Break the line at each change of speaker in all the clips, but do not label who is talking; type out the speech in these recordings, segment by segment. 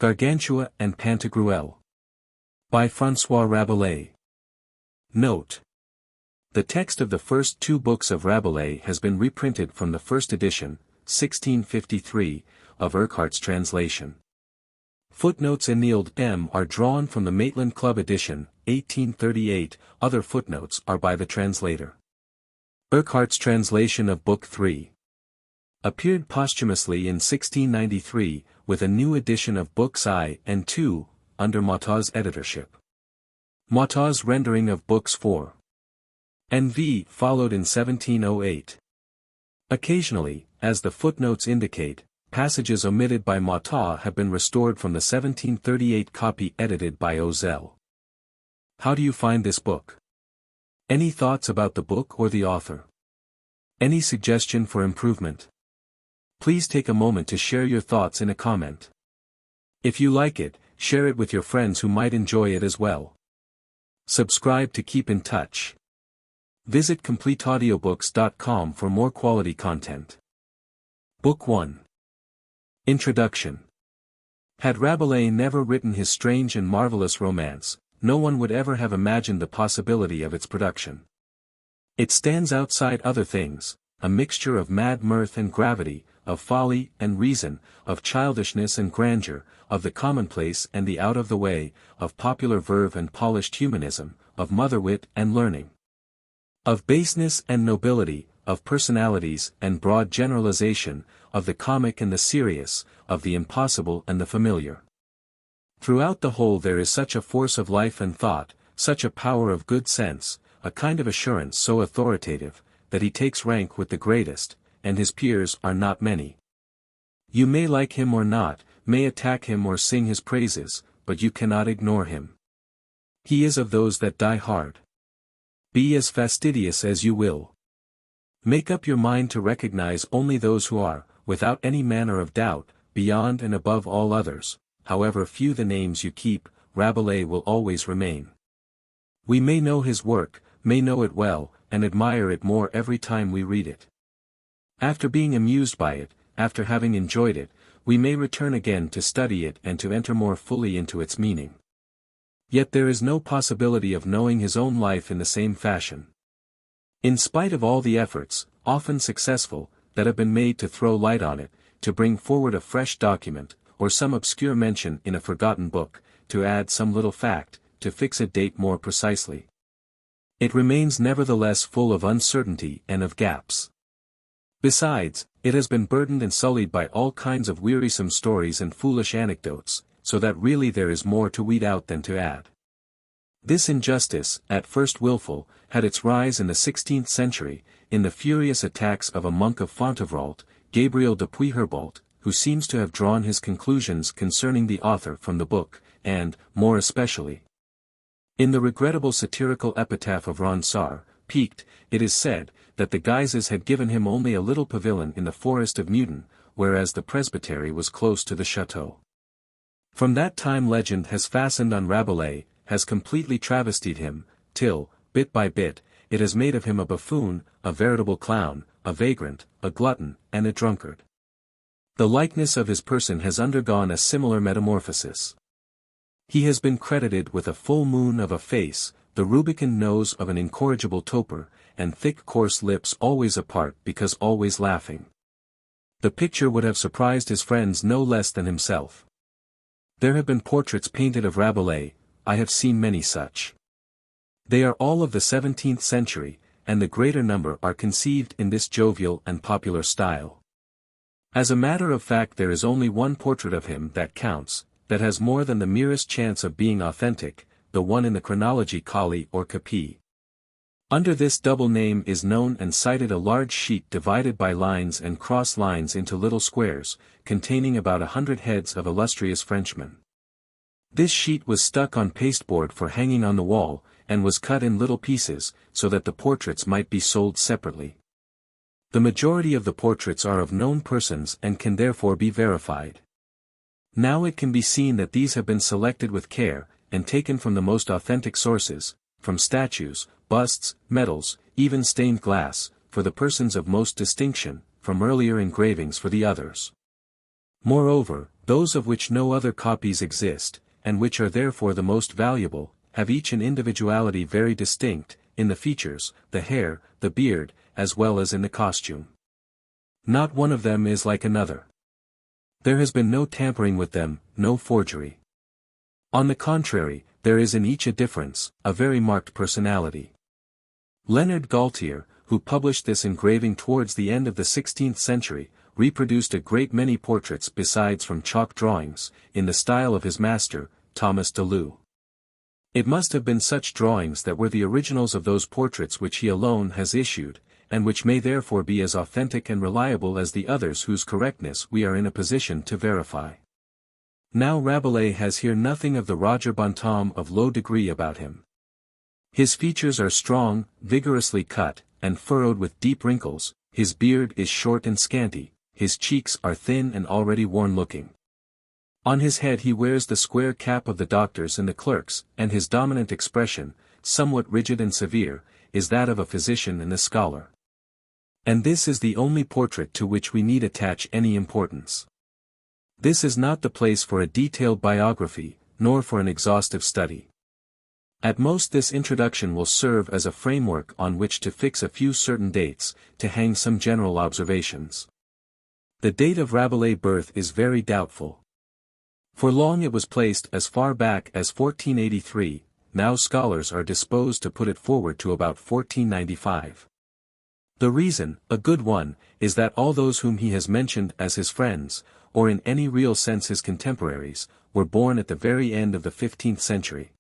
Gargantua and Pantagruel. By Francois Rabelais. Note: the text of the first two books of Rabelais has been reprinted from the first edition, 1653, of Urquhart's translation. Footnotes annealed M are drawn from the Maitland Club edition, 1838, other footnotes are by the translator. Urquhart's translation of Book 3 appeared posthumously in 1693, with a new edition of Books I and II, under Mottau's editorship. Mottau's rendering of Books 4 and V followed in 1708. Occasionally, as the footnotes indicate, passages omitted by Mottau have been restored from the 1738 copy edited by Ozell. How do you find this book? Any thoughts about the book or the author? Any suggestion for improvement? Please take a moment to share your thoughts in a comment. If you like it, share it with your friends who might enjoy it as well. Subscribe to keep in touch. Visit CompleteAudiobooks.com for more quality content. Book 1. Introduction. Had Rabelais never written his strange and marvelous romance, no one would ever have imagined the possibility of its production. It stands outside other things, a mixture of mad mirth and gravity, of folly and reason, of childishness and grandeur, of the commonplace and the out-of-the-way, of popular verve and polished humanism, of mother-wit and learning, of baseness and nobility, of personalities and broad generalization, of the comic and the serious, of the impossible and the familiar. Throughout the whole there is such a force of life and thought, such a power of good sense, a kind of assurance so authoritative, that he takes rank with the greatest, and his peers are not many. You may like him or not, may attack him or sing his praises, but you cannot ignore him. He is of those that die hard. Be as fastidious as you will. Make up your mind to recognize only those who are, without any manner of doubt, beyond and above all others. However few the names you keep, Rabelais will always remain. We may know his work, may know it well, and admire it more every time we read it. After being amused by it, after having enjoyed it, we may return again to study it and to enter more fully into its meaning. Yet there is no possibility of knowing his own life in the same fashion. In spite of all the efforts, often successful, that have been made to throw light on it, to bring forward a fresh document, or some obscure mention in a forgotten book, to add some little fact, to fix a date more precisely, it remains nevertheless full of uncertainty and of gaps. Besides, it has been burdened and sullied by all kinds of wearisome stories and foolish anecdotes, so that really there is more to weed out than to add. This injustice, at first wilful, had its rise in the 16th century, in the furious attacks of a monk of Fontevraud, Gabriel de Puyherbolt, who seems to have drawn his conclusions concerning the author from the book, and, more especially, in the regrettable satirical epitaph of Ronsard, piqued, it is said, that the Guises had given him only a little pavilion in the forest of Meudon, whereas the presbytery was close to the chateau. From that time legend has fastened on Rabelais, has completely travestied him, till, bit by bit, it has made of him a buffoon, a veritable clown, a vagrant, a glutton, and a drunkard. The likeness of his person has undergone a similar metamorphosis. He has been credited with a full moon of a face, the rubicund nose of an incorrigible toper, and thick coarse lips always apart because always laughing. The picture would have surprised his friends no less than himself. There have been portraits painted of Rabelais, I have seen many such. They are all of the 17th century, and the greater number are conceived in this jovial and popular style. As a matter of fact there is only one portrait of him that counts, that has more than the merest chance of being authentic, the one in the Chronologie Colley or Capet. Under this double name is known and cited a large sheet divided by lines and cross lines into little squares, containing about 100 heads of illustrious Frenchmen. This sheet was stuck on pasteboard for hanging on the wall, and was cut in little pieces, so that the portraits might be sold separately. The majority of the portraits are of known persons and can therefore be verified. Now it can be seen that these have been selected with care, and taken from the most authentic sources, from statues, busts, medals, even stained glass, for the persons of most distinction, from earlier engravings for the others. Moreover, those of which no other copies exist, and which are therefore the most valuable, have each an individuality very distinct, in the features, the hair, the beard, as well as in the costume. Not one of them is like another. There has been no tampering with them, no forgery. On the contrary, there is in each a difference, a very marked personality. Leonard Gaultier, who published this engraving towards the end of the 16th century, reproduced a great many portraits besides from chalk drawings, in the style of his master, Thomas de Leeuw. It must have been such drawings that were the originals of those portraits which he alone has issued, and which may therefore be as authentic and reliable as the others whose correctness we are in a position to verify. Now Rabelais has here nothing of the Roger Bontemps of low degree about him. His features are strong, vigorously cut, and furrowed with deep wrinkles, his beard is short and scanty, his cheeks are thin and already worn-looking. On his head he wears the square cap of the doctors and the clerks, and his dominant expression, somewhat rigid and severe, is that of a physician and a scholar. And this is the only portrait to which we need attach any importance. This is not the place for a detailed biography, nor for an exhaustive study. At most this introduction will serve as a framework on which to fix a few certain dates, to hang some general observations. The date of Rabelais' birth is very doubtful. For long it was placed as far back as 1483, now scholars are disposed to put it forward to about 1495. The reason, a good one, is that all those whom he has mentioned as his friends, or in any real sense his contemporaries, were born at the very end of the 15th century.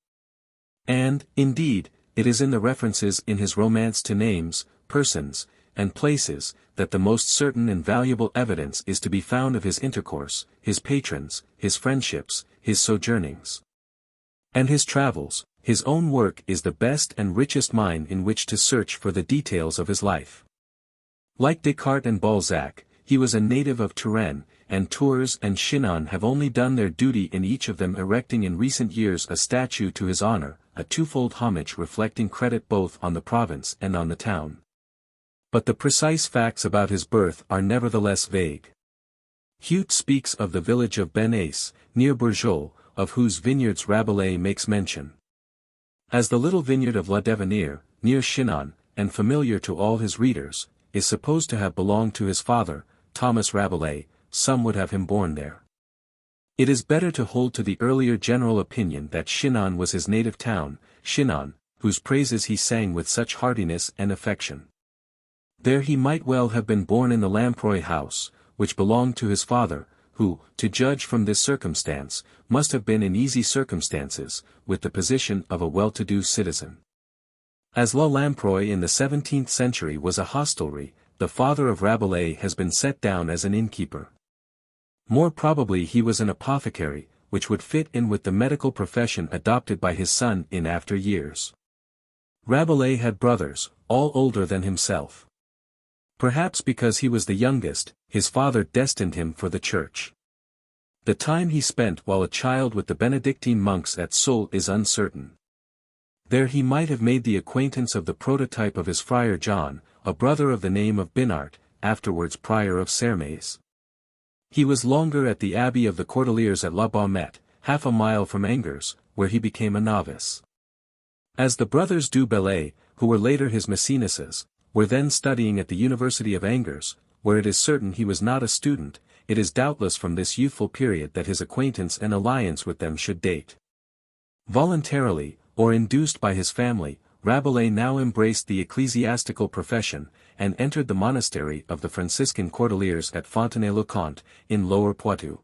And, indeed, it is in the references in his romance to names, persons, and places, that the most certain and valuable evidence is to be found of his intercourse, his patrons, his friendships, his sojournings, and his travels. His own work is the best and richest mine in which to search for the details of his life. Like Descartes and Balzac, he was a native of Touraine, and Tours and Chinon have only done their duty in each of them erecting in recent years a statue to his honor, a twofold homage reflecting credit both on the province and on the town. But the precise facts about his birth are nevertheless vague. Huet speaks of the village of Benace, near Bourgeois, of whose vineyards Rabelais makes mention. As the little vineyard of La Devenir, near Chinon, and familiar to all his readers, is supposed to have belonged to his father, Thomas Rabelais, some would have him born there. It is better to hold to the earlier general opinion that Chinon was his native town, Chinon, whose praises he sang with such heartiness and affection. There he might well have been born in the Lamproy house, which belonged to his father, who, to judge from this circumstance, must have been in easy circumstances, with the position of a well-to-do citizen. As La Lamproy in the 17th century was a hostelry, the father of Rabelais has been set down as an innkeeper. More probably he was an apothecary, which would fit in with the medical profession adopted by his son in after years. Rabelais had brothers, all older than himself. Perhaps because he was the youngest, his father destined him for the church. The time he spent while a child with the Benedictine monks at Sceaux is uncertain. There he might have made the acquaintance of the prototype of his friar John, a brother of the name of Binart, afterwards prior of Sermaize. He was longer at the abbey of the Cordeliers at La Baumette, half a mile from Angers, where he became a novice. As the brothers du Bellay, who were later his Mecenases, were then studying at the University of Angers, where it is certain he was not a student, it is doubtless from this youthful period that his acquaintance and alliance with them should date. Voluntarily, or induced by his family, Rabelais now embraced the ecclesiastical profession, and entered the monastery of the Franciscan Cordeliers at Fontenay-le-Comte, in Lower Poitou,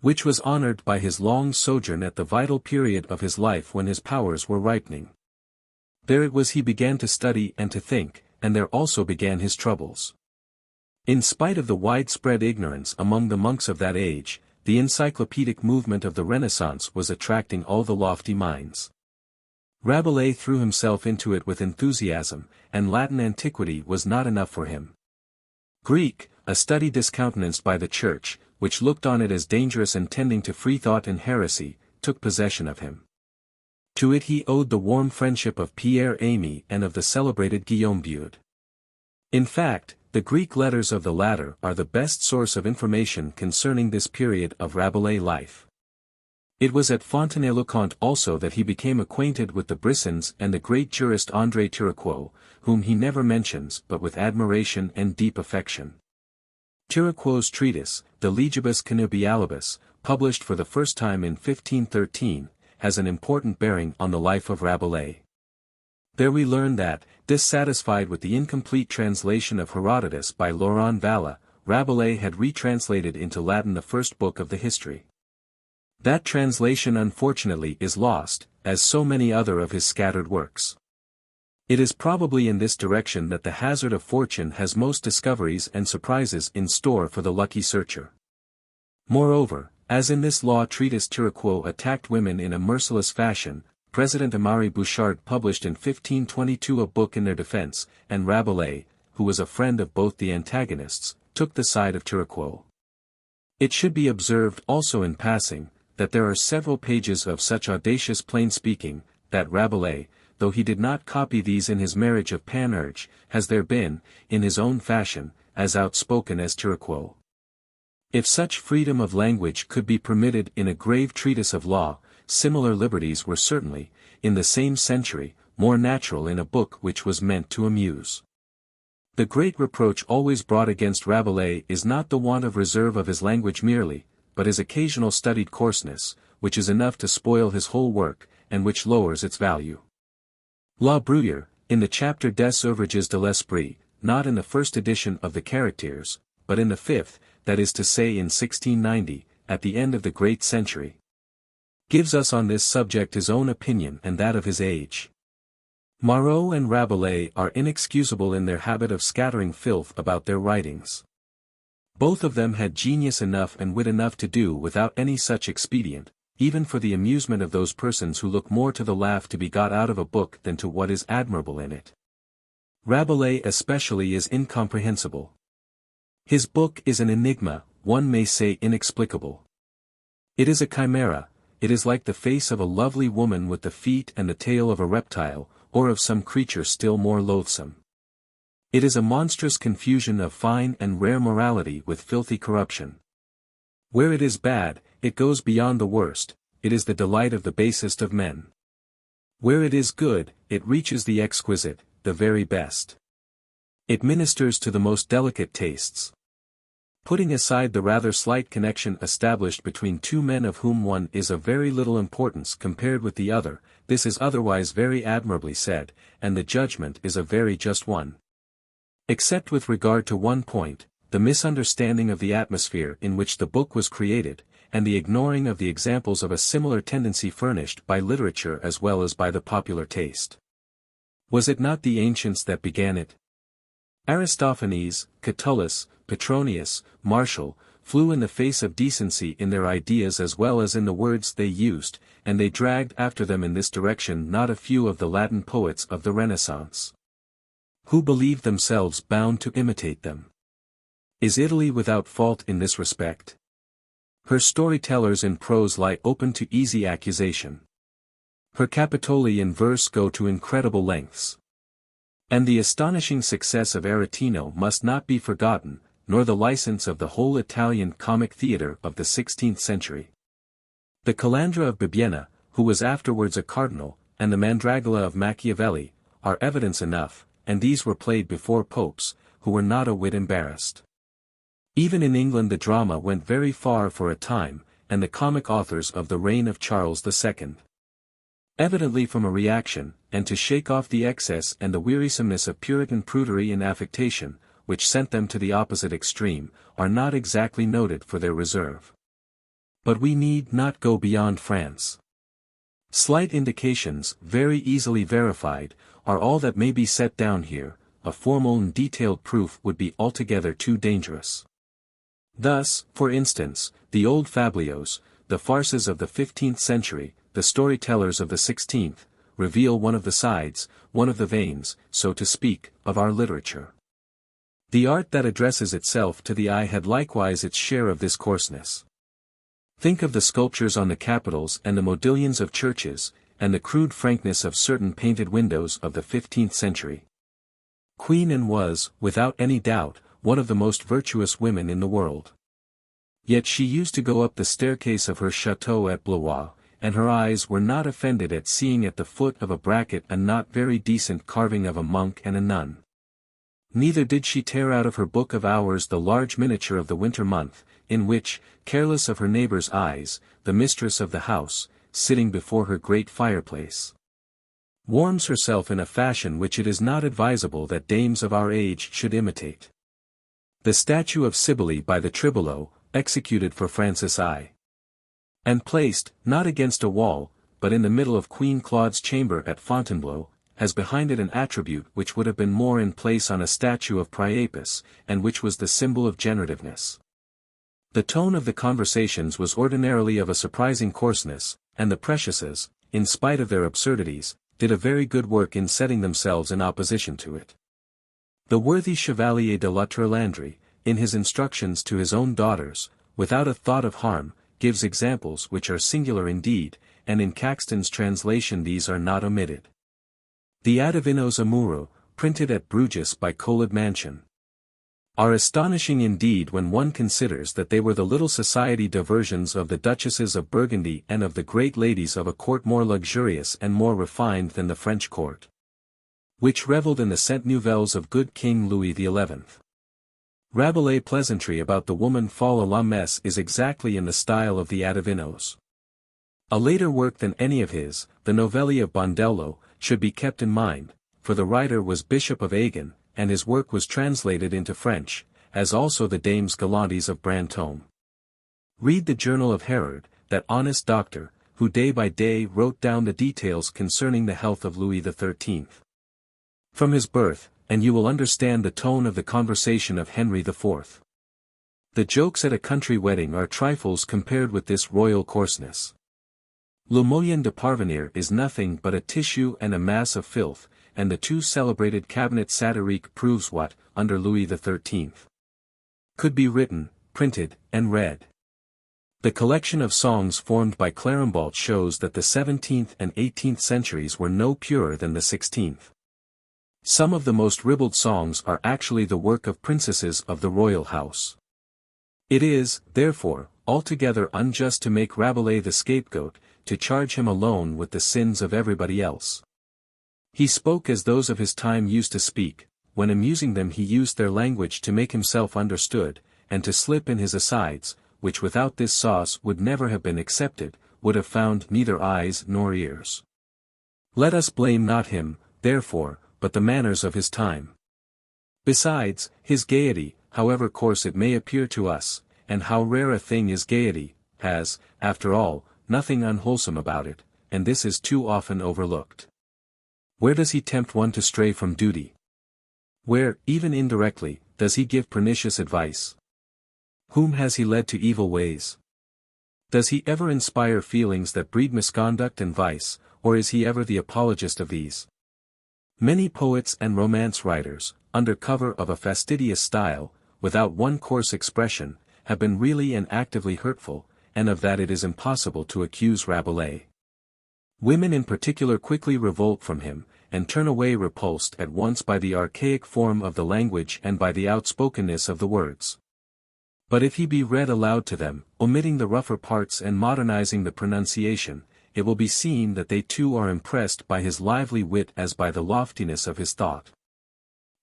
which was honored by his long sojourn at the vital period of his life when his powers were ripening. There it was he began to study and to think, and there also began his troubles. In spite of the widespread ignorance among the monks of that age, the encyclopedic movement of the Renaissance was attracting all the lofty minds. Rabelais threw himself into it with enthusiasm, and Latin antiquity was not enough for him. Greek, a study discountenanced by the Church, which looked on it as dangerous and tending to freethought and heresy, took possession of him. To it he owed the warm friendship of Pierre Amy and of the celebrated Guillaume Biud. In fact, The Greek letters of the latter are the best source of information concerning this period of Rabelais' life. It was at Fontenay-le-Comte also that he became acquainted with the Brissons and the great jurist André Turrequeau, whom he never mentions but with admiration and deep affection. Turrequeau's treatise, De Legibus Connubialibus, published for the first time in 1513, has an important bearing on the life of Rabelais. There we learn that, dissatisfied with the incomplete translation of Herodotus by Laurent Valla, Rabelais had retranslated into Latin the first book of the history. That translation unfortunately is lost, as so many other of his scattered works. It is probably in this direction that the hazard of fortune has most discoveries and surprises in store for the lucky searcher. Moreover, as in this law treatise Turrequeau attacked women in a merciless fashion, President Amari Bouchard published in 1522 a book in their defense, and Rabelais, who was a friend of both the antagonists, took the side of Turrequeau. It should be observed also in passing, that there are several pages of such audacious plain speaking, that Rabelais, though he did not copy these in his Marriage of Panurge, has there been, in his own fashion, as outspoken as Turrequeau. If such freedom of language could be permitted in a grave treatise of law, similar liberties were certainly, in the same century, more natural in a book which was meant to amuse. The great reproach always brought against Rabelais is not the want of reserve of his language merely, but his occasional studied coarseness, which is enough to spoil his whole work, and which lowers its value. La Bruyère, in the chapter Des Ouvrages de l'Esprit, not in the first edition of the Characters, but in the fifth, that is to say in 1690, at the end of the great century, gives us on this subject his own opinion and that of his age. Marot and Rabelais are inexcusable in their habit of scattering filth about their writings. Both of them had genius enough and wit enough to do without any such expedient, even for the amusement of those persons who look more to the laugh to be got out of a book than to what is admirable in it. Rabelais especially is incomprehensible. His book is an enigma, one may say inexplicable. It is a chimera, it is like the face of a lovely woman with the feet and the tail of a reptile, or of some creature still more loathsome. It is a monstrous confusion of fine and rare morality with filthy corruption. Where it is bad, it goes beyond the worst, it is the delight of the basest of men. Where it is good, it reaches the exquisite, the very best. It ministers to the most delicate tastes. Putting aside the rather slight connection established between two men of whom one is of very little importance compared with the other, this is otherwise very admirably said, and the judgment is a very just one. Except with regard to one point, the misunderstanding of the atmosphere in which the book was created, and the ignoring of the examples of a similar tendency furnished by literature as well as by the popular taste. Was it not the ancients that began it? Aristophanes, Catullus, Petronius, Martial, flew in the face of decency in their ideas as well as in the words they used, and they dragged after them in this direction not a few of the Latin poets of the Renaissance, who believed themselves bound to imitate them. Is Italy without fault in this respect? Her storytellers in prose lie open to easy accusation. Her Capitoli in verse go to incredible lengths. And the astonishing success of Aretino must not be forgotten, nor the license of the whole Italian comic theatre of the 16th century. The Calandra of Bibbiena, who was afterwards a cardinal, and the Mandragola of Machiavelli, are evidence enough, and these were played before popes, who were not a whit embarrassed. Even in England the drama went very far for a time, and the comic authors of the reign of Charles II. Evidently from a reaction, and to shake off the excess and the wearisomeness of Puritan prudery and affectation, which sent them to the opposite extreme, are not exactly noted for their reserve. But we need not go beyond France. Slight indications, very easily verified, are all that may be set down here, a formal and detailed proof would be altogether too dangerous. Thus, for instance, the old fabliaux, the farces of the 15th century, the storytellers of the 16th, reveal one of the sides, one of the veins, so to speak, of our literature. The art that addresses itself to the eye had likewise its share of this coarseness. Think of the sculptures on the capitals and the modillions of churches, and the crude frankness of certain painted windows of the 15th century. Queen and was, without any doubt, one of the most virtuous women in the world. Yet she used to go up the staircase of her chateau at Blois, and her eyes were not offended at seeing at the foot of a bracket a not very decent carving of a monk and a nun. Neither did she tear out of her book of hours the large miniature of the winter month, in which, careless of her neighbours' eyes, the mistress of the house, sitting before her great fireplace, warms herself in a fashion which it is not advisable that dames of our age should imitate. The statue of Cybele by the Tribolo, executed for Francis I. and placed, not against a wall, but in the middle of Queen Claude's chamber at Fontainebleau, has behind it an attribute which would have been more in place on a statue of Priapus, and which was the symbol of generativeness. The tone of the conversations was ordinarily of a surprising coarseness, and the Preciouses, in spite of their absurdities, did a very good work in setting themselves in opposition to it. The worthy Chevalier de la Tourlandry, in his instructions to his own daughters, without a thought of harm, gives examples which are singular indeed, and in Caxton's translation these are not omitted. The Adivinos Amoureux, printed at Bruges by Collard Mansion, are astonishing indeed when one considers that they were the little society diversions of the Duchesses of Burgundy and of the great ladies of a court more luxurious and more refined than the French court, which revelled in the cent nouvelles of good King Louis XI. Rabelais' pleasantry about the woman folle à la messe is exactly in the style of the Adivinos. A later work than any of his, the Novelli of Bondello, should be kept in mind, for the writer was Bishop of Agen, and his work was translated into French, as also the Dames Galantes of Brantôme. Read the Journal of Herod, that honest doctor, who day by day wrote down the details concerning the health of Louis XIII. From his birth, and you will understand the tone of the conversation of Henry IV. The jokes at a country wedding are trifles compared with this royal coarseness. Le moyen de parvenir is nothing but a tissue and a mass of filth, and the too celebrated cabinet satirique proves what, under Louis XIII, could be written, printed, and read. The collection of songs formed by Clarimbault shows that the 17th and 18th centuries were no purer than the 16th. Some of the most ribald songs are actually the work of princesses of the royal house. It is, therefore, altogether unjust to make Rabelais the scapegoat, to charge him alone with the sins of everybody else. He spoke as those of his time used to speak, when amusing them he used their language to make himself understood, and to slip in his asides, which without this sauce would never have been accepted, would have found neither eyes nor ears. Let us blame not him, therefore, but the manners of his time. Besides, his gaiety, however coarse it may appear to us, and how rare a thing is gaiety, has, after all, nothing unwholesome about it, and this is too often overlooked. Where does he tempt one to stray from duty? Where, even indirectly, does he give pernicious advice? Whom has he led to evil ways? Does he ever inspire feelings that breed misconduct and vice, or is he ever the apologist of these? Many poets and romance writers, under cover of a fastidious style, without one coarse expression, have been really and actively hurtful, and of that it is impossible to accuse Rabelais. Women in particular quickly revolt from him, and turn away repulsed at once by the archaic form of the language and by the outspokenness of the words. But if he be read aloud to them, omitting the rougher parts and modernizing the pronunciation, it will be seen that they too are impressed by his lively wit as by the loftiness of his thought.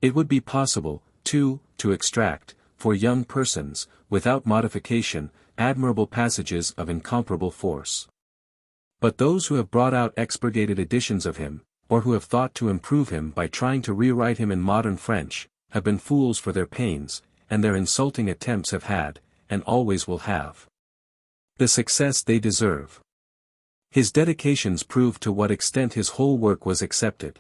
It would be possible, too, to extract, for young persons, without modification, admirable passages of incomparable force. But those who have brought out expurgated editions of him, or who have thought to improve him by trying to rewrite him in modern French, have been fools for their pains, and their insulting attempts have had, and always will have, the success they deserve. His dedications prove to what extent his whole work was accepted.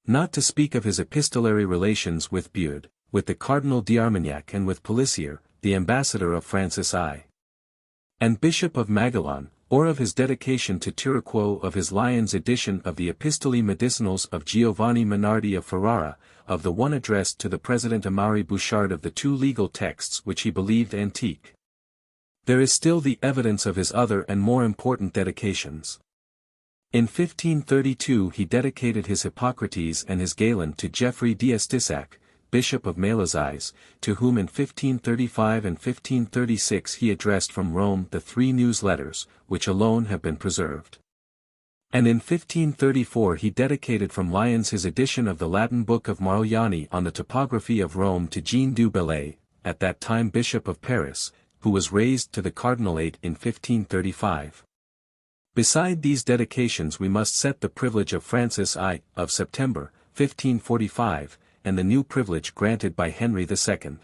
Not to speak of his epistolary relations with Bibbed, with the Cardinal d'Armagnac and with Pelissier, the ambassador of Francis I. and Bishop of Maguelone, or of his dedication to Tiraqueau, of his Lyons edition of the Epistolae Medicinals of Giovanni Minardi of Ferrara, of the one addressed to the President Amaury Bouchard, of the two legal texts which he believed antique. There is still the evidence of his other and more important dedications. In 1532 he dedicated his Hippocrates and his Galen to Geoffrey d'Estissac, Bishop of Malazise, to whom in 1535 and 1536 he addressed from Rome the 3 news letters, which alone have been preserved. And in 1534 he dedicated from Lyons his edition of the Latin book of Mariani on the topography of Rome to Jean du Bellay, at that time Bishop of Paris, who was raised to the cardinalate in 1535. Beside these dedications we must set the privilege of Francis I, of September, 1545, and the new privilege granted by Henry II.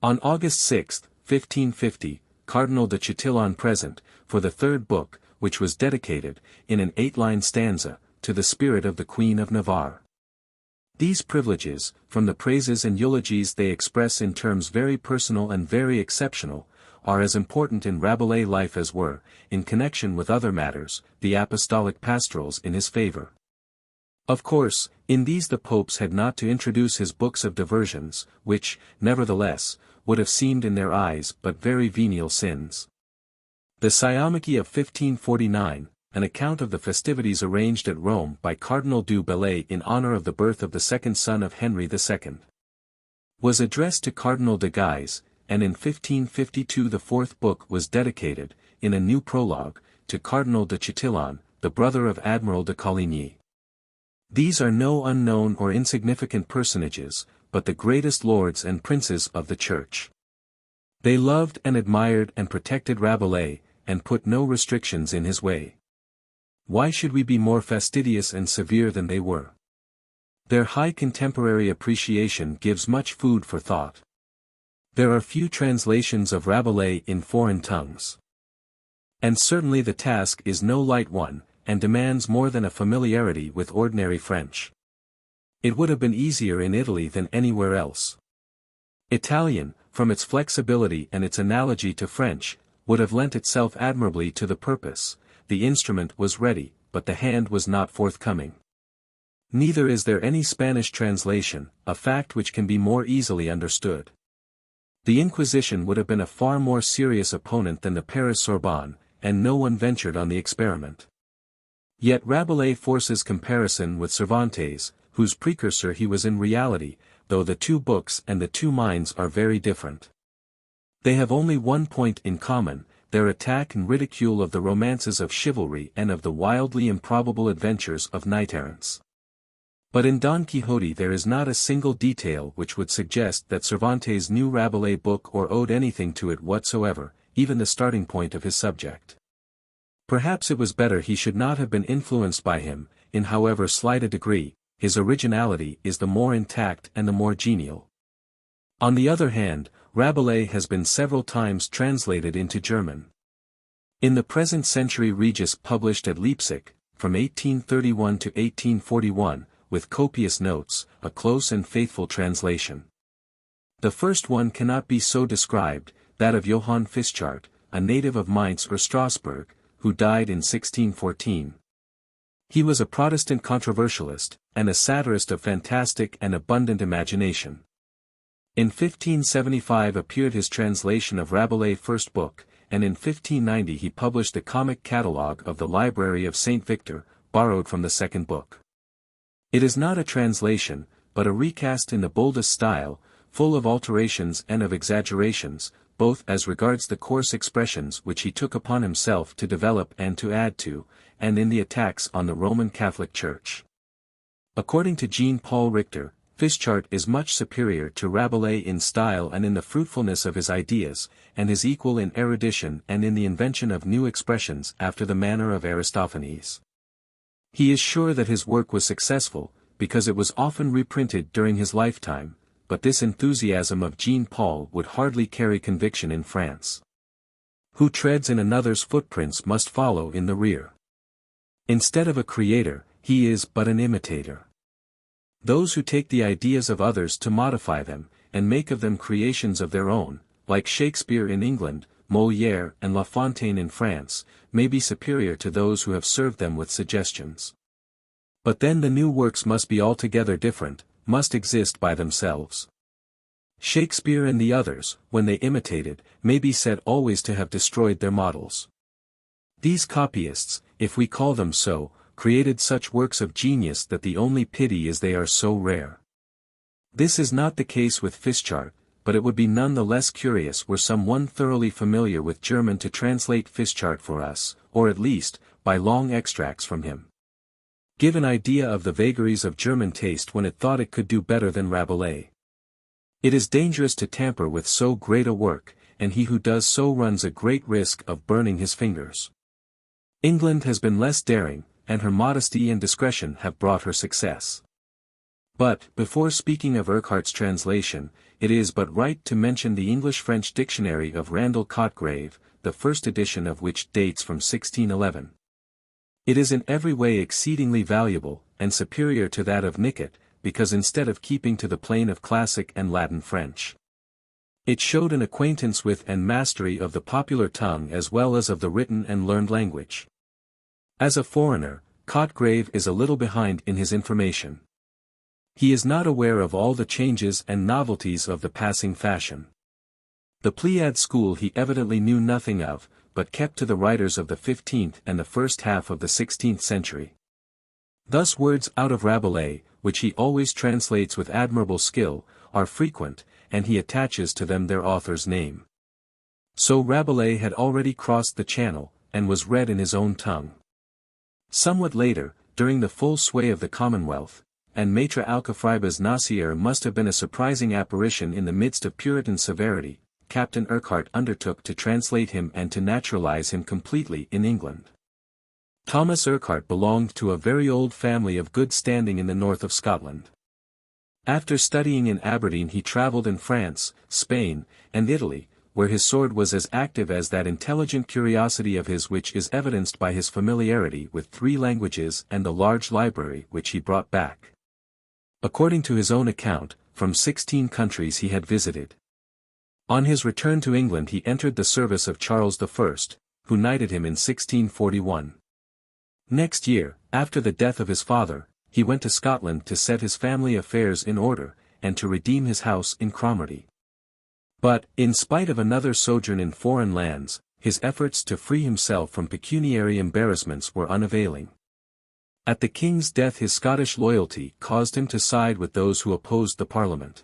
On August 6, 1550, Cardinal de Chatillon present, for the third book, which was dedicated, in an 8-line stanza, to the spirit of the Queen of Navarre. These privileges, from the praises and eulogies they express in terms very personal and very exceptional, are as important in Rabelais' life as were, in connection with other matters, the apostolic pastorals in his favor. Of course, in these the popes had not to introduce his books of diversions, which, nevertheless, would have seemed in their eyes but very venial sins. The Symmachie of 1549, an account of the festivities arranged at Rome by Cardinal du Bellay in honor of the birth of the second son of Henry II, was addressed to Cardinal de Guise, and in 1552 the fourth book was dedicated, in a new prologue, to Cardinal de Chatillon, the brother of Admiral de Coligny. These are no unknown or insignificant personages, but the greatest lords and princes of the Church. They loved and admired and protected Rabelais, and put no restrictions in his way. Why should we be more fastidious and severe than they were? Their high contemporary appreciation gives much food for thought. There are few translations of Rabelais in foreign tongues. And certainly the task is no light one, and demands more than a familiarity with ordinary French. It would have been easier in Italy than anywhere else. Italian, from its flexibility and its analogy to French, would have lent itself admirably to the purpose. The instrument was ready, but the hand was not forthcoming. Neither is there any Spanish translation, a fact which can be more easily understood. The Inquisition would have been a far more serious opponent than the Paris Sorbonne, and no one ventured on the experiment. Yet Rabelais forces comparison with Cervantes, whose precursor he was in reality, though the 2 books and the 2 minds are very different. They have only one point in common, their attack and ridicule of the romances of chivalry and of the wildly improbable adventures of knight-errants. But in Don Quixote there is not a single detail which would suggest that Cervantes knew Rabelais' book or owed anything to it whatsoever, even the starting point of his subject. Perhaps it was better he should not have been influenced by him, in however slight a degree. His originality is the more intact and the more genial. On the other hand, Rabelais has been several times translated into German. In the present century Regis published at Leipzig, from 1831 to 1841, with copious notes, a close and faithful translation. The first one cannot be so described, that of Johann Fischart, a native of Mainz or Strasbourg, who died in 1614. He was a Protestant controversialist, and a satirist of fantastic and abundant imagination. In 1575 appeared his translation of Rabelais' first book, and in 1590 he published the comic catalogue of the Library of St. Victor, borrowed from the second book. It is not a translation, but a recast in the boldest style, full of alterations and of exaggerations, both as regards the coarse expressions which he took upon himself to develop and to add to, and in the attacks on the Roman Catholic Church. According to Jean-Paul Richter, Fischart is much superior to Rabelais in style and in the fruitfulness of his ideas, and his equal in erudition and in the invention of new expressions after the manner of Aristophanes. He is sure that his work was successful, because it was often reprinted during his lifetime, but this enthusiasm of Jean-Paul would hardly carry conviction in France. Who treads in another's footprints must follow in the rear. Instead of a creator, he is but an imitator. Those who take the ideas of others to modify them, and make of them creations of their own, like Shakespeare in England, Molière and La Fontaine in France, may be superior to those who have served them with suggestions. But then the new works must be altogether different, must exist by themselves. Shakespeare and the others, when they imitated, may be said always to have destroyed their models. These copyists, if we call them so, created such works of genius that the only pity is they are so rare. This is not the case with Fischart, but it would be none the less curious were some one thoroughly familiar with German to translate Fischart for us, or at least, by long extracts from him. Give an idea of the vagaries of German taste when it thought it could do better than Rabelais. It is dangerous to tamper with so great a work, and he who does so runs a great risk of burning his fingers. England has been less daring, and her modesty and discretion have brought her success. But, before speaking of Urquhart's translation, it is but right to mention the English-French dictionary of Randall Cotgrave, the first edition of which dates from 1611. It is in every way exceedingly valuable, and superior to that of Nicket, because instead of keeping to the plane of classic and Latin French, it showed an acquaintance with and mastery of the popular tongue as well as of the written and learned language. As a foreigner, Cotgrave is a little behind in his information. He is not aware of all the changes and novelties of the passing fashion. The Pleiad school he evidently knew nothing of, but kept to the writers of the 15th and the first half of the 16th century. Thus words out of Rabelais, which he always translates with admirable skill, are frequent, and he attaches to them their author's name. So Rabelais had already crossed the Channel, and was read in his own tongue. Somewhat later, during the full sway of the Commonwealth, and Maître Alcofriba's Nassier must have been a surprising apparition in the midst of Puritan severity, Captain Urquhart undertook to translate him and to naturalize him completely in England. Thomas Urquhart belonged to a very old family of good standing in the north of Scotland. After studying in Aberdeen he travelled in France, Spain, and Italy, where his sword was as active as that intelligent curiosity of his which is evidenced by his familiarity with 3 languages and the large library which he brought back, according to his own account, from 16 countries he had visited. On his return to England he entered the service of Charles I, who knighted him in 1641. Next year, after the death of his father, he went to Scotland to set his family affairs in order, and to redeem his house in Cromarty. But, in spite of another sojourn in foreign lands, his efforts to free himself from pecuniary embarrassments were unavailing. At the king's death his Scottish loyalty caused him to side with those who opposed the Parliament.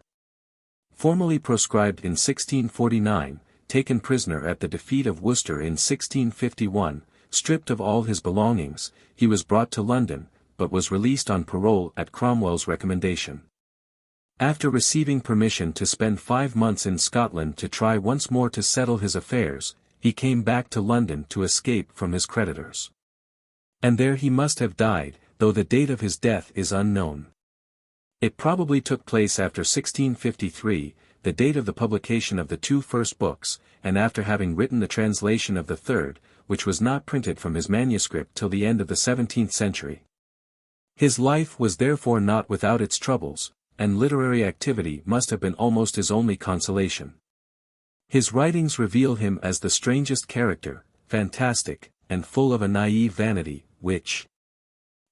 Formally proscribed in 1649, taken prisoner at the defeat of Worcester in 1651, stripped of all his belongings, he was brought to London, but was released on parole at Cromwell's recommendation. After receiving permission to spend 5 months in Scotland to try once more to settle his affairs, he came back to London to escape from his creditors. And there he must have died, though the date of his death is unknown. It probably took place after 1653, the date of the publication of the 2 first books, and after having written the translation of the third, which was not printed from his manuscript till the end of the 17th century. His life was therefore not without its troubles, and literary activity must have been almost his only consolation. His writings reveal him as the strangest character, fantastic, and full of a naive vanity, which,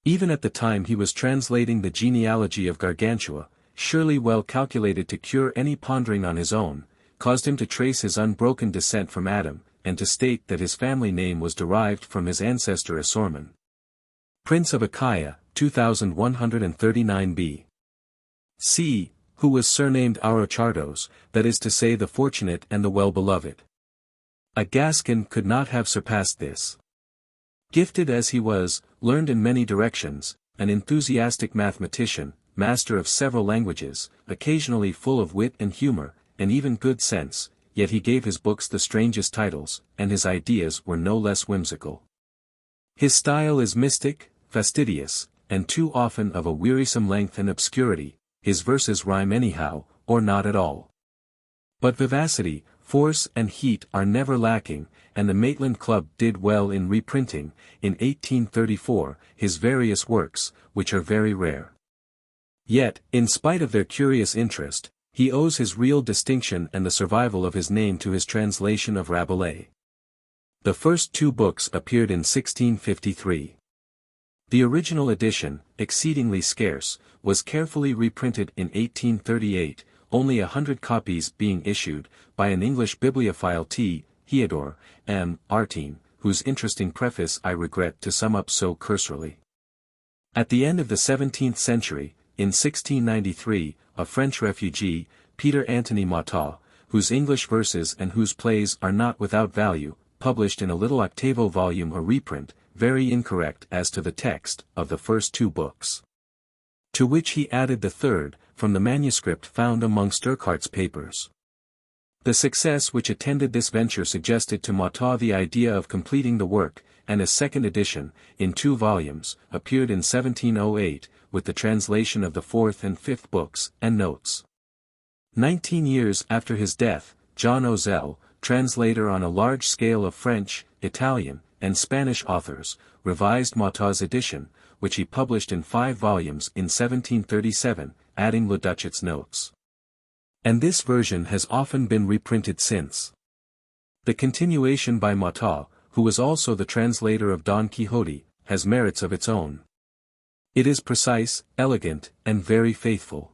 even at the time he was translating the genealogy of Gargantua, surely well calculated to cure any pondering on his own, caused him to trace his unbroken descent from Adam, and to state that his family name was derived from his ancestor Asorman, Prince of Achaia, 2139 B.C., who was surnamed Aurochardos, that is to say the fortunate and the well-beloved. A Gascon could not have surpassed this. Gifted as he was, learned in many directions, an enthusiastic mathematician, master of several languages, occasionally full of wit and humor, and even good sense, yet he gave his books the strangest titles, and his ideas were no less whimsical. His style is mystic, fastidious, and too often of a wearisome length and obscurity. His verses rhyme anyhow, or not at all. But vivacity, force and heat are never lacking, and the Maitland Club did well in reprinting, in 1834, his various works, which are very rare. Yet, in spite of their curious interest, he owes his real distinction and the survival of his name to his translation of Rabelais. The first 2 books appeared in 1653. The original edition, exceedingly scarce, was carefully reprinted in 1838, only 100 copies being issued, by an English bibliophile T. Theodore M. Artine, whose interesting preface I regret to sum up so cursorily. At the end of the 17th century, in 1693, a French refugee, Peter Antony Motteux, whose English verses and whose plays are not without value, published in a little octavo volume a reprint, very incorrect as to the text, of the first two books. To which he added the third, from the manuscript found amongst Urquhart's papers. The success which attended this venture suggested to Motteux the idea of completing the work, and a second edition, in 2 volumes, appeared in 1708, with the translation of the fourth and fifth books, and notes. 19 years after his death, John Ozell, translator on a large scale of French, Italian, and Spanish authors, revised Motteux's edition, which he published in 5 volumes in 1737, adding Le Duchet's notes. And this version has often been reprinted since. The continuation by Motteux, who was also the translator of Don Quixote, has merits of its own. It is precise, elegant, and very faithful.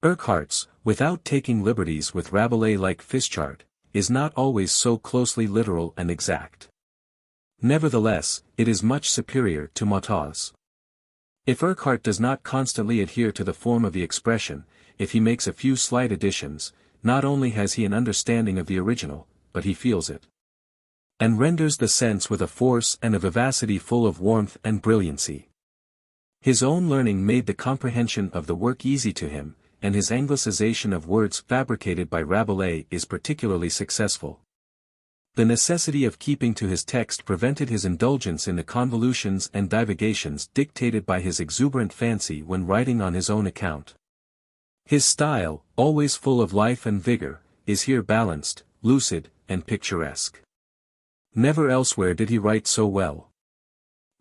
Urquhart's, without taking liberties with Rabelais like Fischart, is not always so closely literal and exact. Nevertheless, it is much superior to Motteux's. If Urquhart does not constantly adhere to the form of the expression, if he makes a few slight additions, not only has he an understanding of the original, but he feels it. And renders the sense with a force and a vivacity full of warmth and brilliancy. His own learning made the comprehension of the work easy to him, and his anglicization of words fabricated by Rabelais is particularly successful. The necessity of keeping to his text prevented his indulgence in the convolutions and divagations dictated by his exuberant fancy when writing on his own account. His style, always full of life and vigor, is here balanced, lucid, and picturesque. Never elsewhere did he write so well.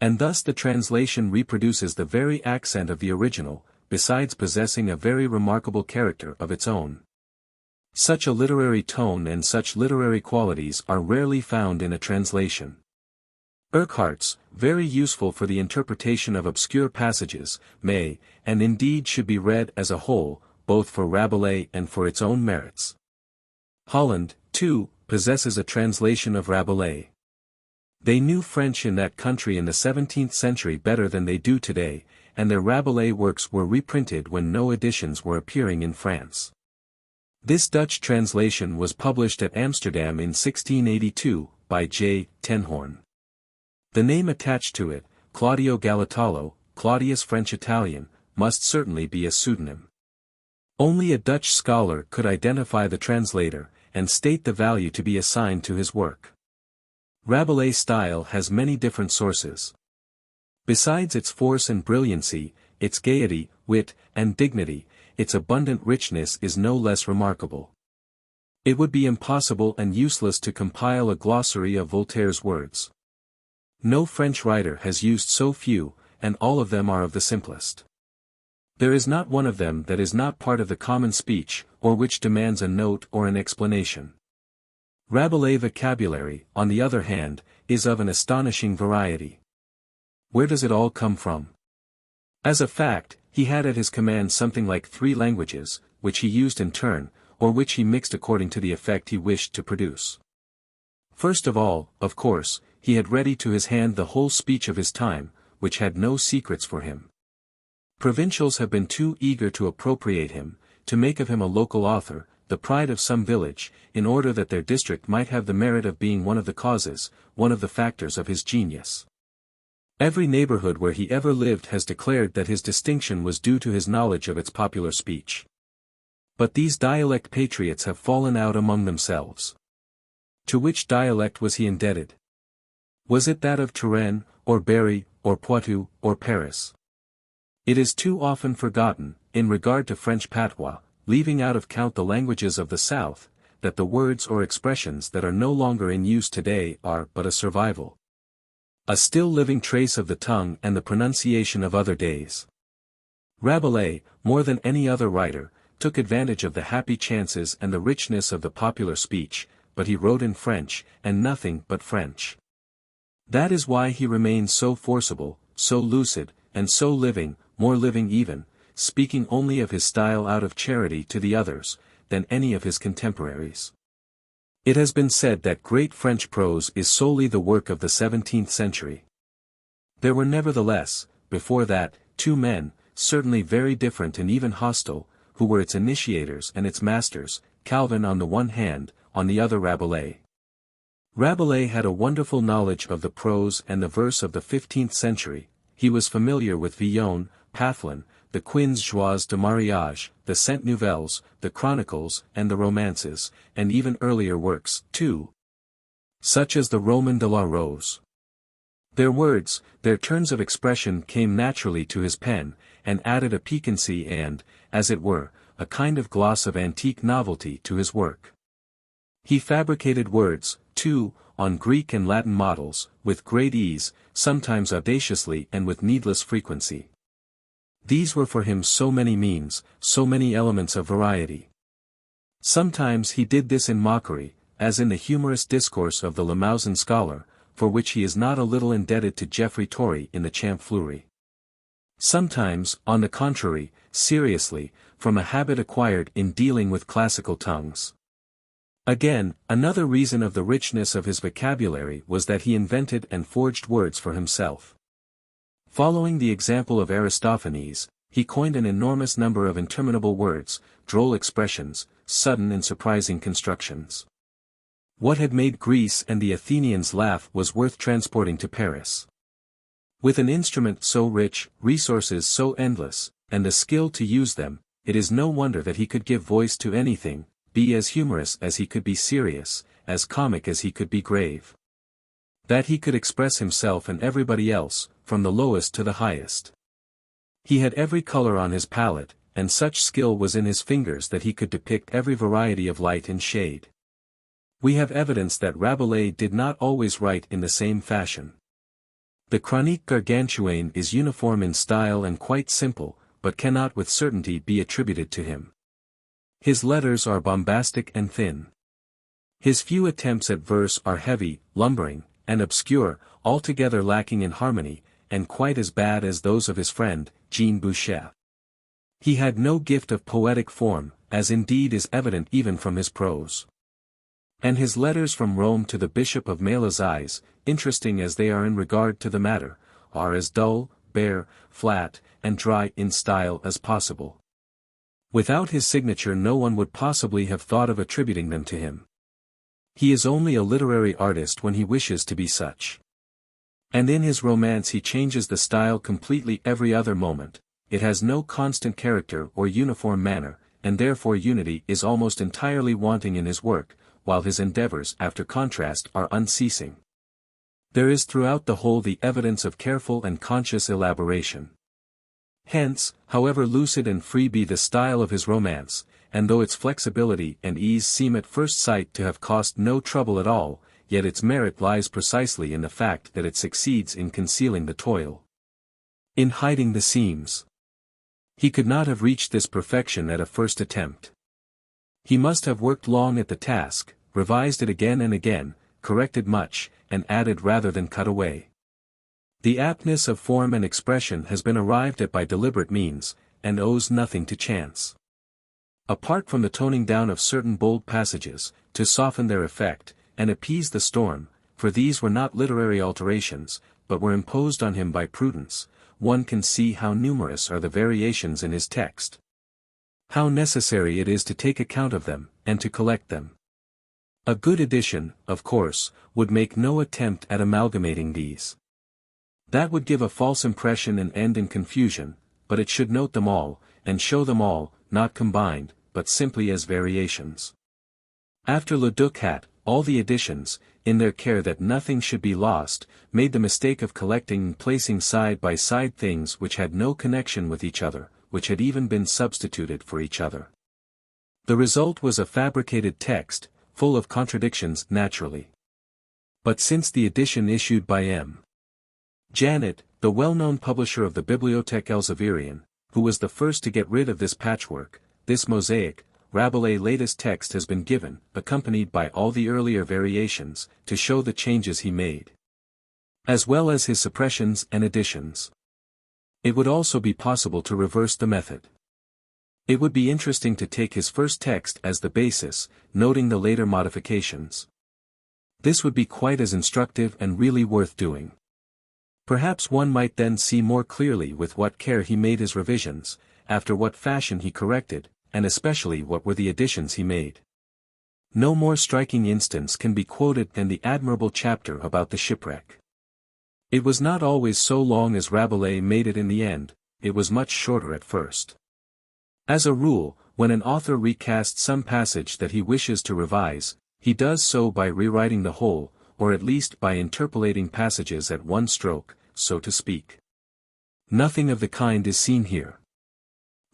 And thus the translation reproduces the very accent of the original, besides possessing a very remarkable character of its own. Such a literary tone and such literary qualities are rarely found in a translation. Urquhart's, very useful for the interpretation of obscure passages, may, and indeed should be read as a whole, both for Rabelais and for its own merits. Holland, too, possesses a translation of Rabelais. They knew French in that country in the 17th century better than they do today, and their Rabelais works were reprinted when no editions were appearing in France. This Dutch translation was published at Amsterdam in 1682, by J. Tenhorn. The name attached to it, Claudio Galatallo, Claudius French-Italian, must certainly be a pseudonym. Only a Dutch scholar could identify the translator, and state the value to be assigned to his work. Rabelais' style has many different sources. Besides its force and brilliancy, its gaiety, wit, and dignity, its abundant richness is no less remarkable. It would be impossible and useless to compile a glossary of Voltaire's words. No French writer has used so few, and all of them are of the simplest. There is not one of them that is not part of the common speech, or which demands a note or an explanation. Rabelais' vocabulary, on the other hand, is of an astonishing variety. Where does it all come from? As a fact, he had at his command something like 3 languages, which he used in turn, or which he mixed according to the effect he wished to produce. First of all, of course, he had ready to his hand the whole speech of his time, which had no secrets for him. Provincials have been too eager to appropriate him, to make of him a local author, the pride of some village, in order that their district might have the merit of being one of the causes, one of the factors of his genius. Every neighborhood where he ever lived has declared that his distinction was due to his knowledge of its popular speech. But these dialect patriots have fallen out among themselves. To which dialect was he indebted? Was it that of Touraine, or Berry, or Poitou, or Paris? It is too often forgotten, in regard to French patois, leaving out of count the languages of the South, that the words or expressions that are no longer in use today are but a survival. A still living trace of the tongue and the pronunciation of other days. Rabelais, more than any other writer, took advantage of the happy chances and the richness of the popular speech, but he wrote in French, and nothing but French. That is why he remains so forcible, so lucid, and so living, more living even, speaking only of his style out of charity to the others, than any of his contemporaries. It has been said that great French prose is solely the work of the 17th century. There were nevertheless, before that, two men, certainly very different and even hostile, who were its initiators and its masters, Calvin on the one hand, on the other Rabelais. Rabelais had a wonderful knowledge of the prose and the verse of the 15th century. He was familiar with Villon, Pathelin, the Quinze Joies de Mariage, the Cent Nouvelles, the Chronicles, and the Romances, and even earlier works, too, such as the Roman de la Rose. Their words, their turns of expression came naturally to his pen, and added a piquancy and, as it were, a kind of gloss of antique novelty to his work. He fabricated words, too, on Greek and Latin models, with great ease, sometimes audaciously and with needless frequency. These were for him so many means, so many elements of variety. Sometimes he did this in mockery, as in the humorous discourse of the Limousin scholar, for which he is not a little indebted to Geoffrey Torrey in the Champ Fleury. Sometimes, on the contrary, seriously, from a habit acquired in dealing with classical tongues. Again, another reason of the richness of his vocabulary was that he invented and forged words for himself. Following the example of Aristophanes, he coined an enormous number of interminable words, droll expressions, sudden and surprising constructions. What had made Greece and the Athenians laugh was worth transporting to Paris. With an instrument so rich, resources so endless, and the skill to use them, it is no wonder that he could give voice to anything, be as humorous as he could be serious, as comic as he could be grave. That he could express himself and everybody else, from the lowest to the highest. He had every color on his palette, and such skill was in his fingers that he could depict every variety of light and shade. We have evidence that Rabelais did not always write in the same fashion. The Chronique Gargantuenne is uniform in style and quite simple, but cannot with certainty be attributed to him. His letters are bombastic and thin. His few attempts at verse are heavy, lumbering, and obscure, altogether lacking in harmony, and quite as bad as those of his friend, Jean Bouchet. He had no gift of poetic form, as indeed is evident even from his prose. And his letters from Rome to the Bishop of Malazais, interesting as they are in regard to the matter, are as dull, bare, flat, and dry in style as possible. Without his signature no one would possibly have thought of attributing them to him. He is only a literary artist when he wishes to be such. And in his romance he changes the style completely every other moment. It has no constant character or uniform manner, and therefore unity is almost entirely wanting in his work, while his endeavors after contrast are unceasing. There is throughout the whole the evidence of careful and conscious elaboration. Hence, however lucid and free be the style of his romance, and though its flexibility and ease seem at first sight to have cost no trouble at all, yet its merit lies precisely in the fact that it succeeds in concealing the toil, in hiding the seams. He could not have reached this perfection at a first attempt. He must have worked long at the task, revised it again and again, corrected much, and added rather than cut away. The aptness of form and expression has been arrived at by deliberate means, and owes nothing to chance. Apart from the toning down of certain bold passages, to soften their effect, and appease the storm, for these were not literary alterations, but were imposed on him by prudence, one can see how numerous are the variations in his text. How necessary it is to take account of them, and to collect them. A good edition, of course, would make no attempt at amalgamating these. That would give a false impression and end in confusion, but it should note them all, and show them all, not combined, but simply as variations. After Le Duc had, all the editions, in their care that nothing should be lost, made the mistake of collecting and placing side by side things which had no connection with each other, which had even been substituted for each other. The result was a fabricated text, full of contradictions naturally. But since the edition issued by M. Janet, the well-known publisher of the Bibliothèque Elzevirian, who was the first to get rid of this patchwork, this mosaic, Rabelais' latest text has been given, accompanied by all the earlier variations, to show the changes he made, as well as his suppressions and additions. It would also be possible to reverse the method. It would be interesting to take his first text as the basis, noting the later modifications. This would be quite as instructive and really worth doing. Perhaps one might then see more clearly with what care he made his revisions, after what fashion he corrected, and especially what were the additions he made. No more striking instance can be quoted than the admirable chapter about the shipwreck. It was not always so long as Rabelais made it in the end, it was much shorter at first. As a rule, when an author recasts some passage that he wishes to revise, he does so by rewriting the whole, or at least by interpolating passages at one stroke, so to speak. Nothing of the kind is seen here.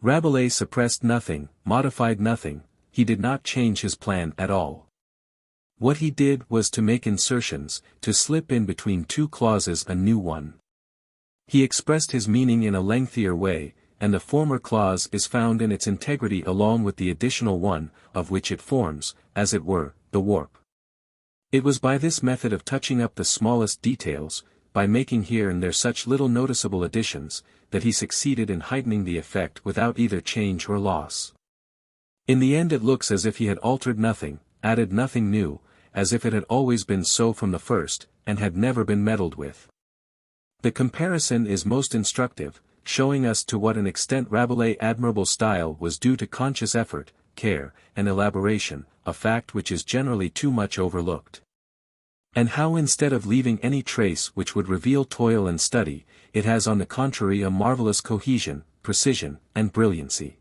Rabelais suppressed nothing, modified nothing, he did not change his plan at all. What he did was to make insertions, to slip in between two clauses a new one. He expressed his meaning in a lengthier way, and the former clause is found in its integrity along with the additional one, of which it forms, as it were, the warp. It was by this method of touching up the smallest details, by making here and there such little noticeable additions, that he succeeded in heightening the effect without either change or loss. In the end it looks as if he had altered nothing, added nothing new, as if it had always been so from the first, and had never been meddled with. The comparison is most instructive, showing us to what an extent Rabelais' admirable style was due to conscious effort, care, and elaboration, a fact which is generally too much overlooked. And how instead of leaving any trace which would reveal toil and study, it has on the contrary a marvelous cohesion, precision, and brilliancy.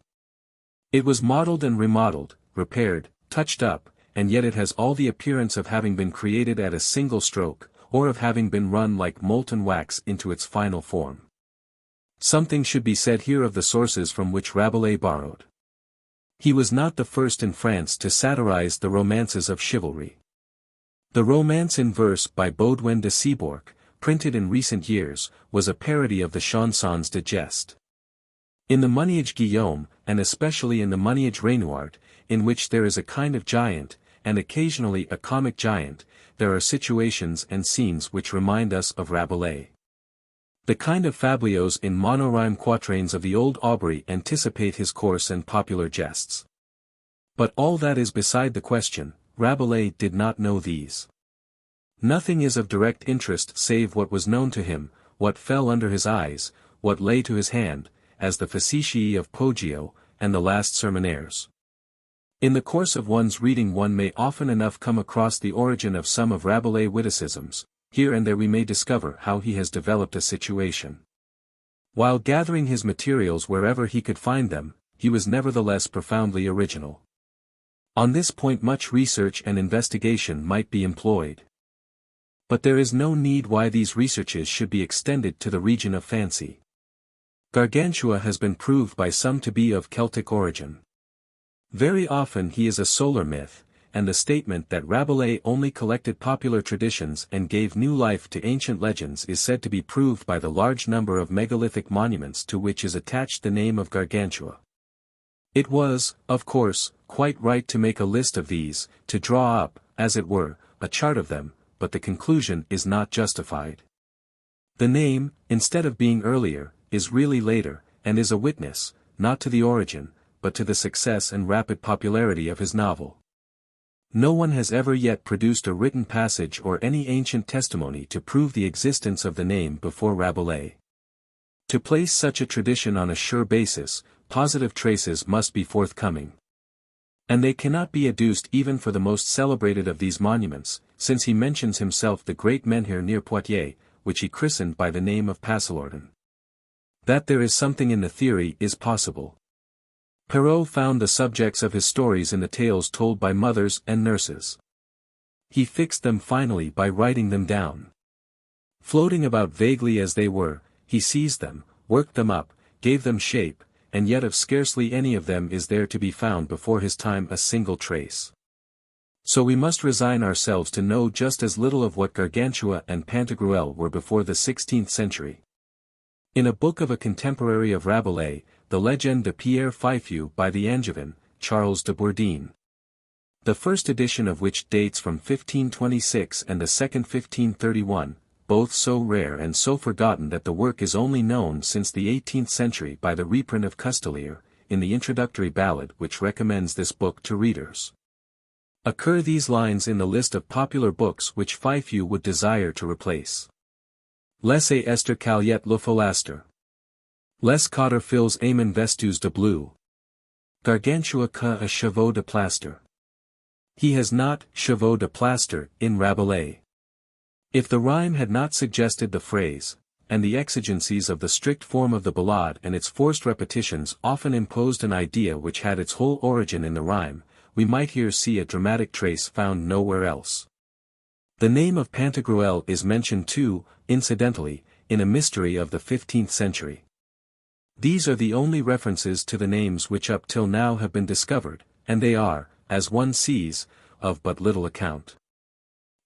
It was modeled and remodeled, repaired, touched up, and yet it has all the appearance of having been created at a single stroke, or of having been run like molten wax into its final form. Something should be said here of the sources from which Rabelais borrowed. He was not the first in France to satirize the romances of chivalry. The romance in verse by Baudouin de Seabourg, printed in recent years, was a parody of the Chansons de Geste. In the Moniage Guillaume, and especially in the Moniage Renouard, in which there is a kind of giant, and occasionally a comic giant, there are situations and scenes which remind us of Rabelais. The kind of fabliaux in monorhyme quatrains of the old Aubrey anticipate his coarse and popular jests. But all that is beside the question, Rabelais did not know these. Nothing is of direct interest save what was known to him, what fell under his eyes, what lay to his hand, as the Facetiae of Poggio, and the last Sermonaires. In the course of one's reading one may often enough come across the origin of some of Rabelais' witticisms. Here and there we may discover how he has developed a situation. While gathering his materials wherever he could find them, he was nevertheless profoundly original. On this point much research and investigation might be employed. But there is no need why these researches should be extended to the region of fancy. Gargantua has been proved by some to be of Celtic origin. Very often he is a solar myth, and the statement that Rabelais only collected popular traditions and gave new life to ancient legends is said to be proved by the large number of megalithic monuments to which is attached the name of Gargantua. It was, of course, quite right to make a list of these, to draw up, as it were, a chart of them, but the conclusion is not justified. The name, instead of being earlier, is really later, and is a witness, not to the origin, but to the success and rapid popularity of his novel. No one has ever yet produced a written passage or any ancient testimony to prove the existence of the name before Rabelais. To place such a tradition on a sure basis, positive traces must be forthcoming. And they cannot be adduced even for the most celebrated of these monuments, since he mentions himself the great menhir near Poitiers, which he christened by the name of Passalorden. That there is something in the theory is possible. Perrault found the subjects of his stories in the tales told by mothers and nurses. He fixed them finally by writing them down. Floating about vaguely as they were, he seized them, worked them up, gave them shape, and yet of scarcely any of them is there to be found before his time a single trace. So we must resign ourselves to know just as little of what Gargantua and Pantagruel were before the 16th century. In a book of a contemporary of Rabelais, the Legend de Pierre Fifeu by the Angevin, Charles de Bourdigne, the first edition of which dates from 1526 and the second 1531, both so rare and so forgotten that the work is only known since the 18th century by the reprint of Custelier, in the introductory ballad which recommends this book to readers. Occur these lines in the list of popular books which few would desire to replace. Laissez Esther Caliet le Pholaster. Les Cotter Fils Aimon Vestus de Bleu. Gargantua que a chevaux de plaster. He has not chevaux de plaster in Rabelais. If the rhyme had not suggested the phrase, and the exigencies of the strict form of the ballade and its forced repetitions often imposed an idea which had its whole origin in the rhyme, we might here see a dramatic trace found nowhere else. The name of Pantagruel is mentioned too, incidentally, in a mystery of the 15th century. These are the only references to the names which up till now have been discovered, and they are, as one sees, of but little account.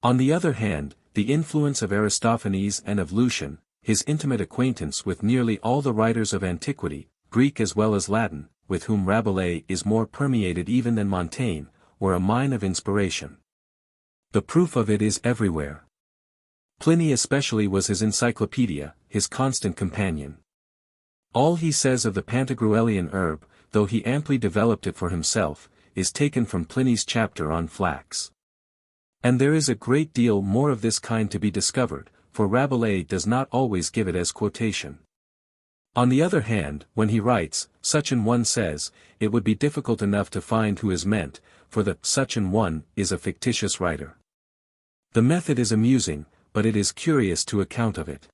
On the other hand, the influence of Aristophanes and of Lucian, his intimate acquaintance with nearly all the writers of antiquity, Greek as well as Latin, with whom Rabelais is more permeated even than Montaigne, were a mine of inspiration. The proof of it is everywhere. Pliny especially was his encyclopedia, his constant companion. All he says of the Pantagruelian herb, though he amply developed it for himself, is taken from Pliny's chapter on flax. And there is a great deal more of this kind to be discovered, for Rabelais does not always give it as quotation. On the other hand, when he writes, such an one says, it would be difficult enough to find who is meant, for the such an one is a fictitious writer. The method is amusing, but it is curious to account of it.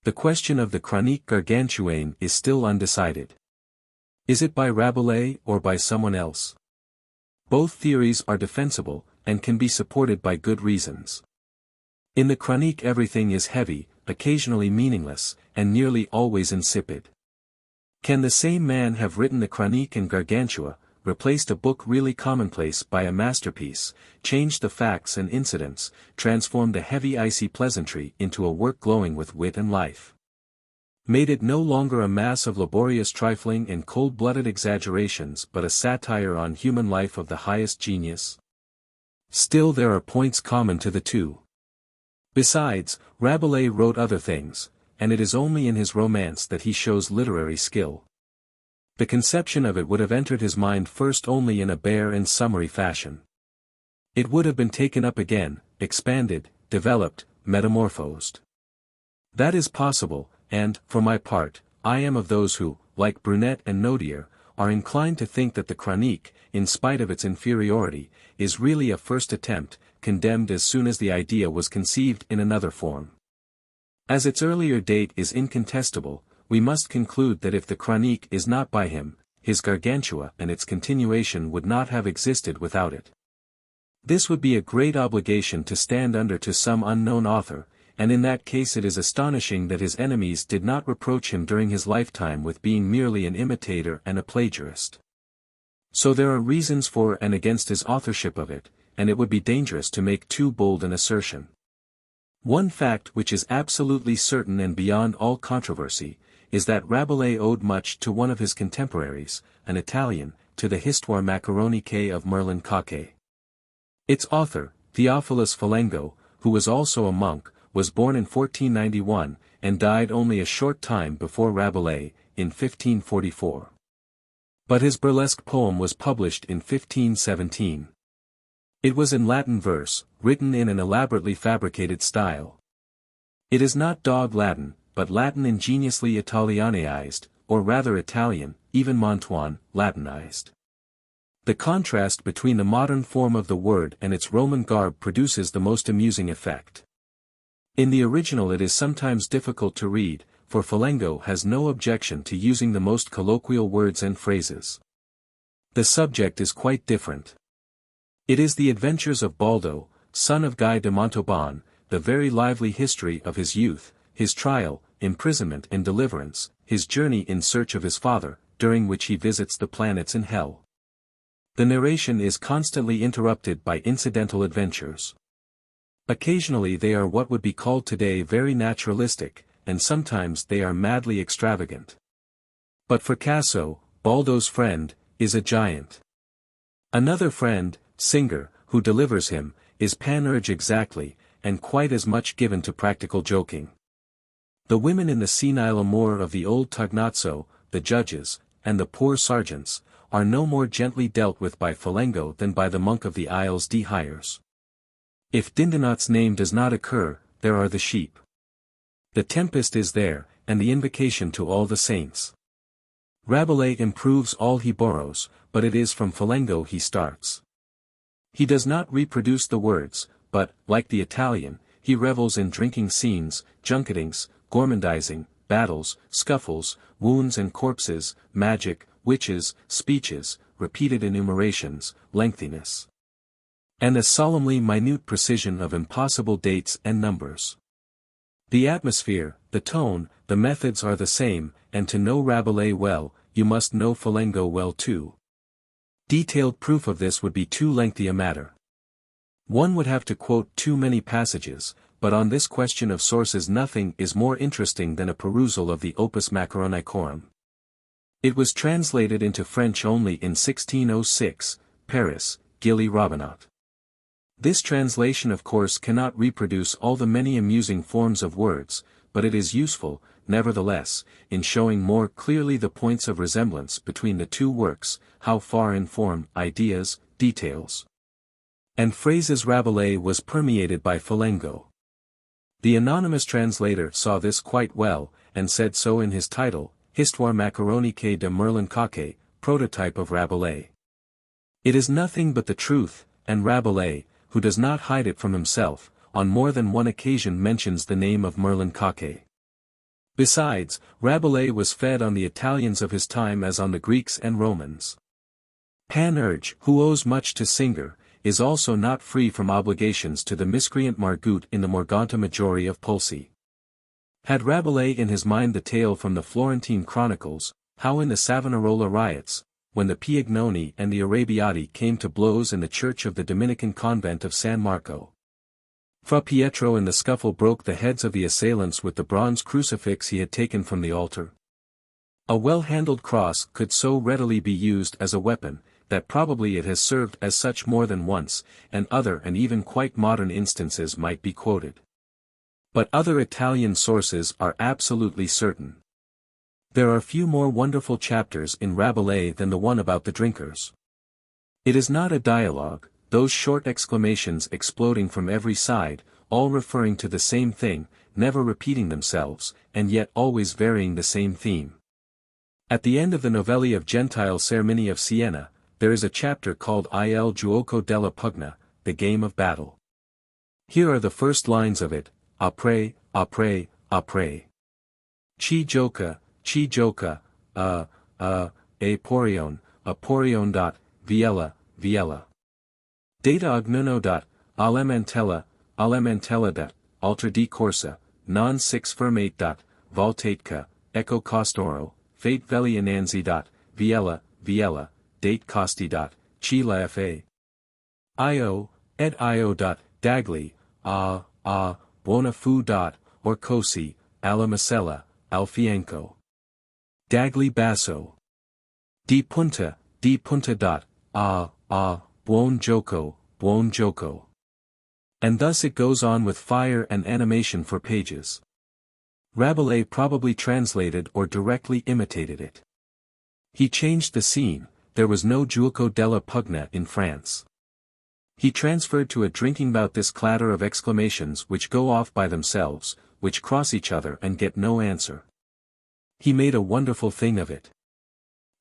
The question of the Chronique Gargantuenne is still undecided. Is it by Rabelais or by someone else? Both theories are defensible, and can be supported by good reasons. In the Chronique everything is heavy, occasionally meaningless, and nearly always insipid. Can the same man have written the Chronique and Gargantua, replaced a book really commonplace by a masterpiece, changed the facts and incidents, transformed the heavy icy pleasantry into a work glowing with wit and life? Made it no longer a mass of laborious trifling and cold-blooded exaggerations but a satire on human life of the highest genius? Still there are points common to the two. Besides, Rabelais wrote other things, and it is only in his romance that he shows literary skill. The conception of it would have entered his mind first only in a bare and summary fashion. It would have been taken up again, expanded, developed, metamorphosed. That is possible, and, for my part, I am of those who, like Brunet and Nodier, are inclined to think that the Chronique, in spite of its inferiority, is really a first attempt, condemned as soon as the idea was conceived in another form. As its earlier date is incontestable, we must conclude that if the Chronique is not by him, his Gargantua and its continuation would not have existed without it. This would be a great obligation to stand under to some unknown author, and in that case it is astonishing that his enemies did not reproach him during his lifetime with being merely an imitator and a plagiarist. So there are reasons for and against his authorship of it, and it would be dangerous to make too bold an assertion. One fact which is absolutely certain and beyond all controversy, is that Rabelais owed much to one of his contemporaries, an Italian, to the Histoire macaronique of Merlin Coquet. Its author, Theophilus Falengo, who was also a monk, was born in 1491, and died only a short time before Rabelais, in 1544. But his burlesque poem was published in 1517. It was in Latin verse, written in an elaborately fabricated style. It is not dog Latin, but Latin ingeniously Italianized, or rather Italian, even Montoine, Latinized. The contrast between the modern form of the word and its Roman garb produces the most amusing effect. In the original it is sometimes difficult to read, for Falengo has no objection to using the most colloquial words and phrases. The subject is quite different. It is the adventures of Baldo, son of Guy de Montauban, the very lively history of his youth, his trial, imprisonment and deliverance, his journey in search of his father, during which he visits the planets in hell. The narration is constantly interrupted by incidental adventures. Occasionally they are what would be called today very naturalistic, and sometimes they are madly extravagant. But Fracasso, Baldo's friend, is a giant. Another friend, Singer, who delivers him, is Panurge exactly, and quite as much given to practical joking. The women in the senile amour of the old Tognazzo, the judges, and the poor sergeants, are no more gently dealt with by Folengo than by the monk of the Isles de Hires. If Dindonot's name does not occur, there are the sheep. The tempest is there, and the invocation to all the saints. Rabelais improves all he borrows, but it is from Folengo he starts. He does not reproduce the words, but, like the Italian, he revels in drinking scenes, junketings, gormandizing, battles, scuffles, wounds and corpses, magic, witches, speeches, repeated enumerations, lengthiness, and a solemnly minute precision of impossible dates and numbers. The atmosphere, the tone, the methods are the same, and to know Rabelais well, you must know Folengo well too. Detailed proof of this would be too lengthy a matter. One would have to quote too many passages, but on this question of sources nothing is more interesting than a perusal of the Opus Macaronicorum. It was translated into French only in 1606, Paris, Gilly Robinot. This translation of course cannot reproduce all the many amusing forms of words, but it is useful, nevertheless, in showing more clearly the points of resemblance between the two works, how far in form, ideas, details, and phrases Rabelais was permeated by Folengo. The anonymous translator saw this quite well, and said so in his title, Histoire macaronique de Merlin-Coquet, prototype of Rabelais. It is nothing but the truth, and Rabelais, who does not hide it from himself, on more than one occasion mentions the name of Merlin-Coquet. Besides, Rabelais was fed on the Italians of his time as on the Greeks and Romans. Panurge, who owes much to Singer, is also not free from obligations to the miscreant Margut in the Morganta Maggiore of Pulci. Had Rabelais in his mind the tale from the Florentine chronicles, how in the Savonarola riots, when the Piagnoni and the Arrabbiati came to blows in the church of the Dominican convent of San Marco, Fra Pietro in the scuffle broke the heads of the assailants with the bronze crucifix he had taken from the altar. A well-handled cross could so readily be used as a weapon, that probably it has served as such more than once, and other and even quite modern instances might be quoted. But other Italian sources are absolutely certain. There are few more wonderful chapters in Rabelais than the one about the drinkers. It is not a dialogue, those short exclamations exploding from every side, all referring to the same thing, never repeating themselves, and yet always varying the same theme. At the end of the Novelli of Gentile Cermini of Siena, there is a chapter called Il Giuoco della Pugna, the game of battle. Here are the first lines of it, Après, après, après. Chi gioca, a porion dot, viella, viella. Data ognuno dot, all'amentella dot, alter di corsa, non six fermate dot, voltateca, eco costoro, fate veli inanzi dot, viella, viella, date costi dot, chi la fa. Io, ed io dot, dagli, buona fu dot, or cosi, alla masella, al fianco. Dagli basso. Di punta dot, buon gioco. And thus it goes on with fire and animation for pages. Rabelais probably translated or directly imitated it. He changed the scene, there was no Giuoco della Pugna in France. He transferred to a drinking bout this clatter of exclamations which go off by themselves, which cross each other and get no answer. He made a wonderful thing of it.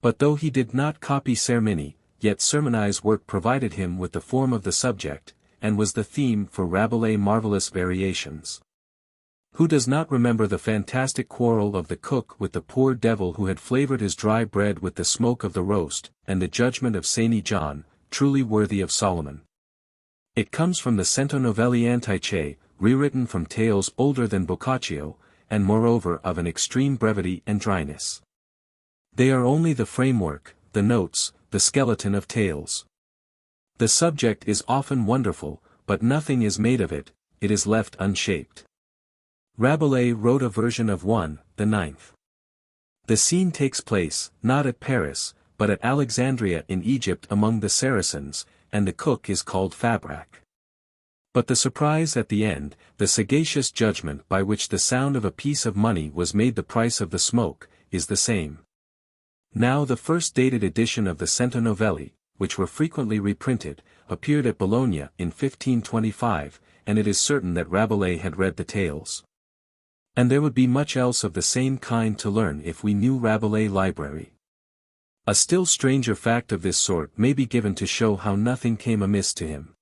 But though he did not copy Cermini, yet Sermonized work provided him with the form of the subject, and was the theme for Rabelais' marvelous variations. Who does not remember the fantastic quarrel of the cook with the poor devil who had flavored his dry bread with the smoke of the roast, and the judgment of Saint John, truly worthy of Solomon? It comes from the Cento Novelli Antiche, rewritten from tales older than Boccaccio, and moreover of an extreme brevity and dryness. They are only the framework, the notes, the skeleton of tales. The subject is often wonderful, but nothing is made of it, it is left unshaped. Rabelais wrote a version of the 9th. The scene takes place, not at Paris, but at Alexandria in Egypt among the Saracens, and the cook is called Fabrac. But the surprise at the end, the sagacious judgment by which the sound of a piece of money was made the price of the smoke, is the same. Now the first dated edition of the Cento Novelli, which were frequently reprinted, appeared at Bologna in 1525, and it is certain that Rabelais had read the tales. And there would be much else of the same kind to learn if we knew Rabelais' library. A still stranger fact of this sort may be given to show how nothing came amiss to him.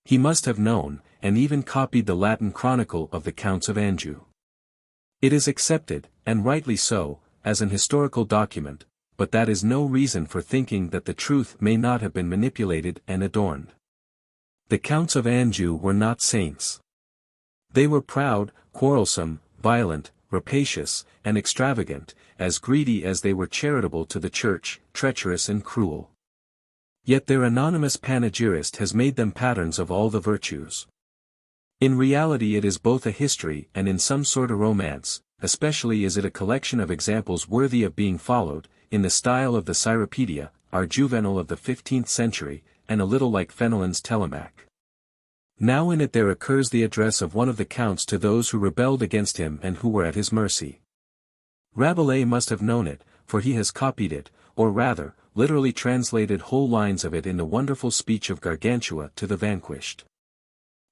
He must have known, and even copied the Latin chronicle of the Counts of Anjou. It is accepted, and rightly so, as an historical document, but that is no reason for thinking that the truth may not have been manipulated and adorned. The Counts of Anjou were not saints. They were proud, quarrelsome, violent, rapacious, and extravagant, as greedy as they were charitable to the church, treacherous and cruel. Yet their anonymous panegyrist has made them patterns of all the virtues. In reality it is both a history and in some sort a romance, especially is it a collection of examples worthy of being followed, in the style of the Cyropaedia, our Juvenal of the 15th century, and a little like Fenelon's Telemaque. Now in it there occurs the address of one of the counts to those who rebelled against him and who were at his mercy. Rabelais must have known it, for he has copied it, or rather, literally translated whole lines of it in the wonderful speech of Gargantua to the vanquished.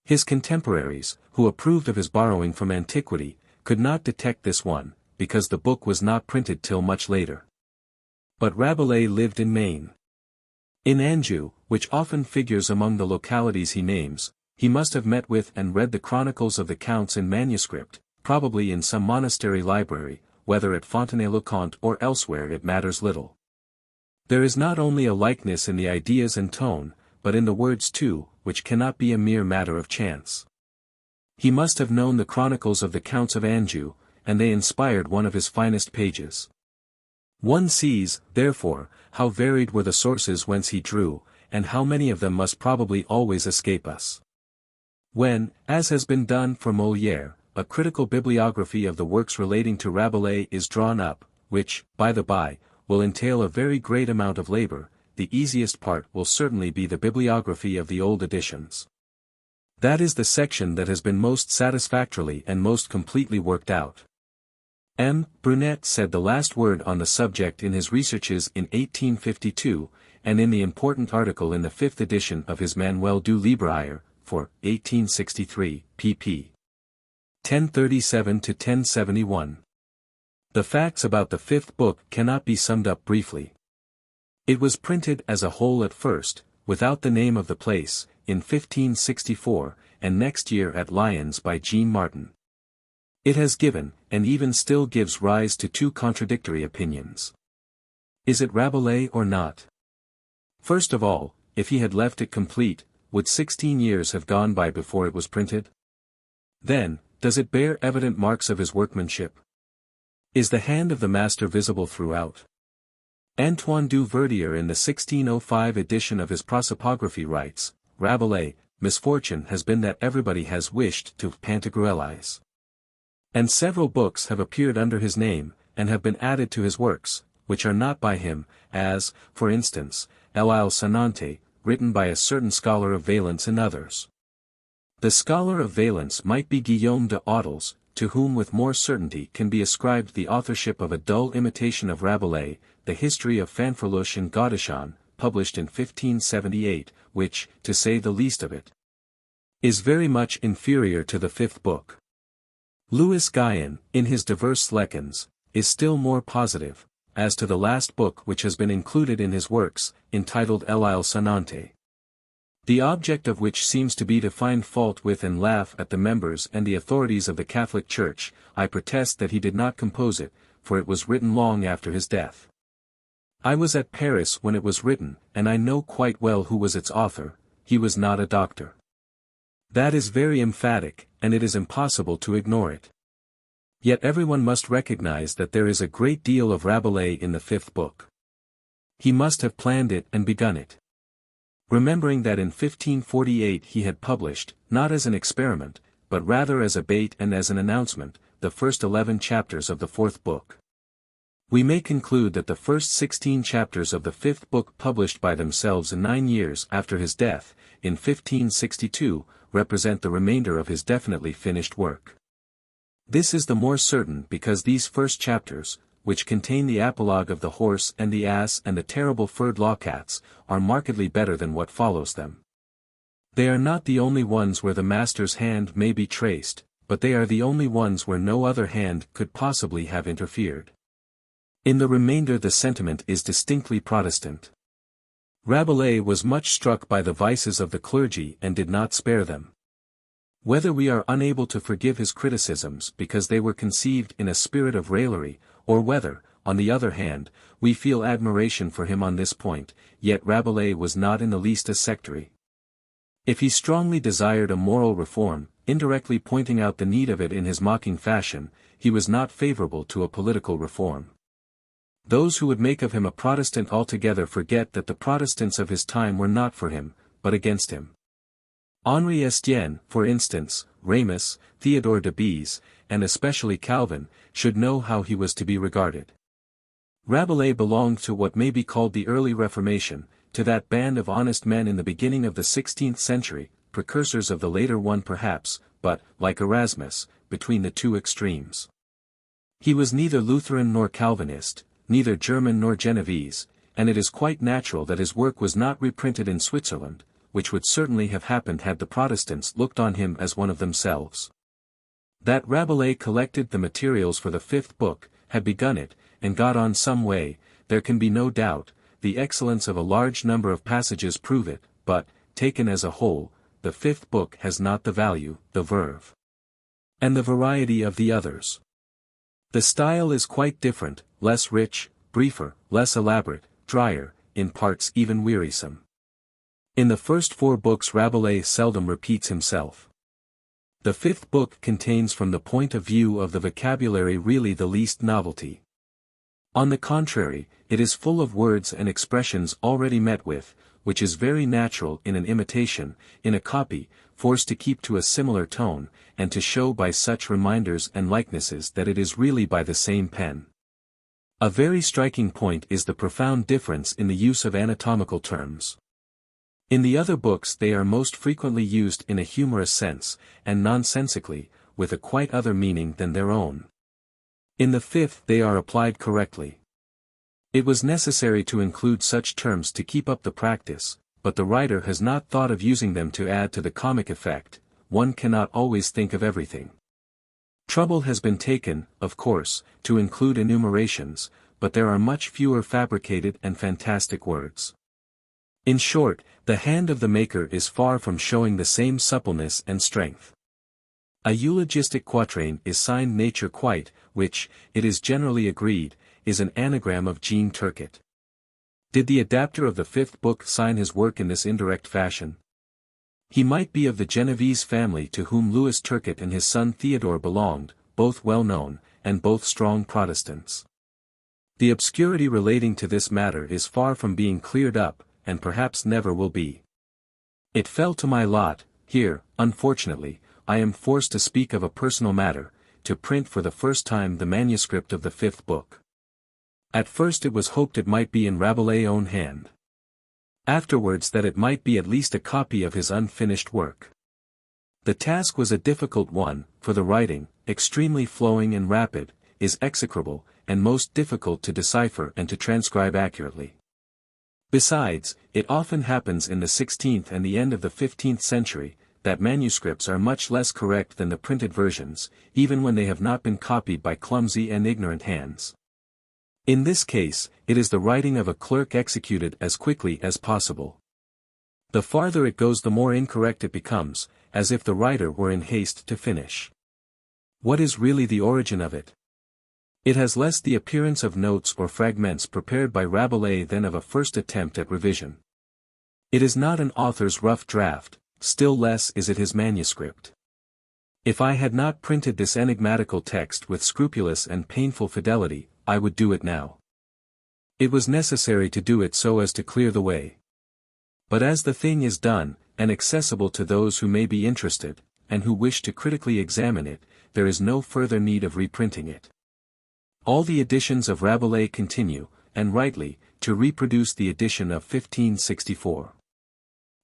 His contemporaries, who approved of his borrowing from Antiquity, could not detect this one, because the book was not printed till much later. But Rabelais lived in Maine. In Anjou, which often figures among the localities he names, he must have met with and read the chronicles of the counts in manuscript, probably in some monastery library, whether at Fontenay-le-Comte or elsewhere it matters little. There is not only a likeness in the ideas and tone, but in the words too, which cannot be a mere matter of chance. He must have known the chronicles of the Counts of Anjou, and they inspired one of his finest pages. One sees, therefore, how varied were the sources whence he drew, and how many of them must probably always escape us. When, as has been done for Molière, a critical bibliography of the works relating to Rabelais is drawn up, which, by the by, will entail a very great amount of labor, the easiest part will certainly be the bibliography of the old editions. That is the section that has been most satisfactorily and most completely worked out. M. Brunet said the last word on the subject in his researches in 1852, and in the important article in the 5th edition of his Manuel du Libraire, for 1863, pp. 1037–1071. The facts about the fifth book cannot be summed up briefly. It was printed as a whole at first, without the name of the place, in 1564, and next year at Lyons by Jean Martin. It has given, and even still gives rise to two contradictory opinions. Is it Rabelais or not? First of all, if he had left it complete, would 16 years have gone by before it was printed? Then, does it bear evident marks of his workmanship? Is the hand of the master visible throughout? Antoine du Verdier in the 1605 edition of his prosopography writes, Rabelais, misfortune has been that everybody has wished to Pantagruelize. And several books have appeared under his name, and have been added to his works, which are not by him, as, for instance, L'Isle Sonnante, written by a certain scholar of Valence and others. The scholar of Valence might be Guillaume de Audels, to whom with more certainty can be ascribed the authorship of a dull imitation of Rabelais, the history of Fanfreluches and Gaudichon, published in 1578, which, to say the least of it, is very much inferior to the fifth book. Louis Guyon, in his Diverse Lekens, is still more positive, as to the last book which has been included in his works, entitled L'Isle Sonnante. The object of which seems to be to find fault with and laugh at the members and the authorities of the Catholic Church. I protest that he did not compose it, for it was written long after his death. I was at Paris when it was written, and I know quite well who was its author. He was not a doctor. That is very emphatic, and it is impossible to ignore it. Yet everyone must recognize that there is a great deal of Rabelais in the fifth book. He must have planned it and begun it. Remembering that in 1548 he had published, not as an experiment, but rather as a bait and as an announcement, the first 11 chapters of the fourth book. We may conclude that the first 16 chapters of the fifth book published by themselves 9 years after his death, in 1562, represent the remainder of his definitely finished work. This is the more certain because these first chapters, which contain the apologue of the horse and the ass and the terrible furred lawcats, are markedly better than what follows them. They are not the only ones where the master's hand may be traced, but they are the only ones where no other hand could possibly have interfered. In the remainder the sentiment is distinctly Protestant. Rabelais was much struck by the vices of the clergy and did not spare them. Whether we are unable to forgive his criticisms because they were conceived in a spirit of raillery, or whether, on the other hand, we feel admiration for him on this point, yet Rabelais was not in the least a sectary. If he strongly desired a moral reform, indirectly pointing out the need of it in his mocking fashion, he was not favourable to a political reform. Those who would make of him a Protestant altogether forget that the Protestants of his time were not for him, but against him. Henri Estienne, for instance, Ramus, Theodore de Beze, and especially Calvin, should know how he was to be regarded. Rabelais belonged to what may be called the early Reformation, to that band of honest men in the beginning of the 16th century, precursors of the later one perhaps, but, like Erasmus, between the two extremes. He was neither Lutheran nor Calvinist, neither German nor Genoese, and it is quite natural that his work was not reprinted in Switzerland, which would certainly have happened had the Protestants looked on him as one of themselves. That Rabelais collected the materials for the fifth book, had begun it, and got on some way, there can be no doubt. The excellence of a large number of passages prove it, but, taken as a whole, the fifth book has not the value, the verve, and the variety of the others. The style is quite different, less rich, briefer, less elaborate, drier, in parts even wearisome. In the first four books Rabelais seldom repeats himself. The fifth book contains from the point of view of the vocabulary really the least novelty. On the contrary, it is full of words and expressions already met with, which is very natural in an imitation, in a copy, forced to keep to a similar tone, and to show by such reminders and likenesses that it is really by the same pen. A very striking point is the profound difference in the use of anatomical terms. In the other books they are most frequently used in a humorous sense, and nonsensically, with a quite other meaning than their own. In the fifth they are applied correctly. It was necessary to include such terms to keep up the practice, but the writer has not thought of using them to add to the comic effect. One cannot always think of everything. Trouble has been taken, of course, to include enumerations, but there are much fewer fabricated and fantastic words. In short, the hand of the maker is far from showing the same suppleness and strength. A eulogistic quatrain is signed Nature quite, which, it is generally agreed, is an anagram of Jean Turcotte. Did the adapter of the fifth book sign his work in this indirect fashion? He might be of the Genoese family to whom Louis Turcotte and his son Theodore belonged, both well known, and both strong Protestants. The obscurity relating to this matter is far from being cleared up, and perhaps never will be. It fell to my lot, here, unfortunately, I am forced to speak of a personal matter, to print for the first time the manuscript of the fifth book. At first it was hoped it might be in Rabelais' own hand. Afterwards that it might be at least a copy of his unfinished work. The task was a difficult one, for the writing, extremely flowing and rapid, is execrable, and most difficult to decipher and to transcribe accurately. Besides, it often happens in the 16th and the end of the 15th century, that manuscripts are much less correct than the printed versions, even when they have not been copied by clumsy and ignorant hands. In this case, it is the writing of a clerk executed as quickly as possible. The farther it goes the more incorrect it becomes, as if the writer were in haste to finish. What is really the origin of it? It has less the appearance of notes or fragments prepared by Rabelais than of a first attempt at revision. It is not an author's rough draft, still less is it his manuscript. If I had not printed this enigmatical text with scrupulous and painful fidelity, I would do it now. It was necessary to do it so as to clear the way. But as the thing is done, and accessible to those who may be interested, and who wish to critically examine it, there is no further need of reprinting it. All the editions of Rabelais continue, and rightly, to reproduce the edition of 1564.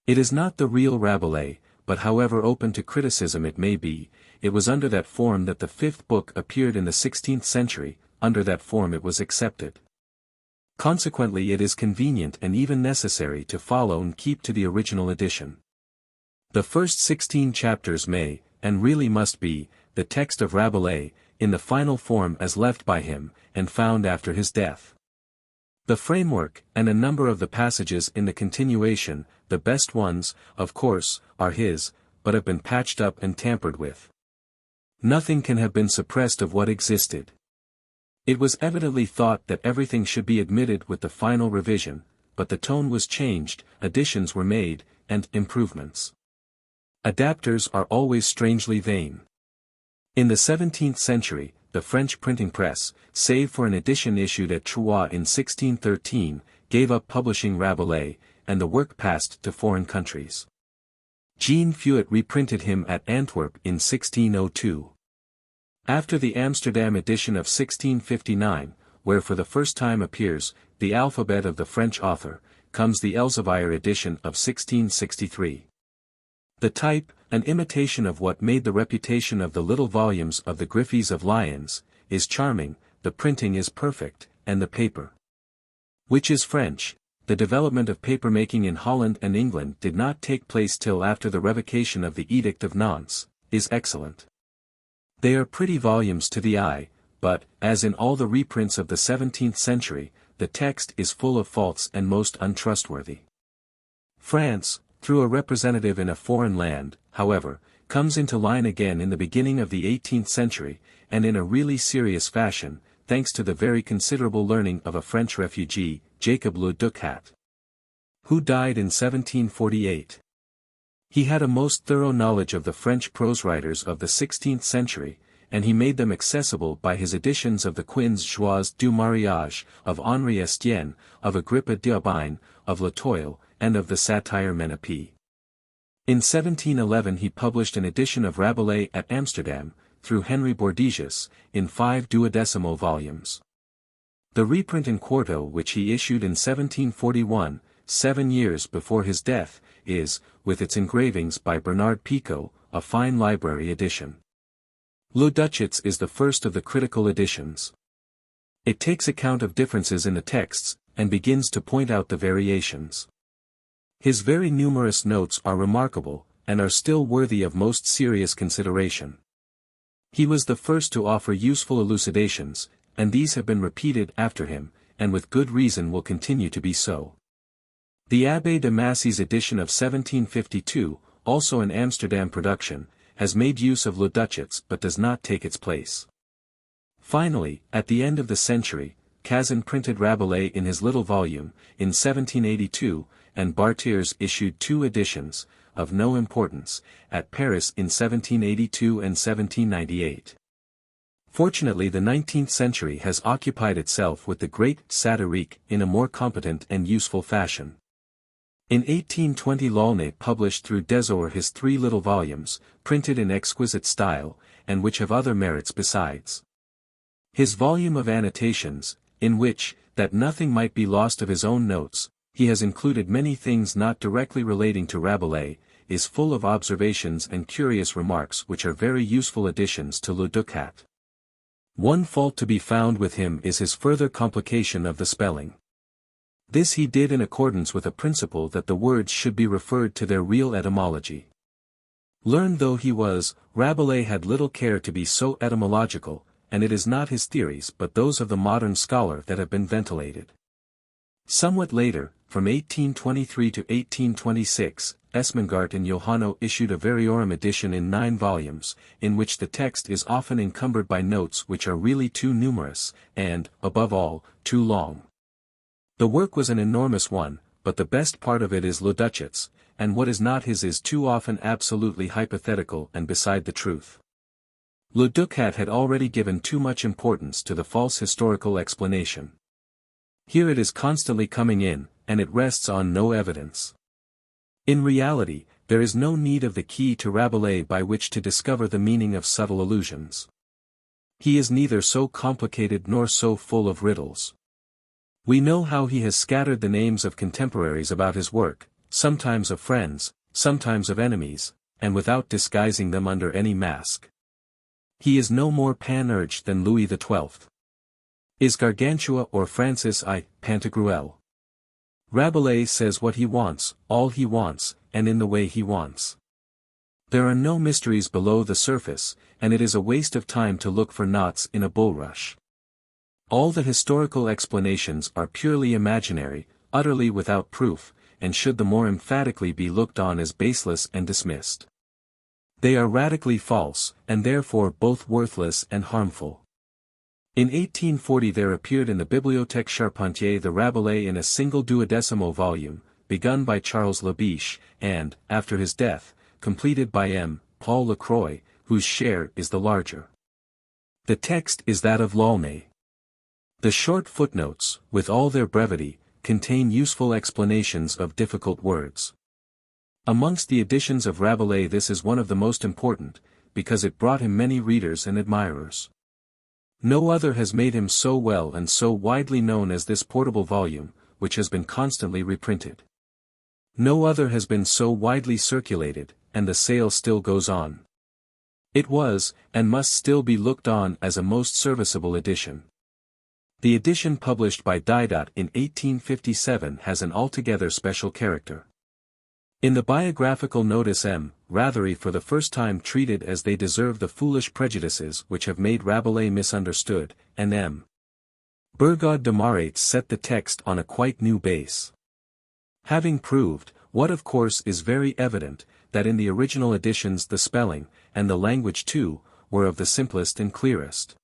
It is not the real Rabelais, but however open to criticism it may be, it was under that form that the fifth book appeared in the 16th century, under that form it was accepted. Consequently it is convenient and even necessary to follow and keep to the original edition. The first 16 chapters may, and really must be, the text of Rabelais, in the final form as left by him, and found after his death. The framework, and a number of the passages in the continuation, the best ones, of course, are his, but have been patched up and tampered with. Nothing can have been suppressed of what existed. It was evidently thought that everything should be admitted with the final revision, but the tone was changed, additions were made, and improvements. Adapters are always strangely vain. In the 17th century, the French printing press, save for an edition issued at Troyes in 1613, gave up publishing Rabelais, and the work passed to foreign countries. Jean Feuet reprinted him at Antwerp in 1602. After the Amsterdam edition of 1659, where for the first time appears the alphabet of the French author, comes the Elsevier edition of 1663. The type, an imitation of what made the reputation of the little volumes of the Griffes of Lyons, is charming, the printing is perfect, and the paper, which is French. The development of papermaking in Holland and England did not take place till after the revocation of the Edict of Nantes, is excellent. They are pretty volumes to the eye, but, as in all the reprints of the 17th century, the text is full of faults and most untrustworthy. France, through a representative in a foreign land, however, comes into line again in the beginning of the 18th century, and in a really serious fashion, thanks to the very considerable learning of a French refugee, Jacob Le Ducat, who died in 1748. He had a most thorough knowledge of the French prose writers of the 16th century, and he made them accessible by his editions of the Quinze Joies du Mariage, of Henri Estienne, of Agrippa d'Aubagne, of La Toile, and of the Satire Menapie. In 1711 he published an edition of Rabelais at Amsterdam, through Henry Bordeges, in 5 duodecimo volumes. The reprint in quarto which he issued in 1741, 7 years before his death, is, with its engravings by Bernard Picot, a fine library edition. Le Ducats is the first of the critical editions. It takes account of differences in the texts, and begins to point out the variations. His very numerous notes are remarkable, and are still worthy of most serious consideration. He was the first to offer useful elucidations, and these have been repeated after him, and with good reason will continue to be so. The Abbé de Massy's edition of 1752, also an Amsterdam production, has made use of Le Ducats but does not take its place. Finally, at the end of the century, Cazin printed Rabelais in his little volume, in 1782, and Bartiers issued 2 editions, of no importance, at Paris in 1782 and 1798. Fortunately the 19th century has occupied itself with the great satirique in a more competent and useful fashion. In 1820 Laulnay published through Desor his 3 little volumes, printed in exquisite style, and which have other merits besides. His volume of annotations, in which, that nothing might be lost of his own notes, he has included many things not directly relating to Rabelais, is full of observations and curious remarks which are very useful additions to Le Ducat. One fault to be found with him is his further complication of the spelling. This he did in accordance with a principle that the words should be referred to their real etymology. Learned though he was, Rabelais had little care to be so etymological, and it is not his theories but those of the modern scholar that have been ventilated. Somewhat later, from 1823 to 1826, Esmengart and Johanno issued a variorum edition in 9 volumes, in which the text is often encumbered by notes which are really too numerous, and, above all, too long. The work was an enormous one, but the best part of it is Le Ducats, and what is not his is too often absolutely hypothetical and beside the truth. Le Ducat had already given too much importance to the false historical explanation. Here it is constantly coming in, and it rests on no evidence. In reality, there is no need of the key to Rabelais by which to discover the meaning of subtle allusions. He is neither so complicated nor so full of riddles. We know how he has scattered the names of contemporaries about his work, sometimes of friends, sometimes of enemies, and without disguising them under any mask. He is no more Panurge than Louis XII. Is Gargantua or Francis I. Pantagruel? Rabelais says what he wants, all he wants, and in the way he wants. There are no mysteries below the surface, and it is a waste of time to look for knots in a bulrush. All the historical explanations are purely imaginary, utterly without proof, and should the more emphatically be looked on as baseless and dismissed. They are radically false, and therefore both worthless and harmful. In 1840 there appeared in the Bibliothèque Charpentier the Rabelais in a single 12mo volume, begun by Charles Labiche, and, after his death, completed by M. Paul Lacroix, whose share is the larger. The text is that of Laulnay. The short footnotes, with all their brevity, contain useful explanations of difficult words. Amongst the editions of Rabelais this is one of the most important, because it brought him many readers and admirers. No other has made him so well and so widely known as this portable volume, which has been constantly reprinted. No other has been so widely circulated, and the sale still goes on. It was, and must still be looked on as a most serviceable edition. The edition published by Didat in 1857 has an altogether special character. In the biographical notice M. Rathery for the first time treated as they deserve the foolish prejudices which have made Rabelais misunderstood, and M. Burgaud de Maurates set the text on a quite new base. Having proved, what of course is very evident, that in the original editions the spelling, and the language too, were of the simplest and clearest.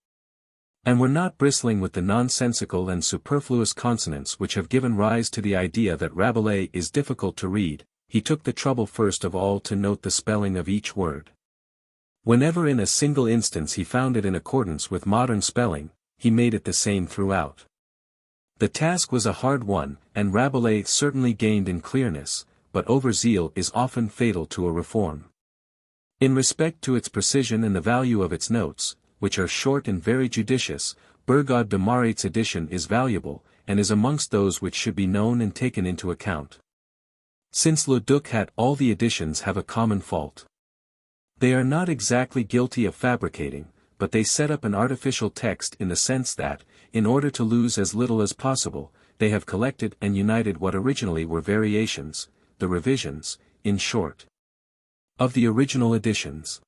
And were not bristling with the nonsensical and superfluous consonants which have given rise to the idea that Rabelais is difficult to read. He took the trouble first of all to note the spelling of each word. Whenever in a single instance he found it in accordance with modern spelling, he made it the same throughout. The task was a hard one, and Rabelais certainly gained in clearness, but overzeal is often fatal to a reform. In respect to its precision and the value of its notes, which are short and very judicious, Burgaud de Maurates' edition is valuable, and is amongst those which should be known and taken into account. Since Le Duc had all the editions have a common fault. They are not exactly guilty of fabricating, but they set up an artificial text in the sense that, in order to lose as little as possible, they have collected and united what originally were variations, the revisions, in short, of the original editions.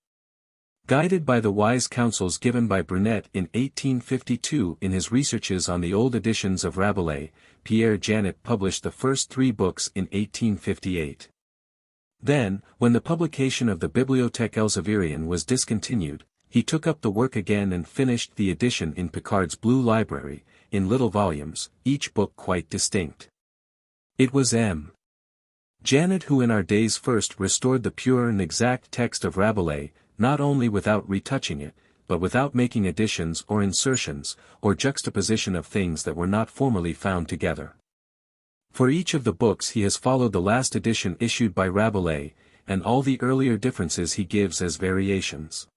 Guided by the wise counsels given by Brunet in 1852 in his researches on the old editions of Rabelais, Pierre Janet published the first 3 books in 1858. Then, when the publication of the Bibliothèque Elzevirienne was discontinued, he took up the work again and finished the edition in Picard's Blue Library, in little volumes, each book quite distinct. It was M. Janet who in our days first restored the pure and exact text of Rabelais, not only without retouching it, but without making additions or insertions, or juxtaposition of things that were not formerly found together. For each of the books he has followed the last edition issued by Rabelais, and all the earlier differences he gives as variations.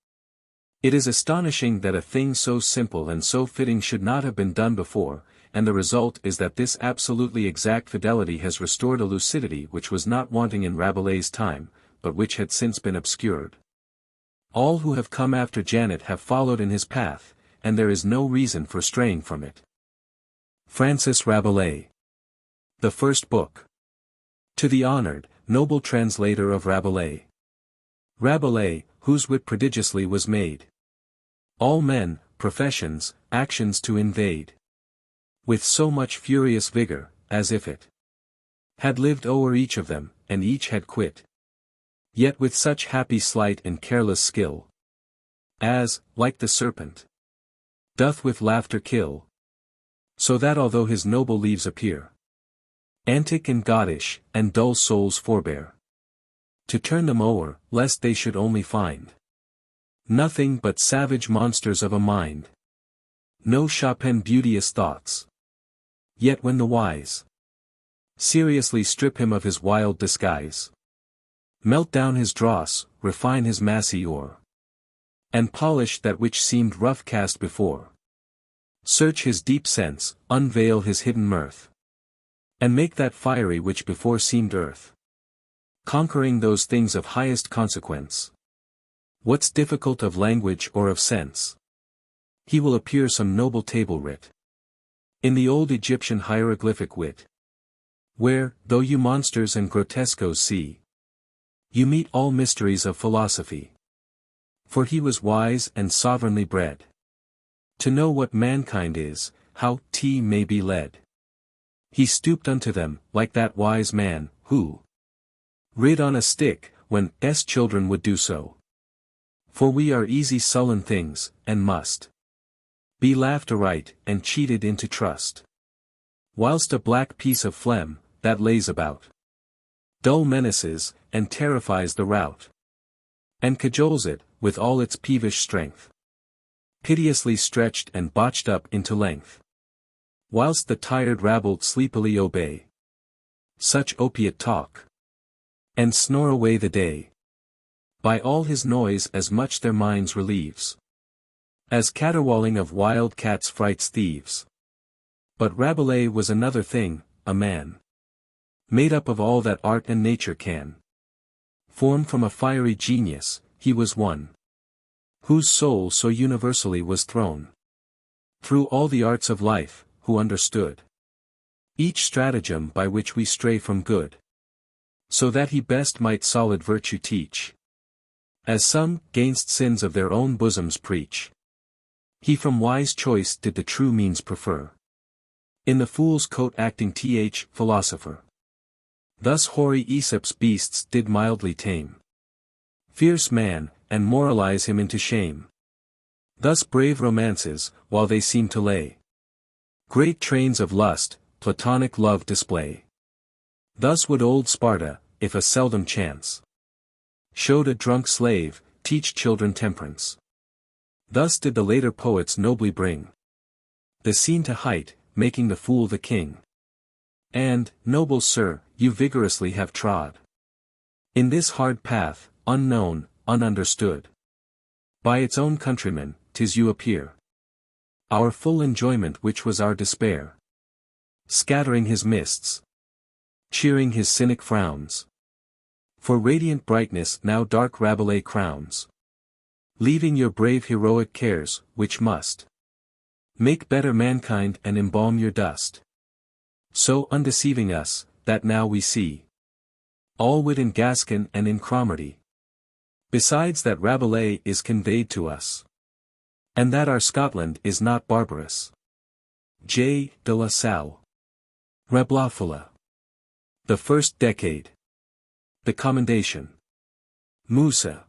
It is astonishing that a thing so simple and so fitting should not have been done before, and the result is that this absolutely exact fidelity has restored a lucidity which was not wanting in Rabelais' time, but which had since been obscured. All who have come after Janet have followed in his path, and there is no reason for straying from it. Francis Rabelais. The First Book. To the honored, noble translator of Rabelais. Rabelais, whose wit prodigiously was made all men, professions, actions to invade. With so much furious vigor, as if it had lived o'er each of them, and each had quit. Yet with such happy sleight and careless skill, as, like the serpent, doth with laughter kill. So that although his noble leaves appear antic and goddish, and dull souls forbear to turn them o'er, lest they should only find nothing but savage monsters of a mind. No Chopin beauteous thoughts. Yet when the wise seriously strip him of his wild disguise, melt down his dross, refine his massy ore, and polish that which seemed rough cast before. Search his deep sense, unveil his hidden mirth, and make that fiery which before seemed earth. Conquering those things of highest consequence. What's difficult of language or of sense? He will appear some noble table writ. In the old Egyptian hieroglyphic wit, where, though you monsters and grotescos see, you meet all mysteries of philosophy. For he was wise and sovereignly bred to know what mankind is, how t may be led. He stooped unto them, like that wise man, who rid on a stick, when children would do so. For we are easy sullen things, and must be laughed aright, and cheated into trust. Whilst a black piece of phlegm, that lays about, dull menaces, and terrifies the rout, and cajoles it, with all its peevish strength, piteously stretched and botched up into length. Whilst the tired rabble sleepily obey such opiate talk, and snore away the day, by all his noise as much their minds relieves, as caterwauling of wild cats frights thieves. But Rabelais was another thing, a man made up of all that art and nature can form from a fiery genius. He was one whose soul so universally was thrown through all the arts of life, who understood each stratagem by which we stray from good, so that he best might solid virtue teach, as some, gainst sins of their own bosoms preach. He from wise choice did the true means prefer, in the fool's coat acting philosopher. Thus hoary Aesop's beasts did mildly tame fierce man, and moralize him into shame. Thus brave romances, while they seem to lay great trains of lust, Platonic love display. Thus would old Sparta, if a seldom chance showed a drunk slave, teach children temperance. Thus did the later poets nobly bring the scene to height, making the fool the king. And, noble sir, you vigorously have trod in this hard path, unknown, ununderstood by its own countrymen. 'Tis you appear our full enjoyment, which was our despair, scattering his mists, cheering his cynic frowns. For radiant brightness now dark Rabelais crowns, leaving your brave heroic cares, which must make better mankind and embalm your dust. So undeceiving us, that now we see all wit in Gascon and in Cromarty. Besides that Rabelais is conveyed to us, and that our Scotland is not barbarous. J. de la Salle. Rablaphula. The First Decade. The Commendation. Musa.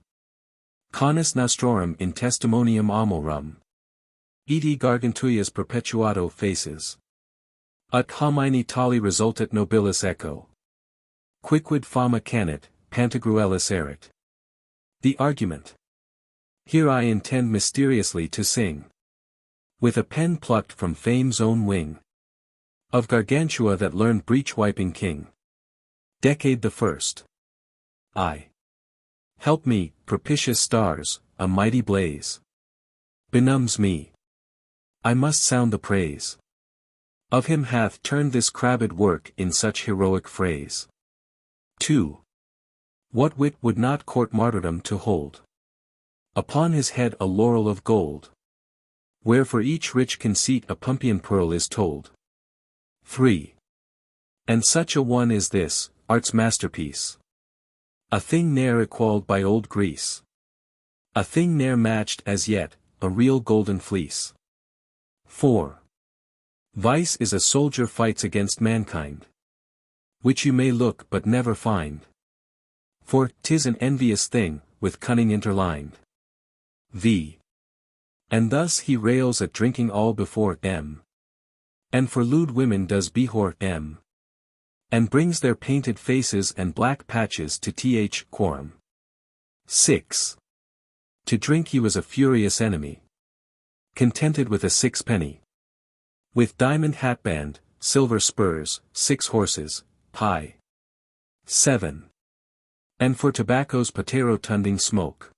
Canis Nostrorum in testimonium amorum. Edi Gargantuias perpetuato faces. Ut homini tali resultat nobilis echo. Quicquid fama canet, Pantagruelis erit. The Argument. Here I intend mysteriously to sing, with a pen plucked from fame's own wing, of Gargantua that learned breech-wiping king. Decade the First. I. Help me, propitious stars, a mighty blaze benumbs me. I must sound the praise of him hath turned this crabbed work in such heroic phrase. 2. What wit would not court martyrdom to hold upon his head a laurel of gold, where for each rich conceit a Pumpian pearl is told. 3. And such a one is this, art's masterpiece, a thing ne'er equalled by old Greece, a thing ne'er matched as yet, a real golden fleece. 4. Vice is a soldier fights against mankind, which you may look but never find, for 'tis an envious thing, with cunning interlined. V. And thus he rails at drinking all before M. And for lewd women does behor M. And brings their painted faces and black patches to quorum. 6. To drink he was a furious enemy, contented with a sixpenny, with diamond hatband, silver spurs, 6 horses, pie. 7. And for tobacco's poterotunding smoke,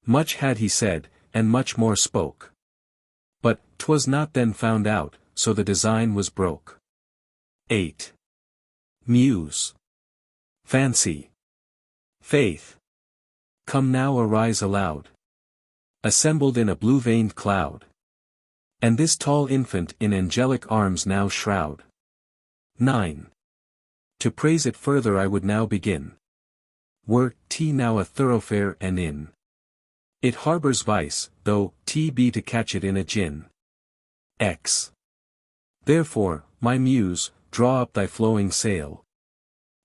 much had he said, and much more spoke. But 'twas not then found out, so the design was broke. 8. Muse. Fancy. Faith. Come now arise aloud, assembled in a blue-veined cloud. And this tall infant in angelic arms now shroud. 9. To praise it further I would now begin. Were T now a thoroughfare and in it harbours vice, though T be to catch it in a gin. X. Therefore, my muse, draw up thy flowing sail,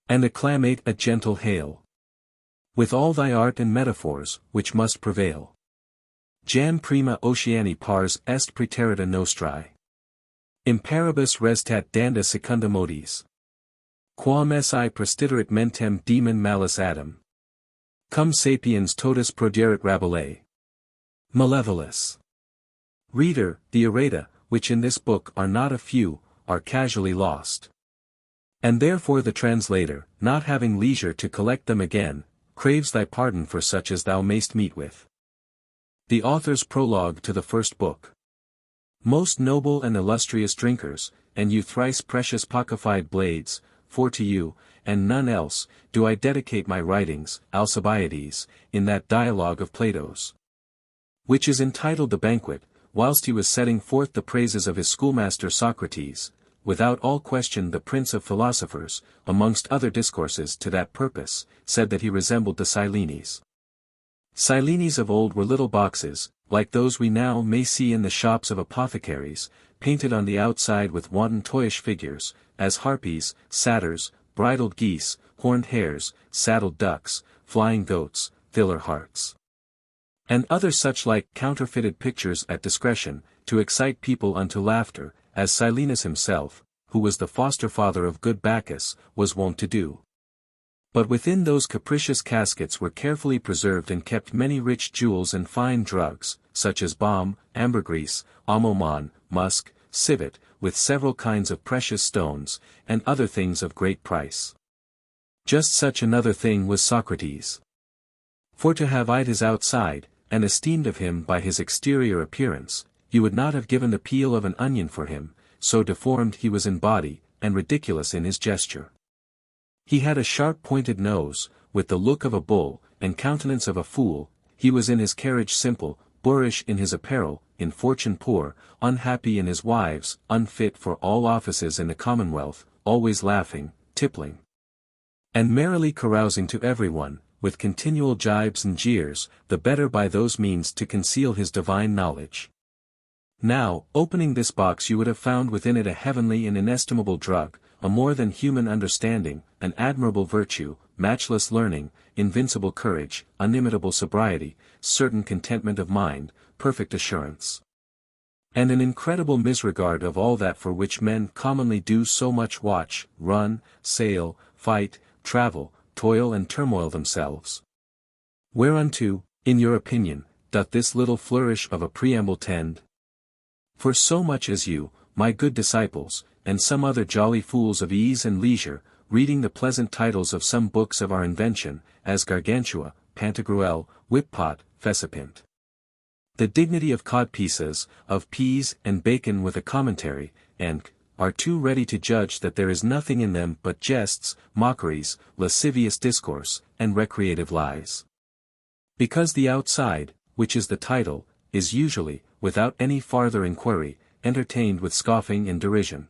and acclamate a gentle hail, with all thy art and metaphors, which must prevail. Jam prima oceani pars est praeterita nostrae. Imparibus restat danda secunda modis. Quam esse prestiterit mentem demon malus adam. Cum sapiens totus proderit Rabelais. Malevolus. Reader, the errata, which in this book are not a few, are casually lost. And therefore the translator, not having leisure to collect them again, craves thy pardon for such as thou mayst meet with. The author's prologue to the first book. Most noble and illustrious drinkers, and you thrice precious pockified blades, for to you, and none else, do I dedicate my writings, Alcibiades, in that dialogue of Plato's, which is entitled The Banquet, whilst he was setting forth the praises of his schoolmaster Socrates, without all question the prince of philosophers, amongst other discourses to that purpose, said that he resembled the Silenes. Silenes of old were little boxes, like those we now may see in the shops of apothecaries, painted on the outside with wanton toyish figures, as harpies, satyrs, bridled geese, horned hares, saddled ducks, flying goats, filler hearts, and other such like counterfeited pictures at discretion, to excite people unto laughter, as Silenus himself, who was the foster-father of good Bacchus, was wont to do. But within those capricious caskets were carefully preserved and kept many rich jewels and fine drugs, such as balm, ambergris, amomon, musk, civet, with several kinds of precious stones, and other things of great price. Just such another thing was Socrates. For to have eyed his outside, and esteemed of him by his exterior appearance, you would not have given the peel of an onion for him, so deformed he was in body, and ridiculous in his gesture. He had a sharp-pointed nose, with the look of a bull, and countenance of a fool. He was in his carriage simple, boorish in his apparel, in fortune poor, unhappy in his wives, unfit for all offices in the commonwealth, always laughing, tippling, and merrily carousing to everyone, with continual jibes and jeers, the better by those means to conceal his divine knowledge. Now, opening this box you would have found within it a heavenly and inestimable drug, a more than human understanding, an admirable virtue, matchless learning, invincible courage, unimitable sobriety, certain contentment of mind, perfect assurance, and an incredible misregard of all that for which men commonly do so much watch, run, sail, fight, travel, toil and turmoil themselves. Whereunto, in your opinion, doth this little flourish of a preamble tend? For so much as you, my good disciples, and some other jolly fools of ease and leisure, reading the pleasant titles of some books of our invention, as Gargantua, Pantagruel, Whippot, Fessipint, the dignity of codpieces, of peas and bacon with a commentary, and are too ready to judge that there is nothing in them but jests, mockeries, lascivious discourse, and recreative lies. Because the outside, which is the title, is usually, without any farther inquiry, entertained with scoffing and derision.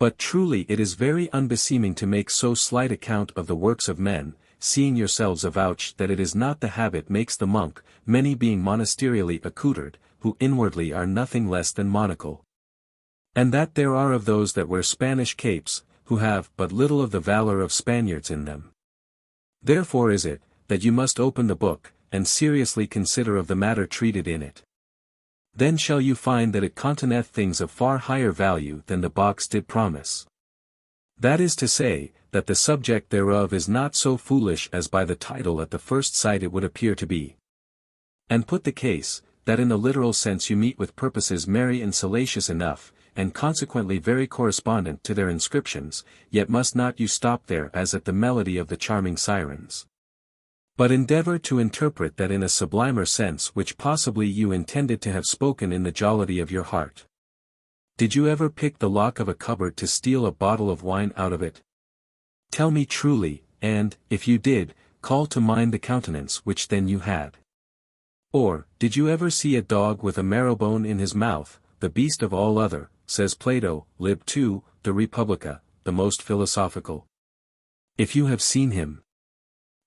But truly it is very unbeseeming to make so slight account of the works of men, seeing yourselves avouch that it is not the habit makes the monk, many being monasterially accoutred, who inwardly are nothing less than monocle. And that there are of those that wear Spanish capes, who have but little of the valor of Spaniards in them. Therefore is it, that you must open the book, and seriously consider of the matter treated in it. Then shall you find that it containeth things of far higher value than the box did promise. That is to say, that the subject thereof is not so foolish as by the title at the first sight it would appear to be. And put the case, that in the literal sense you meet with purposes merry and salacious enough, and consequently very correspondent to their inscriptions, yet must not you stop there as at the melody of the charming sirens, but endeavor to interpret that in a sublimer sense which possibly you intended to have spoken in the jollity of your heart. Did you ever pick the lock of a cupboard to steal a bottle of wine out of it? Tell me truly, and, if you did, call to mind the countenance which then you had. Or, did you ever see a dog with a marrowbone in his mouth, the beast of all other, says Plato, Lib 2, De Republica, the most philosophical. If you have seen him,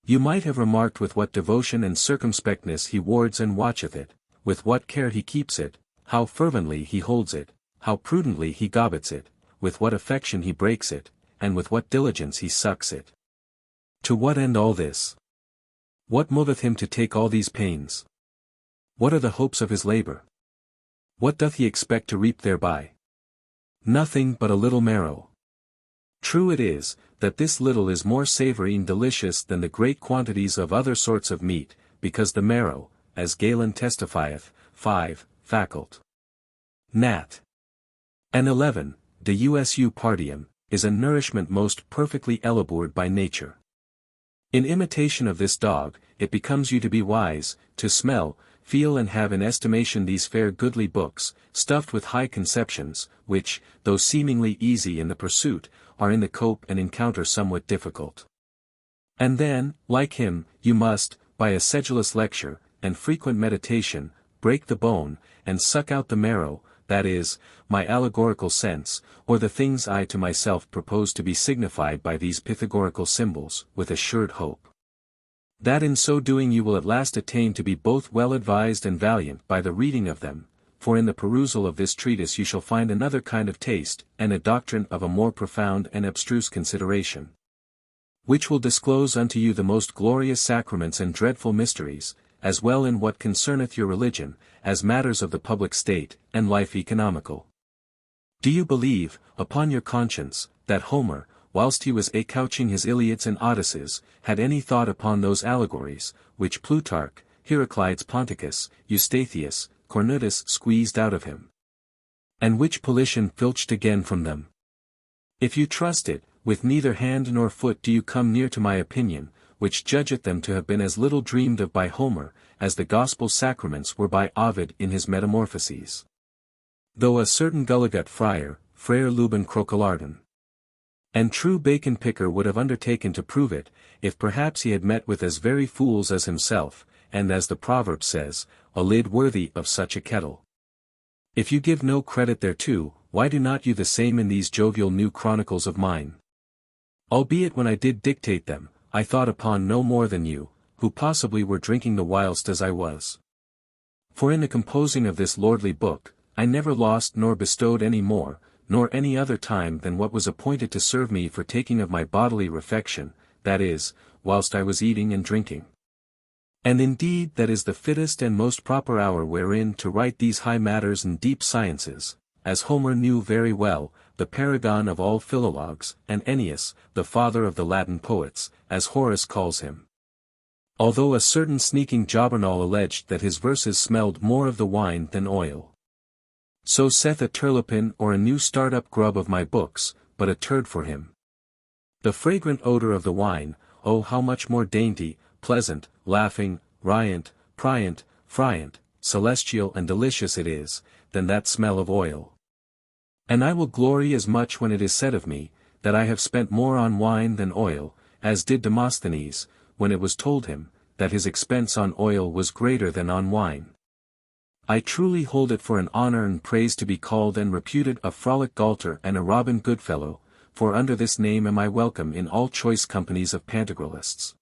you might have remarked with what devotion and circumspectness he wards and watcheth it, with what care he keeps it, how fervently he holds it, how prudently he gobbets it, with what affection he breaks it, and with what diligence he sucks it. To what end all this? What moveth him to take all these pains? What are the hopes of his labor? What doth he expect to reap thereby? Nothing but a little marrow. True it is, that this little is more savory and delicious than the great quantities of other sorts of meat, because the marrow, as Galen testifieth, 5, Faculty. Nat. And 11, de usu partium, is a nourishment most perfectly elabored by nature. In imitation of this dog, it becomes you to be wise, to smell, feel and have in estimation these fair goodly books, stuffed with high conceptions, which, though seemingly easy in the pursuit, are in the cope and encounter somewhat difficult. And then, like him, you must, by a sedulous lecture, and frequent meditation, break the bone, and suck out the marrow, that is, my allegorical sense, or the things I to myself propose to be signified by these Pythagorical symbols, with assured hope that in so doing you will at last attain to be both well advised and valiant by the reading of them, for in the perusal of this treatise you shall find another kind of taste, and a doctrine of a more profound and abstruse consideration, which will disclose unto you the most glorious sacraments and dreadful mysteries, as well in what concerneth your religion, as matters of the public state, and life economical. Do you believe, upon your conscience, that Homer, whilst he was couching his Iliads and Odysseys, had any thought upon those allegories, which Plutarch, Heraclides Ponticus, Eustathius, Cornutus squeezed out of him, and which Politian filched again from them? If you trust it, with neither hand nor foot do you come near to my opinion, which judgeth them to have been as little dreamed of by Homer, as the gospel sacraments were by Ovid in his Metamorphoses. Though a certain Gulligut friar, Frere Leuben Crocolarden, and true bacon picker would have undertaken to prove it, if perhaps he had met with as very fools as himself, and as the proverb says, a lid worthy of such a kettle. If you give no credit thereto, why do not you the same in these jovial new chronicles of mine? Albeit when I did dictate them, I thought upon no more than you, who possibly were drinking the whilst as I was. For in the composing of this lordly book, I never lost nor bestowed any more, nor any other time than what was appointed to serve me for taking of my bodily refection, that is, whilst I was eating and drinking. And indeed that is the fittest and most proper hour wherein to write these high matters and deep sciences, as Homer knew very well, the paragon of all philologues, and Ennius, the father of the Latin poets, as Horace calls him. Although a certain sneaking jobbernoll alleged that his verses smelled more of the wine than oil. So saith a turlipin or a new start-up grub of my books, but a turd for him. The fragrant odor of the wine, oh how much more dainty, pleasant, laughing, riant, priant, friant, celestial and delicious it is, than that smell of oil. And I will glory as much when it is said of me, that I have spent more on wine than oil, as did Demosthenes, when it was told him, that his expense on oil was greater than on wine. I truly hold it for an honor and praise to be called and reputed a frolic Galter and a Robin Goodfellow, for under this name am I welcome in all choice companies of Pantagruelists.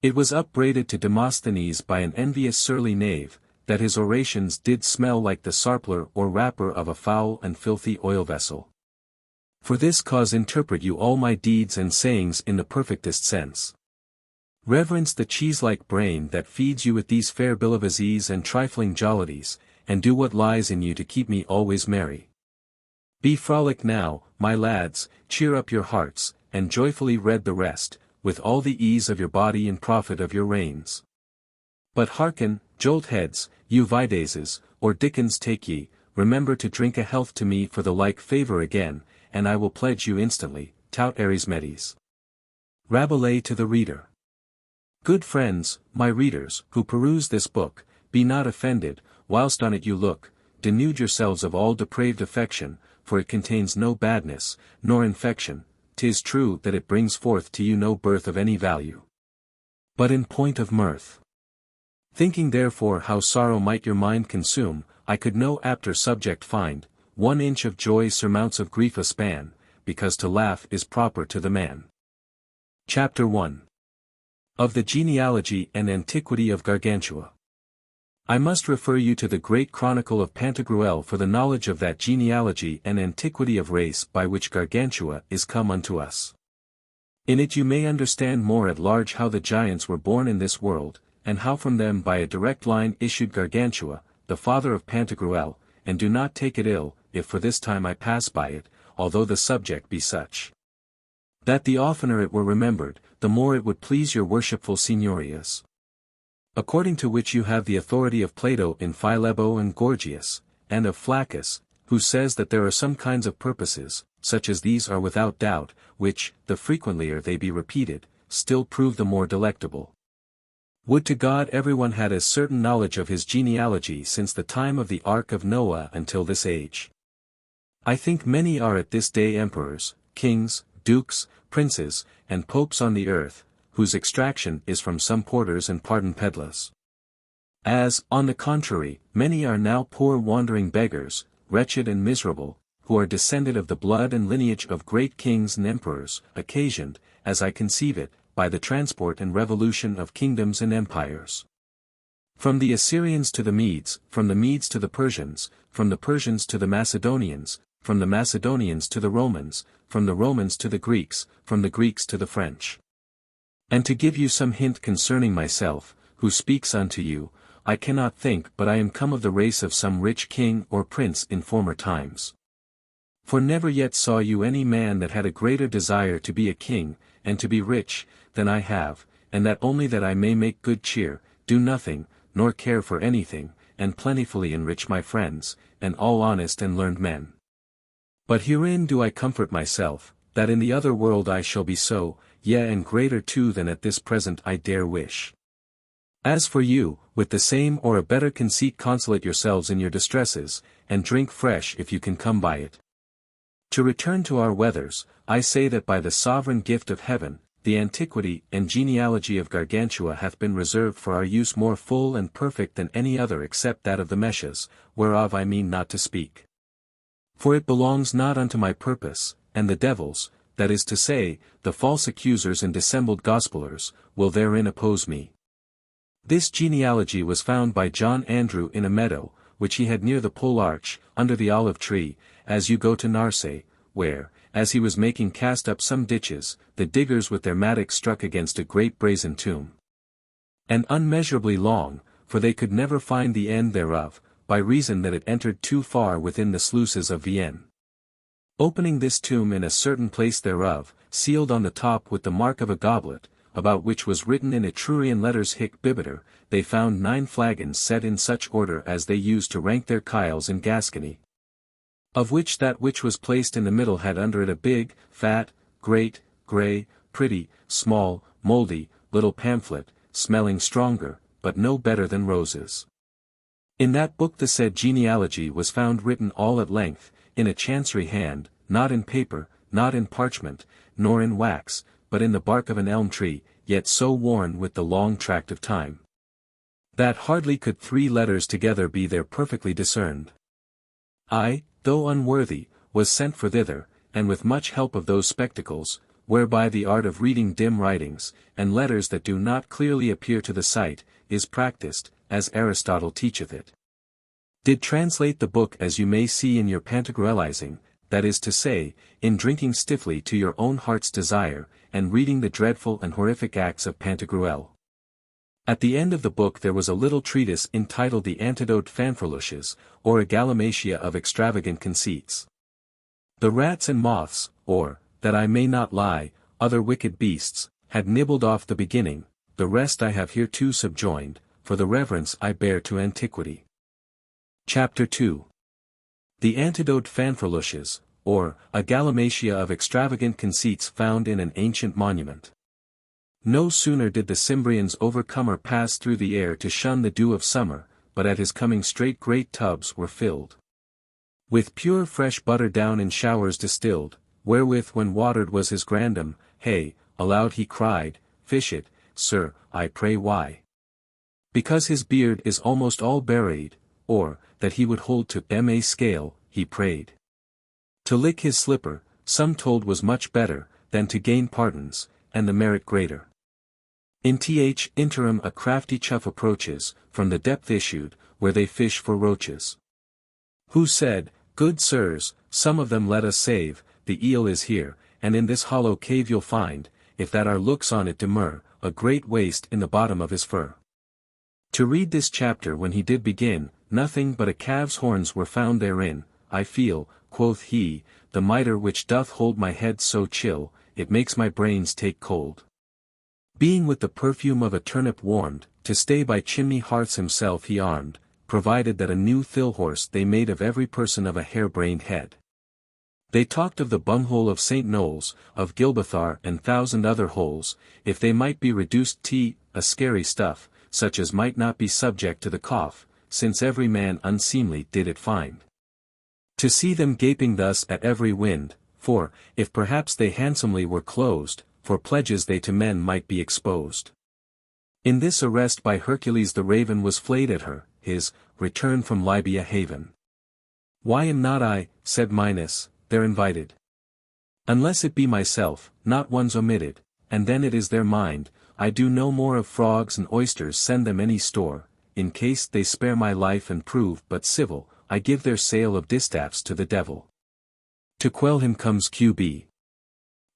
It was upbraided to Demosthenes by an envious surly knave, that his orations did smell like the sarpler or wrapper of a foul and filthy oil vessel. For this cause interpret you all my deeds and sayings in the perfectest sense. Reverence the cheese-like brain that feeds you with these fair bilivazes and trifling jollities, and do what lies in you to keep me always merry. Be frolic now, my lads, cheer up your hearts, and joyfully read the rest, with all the ease of your body and profit of your reins. But hearken, jolt heads, you Videses, or Dickens take ye, remember to drink a health to me for the like favour again, and I will pledge you instantly, tout Arismedes. Rabelais to the reader. Good friends, my readers, who peruse this book, be not offended, whilst on it you look, denude yourselves of all depraved affection, for it contains no badness, nor infection. 'Tis true that it brings forth to you no birth of any value, but in point of mirth. Thinking therefore how sorrow might your mind consume, I could no apter subject find, 1 inch of joy surmounts of grief a span, because to laugh is proper to the man. Chapter 1. Of the Genealogy and Antiquity of Gargantua. I must refer you to the great Chronicle of Pantagruel for the knowledge of that genealogy and antiquity of race by which Gargantua is come unto us. In it you may understand more at large how the giants were born in this world, and how from them by a direct line issued Gargantua, the father of Pantagruel, and do not take it ill, if for this time I pass by it, although the subject be such, that the oftener it were remembered, the more it would please your worshipful signorias. According to which you have the authority of Plato in Philebo and Gorgias, and of Flaccus, who says that there are some kinds of purposes, such as these are without doubt, which, the frequentlier they be repeated, still prove the more delectable. Would to God everyone had as certain knowledge of his genealogy since the time of the Ark of Noah until this age. I think many are at this day emperors, kings, dukes, princes, and popes on the earth, whose extraction is from some porters and pardon pedlars. As, on the contrary, many are now poor wandering beggars, wretched and miserable, who are descended of the blood and lineage of great kings and emperors, occasioned, as I conceive it, by the transport and revolution of kingdoms and empires. From the Assyrians to the Medes, from the Medes to the Persians, from the Persians to the Macedonians, from the Macedonians to the Romans, from the Romans to the Greeks, from the Greeks to the French. And to give you some hint concerning myself, who speaks unto you, I cannot think but I am come of the race of some rich king or prince in former times. For never yet saw you any man that had a greater desire to be a king, and to be rich, than I have, and that only that I may make good cheer, do nothing, nor care for anything, and plentifully enrich my friends, and all honest and learned men. But herein do I comfort myself, that in the other world I shall be so, yea and greater too than at this present I dare wish. As for you, with the same or a better conceit consolate yourselves in your distresses, and drink fresh if you can come by it. To return to our weathers, I say that by the sovereign gift of heaven, the antiquity and genealogy of Gargantua hath been reserved for our use more full and perfect than any other except that of the Meshes, whereof I mean not to speak. For it belongs not unto my purpose, and the devils, that is to say, the false accusers and dissembled gospellers, will therein oppose me. This genealogy was found by John Andrew in a meadow, which he had near the Pole Arch, under the olive tree, as you go to Narse, where, as he was making cast up some ditches, the diggers with their mattocks struck against a great brazen tomb. And unmeasurably long, for they could never find the end thereof, by reason that it entered too far within the sluices of Vienne. Opening this tomb in a certain place thereof, sealed on the top with the mark of a goblet, about which was written in Etrurian letters Hic Bibbeder, they found 9 flagons set in such order as they used to rank their kyles in Gascony. Of which that which was placed in the middle had under it a big, fat, great, grey, pretty, small, mouldy, little pamphlet, smelling stronger, but no better than roses. In that book the said genealogy was found written all at length, in a chancery hand, not in paper, not in parchment, nor in wax, but in the bark of an elm tree, yet so worn with the long tract of time, that hardly could 3 letters together be there perfectly discerned. I, though unworthy, was sent for thither, and with much help of those spectacles, whereby the art of reading dim writings, and letters that do not clearly appear to the sight, is practised, as Aristotle teacheth it. Did translate the book as you may see in your Pantagruelizing, that is to say, in drinking stiffly to your own heart's desire, and reading the dreadful and horrific acts of Pantagruel. At the end of the book there was a little treatise entitled the Antidoted Fanfreluches, or a Galimatia of extravagant conceits. The rats and moths, or, that I may not lie, other wicked beasts, had nibbled off the beginning, the rest I have hereto subjoined, for the reverence I bear to antiquity. Chapter 2. The Antidoted Fanfreluches, or, a Galimatia of extravagant conceits found in an ancient monument. No sooner did the Cimbrians overcomer pass through the air to shun the dew of summer, but at his coming straight great tubs were filled with pure fresh butter down in showers distilled, wherewith when watered was his grandam, hey, aloud he cried, fish it, sir, I pray why? Because his beard is almost all buried, or, that he would hold to ma scale, he prayed. To lick his slipper, some told was much better, than to gain pardons, and the merit greater. In th interim a crafty chuff approaches, from the depth issued, where they fish for roaches. Who said, good sirs, some of them let us save, the eel is here, and in this hollow cave you'll find, if that our looks on it demur, a great waste in the bottom of his fur. To read this chapter when he did begin, nothing but a calf's horns were found therein, I feel, quoth he, the mitre which doth hold my head so chill, it makes my brains take cold. Being with the perfume of a turnip warmed, to stay by chimney hearths himself he armed, provided that a new thill horse they made of every person of a hair-brained head. They talked of the bunghole of St. Noel's, of Gilbathar and thousand other holes, if they might be reduced to a scary stuff, such as might not be subject to the cough, since every man unseemly did it find. To see them gaping thus at every wind, for, if perhaps they handsomely were closed, for pledges they to men might be exposed. In this arrest by Hercules the raven was flayed at her, his, return from Libya haven. Why am not I, said Minos, there invited? Unless it be myself, not one's omitted, and then it is their mind, I do no more of frogs and oysters send them any store, in case they spare my life and prove but civil, I give their sale of distaffs to the devil. To quell him comes QB.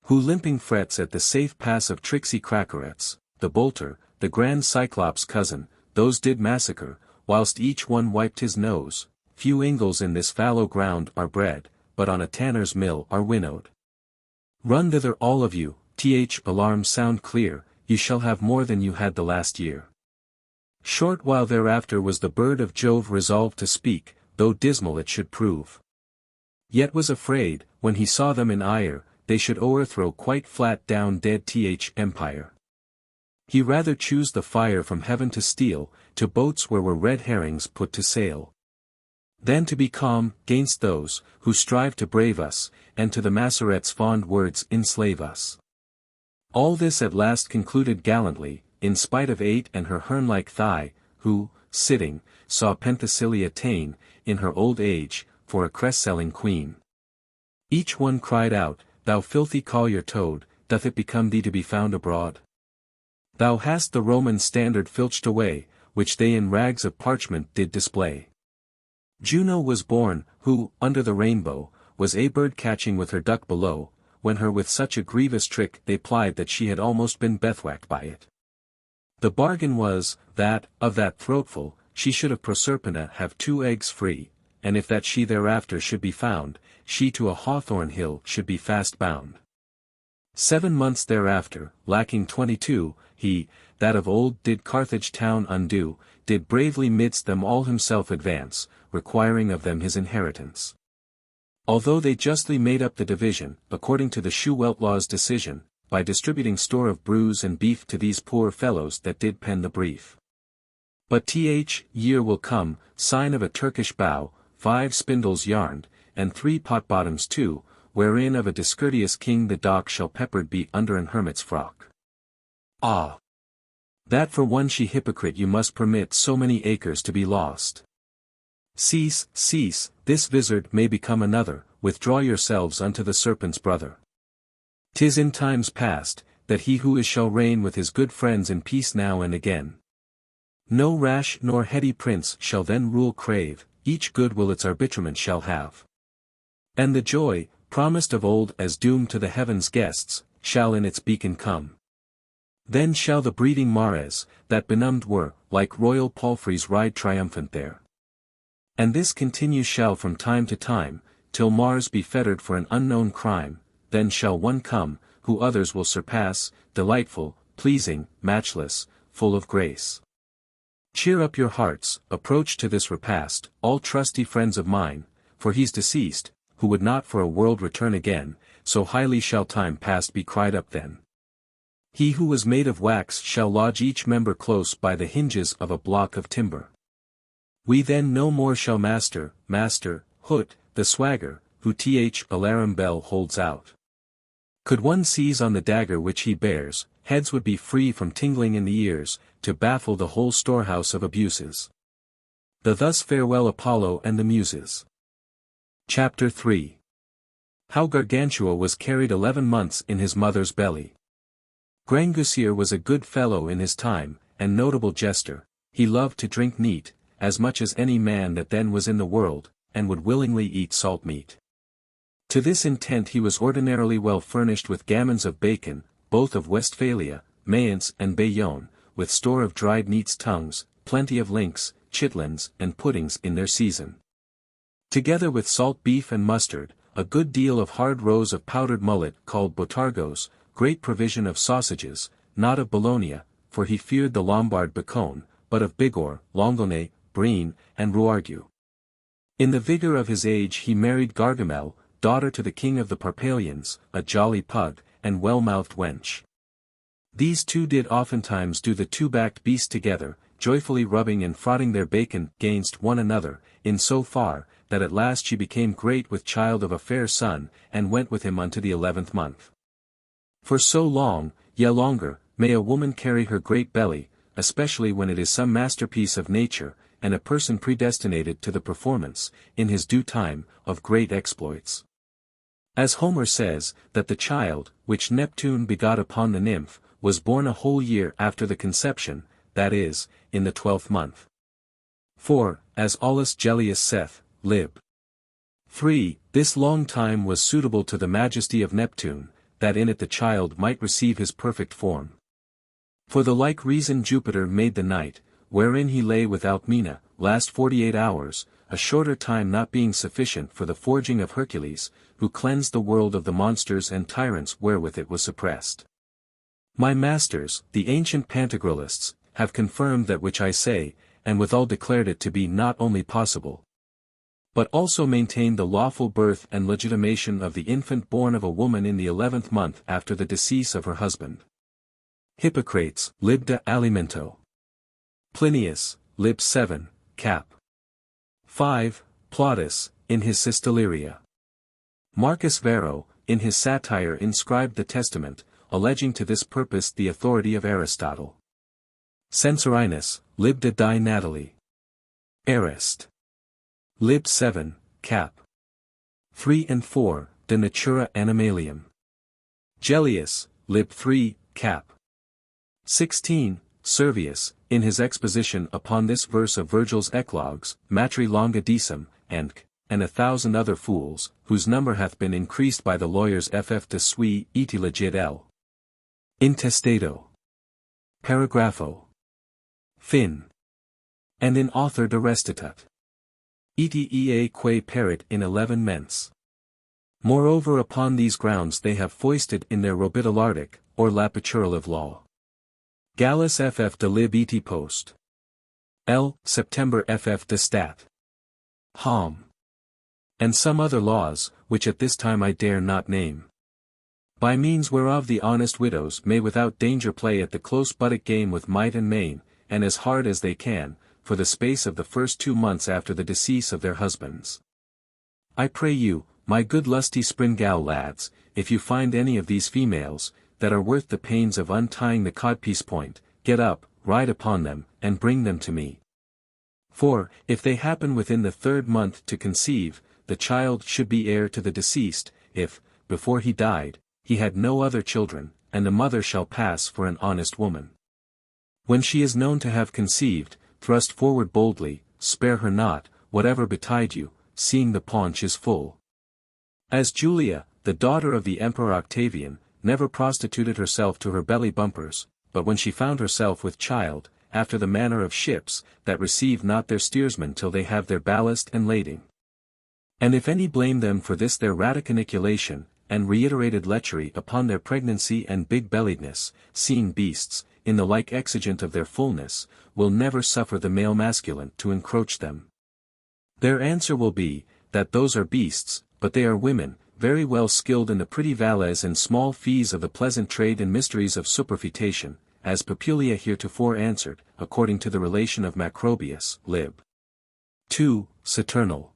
Who limping frets at the safe pass of tricksy crackerets, the bolter, the grand Cyclops' cousin, those did massacre, whilst each one wiped his nose, few ingles in this fallow ground are bred, but on a tanner's mill are winnowed. Run thither all of you, alarms sound clear, you shall have more than you had the last year. Short while thereafter was the bird of Jove resolved to speak, though dismal it should prove. Yet was afraid, when he saw them in ire, they should o'erthrow quite flat down dead empire. He rather choose the fire from heaven to steal, to boats where were red herrings put to sail. Than to be calm, gainst those, who strive to brave us, and to the Masseret's fond words enslave us. All this at last concluded gallantly, in spite of Ate and her hern-like thigh, who, sitting, saw Penthesilea ta'en, in her old age, for a cress-selling queen. Each one cried out, thou filthy collier toad, doth it become thee to be found abroad? Thou hast the Roman standard filched away, which they in rags of parchment did display. Juno was born, who, under the rainbow, was a bird catching with her duck below, when her with such a grievous trick they plied that she had almost been bethwacked by it. The bargain was, that, of that throatful, she should of Proserpina have 2 eggs free, and if that she thereafter should be found, she to a hawthorn hill should be fast bound. 7 months thereafter, lacking 22, he, that of old did Carthage town undo, did bravely midst them all himself advance, requiring of them his inheritance. Although they justly made up the division, according to the Sheweltlaw's decision, by distributing store of brews and beef to these poor fellows that did pen the brief. But year will come, sign of a Turkish bow, 5 spindles yarned, and 3 pot-bottoms too, wherein of a discourteous king the dock shall peppered be under an hermit's frock. Ah! That for one she hypocrite you must permit so many acres to be lost. Cease, cease, this vizard may become another, withdraw yourselves unto the serpent's brother. 'Tis in times past, that he who is shall reign with his good friends in peace now and again. No rash nor heady prince shall then rule crave, each good will its arbitrament shall have. And the joy, promised of old as doom to the heavens' guests, shall in its beacon come. Then shall the breeding Mares, that benumbed were, like royal palfreys ride triumphant there. And this continue shall from time to time, till Mars be fettered for an unknown crime, then shall one come, who others will surpass, delightful, pleasing, matchless, full of grace. Cheer up your hearts, approach to this repast, all trusty friends of mine, for he's deceased, who would not for a world return again, so highly shall time past be cried up then. He who was made of wax shall lodge each member close by the hinges of a block of timber. We then no more shall master, Hoot, the swagger, who alarum bell holds out. Could one seize on the dagger which he bears, heads would be free from tingling in the ears, to baffle the whole storehouse of abuses. The Thus Farewell Apollo and the Muses. Chapter 3. How Gargantua was carried 11 months in his mother's belly. Grangousier was a good fellow in his time, and notable jester. He loved to drink neat, as much as any man that then was in the world, and would willingly eat salt meat. To this intent he was ordinarily well furnished with gammons of bacon, both of Westphalia, Mayence and Bayonne, with store of dried neat's tongues, plenty of links, chitlins, and puddings in their season. Together with salt beef and mustard, a good deal of hard roes of powdered mullet called botargos, great provision of sausages, not of Bologna, for he feared the Lombard bacon, but of Bigorre, Longonnet, Brine, and Rouargue. In the vigour of his age he married Gargamelle, daughter to the king of the Parpalians, a jolly pug, and well-mouthed wench. These two did oftentimes do the two-backed beast together, joyfully rubbing and frotting their bacon gainst one another, in so far, that at last she became great with child of a fair son, and went with him unto the 11th month. For so long, yea longer, may a woman carry her great belly, especially when it is some masterpiece of nature, and a person predestinated to the performance, in his due time, of great exploits. As Homer says, that the child, which Neptune begot upon the nymph, was born a whole year after the conception, that is, in the 12th month. For, as Aulus Gellius saith, Lib. 3, this long time was suitable to the majesty of Neptune, that in it the child might receive his perfect form. For the like reason Jupiter made the night, wherein he lay without Mina, last 48 hours, a shorter time not being sufficient for the forging of Hercules, who cleansed the world of the monsters and tyrants wherewith it was suppressed. My masters, the ancient Pantagruelists, have confirmed that which I say, and withal declared it to be not only possible, but also maintained the lawful birth and legitimation of the infant born of a woman in the 11th month after the decease of her husband. Hippocrates, Lib de Alimento. Plinius, Lib 7, cap. 5, Plautus, in his Systoleria. Marcus Varro, in his satire inscribed the Testament, alleging to this purpose the authority of Aristotle. Censorinus, Lib de Di Natali. Arist. Lib 7, cap. 3 and 4, De Natura Animalium. Gellius, Lib 3, cap. 16, Servius, in his exposition upon this verse of Virgil's Eclogues, Matri longa decem, and 1,000 other fools, whose number hath been increased by the lawyers ff de sui iti legit L. Intestato. Paragrapho. Fin. And in author de restitat. Iti ea quae perit in 11 mens. Moreover upon these grounds they have foisted in their Robitalardic, or Lapiturative law. Gallus ff de lib iti post. L. September ff de stat. Hom. And some other laws, which at this time I dare not name. By means whereof the honest widows may without danger play at the close buttock game with might and main, and as hard as they can, for the space of the first 2 months after the decease of their husbands. I pray you, my good lusty springal lads, if you find any of these females, that are worth the pains of untying the codpiece point, get up, ride upon them, and bring them to me. For, if they happen within the 3rd month to conceive, the child should be heir to the deceased, if, before he died, he had no other children, and the mother shall pass for an honest woman. When she is known to have conceived, thrust forward boldly, spare her not, whatever betide you, seeing the paunch is full. As Julia, the daughter of the Emperor Octavian, never prostituted herself to her belly bumpers, but when she found herself with child, after the manner of ships, that receive not their steersmen till they have their ballast and lading. And if any blame them for this their raticaniculation, and reiterated lechery upon their pregnancy and big-belliedness, seeing beasts, in the like exigent of their fullness, will never suffer the male masculine to encroach them. Their answer will be, that those are beasts, but they are women, very well skilled in the pretty valets and small fees of the pleasant trade and mysteries of superfetation, as Populia heretofore answered, according to the relation of Macrobius, Lib. 2, Saturnal.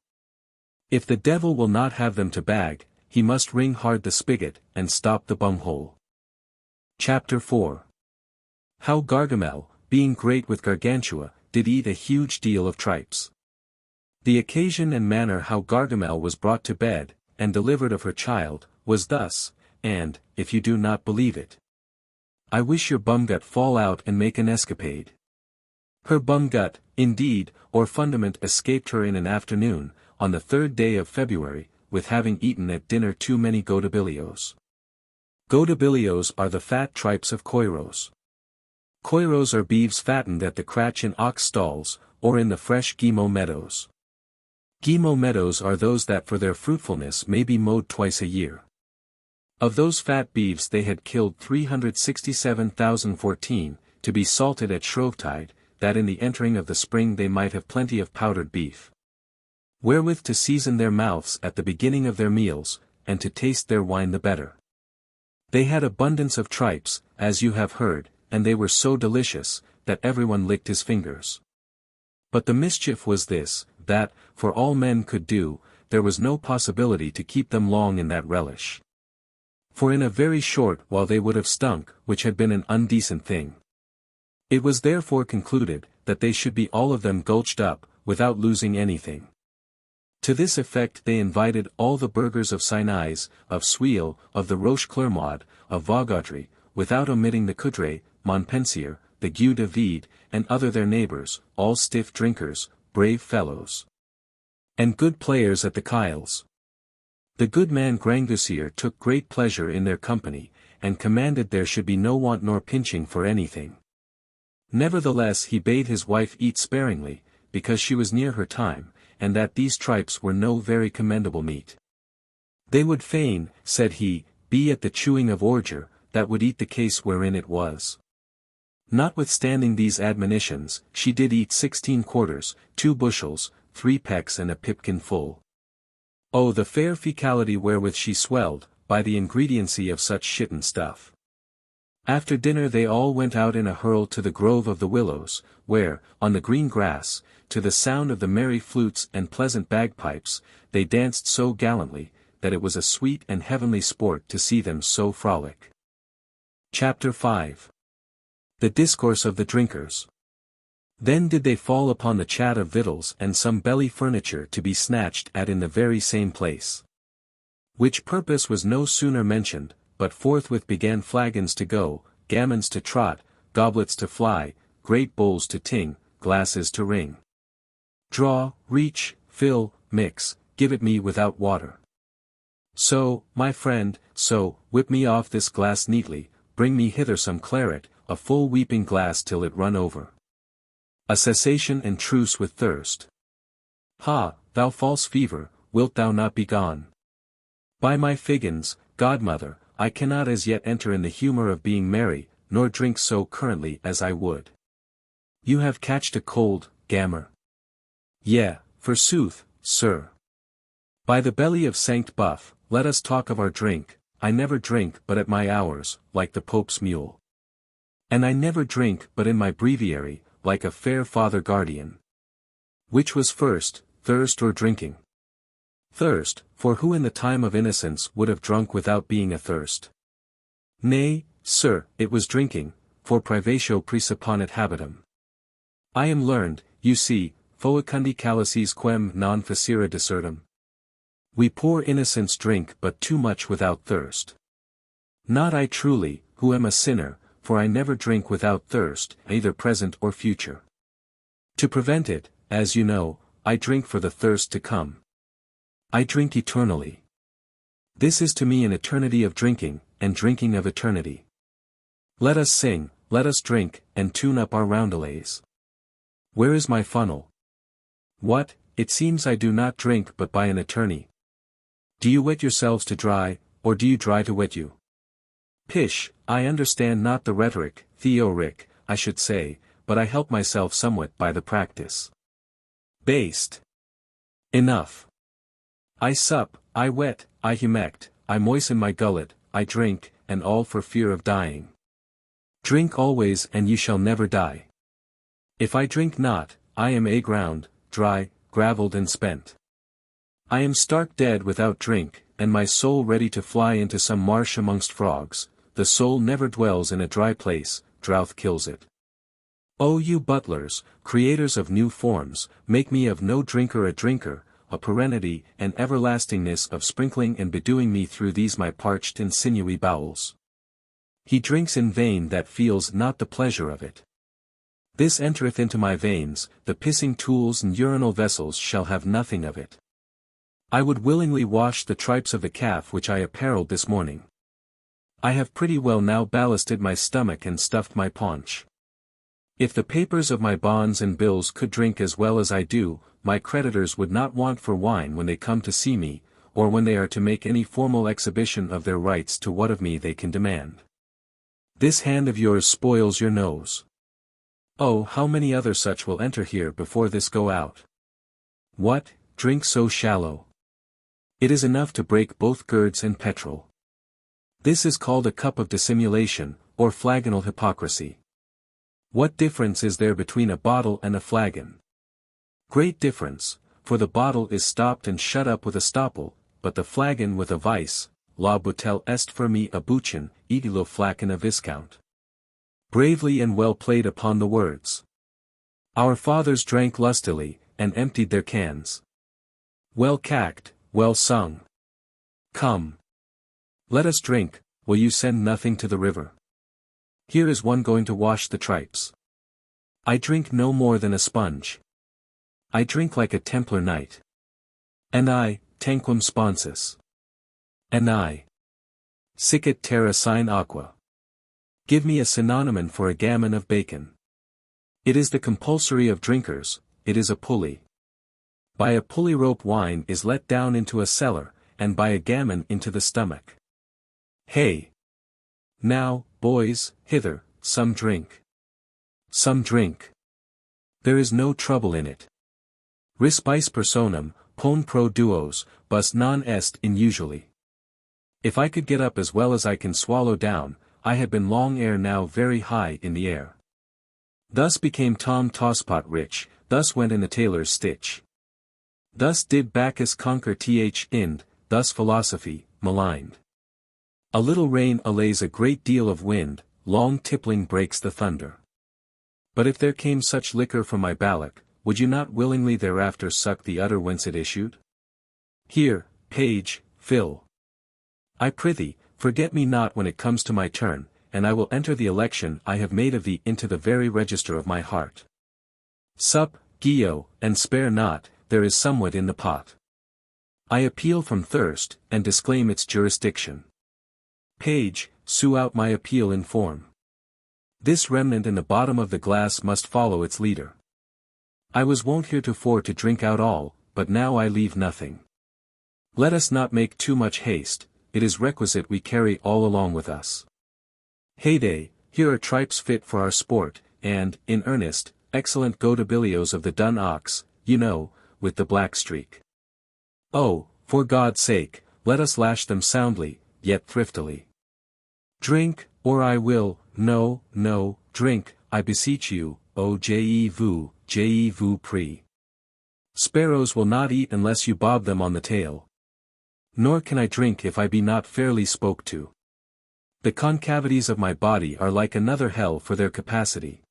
If the devil will not have them to bag, he must wring hard the spigot, and stop the bunghole. Chapter 4. How Gargamelle, being great with Gargantua, did eat a huge deal of tripes. The occasion and manner how Gargamelle was brought to bed, and delivered of her child, was thus, and, if you do not believe it, I wish your bumgut fall out and make an escapade. Her bumgut, indeed, or fundament escaped her in an afternoon, on the 3rd day of February, with having eaten at dinner too many godabillios. Godabillios are the fat tripes of coiros. Coiros are beeves fattened at the cratch in ox stalls, or in the fresh guimau meadows. Guimau meadows are those that for their fruitfulness may be mowed twice a year. Of those fat beeves they had killed 367,014, to be salted at Shrovetide, that in the entering of the spring they might have plenty of powdered beef, wherewith to season their mouths at the beginning of their meals, and to taste their wine the better. They had abundance of tripes, as you have heard, and they were so delicious, that everyone licked his fingers. But the mischief was this, that, for all men could do, there was no possibility to keep them long in that relish. For in a very short while they would have stunk, which had been an undecent thing. It was therefore concluded, that they should be all of them gulched up, without losing anything. To this effect they invited all the burghers of Synise, of Suil, of the Roche-Clermaud, of Vaugaudry, without omitting the Coudray, Montpensier, the Gueux de Vide, and other their neighbours, all stiff drinkers, brave fellows, and good players at the Kyles. The good man Grangousier took great pleasure in their company, and commanded there should be no want nor pinching for anything. Nevertheless he bade his wife eat sparingly, because she was near her time, and that these tripes were no very commendable meat. They would fain, said he, be at the chewing of ordure, that would eat the case wherein it was. Notwithstanding these admonitions, she did eat 16 quarters, 2 bushels, 3 pecks and a pipkin full. Oh, the fair fecality wherewith she swelled, by the ingrediency of such shitten stuff. After dinner they all went out in a hurl to the Grove of the Willows, where, on the green grass, to the sound of the merry flutes and pleasant bagpipes, they danced so gallantly, that it was a sweet and heavenly sport to see them so frolic. Chapter 5. The Discourse of the Drinkers. Then did they fall upon the chat of victuals and some belly furniture to be snatched at in the very same place. Which purpose was no sooner mentioned, but forthwith began flagons to go, gammons to trot, goblets to fly, great bowls to ting, glasses to ring. Draw, reach, fill, mix, give it me without water. So, my friend, so, whip me off this glass neatly, bring me hither some claret, a full weeping glass till it run over. A cessation and truce with thirst. Ha, thou false fever, wilt thou not be gone? By my figgins, godmother, I cannot as yet enter in the humour of being merry, nor drink so currently as I would. You have catched a cold, gammer. Yea, forsooth, sir. By the belly of Sanct Buff, let us talk of our drink. I never drink but at my hours, like the Pope's mule. And I never drink but in my breviary, like a fair father guardian. Which was first, thirst or drinking? Thirst, for who in the time of innocence would have drunk without being athirst? Nay, sir, it was drinking, for privatio praesupponit habitum. I am learned, you see, foecundi calices quem non facere desertum. We poor innocents drink but too much without thirst. Not I truly, who am a sinner, for I never drink without thirst, either present or future. To prevent it, as you know, I drink for the thirst to come. I drink eternally. This is to me an eternity of drinking, and drinking of eternity. Let us sing, let us drink, and tune up our roundelays. Where is my funnel? What, it seems I do not drink but by an eternity. Do you wet yourselves to dry, or do you dry to wet you? Pish, I understand not the rhetoric, theoric, I should say, but I help myself somewhat by the practice. Based. Enough. I sup, I wet, I humect, I moisten my gullet, I drink, and all for fear of dying. Drink always and ye shall never die. If I drink not, I am aground, dry, gravelled and spent. I am stark dead without drink, and my soul ready to fly into some marsh amongst frogs. The soul never dwells in a dry place, drouth kills it. O you butlers, creators of new forms, make me of no drinker a drinker, a perennity and everlastingness of sprinkling and bedewing me through these my parched and sinewy bowels. He drinks in vain that feels not the pleasure of it. This entereth into my veins, the pissing tools and urinal vessels shall have nothing of it. I would willingly wash the tripes of the calf which I apparelled this morning. I have pretty well now ballasted my stomach and stuffed my paunch. If the papers of my bonds and bills could drink as well as I do, my creditors would not want for wine when they come to see me, or when they are to make any formal exhibition of their rights to what of me they can demand. This hand of yours spoils your nose. Oh, how many other such will enter here before this go out? What, drink so shallow? It is enough to break both girds and petrol. This is called a cup of dissimulation, or flagonal hypocrisy. What difference is there between a bottle and a flagon? Great difference, for the bottle is stopped and shut up with a stopple, but the flagon with a vice. La bouteille est for me a bouchon, et le flacon a viscount. Bravely and well played upon the words. Our fathers drank lustily, and emptied their cans. Well cacked, well sung. Come. Let us drink, will you send nothing to the river? Here is one going to wash the tripes. I drink no more than a sponge. I drink like a Templar knight. And I, tanquam sponsus. And I. Sic et terra sine aqua. Give me a synonym for a gammon of bacon. It is the compulsory of drinkers, it is a pulley. By a pulley rope wine is let down into a cellar, and by a gammon into the stomach. Hey! Now, boys, hither, some drink. Some drink. There is no trouble in it. Respice personam, pone pro duos, bus non est inusually. If I could get up as well as I can swallow down, I had been long ere now very high in the air. Thus became Tom Tosspot rich, thus went in the tailor's stitch. Thus did Bacchus conquer th ind, thus philosophy, maligned. A little rain allays a great deal of wind, long tippling breaks the thunder. But if there came such liquor from my ballock, would you not willingly thereafter suck the udder whence it issued? Here, page, fill. I prithee, forget me not when it comes to my turn, and I will enter the election I have made of thee into the very register of my heart. Sup, Gio, and spare not, there is somewhat in the pot. I appeal from thirst, and disclaim its jurisdiction. Page, sue out my appeal in form. This remnant in the bottom of the glass must follow its leader. I was wont heretofore to drink out all, but now I leave nothing. Let us not make too much haste, it is requisite we carry all along with us. Heyday, here are tripes fit for our sport, and, in earnest, excellent goatabilios of the dun ox, you know, with the black streak. Oh, for God's sake, let us lash them soundly, yet thriftily. Drink, or I will, no, drink, I beseech you, O je vous prie. Sparrows will not eat unless you bob them on the tail. Nor can I drink if I be not fairly spoke to. The concavities of my body are like another hell for their capacity.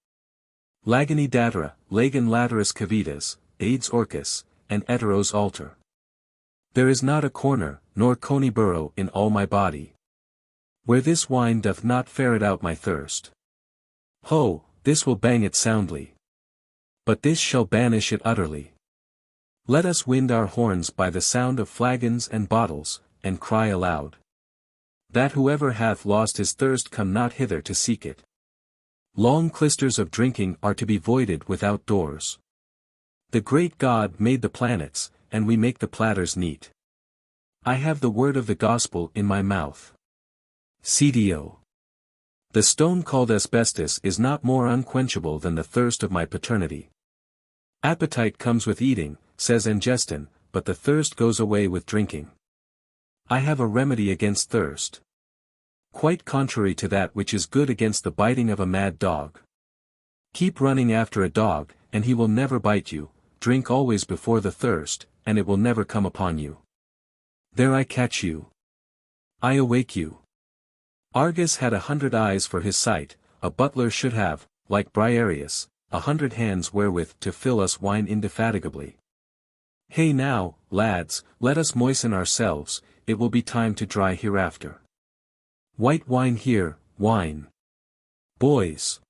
Lagani datera, lagan lateris cavitas, aids orcus, and eteros alter. There is not a corner, nor coney burrow in all my body, where this wine doth not ferret out my thirst. Ho, this will bang it soundly. But this shall banish it utterly. Let us wind our horns by the sound of flagons and bottles, and cry aloud. That whoever hath lost his thirst come not hither to seek it. Long clysters of drinking are to be voided without doors. The great God made the planets, and we make the platters neat. I have the word of the gospel in my mouth. CDO. The stone called asbestos is not more unquenchable than the thirst of my paternity. Appetite comes with eating, says Angestin, but the thirst goes away with drinking. I have a remedy against thirst. Quite contrary to that which is good against the biting of a mad dog. Keep running after a dog, and he will never bite you, drink always before the thirst, and it will never come upon you. There I catch you. I awake you. Argus had 100 eyes for his sight, a butler should have, like Briareus, 100 hands wherewith to fill us wine indefatigably. Hey now, lads, let us moisten ourselves, it will be time to dry hereafter. White wine here, wine. Boys!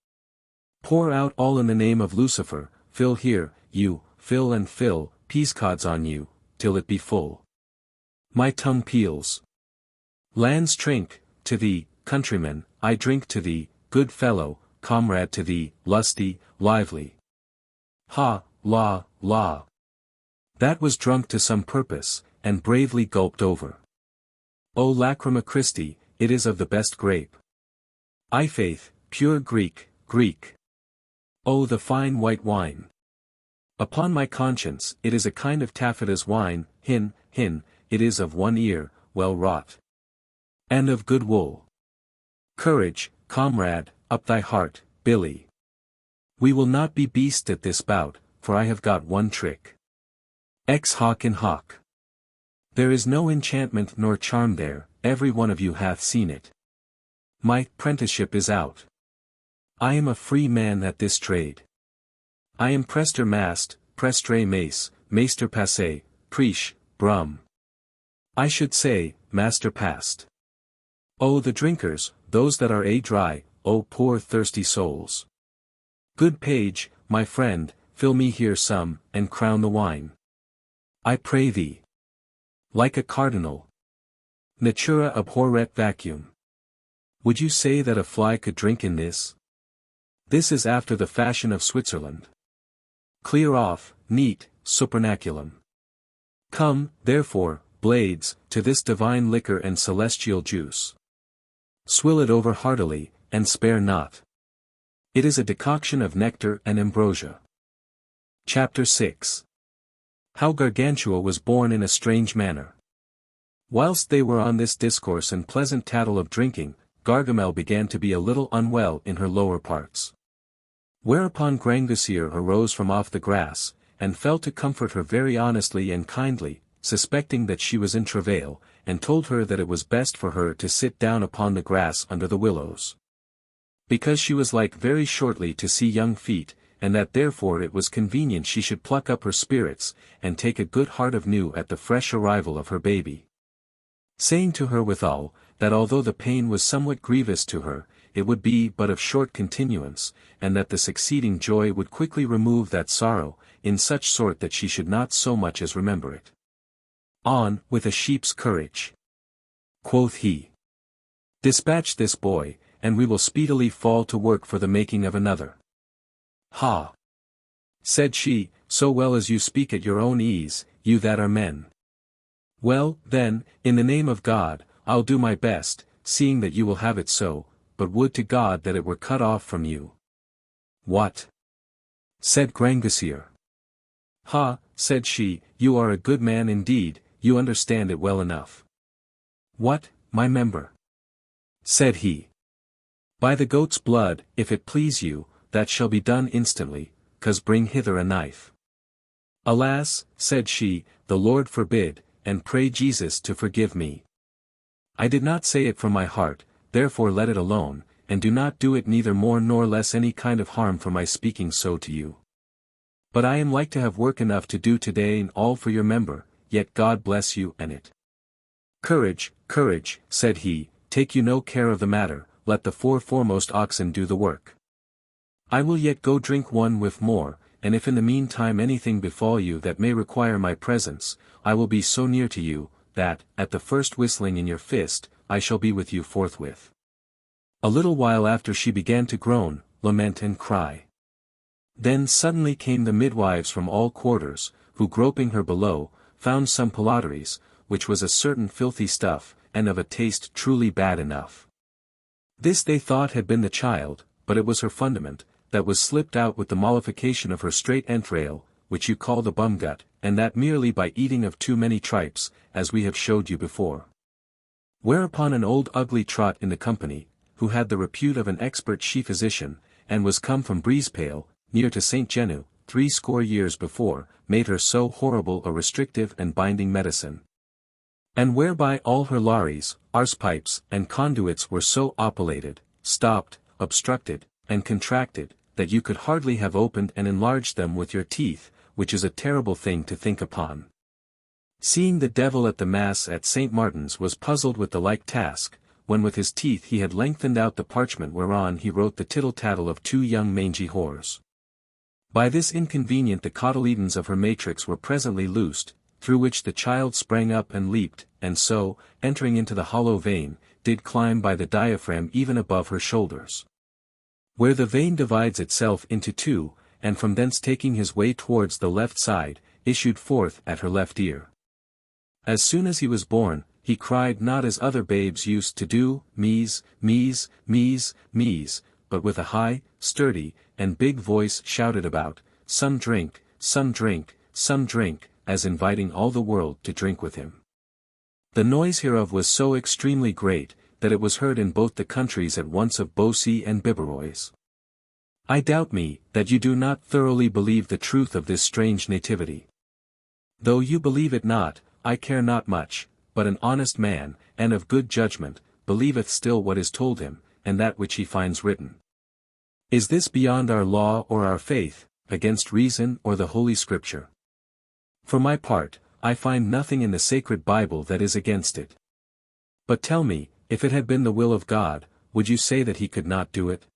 Pour out all in the name of Lucifer, fill here, you, fill and fill, peascods on you, till it be full. My tongue peels. Lands drink, to thee, countryman, I drink to thee, good fellow, comrade to thee, lusty, lively. Ha, la, la. That was drunk to some purpose, and bravely gulped over. O lacrima Christi, it is of the best grape. I faith, pure Greek, Greek. O the fine white wine. Upon my conscience, it is a kind of taffeta's wine, hin, it is of one ear, well wrought. And of good wool. Courage, comrade, up thy heart, Billy. We will not be beasts at this bout, for I have got one trick. Ex hoc in hoc. There is no enchantment nor charm there, every one of you hath seen it. My prenticeship is out. I am a free man at this trade. I am prester mast, prestre mace, maester passe, preach, brum. I should say, master past. Oh the drinkers, those that are dry, oh poor thirsty souls. Good page, my friend, fill me here some, and crown the wine. I pray thee. Like a cardinal. Natura abhorret vacuum. Would you say that a fly could drink in this? This is after the fashion of Switzerland. Clear off, neat, supernaculum. Come, therefore, blades, to this divine liquor and celestial juice. Swill it over heartily, and spare not. It is a decoction of nectar and ambrosia. Chapter 6. How Gargantua was born in a strange manner. Whilst they were on this discourse and pleasant tattle of drinking, Gargamelle began to be a little unwell in her lower parts. Whereupon Grangousier arose from off the grass, and fell to comfort her very honestly and kindly, suspecting that she was in travail, and told her that it was best for her to sit down upon the grass under the willows. Because she was like very shortly to see young feet, and that therefore it was convenient she should pluck up her spirits, and take a good heart of new at the fresh arrival of her baby. Saying to her withal, that although the pain was somewhat grievous to her, it would be but of short continuance, and that the succeeding joy would quickly remove that sorrow, in such sort that she should not so much as remember it. On, with a sheep's courage. Quoth he. Dispatch this boy, and we will speedily fall to work for the making of another. Ha! Said she, so well as you speak at your own ease, you that are men. Well, then, in the name of God, I'll do my best, seeing that you will have it so, but would to God that it were cut off from you. What? Said Grangousier. Ha, said she, you are a good man indeed, you understand it well enough. What, my member? Said he. By the goat's blood, if it please you, that shall be done instantly, 'cause bring hither a knife. Alas, said she, the Lord forbid, and pray Jesus to forgive me. I did not say it from my heart, therefore let it alone, and do not do it neither more nor less any kind of harm for my speaking so to you. But I am like to have work enough to do today and all for your member, yet God bless you and it. Courage, courage, said he, take you no care of the matter, let the 4 foremost oxen do the work. I will yet go drink one with more, and if in the meantime anything befall you that may require my presence, I will be so near to you, that, at the first whistling in your fist, I shall be with you forthwith. A little while after she began to groan, lament and cry. Then suddenly came the midwives from all quarters, who groping her below, found some pilateries, which was a certain filthy stuff, and of a taste truly bad enough. This they thought had been the child, but it was her fundament, that was slipped out with the mollification of her straight entrail, which you call the bumgut, and that merely by eating of too many tripes, as we have showed you before. Whereupon an old ugly trot in the company, who had the repute of an expert she-physician, and was come from Breezepale, near to St. Genu, 80 years before, made her so horrible a restrictive and binding medicine. And whereby all her lares, arspipes, and conduits were so oppilated, stopped, obstructed, and contracted, that you could hardly have opened and enlarged them with your teeth, which is a terrible thing to think upon. Seeing the devil at the Mass at St. Martin's was puzzled with the like task, when with his teeth he had lengthened out the parchment whereon he wrote the tittle-tattle of two young mangy whores. By this inconvenient the cotyledons of her matrix were presently loosed, through which the child sprang up and leaped, and so, entering into the hollow vein, did climb by the diaphragm even above her shoulders, where the vein divides itself into two, and from thence taking his way towards the left side, issued forth at her left ear. As soon as he was born, he cried not as other babes used to do, mees, mees, mees, mees, but with a high, sturdy, and big voice shouted about, some drink, some drink, some drink, as inviting all the world to drink with him. The noise hereof was so extremely great, that it was heard in both the countries at once of Beausy and Biberois. I doubt me, that you do not thoroughly believe the truth of this strange nativity. Though you believe it not, I care not much, but an honest man, and of good judgment, believeth still what is told him, and that which he finds written. Is this beyond our law or our faith, against reason or the Holy Scripture? For my part, I find nothing in the sacred Bible that is against it. But tell me, if it had been the will of God, would you say that he could not do it?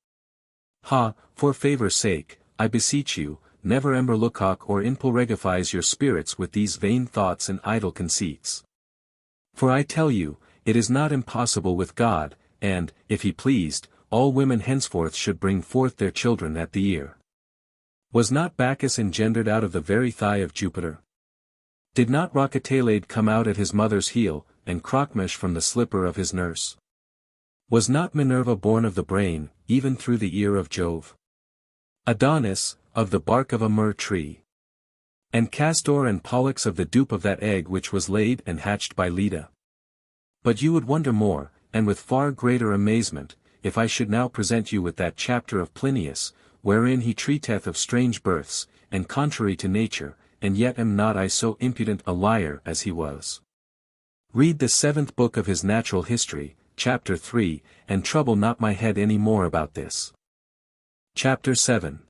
Ha, for favour's sake, I beseech you, never emberlucock or impulregifies your spirits with these vain thoughts and idle conceits. For I tell you, it is not impossible with God, and, if he pleased, all women henceforth should bring forth their children at the ear. Was not Bacchus engendered out of the very thigh of Jupiter? Did not Roquetelade come out at his mother's heel, and Croquemouche from the slipper of his nurse? Was not Minerva born of the brain, even through the ear of Jove? Adonis, of the bark of a myrrh tree? And Castor and Pollux of the dupe of that egg which was laid and hatched by Leda? But you would wonder more, and with far greater amazement, if I should now present you with that chapter of Plinius, wherein he treateth of strange births, and contrary to nature, and yet am not I so impudent a liar as he was. Read the 7th book of his Natural History, chapter 3, and trouble not my head any more about this. Chapter 7.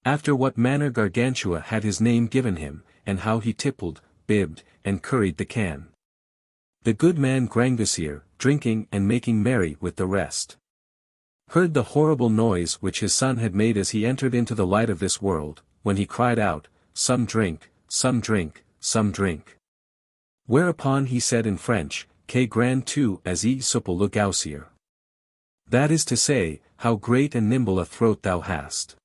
After what manner Gargantua had his name given him, and how he tippled, bibbed, and curried the can. The good man Grangousier, drinking and making merry with the rest, heard the horrible noise which his son had made as he entered into the light of this world, when he cried out, some drink, some drink, some drink. Whereupon he said in French, Que grand tu as y supple le gaussier. That is to say, how great and nimble a throat thou hast.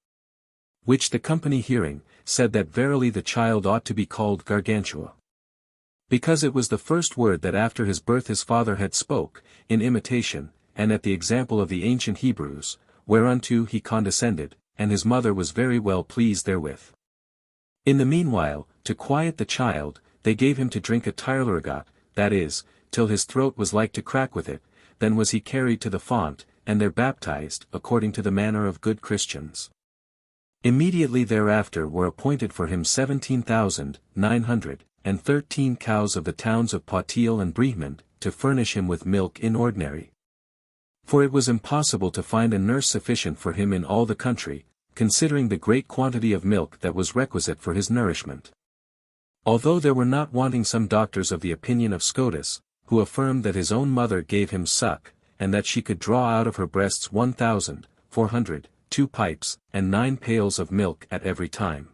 Which the company hearing, said that verily the child ought to be called Gargantua. Because it was the first word that after his birth his father had spoke, in imitation, and at the example of the ancient Hebrews, whereunto he condescended, and his mother was very well pleased therewith. In the meanwhile, to quiet the child, they gave him to drink a tirelurigot, that is, till his throat was like to crack with it, then was he carried to the font, and there baptized, according to the manner of good Christians. Immediately thereafter were appointed for him 17,913 cows of the towns of Poitiers and Brihmond, to furnish him with milk in ordinary. For it was impossible to find a nurse sufficient for him in all the country, considering the great quantity of milk that was requisite for his nourishment. Although there were not wanting some doctors of the opinion of Scotus, who affirmed that his own mother gave him suck, and that she could draw out of her breasts 1,402 pipes, and 9 pails of milk at every time.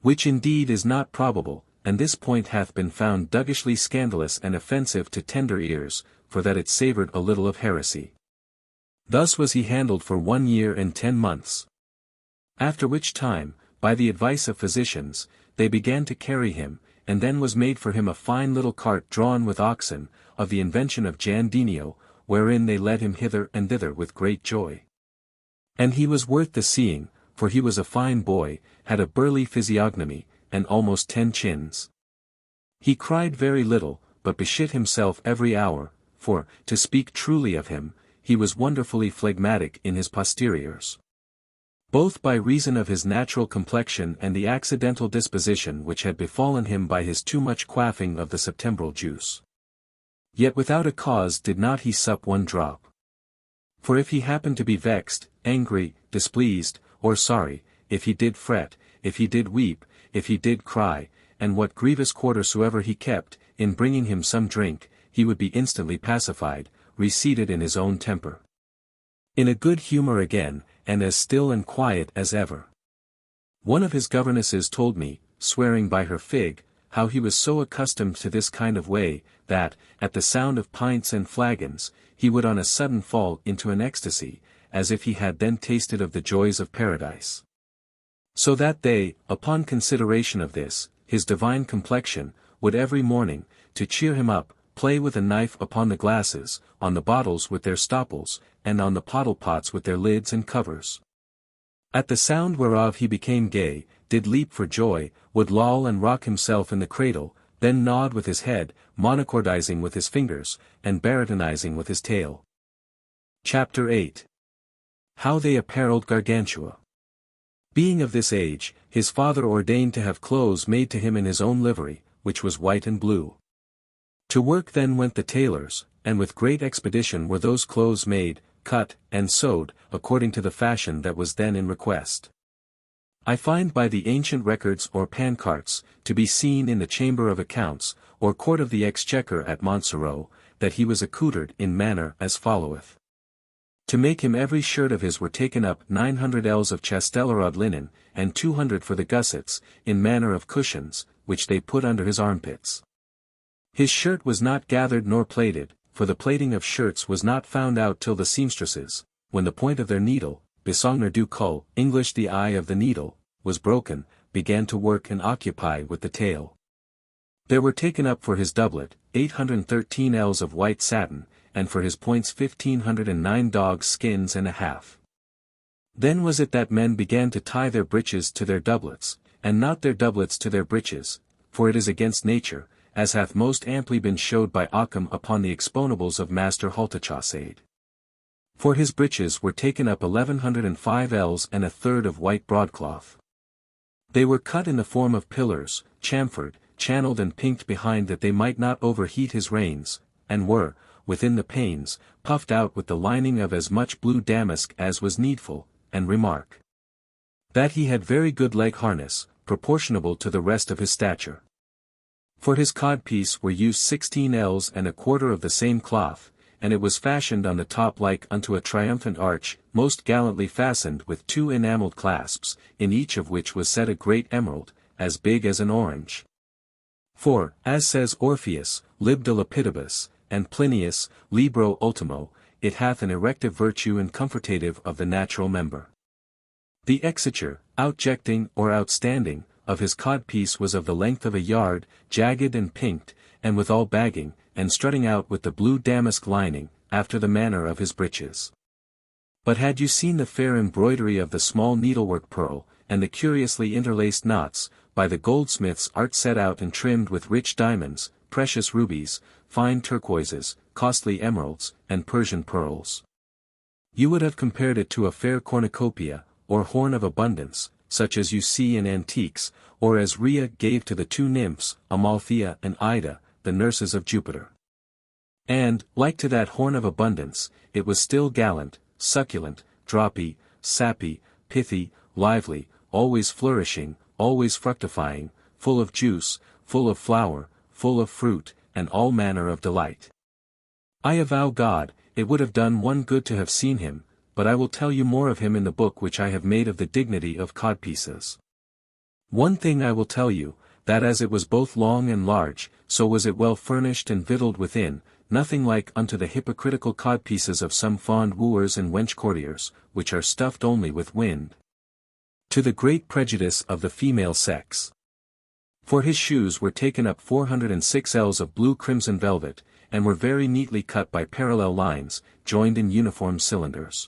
Which indeed is not probable, and this point hath been found duggishly scandalous and offensive to tender ears, for that it savoured a little of heresy. Thus was he handled for 1 year and 10 months. After which time, by the advice of physicians, they began to carry him, and then was made for him a fine little cart drawn with oxen, of the invention of Jan Denio, wherein they led him hither and thither with great joy. And he was worth the seeing, for he was a fine boy, had a burly physiognomy, and almost 10 chins. He cried very little, but beshit himself every hour, for, to speak truly of him, he was wonderfully phlegmatic in his posteriors. Both by reason of his natural complexion and the accidental disposition which had befallen him by his too much quaffing of the septembral juice. Yet without a cause did not he sup 1 drop. For if he happened to be vexed, angry, displeased, or sorry, if he did fret, if he did weep, if he did cry, and what grievous quarter soever he kept, in bringing him some drink, he would be instantly pacified, reseated in his own temper, in a good humour again, and as still and quiet as ever. One of his governesses told me, swearing by her fig, how he was so accustomed to this kind of way, that, at the sound of pints and flagons, he would on a sudden fall into an ecstasy, as if he had then tasted of the joys of paradise. So that they, upon consideration of this, his divine complexion, would every morning, to cheer him up, play with a knife upon the glasses, on the bottles with their stopples, and on the pottle pots with their lids and covers. At the sound whereof he became gay, did leap for joy, would loll and rock himself in the cradle, then nod with his head, monocordizing with his fingers, and baritonizing with his tail. Chapter 8. How they apparelled Gargantua. Being of this age, his father ordained to have clothes made to him in his own livery, which was white and blue. To work then went the tailors, and with great expedition were those clothes made, cut, and sewed, according to the fashion that was then in request. I find by the ancient records or pancarts, to be seen in the Chamber of Accounts, or Court of the Exchequer at Montserrat, that he was accoutred in manner as followeth. To make him every shirt of his were taken up 900 ells of chastellerod linen, and 200 for the gussets, in manner of cushions, which they put under his armpits. His shirt was not gathered nor plaited, for the plaiting of shirts was not found out till the seamstresses, when the point of their needle, besongner du cul, English the eye of the needle, was broken, began to work and occupy with the tail. There were taken up for his doublet, 813 ells of white satin, and for his points 1509 dogs' skins and a half. Then was it that men began to tie their breeches to their doublets, and not their doublets to their breeches, for it is against nature, as hath most amply been showed by Occam upon the exponables of Master Hultachaussade. For his breeches were taken up 1105 ells and a third of white broadcloth. They were cut in the form of pillars, chamfered, channelled and pinked behind that they might not overheat his reins, and were, within the panes, puffed out with the lining of as much blue damask as was needful, and remark that he had very good leg harness, proportionable to the rest of his stature. For his codpiece were used 16 ells and a quarter of the same cloth, and it was fashioned on the top like unto a triumphant arch, most gallantly fastened with 2 enamelled clasps, in each of which was set a great emerald, as big as an orange. For, as says Orpheus, Lib de Lapidibus, and Plinius, Libro Ultimo, it hath an erective virtue and comfortative of the natural member. The exiture, outjecting or outstanding, of his codpiece was of the length of a yard, jagged and pinked, and withal bagging, and strutting out with the blue damask lining, after the manner of his breeches. But had you seen the fair embroidery of the small needlework pearl, and the curiously interlaced knots, by the goldsmith's art set out and trimmed with rich diamonds, precious rubies, fine turquoises, costly emeralds, and Persian pearls, you would have compared it to a fair cornucopia, or horn of abundance, such as you see in antiques, or as Rhea gave to the 2 nymphs, Amalthea and Ida, the nurses of Jupiter. And, like to that horn of abundance, it was still gallant, succulent, droppy, sappy, pithy, lively, always flourishing, always fructifying, full of juice, full of flower, full of fruit, and all manner of delight. I avow God, it would have done one good to have seen him, but I will tell you more of him in the book which I have made of the dignity of codpieces. One thing I will tell you, that as it was both long and large, so was it well furnished and victualled within, nothing like unto the hypocritical codpieces of some fond wooers and wench courtiers, which are stuffed only with wind, to the great prejudice of the female sex. For his shoes were taken up 406 ells of blue crimson velvet, and were very neatly cut by parallel lines, joined in uniform cylinders.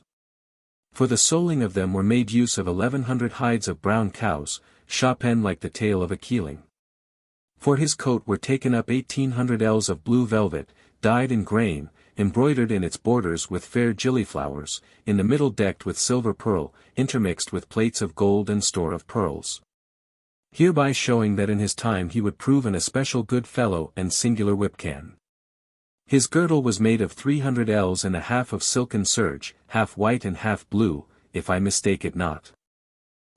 For the soling of them were made use of 1100 hides of brown cows, shapen like the tail of a keeling. For his coat were taken up 1800 ells of blue velvet, dyed in grain, embroidered in its borders with fair gilliflowers, in the middle decked with silver pearl, intermixed with plates of gold and store of pearls. Hereby showing that in his time he would prove an especial good fellow and singular whipcan. His girdle was made of 300 ells and a half of silken serge, half white and half blue, if I mistake it not.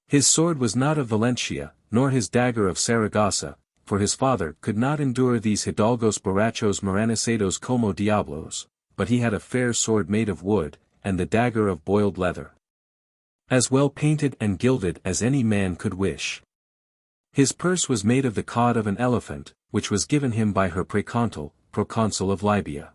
His sword was not of Valencia, nor his dagger of Saragossa, for his father could not endure these hidalgos borrachos maranicedos como diablos, but he had a fair sword made of wood, and the dagger of boiled leather. As well painted and gilded as any man could wish. His purse was made of the cod of an elephant, which was given him by her praeconsul, proconsul of Libya.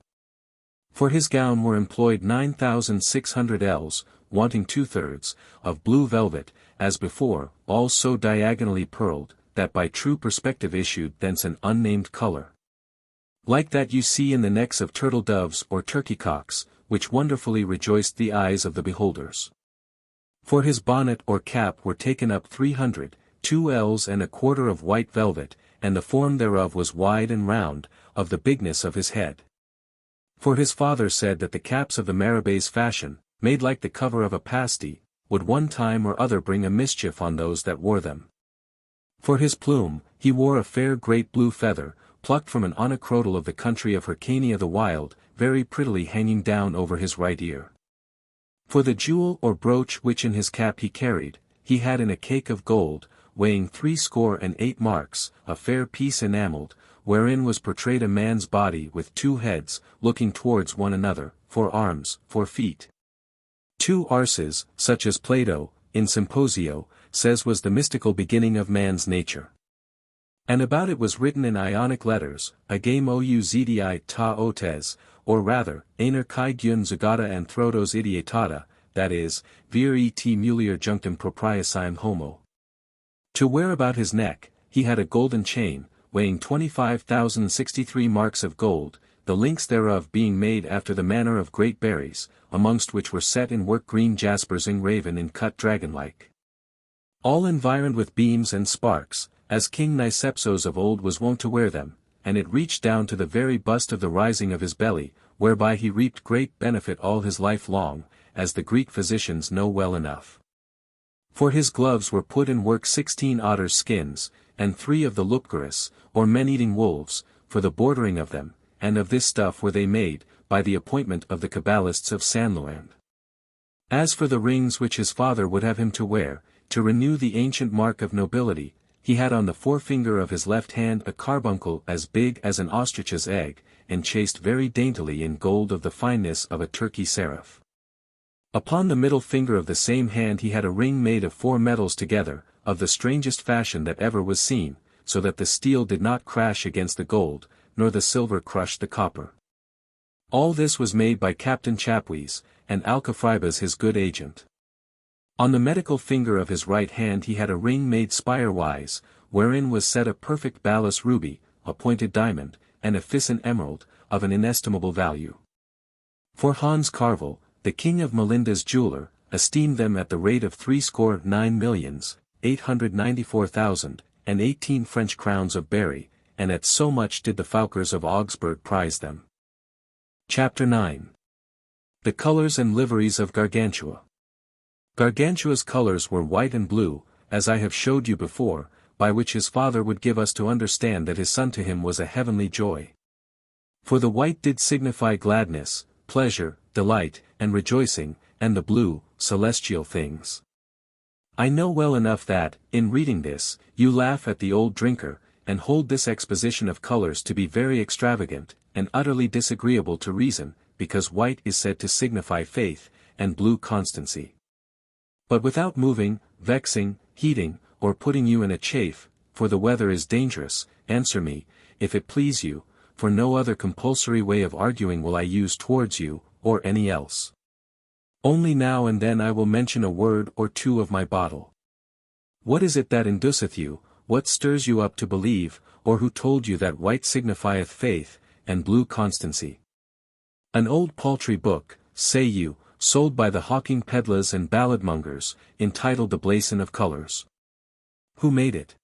For his gown were employed 9,600 ells, wanting 2/3, of blue velvet, as before, all so diagonally pearled, that by true perspective issued thence an unnamed colour. Like that you see in the necks of turtle doves or turkey cocks, which wonderfully rejoiced the eyes of the beholders. For his bonnet or cap were taken up 300, 2 ells and a quarter of white velvet, and the form thereof was wide and round, of the bigness of his head. For his father said that the caps of the Marabes fashion, made like the cover of a pasty, would one time or other bring a mischief on those that wore them. For his plume, he wore a fair great blue feather, plucked from an onocrodal of the country of Hyrcania the Wild, very prettily hanging down over his right ear. For the jewel or brooch which in his cap he carried, he had in a cake of gold, weighing 68 marks, a fair piece enamelled, wherein was portrayed a man's body with 2 heads, looking towards one another, 4 arms, 4 feet. 2 arses, such as Plato, in Symposio, says was the mystical beginning of man's nature. And about it was written in Ionic letters, agame ouzdi ta otes, or rather, einer kai gyun zagata anthrodos idiotata, that is, vir et mulier junctum propriasium homo. To wear about his neck, he had a golden chain, weighing 25,063 marks of gold, the links thereof being made after the manner of great berries, amongst which were set in work green jaspers engraven in cut dragon-like. All environed with beams and sparks, as King Nicepsos of old was wont to wear them, and it reached down to the very bust of the rising of his belly, whereby he reaped great benefit all his life long, as the Greek physicians know well enough. For his gloves were put in work 16 otters' skins, and 3 of the lupcaris, or men-eating wolves, for the bordering of them, and of this stuff were they made, by the appointment of the Kabbalists of San Laurent. As for the rings which his father would have him to wear, to renew the ancient mark of nobility, he had on the forefinger of his left hand a carbuncle as big as an ostrich's egg, enchased very daintily in gold of the fineness of a turkey seraph. Upon the middle finger of the same hand he had a ring made of 4 metals together, of the strangest fashion that ever was seen, so that the steel did not crash against the gold, nor the silver crush the copper. All this was made by Captain Chapuis, and Alcafribas his good agent. On the medical finger of his right hand he had a ring made spire-wise, wherein was set a perfect balas ruby, a pointed diamond, and a Physan emerald, of an inestimable value. For Hans Carvel, the king of Melinda's jeweller, esteemed them at the rate of 3,9,894,018 French crowns of Berry, and at so much did the Falkers of Augsburg prize them. Chapter 9. The Colours and Liveries of Gargantua. Gargantua's colours were white and blue, as I have showed you before, by which his father would give us to understand that his son to him was a heavenly joy. For the white did signify gladness, pleasure, delight, and rejoicing, and the blue, celestial things. I know well enough that, in reading this, you laugh at the old drinker, and hold this exposition of colours to be very extravagant, and utterly disagreeable to reason, because white is said to signify faith, and blue constancy. But without moving, vexing, heating, or putting you in a chafe, for the weather is dangerous, answer me, if it please you, for no other compulsory way of arguing will I use towards you, or any else. Only now and then I will mention a word or two of my bottle. What is it that induceth you, what stirs you up to believe, or who told you that white signifieth faith, and blue constancy? An old paltry book, say you, sold by the hawking pedlars and balladmongers, entitled The Blason of Colours. Who made it?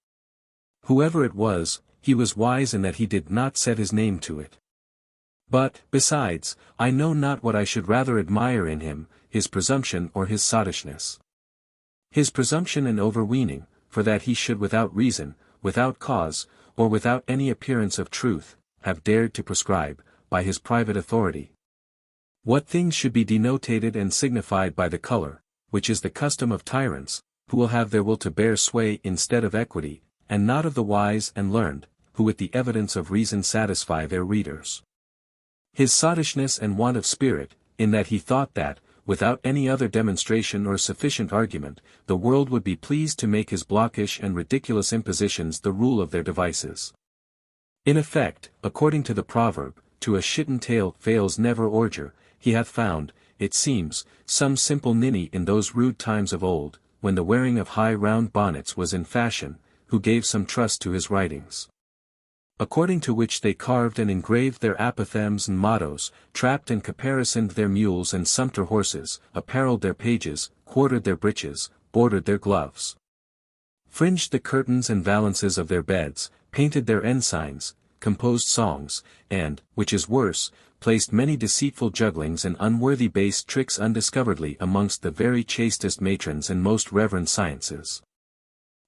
Whoever it was, he was wise in that he did not set his name to it. But, besides, I know not what I should rather admire in him, his presumption or his sottishness. His presumption and overweening, for that he should without reason, without cause, or without any appearance of truth, have dared to prescribe, by his private authority, what things should be denotated and signified by the colour, which is the custom of tyrants, who will have their will to bear sway instead of equity, and not of the wise and learned, who with the evidence of reason satisfy their readers. His sottishness and want of spirit, in that he thought that, without any other demonstration or sufficient argument, the world would be pleased to make his blockish and ridiculous impositions the rule of their devices. In effect, according to the proverb, to a shitten tale fails never ordure, he hath found, it seems, some simple ninny in those rude times of old, when the wearing of high round bonnets was in fashion, who gave some trust to his writings. According to which they carved and engraved their apothegms and mottos, trapped and caparisoned their mules and sumpter horses, apparelled their pages, quartered their breeches, bordered their gloves, fringed the curtains and valances of their beds, painted their ensigns, composed songs, and, which is worse, placed many deceitful jugglings and unworthy base tricks undiscoveredly amongst the very chastest matrons and most reverend sciences.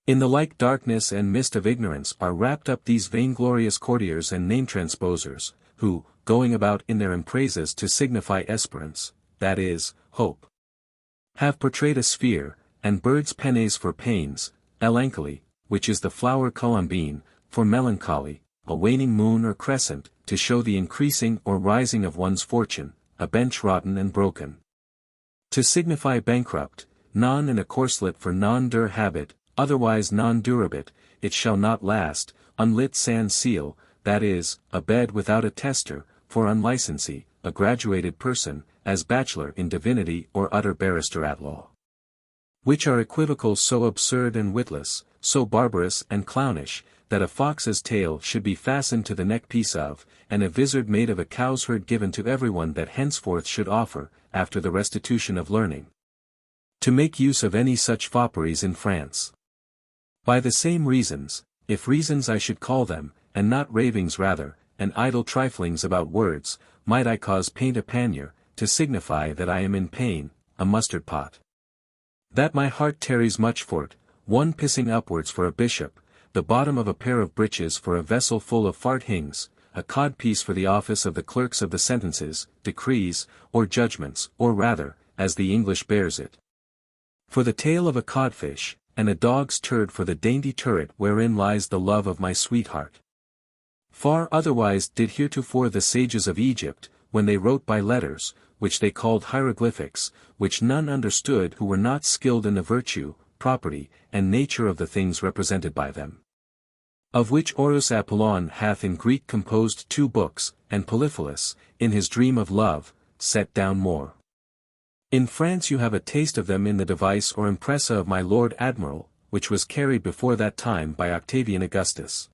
In the like darkness and mist of ignorance are wrapped up these vainglorious courtiers and name-transposers, who, going about in their empraises to signify esperance, that is, hope, have portrayed a sphere, and birds' pennes for pains, melancholy, which is the flower columbine, for melancholy, a waning moon or crescent, to show the increasing or rising of one's fortune, a bench rotten and broken, to signify bankrupt, non and a corslet for non dur habit, otherwise non durabit, it shall not last, unlit sans seal, that is, a bed without a tester, for unlicency, a graduated person, as bachelor in divinity or utter barrister at law. Which are equivocal so absurd and witless, so barbarous and clownish, that a fox's tail should be fastened to the neck-piece of, and a vizard made of a cow's herd given to everyone that henceforth should offer, after the restitution of learning, to make use of any such fopperies in France. By the same reasons, if reasons I should call them, and not ravings rather, and idle triflings about words, might I cause paint a pannier, to signify that I am in pain, a mustard pot, that my heart tarries much for't, one pissing upwards for a bishop, the bottom of a pair of breeches for a vessel full of fart-hings, a codpiece for the office of the clerks of the sentences, decrees, or judgments, or rather, as the English bears it, for the tail of a codfish, and a dog's turd for the dainty turret wherein lies the love of my sweetheart. Far otherwise did heretofore the sages of Egypt, when they wrote by letters, which they called hieroglyphics, which none understood who were not skilled in the virtue, property, and nature of the things represented by them. Of which Orus Apollon hath in Greek composed 2 books, and Polyphilus, in his Dream of Love, set down more. In France you have a taste of them in the device or impressa of my Lord Admiral, which was carried before that time by Octavian Augustus.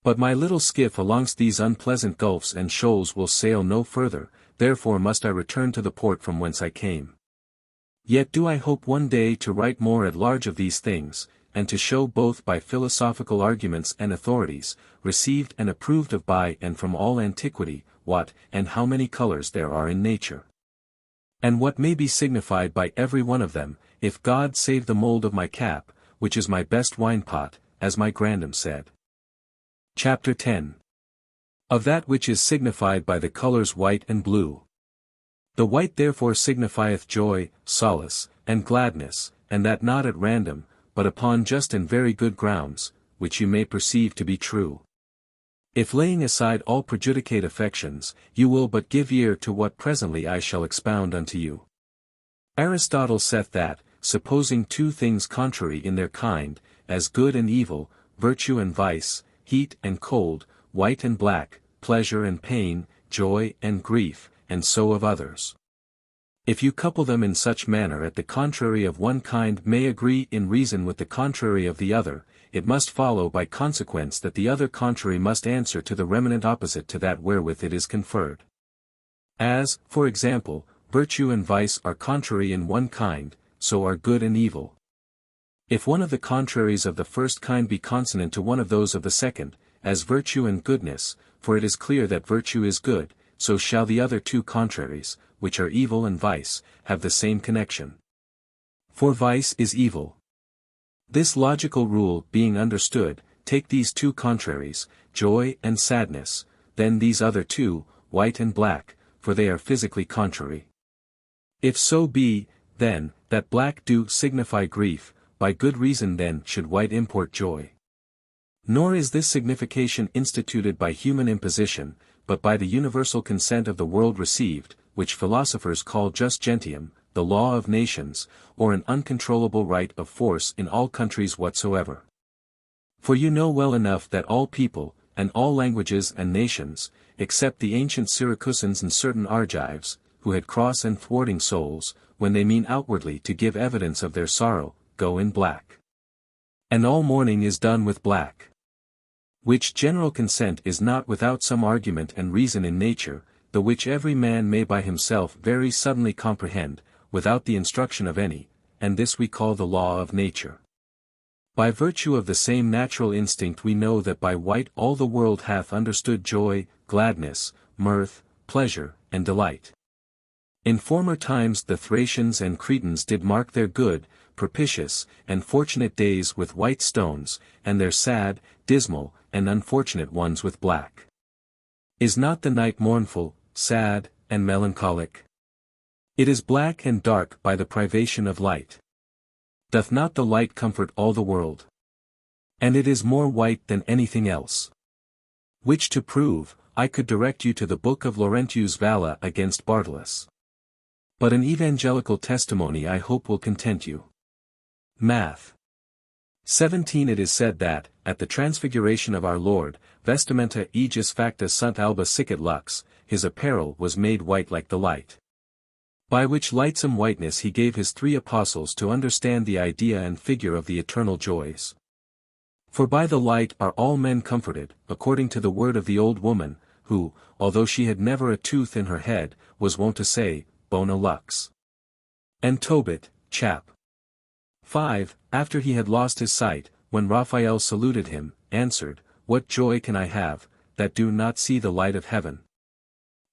But my little skiff alongst these unpleasant gulfs and shoals will sail no further, therefore must I return to the port from whence I came. Yet do I hope one day to write more at large of these things, and to show both by philosophical arguments and authorities, received and approved of by and from all antiquity, what and how many colors there are in nature, and what may be signified by every one of them, if God save the mould of my cap, which is my best wine-pot, as my grandam said. Chapter 10. Of that which is signified by the colors white and blue. The white therefore signifieth joy, solace, and gladness, and that not at random, but upon just and very good grounds, which you may perceive to be true. If laying aside all prejudicate affections, you will but give ear to what presently I shall expound unto you. Aristotle saith that, supposing 2 things contrary in their kind, as good and evil, virtue and vice, heat and cold, white and black, pleasure and pain, joy and grief, and so of others. If you couple them in such manner that the contrary of one kind may agree in reason with the contrary of the other, it must follow by consequence that the other contrary must answer to the remanent opposite to that wherewith it is conferred. As, for example, virtue and vice are contrary in one kind, so are good and evil. If one of the contraries of the first kind be consonant to one of those of the second, as virtue and goodness, for it is clear that virtue is good, so shall the other 2 contraries, which are evil and vice, have the same connection. For vice is evil. This logical rule being understood, take these 2 contraries, joy and sadness, then these other 2, white and black, for they are physically contrary. If so be, then, that black do signify grief, by good reason then should white import joy. Nor is this signification instituted by human imposition, but by the universal consent of the world received, which philosophers call jus gentium, the law of nations, or an uncontrollable right of force in all countries whatsoever. For you know well enough that all people, and all languages and nations, except the ancient Syracusans and certain Argives, who had cross and thwarting souls, when they mean outwardly to give evidence of their sorrow, go in black. And all mourning is done with black. Which general consent is not without some argument and reason in nature, the which every man may by himself very suddenly comprehend, without the instruction of any, and this we call the law of nature. By virtue of the same natural instinct we know that by white all the world hath understood joy, gladness, mirth, pleasure, and delight. In former times the Thracians and Cretans did mark their good, propitious, and fortunate days with white stones, and their sad, dismal, and unfortunate ones with black. Is not the night mournful, sad, and melancholic? It is black and dark by the privation of light. Doth not the light comfort all the world? And it is more white than anything else. Which to prove, I could direct you to the book of Laurentius Valla against Bartolus. But an evangelical testimony I hope will content you. Math. 17 It is said that, at the transfiguration of our Lord, vestimenta aegis facta sunt alba sicit lux, his apparel was made white like the light. By which lightsome whiteness he gave his 3 apostles to understand the idea and figure of the eternal joys. For by the light are all men comforted, according to the word of the old woman, who, although she had never a tooth in her head, was wont to say, Bona lux. And Tobit, chap. 5, after he had lost his sight, when Raphael saluted him, answered, What joy can I have, that do not see the light of heaven?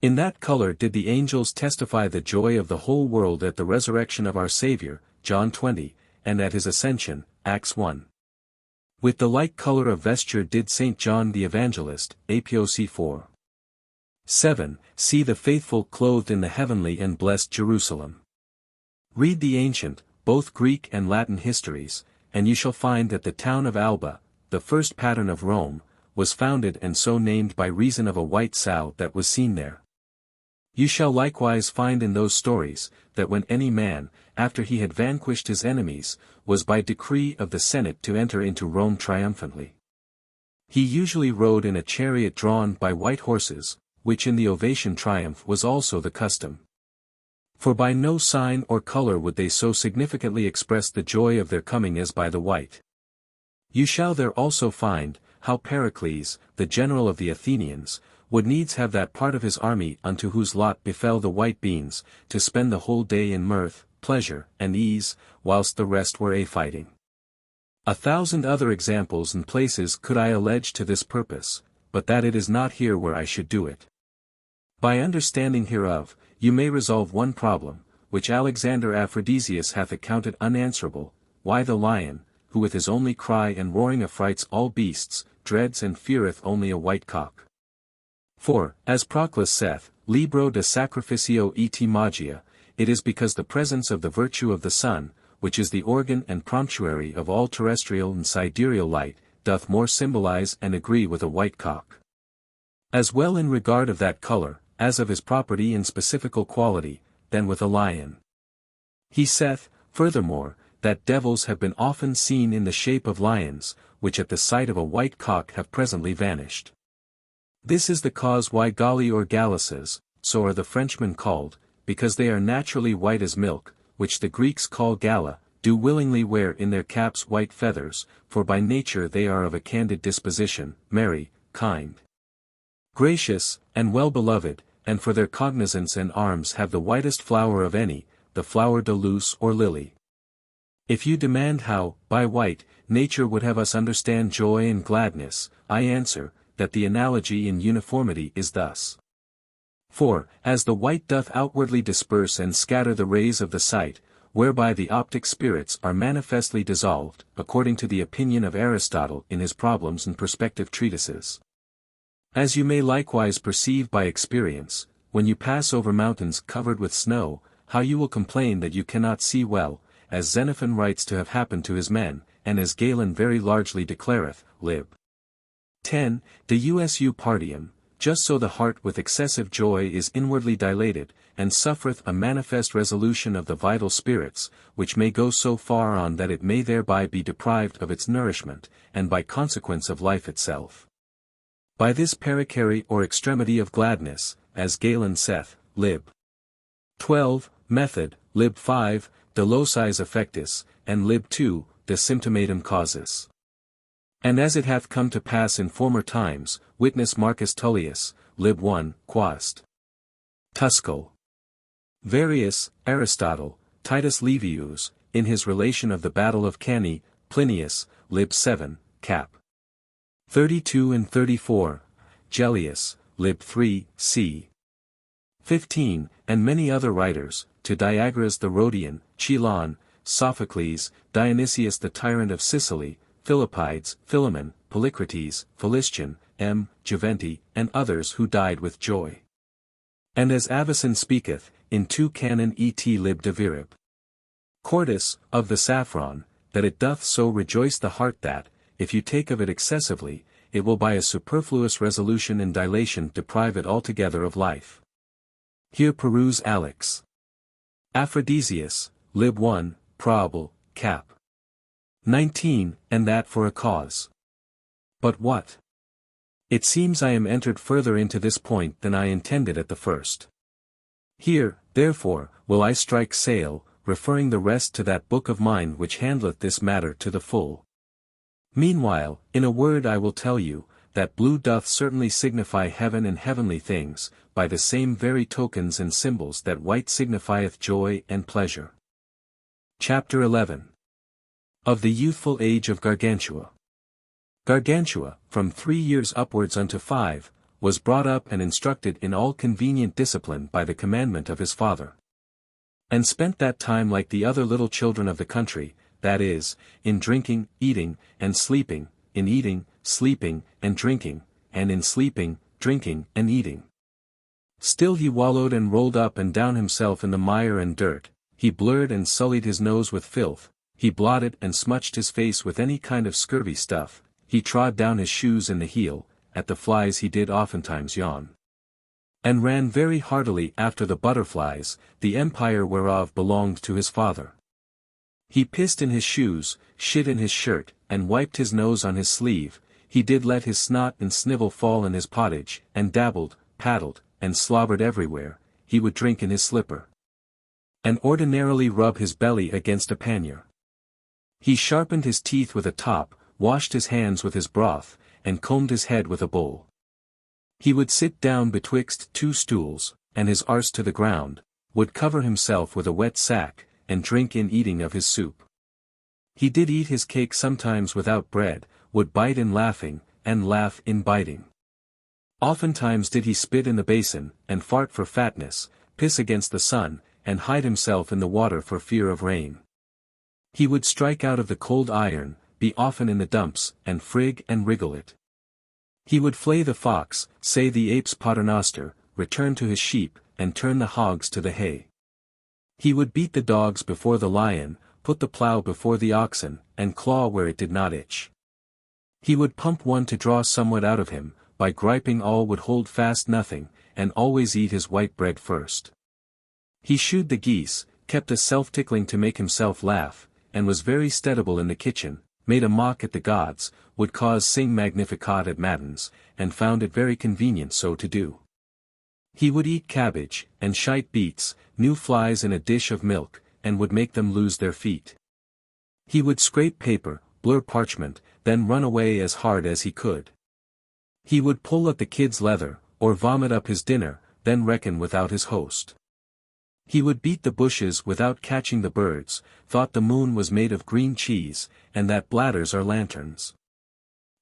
In that color did the angels testify the joy of the whole world at the resurrection of our Saviour, John 20, and at his ascension, Acts 1. With the like color of vesture did St. John the Evangelist, Apoc 4. 7, see the faithful clothed in the heavenly and blessed Jerusalem. Read the ancient, both Greek and Latin histories, and you shall find that the town of Alba, the first pattern of Rome, was founded and so named by reason of a white sow that was seen there. You shall likewise find in those stories, that when any man, after he had vanquished his enemies, was by decree of the Senate to enter into Rome triumphantly, he usually rode in a chariot drawn by white horses, which in the Ovation triumph was also the custom. For by no sign or color would they so significantly express the joy of their coming as by the white. You shall there also find, how Pericles, the general of the Athenians, would needs have that part of his army unto whose lot befell the white beans, to spend the whole day in mirth, pleasure, and ease, whilst the rest were a-fighting. 1,000 other examples and places could I allege to this purpose, but that it is not here where I should do it. By understanding hereof, you may resolve one problem, which Alexander Aphrodisius hath accounted unanswerable, why the lion, who with his only cry and roaring affrights all beasts, dreads and feareth only a white cock. For, as Proclus saith, Libro de Sacrificio et Magia, it is because the presence of the virtue of the sun, which is the organ and promptuary of all terrestrial and sidereal light, doth more symbolize and agree with a white cock. As well in regard of that color, as of his property and specifical quality, than with a lion. He saith, furthermore, that devils have been often seen in the shape of lions, which at the sight of a white cock have presently vanished. This is the cause why Galli or Gallices, so are the Frenchmen called, because they are naturally white as milk, which the Greeks call Gala, do willingly wear in their caps white feathers, for by nature they are of a candid disposition, merry, kind, gracious, and well-beloved, and for their cognizance and arms have the whitest flower of any, the flower de luce or lily. If you demand how, by white, nature would have us understand joy and gladness, I answer, that the analogy in uniformity is thus. For, as the white doth outwardly disperse and scatter the rays of the sight, whereby the optic spirits are manifestly dissolved, according to the opinion of Aristotle in his Problems and Perspective treatises. As you may likewise perceive by experience, when you pass over mountains covered with snow, how you will complain that you cannot see well, as Xenophon writes to have happened to his men, and as Galen very largely declareth, lib. 10, de usu partium, just so the heart with excessive joy is inwardly dilated, and suffereth a manifest resolution of the vital spirits, which may go so far on that it may thereby be deprived of its nourishment, and by consequence of life itself. By this pericary or extremity of gladness, as Galen saith, lib. 12, method, lib. 5, de locis affectis, and lib. 2, de symptomatum causis. And as it hath come to pass in former times, witness Marcus Tullius, lib. 1, quast. Tuscul. Varius, Aristotle, Titus Livius, in his relation of the battle of Cannae, Plinius, lib. 7, cap. 32 and 34, Gellius, lib. 3, c. 15, and many other writers, to Diagoras the Rhodian, Chilon, Sophocles, Dionysius the tyrant of Sicily, Philippides, Philemon, Polycrates, Philistion, M. Juventi, and others who died with joy. And as Avicen speaketh, in 2 Canon et lib. de virib. Cordis, of the saffron, that it doth so rejoice the heart that, if you take of it excessively, it will by a superfluous resolution and dilation deprive it altogether of life. Here peruse Alex. Aphrodisias, lib. 1, probable, cap. 19, and that for a cause. But what? It seems I am entered further into this point than I intended at the first. Here, therefore, will I strike sail, referring the rest to that book of mine which handleth this matter to the full. Meanwhile, in a word I will tell you, that blue doth certainly signify heaven and heavenly things, by the same very tokens and symbols that white signifieth joy and pleasure. Chapter 11. Of the youthful age of Gargantua. Gargantua, from 3 years upwards unto 5, was brought up and instructed in all convenient discipline by the commandment of his father. And spent that time like the other little children of the country, that is, in drinking, eating, and sleeping, in eating, sleeping, and drinking, and in sleeping, drinking, and eating. Still he wallowed and rolled up and down himself in the mire and dirt, he blurred and sullied his nose with filth, he blotted and smutched his face with any kind of scurvy stuff, he trod down his shoes in the heel, at the flies he did oftentimes yawn. And ran very heartily after the butterflies, the empire whereof belonged to his father. He pissed in his shoes, shit in his shirt, and wiped his nose on his sleeve, he did let his snot and snivel fall in his pottage, and dabbled, paddled, and slobbered everywhere, he would drink in his slipper. And ordinarily rub his belly against a pannier. He sharpened his teeth with a top, washed his hands with his broth, and combed his head with a bowl. He would sit down betwixt 2 stools, and his arse to the ground, would cover himself with a wet sack, and drink in eating of his soup. He did eat his cake sometimes without bread, would bite in laughing, and laugh in biting. Oftentimes did he spit in the basin, and fart for fatness, piss against the sun, and hide himself in the water for fear of rain. He would strike out of the cold iron, be often in the dumps, and frig and wriggle it. He would flay the fox, say the ape's paternoster, return to his sheep, and turn the hogs to the hay. He would beat the dogs before the lion, put the plough before the oxen, and claw where it did not itch. He would pump one to draw somewhat out of him, by griping all would hold fast nothing, and always eat his white bread first. He shoed the geese, kept a self-tickling to make himself laugh, and was very steadable in the kitchen, made a mock at the gods, would cause sing Magnificat at matins, and found it very convenient so to do. He would eat cabbage, and shite beets, new flies in a dish of milk, and would make them lose their feet. He would scrape paper, blur parchment, then run away as hard as he could. He would pull at the kid's leather, or vomit up his dinner, then reckon without his host. He would beat the bushes without catching the birds, thought the moon was made of green cheese, and that bladders are lanterns.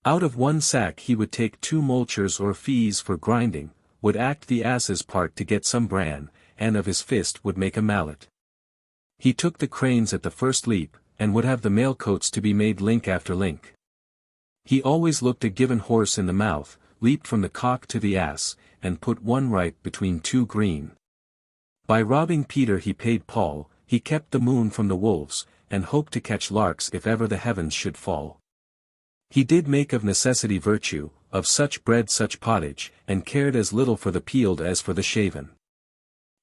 Out of one sack he would take 2 multures or fees for grinding, would act the ass's part to get some bran, and of his fist would make a mallet. He took the cranes at the first leap, and would have the mail coats to be made link after link. He always looked a given horse in the mouth, leaped from the cock to the ass, and put one ripe between 2 green. By robbing Peter he paid Paul, he kept the moon from the wolves, and hoped to catch larks if ever the heavens should fall. He did make of necessity virtue, of such bread such pottage, and cared as little for the peeled as for the shaven.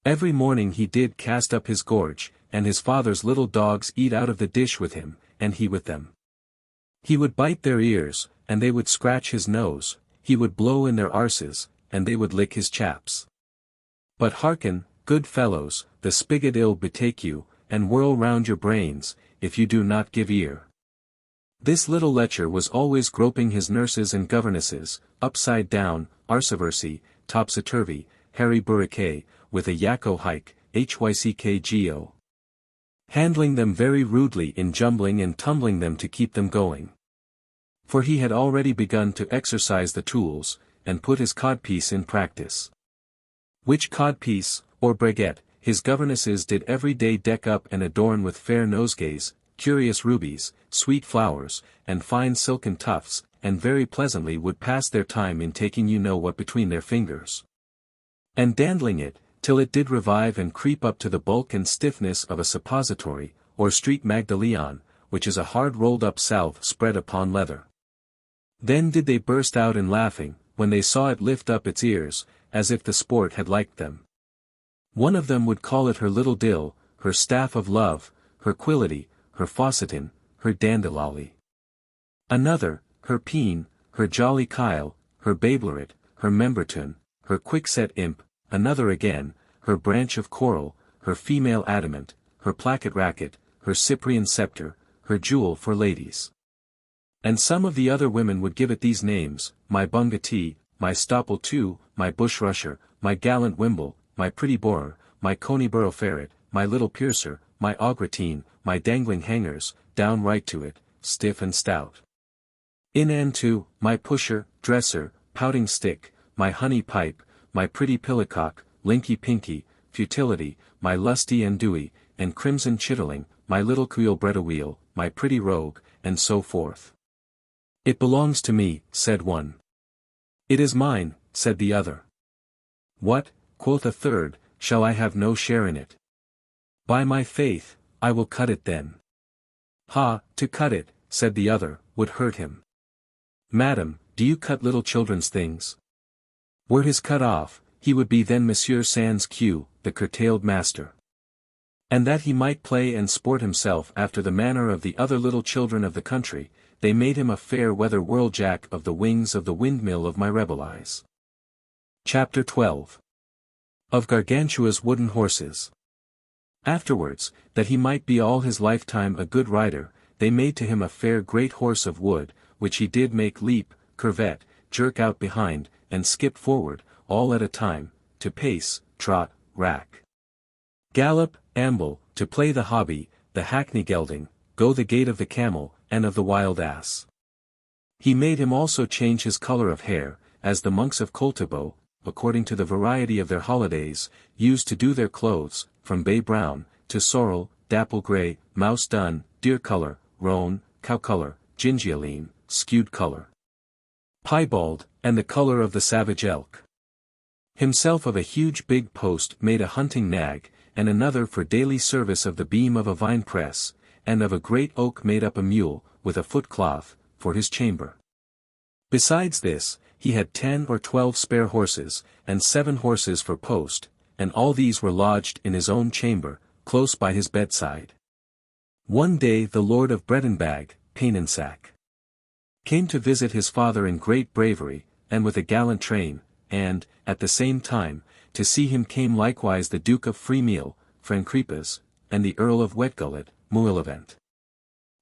Every morning he did cast up his gorge, and his father's little dogs eat out of the dish with him, and he with them. He would bite their ears, and they would scratch his nose, he would blow in their arses, and they would lick his chaps. But hearken, good fellows, the spigot ill betake you, and whirl round your brains, if you do not give ear. This little lecher was always groping his nurses and governesses, upside down, arsiversy, topsy-turvy, Harry Burriquet, with a yakko hike, hyckgo. Handling them very rudely in jumbling and tumbling them to keep them going. For he had already begun to exercise the tools, and put his codpiece in practice. Which codpiece, or braguette, his governesses did every day deck up and adorn with fair nosegays, curious rubies, sweet flowers, and fine silken tufts, and very pleasantly would pass their time in taking you know what between their fingers. And dandling it, till it did revive and creep up to the bulk and stiffness of a suppository, or street magdaleon, which is a hard rolled-up salve spread upon leather. Then did they burst out in laughing, when they saw it lift up its ears, as if the sport had liked them. One of them would call it her little dill, her staff of love, her quillity, her faucetin, her dandilolly. Another, her peen, her jolly kyle, her bablerit, her memberton, her quickset imp, another again, her branch of coral, her female adamant, her placket racket, her Cyprian sceptre, her jewel for ladies. And some of the other women would give it these names, my bungati, my stopple too, my bushrusher, my gallant wimble, my pretty borer, my conyborough ferret, my little piercer, my augratine, my dangling hangers, down right to it, stiff and stout. In and to, my pusher, dresser, pouting stick, my honey pipe, my pretty pillicock, linky pinky, futility, my lusty and dewy, and crimson chitterling, my little cuil bredawheel, my pretty rogue, and so forth. It belongs to me, said one. It is mine, said the other. What, quoth a third, shall I have no share in it? By my faith, I will cut it then. Ha, to cut it, said the other, would hurt him. Madam, do you cut little children's things? Were his cut off, he would be then Monsieur Sans Q, the curtailed master. And that he might play and sport himself after the manner of the other little children of the country, they made him a fair weather whirljack of the wings of the windmill of my Rabelais. Chapter 12. Of Gargantua's wooden horses. Afterwards, that he might be all his lifetime a good rider, they made to him a fair great horse of wood, which he did make leap, curvet, jerk out behind, and skip forward, all at a time, to pace, trot, rack, gallop, amble, to play the hobby, the hackney gelding, go the gait of the camel, and of the wild ass. He made him also change his colour of hair, as the monks of Coltabo, according to the variety of their holidays, used to do their clothes, from bay brown, to sorrel, dapple grey, mouse dun, deer colour, roan, cow colour, gingealine, skewed colour, piebald, and the colour of the savage elk. Himself of a huge big post made a hunting nag, and another for daily service of the beam of a vine press, and of a great oak made up a mule, with a footcloth, for his chamber. Besides this, he had 10 or 12 spare horses, and 7 horses for post, and all these were lodged in his own chamber, close by his bedside. One day the Lord of Bredenbag, Painensack, came to visit his father in great bravery, and with a gallant train, and, at the same time, to see him came likewise the Duke of Freemeal, Francrepas, and the Earl of Wetgullet, Muillevent.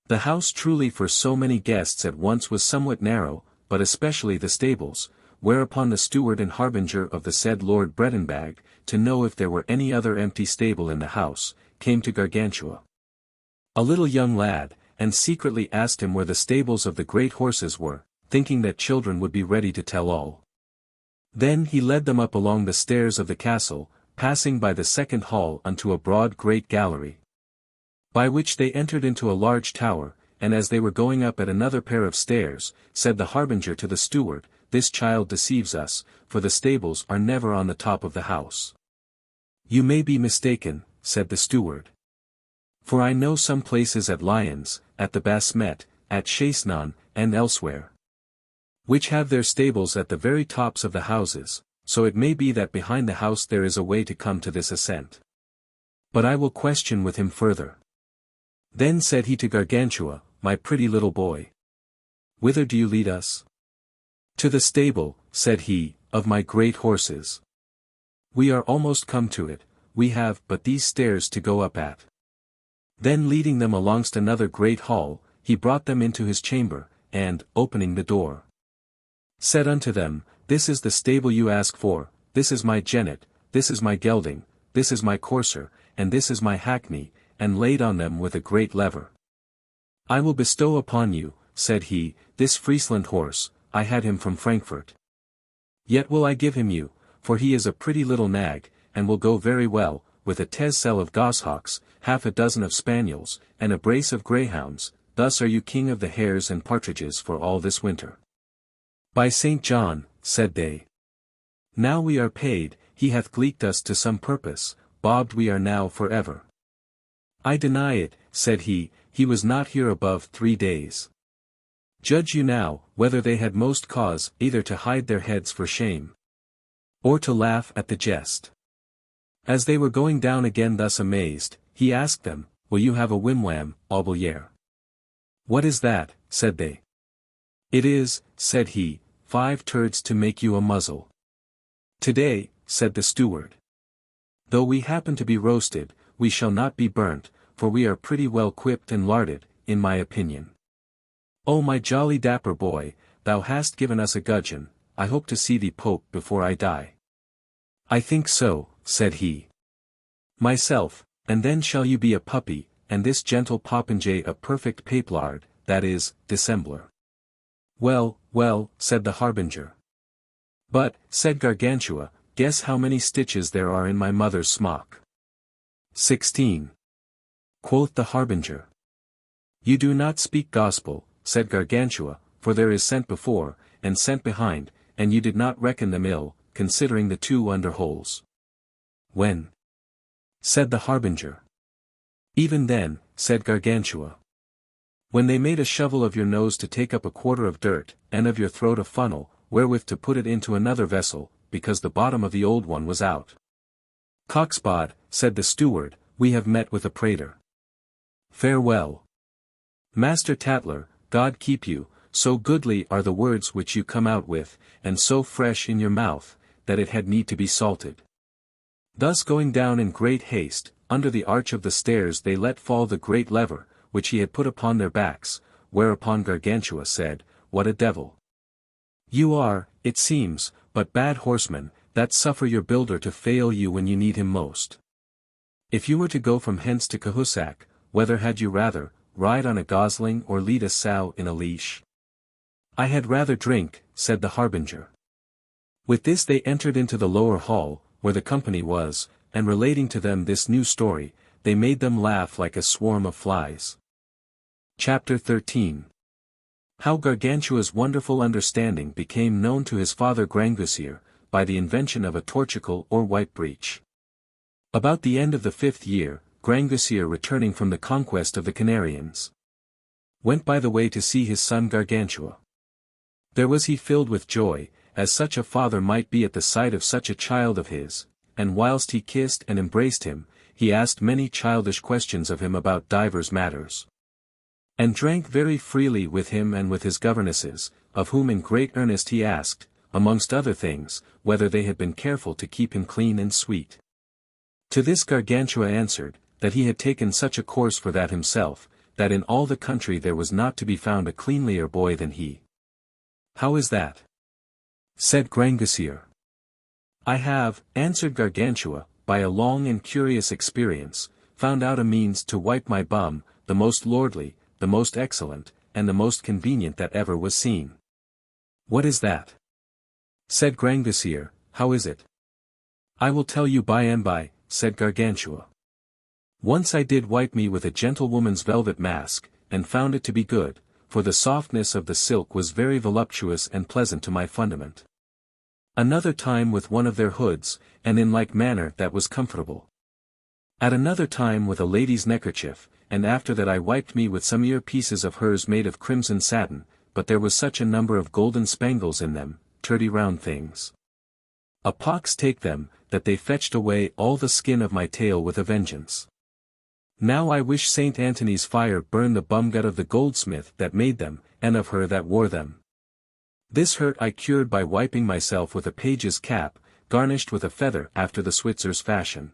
The house truly for so many guests at once was somewhat narrow, but especially the stables, whereupon the steward and harbinger of the said Lord Bredenbag, to know if there were any other empty stable in the house, came to Gargantua, a little young lad, and secretly asked him where the stables of the great horses were, thinking that children would be ready to tell all. Then he led them up along the stairs of the castle, passing by the second hall unto a broad great gallery, by which they entered into a large tower, and as they were going up at another pair of stairs, said the harbinger to the steward, This child deceives us, for the stables are never on the top of the house. You may be mistaken, said the steward. For I know some places at Lyons, at the Basmet, at Chassenon, and elsewhere, which have their stables at the very tops of the houses, so it may be that behind the house there is a way to come to this ascent. But I will question with him further. Then said he to Gargantua, my pretty little boy, whither do you lead us? To the stable, said he, of my great horses. We are almost come to it, we have but these stairs to go up at. Then leading them alongst another great hall, he brought them into his chamber, and, opening the door, said unto them, This is the stable you ask for, this is my jennet, this is my gelding, this is my courser, and this is my hackney, and laid on them with a great lever. I will bestow upon you, said he, this Friesland horse, I had him from Frankfurt. Yet will I give him you, for he is a pretty little nag, and will go very well, with a tescel of goshawks, half a dozen of spaniels, and a brace of greyhounds, thus are you king of the hares and partridges for all this winter. By St. John, said they. Now we are paid, he hath gleeked us to some purpose, bobbed we are now for ever. I deny it, said he was not here above 3 days. Judge you now, whether they had most cause either to hide their heads for shame, or to laugh at the jest. As they were going down again thus amazed, he asked them, Will you have a wimwam, Aubelier? What is that? Said they. It is, said he, 5 turds to make you a muzzle. Today, said the steward. Though we happen to be roasted, we shall not be burnt, for we are pretty well quipped and larded, in my opinion. Oh my jolly dapper boy, thou hast given us a gudgeon, I hope to see thee pope before I die. I think so, said he. Myself, and then shall you be a puppy, and this gentle popinjay a perfect papelard, that is, dissembler. Well, well, said the harbinger. But, said Gargantua, guess how many stitches there are in my mother's smock. 16. Quoth the harbinger. You do not speak gospel, said Gargantua, for there is sent before, and sent behind, and you did not reckon them ill, considering the 2 under holes. When? Said the harbinger. Even then, said Gargantua. When they made a shovel of your nose to take up a quarter of dirt, and of your throat a funnel, wherewith to put it into another vessel, because the bottom of the old one was out. Cocksbod, said the steward, we have met with a prater. Farewell. Master Tatler, God keep you, so goodly are the words which you come out with, and so fresh in your mouth, that it had need to be salted. Thus going down in great haste, under the arch of the stairs they let fall the great lever, which he had put upon their backs, whereupon Gargantua said, What a devil! You are, it seems, but bad horsemen, that suffer your builder to fail you when you need him most. If you were to go from hence to Cahusac, whether had you rather, ride on a gosling or lead a sow in a leash? I had rather drink, said the harbinger. With this they entered into the lower hall, where the company was, and relating to them this new story, they made them laugh like a swarm of flies. Chapter 13. How Gargantua's wonderful understanding became known to his father Grangousier, by the invention of a torchicle or white breech. About the end of the 5th year, Grangousier returning from the conquest of the Canarians, went by the way to see his son Gargantua. There was he filled with joy, as such a father might be at the sight of such a child of his, and whilst he kissed and embraced him, he asked many childish questions of him about divers matters, and drank very freely with him and with his governesses, of whom in great earnest he asked, amongst other things, whether they had been careful to keep him clean and sweet. To this Gargantua answered, that he had taken such a course for that himself, that in all the country there was not to be found a cleanlier boy than he. How is that? Said Grangousier. I have, answered Gargantua, by a long and curious experience, found out a means to wipe my bum, the most lordly, the most excellent, and the most convenient that ever was seen. What is that? Said Grangousier, how is it? I will tell you by and by, said Gargantua. Once I did wipe me with a gentlewoman's velvet mask, and found it to be good, for the softness of the silk was very voluptuous and pleasant to my fundament. Another time with one of their hoods, and in like manner that was comfortable. At another time with a lady's neckerchief, and after that I wiped me with some ear pieces of hers made of crimson satin, but there was such a number of golden spangles in them, turdy round things. A pox take them, that they fetched away all the skin of my tail with a vengeance. Now I wish Saint Antony's fire burn the bumgut of the goldsmith that made them, and of her that wore them. This hurt I cured by wiping myself with a page's cap, garnished with a feather after the Switzer's fashion.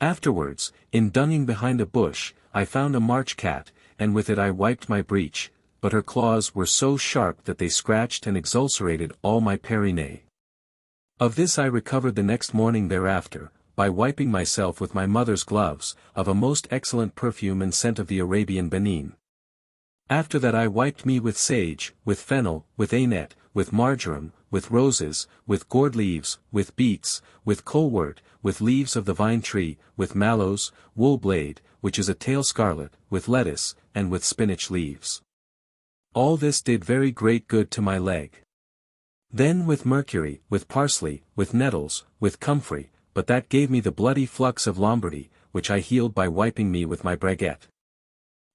Afterwards, in dunging behind a bush, I found a march cat, and with it I wiped my breech, but her claws were so sharp that they scratched and exulcerated all my périnée. Of this I recovered the next morning thereafter, by wiping myself with my mother's gloves, of a most excellent perfume and scent of the Arabian Benin. After that I wiped me with sage, with fennel, with anet, with marjoram, with roses, with gourd leaves, with beets, with colewort, with leaves of the vine tree, with mallows, wool blade, which is a tail scarlet, with lettuce, and with spinach leaves. All this did very great good to my leg. Then with mercury, with parsley, with nettles, with comfrey, but that gave me the bloody flux of Lombardy, which I healed by wiping me with my braguette.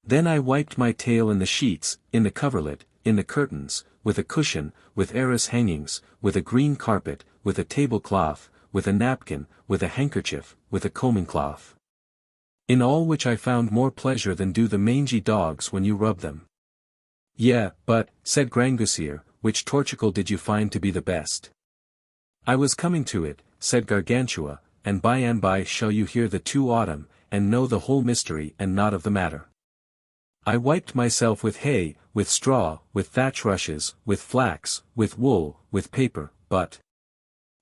Then I wiped my tail in the sheets, in the coverlet, in the curtains, with a cushion, with arras hangings, with a green carpet, with a tablecloth, with a napkin, with a handkerchief, with a combing cloth. In all which I found more pleasure than do the mangy dogs when you rub them. Yea, but, said Grangousier, which torticle did you find to be the best? I was coming to it, said Gargantua, and by shall you hear the two autumn, and know the whole mystery and not of the matter. I wiped myself with hay, with straw, with thatch rushes, with flax, with wool, with paper, but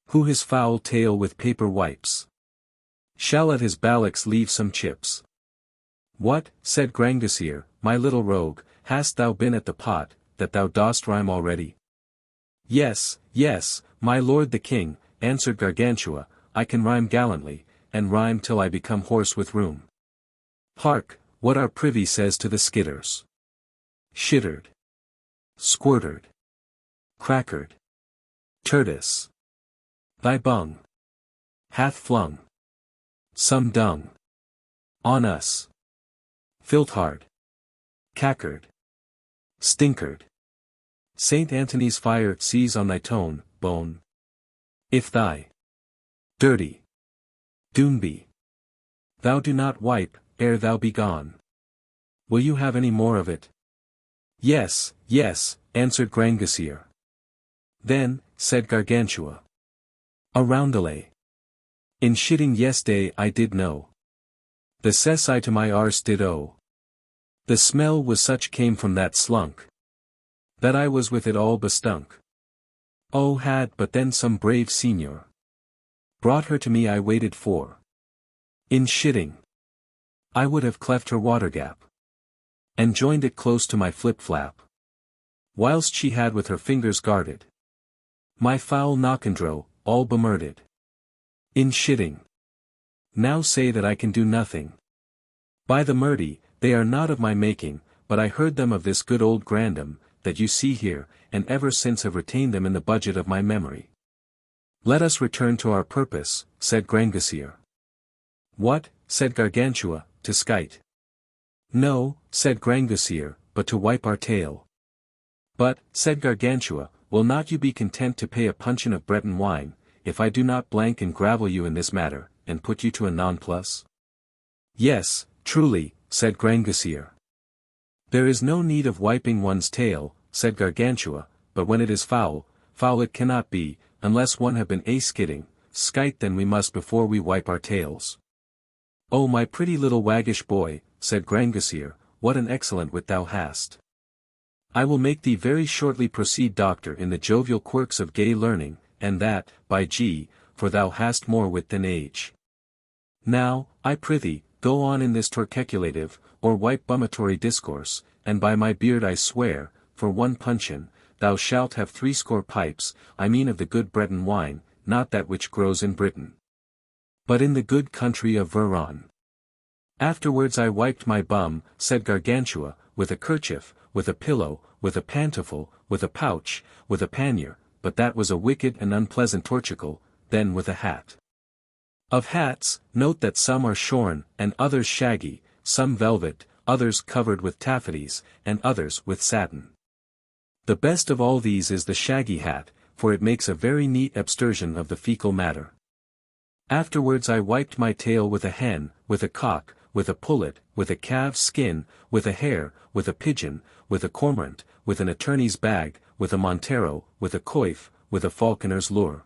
who his foul tail with paper wipes shall at his ballocks leave some chips. What, said Grangousier, my little rogue, hast thou been at the pot, that thou dost rhyme already? Yes, yes, my lord the king, answered Gargantua, I can rhyme gallantly, and rhyme till I become hoarse with rheum. Hark, what our privy says to the skitters. Shittered. Squirtered. Crackered. Tertus. Thy bung hath flung some dung on us. Filth hard. Cackered. Stinkered. Saint Antony's fire seize on thy tone, bone. If thy dirty Doonby thou do not wipe, ere thou be gone. Will you have any more of it? Yes, yes, answered Grangousier. Then, said Gargantua. A roundelay. In shitting yesterday I did know. The cess I to my arse did owe. The smell was such came from that slunk, that I was with it all bestunk. Oh had but then some brave senior brought her to me I waited for. In shitting I would have cleft her water gap, and joined it close to my flip-flap, whilst she had with her fingers guarded my foul knockandrow, all bemurded. In shitting now say that I can do nothing. By the murdy, they are not of my making, but I heard them of this good old grandam, that you see here, and ever since have retained them in the budget of my memory. Let us return to our purpose, said Grangousier. What, said Gargantua, to skite? No, said Grangousier, but to wipe our tail. But, said Gargantua, will not you be content to pay a puncheon of Breton wine, if I do not blank and gravel you in this matter, and put you to a nonplus? Yes, truly, said Grangousier. There is no need of wiping one's tail, said Gargantua, but when it is foul, foul it cannot be, unless one have been skiting, skite then we must before we wipe our tails. Oh my pretty little waggish boy, said Grangousier, what an excellent wit thou hast. I will make thee very shortly proceed doctor in the jovial quirks of gay learning, and that, by G, for thou hast more wit than age. Now, I prithee, go on in this torqueculative, or wipe bumatory discourse, and by my beard I swear, for one puncheon, thou shalt have 80 pipes, I mean of the good Breton wine, not that which grows in Britain, but in the good country of Veron. Afterwards I wiped my bum, said Gargantua, with a kerchief, with a pillow, with a pantoufle, with a pouch, with a pannier, but that was a wicked and unpleasant torticle, then with a hat. Of hats, note that some are shorn, and others shaggy, some velvet, others covered with taffeties, and others with satin. The best of all these is the shaggy hat, for it makes a very neat abstersion of the fecal matter. Afterwards I wiped my tail with a hen, with a cock, with a pullet, with a calf's skin, with a hare, with a pigeon, with a cormorant, with an attorney's bag, with a montero, with a coif, with a falconer's lure.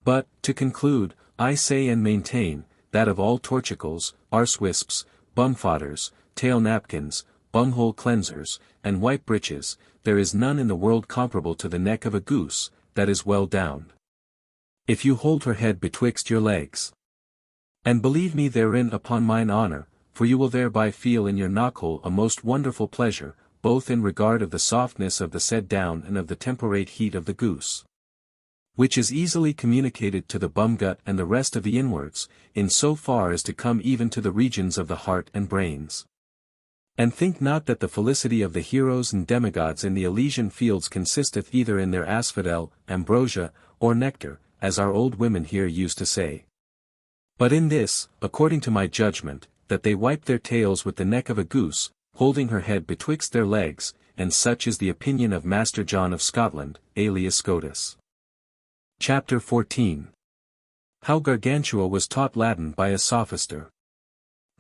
But, to conclude, I say and maintain, that of all torchicles, arsewisps, bumfodders, tail napkins, bunghole cleansers, and white breeches, there is none in the world comparable to the neck of a goose, that is well downed. If you hold her head betwixt your legs. And believe me therein upon mine honour, for you will thereby feel in your knockhole a most wonderful pleasure, both in regard of the softness of the said down and of the temperate heat of the goose, which is easily communicated to the bumgut and the rest of the inwards, in so far as to come even to the regions of the heart and brains. And think not that the felicity of the heroes and demigods in the Elysian fields consisteth either in their asphodel, ambrosia, or nectar, as our old women here used to say. But in this, according to my judgment, that they wipe their tails with the neck of a goose, holding her head betwixt their legs, and such is the opinion of Master John of Scotland, alias Scotus. Chapter 14. How Gargantua was taught Latin by a sophister.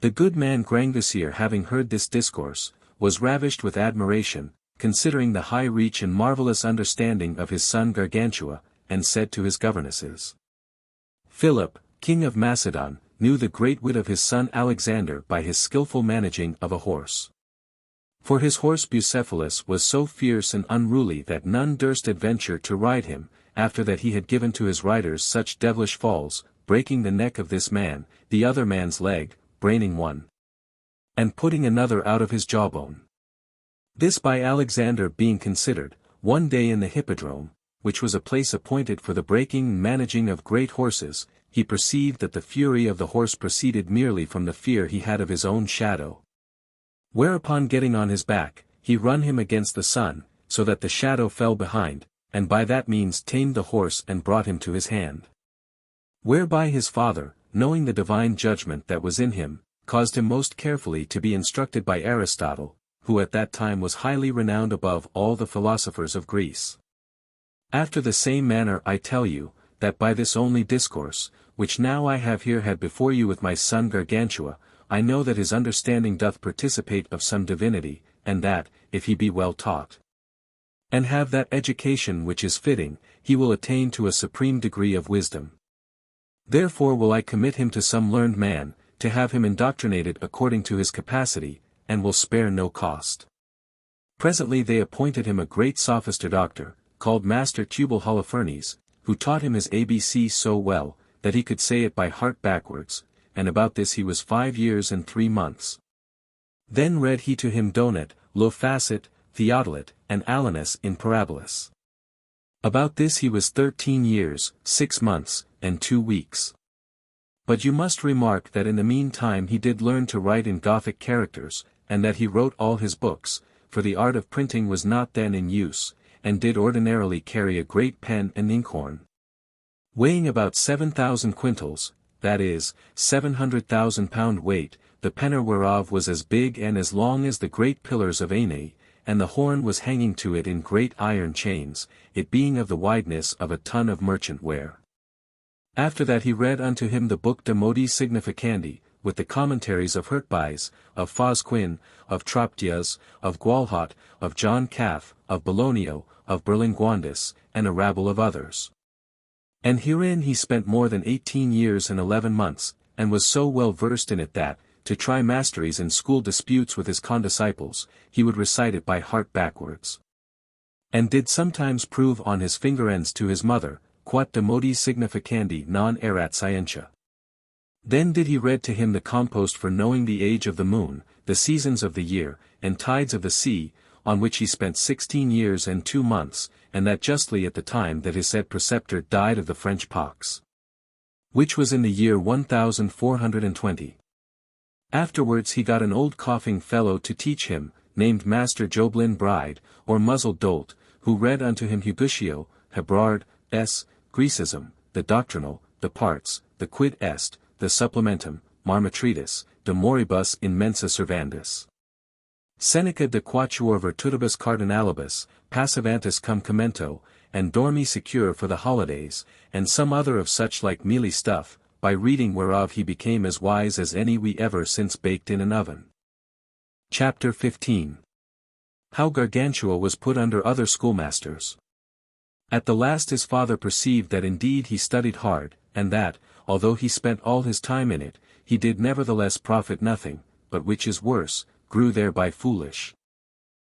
The good man Grangousier, having heard this discourse, was ravished with admiration, considering the high reach and marvellous understanding of his son Gargantua, and said to his governesses, Philip, king of Macedon, knew the great wit of his son Alexander by his skilful managing of a horse. For his horse Bucephalus was so fierce and unruly that none durst adventure to ride him, after that he had given to his riders such devilish falls, breaking the neck of this man, the other man's leg, braining one, and putting another out of his jawbone. This by Alexander being considered, one day in the hippodrome, which was a place appointed for the breaking and managing of great horses, he perceived that the fury of the horse proceeded merely from the fear he had of his own shadow. Whereupon getting on his back, he run him against the sun, so that the shadow fell behind, and by that means tamed the horse and brought him to his hand. Whereby his father, knowing the divine judgment that was in him, caused him most carefully to be instructed by Aristotle, who at that time was highly renowned above all the philosophers of Greece. After the same manner I tell you, that by this only discourse, which now I have here had before you with my son Gargantua, I know that his understanding doth participate of some divinity, and that, if he be well taught, and have that education which is fitting, he will attain to a supreme degree of wisdom. Therefore will I commit him to some learned man, to have him indoctrinated according to his capacity, and will spare no cost. Presently they appointed him a great sophister doctor, called Master Tubal Holofernes, who taught him his ABC so well, that he could say it by heart backwards, and about this he was 5 years and 3 months. Then read he to him Donat, Lophasit, Theodolit, and Alanus in Parabolis. About this he was 13 years, 6 months, and 2 weeks. But you must remark that in the meantime he did learn to write in Gothic characters, and that he wrote all his books, for the art of printing was not then in use, and did ordinarily carry a great pen and inkhorn, weighing about 7,000 quintals, that is, 700,000 pound weight, the penner whereof was as big and as long as the great pillars of Aene, and the horn was hanging to it in great iron chains, it being of the wideness of a ton of merchant ware. After that he read unto him the book De Modi Significandi, with the commentaries of Hurtbise, of Fosquin, of Troptius, of Gualhot, of John Calf, of Bologno, of Berlinguandus, and a rabble of others. And herein he spent more than 18 years and 11 months, and was so well versed in it that, to try masteries in school disputes with his condisciples, he would recite it by heart backwards. And did sometimes prove on his finger ends to his mother, quat de modi significandi non erat scientia. Then did he read to him the compost for knowing the age of the moon, the seasons of the year, and tides of the sea, on which he spent 16 years and 2 months, and that justly at the time that his said preceptor died of the French pox, which was in the year 1420. Afterwards he got an old coughing fellow to teach him, named Master Joblin Bride, or Muzzled Dolt, who read unto him Hugutio, Hebrard, Grecism, the doctrinal, the parts, the the quid est, the supplementum, marmatritus, de moribus in mensa servandis. Seneca de quatuor virtutibus cardinalibus, passivantis cum commento, and dormi secure for the holidays, and some other of such like mealy stuff, by reading whereof he became as wise as any we ever since baked in an oven. Chapter 15. How Gargantua was put under other schoolmasters. At the last his father perceived that indeed he studied hard, and that, although he spent all his time in it, he did nevertheless profit nothing, but which is worse, grew thereby foolish,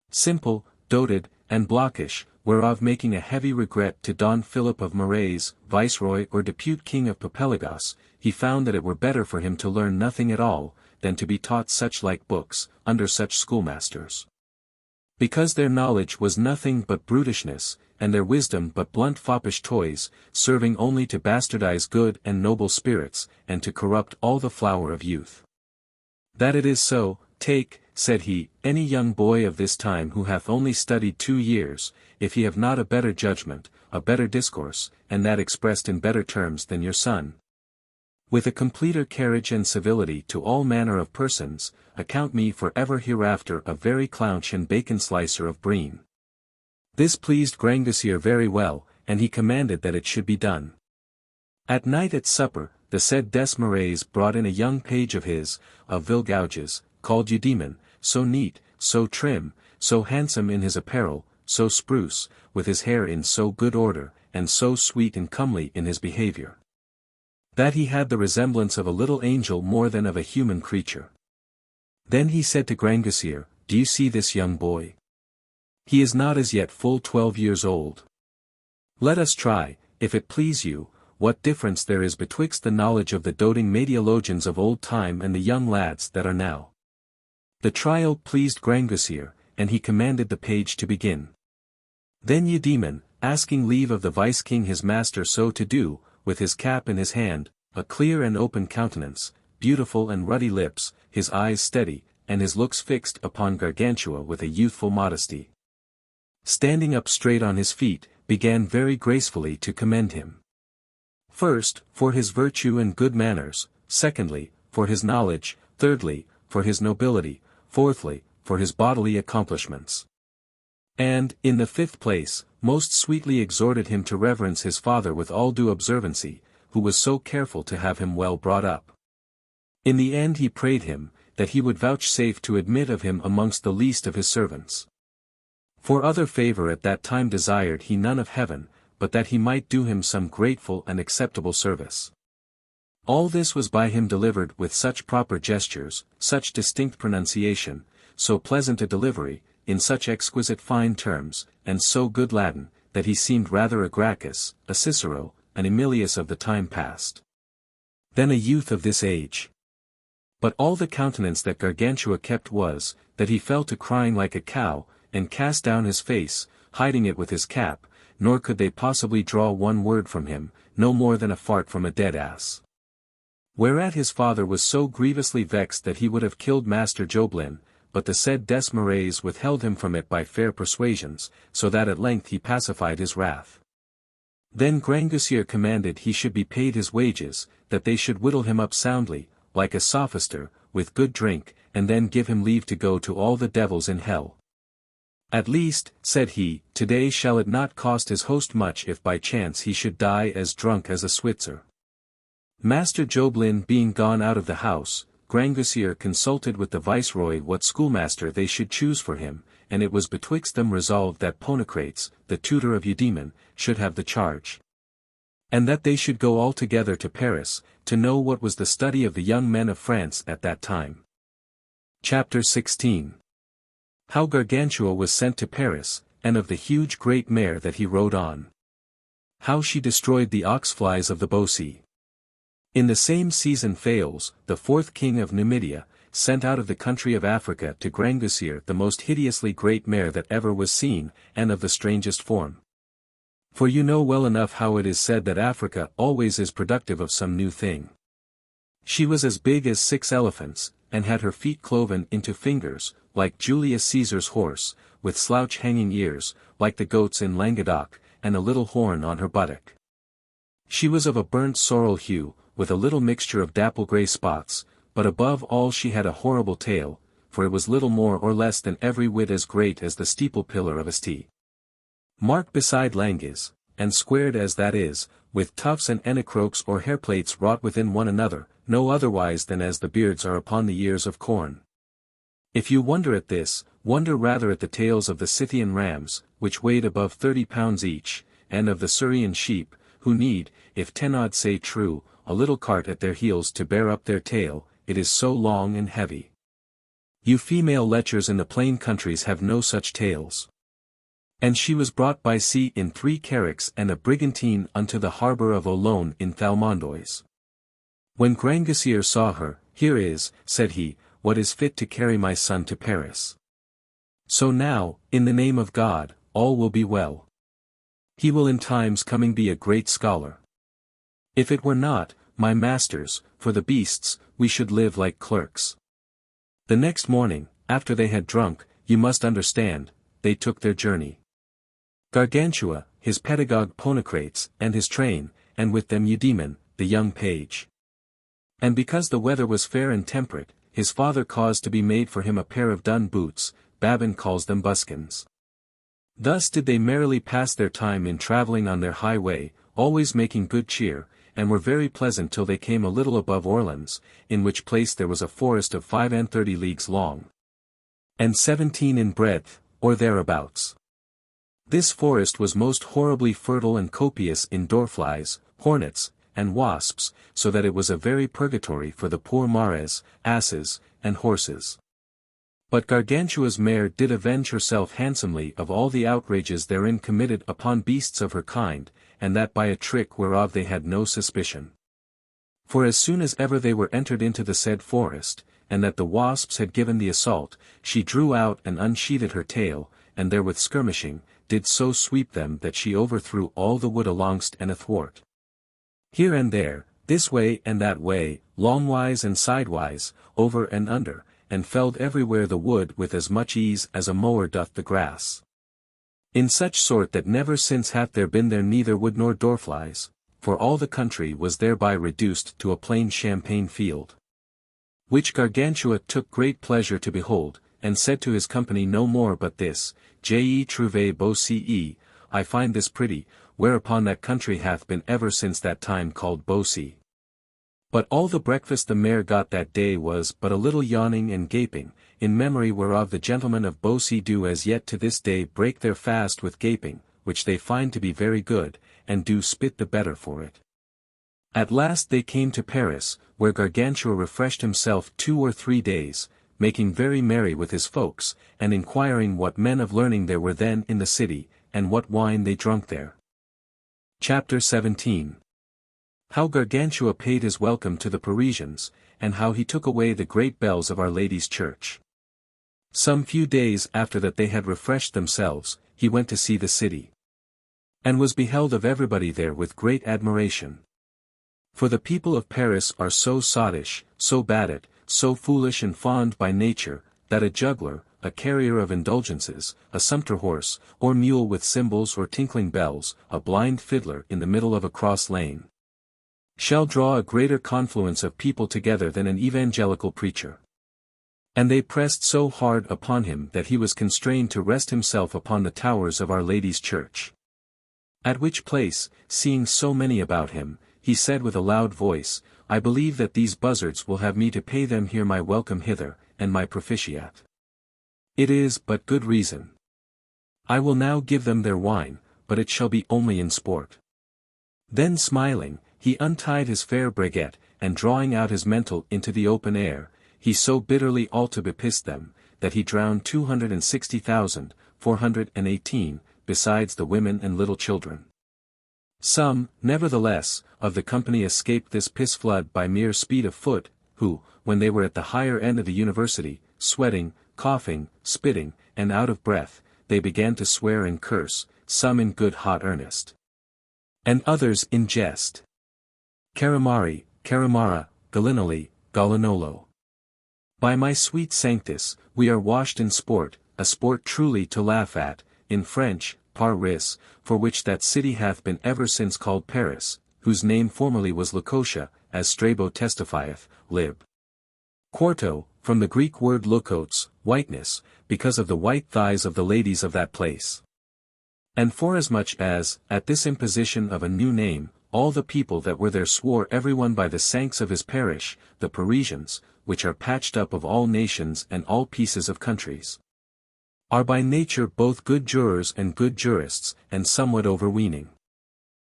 simple, doted, and blockish, whereof making a heavy regret to Don Philip of Morays, viceroy or depute king of Papelagos, he found that it were better for him to learn nothing at all, than to be taught such like books, under such schoolmasters. Because their knowledge was nothing but brutishness, and their wisdom but blunt foppish toys, serving only to bastardize good and noble spirits, and to corrupt all the flower of youth. That it is so, take, said he, any young boy of this time who hath only studied 2 years, if he have not a better judgment, a better discourse, and that expressed in better terms than your son, with a completer carriage and civility to all manner of persons, account me for ever hereafter a very clounch and bacon slicer of breen. This pleased Grangousier very well, and he commanded that it should be done. At night at supper, the said des Morays brought in a young page of his, of Vilgauges, called Eudaemon, so neat, so trim, so handsome in his apparel, so spruce, with his hair in so good order, and so sweet and comely in his behavior, that he had the resemblance of a little angel more than of a human creature. Then he said to Grangousier, Do you see this young boy? He is not as yet full 12 years old. Let us try, if it please you, what difference there is betwixt the knowledge of the doting Mediologians of old time and the young lads that are now. The trial pleased Grangousier, and he commanded the page to begin. Then Eudaemon, asking leave of the vice-king his master so to do, with his cap in his hand, a clear and open countenance, beautiful and ruddy lips, his eyes steady, and his looks fixed upon Gargantua with a youthful modesty, standing up straight on his feet, began very gracefully to commend him. First, for his virtue and good manners, secondly, for his knowledge, thirdly, for his nobility, fourthly, for his bodily accomplishments. And, in the fifth place, most sweetly exhorted him to reverence his father with all due observancy, who was so careful to have him well brought up. In the end he prayed him, that he would vouchsafe to admit of him amongst the least of his servants. For other favour at that time desired he none of heaven, but that he might do him some grateful and acceptable service. All this was by him delivered with such proper gestures, such distinct pronunciation, so pleasant a delivery, in such exquisite fine terms, and so good Latin, that he seemed rather a Gracchus, a Cicero, an Emilius of the time past, than a youth of this age. But all the countenance that Gargantua kept was, that he fell to crying like a cow, and cast down his face, hiding it with his cap, nor could they possibly draw one word from him, no more than a fart from a dead ass. Whereat his father was so grievously vexed that he would have killed Master Joblin, but the said des Morays withheld him from it by fair persuasions, so that at length he pacified his wrath. Then Grangousier commanded he should be paid his wages, that they should whittle him up soundly, like a sophister, with good drink, and then give him leave to go to all the devils in hell. At least, said he, today shall it not cost his host much if by chance he should die as drunk as a Switzer. Master Joblin being gone out of the house, Grangousier consulted with the viceroy what schoolmaster they should choose for him, and it was betwixt them resolved that Ponocrates, the tutor of Eudaemon, should have the charge, and that they should go all together to Paris, to know what was the study of the young men of France at that time. Chapter 16. How Gargantua was sent to Paris, and of the huge great mare that he rode on. How she destroyed the ox-flies of the Beausy. In the same season Phaels, the fourth king of Numidia, sent out of the country of Africa to Grangousier the most hideously great mare that ever was seen, and of the strangest form. For you know well enough how it is said that Africa always is productive of some new thing. She was as big as 6 elephants, and had her feet cloven into fingers, like Julius Caesar's horse, with slouch-hanging ears, like the goats in Languedoc, and a little horn on her buttock. She was of a burnt sorrel hue, with a little mixture of dapple grey spots, but above all she had a horrible tail, for it was little more or less than every whit as great as the steeple pillar of a St. Mark beside Langes, and squared as that is, with tufts and ennicroaks or hairplates wrought within one another, no otherwise than as the beards are upon the ears of corn. If you wonder at this, wonder rather at the tails of the Scythian rams, which weighed above 30 pounds each, and of the Syrian sheep, who need, if Tenod say true, a little cart at their heels to bear up their tail, it is so long and heavy. You female lechers in the plain countries have no such tails. And she was brought by sea in 3 carracks and a brigantine unto the harbour of Olone in Thalmondois. When Grangousier saw her, here is, said he, what is fit to carry my son to Paris. So now, in the name of God, all will be well. He will in times coming be a great scholar. If it were not, my masters, for the beasts, we should live like clerks. The next morning, after they had drunk, you must understand, they took their journey. Gargantua, his pedagogue Ponocrates, and his train, and with them Eudaemon, the young page. And because the weather was fair and temperate, his father caused to be made for him a pair of dun boots, Babin calls them buskins. Thus did they merrily pass their time in travelling on their highway, always making good cheer, and were very pleasant till they came a little above Orleans, in which place there was a forest of 35 leagues long, and 17 in breadth, or thereabouts. This forest was most horribly fertile and copious in dorflies, hornets, and wasps, so that it was a very purgatory for the poor mares, asses, and horses. But Gargantua's mare did avenge herself handsomely of all the outrages therein committed upon beasts of her kind, and that by a trick whereof they had no suspicion. For as soon as ever they were entered into the said forest, and that the wasps had given the assault, she drew out and unsheathed her tail, and therewith skirmishing, did so sweep them that she overthrew all the wood alongst and athwart. Here and there, this way and that way, longwise and sidewise, over and under, and felled everywhere the wood with as much ease as a mower doth the grass. In such sort that never since hath there been there neither wood nor dorflies, for all the country was thereby reduced to a plain champaign field. Which Gargantua took great pleasure to behold, and said to his company no more but this, Je trouve beau ce, I find this pretty, whereupon that country hath been ever since that time called Beaucy. But all the breakfast the mare got that day was but a little yawning and gaping, in memory whereof the gentlemen of Beaucy do as yet to this day break their fast with gaping, which they find to be very good, and do spit the better for it. At last they came to Paris, where Gargantua refreshed himself 2 or 3 days, making very merry with his folks, and inquiring what men of learning there were then in the city, and what wine they drunk there. Chapter 17. How Gargantua paid his welcome to the Parisians, and how he took away the great bells of Our Lady's Church. Some few days after that they had refreshed themselves, he went to see the city, and was beheld of everybody there with great admiration. For the people of Paris are so sottish, so bad at, so foolish and fond by nature, that a juggler, a carrier of indulgences, a sumpter horse, or mule with cymbals or tinkling bells, a blind fiddler in the middle of a cross lane, shall draw a greater confluence of people together than an evangelical preacher. And they pressed so hard upon him that he was constrained to rest himself upon the towers of Our Lady's Church. At which place, seeing so many about him, he said with a loud voice, I believe that these buzzards will have me to pay them here my welcome hither, and my propitiate. It is but good reason. I will now give them their wine, but it shall be only in sport. Then smiling, he untied his fair braguette, and drawing out his mental into the open air, he so bitterly alto bepissed them, that he drowned 260,418, besides the women and little children. Some, nevertheless, of the company escaped this piss flood by mere speed of foot, who, when they were at the higher end of the university, sweating, coughing, spitting, and out of breath, they began to swear and curse, some in good hot earnest, and others in jest. Caramari, Caramara, Galinoli, Galinolo. By my sweet Sanctus, we are washed in sport, a sport truly to laugh at, in French, Paris, for which that city hath been ever since called Paris, whose name formerly was Lucotia, as Strabo testifieth, lib. Quarto, from the Greek word leukotes, whiteness, because of the white thighs of the ladies of that place. And forasmuch as, at this imposition of a new name, all the people that were there swore every one by the sancts of his parish, the Parisians, which are patched up of all nations and all pieces of countries, are by nature both good jurors and good jurists, and somewhat overweening.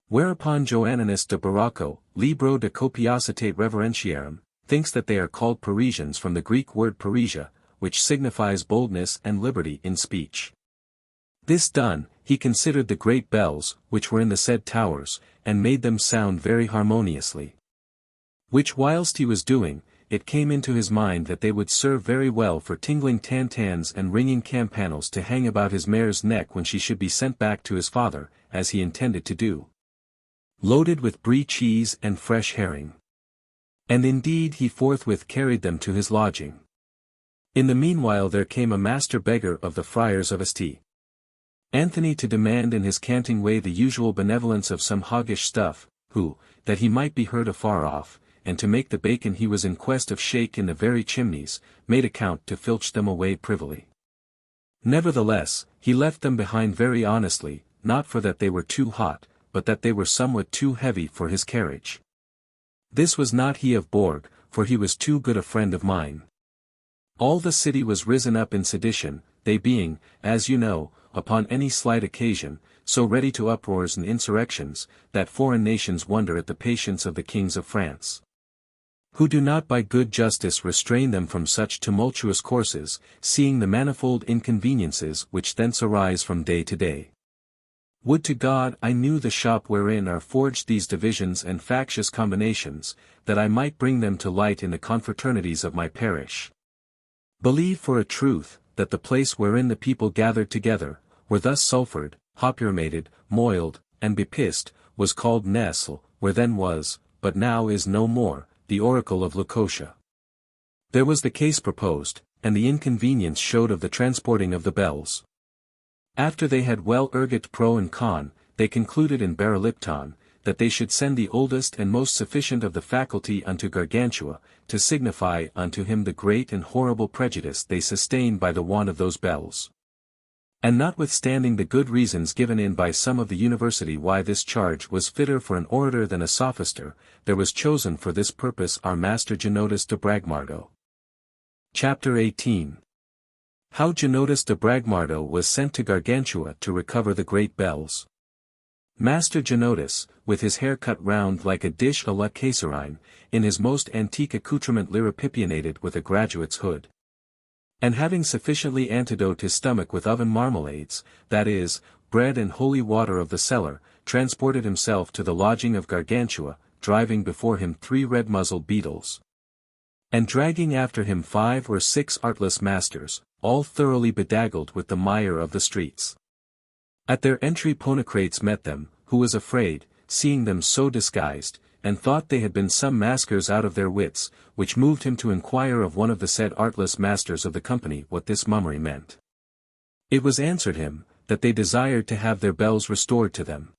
Whereupon Joanninus de Barocco, Libro de Copiositate Reverentiarum, thinks that they are called Parisians from the Greek word parisia, which signifies boldness and liberty in speech. This done, he considered the great bells, which were in the said towers, and made them sound very harmoniously. Which whilst he was doing, it came into his mind that they would serve very well for tingling tantans and ringing campanels to hang about his mare's neck when she should be sent back to his father, as he intended to do, loaded with brie cheese and fresh herring. And indeed he forthwith carried them to his lodging. In the meanwhile there came a master beggar of the friars of St. Anthony to demand in his canting way the usual benevolence of some hoggish stuff, who, that he might be heard afar off, and to make the bacon he was in quest of shake in the very chimneys, made account to filch them away privily. Nevertheless, he left them behind very honestly, not for that they were too hot, but that they were somewhat too heavy for his carriage. This was not he of Bourg, for he was too good a friend of mine. All the city was risen up in sedition, they being, as you know, upon any slight occasion, so ready to uproars and insurrections, that foreign nations wonder at the patience of the kings of France, who do not by good justice restrain them from such tumultuous courses, seeing the manifold inconveniences which thence arise from day to day. Would to God I knew the shop wherein are forged these divisions and factious combinations, that I might bring them to light in the confraternities of my parish. Believe for a truth, that the place wherein the people gathered together, were thus sulphured, hopuromated, moiled, and bepissed, was called Nesle, where then was, but now is no more, the oracle of Leucotia. There was the case proposed, and the inconvenience showed of the transporting of the bells. After they had well urged pro and con, they concluded in Barolipton, that they should send the oldest and most sufficient of the faculty unto Gargantua, to signify unto him the great and horrible prejudice they sustained by the want of those bells. And notwithstanding the good reasons given in by some of the university why this charge was fitter for an orator than a sophister, there was chosen for this purpose our master Genotus de Bragmardo. Chapter 18. How Genotus de Bragmardo was sent to Gargantua to recover the great bells. Master Genotus, with his hair cut round like a dish à la Caesarine, in his most antique accoutrement liripipionated with a graduate's hood, and having sufficiently antidote his stomach with oven marmalades, that is, bread and holy water of the cellar, transported himself to the lodging of Gargantua, driving before him 3 red-muzzled beetles, and dragging after him 5 or 6 artless masters, all thoroughly bedaggled with the mire of the streets. At their entry Ponocrates met them, who was afraid, seeing them so disguised, and thought they had been some maskers out of their wits, which moved him to inquire of one of the said artless masters of the company what this mummery meant. It was answered him, that they desired to have their bells restored to them.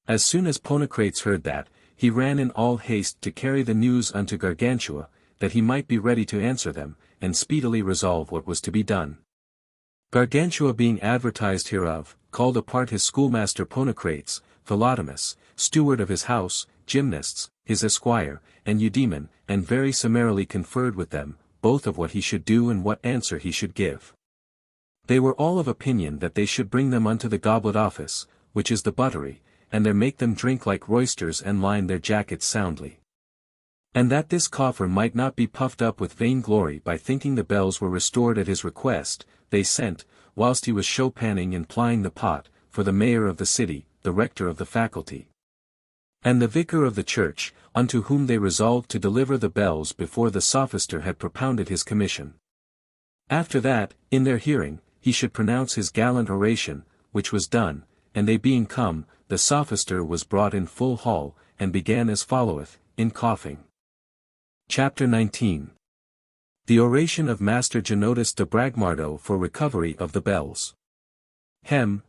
As soon as Ponocrates heard that, he ran in all haste to carry the news unto Gargantua, that he might be ready to answer them, and speedily resolve what was to be done. Gargantua being advertised hereof, called apart his schoolmaster Ponocrates, Philodamus, steward of his house, gymnasts, his esquire, and Eudaemon, and very summarily conferred with them, both of what he should do and what answer he should give. They were all of opinion that they should bring them unto the goblet office, which is the buttery, and there make them drink like roysters and line their jackets soundly. And that this coffer might not be puffed up with vain glory by thinking the bells were restored at his request, they sent, whilst he was show-panning and plying the pot, for the mayor of the city, the rector of the faculty, and the vicar of the church, unto whom they resolved to deliver the bells before the sophister had propounded his commission. After that, in their hearing, he should pronounce his gallant oration, which was done, and they being come, the sophister was brought in full hall, and began as followeth, in coughing. Chapter 19. The oration of Master Genotus de Bragmardo for recovery of the bells. Hem,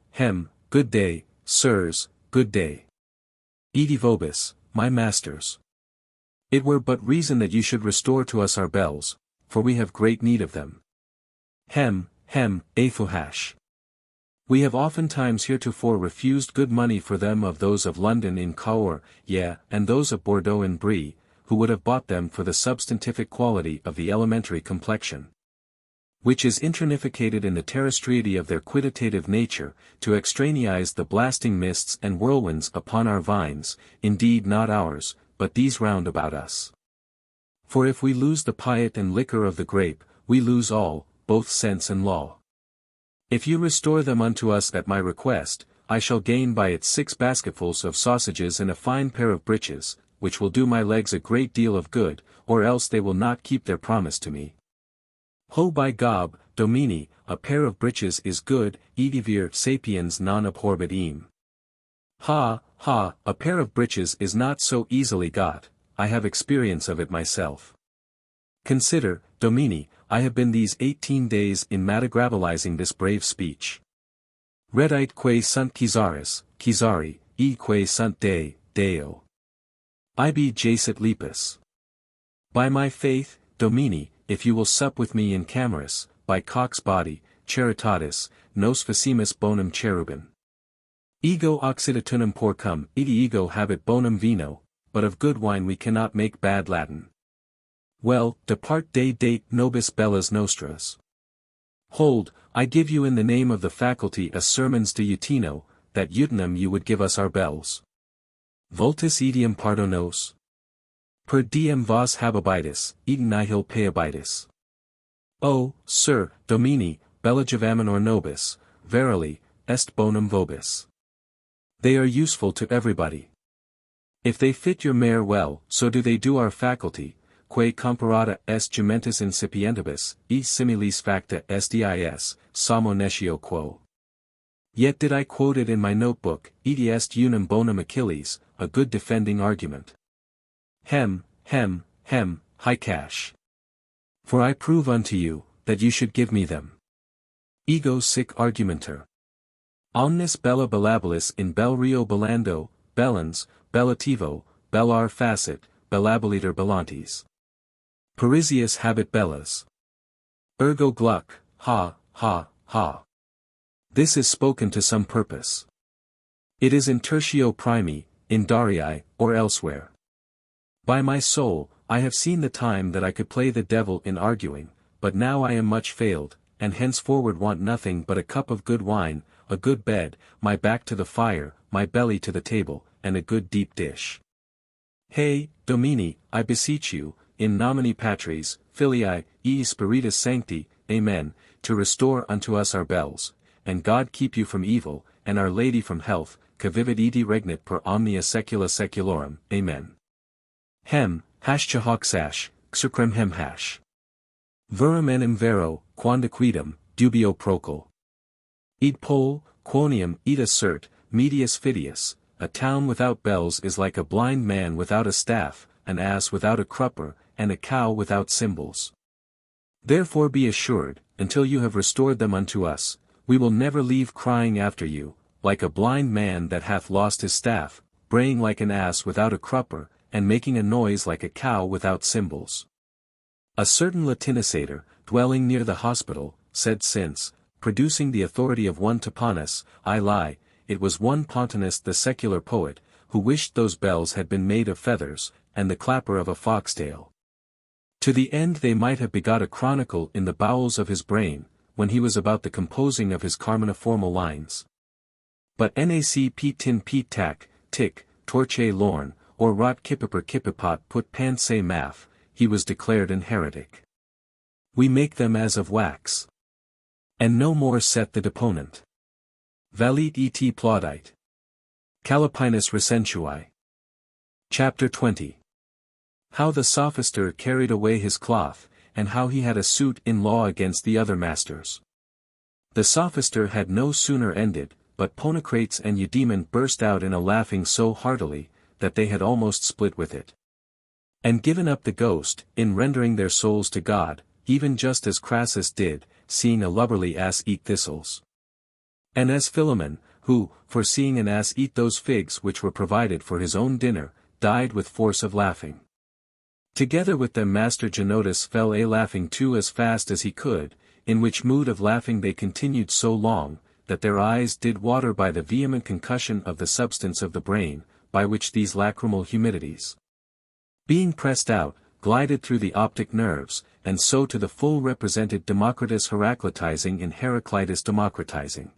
good day, sirs, good day. Edi vobis, my masters. It were but reason that you should restore to us our bells, for we have great need of them. Afuhash. We have oftentimes heretofore refused good money for them of those of London in Cahors, yea, and those of Bordeaux in Brie, who would have bought them for the substantific quality of the elementary complexion, which is intronificated in the terrestriety of their quiditative nature, to extraneise the blasting mists and whirlwinds upon our vines, indeed not ours, but these round about us. For if we lose the piet and liquor of the grape, we lose all, both sense and law. If you restore them unto us at my request, I shall gain by it 6 basketfuls of sausages and a fine pair of breeches, which will do my legs a great deal of good, or else they will not keep their promise to me. Ho by Gob, Domini, a pair of breeches is good, edivir sapiens non abhorret eam. Ha, a pair of breeches is not so easily got, I have experience of it myself. Consider, Domini, I have been these 18 days in madagrabilizing this brave speech. Redite que sunt Caesari, e que sunt Deo. Ibi jacet lepus. By my faith, Domini, if you will sup with me in Cameras, by cock's body, charitatis, nos facimus bonum cherubin. Ego occidentunum porcum, ego habet bonum vino, but of good wine we cannot make bad Latin. Well, depart de date nobis bellas nostras. Hold, I give you in the name of the faculty a sermons de Utino, that utinum you would give us our bells. Vultus etiam pardonos. Per diem vos habibitis, etiam nihil paebitis. O, sir, Domini, bella javaminor nobis, verily, est bonum vobis. They are useful to everybody. If they fit your mare well, so do they do our faculty, quae comparata est gementis incipientibus, e similis facta estis, samo nescio quo. Yet did I quote it in my notebook, eti est unum bonum Achilles, a good defending argument. High cash. For I prove unto you, that you should give me them. Ego sic argumenter. Omnis bella bellabilis in bel rio bellando, bellans, bellativo, bellar facit, bellabiliter bellantes. Parisius habet bellas. Ergo gluck, ha. This is spoken to some purpose. It is in tertio primi, in Darii, or elsewhere. By my soul, I have seen the time that I could play the devil in arguing, but now I am much failed, and henceforward want nothing but a cup of good wine, a good bed, my back to the fire, my belly to the table, and a good deep dish. Hey, Domini, I beseech you, in nomine Patris, Filii, Spiritus Sancti, Amen, to restore unto us our bells, and God keep you from evil, and Our Lady from health, cavivit edi regnit per omnia saecula saeculorum, Amen. Chahoksash, xercrem hash. Verum enim vero, quandaquidem, dubio procul. Id pol, quonium, id assert, medius fitius, a town without bells is like a blind man without a staff, an ass without a crupper, and a cow without cymbals. Therefore be assured, until you have restored them unto us, we will never leave crying after you, like a blind man that hath lost his staff, braying like an ass without a crupper, and making a noise like a cow without cymbals. A certain Latinisator, dwelling near the hospital, said since, producing the authority of one Topanus, I lie, it was one Pontanus the secular poet, who wished those bells had been made of feathers, and the clapper of a foxtail. To the end they might have begot a chronicle in the bowels of his brain, when he was about the composing of his carminiformal lines. But nac pete tin pete tac, tick, torche lorn, or rot kippiper kippipot put panse math, he was declared an heretic. We make them as of wax. And no more set the deponent. Valit et plaudite. Calipinus recensui. Chapter 20. How the sophister carried away his cloth, and how he had a suit in law against the other masters. The sophister had no sooner ended, but Ponocrates and Eudaemon burst out in a laughing so heartily, that they had almost split with it. And given up the ghost, in rendering their souls to God, even just as Crassus did, seeing a lubberly ass eat thistles. And as Philemon, who, for seeing an ass eat those figs which were provided for his own dinner, died with force of laughing. Together with them Master Genotus fell a laughing too as fast as he could, in which mood of laughing they continued so long, that their eyes did water by the vehement concussion of the substance of the brain, by which these lachrymal humidities, being pressed out, glided through the optic nerves, and so to the full represented Democritus Heraclitizing in Heraclitus democratizing.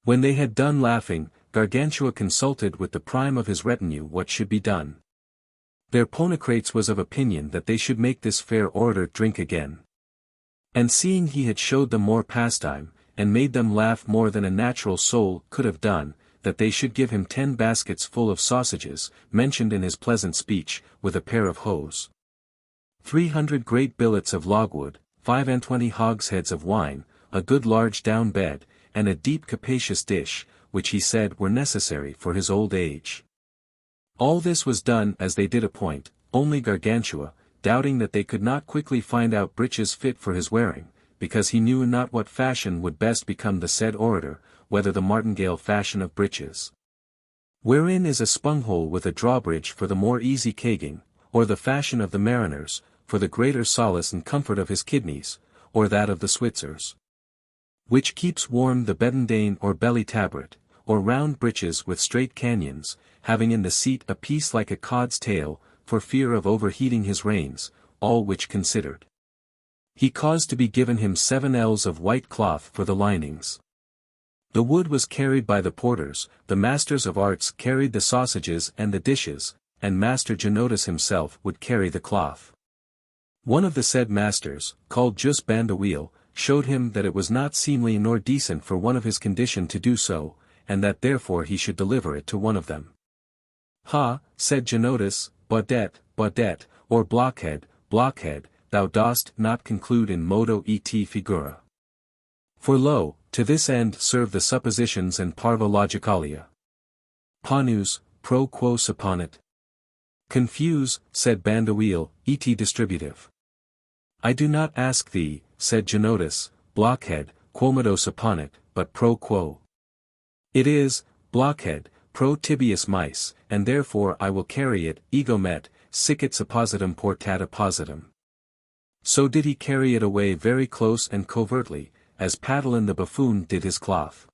When they had done laughing, Gargantua consulted with the prime of his retinue what should be done. Their Ponocrates was of opinion that they should make this fair orator drink again. And seeing he had showed them more pastime, and made them laugh more than a natural soul could have done, that they should give him 10 baskets full of sausages, mentioned in his pleasant speech, with a pair of hose, 300 great billets of logwood, 25 hogsheads of wine, a good large down bed, and a deep capacious dish, which he said were necessary for his old age. All this was done as they did appoint, only Gargantua, doubting that they could not quickly find out breeches fit for his wearing, because he knew not what fashion would best become the said orator, whether the martingale fashion of breeches, wherein is a spunghole with a drawbridge for the more easy kegging, or the fashion of the mariners, for the greater solace and comfort of his kidneys, or that of the Switzers, which keeps warm the bedendane or belly tabret, or round breeches with straight canyons, having in the seat a piece like a cod's tail, for fear of overheating his reins, all which considered. He caused to be given him 7 ells of white cloth for the linings. The wood was carried by the porters, the masters of arts carried the sausages and the dishes, and Master Genotus himself would carry the cloth. One of the said masters, called Jus Bandawil, showed him that it was not seemly nor decent for one of his condition to do so, and that therefore he should deliver it to one of them. Ha, said Genotus, Baudet, Baudet, or blockhead, blockhead, thou dost not conclude in modo et figura. For lo, to this end serve the suppositions and parva logicalia. Panus, pro quo supponit. Confuse, said Bandawil, et distributive. I do not ask thee, said Genotus, blockhead, quomodo supponit, but pro quo. It is, blockhead, pro tibius mice, and therefore I will carry it, ego met, sic et suppositum portat appositum. So did he carry it away very close and covertly, as Patalon the buffoon did his cloth.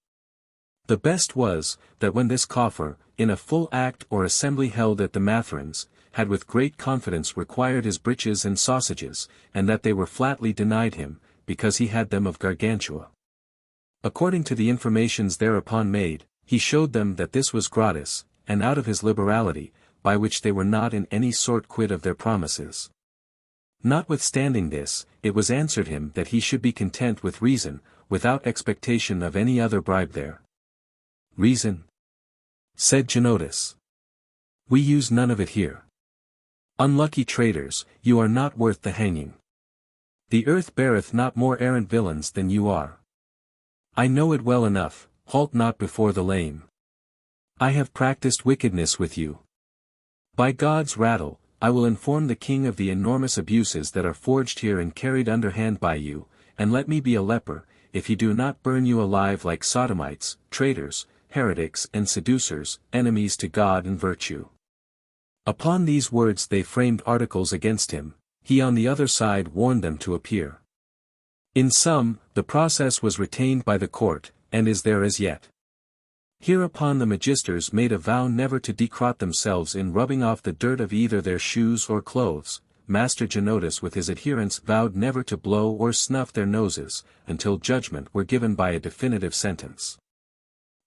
The best was, that when this coffer, in a full act or assembly held at the Mathrons, had with great confidence required his breeches and sausages, and that they were flatly denied him, because he had them of Gargantua. According to the informations thereupon made, he showed them that this was gratis, and out of his liberality, by which they were not in any sort quit of their promises. Notwithstanding this, it was answered him that he should be content with reason, without expectation of any other bribe there. Reason? Said Genotus. We use none of it here. Unlucky traitors, you are not worth the hanging. The earth beareth not more errant villains than you are. I know it well enough, halt not before the lame. I have practiced wickedness with you. By God's rattle, I will inform the king of the enormous abuses that are forged here and carried underhand by you, and let me be a leper, if he do not burn you alive like sodomites, traitors, heretics and seducers, enemies to God and virtue. Upon these words they framed articles against him, he on the other side warned them to appear. In sum, the process was retained by the court, and is there as yet. Hereupon the magisters made a vow never to decrot themselves in rubbing off the dirt of either their shoes or clothes. Master Genotus with his adherents vowed never to blow or snuff their noses, until judgment were given by a definitive sentence.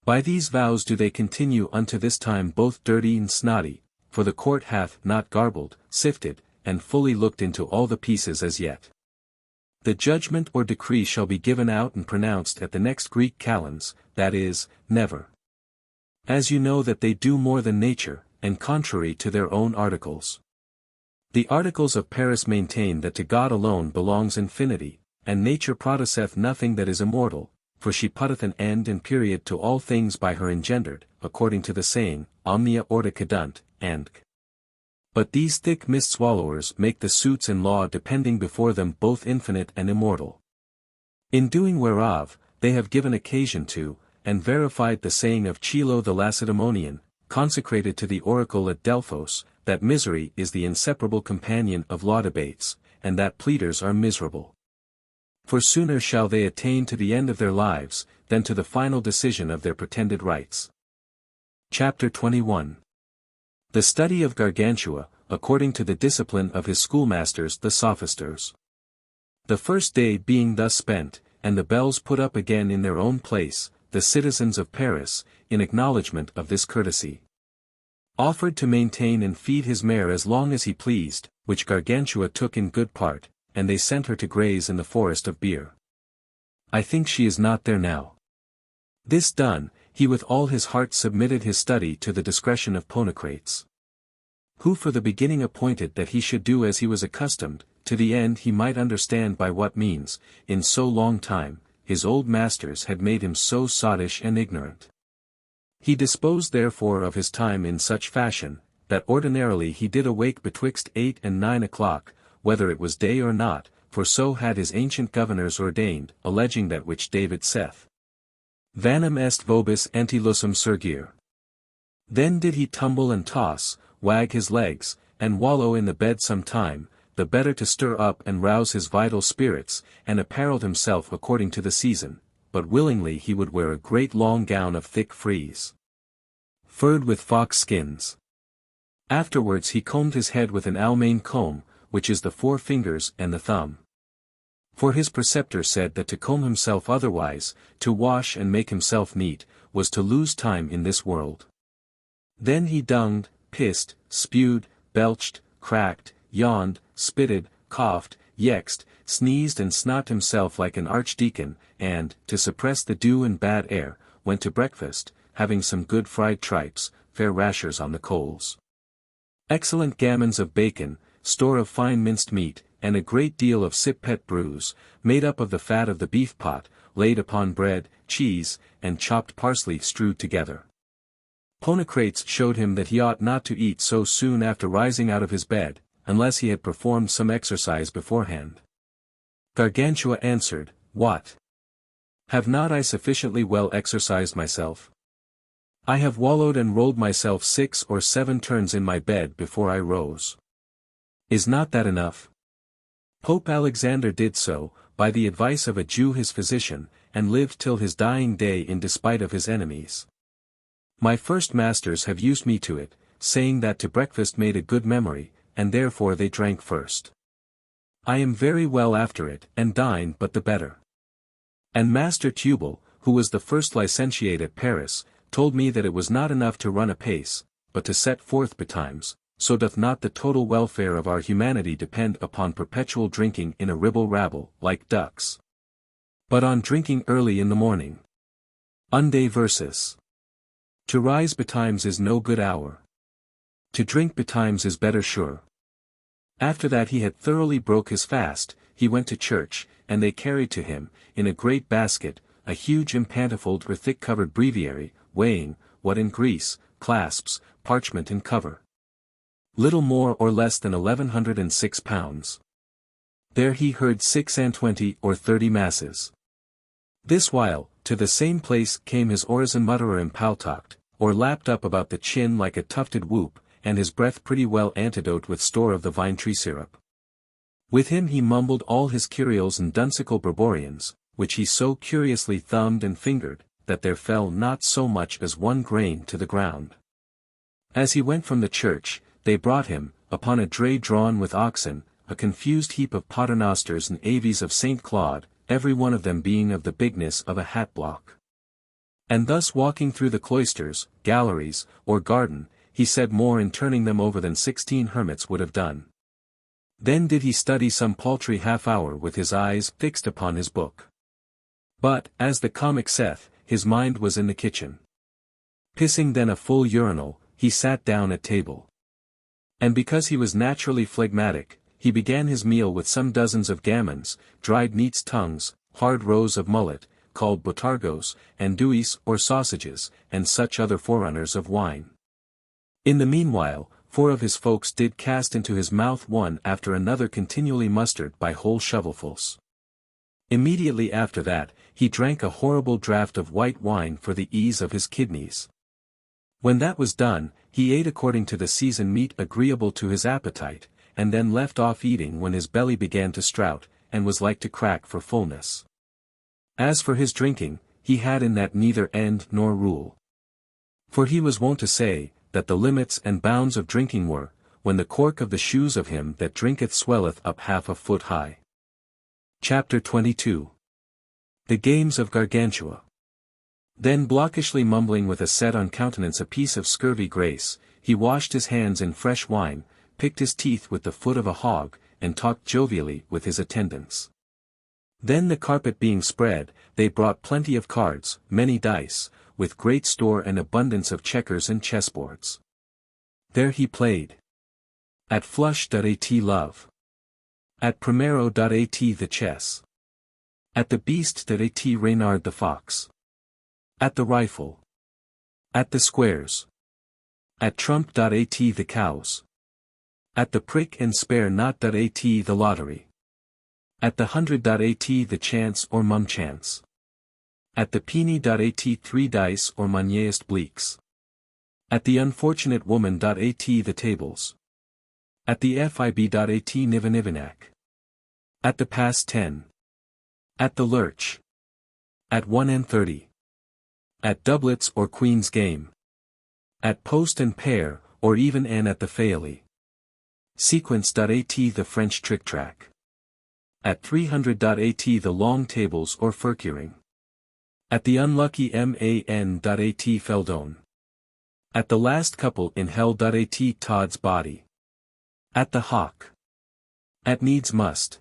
By these vows do they continue unto this time both dirty and snotty, for the court hath not garbled, sifted, and fully looked into all the pieces as yet. The judgment or decree shall be given out and pronounced at the next Greek calends, that is, never. As you know that they do more than nature, and contrary to their own articles. The articles of Paris maintain that to God alone belongs infinity, and nature produceth nothing that is immortal, for she putteth an end and period to all things by her engendered, according to the saying, omnia orta cadunt, and. But these thick mist-swallowers make the suits in law depending before them both infinite and immortal. In doing whereof, they have given occasion to, and verified the saying of Chilo the Lacedaemonian, consecrated to the oracle at Delphos, that misery is the inseparable companion of law debates, and that pleaders are miserable. For sooner shall they attain to the end of their lives, than to the final decision of their pretended rights. Chapter 21. The study of Gargantua, according to the discipline of his schoolmasters the sophisters. The first day being thus spent, and the bells put up again in their own place, the citizens of Paris, in acknowledgment of this courtesy, offered to maintain and feed his mare as long as he pleased, which Gargantua took in good part, and they sent her to graze in the forest of Beer. I think she is not there now. This done, he with all his heart submitted his study to the discretion of Ponocrates, who for the beginning appointed that he should do as he was accustomed, to the end he might understand by what means, in so long time, his old masters had made him so sottish and ignorant. He disposed therefore of his time in such fashion, that ordinarily he did awake betwixt 8 and 9 o'clock, whether it was day or not, for so had his ancient governors ordained, alleging that which David saith, Vanum est vobis antilusum surgere. Then did he tumble and toss, wag his legs, and wallow in the bed some time, the better to stir up and rouse his vital spirits, and apparelled himself according to the season, but willingly he would wear a great long gown of thick frieze, furred with fox skins. Afterwards he combed his head with an Almain comb, which is the 4 fingers and the thumb. For his preceptor said that to comb himself otherwise, to wash and make himself neat, was to lose time in this world. Then he dunged, pissed, spewed, belched, cracked, yawned, spitted, coughed, yexed, sneezed and snot himself like an archdeacon, and, to suppress the dew and bad air, went to breakfast, having some good fried tripes, fair rashers on the coals, excellent gammons of bacon, store of fine minced meat, and a great deal of sipet brews, made up of the fat of the beef pot, laid upon bread, cheese, and chopped parsley strewed together. Ponocrates showed him that he ought not to eat so soon after rising out of his bed, unless he had performed some exercise beforehand. Gargantua answered, What? Have not I sufficiently well exercised myself? I have wallowed and rolled myself 6 or 7 turns in my bed before I rose. Is not that enough? Pope Alexander did so, by the advice of a Jew his physician, and lived till his dying day in despite of his enemies. My first masters have used me to it, saying that to breakfast made a good memory, and therefore they drank first. I am very well after it, and dined but the better. And Master Tubal, who was the first licentiate at Paris, told me that it was not enough to run apace, but to set forth betimes. So doth not the total welfare of our humanity depend upon perpetual drinking in a ribble-rabble, like ducks, but on drinking early in the morning. Unde versus. To rise betimes is no good hour. To drink betimes is better sure. After that he had thoroughly broke his fast, he went to church, and they carried to him, in a great basket, a huge impantifold or thick-covered breviary, weighing, what in Greece, clasps, parchment and cover, little more or less than 1106 pounds. There he heard 26 or 30 masses. This while, to the same place came his orison mutterer and paltocht, or lapped up about the chin like a tufted whoop, and his breath pretty well antidote with store of the vine tree syrup. With him he mumbled all his curials and duncical barborians, which he so curiously thumbed and fingered, that there fell not so much as 1 grain to the ground. As he went from the church, they brought him, upon a dray drawn with oxen, a confused heap of paternosters and avies of St. Claude, every one of them being of the bigness of a hat-block. And thus walking through the cloisters, galleries, or garden, he said more in turning them over than 16 hermits would have done. Then did he study some paltry half-hour with his eyes fixed upon his book. But, as the comic saith, his mind was in the kitchen. Pissing then a full urinal, he sat down at table. And because he was naturally phlegmatic, he began his meal with some dozens of gammons, dried neat's tongues, hard roes of mullet, called botargos, andouilles or sausages, and such other forerunners of wine. In the meanwhile, 4 of his folks did cast into his mouth one after another continually mustard by whole shovelfuls. Immediately after that, he drank a horrible draught of white wine for the ease of his kidneys. When that was done, he ate according to the season meat agreeable to his appetite, and then left off eating when his belly began to strout, and was like to crack for fullness. As for his drinking, he had in that neither end nor rule. For he was wont to say, that the limits and bounds of drinking were, when the cork of the shoes of him that drinketh swelleth up half a foot high. Chapter 22. The Games of Gargantua. Then blockishly mumbling with a set on countenance a piece of scurvy grace, he washed his hands in fresh wine, picked his teeth with the foot of a hog, and talked jovially with his attendants. Then the carpet being spread, they brought plenty of cards, many dice, with great store and abundance of checkers and chessboards. There he played. At flush.at love. At primero.at the chess. At the beast.at Reynard the fox. At the rifle. At the squares. At trump.at the cows. At the prick and spare not.at the lottery. At the 100.at the chance or mumchance. At the peony.at 3 dice or monyeist bleaks. At the unfortunate woman.at the tables. At the fib.at nivinivinak. At the past 10. At the lurch. At 1 and 30. At doublets or queen's game. At post and pair, or even and at the faily. Sequence.at the French trick-track. At 300.at the long tables or furcuring. At the unlucky man.at feldone. At the last couple in hell.at Todd's body. At the hawk. At needs must.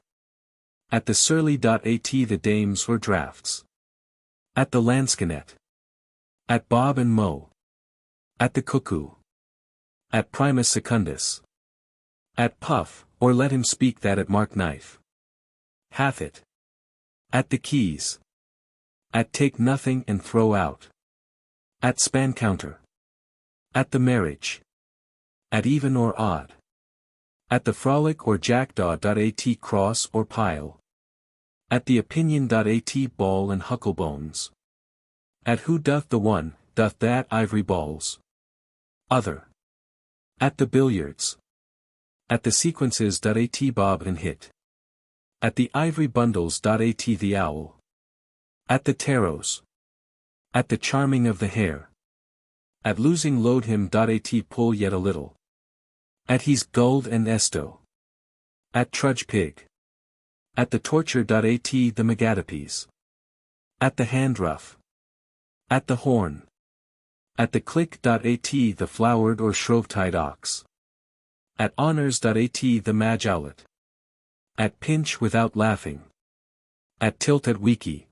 At the surly.at the dames or drafts. At the lansquenet. At Bob and Mo. At the cuckoo. At Primus Secundus. At Puff, or let him speak that at Mark Knife. Hath it. At the keys. At take nothing and throw out. At span counter. At the marriage. At even or odd. At the frolic or jackdaw.at cross or pile. At the opinion.at ball and hucklebones. At who doth the one, doth that ivory balls. Other. At the billiards. At the sequences.at bob and hit. At the ivory bundles.at the owl. At the tarots. At the charming of the hare. At losing load him.at pull yet a little. At he's gulled and esto. At trudge pig. At the torture.at the megatopes. At the hand rough. At the horn. At the click.at the flowered or shrovetide ox. At honors.at the mad owlet. At pinch without laughing. At tilt at wiki.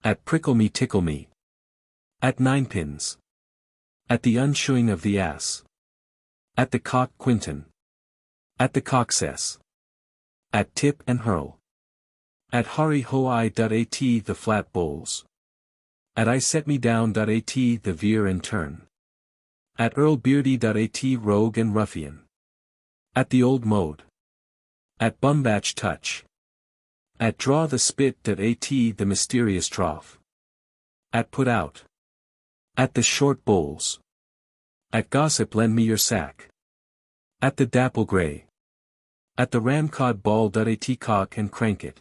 At prickle me tickle me. At ninepins. At the unshoeing of the ass. At the cock quinton. At the coxess. At tip and hurl. At hurry hoi.at the flat bowls. At I set me down.at the veer and turn. At Earl Beardy.at rogue and ruffian. At the old mode. At bumbatch touch. At draw the spit.at the mysterious trough. At put out. At the short bowls. At gossip lend me your sack. At the dapple grey. At the ramcod ball.at cock and crank it.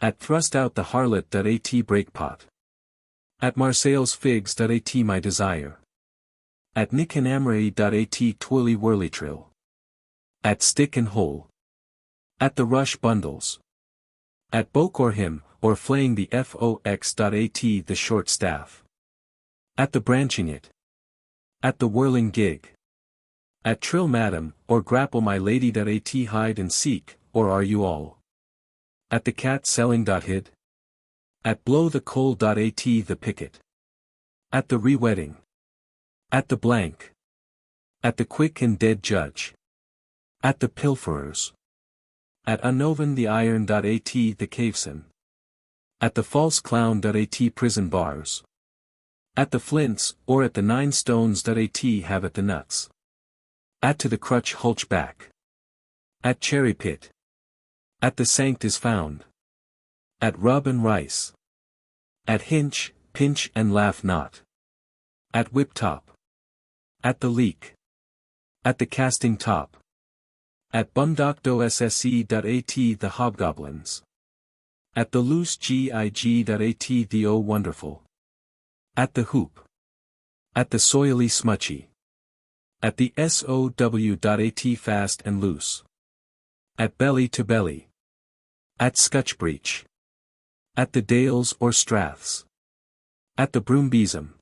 At thrust out the harlot.at breakpot. At Marseille's figs.at my desire. At Nicanamray.at twirly whirly trill. At stick and hole. At the rush bundles. At boke or him, or flaying the fox.at the short staff. At the branching it. At the whirling gig. At trill madam, or grapple my lady.at hide and seek, or are you all? At the cat selling.hid. At blow the coal.at the picket. At the re-wedding. At the blank. At the quick and dead judge. At the pilferers. At unoven the iron.at the caveson. At the false clown.at prison bars. At the flints, or at the 9 stones.at have at the nuts. At to the crutch hulchback. At cherry pit. At the sanct is found. At rub and rice. At hinch, pinch and laugh not. At whip top. At the leak. At the casting top. At bum.dosse.at the hobgoblins. At the loose gig.at the oh wonderful. At the hoop. At the soily smutchy. At the sow.at fast and loose. At belly to belly. At scutchbreech. At the dales or straths. At the broom-besom.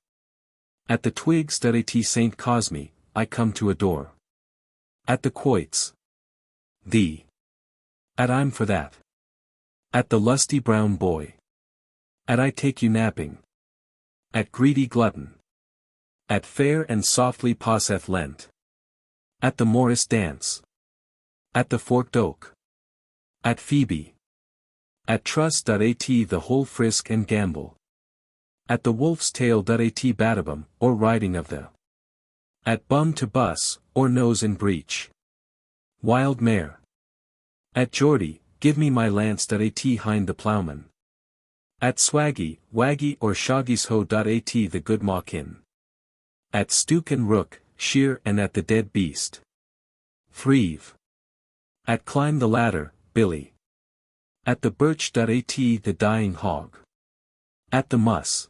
At the twigs.at St. Cosme, I come to adore. At the quoits. The. At I'm for that. At the lusty brown boy. At I take you napping. At greedy glutton. At fair and softly poseth lent. At the Morris dance. At the forked oak. At Phoebe. At trust.at the whole frisk and gambol. At the wolf's tail.at batabum, or riding of the. At bum to bus, or nose in breech. Wild mare. At Geordie, give me my lance.at hind the ploughman. At swaggy, waggy or shoggy's ho.at the good mawkin. At stook and rook, shear and at the dead beast. Freve. At climb the ladder, Billy. At the birch.at the dying hog. At the muss.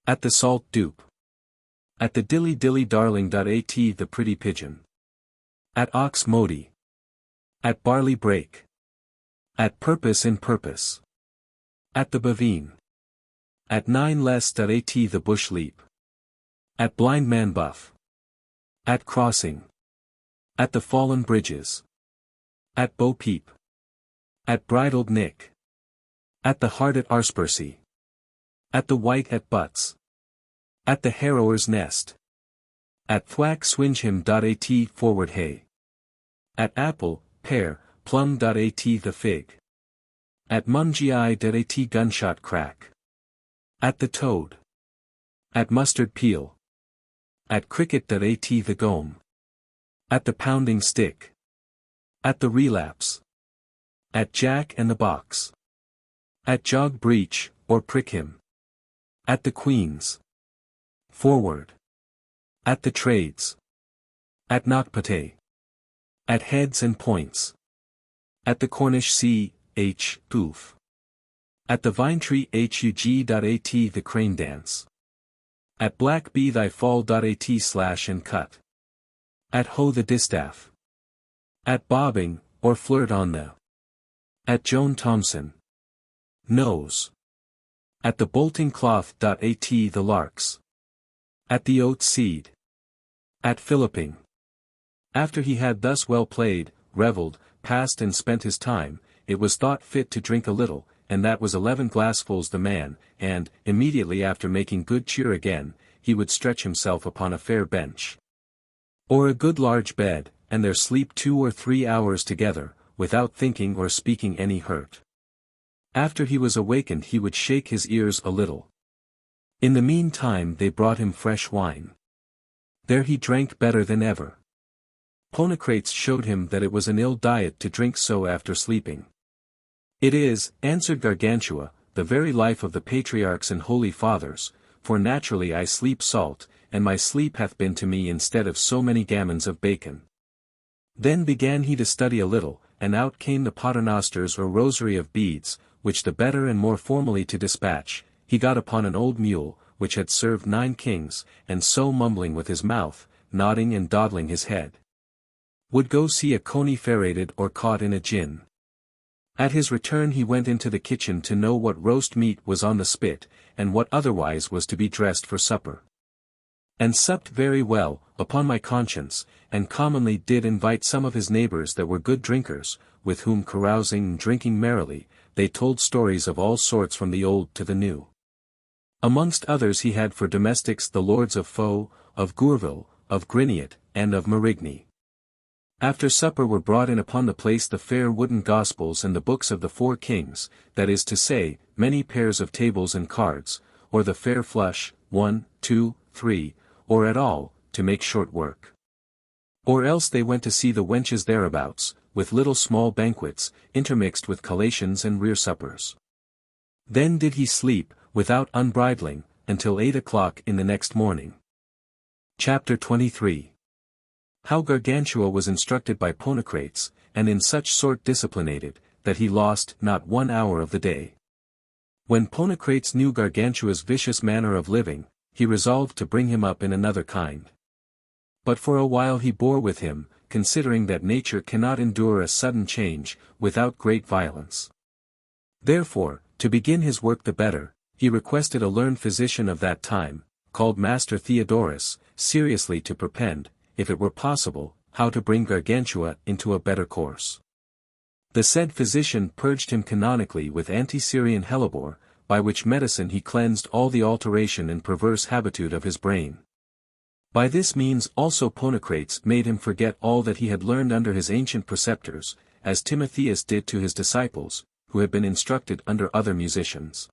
At the salt dupe. At the dilly darling.at the pretty pigeon. At ox modi. At barley break. At purpose in purpose. At the bavine. At nine less.at the bush leap. At blind man buff. At crossing. At the fallen bridges. At bo peep. At bridled nick. At the heart at arspersy. At the white at butts. At the harrower's nest. At thwack swinge him.at forward hay. At apple, pear, plum.at the fig. At mungii.at gunshot crack. At the toad. At mustard peel. At cricket.at the gome. At the pounding stick. At the relapse. At jack and the box. At jog breach, or prick him. At the queens. Forward. At the trades. At knockpate. At heads and points. At the Cornish sea, poof. At the vine tree hug.at the crane dance. At black be thy fall.at slash and cut. At hoe the distaff. At bobbing, or flirt on the. At Joan Thompson. Nose. At the bolting cloth.at the larks. At the oat seed. At filliping. After he had thus well played, revelled, passed and spent his time, it was thought fit to drink a little, and that was 11 glassfuls the man, and, immediately after making good cheer again, he would stretch himself upon a fair bench. Or a good large bed, and there sleep 2 or 3 hours together, without thinking or speaking any hurt. After he was awakened he would shake his ears a little. In the meantime they brought him fresh wine. There he drank better than ever. Ponocrates showed him that it was an ill diet to drink so after sleeping. It is, answered Gargantua, the very life of the patriarchs and holy fathers, for naturally I sleep salt, and my sleep hath been to me instead of so many gammons of bacon. Then began he to study a little, and out came the paternosters or rosary of beads, which the better and more formally to dispatch, he got upon an old mule, which had served 9 kings, and so mumbling with his mouth, nodding and dawdling his head, would go see a coney ferrated or caught in a gin. At his return he went into the kitchen to know what roast meat was on the spit, and what otherwise was to be dressed for supper. And supped very well, upon my conscience, and commonly did invite some of his neighbours that were good drinkers, with whom carousing and drinking merrily, they told stories of all sorts from the old to the new. Amongst others he had for domestics the lords of Faux, of Gourville, of Grigniot, and of Marigny. After supper were brought in upon the place the fair wooden Gospels and the books of the 4 kings, that is to say, many pairs of tables and cards, or the fair flush, 1, 2, 3, or at all, to make short work. Or else they went to see the wenches thereabouts, with little small banquets, intermixed with collations and rear suppers. Then did he sleep, without unbridling, until 8 o'clock in the next morning. Chapter 23. How Gargantua was instructed by Ponocrates, and in such sort disciplinated, that he lost not 1 hour of the day. When Ponocrates knew Gargantua's vicious manner of living, he resolved to bring him up in another kind. But for a while he bore with him, considering that nature cannot endure a sudden change, without great violence. Therefore, to begin his work the better, he requested a learned physician of that time, called Master Theodorus, seriously to perpend, if it were possible, how to bring Gargantua into a better course. The said physician purged him canonically with anti-Syrian hellebore, by which medicine he cleansed all the alteration and perverse habitude of his brain. By this means also Ponocrates made him forget all that he had learned under his ancient preceptors, as Timotheus did to his disciples, who had been instructed under other musicians.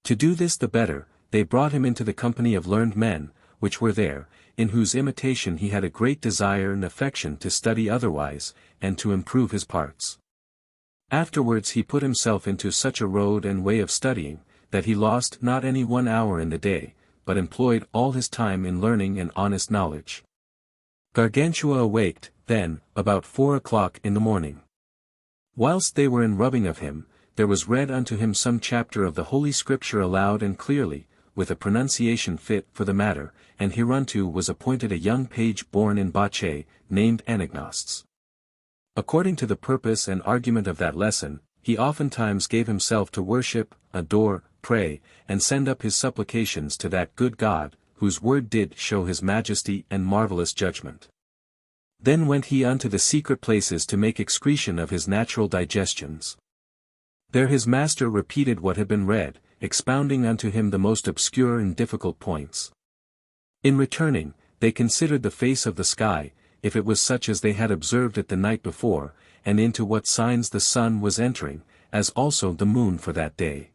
To do this the better, they brought him into the company of learned men, which were there, in whose imitation he had a great desire and affection to study otherwise, and to improve his parts. Afterwards he put himself into such a road and way of studying, that he lost not any 1 hour in the day, but employed all his time in learning and honest knowledge. Gargantua awaked, then, about 4 o'clock in the morning. Whilst they were in rubbing of him, there was read unto him some chapter of the Holy Scripture aloud and clearly, with a pronunciation fit for the matter, and hereunto was appointed a young page born in Bache, named Anagnostes. According to the purpose and argument of that lesson, he oftentimes gave himself to worship, adore, pray, and send up his supplications to that good God, whose word did show his majesty and marvellous judgment. Then went he unto the secret places to make excretion of his natural digestions. There his master repeated what had been read, expounding unto him the most obscure and difficult points. In returning, they considered the face of the sky, if it was such as they had observed it the night before, and into what signs the sun was entering, as also the moon for that day.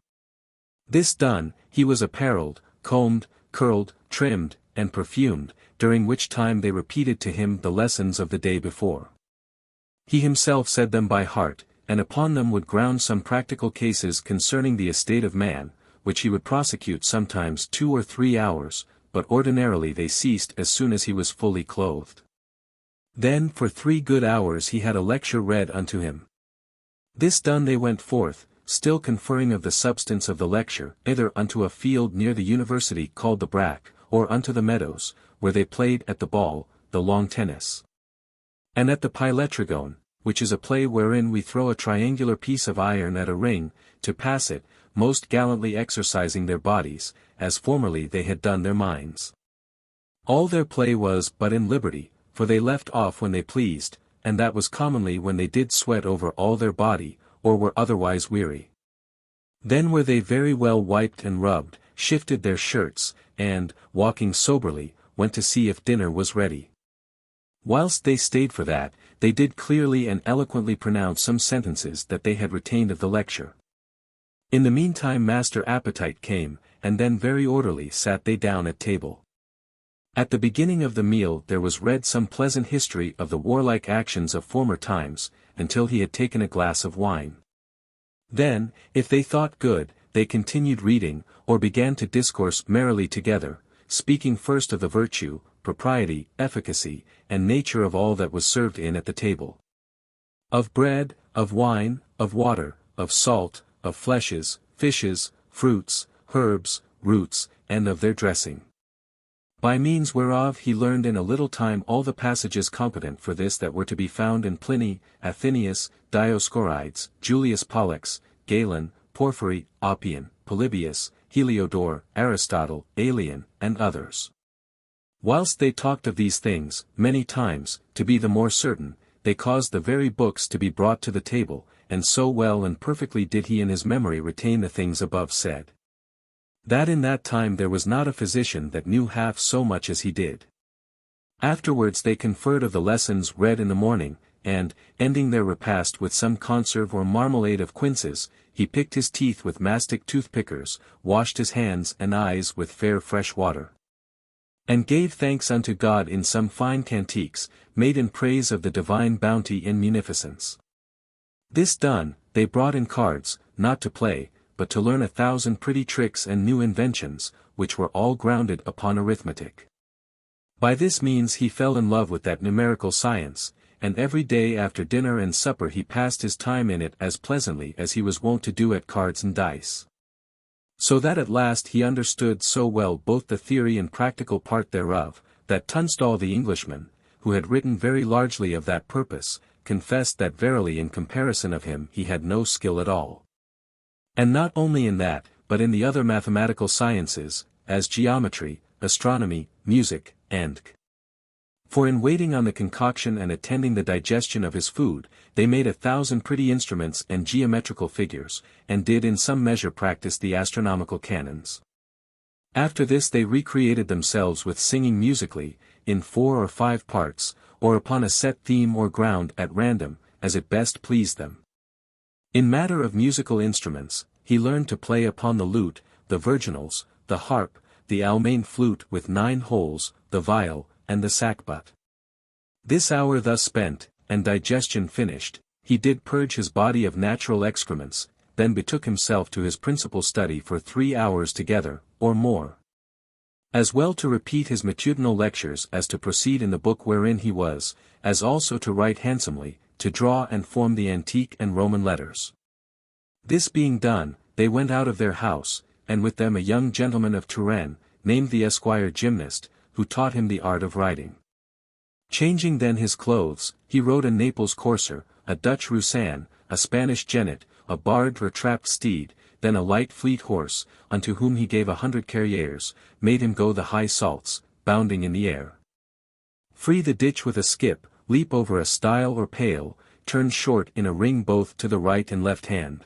This done, he was apparelled, combed, curled, trimmed, and perfumed, during which time they repeated to him the lessons of the day before. He himself said them by heart, and upon them would ground some practical cases concerning the estate of man, which he would prosecute sometimes 2 or 3 hours, but ordinarily they ceased as soon as he was fully clothed. Then for 3 good hours he had a lecture read unto him. This done they went forth, still conferring of the substance of the lecture, either unto a field near the university called the Brack, or unto the meadows, where they played at the ball, the lawn tennis, and at the Piletragone, which is a play wherein we throw a triangular piece of iron at a ring, to pass it, most gallantly exercising their bodies, as formerly they had done their minds. All their play was but in liberty, for they left off when they pleased, and that was commonly when they did sweat over all their body, or were otherwise weary. Then were they very well wiped and rubbed, shifted their shirts, and, walking soberly, went to see if dinner was ready. Whilst they stayed for that, they did clearly and eloquently pronounce some sentences that they had retained of the lecture. In the meantime Master Appetite came, and then very orderly sat they down at table. At the beginning of the meal there was read some pleasant history of the warlike actions of former times, until he had taken a glass of wine. Then, if they thought good, they continued reading, or began to discourse merrily together, speaking first of the virtue, propriety, efficacy, and nature of all that was served in at the table. Of bread, of wine, of water, of salt, of fleshes, fishes, fruits, herbs, roots, and of their dressing. By means whereof he learned in a little time all the passages competent for this that were to be found in Pliny, Athenaeus, Dioscorides, Julius Pollux, Galen, Porphyry, Oppian, Polybius, Heliodore, Aristotle, Aelian, and others. Whilst they talked of these things, many times, to be the more certain, they caused the very books to be brought to the table, and so well and perfectly did he in his memory retain the things above said, that in that time there was not a physician that knew half so much as he did. Afterwards they conferred of the lessons read in the morning, and, ending their repast with some conserve or marmalade of quinces, he picked his teeth with mastic toothpickers, washed his hands and eyes with fair fresh water, and gave thanks unto God in some fine cantiques, made in praise of the divine bounty and munificence. This done, they brought in cards, not to play, but to learn 1,000 pretty tricks and new inventions, which were all grounded upon arithmetic. By this means he fell in love with that numerical science, and every day after dinner and supper he passed his time in it as pleasantly as he was wont to do at cards and dice. So that at last he understood so well both the theory and practical part thereof, that Tunstall the Englishman, who had written very largely of that purpose, confessed that verily in comparison of him he had no skill at all. And not only in that, but in the other mathematical sciences, as geometry, astronomy, music, and for in waiting on the concoction and attending the digestion of his food, they made 1,000 pretty instruments and geometrical figures, and did in some measure practice the astronomical canons. After this they recreated themselves with singing musically, in 4 or 5 parts, or upon a set theme or ground at random, as it best pleased them. In matter of musical instruments, he learned to play upon the lute, the virginals, the harp, the Almain flute with 9 holes, the viol, and the sackbut. This hour thus spent, and digestion finished, he did purge his body of natural excrements, then betook himself to his principal study for 3 hours together, or more. As well to repeat his matutinal lectures as to proceed in the book wherein he was, as also to write handsomely, to draw and form the antique and Roman letters. This being done, they went out of their house, and with them a young gentleman of Touraine, named the Esquire Gymnast, who taught him the art of writing. Changing then his clothes, he rode a Naples courser, a Dutch Roussan, a Spanish jennet, a barred or trapped steed, then a light fleet horse, unto whom he gave 100 carriers, made him go the high salts, bounding in the air. Free the ditch with a skip, leap over a stile or pale, turn short in a ring both to the right and left hand.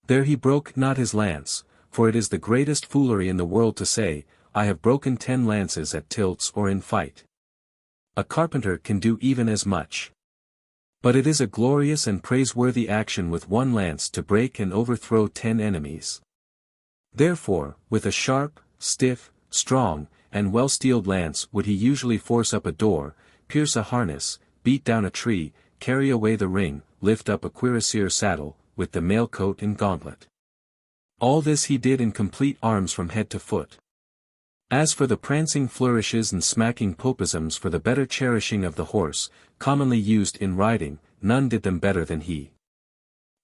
There he broke not his lance, for it is the greatest foolery in the world to say, I have broken 10 lances at tilts or in fight. A carpenter can do even as much. But it is a glorious and praiseworthy action with 1 lance to break and overthrow 10 enemies. Therefore, with a sharp, stiff, strong, and well-steeled lance would he usually force up a door, pierce a harness, beat down a tree, carry away the ring, lift up a cuirassier saddle, with the mail coat and gauntlet. All this he did in complete arms from head to foot. As for the prancing flourishes and smacking popisms for the better cherishing of the horse, commonly used in riding, none did them better than he.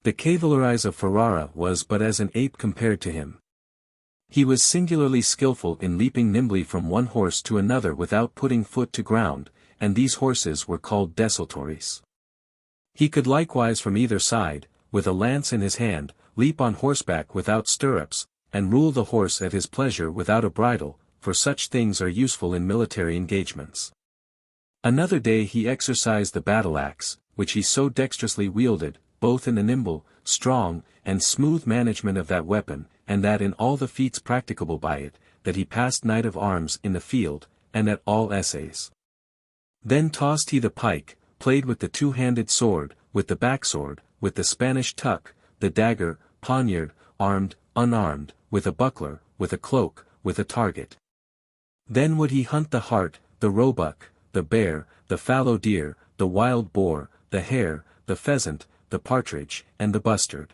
The cavalerise of Ferrara was but as an ape compared to him. He was singularly skilful in leaping nimbly from one horse to another without putting foot to ground, and these horses were called desultories. He could likewise from either side, with a lance in his hand, leap on horseback without stirrups, and rule the horse at his pleasure without a bridle, for such things are useful in military engagements. Another day he exercised the battle-axe, which he so dexterously wielded, both in the nimble, strong, and smooth management of that weapon, and that in all the feats practicable by it, that he passed knight of arms in the field, and at all essays. Then tossed he the pike, played with the 2-handed sword, with the backsword, with the Spanish tuck, the dagger, poniard, armed, unarmed, with a buckler, with a cloak, with a target. Then would he hunt the hart, the roebuck, the bear, the fallow deer, the wild boar, the hare, the pheasant, the partridge, and the bustard.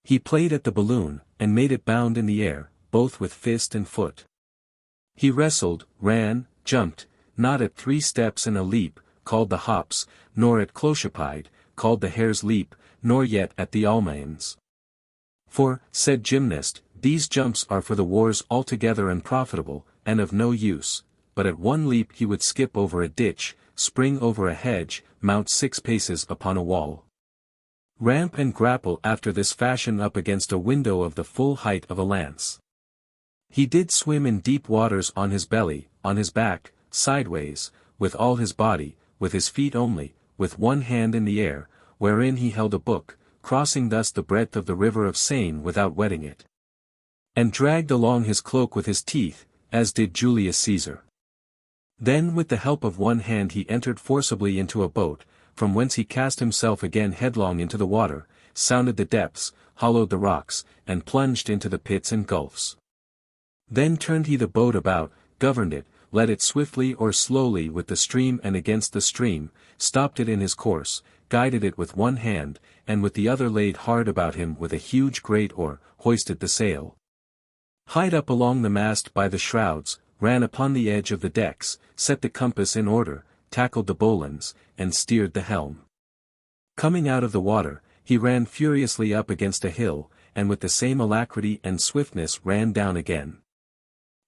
He played at the balloon, and made it bound in the air, both with fist and foot. He wrestled, ran, jumped, not at 3 steps and a leap, called the hops, nor at clochepide, called the hare's leap, nor yet at the almains. For, said Gymnast, these jumps are for the wars altogether unprofitable, and of no use, but at 1 leap he would skip over a ditch, spring over a hedge, mount 6 paces upon a wall. Ramp and grapple after this fashion up against a window of the full height of a lance. He did swim in deep waters on his belly, on his back, sideways, with all his body, with his feet only, with 1 hand in the air, wherein he held a book, crossing thus the breadth of the river of Seine without wetting it. And dragged along his cloak with his teeth, as did Julius Caesar. Then with the help of 1 hand he entered forcibly into a boat, from whence he cast himself again headlong into the water, sounded the depths, hollowed the rocks, and plunged into the pits and gulfs. Then turned he the boat about, governed it, led it swiftly or slowly with the stream and against the stream, stopped it in his course, guided it with 1 hand, and with the other laid hard about him with a huge great oar, hoisted the sail. Hied up along the mast by the shrouds, ran upon the edge of the decks, set the compass in order, tackled the bowlines, and steered the helm. Coming out of the water, he ran furiously up against a hill, and with the same alacrity and swiftness ran down again.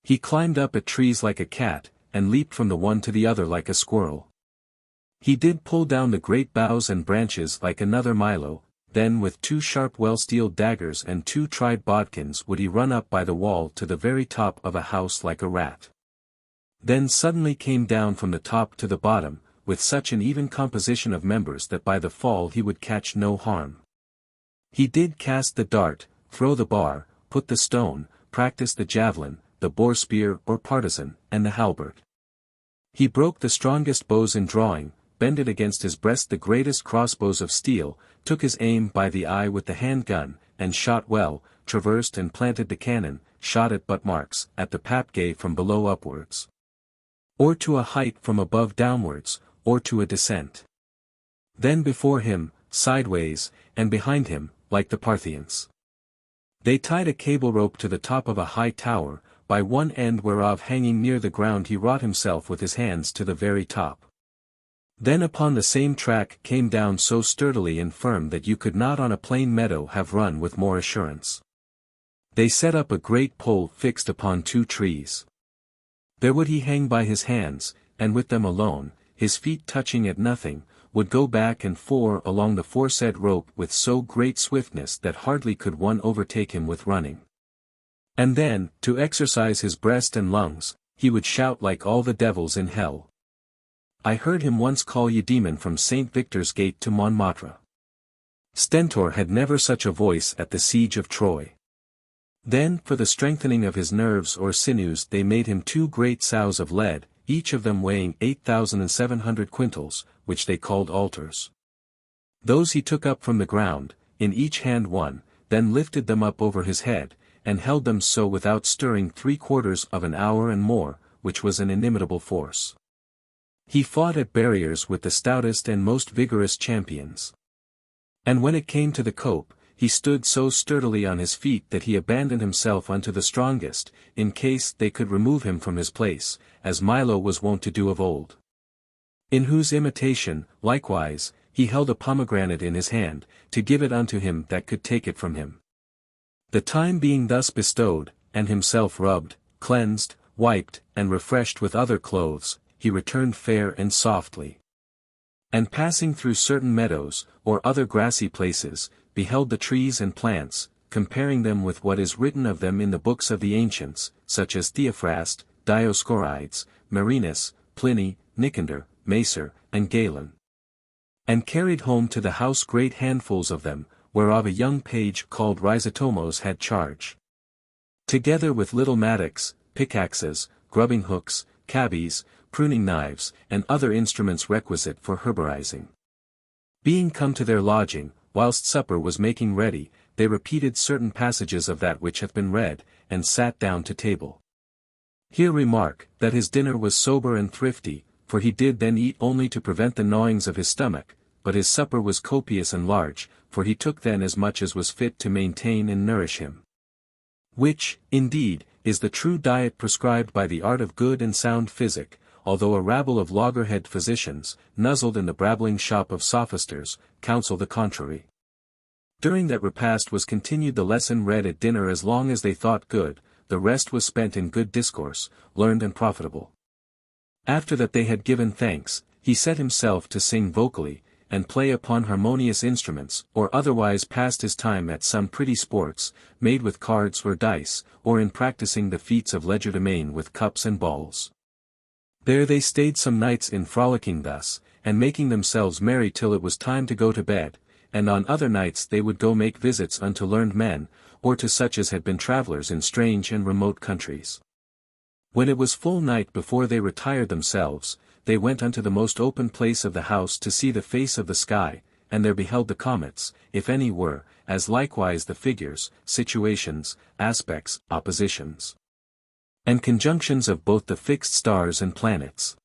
He climbed up at trees like a cat, and leaped from the one to the other like a squirrel. He did pull down the great boughs and branches like another Milo, then with 2 sharp well-steeled daggers and 2 tried bodkins would he run up by the wall to the very top of a house like a rat. Then suddenly came down from the top to the bottom, with such an even composition of members that by the fall he would catch no harm. He did cast the dart, throw the bar, put the stone, practise the javelin, the boar spear or partisan, and the halberd. He broke the strongest bows in drawing, bended against his breast the greatest crossbows of steel, took his aim by the eye with the hand-gun, and shot well, traversed and planted the cannon, shot at butt marks, at the papgay from below upwards, or to a height from above downwards, or to a descent. Then before him, sideways, and behind him, like the Parthians. They tied a cable rope to the top of a high tower, by one end whereof hanging near the ground he wrought himself with his hands to the very top. Then upon the same track came down so sturdily and firm that you could not on a plain meadow have run with more assurance. They set up a great pole fixed upon 2 trees. There would he hang by his hands, and with them alone, his feet touching at nothing, would go back and fore along the foresaid rope with so great swiftness that hardly could one overtake him with running. And then, to exercise his breast and lungs, he would shout like all the devils in hell. I heard him once call ye demon from St. Victor's Gate to Montmartre. Stentor had never such a voice at the siege of Troy. Then for the strengthening of his nerves or sinews they made him 2 great sows of lead, each of them weighing 8,700 quintals, which they called altars. Those he took up from the ground, in each hand one, then lifted them up over his head, and held them so without stirring 3/4 of an hour and more, which was an inimitable force. He fought at barriers with the stoutest and most vigorous champions. And when it came to the cope, he stood so sturdily on his feet that he abandoned himself unto the strongest, in case they could remove him from his place, as Milo was wont to do of old. In whose imitation, likewise, he held a pomegranate in his hand, to give it unto him that could take it from him. The time being thus bestowed, and himself rubbed, cleansed, wiped, and refreshed with other clothes, he returned fair and softly. And passing through certain meadows, or other grassy places, beheld the trees and plants, comparing them with what is written of them in the books of the ancients, such as Theophrast, Dioscorides, Marinus, Pliny, Nicander, Macer, and Galen. And carried home to the house great handfuls of them, whereof a young page called Rhizotomos had charge. Together with little mattocks, pickaxes, grubbing hooks, cabbies, pruning knives, and other instruments requisite for herborizing. Being come to their lodging, whilst supper was making ready, they repeated certain passages of that which hath been read, and sat down to table. Here remark, that his dinner was sober and thrifty, for he did then eat only to prevent the gnawings of his stomach, but his supper was copious and large, for he took then as much as was fit to maintain and nourish him. Which, indeed, is the true diet prescribed by the art of good and sound physic, although a rabble of loggerhead physicians, nuzzled in the brabbling shop of sophisters, counsel the contrary. During that repast was continued the lesson read at dinner as long as they thought good, the rest was spent in good discourse, learned and profitable. After that they had given thanks, he set himself to sing vocally, and play upon harmonious instruments, or otherwise passed his time at some pretty sports, made with cards or dice, or in practising the feats of legerdemain with cups and balls. There they stayed some nights in frolicking thus, and making themselves merry till it was time to go to bed, and on other nights they would go make visits unto learned men, or to such as had been travellers in strange and remote countries. When it was full night before they retired themselves, they went unto the most open place of the house to see the face of the sky, and there beheld the comets, if any were, as likewise the figures, situations, aspects, oppositions, and conjunctions of both the fixed stars and planets.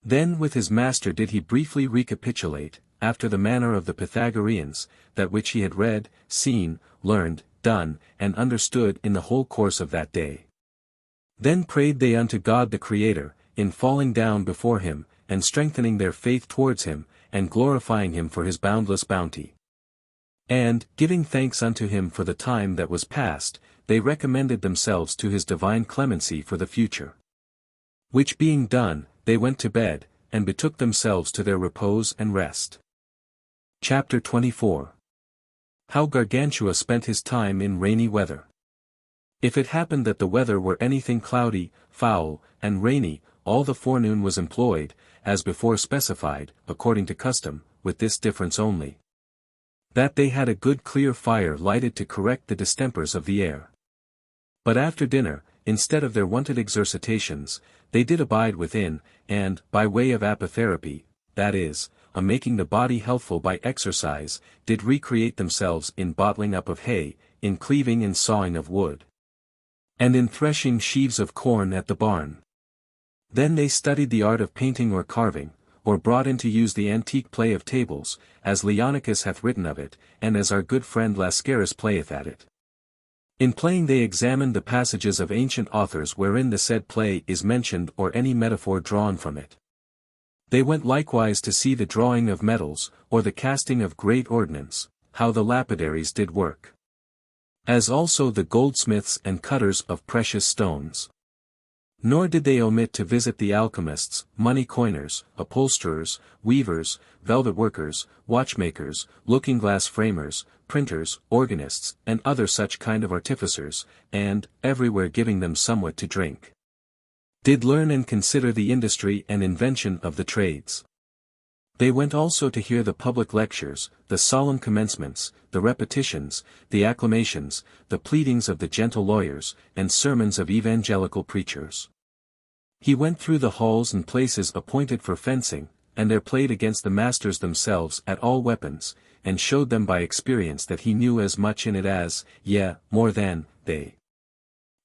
Then with his master did he briefly recapitulate, after the manner of the Pythagoreans, that which he had read, seen, learned, done, and understood in the whole course of that day. Then prayed they unto God the Creator, in falling down before him, and strengthening their faith towards him, and glorifying him for his boundless bounty. And, giving thanks unto him for the time that was past, they recommended themselves to his divine clemency for the future. Which being done, they went to bed, and betook themselves to their repose and rest. Chapter 24. How Gargantua spent his time in rainy weather. If it happened that the weather were anything cloudy, foul, and rainy, all the forenoon was employed, as before specified, according to custom, with this difference only, that they had a good clear fire lighted to correct the distempers of the air. But after dinner, instead of their wonted exercitations, they did abide within, and, by way of apitherapy, that is, a making the body healthful by exercise, did recreate themselves in bottling up of hay, in cleaving and sawing of wood, and in threshing sheaves of corn at the barn. Then they studied the art of painting or carving, or brought into use the antique play of tables, as Leonicus hath written of it, and as our good friend Lascaris playeth at it. In playing they examined the passages of ancient authors wherein the said play is mentioned or any metaphor drawn from it. They went likewise to see the drawing of metals, or the casting of great ordnance, how the lapidaries did work. As also the goldsmiths and cutters of precious stones. Nor did they omit to visit the alchemists, money coiners, upholsterers, weavers, velvet workers, watchmakers, looking-glass framers, printers, organists, and other such kind of artificers, and, everywhere giving them somewhat to drink, did learn and consider the industry and invention of the trades. They went also to hear the public lectures, the solemn commencements, the repetitions, the acclamations, the pleadings of the gentle lawyers, and sermons of evangelical preachers. He went through the halls and places appointed for fencing, and there played against the masters themselves at all weapons, and showed them by experience that he knew as much in it as, yea, more than, they.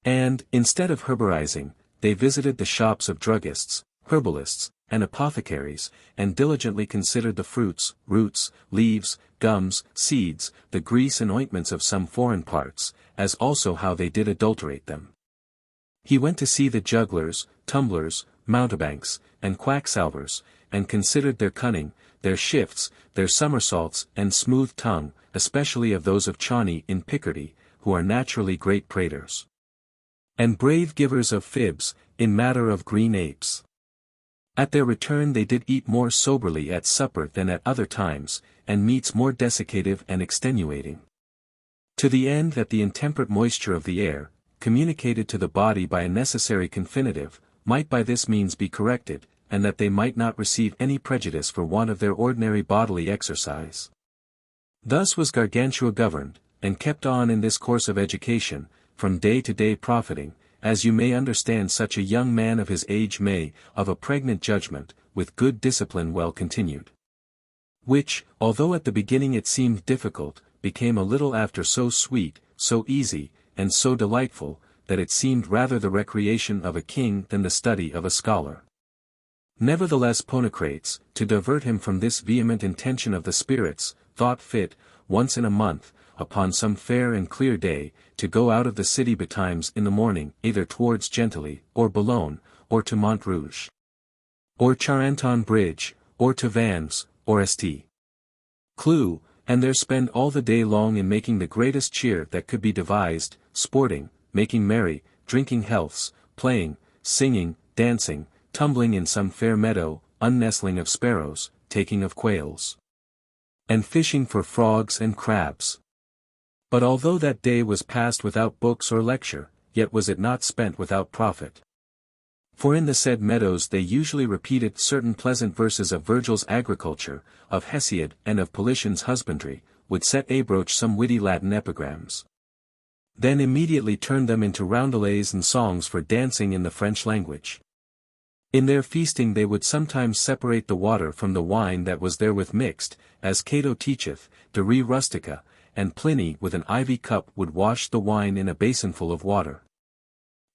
And, instead of herborizing, they visited the shops of druggists, herbalists, and apothecaries, and diligently considered the fruits, roots, leaves, gums, seeds, the grease and ointments of some foreign parts, as also how they did adulterate them. He went to see the jugglers, tumblers, mountebanks, and quacksalvers, and considered their cunning, their shifts, their somersaults and smooth tongue, especially of those of Chauny in Picardy, who are naturally great praters, and brave givers of fibs, in matter of green apes. At their return they did eat more soberly at supper than at other times, and meats more desiccative and extenuating. To the end that the intemperate moisture of the air, communicated to the body by a necessary confinative, might by this means be corrected, and that they might not receive any prejudice for want of their ordinary bodily exercise. Thus was Gargantua governed, and kept on in this course of education, from day to day profiting, as you may understand such a young man of his age may, of a pregnant judgment, with good discipline well continued. Which, although at the beginning it seemed difficult, became a little after so sweet, so easy, and so delightful, that it seemed rather the recreation of a king than the study of a scholar. Nevertheless Ponocrates, to divert him from this vehement intention of the spirits, thought fit, once in a month, upon some fair and clear day, to go out of the city betimes in the morning, either towards Gentilly, or Boulogne, or to Montrouge, or Charenton Bridge, or to Vannes, or St. Cloud, and there spend all the day long in making the greatest cheer that could be devised, sporting, making merry, drinking healths, playing, singing, dancing, tumbling in some fair meadow, unnestling of sparrows, taking of quails, and fishing for frogs and crabs. But although that day was passed without books or lecture, yet was it not spent without profit. For in the said meadows they usually repeated certain pleasant verses of Virgil's agriculture, of Hesiod and of Politian's husbandry, would set abroach some witty Latin epigrams. Then immediately turned them into roundelays and songs for dancing in the French language. In their feasting they would sometimes separate the water from the wine that was therewith mixed, as Cato teacheth, de re rustica, and Pliny with an ivy cup would wash the wine in a basinful of water.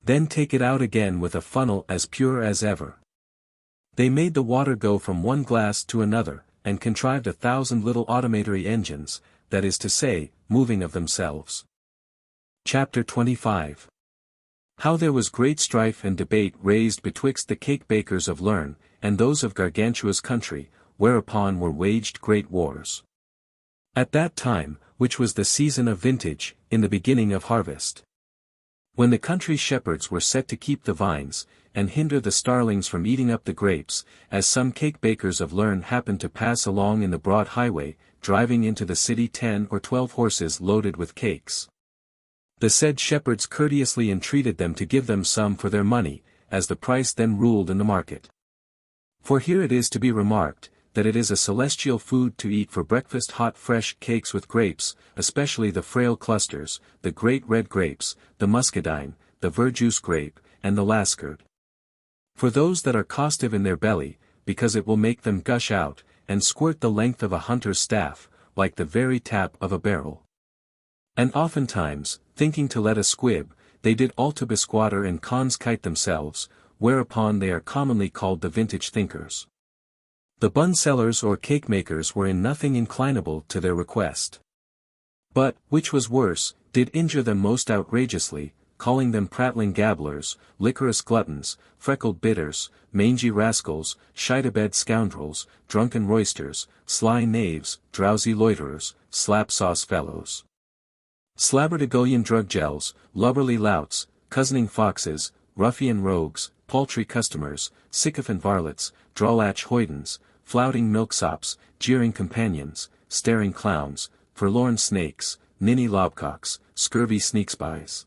Then take it out again with a funnel as pure as ever. They made the water go from one glass to another, and contrived 1,000 little automatory engines, that is to say, moving of themselves. Chapter 25. How there was great strife and debate raised betwixt the cake-bakers of Lerne, and those of Gargantua's country, whereupon were waged great wars. At that time, which was the season of vintage, in the beginning of harvest. When the country shepherds were set to keep the vines, and hinder the starlings from eating up the grapes, as some cake-bakers of Lerne happened to pass along in the broad highway, driving into the city 10 or 12 horses loaded with cakes. The said shepherds courteously entreated them to give them some for their money, as the price then ruled in the market. For here it is to be remarked, that it is a celestial food to eat for breakfast hot fresh cakes with grapes, especially the frail clusters, the great red grapes, the muscadine, the verjuice grape, and the lascard. For those that are costive in their belly, because it will make them gush out, and squirt the length of a hunter's staff, like the very tap of a barrel. And oftentimes, thinking to let a squib, they did alto besquatter and conskite themselves, whereupon they are commonly called the vintage thinkers. The bun-sellers or cake-makers were in nothing inclinable to their request. But, which was worse, did injure them most outrageously, calling them prattling gabblers, liquorous gluttons, freckled bitters, mangy rascals, shite-abed scoundrels, drunken roysters, sly knaves, drowsy loiterers, slap-sauce fellows. Slabberdagoyan drug-gels, lubberly louts, cozening foxes, ruffian rogues, paltry customers, sycophant varlets, drawlatch hoydens, flouting milksops, jeering companions, staring clowns, forlorn snakes, ninny lobcocks, scurvy sneak-spies.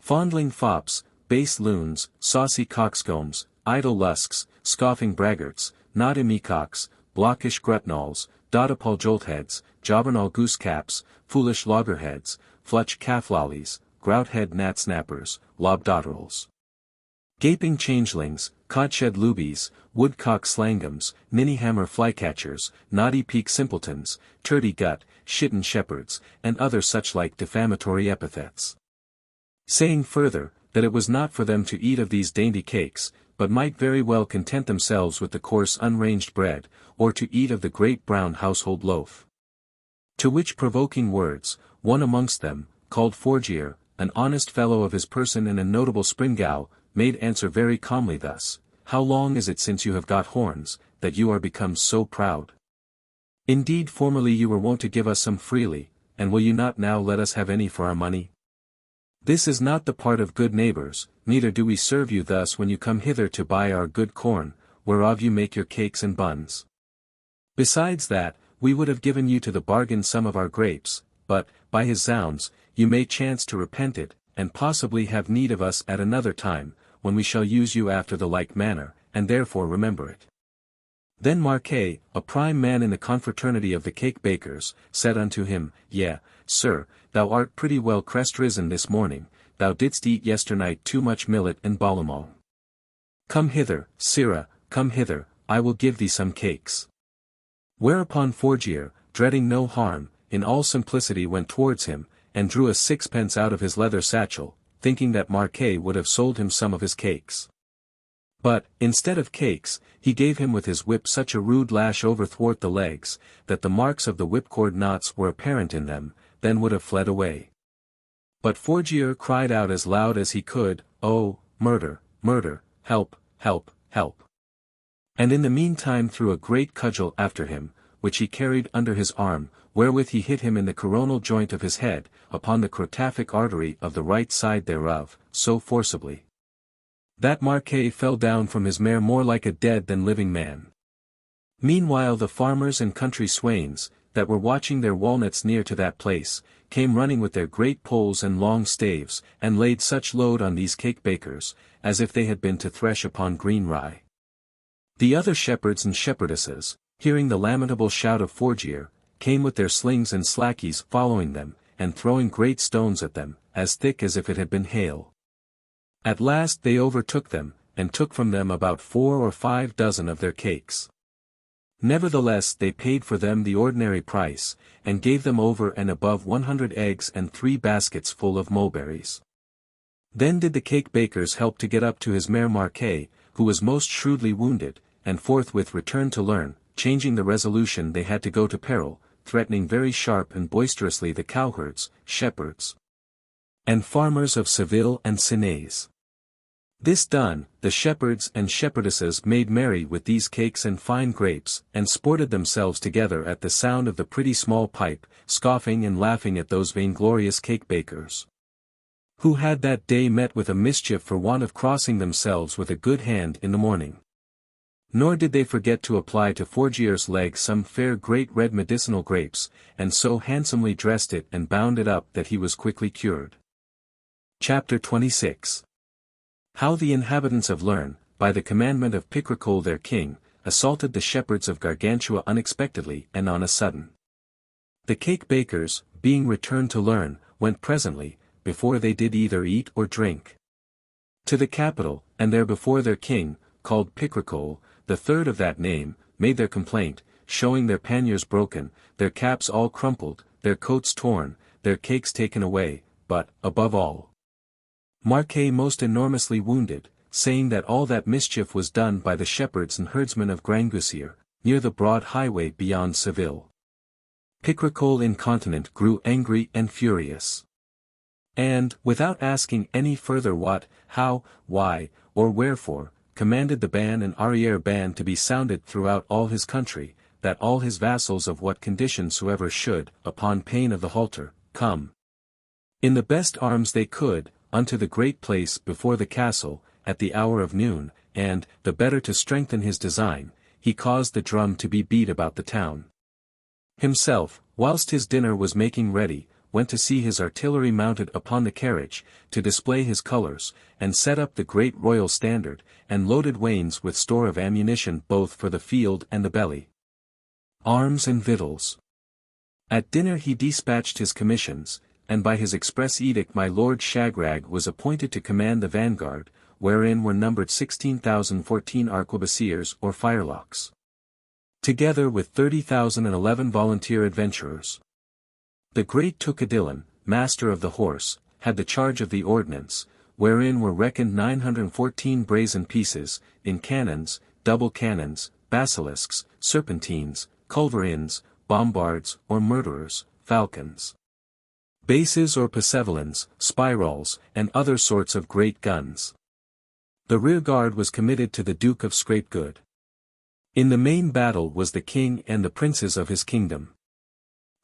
Fondling fops, base loons, saucy coxcombs, idle lusks, scoffing braggarts, naughty meacocks, blockish grutnalls, dodipal joltheads, jobbernail goosecaps, foolish loggerheads, flutch calf-lollies, grout-head gnat-snappers, lobdotterels. Gaping changelings, codshed lubies, woodcock slangums, ninnyhammer flycatchers, naughty peak simpletons, turdy gut, shitten shepherds, and other such-like defamatory epithets. Saying further, that it was not for them to eat of these dainty cakes, but might very well content themselves with the coarse unranged bread, or to eat of the great brown household loaf. To which provoking words, one amongst them, called Forgier, an honest fellow of his person and a notable springow, made answer very calmly thus: How long is it since you have got horns, that you are become so proud? Indeed formerly you were wont to give us some freely, and will you not now let us have any for our money? This is not the part of good neighbors, neither do we serve you thus when you come hither to buy our good corn, whereof you make your cakes and buns. Besides that, we would have given you to the bargain some of our grapes, but, by his zounds, you may chance to repent it, and possibly have need of us at another time, when we shall use you after the like manner, and therefore remember it. Then Marquet, a prime man in the confraternity of the cake-bakers, said unto him, Yea, sir, thou art pretty well crest-risen this morning, thou didst eat yesternight too much millet and balamol. Come hither, sirrah, come hither, I will give thee some cakes. Whereupon Forgier, dreading no harm, in all simplicity went towards him, and drew a sixpence out of his leather satchel, thinking that Marquet would have sold him some of his cakes. But, instead of cakes, he gave him with his whip such a rude lash overthwart the legs, that the marks of the whipcord knots were apparent in them, then would have fled away. But Forgier cried out as loud as he could, Oh, murder, murder, help, help, help. And in the meantime threw a great cudgel after him, which he carried under his arm, wherewith he hit him in the coronal joint of his head, upon the crotaphic artery of the right side thereof, so forcibly, that Marquet fell down from his mare more like a dead than living man. Meanwhile the farmers and country swains, that were watching their walnuts near to that place, came running with their great poles and long staves, and laid such load on these cake-bakers, as if they had been to thresh upon green rye. The other shepherds and shepherdesses, hearing the lamentable shout of Forgier, came with their slings and slackies following them, and throwing great stones at them, as thick as if it had been hail. At last they overtook them, and took from them about 4 or 5 dozen of their cakes. Nevertheless they paid for them the ordinary price, and gave them over and above 100 eggs and 3 baskets full of mulberries. Then did the cake-bakers help to get up to his mare Marquet, who was most shrewdly wounded, and forthwith returned to Lerne, changing the resolution they had to go to peril, threatening very sharp and boisterously the cowherds, shepherds, and farmers of Seville and Senez. This done, the shepherds and shepherdesses made merry with these cakes and fine grapes, and sported themselves together at the sound of the pretty small pipe, scoffing and laughing at those vainglorious cake-bakers, who had that day met with a mischief for want of crossing themselves with a good hand in the morning. Nor did they forget to apply to Forgier's leg some fair great red medicinal grapes, and so handsomely dressed it and bound it up that he was quickly cured. Chapter 26. How the inhabitants of Lerne, by the commandment of Picrochole their king, assaulted the shepherds of Gargantua unexpectedly and on a sudden. The cake-bakers, being returned to Lerne, went presently, before they did either eat or drink, to the capital, and there before their king, called Picrochole, the third of that name, made their complaint, showing their panniers broken, their caps all crumpled, their coats torn, their cakes taken away, but, above all, Marquet most enormously wounded, saying that all that mischief was done by the shepherds and herdsmen of Grangousier, near the broad highway beyond Seville. Picrochole incontinent grew angry and furious, and, without asking any further what, how, why, or wherefore, commanded the ban and arriere ban to be sounded throughout all his country, that all his vassals of what condition soever should, upon pain of the halter, come in the best arms they could, unto the great place before the castle, at the hour of noon, and, the better to strengthen his design, he caused the drum to be beat about the town. Himself, whilst his dinner was making ready, went to see his artillery mounted upon the carriage, to display his colours, and set up the great royal standard, and loaded wains with store of ammunition both for the field and the belly, arms and victuals. At dinner he despatched his commissions, and by his express edict my Lord Shagrag was appointed to command the vanguard, wherein were numbered 16,014 arquebusiers or firelocks, together with 30,011 volunteer adventurers. The great Tucadillon, master of the horse, had the charge of the ordnance, wherein were reckoned 914 brazen pieces, in cannons, double cannons, basilisks, serpentines, culverins, bombards or murderers, falcons, bases or passevolins, spirals, and other sorts of great guns. The rearguard was committed to the Duke of Scrapegood. In the main battle was the king and the princes of his kingdom.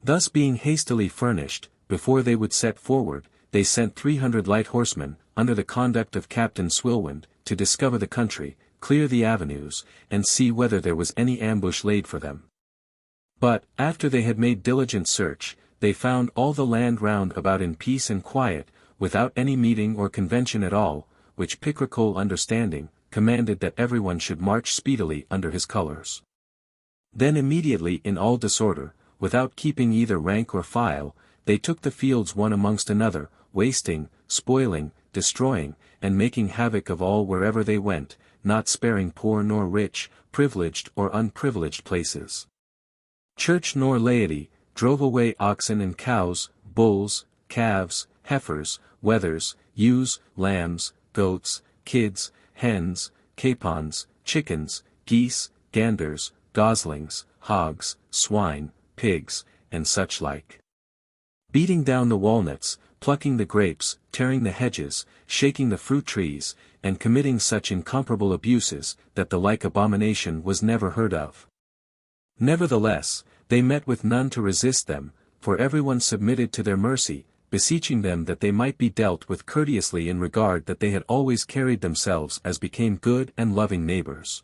Thus being hastily furnished, before they would set forward, they sent 300 light horsemen, under the conduct of Captain Swilwind, to discover the country, clear the avenues, and see whether there was any ambush laid for them. But, after they had made diligent search, they found all the land round about in peace and quiet, without any meeting or convention at all, which Picrochole understanding, commanded that everyone should march speedily under his colours. Then immediately in all disorder, without keeping either rank or file, they took the fields one amongst another, wasting, spoiling, destroying, and making havoc of all wherever they went, not sparing poor nor rich, privileged or unprivileged places, church nor laity, drove away oxen and cows, bulls, calves, heifers, wethers, ewes, lambs, goats, kids, hens, capons, chickens, geese, ganders, goslings, hogs, swine, pigs, and such like. Beating down the walnuts, plucking the grapes, tearing the hedges, shaking the fruit trees, and committing such incomparable abuses, that the like abomination was never heard of. Nevertheless, they met with none to resist them, for everyone submitted to their mercy, beseeching them that they might be dealt with courteously in regard that they had always carried themselves as became good and loving neighbours,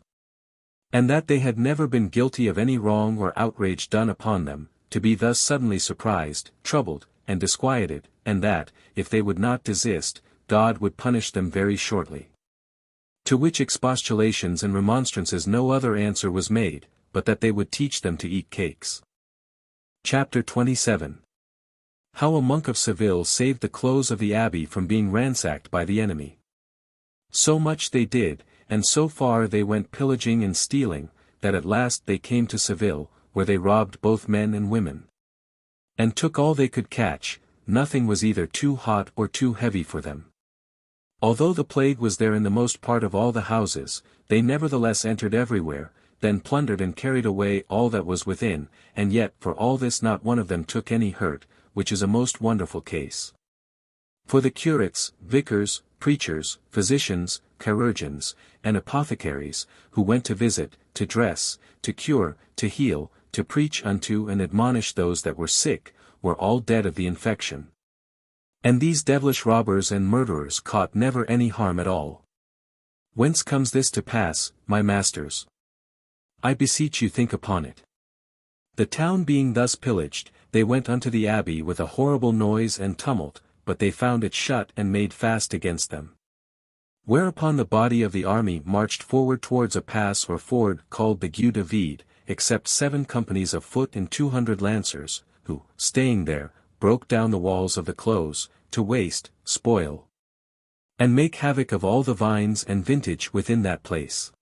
and that they had never been guilty of any wrong or outrage done upon them, to be thus suddenly surprised, troubled, and disquieted, and that, if they would not desist, God would punish them very shortly. To which expostulations and remonstrances no other answer was made, but that they would teach them to eat cakes. Chapter 27. How a monk of Seville saved the close of the abbey from being ransacked by the enemy. So much they did, and so far they went pillaging and stealing, that at last they came to Seville, where they robbed both men and women, and took all they could catch. Nothing was either too hot or too heavy for them. Although the plague was there in the most part of all the houses, they nevertheless entered everywhere, then plundered and carried away all that was within, and yet for all this not one of them took any hurt, which is a most wonderful case. For the curates, vicars, preachers, physicians, chirurgeons, and apothecaries, who went to visit, to dress, to cure, to heal, to preach unto and admonish those that were sick, were all dead of the infection. And these devilish robbers and murderers caught never any harm at all. Whence comes this to pass, my masters? I beseech you think upon it. The town being thus pillaged, they went unto the abbey with a horrible noise and tumult, but they found it shut and made fast against them. Whereupon the body of the army marched forward towards a pass or ford called the Gueux de Vide, except 7 companies of foot and 200 lancers, who, staying there, broke down the walls of the close, to waste, spoil, and make havoc of all the vines and vintage within that place.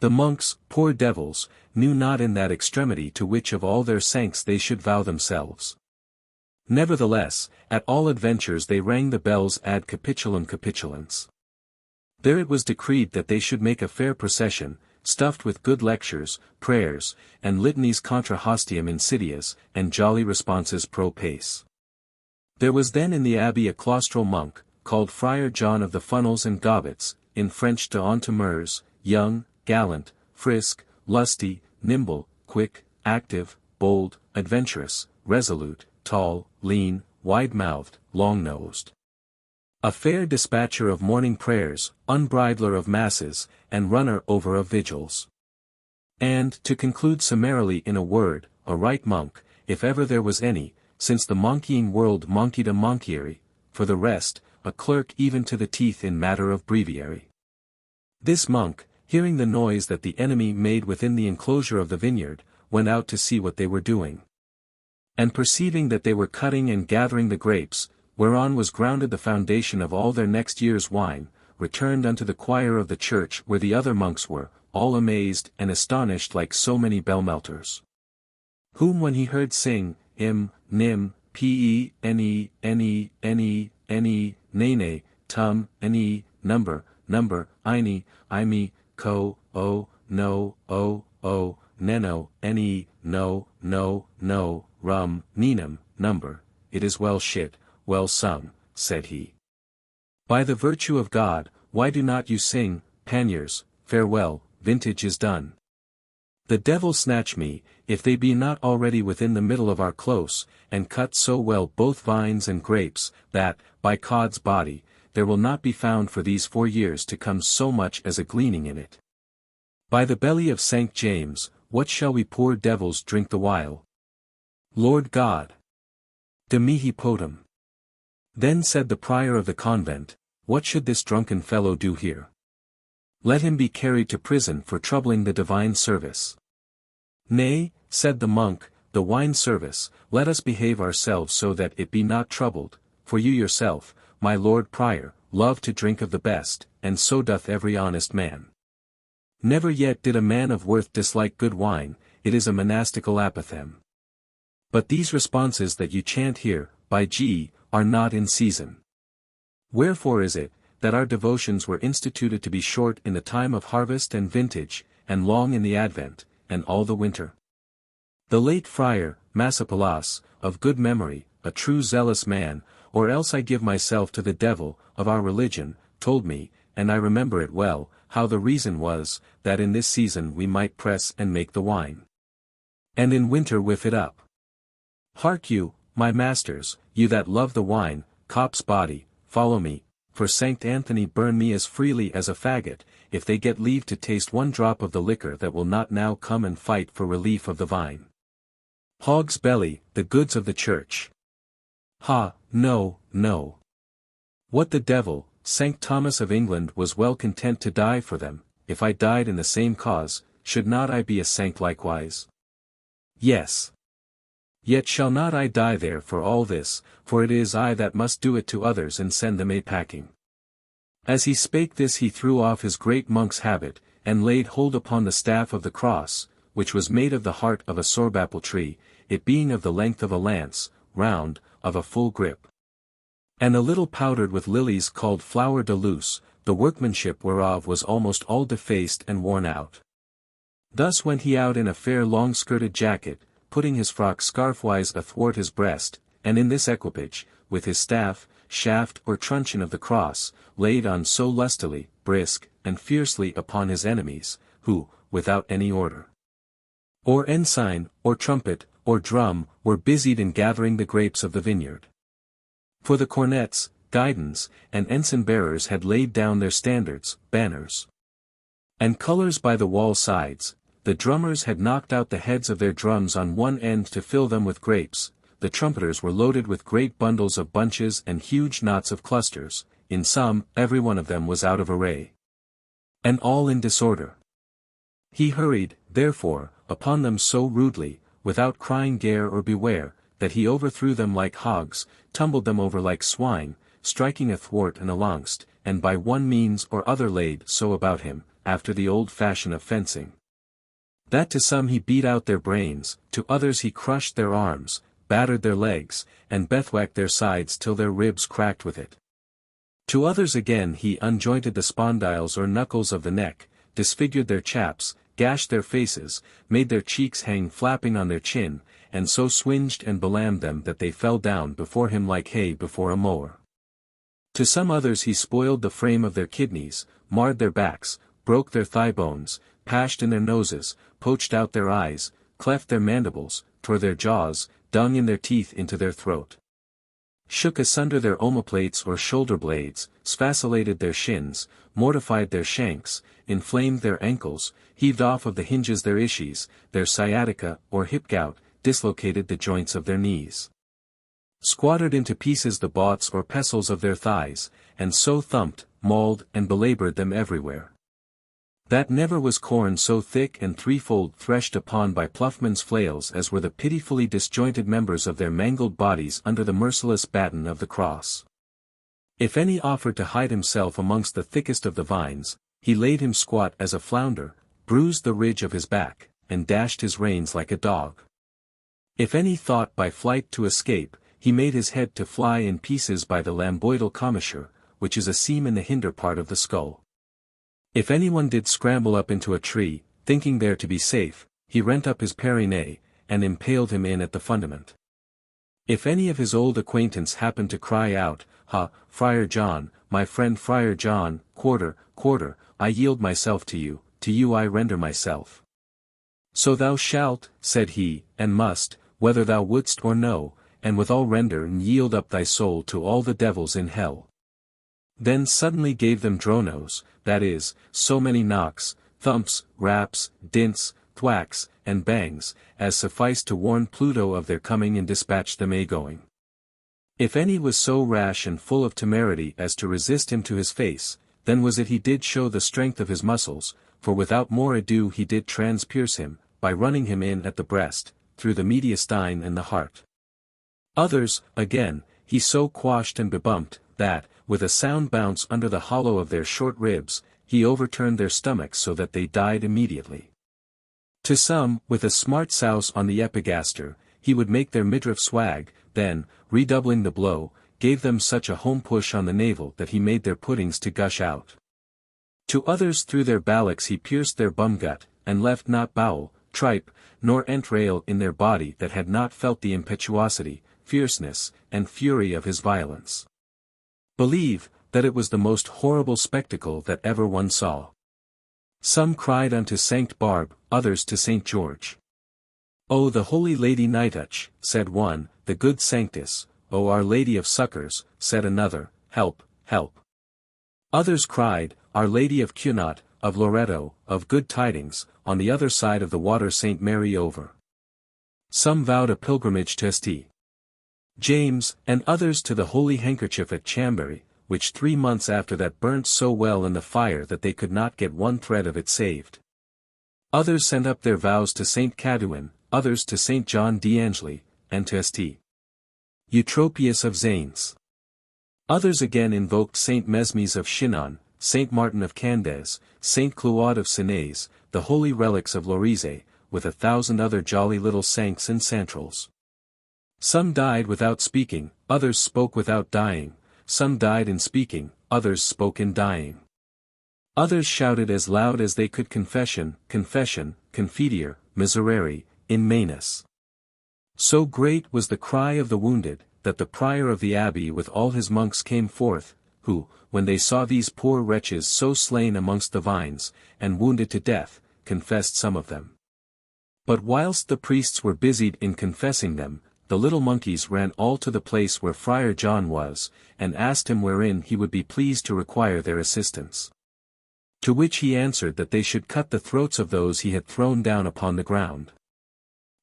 The monks, poor devils, knew not in that extremity to which of all their sancts they should vow themselves. Nevertheless, at all adventures they rang the bells ad capitulum capitulans. There it was decreed that they should make a fair procession, stuffed with good lectures, prayers, and litanies contra hostium insidias, and jolly responses pro pace. There was then in the abbey a claustral monk, called Friar John of the Funnels and Gobbets, in French d'Entemers, young, gallant, frisk, lusty, nimble, quick, active, bold, adventurous, resolute, tall, lean, wide-mouthed, long-nosed. A fair dispatcher of morning prayers, unbridler of masses, and runner over of vigils. And, to conclude summarily in a word, a right monk, if ever there was any, since the monkeying world monkeyed a monkieri, for the rest, a clerk even to the teeth in matter of breviary. This monk, hearing the noise that the enemy made within the enclosure of the vineyard, went out to see what they were doing. And perceiving that they were cutting and gathering the grapes, whereon was grounded the foundation of all their next year's wine, returned unto the choir of the church where the other monks were, all amazed and astonished like so many bell-melters. Whom when he heard sing, nim, pene, nene, tum, number, ime, ko, no, neno, no, rum, ninum, number, it is well shit, well sung, said he. By the virtue of God, why do not you sing, panniers, farewell, vintage is done. The devil snatch me, if they be not already within the middle of our close, and cut so well both vines and grapes, that, by Cod's body, there will not be found for these 4 years to come so much as a gleaning in it. By the belly of St. James, what shall we poor devils drink the while? Lord God! De mihi potum. Then said the prior of the convent, what should this drunken fellow do here? Let him be carried to prison for troubling the divine service. Nay, said the monk, the wine service, let us behave ourselves so that it be not troubled, for you yourself, my lord prior, love to drink of the best, and so doth every honest man. Never yet did a man of worth dislike good wine, it is a monastical apothegm. But these responses that you chant here, by G, are not in season. Wherefore is it, that our devotions were instituted to be short in the time of harvest and vintage, and long in the Advent, and all the winter? The late friar, Massapalas, of good memory, a true zealous man, or else I give myself to the devil, of our religion, told me, and I remember it well, how the reason was, that in this season we might press and make the wine, and in winter whiff it up. Hark you, my masters, you that love the wine, cop's body, follow me, for Saint Anthony burn me as freely as a faggot, if they get leave to taste 1 drop of the liquor that will not now come and fight for relief of the vine. Hog's belly, the goods of the church. Ha, no. What the devil, St. Thomas of England was well content to die for them, if I died in the same cause, should not I be a saint likewise? Yes. Yet shall not I die there for all this, for it is I that must do it to others and send them a-packing. As he spake this he threw off his great monk's habit, and laid hold upon the staff of the cross, which was made of the heart of a sorbapple tree, it being of the length of a lance, round, of a full grip, and a little powdered with lilies called flower de luce, the workmanship whereof was almost all defaced and worn out. Thus went he out in a fair long-skirted jacket, putting his frock scarfwise athwart his breast, and in this equipage, with his staff, shaft or truncheon of the cross, laid on so lustily, brisk, and fiercely upon his enemies, who, without any order, or ensign, or trumpet, or drum, were busied in gathering the grapes of the vineyard. For the cornets, guidons, and ensign-bearers had laid down their standards, banners, and colours by the wall sides. The drummers had knocked out the heads of their drums on one end to fill them with grapes, the trumpeters were loaded with great bundles of bunches and huge knots of clusters, in sum, every one of them was out of array, and all in disorder. He hurried, therefore, upon them so rudely, without crying Gare or Beware, that he overthrew them like hogs, tumbled them over like swine, striking athwart and alongst, and by one means or other laid so about him, after the old fashion of fencing, that to some he beat out their brains, to others he crushed their arms, battered their legs, and bethwacked their sides till their ribs cracked with it. To others again he unjointed the spondyles or knuckles of the neck, disfigured their chaps, gashed their faces, made their cheeks hang flapping on their chin, and so swinged and belammed them that they fell down before him like hay before a mower. To some others he spoiled the frame of their kidneys, marred their backs, broke their thigh bones, pashed in their noses, poached out their eyes, cleft their mandibles, tore their jaws, dug in their teeth into their throat, shook asunder their omoplates or shoulder blades, sfacillated their shins, mortified their shanks, inflamed their ankles, heaved off of the hinges their ischies, their sciatica or hip gout, dislocated the joints of their knees, squattered into pieces the boughts or pestles of their thighs, and so thumped, mauled, and belaboured them everywhere, that never was corn so thick and threefold threshed upon by ploughmen's flails as were the pitifully disjointed members of their mangled bodies under the merciless baton of the cross. If any offered to hide himself amongst the thickest of the vines, he laid him squat as a flounder, bruised the ridge of his back, and dashed his reins like a dog. If any thought by flight to escape, he made his head to fly in pieces by the lamboidal commissure, which is a seam in the hinder part of the skull. If anyone did scramble up into a tree, thinking there to be safe, he rent up his perinet, and impaled him in at the fundament. If any of his old acquaintance happened to cry out, "Ha, Friar John, my friend Friar John, quarter, quarter, I yield myself to you I render myself." "So thou shalt," said he, "and must, whether thou wouldst or no, and withal render and yield up thy soul to all the devils in hell." Then suddenly gave them dronos, that is, so many knocks, thumps, raps, dints, thwacks, and bangs, as sufficed to warn Pluto of their coming and dispatch them a-going. If any was so rash and full of temerity as to resist him to his face, then was it he did show the strength of his muscles, for without more ado he did transpierce him, by running him in at the breast, through the mediastine and the heart. Others, again, he so quashed and bebumped, that, with a sound bounce under the hollow of their short ribs, he overturned their stomachs so that they died immediately. To some, with a smart souse on the epigaster, he would make their midriff swag, then, redoubling the blow, gave them such a home push on the navel that he made their puddings to gush out. To others through their ballocks he pierced their bum-gut, and left not bowel, tripe, nor entrail in their body that had not felt the impetuosity, fierceness, and fury of his violence. Believe, that it was the most horrible spectacle that ever one saw. Some cried unto Sanct Barbe, others to Saint George. "O the Holy Lady Nituch," said one, "the good Sanctus, O Our Lady of Succours," said another, "Help, help." Others cried, "Our Lady of Cunot, of Loretto, of Good Tidings, on the other side of the water Saint Mary over." Some vowed a pilgrimage to St. James, and others to the Holy Handkerchief at Chambéry, which 3 months after that burnt so well in the fire that they could not get one thread of it saved. Others sent up their vows to Saint Cadouin, others to Saint John d'Angely, and to St. Eutropius of Zanes. Others again invoked Saint Mesmes of Chinon, Saint Martin of Candes, Saint Claude of Senez, the holy relics of Lorizé, with 1,000 other jolly little saints and santrals. Some died without speaking, others spoke without dying, some died in speaking, others spoke in dying. Others shouted as loud as they could confession, confession, confiteor, miserere, in manus. So great was the cry of the wounded, that the prior of the abbey with all his monks came forth, who, when they saw these poor wretches so slain amongst the vines, and wounded to death, confessed some of them. But whilst the priests were busied in confessing them, the little monkeys ran all to the place where Friar John was, and asked him wherein he would be pleased to require their assistance. To which he answered that they should cut the throats of those he had thrown down upon the ground.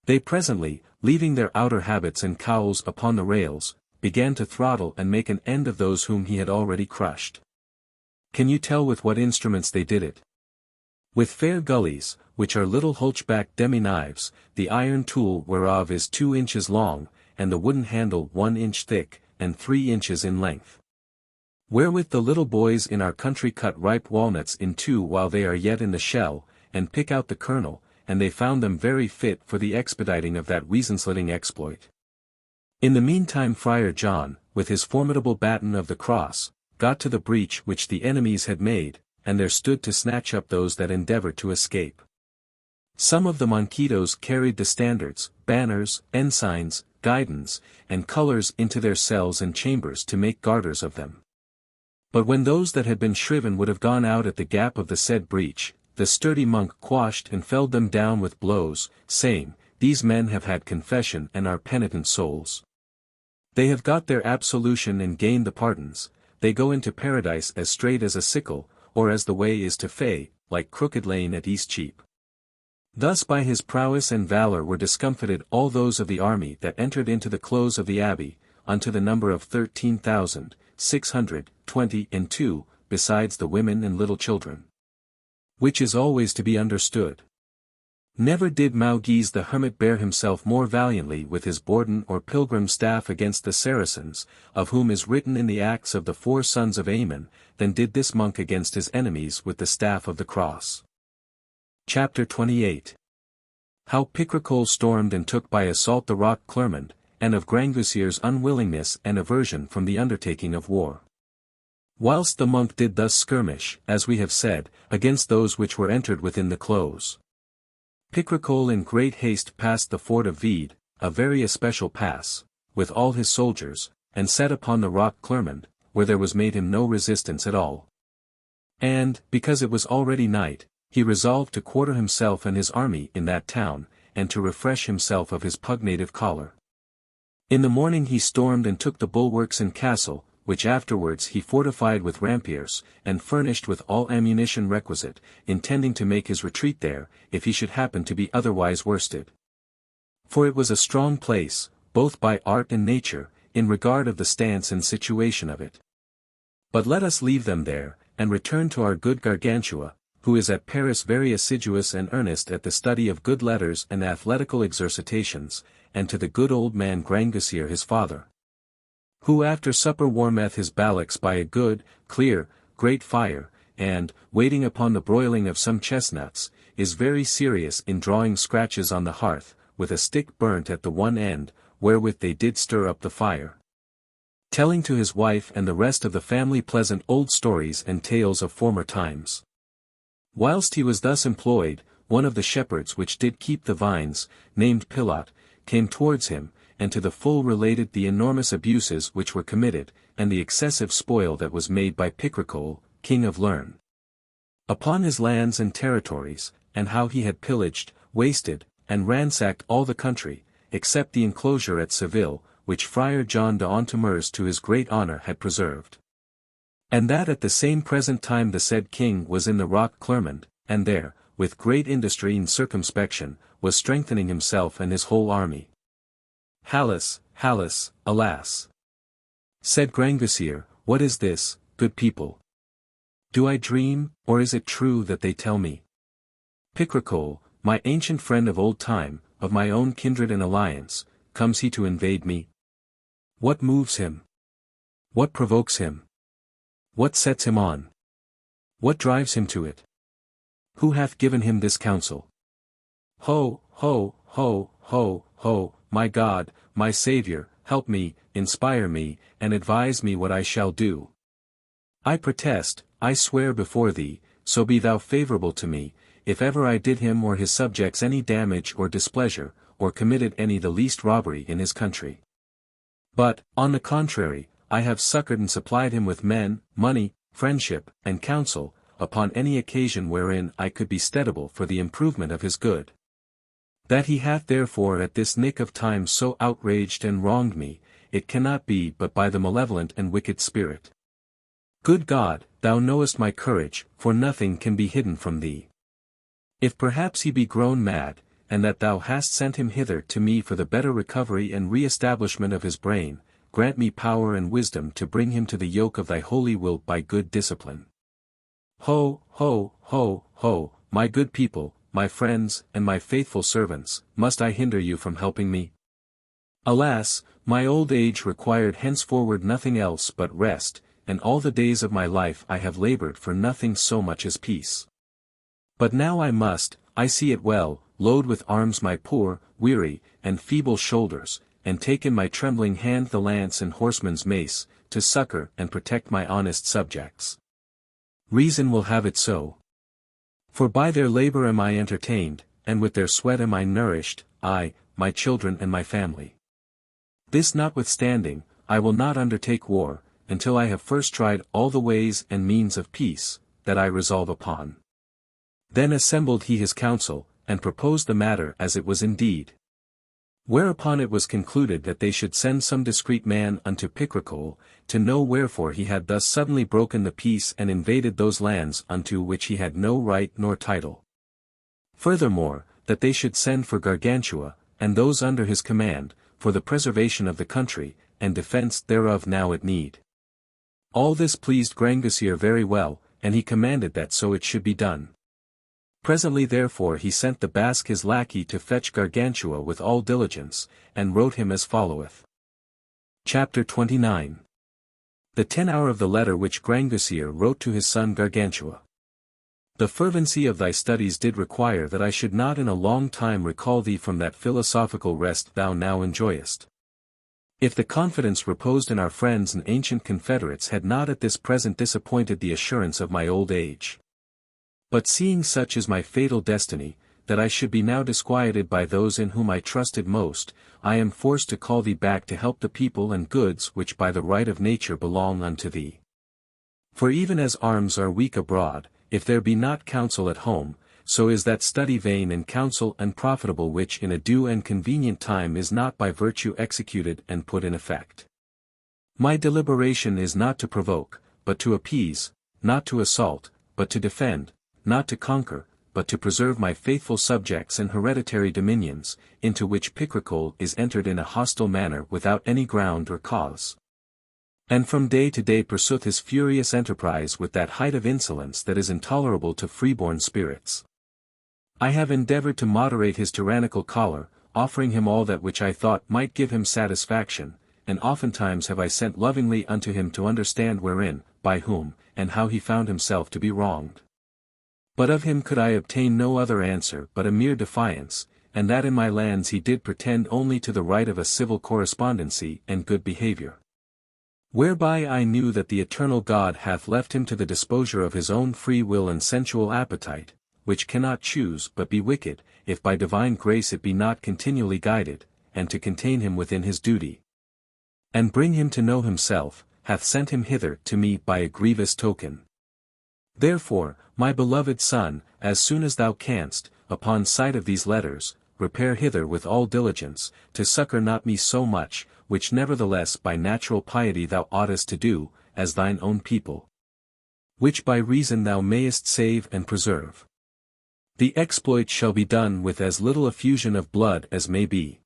They presently, leaving their outer habits and cowls upon the rails, began to throttle and make an end of those whom he had already crushed. Can you tell with what instruments they did it? With fair gullies, which are little hulchback demi-knives, the iron tool whereof is 2 inches long, and the wooden handle 1 inch thick, and 3 inches in length. Wherewith the little boys in our country cut ripe walnuts in 2 while they are yet in the shell, and pick out the kernel, and they found them very fit for the expediting of that weazen-slitting exploit. In the meantime Friar John, with his formidable baton of the cross, got to the breach which the enemies had made, and there stood to snatch up those that endeavored to escape. Some of the monquitos carried the standards, banners, ensigns, guidons, and colours into their cells and chambers to make garters of them. But when those that had been shriven would have gone out at the gap of the said breach, the sturdy monk quashed and felled them down with blows, saying, These men have had confession and are penitent souls. They have got their absolution and gained the pardons, they go into paradise as straight as a sickle, or as the way is to Fay, like Crooked Lane at Eastcheap. Thus by his prowess and valour were discomfited all those of the army that entered into the close of the abbey, unto the number of 13,622, besides the women and little children. Which is always to be understood. Never did Maugies the hermit bear himself more valiantly with his Borden or pilgrim staff against the Saracens, of whom is written in the Acts of the 4 sons of Ammon, than did this monk against his enemies with the staff of the cross. Chapter 28. How Picrochole stormed and took by assault the rock Clermond, and of Grangousier's unwillingness and aversion from the undertaking of war. Whilst the monk did thus skirmish, as we have said, against those which were entered within the close. Picrochole in great haste passed the ford of Vede, a very especial pass, with all his soldiers, and set upon the rock Clermond, where there was made him no resistance at all. And, because it was already night, he resolved to quarter himself and his army in that town, and to refresh himself of his pugnative choler. In the morning he stormed and took the bulwarks and castle, which afterwards he fortified with rampiers, and furnished with all ammunition requisite, intending to make his retreat there, if he should happen to be otherwise worsted. For it was a strong place, both by art and nature, in regard of the stance and situation of it. But let us leave them there, and return to our good Gargantua, who is at Paris very assiduous and earnest at the study of good letters and athletical exercitations, and to the good old man Grangousier his father, who after supper warmeth his ballocks by a good, clear, great fire, and, waiting upon the broiling of some chestnuts, is very serious in drawing scratches on the hearth, with a stick burnt at the one end, wherewith they did stir up the fire. Telling to his wife and the rest of the family pleasant old stories and tales of former times. Whilst he was thus employed, one of the shepherds which did keep the vines, named Pilot, came towards him, and to the full related the enormous abuses which were committed, and the excessive spoil that was made by Picrochole, king of Lerne, upon his lands and territories, and how he had pillaged, wasted, and ransacked all the country, except the enclosure at Seville, which Friar John de Ontomers to his great honour had preserved. And that at the same present time the said king was in the rock Clermond, and there, with great industry and circumspection, was strengthening himself and his whole army. Hallas, Hallas, alas! Said Grangousier, what is this, good people? Do I dream, or is it true that they tell me? Picrochole, my ancient friend of old time, of my own kindred and alliance, comes he to invade me? What moves him? What provokes him? What sets him on? What drives him to it? Who hath given him this counsel? Ho, ho, ho, ho, ho, my God, my Saviour, help me, inspire me, and advise me what I shall do. I protest, I swear before thee, so be thou favourable to me, if ever I did him or his subjects any damage or displeasure, or committed any the least robbery in his country. But, on the contrary, I have succored and supplied him with men, money, friendship, and counsel, upon any occasion wherein I could be steadable for the improvement of his good. That he hath therefore at this nick of time so outraged and wronged me, it cannot be but by the malevolent and wicked spirit. Good God, thou knowest my courage, for nothing can be hidden from thee. If perhaps he be grown mad, and that thou hast sent him hither to me for the better recovery and re-establishment of his brain, grant me power and wisdom to bring him to the yoke of thy holy will by good discipline. Ho, ho, ho, ho, my good people, my friends, and my faithful servants, must I hinder you from helping me? Alas, my old age required henceforward nothing else but rest, and all the days of my life I have labored for nothing so much as peace. But now I must, I see it well, load with arms my poor, weary, and feeble shoulders, and take in my trembling hand the lance and horseman's mace, to succor and protect my honest subjects. Reason will have it so. For by their labor am I entertained, and with their sweat am I nourished, I, my children and my family. This notwithstanding, I will not undertake war, until I have first tried all the ways and means of peace, that I resolve upon. Then assembled he his council, and proposed the matter as it was indeed. Whereupon it was concluded that they should send some discreet man unto Pantagruel, to know wherefore he had thus suddenly broken the peace and invaded those lands unto which he had no right nor title. Furthermore, that they should send for Gargantua, and those under his command, for the preservation of the country, and defence thereof now at need. All this pleased Grangousier very well, and he commanded that so it should be done. Presently therefore he sent the Basque his lackey to fetch Gargantua with all diligence, and wrote him as followeth. Chapter 29. The 10th hour of the letter which Grangousier wrote to his son Gargantua. The fervency of thy studies did require that I should not in a long time recall thee from that philosophical rest thou now enjoyest. If the confidence reposed in our friends and ancient confederates had not at this present disappointed the assurance of my old age. But seeing such is my fatal destiny, that I should be now disquieted by those in whom I trusted most, I am forced to call thee back to help the people and goods which by the right of nature belong unto thee. For even as arms are weak abroad, if there be not counsel at home, so is that study vain and counsel unprofitable which in a due and convenient time is not by virtue executed and put in effect. My deliberation is not to provoke, but to appease, not to assault, but to defend, not to conquer, but to preserve my faithful subjects and hereditary dominions, into which Pantagruel is entered in a hostile manner without any ground or cause. And from day to day pursueth his furious enterprise with that height of insolence that is intolerable to freeborn spirits. I have endeavored to moderate his tyrannical choler, offering him all that which I thought might give him satisfaction, and oftentimes have I sent lovingly unto him to understand wherein, by whom, and how he found himself to be wronged. But of him could I obtain no other answer but a mere defiance, and that in my lands he did pretend only to the right of a civil correspondency and good behavior. Whereby I knew that the eternal God hath left him to the disposure of his own free will and sensual appetite, which cannot choose but be wicked, if by divine grace it be not continually guided, and to contain him within his duty, and bring him to know himself, hath sent him hither to me by a grievous token. Therefore, my beloved son, as soon as thou canst, upon sight of these letters, repair hither with all diligence, to succor not me so much, which nevertheless by natural piety thou oughtest to do, as thine own people. Which by reason thou mayest save and preserve. The exploit shall be done with as little effusion of blood as may be.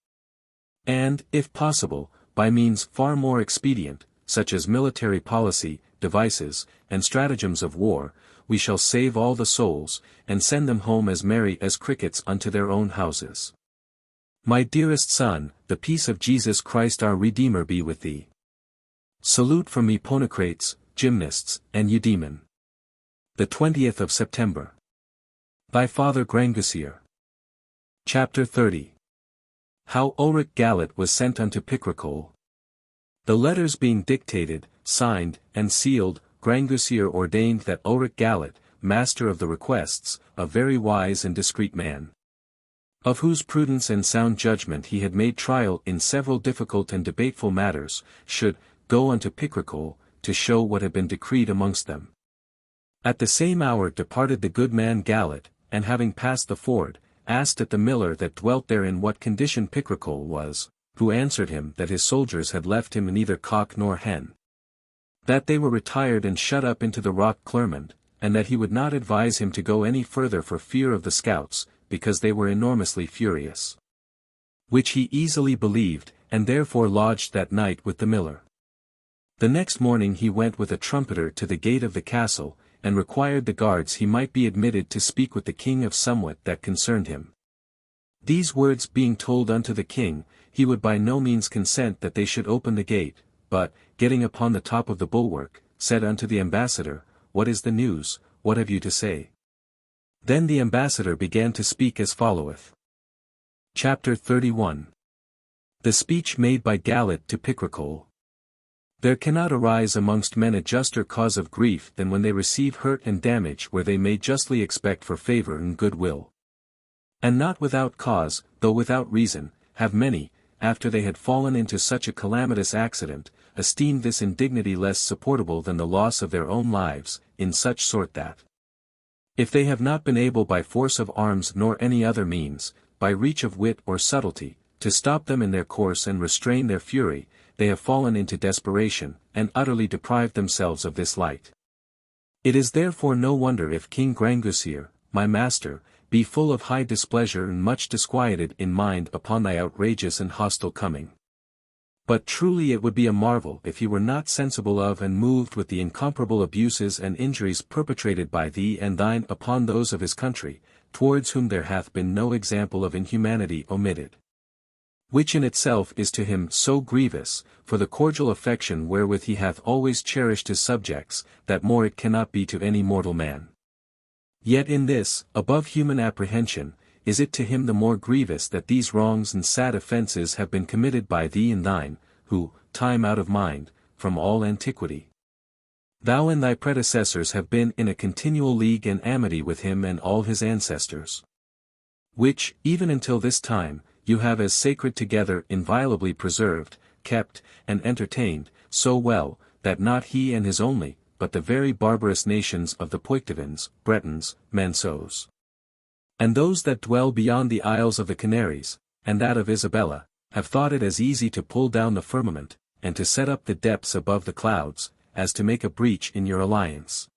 And, if possible, by means far more expedient, such as military policy, devices, and stratagems of war, we shall save all the souls, and send them home as merry as crickets unto their own houses. My dearest son, the peace of Jesus Christ our Redeemer be with thee. Salute from me Ponocrates, Gymnasts, and Eudaemon. The 20th of September. Thy father Grangousier. Chapter 30. How Ulric Gallet was sent unto Pantagruel. The letters being dictated, signed, and sealed, Grangousier ordained that Ulric Gallet, master of the requests, a very wise and discreet man, of whose prudence and sound judgment he had made trial in several difficult and debateful matters, should go unto Picrochole, to show what had been decreed amongst them. At the same hour departed the good man Gallet, and having passed the ford, asked at the miller that dwelt therein what condition Picrochole was, who answered him that his soldiers had left him neither cock nor hen. That they were retired and shut up into the rock Clermont, and that he would not advise him to go any further for fear of the scouts, because they were enormously furious. Which he easily believed, and therefore lodged that night with the miller. The next morning he went with a trumpeter to the gate of the castle, and required the guards he might be admitted to speak with the king of somewhat that concerned him. These words being told unto the king, he would by no means consent that they should open the gate, but, getting upon the top of the bulwark, said unto the ambassador, What is the news, what have you to say? Then the ambassador began to speak as followeth. Chapter 31. The speech made by Gallet to Picrochole. There cannot arise amongst men a juster cause of grief than when they receive hurt and damage where they may justly expect for favour and goodwill. And not without cause, though without reason, have many, after they had fallen into such a calamitous accident, esteemed this indignity less supportable than the loss of their own lives, in such sort that, if they have not been able by force of arms nor any other means, by reach of wit or subtlety, to stop them in their course and restrain their fury, they have fallen into desperation, and utterly deprived themselves of this light. It is therefore no wonder if King Grangousier, my master, be full of high displeasure and much disquieted in mind upon thy outrageous and hostile coming. But truly it would be a marvel if he were not sensible of and moved with the incomparable abuses and injuries perpetrated by thee and thine upon those of his country, towards whom there hath been no example of inhumanity omitted. Which in itself is to him so grievous, for the cordial affection wherewith he hath always cherished his subjects, that more it cannot be to any mortal man. Yet in this, above human apprehension, is it to him the more grievous that these wrongs and sad offences have been committed by thee and thine, who, time out of mind, from all antiquity, thou and thy predecessors have been in a continual league and amity with him and all his ancestors. Which, even until this time, you have as sacred together inviolably preserved, kept, and entertained, so well, that not he and his only, but the very barbarous nations of the Poictevins, Bretons, Manceaux, and those that dwell beyond the Isles of the Canaries, and that of Isabella, have thought it as easy to pull down the firmament, and to set up the depths above the clouds, as to make a breach in your alliance.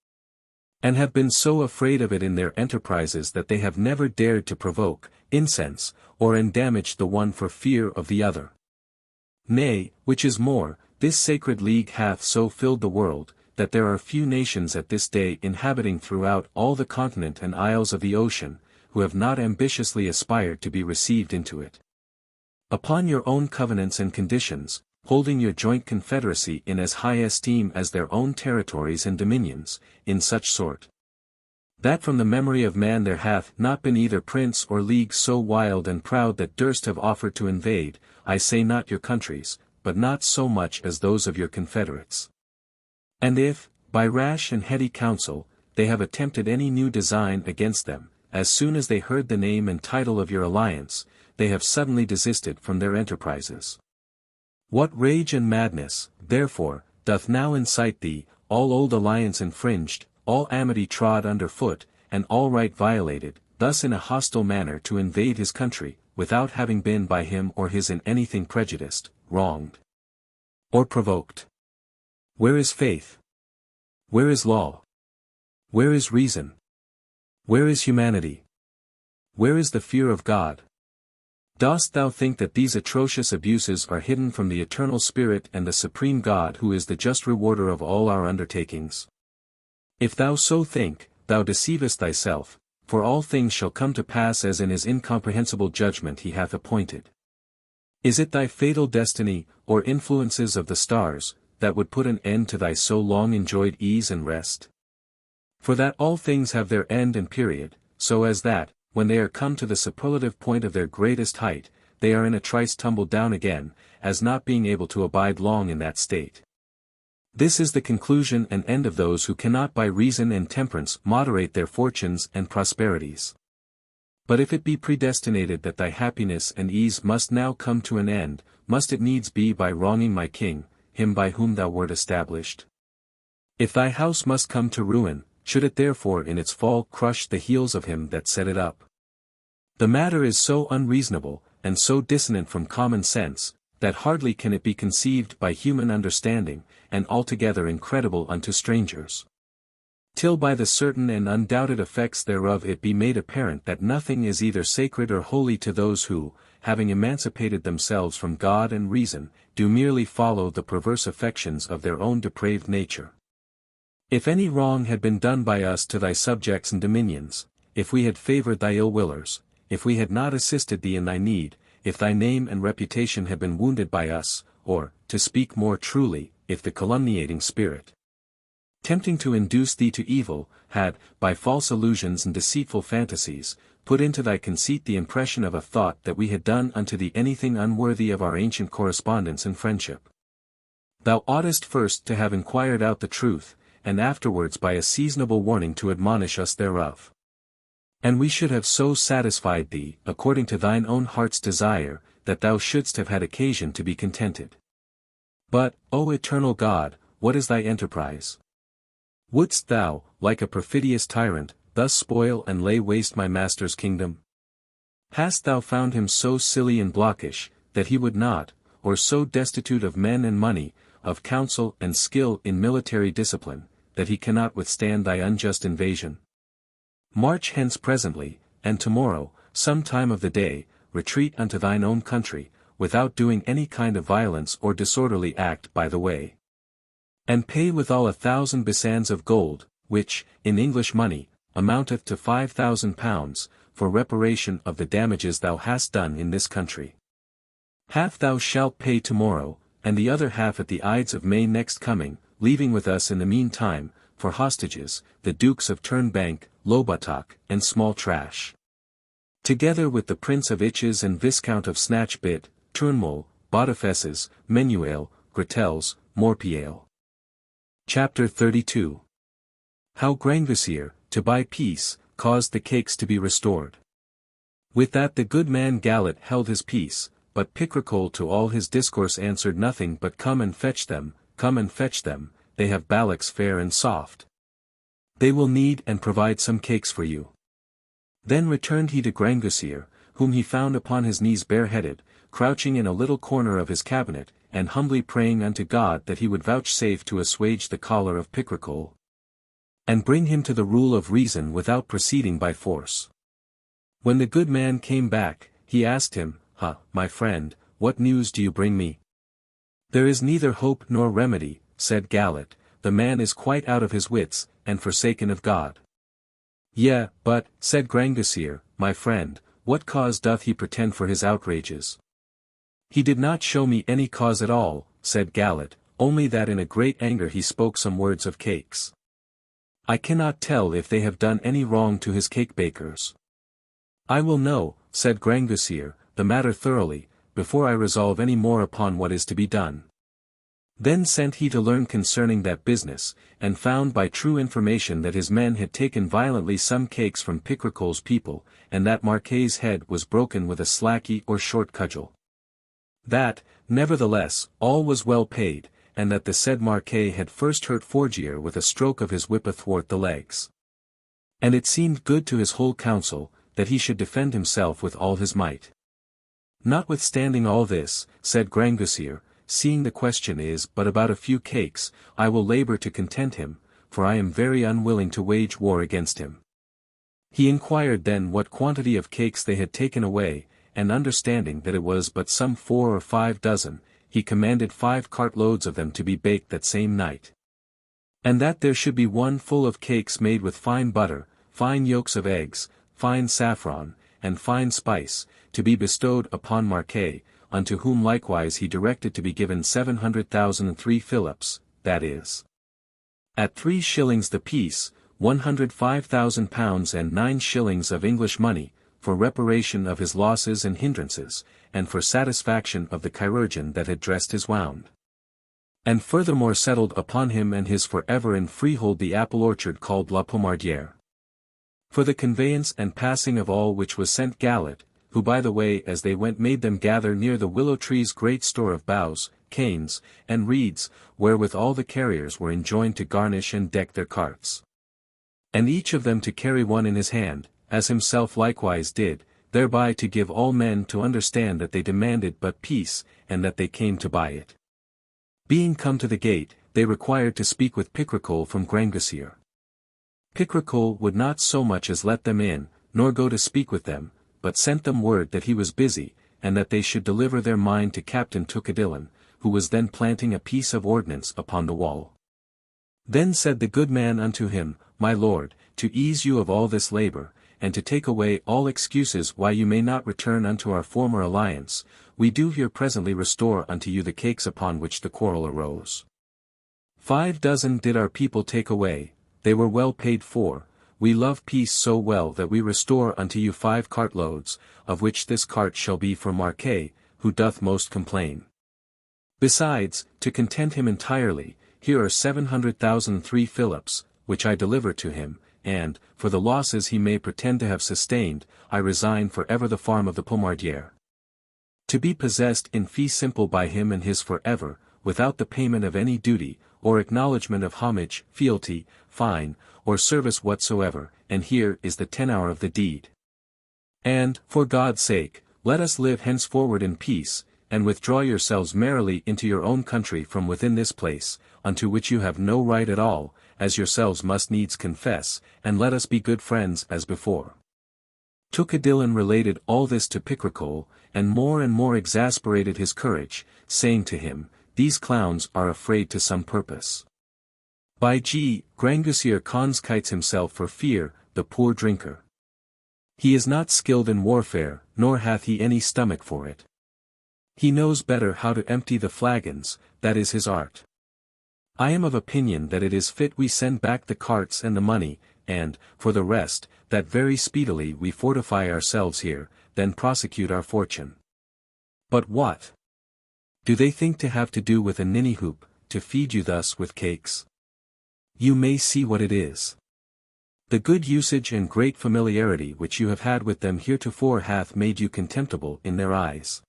And have been so afraid of it in their enterprises that they have never dared to provoke, incense, or endamage the one for fear of the other. Nay, which is more, this sacred league hath so filled the world, that there are few nations at this day inhabiting throughout all the continent and isles of the ocean, who have not ambitiously aspired to be received into it. Upon your own covenants and conditions, holding your joint confederacy in as high esteem as their own territories and dominions, in such sort, that from the memory of man there hath not been either prince or league so wild and proud that durst have offered to invade, I say not your countries, but not so much as those of your confederates. And if, by rash and heady counsel, they have attempted any new design against them, as soon as they heard the name and title of your alliance, they have suddenly desisted from their enterprises. What rage and madness, therefore, doth now incite thee, all old alliance infringed, all amity trod under foot, and all right violated, thus in a hostile manner to invade his country, without having been by him or his in anything prejudiced, wronged, or provoked? Where is faith? Where is law? Where is reason? Where is humanity? Where is the fear of God? Dost thou think that these atrocious abuses are hidden from the eternal Spirit and the supreme God who is the just rewarder of all our undertakings? If thou so think, thou deceivest thyself, for all things shall come to pass as in his incomprehensible judgment he hath appointed. Is it thy fatal destiny, or influences of the stars, that would put an end to thy so long enjoyed ease and rest? For that all things have their end and period, so as that, when they are come to the superlative point of their greatest height, they are in a trice tumbled down again, as not being able to abide long in that state. This is the conclusion and end of those who cannot by reason and temperance moderate their fortunes and prosperities. But if it be predestinated that thy happiness and ease must now come to an end, must it needs be by wronging my king, him by whom thou wert established? If thy house must come to ruin, should it therefore in its fall crush the heels of him that set it up? The matter is so unreasonable, and so dissonant from common sense, that hardly can it be conceived by human understanding, and altogether incredible unto strangers. Till by the certain and undoubted effects thereof it be made apparent that nothing is either sacred or holy to those who, having emancipated themselves from God and reason, do merely follow the perverse affections of their own depraved nature. If any wrong had been done by us to thy subjects and dominions, if we had favored thy ill-willers, if we had not assisted thee in thy need, if thy name and reputation had been wounded by us, or, to speak more truly, if the calumniating spirit, tempting to induce thee to evil, had, by false illusions and deceitful fantasies, put into thy conceit the impression of a thought that we had done unto thee anything unworthy of our ancient correspondence and friendship, thou oughtest first to have inquired out the truth, and afterwards by a seasonable warning to admonish us thereof. And we should have so satisfied thee, according to thine own heart's desire, that thou shouldst have had occasion to be contented. But, O eternal God, what is thy enterprise? Wouldst thou, like a perfidious tyrant, thus spoil and lay waste my master's kingdom? Hast thou found him so silly and blockish, that he would not, or so destitute of men and money, of counsel and skill in military discipline, that he cannot withstand thy unjust invasion? March hence presently, and tomorrow, some time of the day, retreat unto thine own country, without doing any kind of violence or disorderly act by the way. And pay withal 1,000 besans of gold, which, in English money, amounteth to £5,000, for reparation of the damages thou hast done in this country. Half thou shalt pay tomorrow, and the other half at the Ides of May next coming, leaving with us in the meantime, for hostages, the Dukes of Turnbank, Lobotok, and Small Trash. Together with the Prince of Itches and Viscount of Snatchbit, Turnmull, Botafesses, Menuel, Gratels, Morpiale. Chapter 32. How Grangousier, to buy peace, caused the cakes to be restored. With that the good man Gallet held his peace, but Picrochole to all his discourse answered nothing but come and fetch them, they have ballocks fair and soft. They will knead and provide some cakes for you. Then returned he to Grangousier, whom he found upon his knees bareheaded, crouching in a little corner of his cabinet, and humbly praying unto God that he would vouchsafe to assuage the choler of Picrochole, and bring him to the rule of reason without proceeding by force. When the good man came back, he asked him, my friend, what news do you bring me? There is neither hope nor remedy, said Gallet, the man is quite out of his wits, and forsaken of God. Yea, but, said Grangousier, my friend, what cause doth he pretend for his outrages? He did not show me any cause at all, said Gallet, only that in a great anger he spoke some words of cakes. I cannot tell if they have done any wrong to his cake-bakers. I will know, said Grangousier, the matter thoroughly, before I resolve any more upon what is to be done. Then sent he to learn concerning that business, and found by true information that his men had taken violently some cakes from Picrochole's people, and that Marquet's head was broken with a slacky or short cudgel. That, nevertheless, all was well paid, and that the said Marquet had first hurt Forgier with a stroke of his whip athwart the legs. And it seemed good to his whole council, that he should defend himself with all his might. Notwithstanding all this, said Grangousier, seeing the question is but about a few cakes, I will labor to content him, for I am very unwilling to wage war against him. He inquired then what quantity of cakes they had taken away, and understanding that it was but some 4 or 5 dozen, he commanded 5 cartloads of them to be baked that same night. And that there should be one full of cakes made with fine butter, fine yolks of eggs, fine saffron, and fine spice, to be bestowed upon Marquet, unto whom likewise he directed to be given 700,003 philips, that is, at 3 shillings the piece, £105,000 and 9 shillings of English money, for reparation of his losses and hindrances, and for satisfaction of the chirurgeon that had dressed his wound. And furthermore settled upon him and his for ever in freehold the apple orchard called La Pomardière. For the conveyance and passing of all which was sent Gallet, who by the way as they went made them gather near the willow tree's great store of boughs, canes, and reeds, wherewith all the carriers were enjoined to garnish and deck their carts. And each of them to carry one in his hand, as himself likewise did, thereby to give all men to understand that they demanded but peace, and that they came to buy it. Being come to the gate, they required to speak with Picrochole from Grangousier. Picrochole would not so much as let them in, nor go to speak with them, but sent them word that he was busy, and that they should deliver their mind to Captain Tucadillon, who was then planting a piece of ordnance upon the wall. Then said the good man unto him, My lord, to ease you of all this labour, and to take away all excuses why you may not return unto our former alliance, we do here presently restore unto you the cakes upon which the quarrel arose. 5 dozen did our people take away, they were well paid for. We love peace so well that we restore unto you 5 cartloads, of which this cart shall be for Marquet, who doth most complain. Besides, to content him entirely, here are 700,000 3 Philips, which I deliver to him, and, for the losses he may pretend to have sustained, I resign for ever the farm of the Pomardiere. To be possessed in fee simple by him and his for ever, without the payment of any duty, or acknowledgment of homage, fealty, fine, or service whatsoever, and here is the tenor of the deed. And, for God's sake, let us live henceforward in peace, and withdraw yourselves merrily into your own country from within this place, unto which you have no right at all, as yourselves must needs confess, and let us be good friends as before. Tucadillon related all this to Picrochole, and more exasperated his courage, saying to him, These clowns are afraid to some purpose. By G. Grangousier conceits himself for fear, the poor drinker. He is not skilled in warfare, nor hath he any stomach for it. He knows better how to empty the flagons, that is his art. I am of opinion that it is fit we send back the carts and the money, and, for the rest, that very speedily we fortify ourselves here, then prosecute our fortune. But what? Do they think to have to do with a ninny hoop, to feed you thus with cakes? You may see what it is. The good usage and great familiarity which you have had with them heretofore hath made you contemptible in their eyes.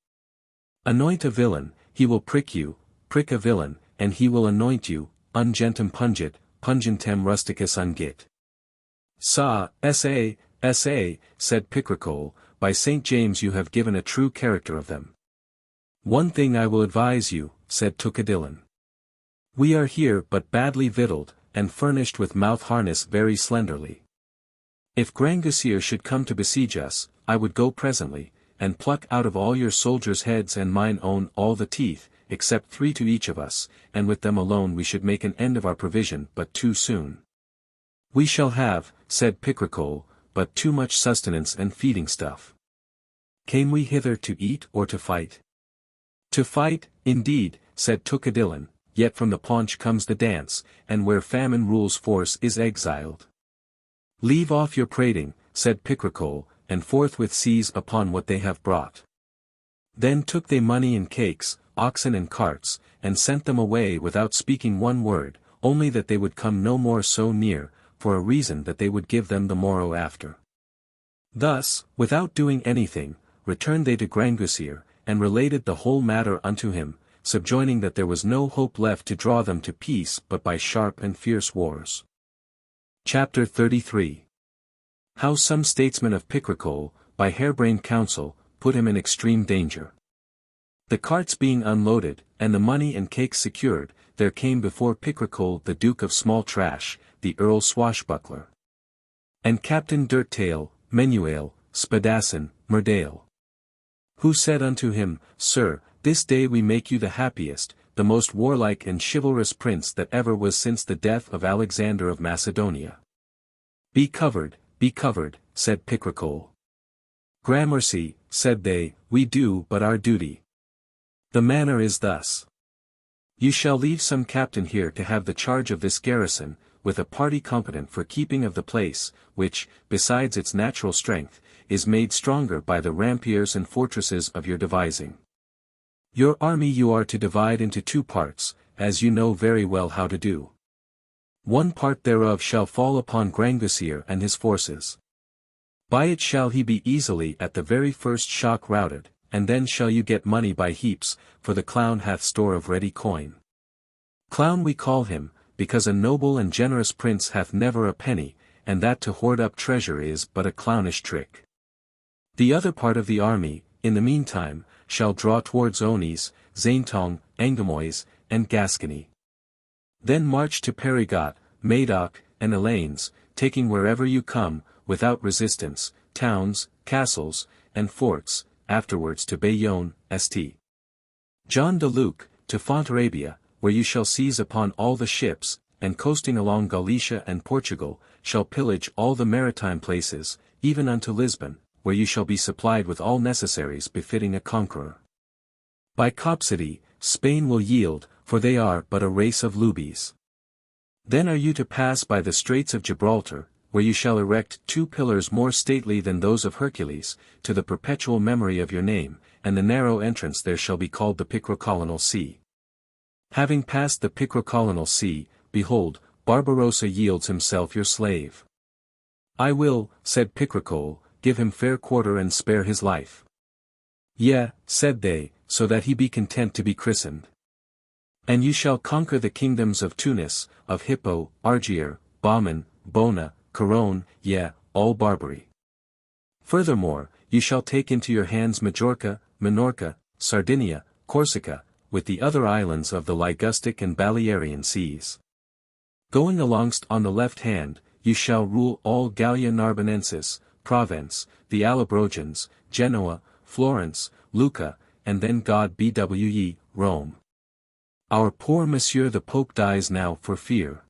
Anoint a villain, he will prick you, prick a villain, and he will anoint you, ungentem pungit, pungentem rusticus ungit. Sa, sa, said Picrochole, by St. James you have given a true character of them. One thing I will advise you, said Tucadillon. We are here but badly victualled, and furnished with mouth harness very slenderly. If Grangousier should come to besiege us, I would go presently, and pluck out of all your soldiers' heads and mine own all the teeth, except 3 to each of us, and with them alone we should make an end of our provision but too soon. We shall have, said Picrochole, but too much sustenance and feeding stuff. Came we hither to eat or to fight? To fight, indeed, said Tucadillon, yet from the paunch comes the dance, and where famine rules force is exiled. Leave off your prating, said Picrochole, and forthwith seize upon what they have brought. Then took they money and cakes, oxen and carts, and sent them away without speaking one word, only that they would come no more so near, for a reason that they would give them the morrow after. Thus, without doing anything, returned they to Grangousier, and related the whole matter unto him, subjoining that there was no hope left to draw them to peace but by sharp and fierce wars. Chapter 33. How some statesmen of Picrochole, by harebrained counsel, put him in extreme danger. The carts being unloaded, and the money and cakes secured, there came before Picrochole the Duke of Small Trash, the Earl Swashbuckler. And Captain Dirttail, Menuail, Spadassin, Murdale. Who said unto him, Sir, this day we make you the happiest, the most warlike and chivalrous prince that ever was since the death of Alexander of Macedonia. Be covered, said Picrochole. Gramercy, said they, we do but our duty. The manner is thus. You shall leave some captain here to have the charge of this garrison, with a party competent for keeping of the place, which, besides its natural strength, is made stronger by the rampiers and fortresses of your devising. Your army you are to divide into 2 parts, as you know very well how to do. One part thereof shall fall upon Grangousier and his forces. By it shall he be easily at the very first shock routed, and then shall you get money by heaps, for the clown hath store of ready coin. Clown we call him, because a noble and generous prince hath never a penny, and that to hoard up treasure is but a clownish trick. The other part of the army, in the meantime, shall draw towards Onys, Zaintonge, Angoumois, and Gascony. Then march to Périgord, Médoc, and Elaines, taking wherever you come, without resistance, towns, castles, and forts, afterwards to Bayonne, St. John de Luc, to Fontarabia, where you shall seize upon all the ships, and coasting along Galicia and Portugal, shall pillage all the maritime places, even unto Lisbon, where you shall be supplied with all necessaries befitting a conqueror. By Copsity, Spain will yield, for they are but a race of loobies. Then are you to pass by the Straits of Gibraltar, where you shall erect 2 pillars more stately than those of Hercules, to the perpetual memory of your name, and the narrow entrance there shall be called the Picrocolonal Sea. Having passed the Picrocolonal Sea, behold, Barbarossa yields himself your slave. I will, said Picrocole, give him fair quarter and spare his life. Yea, said they, so that he be content to be christened. And you shall conquer the kingdoms of Tunis, of Hippo, Argier, Baman, Bona, Caron, yea, all Barbary. Furthermore, you shall take into your hands Majorca, Minorca, Sardinia, Corsica, with the other islands of the Ligustic and Balearian seas. Going alongst on the left hand, you shall rule all Gallia Narbonensis, Provence, the Allobrogians, Genoa, Florence, Lucca, and then God bwe, Rome. Our poor Monsieur the Pope dies now for fear.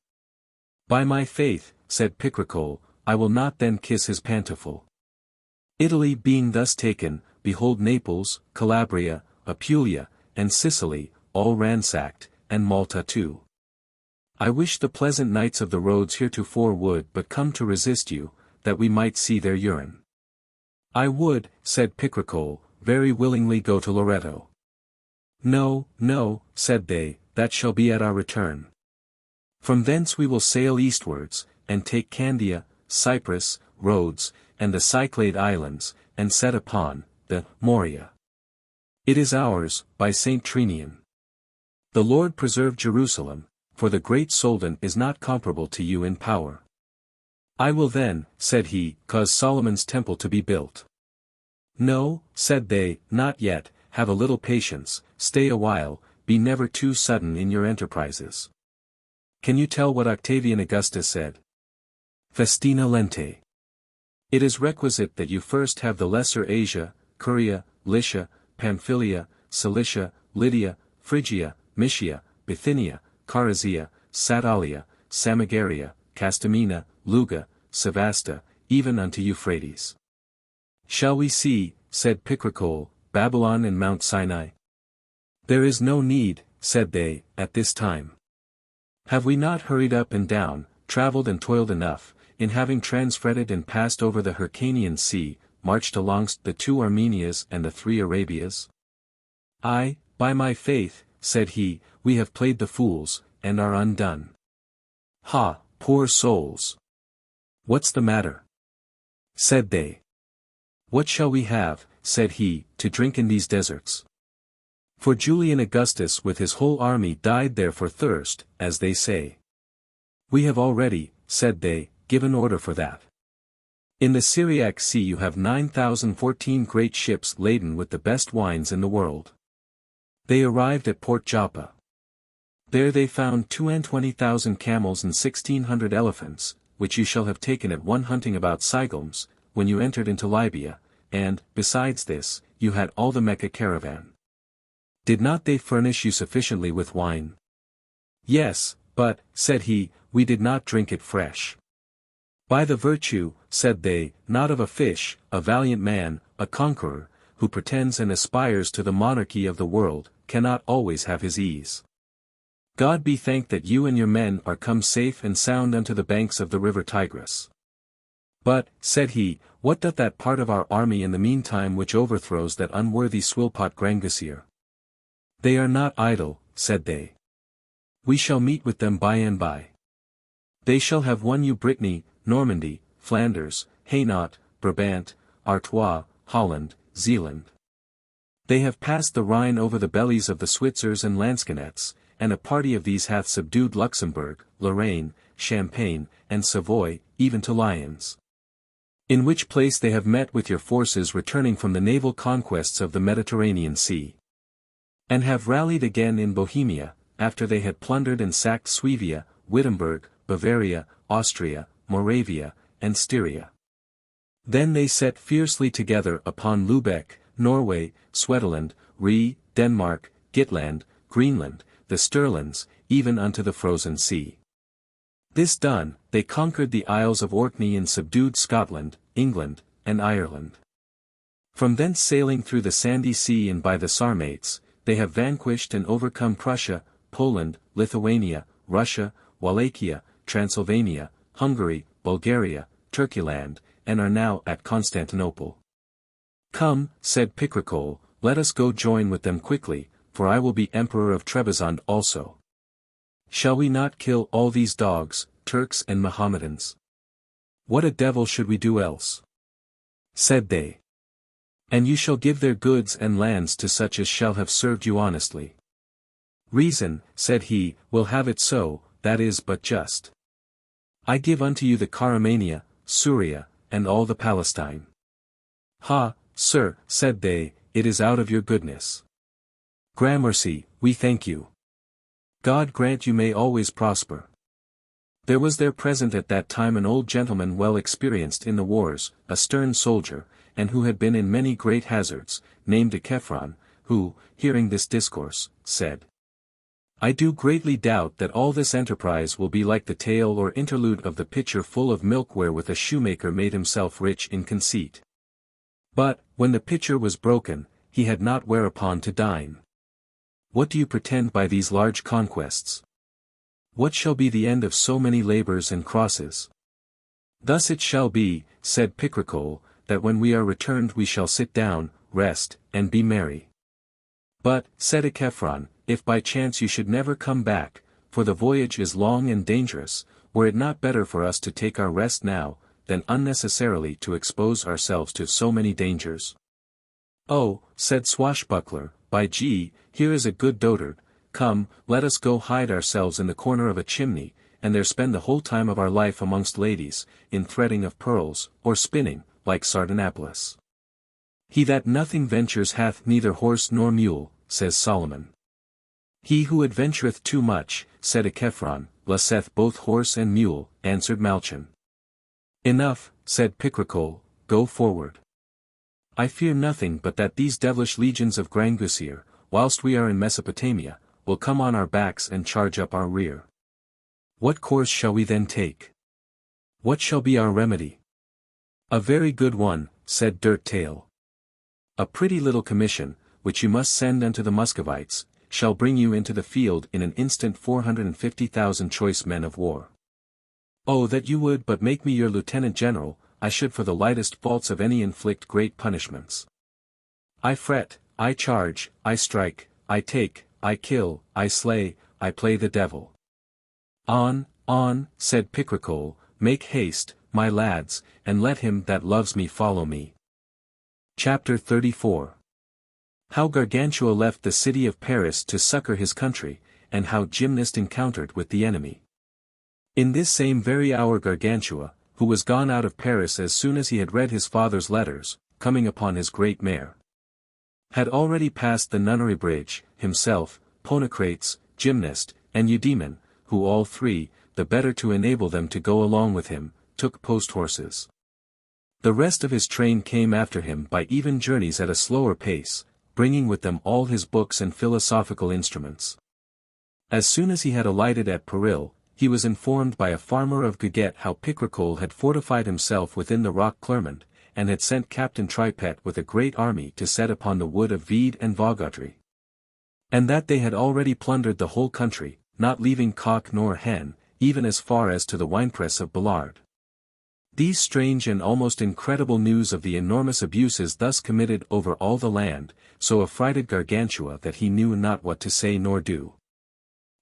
By my faith, said Picrocole, I will not then kiss his pantoufle. Italy being thus taken, behold Naples, Calabria, Apulia, and Sicily, all ransacked, and Malta too. I wish the pleasant knights of the roads heretofore would but come to resist you, that we might see their urine. I would, said Picrocole, very willingly go to Loretto. No, no, said they, that shall be at our return. From thence we will sail eastwards, and take Candia, Cyprus, Rhodes, and the Cyclade Islands, and set upon, the Morea. It is ours, by Saint Trinian. The Lord preserve Jerusalem, for the great Soldan is not comparable to you in power. I will then, said he, cause Solomon's temple to be built. No, said they, not yet, have a little patience, stay a while, be never too sudden in your enterprises. Can you tell what Octavian Augustus said? Festina lente. It is requisite that you first have the Lesser Asia, Curia, Lycia, Pamphylia, Cilicia, Lydia, Phrygia, Mysia, Bithynia, Carazia, Satalia, Samageria, Castamina, Luga, Sevasta, even unto Euphrates. Shall we see, said Picrocole, Babylon and Mount Sinai? There is no need, said they, at this time. Have we not hurried up and down, travelled and toiled enough, in having transfretted and passed over the Hyrcanian Sea, marched alongst the 2 Armenias and the 3 Arabias? Ay, by my faith, said he, we have played the fools, and are undone. Ha, poor souls! What's the matter? Said they. What shall we have, said he, to drink in these deserts? For Julian Augustus with his whole army died there for thirst, as they say. We have already, said they, given order for that. In the Syriac Sea you have 9,014 great ships laden with the best wines in the world. They arrived at Port Joppa. There they found 22,000 camels and 1,600 elephants, which you shall have taken at one hunting about Sigilms, when you entered into Libya, and, besides this, you had all the Mecca caravan. Did not they furnish you sufficiently with wine? Yes, but, said he, we did not drink it fresh. By the virtue, said they, not of a fish, a valiant man, a conqueror, who pretends and aspires to the monarchy of the world, cannot always have his ease. God be thanked that you and your men are come safe and sound unto the banks of the river Tigris. But, said he, what doth that part of our army in the meantime which overthrows that unworthy swillpot Grangousier? They are not idle, said they. We shall meet with them by and by. They shall have won you Brittany, Normandy, Flanders, Hainaut, Brabant, Artois, Holland, Zealand. They have passed the Rhine over the bellies of the Switzers and Lansquenets, and a party of these hath subdued Luxembourg, Lorraine, Champagne, and Savoy, even to Lyons. In which place they have met with your forces returning from the naval conquests of the Mediterranean Sea. And have rallied again in Bohemia, after they had plundered and sacked Suevia, Wittenberg, Bavaria, Austria, Moravia, and Styria. Then they set fiercely together upon Lubeck, Norway, Swedeland, Rhe, Denmark, Gitland, Greenland, the Stirlands, even unto the frozen sea. This done, they conquered the Isles of Orkney and subdued Scotland, England, and Ireland. From thence sailing through the sandy sea and by the Sarmates, they have vanquished and overcome Prussia, Poland, Lithuania, Russia, Wallachia, Transylvania, Hungary, Bulgaria, Turkeyland, and are now at Constantinople. Come, said Picrochole, let us go join with them quickly, for I will be Emperor of Trebizond also. Shall we not kill all these dogs, Turks and Mohammedans? What a devil should we do else? Said they. And you shall give their goods and lands to such as shall have served you honestly. Reason, said he, will have it so, that is but just. I give unto you the Caramania, Syria, and all the Palestine. Ha, sir, said they, it is out of your goodness. Gramercy, we thank you. God grant you may always prosper. There was there present at that time an old gentleman well experienced in the wars, a stern soldier, and who had been in many great hazards, named Echephron, who, hearing this discourse, said, I do greatly doubt that all this enterprise will be like the tale or interlude of the pitcher full of milk wherewith a shoemaker made himself rich in conceit. But, when the pitcher was broken, he had not whereupon to dine. What do you pretend by these large conquests? What shall be the end of so many labors and crosses? Thus it shall be, said Picrochole, that when we are returned we shall sit down, rest, and be merry. But, said Echephron, if by chance you should never come back, for the voyage is long and dangerous, were it not better for us to take our rest now, than unnecessarily to expose ourselves to so many dangers? Oh, said Swashbuckler, by G, here is a good dotard, come, let us go hide ourselves in the corner of a chimney, and there spend the whole time of our life amongst ladies, in threading of pearls, or spinning, like Sardanapalus. He that nothing ventures hath neither horse nor mule, says Solomon. He who adventureth too much, said Echephron, lesseth both horse and mule, answered Malchon. Enough, said Picrochole, go forward. I fear nothing but that these devilish legions of Grangousier, whilst we are in Mesopotamia, will come on our backs and charge up our rear. What course shall we then take? What shall be our remedy? A very good one, said Dirt Tail. A pretty little commission, which you must send unto the Muscovites, shall bring you into the field in an instant 450,000 choice men of war. Oh that you would but make me your lieutenant general, I should for the lightest faults of any inflict great punishments. I fret, I charge, I strike, I take, I kill, I slay, I play the devil. On, said Picrochole, make haste, my lads, and let him that loves me follow me. Chapter 34. How Gargantua left the city of Paris to succor his country, and how Gymnast encountered with the enemy. In this same very hour Gargantua, who was gone out of Paris as soon as he had read his father's letters, coming upon his great mare, had already passed the nunnery bridge, himself, Ponocrates, Gymnast, and Eudaemon, who all three, the better to enable them to go along with him, took post-horses. The rest of his train came after him by even journeys at a slower pace, bringing with them all his books and philosophical instruments. As soon as he had alighted at Apparelled, he was informed by a farmer of Guiguet how Picrochole had fortified himself within the rock Clermont, and had sent Captain Tripet with a great army to set upon the wood of Vide and Vaugotry. And that they had already plundered the whole country, not leaving cock nor hen, even as far as to the winepress of Ballard. These strange and almost incredible news of the enormous abuses thus committed over all the land, so affrighted Gargantua that he knew not what to say nor do.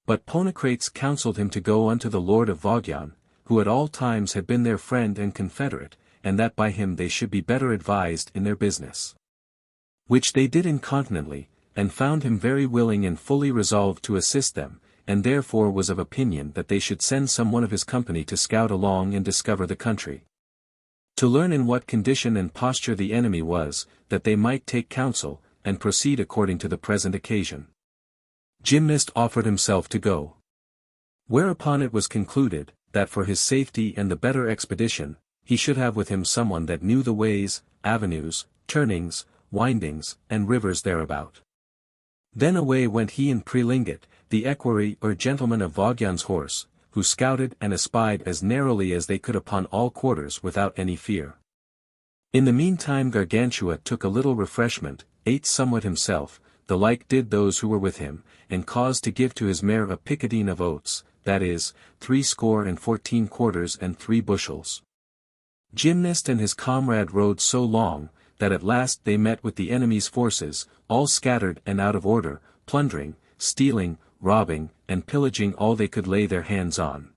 But Ponocrates counselled him to go unto the lord of Vaugion, who at all times had been their friend and confederate, and that by him they should be better advised in their business. Which they did incontinently, and found him very willing and fully resolved to assist them, and therefore was of opinion that they should send some one of his company to scout along and discover the country, to learn in what condition and posture the enemy was, that they might take counsel, and proceed according to the present occasion. Gymnast offered himself to go. Whereupon it was concluded, that for his safety and the better expedition, he should have with him someone that knew the ways, avenues, turnings, windings, and rivers thereabout. Then away went he and Prelingit, the equerry or gentleman of Vaughan's horse, who scouted and espied as narrowly as they could upon all quarters without any fear. In the meantime Gargantua took a little refreshment, ate somewhat himself, the like did those who were with him, and caused to give to his mare a picadine of oats, that is, 14 quarters and 3 bushels. Gymnast and his comrade rode so long, that at last they met with the enemy's forces, all scattered and out of order, plundering, stealing, robbing, and pillaging all they could lay their hands on.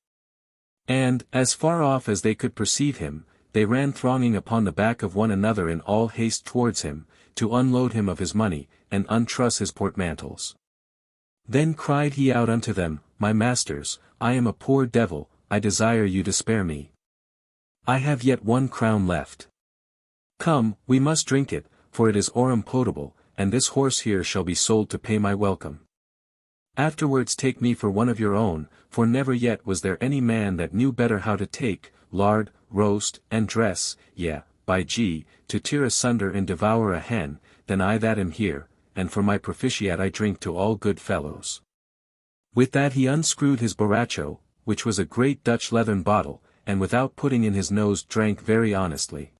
And, as far off as they could perceive him, they ran thronging upon the back of one another in all haste towards him, to unload him of his money, and untruss his portmantles. Then cried he out unto them, My masters, I am a poor devil, I desire you to spare me. I have yet 1 crown left. Come, we must drink it, for it is aurum potable, and this horse here shall be sold to pay my welcome. Afterwards take me for one of your own, for never yet was there any man that knew better how to take, lard, roast, and dress, yea, by G, to tear asunder and devour a hen, than I that am here, and for my propitiate I drink to all good fellows. With that he unscrewed his borracho, which was a great Dutch leathern bottle, and without putting in his nose drank very honestly.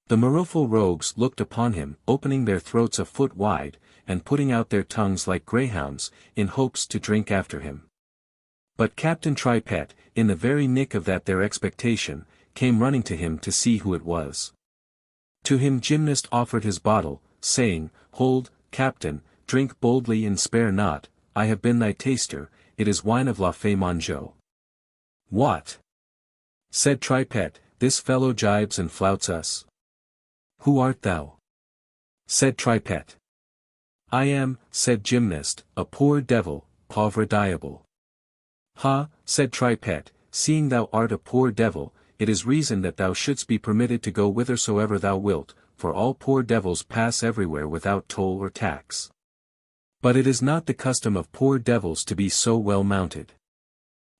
The maroful rogues looked upon him, opening their throats a foot wide, and putting out their tongues like greyhounds, in hopes to drink after him. But Captain Tripet, in the very nick of that their expectation, came running to him to see who it was. To him Gymnast offered his bottle, saying, Hold, Captain, drink boldly and spare not, I have been thy taster, it is wine of la Fée Mongeau. What? Said Tripet, this fellow jibes and flouts us. Who art thou? Said Tripet. I am, said Gymnast, a poor devil, pauvre diable. Ha, said Tripet, seeing thou art a poor devil, it is reason that thou shouldst be permitted to go whithersoever thou wilt, for all poor devils pass everywhere without toll or tax. But it is not the custom of poor devils to be so well mounted.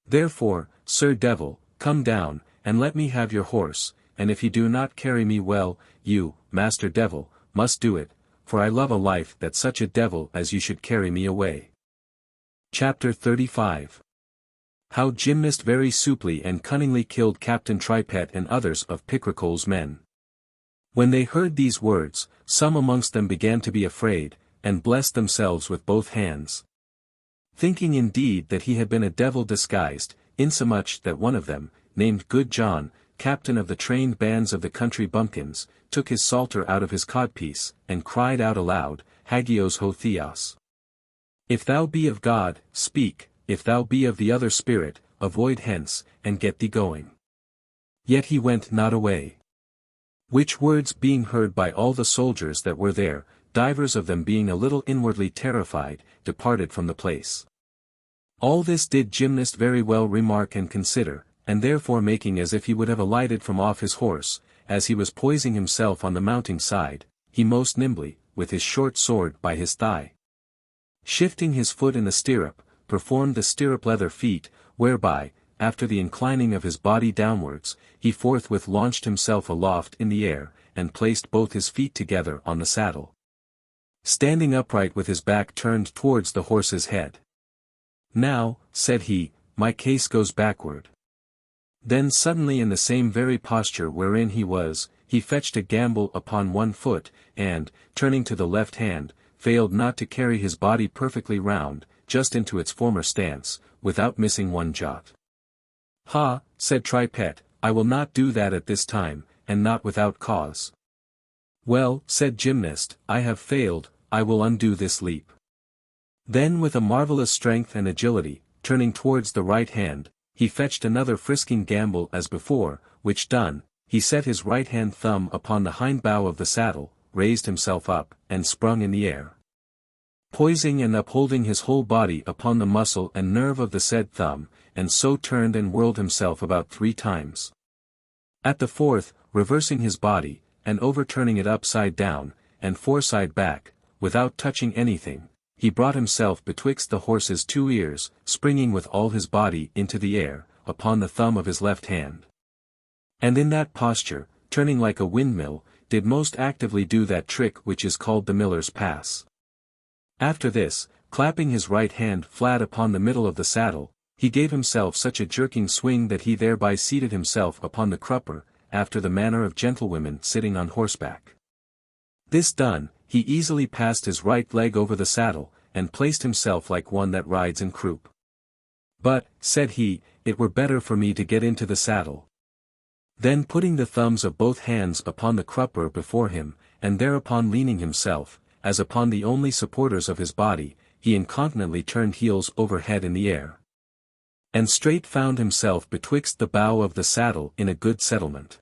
Therefore, Sir Devil, come down, and let me have your horse, and if he do not carry me well, you, Master Devil, must do it, for I love a life that such a devil as you should carry me away. Chapter 35. How Gymnast very souply and cunningly killed Captain Tripet and others of Picrochole's men. When they heard these words, some amongst them began to be afraid, and blessed themselves with both hands. Thinking indeed that he had been a devil disguised, insomuch that one of them, named Good John, captain of the trained bands of the country bumpkins, took his psalter out of his codpiece, and cried out aloud, Hagios ho Theos. If thou be of God, speak, if thou be of the other spirit, avoid hence, and get thee going. Yet he went not away. Which words being heard by all the soldiers that were there, divers of them being a little inwardly terrified, departed from the place. All this did Gymnast very well remark and consider, and therefore making as if he would have alighted from off his horse, as he was poising himself on the mounting side, he most nimbly, with his short sword by his thigh, shifting his foot in the stirrup, performed the stirrup leather feat, whereby, after the inclining of his body downwards, he forthwith launched himself aloft in the air, and placed both his feet together on the saddle, standing upright with his back turned towards the horse's head. Now, said he, my case goes backward. Then suddenly in the same very posture wherein he was, he fetched a gambol upon one foot, and, turning to the left hand, failed not to carry his body perfectly round, just into its former stance, without missing one jot. Ha, said Tripet, I will not do that at this time, and not without cause. Well, said Gymnast, I have failed, I will undo this leap. Then with a marvellous strength and agility, turning towards the right hand, he fetched another frisking gambol as before, which done, he set his right-hand thumb upon the hind bow of the saddle, raised himself up, and sprung in the air. Poising and upholding his whole body upon the muscle and nerve of the said thumb, and so turned and whirled himself about 3 times. At the fourth, reversing his body, and overturning it upside down, and foreside back, without touching anything, he brought himself betwixt the horse's 2 ears, springing with all his body into the air, upon the thumb of his left hand. And in that posture, turning like a windmill, did most actively do that trick which is called the miller's pass. After this, clapping his right hand flat upon the middle of the saddle, he gave himself such a jerking swing that he thereby seated himself upon the crupper, after the manner of gentlewomen sitting on horseback. This done, he easily passed his right leg over the saddle, and placed himself like one that rides in croup. But, said he, it were better for me to get into the saddle. Then putting the thumbs of both hands upon the crupper before him, and thereupon leaning himself, as upon the only supporters of his body, he incontinently turned heels over head in the air. And straight found himself betwixt the bow of the saddle in a good settlement.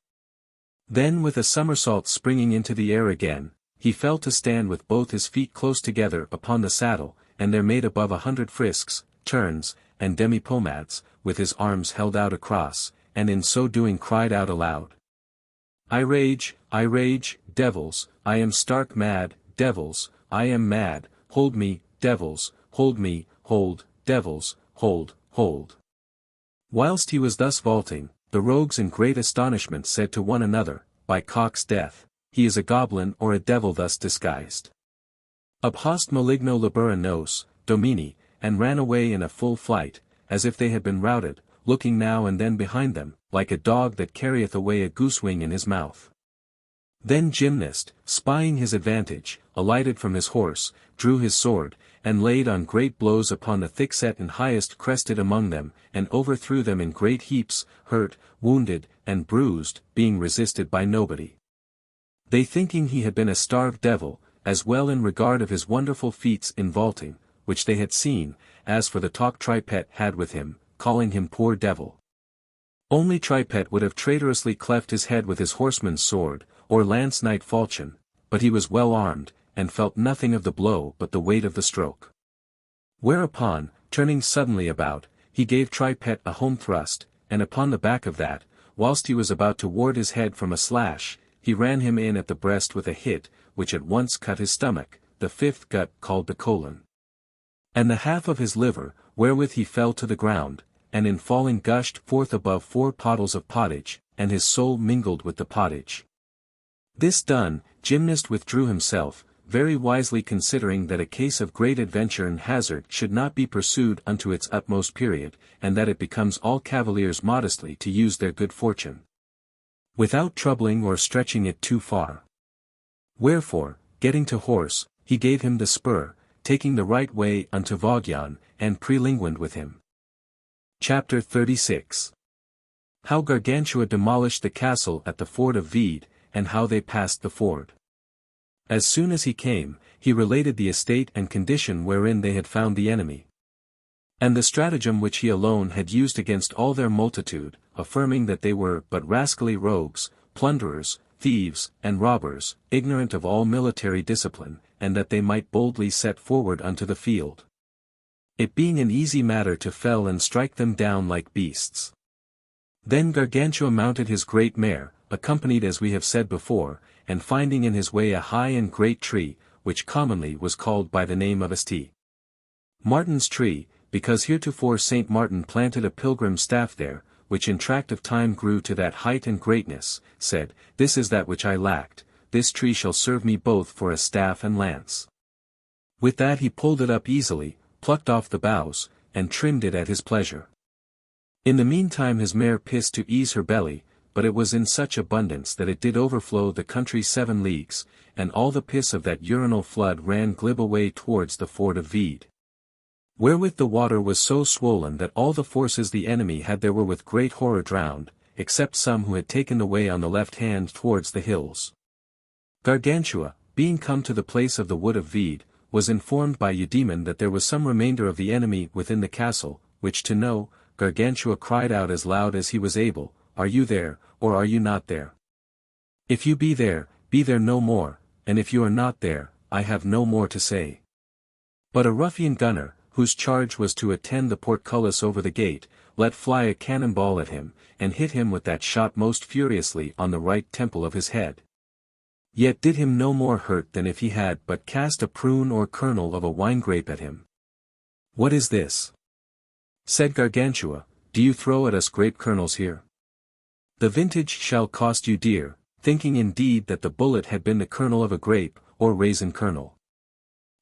Then with a somersault springing into the air again, he fell to stand with both his feet close together upon the saddle, and there made above 100 frisks, turns, and demi-pomades, with his arms held out across, and in so doing cried out aloud. I rage, devils, I am stark mad, devils, I am mad, hold me, devils, hold me, hold, devils, hold, hold. Whilst he was thus vaulting, the rogues in great astonishment said to one another, by cock's death, he is a goblin or a devil thus disguised. Ab host maligno libera nos, domini, and ran away in a full flight, as if they had been routed, looking now and then behind them, like a dog that carrieth away a goose-wing in his mouth. Then Gymnast, spying his advantage, alighted from his horse, drew his sword, and laid on great blows upon the thickset and highest crested among them, and overthrew them in great heaps, hurt, wounded, and bruised, being resisted by nobody. They thinking he had been a starved devil, as well in regard of his wonderful feats in vaulting, which they had seen, as for the talk Tripet had with him, calling him poor devil. Only Tripet would have traitorously cleft his head with his horseman's sword, or lance knight falchion, but he was well armed, and felt nothing of the blow but the weight of the stroke. Whereupon, turning suddenly about, he gave Tripet a home thrust, and upon the back of that, whilst he was about to ward his head from a slash, he ran him in at the breast with a hit, which at once cut his stomach, the 5th gut called the colon. And the half of his liver, wherewith he fell to the ground, and in falling gushed forth above 4 pottles of pottage, and his soul mingled with the pottage. This done, Gymnast withdrew himself, very wisely considering that a case of great adventure and hazard should not be pursued unto its utmost period, and that it becomes all cavaliers modestly to use their good fortune, without troubling or stretching it too far. Wherefore, getting to horse, he gave him the spur, taking the right way unto Vaugion, and prelinguined with him. Chapter 36. How Gargantua demolished the castle at the ford of Bibbed, and how they passed the ford. As soon as he came, he related the estate and condition wherein they had found the enemy, and the stratagem which he alone had used against all their multitude, affirming that they were but rascally rogues, plunderers, thieves, and robbers, ignorant of all military discipline, and that they might boldly set forward unto the field, it being an easy matter to fell and strike them down like beasts. Then Gargantua mounted his great mare, accompanied as we have said before, and finding in his way a high and great tree, which commonly was called by the name of St. Martin's tree, because heretofore St. Martin planted a pilgrim staff there, which in tract of time grew to that height and greatness, said, This is that which I lacked, this tree shall serve me both for a staff and lance. With that he pulled it up easily, plucked off the boughs, and trimmed it at his pleasure. In the meantime his mare pissed to ease her belly, but it was in such abundance that it did overflow the country 7 leagues, and all the piss of that urinal flood ran glib away towards the ford of Bibbed, wherewith the water was so swollen that all the forces the enemy had there were with great horror drowned, except some who had taken the way on the left hand towards the hills. Gargantua, being come to the place of the wood of Bibbed, was informed by Eudaemon that there was some remainder of the enemy within the castle, which to know, Gargantua cried out as loud as he was able, Are you there, or are you not there? If you be there no more, and if you are not there, I have no more to say. But a ruffian gunner, whose charge was to attend the portcullis over the gate, let fly a cannonball at him, and hit him with that shot most furiously on the right temple of his head. Yet did him no more hurt than if he had but cast a prune or kernel of a wine-grape at him. What is this? Said Gargantua, do you throw at us grape kernels here? The vintage shall cost you dear, thinking indeed that the bullet had been the kernel of a grape, or raisin kernel.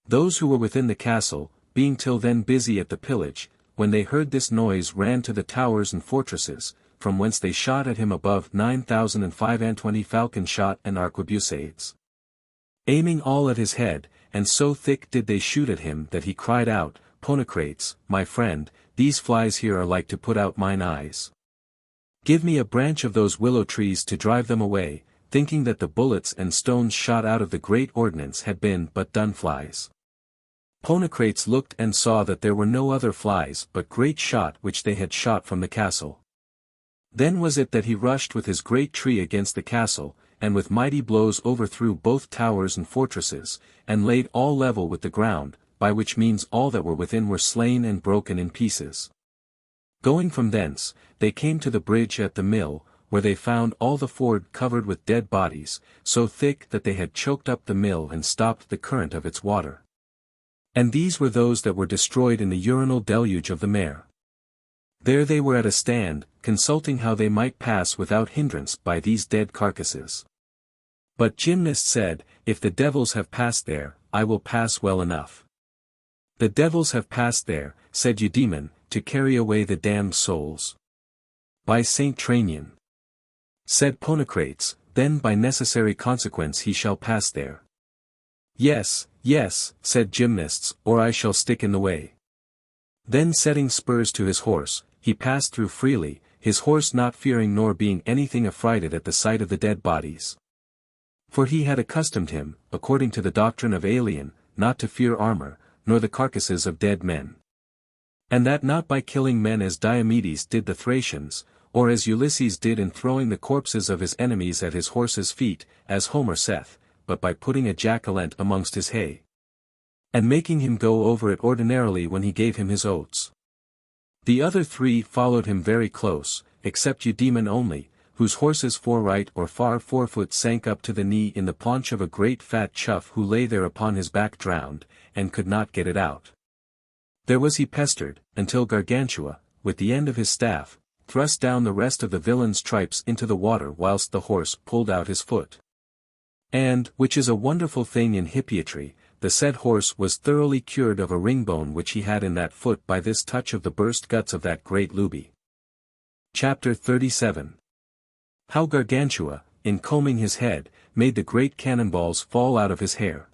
Those who were within the castle, being till then busy at the pillage, when they heard this noise ran to the towers and fortresses, from whence they shot at him above 9,025 falcon shot and arquebusades. Aiming all at his head, and so thick did they shoot at him that he cried out, Ponocrates, my friend, these flies here are like to put out mine eyes. Give me a branch of those willow trees to drive them away, thinking that the bullets and stones shot out of the great ordnance had been but dun flies. Ponocrates looked and saw that there were no other flies but great shot which they had shot from the castle. Then was it that he rushed with his great tree against the castle, and with mighty blows overthrew both towers and fortresses, and laid all level with the ground, by which means all that were within were slain and broken in pieces. Going from thence, they came to the bridge at the mill, where they found all the ford covered with dead bodies, so thick that they had choked up the mill and stopped the current of its water. And these were those that were destroyed in the urinal deluge of the mare. There they were at a stand, consulting how they might pass without hindrance by these dead carcasses. But Gymnast said, if the devils have passed there, I will pass well enough. The devils have passed there, said Eudemon, to carry away the damned souls. By Saint Tranian. Said Ponocrates, then by necessary consequence he shall pass there. Yes, yes, said Gymnasts, or I shall stick in the way. Then setting spurs to his horse, he passed through freely, his horse not fearing nor being anything affrighted at the sight of the dead bodies. For he had accustomed him, according to the doctrine of Aelian, not to fear armor, nor the carcasses of dead men. And that not by killing men as Diomedes did the Thracians, or as Ulysses did in throwing the corpses of his enemies at his horse's feet, as Homer saith, but by putting a jack-o'-lantern amongst his hay, and making him go over it ordinarily when he gave him his oats. The other three followed him very close, except Eudemon only, whose horse's foreright or far forefoot sank up to the knee in the paunch of a great fat chough who lay there upon his back drowned, and could not get it out. There was he pestered, until Gargantua, with the end of his staff, thrust down the rest of the villain's tripes into the water whilst the horse pulled out his foot. And, which is a wonderful thing in hippiatry, the said horse was thoroughly cured of a ringbone which he had in that foot by this touch of the burst guts of that great lubie. Chapter 37. How Gargantua, in combing his head, made the great cannonballs fall out of his hair.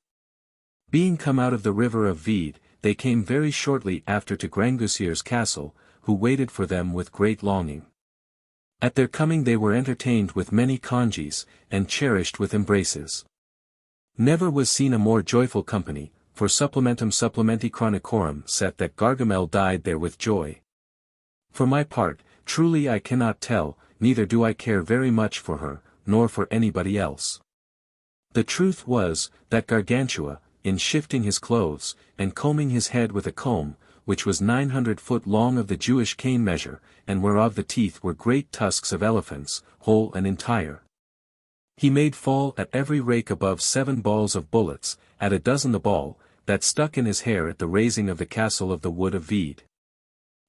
Being come out of the river of Vede, they came very shortly after to Grangousier's castle, who waited for them with great longing. At their coming they were entertained with many congees, and cherished with embraces. Never was seen a more joyful company, for supplementum supplementi chronicorum saith that Gargamelle died there with joy. For my part, truly I cannot tell, neither do I care very much for her, nor for anybody else. The truth was, that Gargantua, in shifting his clothes, and combing his head with a comb, which was 900 foot long of the Jewish cane measure, and whereof the teeth were great tusks of elephants, whole and entire. He made fall at every rake above 7 balls of bullets, at a dozen the ball, that stuck in his hair at the raising of the castle of the wood of Vede.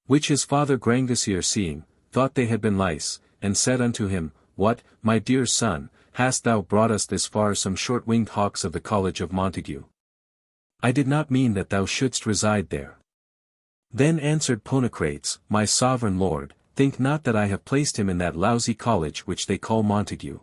Which his father Grangousier seeing, thought they had been lice, and said unto him, What, my dear son, hast thou brought us this far some short-winged hawks of the college of Montague? I did not mean that thou shouldst reside there. Then answered Ponocrates, My sovereign lord, think not that I have placed him in that lousy college which they call Montague.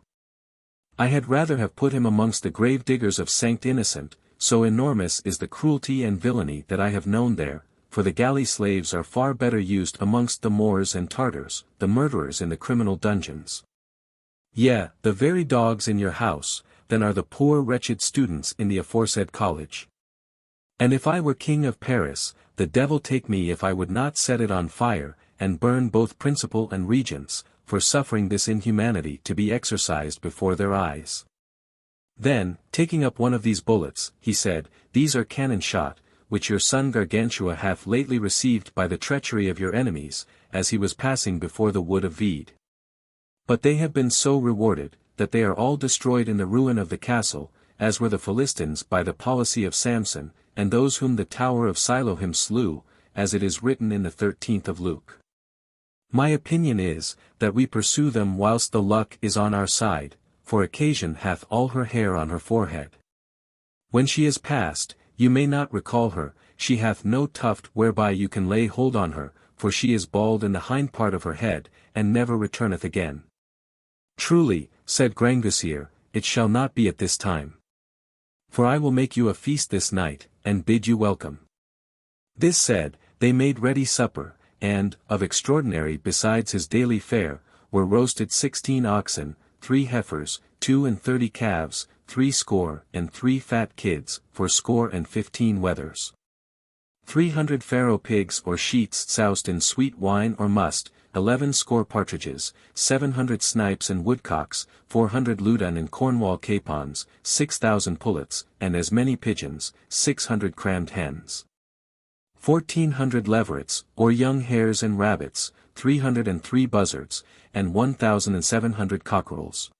I had rather have put him amongst the grave diggers of Sanct Innocent, so enormous is the cruelty and villainy that I have known there, for the galley slaves are far better used amongst the Moors and Tartars, the murderers in the criminal dungeons. Yea, the very dogs in your house, than are the poor wretched students in the aforesaid college. And if I were king of Paris, the devil take me if I would not set it on fire, and burn both principal and regents, for suffering this inhumanity to be exercised before their eyes. Then, taking up one of these bullets, he said, "These are cannon shot, which your son Gargantua hath lately received by the treachery of your enemies, as he was passing before the wood of Veed. But they have been so rewarded, that they are all destroyed in the ruin of the castle, as were the Philistines by the policy of Samson, and those whom the tower of Siloam slew, as it is written in the 13th of Luke. My opinion is, that we pursue them whilst the luck is on our side, for occasion hath all her hair on her forehead. When she is past, you may not recall her, she hath no tuft whereby you can lay hold on her, for she is bald in the hind part of her head, and never returneth again." "Truly," said Grangousier, "it shall not be at this time. For I will make you a feast this night, and bid you welcome." This said, they made ready supper, and, of extraordinary besides his daily fare, were roasted 16 oxen, 3 heifers, 32 calves, 63 fat kids, 15 wethers. 300 farrow pigs or sheets soused in sweet wine or must, 11 partridges, 700 snipes and woodcocks, 400 ludan and Cornwall capons, 6,000 pullets, and as many pigeons, 600 crammed hens. 1,400 leverets, or young hares and rabbits, 303 buzzards, and 1,700 cockerels.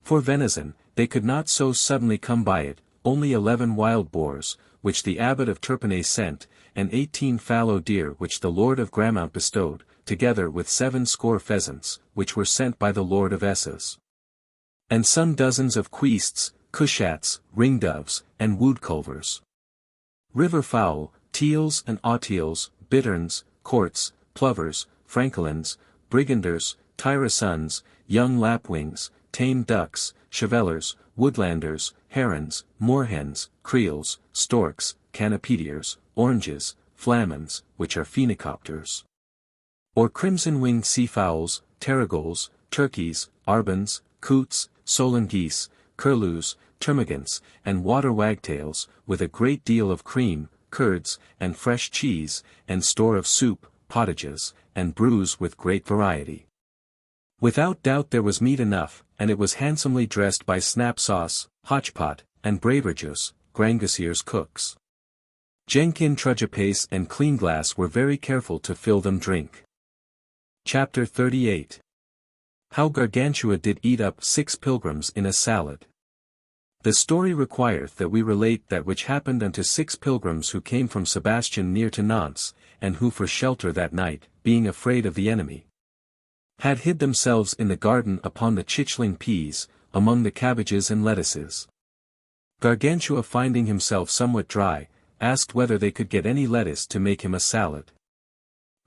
For venison, they could not so suddenly come by it, only 11 wild boars, which the abbot of Turpenay sent, and 18 fallow deer which the lord of Gramount bestowed, together with 70 pheasants, which were sent by the lord of Esses. And some dozens of queests, cushats, ringdoves, and woodculvers. River fowl, teals and auteals, bitterns, courts, plovers, francolins, briganders, tyrosons, young lapwings, tame ducks, chevelers, woodlanders, herons, moorhens, creels, storks, canopediers, oranges, flamins, which are phenicopters. Or crimson-winged seafowls, terrigols, turkeys, arbons, coots, solan geese, curlews, termagants, and water wagtails, with a great deal of cream, curds, and fresh cheese, and store of soup, potages, and brews with great variety. Without doubt there was meat enough, and it was handsomely dressed by Snapsauce, Hotchpot, and Braverjuice, Grangousier's cooks. Jenkin Trudgepace and Cleanglass were very careful to fill them drink. Chapter 38. How Gargantua did eat up 6 pilgrims in a salad. The story requireth that we relate that which happened unto 6 pilgrims who came from Sebastian near to Nantes, and who for shelter that night, being afraid of the enemy, had hid themselves in the garden upon the chichling peas, among the cabbages and lettuces. Gargantua finding himself somewhat dry, asked whether they could get any lettuce to make him a salad.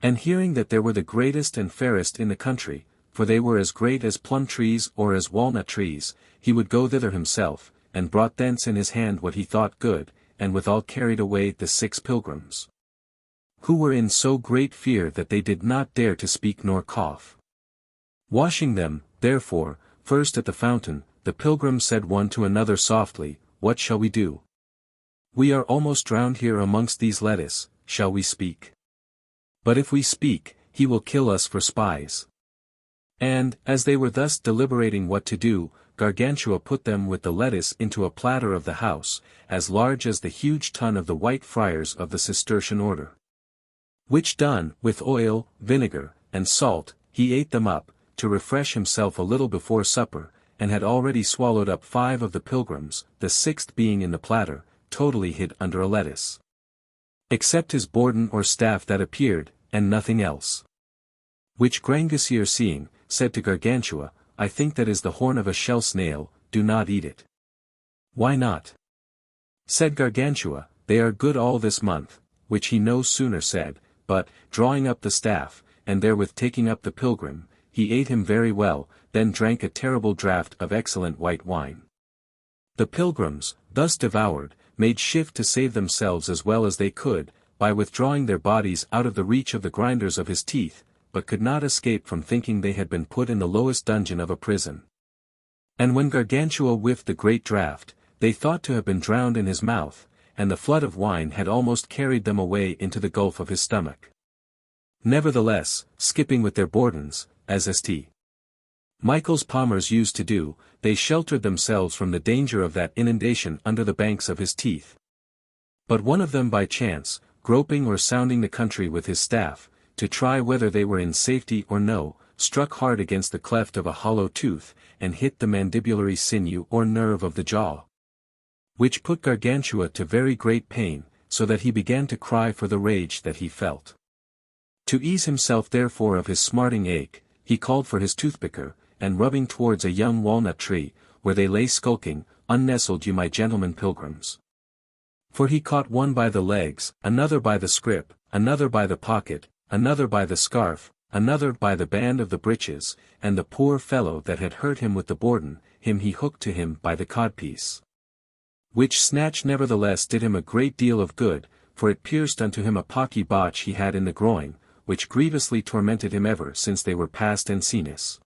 And hearing that there were the greatest and fairest in the country, for they were as great as plum trees or as walnut trees, he would go thither himself, and brought thence in his hand what he thought good, and withal carried away the 6 pilgrims, who were in so great fear that they did not dare to speak nor cough. Washing them, therefore, first at the fountain, the pilgrims said one to another softly, "What shall we do? We are almost drowned here amongst these lettuce, shall we speak? But if we speak, he will kill us for spies." And, as they were thus deliberating what to do, Gargantua put them with the lettuce into a platter of the house, as large as the huge tun of the White Friars of the Cistercian order. Which done, with oil, vinegar, and salt, he ate them up, to refresh himself a little before supper, and had already swallowed up 5 of the pilgrims, the 6th being in the platter, totally hid under a lettuce. Except his bourdon or staff that appeared, and nothing else. Which Grangousier seeing, said to Gargantua, "I think that is the horn of a shell snail, do not eat it." "Why not?" said Gargantua, "they are good all this month," which he no sooner said, but, drawing up the staff, and therewith taking up the pilgrim, he ate him very well, then drank a terrible draught of excellent white wine. The pilgrims, thus devoured, made shift to save themselves as well as they could, by withdrawing their bodies out of the reach of the grinders of his teeth, but could not escape from thinking they had been put in the lowest dungeon of a prison. And when Gargantua whiffed the great draught, they thought to have been drowned in his mouth, and the flood of wine had almost carried them away into the gulf of his stomach. Nevertheless, skipping with their bourdons, as St. Michael's palmers used to do, they sheltered themselves from the danger of that inundation under the banks of his teeth. But one of them by chance, groping or sounding the country with his staff, to try whether they were in safety or no, struck hard against the cleft of a hollow tooth, and hit the mandibulary sinew or nerve of the jaw, which put Gargantua to very great pain, so that he began to cry for the rage that he felt. To ease himself therefore of his smarting ache, he called for his toothpicker, and rubbing towards a young walnut tree, where they lay skulking, unnestled you my gentlemen pilgrims. For he caught one by the legs, another by the scrip, another by the pocket, another by the scarf, another by the band of the breeches, and the poor fellow that had hurt him with the bourdon, him he hooked to him by the codpiece. Which snatch nevertheless did him a great deal of good, for it pierced unto him a pocky botch he had in the groin, which grievously tormented him ever since they were past Encenis.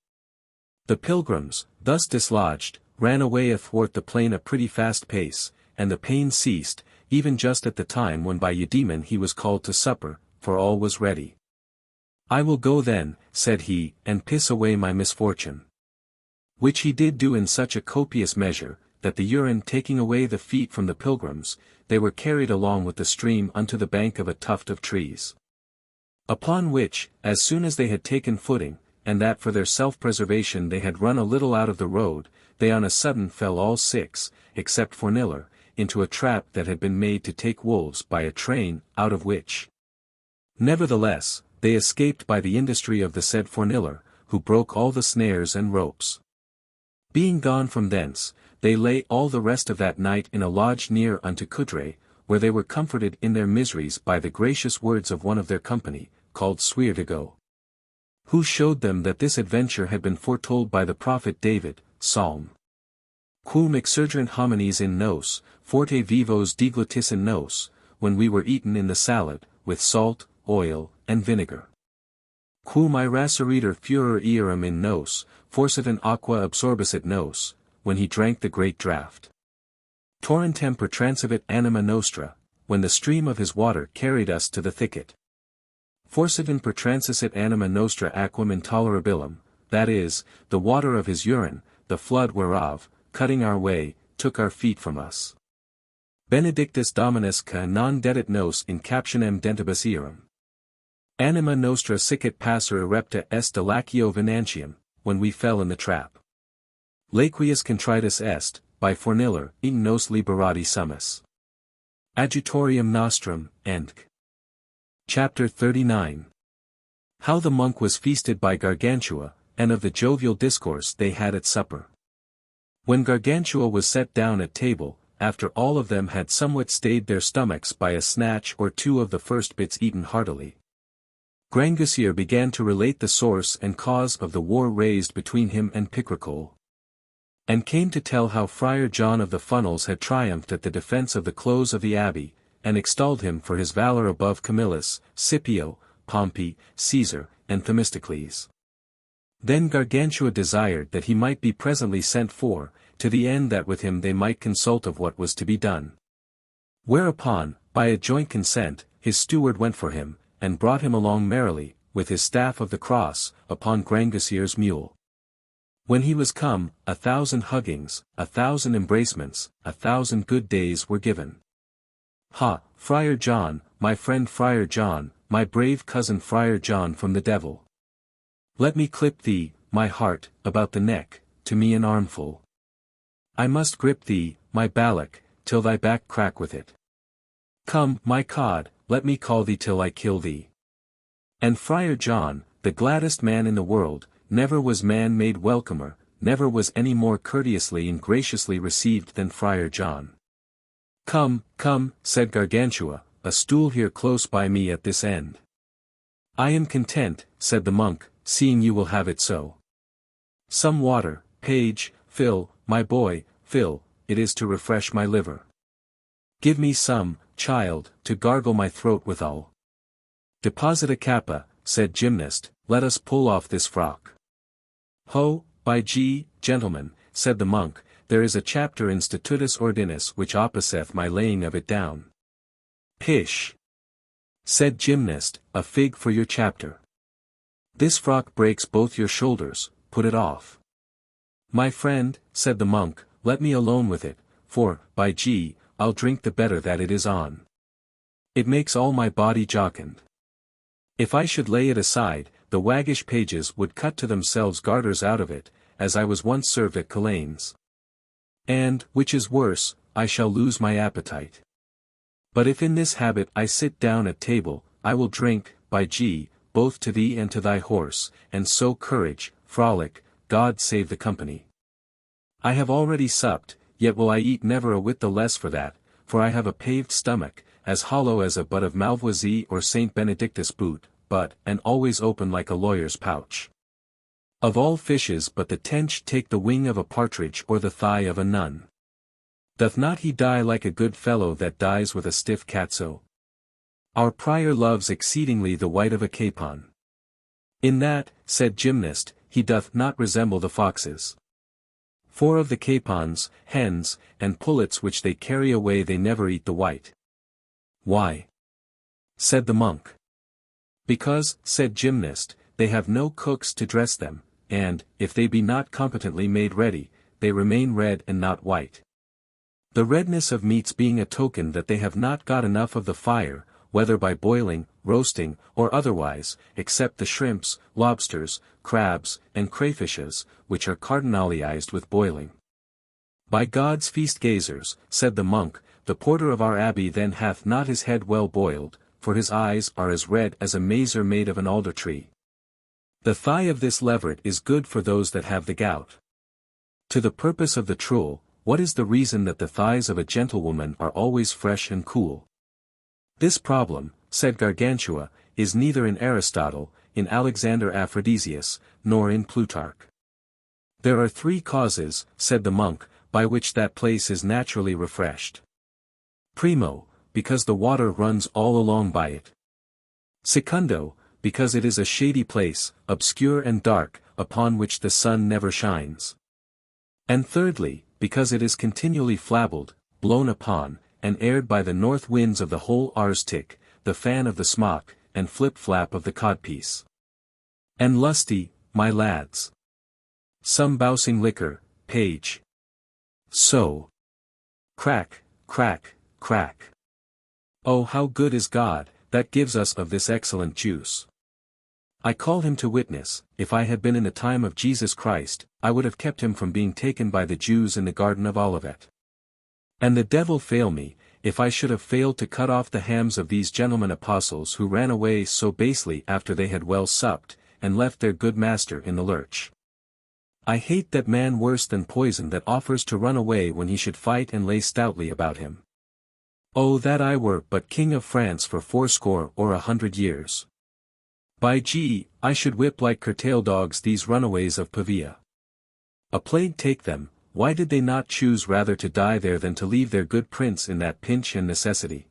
The pilgrims, thus dislodged, ran away athwart the plain a pretty fast pace, and the pain ceased, even just at the time when by Eudaemon he was called to supper, for all was ready. I will go then, said he, and piss away my misfortune. Which he did do in such a copious measure, that the urine taking away the feet from the pilgrims, they were carried along with the stream unto the bank of a tuft of trees. Upon which, as soon as they had taken footing, and that for their self-preservation they had run a little out of the road, they on a sudden fell all six, except Forniller, into a trap that had been made to take wolves by a train, out of which, nevertheless, they escaped by the industry of the said Forniller, who broke all the snares and ropes. Being gone from thence, they lay all the rest of that night in a lodge near unto Coudray, where they were comforted in their miseries by the gracious words of one of their company, called Suerdigo, who showed them that this adventure had been foretold by the prophet David, Psalm. Quum exurgerant homines in nos, forte vivos deglutiss in nos, when we were eaten in the salad, with salt, oil, and vinegar. Quum irasceritur furor earum in nos, forsitan aqua absorbissit nos, when he drank the great draught. Torrentem pertransivit anima nostra, when the stream of his water carried us to the thicket. Forsitan pertransissit anima nostra aquam intolerabilum, that is, the water of his urine, the flood whereof, cutting our way, took our feet from us. Benedictus Dominus ca non dedit nos in captionem dentibus earum. Anima nostra sicit passer erepta est delacio venantium, when we fell in the trap. Laquius contritus est, by Forniller, in nos liberati summus. Adjutorium nostrum, Enc. Chapter 39. How the monk was feasted by Gargantua, and of the jovial discourse they had at supper. When Gargantua was set down at table, after all of them had somewhat stayed their stomachs by a snatch or two of the first bits eaten heartily, Grangousier began to relate the source and cause of the war raised between him and Picrochole, and came to tell how Friar John of the Funnels had triumphed at the defense of the close of the abbey, and extolled him for his valor above Camillus, Scipio, Pompey, Caesar, and Themistocles. Then Gargantua desired that he might be presently sent for, to the end that with him they might consult of what was to be done. Whereupon, by a joint consent, his steward went for him, and brought him along merrily, with his staff of the cross, upon Grangousier's mule. When he was come, 1,000 huggings, 1,000 embracements, 1,000 good days were given. Ha, Friar John, my friend Friar John, my brave cousin Friar John from the devil. Let me clip thee, my heart, about the neck, to me an armful. I must grip thee, my ballock, till thy back crack with it. Come, my cod, let me call thee till I kill thee. And Friar John, the gladdest man in the world, never was man made welcomer, never was any more courteously and graciously received than Friar John. Come, come, said Gargantua, a stool here close by me at this end. I am content, said the monk, seeing you will have it so. Some water, page, fill, my boy, fill, it is to refresh my liver. Give me some, child, to gargle my throat withal. Deposita cappa, said Gymnast, let us pull off this frock. Ho, by G, gentlemen, said the monk, there is a chapter in Statutus Ordinis which opposeth my laying of it down. Pish! Said Gymnast, a fig for your chapter. This frock breaks both your shoulders, put it off. My friend, said the monk, let me alone with it, for, by G, I'll drink the better that it is on. It makes all my body jocund. If I should lay it aside, the waggish pages would cut to themselves garters out of it, as I was once served at Culain's. And, which is worse, I shall lose my appetite. But if in this habit I sit down at table, I will drink, by G, both to thee and to thy horse, and so courage, frolic, God save the company. I have already supped, yet will I eat never a whit the less for that, for I have a paved stomach, as hollow as a butt of Malvoisie or Saint Benedictus boot, but, and always open like a lawyer's pouch. Of all fishes but the tench take the wing of a partridge or the thigh of a nun. Doth not he die like a good fellow that dies with a stiff catso? Our prior loves exceedingly the white of a capon. In that, said Gymnast, he doth not resemble the foxes. For of the capons, hens, and pullets which they carry away they never eat the white. Why? Said the monk. Because, said Gymnast, they have no cooks to dress them, and, if they be not competently made ready, they remain red and not white. The redness of meats being a token that they have not got enough of the fire, whether by boiling, roasting, or otherwise, except the shrimps, lobsters, crabs, and crayfishes, which are cardinalized with boiling. By God's feast gazers, said the monk, the porter of our abbey then hath not his head well boiled, for his eyes are as red as a mazer made of an alder tree. The thigh of this leveret is good for those that have the gout. To the purpose of the truel, what is the reason that the thighs of a gentlewoman are always fresh and cool? This problem, said Gargantua, is neither in Aristotle, in Alexander Aphrodisias, nor in Plutarch. There are 3 causes, said the monk, by which that place is naturally refreshed. Primo, because the water runs all along by it. Secundo, because it is a shady place, obscure and dark, upon which the sun never shines. And thirdly, because it is continually flabelled, blown upon, and aired by the north winds of the whole arstic, the fan of the smock, and flip-flap of the codpiece. And lusty, my lads. Some bousing liquor, page. So. Crack, crack, crack. Oh, how good is God, that gives us of this excellent juice. I call him to witness, if I had been in the time of Jesus Christ, I would have kept him from being taken by the Jews in the Garden of Olivet. And the devil fail me, if I should have failed to cut off the hams of these gentlemen apostles who ran away so basely after they had well supped, and left their good master in the lurch. I hate that man worse than poison that offers to run away when he should fight and lay stoutly about him. Oh, that I were but King of France for 80 or 100 years. By G, I should whip like curtail dogs these runaways of Pavia. A plague take them, why did they not choose rather to die there than to leave their good prince in that pinch and necessity?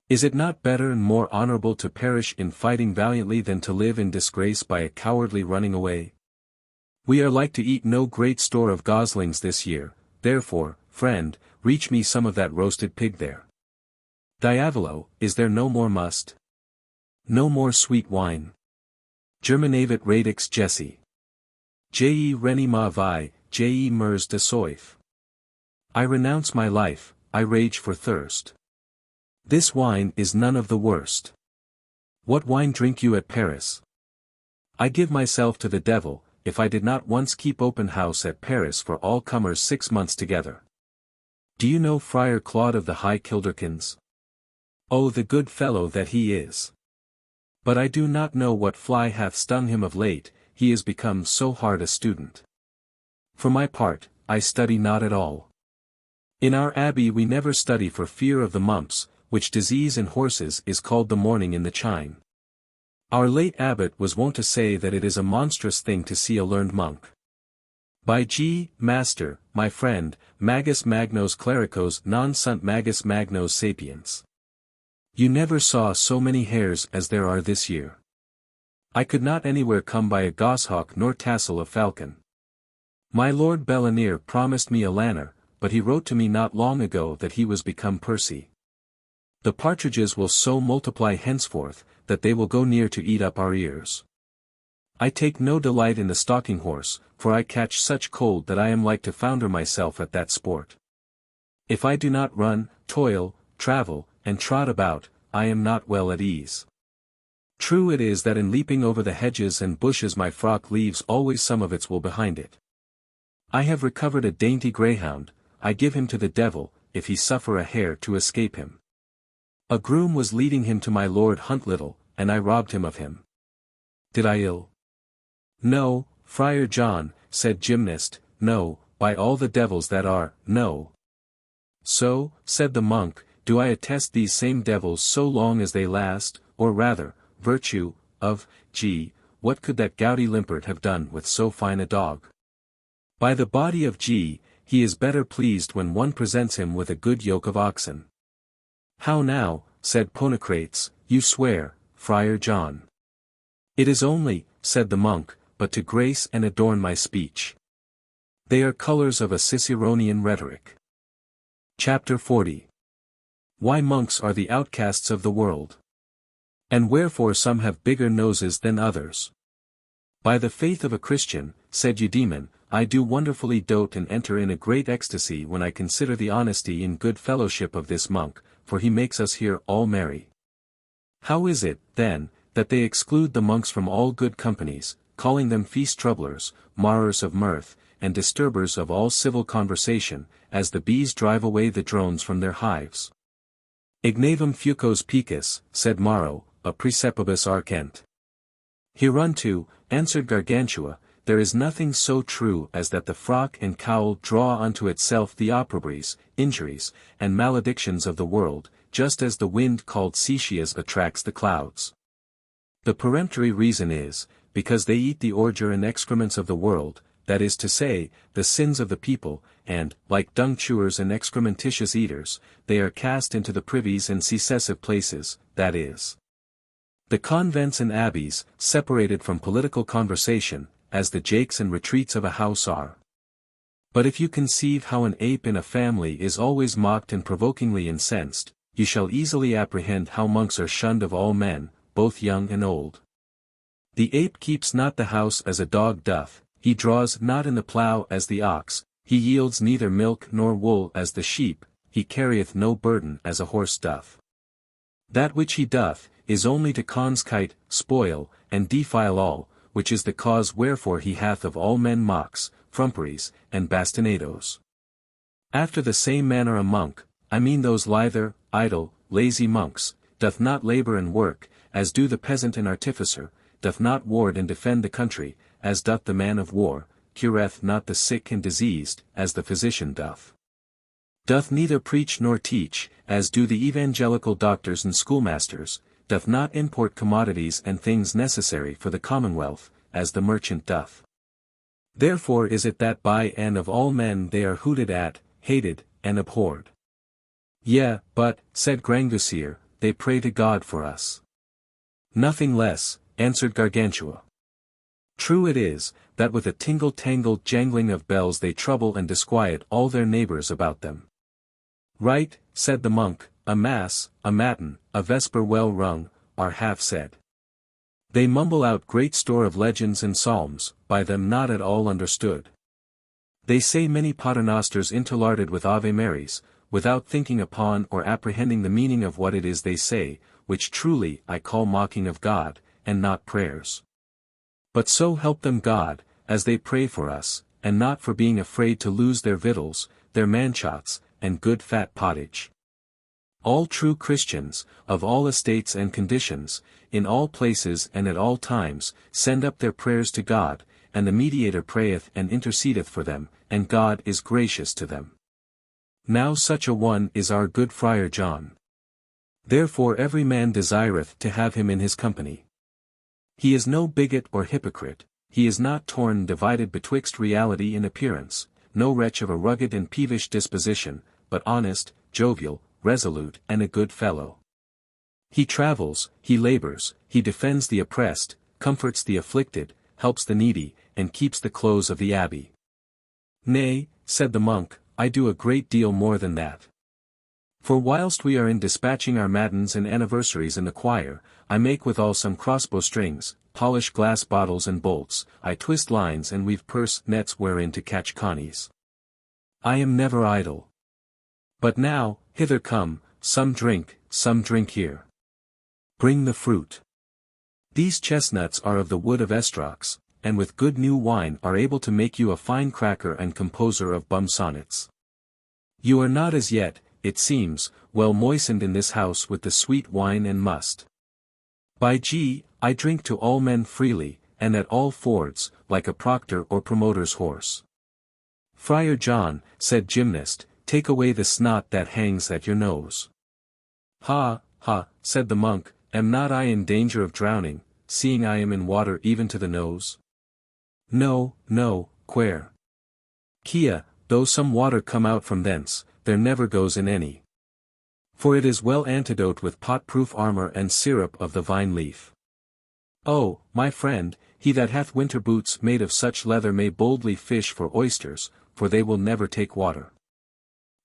Is it not better and more honorable to perish in fighting valiantly than to live in disgrace by a cowardly running away? We are like to eat no great store of goslings this year, therefore, friend, reach me some of that roasted pig there. Diavolo, is there no more must? No more sweet wine? Germinavit radix Jesse. Je reni ma vi, je mers de soif. I renounce my life, I rage for thirst. This wine is none of the worst. What wine drink you at Paris? I give myself to the devil, if I did not once keep open house at Paris for all comers 6 months together. Do you know Friar Claude of the High Kilderkins? Oh, the good fellow that he is! But I do not know what fly hath stung him of late, he is become so hard a student. For my part, I study not at all. In our abbey we never study for fear of the mumps, which disease in horses is called the morning in the chine. Our late abbot was wont to say that it is a monstrous thing to see a learned monk. By G, master, my friend, magus magnos clericos non sunt magus magnos sapiens. You never saw so many hares as there are this year. I could not anywhere come by a goshawk nor tassel a falcon. My Lord Belanier promised me a lanner, but he wrote to me not long ago that he was become Percy. The partridges will so multiply henceforth, that they will go near to eat up our ears. I take no delight in the stalking horse, for I catch such cold that I am like to founder myself at that sport. If I do not run, toil, travel, and trot about, I am not well at ease. True it is that in leaping over the hedges and bushes my frock leaves always some of its wool behind it. I have recovered a dainty greyhound, I give him to the devil, if he suffer a hare to escape him. A groom was leading him to my Lord Huntlittle, and I robbed him of him. Did I ill? No, Friar John, said Gymnast, no, by all the devils that are, no. So, said the monk, do I attest these same devils so long as they last, or rather, virtue, of, G, what could that gouty limpert have done with so fine a dog? By the body of G, he is better pleased when one presents him with a good yoke of oxen. How now, said Ponocrates, you swear, Friar John. It is only, said the monk, but to grace and adorn my speech. They are colors of a Ciceronian rhetoric. Chapter 40. Why monks are the outcasts of the world. And wherefore some have bigger noses than others. By the faith of a Christian, said Eudaemon, I do wonderfully dote and enter in a great ecstasy when I consider the honesty and good fellowship of this monk, for he makes us here all merry. How is it, then, that they exclude the monks from all good companies, calling them feast-troublers, marrers of mirth, and disturbers of all civil conversation, as the bees drive away the drones from their hives? Ignavum fucos picus, said Maro, a precepibus arcent. Hereunto, answered Gargantua, there is nothing so true as that the frock and cowl draw unto itself the opprobries, injuries, and maledictions of the world, just as the wind called Cetius attracts the clouds. The peremptory reason is, because they eat the ordure and excrements of the world, that is to say, the sins of the people, and, like dung-chewers and excrementitious eaters, they are cast into the privies and secessive places, that is, the convents and abbeys, separated from political conversation, as the jakes and retreats of a house are. But if you conceive how an ape in a family is always mocked and provokingly incensed, you shall easily apprehend how monks are shunned of all men, both young and old. The ape keeps not the house as a dog doth, he draws not in the plough as the ox, he yields neither milk nor wool as the sheep, he carrieth no burden as a horse doth. That which he doth, is only to concite, spoil, and defile all, which is the cause wherefore he hath of all men mocks, frumperies, and bastinadoes. After the same manner a monk, I mean those lither, idle, lazy monks, doth not labour and work, as do the peasant and artificer, doth not ward and defend the country, as doth the man of war, cureth not the sick and diseased, as the physician doth. Doth neither preach nor teach, as do the evangelical doctors and schoolmasters, doth not import commodities and things necessary for the commonwealth, as the merchant doth. Therefore is it that by and of all men they are hooted at, hated, and abhorred. Yea, but, said Grangousier, they pray to God for us. Nothing less, answered Gargantua. True it is, that with a tingle-tangled jangling of bells they trouble and disquiet all their neighbours about them. Right, said the monk, a mass, a matin, a vesper well rung, are half said. They mumble out great store of legends and psalms, by them not at all understood. They say many paternosters interlarded with Ave Marys, without thinking upon or apprehending the meaning of what it is they say, which truly I call mocking of God, and not prayers. But so help them God, as they pray for us, and not for being afraid to lose their victuals, their manchots, and good fat pottage. All true Christians, of all estates and conditions, in all places and at all times, send up their prayers to God, and the mediator prayeth and intercedeth for them, and God is gracious to them. Now such a one is our good Friar John. Therefore every man desireth to have him in his company. He is no bigot or hypocrite, he is not torn and divided betwixt reality and appearance, no wretch of a rugged and peevish disposition, but honest, jovial, resolute and a good fellow. He travels, he labours, he defends the oppressed, comforts the afflicted, helps the needy, and keeps the close of the abbey. Nay, said the monk, I do a great deal more than that. For whilst we are in dispatching our matins and anniversaries in the choir, I make withal some crossbow strings, polish glass bottles and bolts, I twist lines and weave purse nets wherein to catch connies. I am never idle. But now, hither come, some drink here. Bring the fruit. These chestnuts are of the wood of Estrax, and with good new wine are able to make you a fine cracker and composer of bum sonnets. You are not as yet, it seems, well moistened in this house with the sweet wine and must. By G, I drink to all men freely, and at all fords, like a proctor or promoter's horse. Friar John, said Gymnast, take away the snot that hangs at your nose. Ha, ha, said the monk, am not I in danger of drowning, seeing I am in water even to the nose? No, no, quare. Kia, though some water come out from thence, there never goes in any. For it is well antidote with pot-proof armor and syrup of the vine leaf. Oh, my friend, he that hath winter boots made of such leather may boldly fish for oysters, for they will never take water.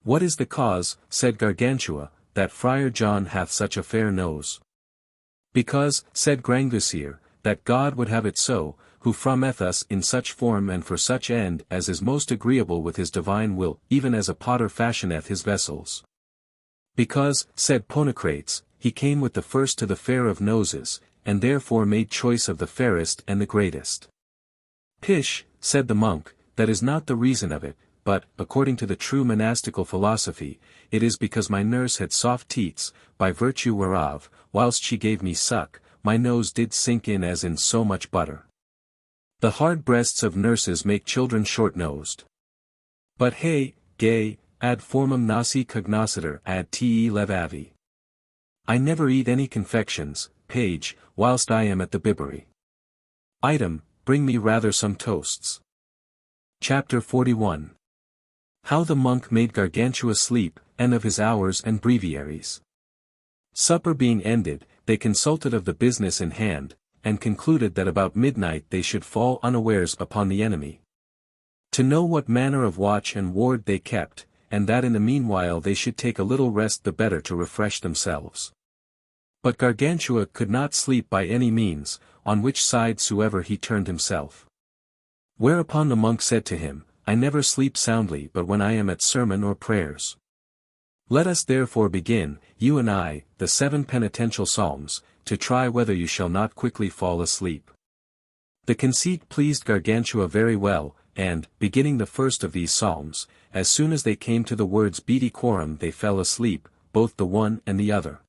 What is the cause, said Gargantua, that Friar John hath such a fair nose? Because, said Grangousier, that God would have it so, who frometh us in such form and for such end as is most agreeable with his divine will, even as a potter fashioneth his vessels. Because, said Ponocrates, he came with the first to the fair of noses, and therefore made choice of the fairest and the greatest. Pish, said the monk, that is not the reason of it, but, according to the true monastical philosophy, it is because my nurse had soft teats, by virtue whereof, whilst she gave me suck, my nose did sink in as in so much butter. The hard breasts of nurses make children short-nosed. But hey, gay, ad formam nasi cognoscitur ad te levavi. I never eat any confections, page, whilst I am at the Bibbery. Item, bring me rather some toasts. Chapter 41. How the monk made Gargantua sleep, and of his hours and breviaries. Supper being ended, they consulted of the business in hand, and concluded that about midnight they should fall unawares upon the enemy. To know what manner of watch and ward they kept, and that in the meanwhile they should take a little rest the better to refresh themselves. But Gargantua could not sleep by any means, on which side soever he turned himself. Whereupon the monk said to him, I never sleep soundly but when I am at sermon or prayers. Let us therefore begin, you and I, the 7 penitential psalms, to try whether you shall not quickly fall asleep. The conceit pleased Gargantua very well, and, beginning the first of these psalms, as soon as they came to the words Bede coram they fell asleep, both the one and the other.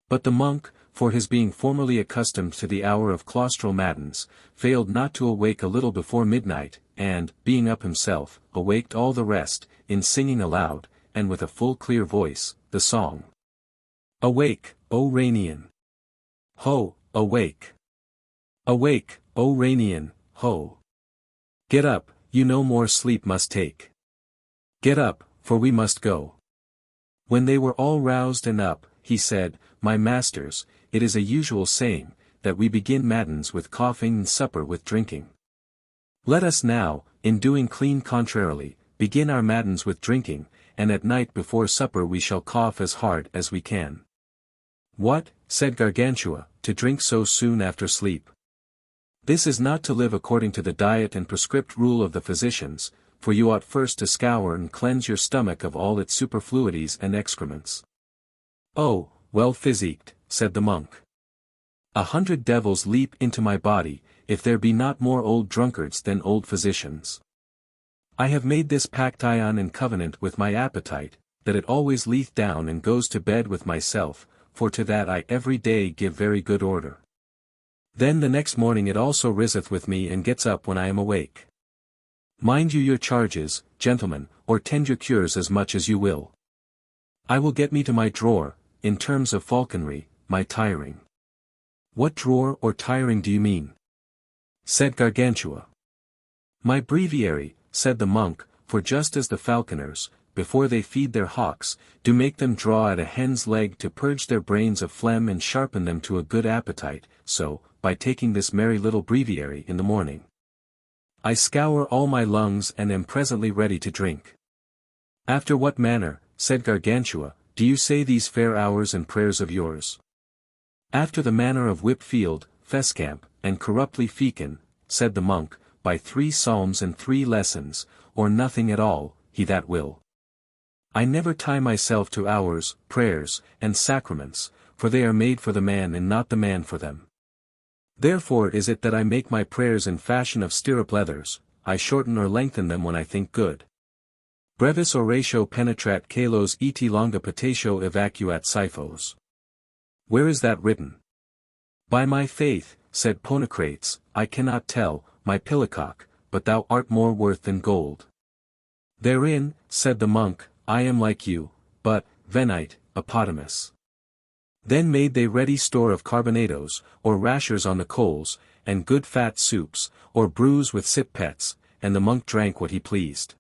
But the monk, for his being formerly accustomed to the hour of claustral matins, failed not to awake a little before midnight, and, being up himself, awaked all the rest, in singing aloud, and with a full clear voice, the song. Awake, O Reinian! Ho, awake! Awake, O Reinian, ho! Get up, you no more sleep must take. Get up, for we must go. When they were all roused and up, he said, My masters, it is a usual saying, that we begin matins with coughing and supper with drinking. Let us now, in doing clean contrarily, begin our matins with drinking, and at night before supper we shall cough as hard as we can. What, said Gargantua, to drink so soon after sleep? This is not to live according to the diet and prescript rule of the physicians, for you ought first to scour and cleanse your stomach of all its superfluities and excrements. Oh, well physiqued, said the monk. 100 devils leap into my body, if there be not more old drunkards than old physicians. I have made this pactyon and covenant with my appetite, that it always leeth down and goes to bed with myself, for to that I every day give very good order. Then the next morning it also riseth with me and gets up when I am awake. Mind you your charges, gentlemen, or tend your cures as much as you will. I will get me to my drawer, in terms of falconry, my tiring. What drawer or tiring do you mean? Said Gargantua. My breviary, said the monk, for just as the falconers, before they feed their hawks, do make them draw at a hen's leg to purge their brains of phlegm and sharpen them to a good appetite, so, by taking this merry little breviary in the morning, I scour all my lungs and am presently ready to drink. After what manner, said Gargantua, do you say these fair hours and prayers of yours? After the manner of Whipfield, Fescamp, and corruptly fecund, said the monk, by 3 psalms and 3 lessons, or nothing at all, he that will. I never tie myself to hours, prayers, and sacraments, for they are made for the man and not the man for them. Therefore is it that I make my prayers in fashion of stirrup leathers, I shorten or lengthen them when I think good. Brevis oratio penetrat caelos et longa potatio evacuat siphos. Where is that written? By my faith, said Ponocrates, I cannot tell, my pillicock, but thou art more worth than gold. Therein, said the monk, I am like you, but, venite, Apotamus. Then made they ready store of carbonados, or rashers on the coals, and good fat soups, or brews with sip-pets, and the monk drank what he pleased.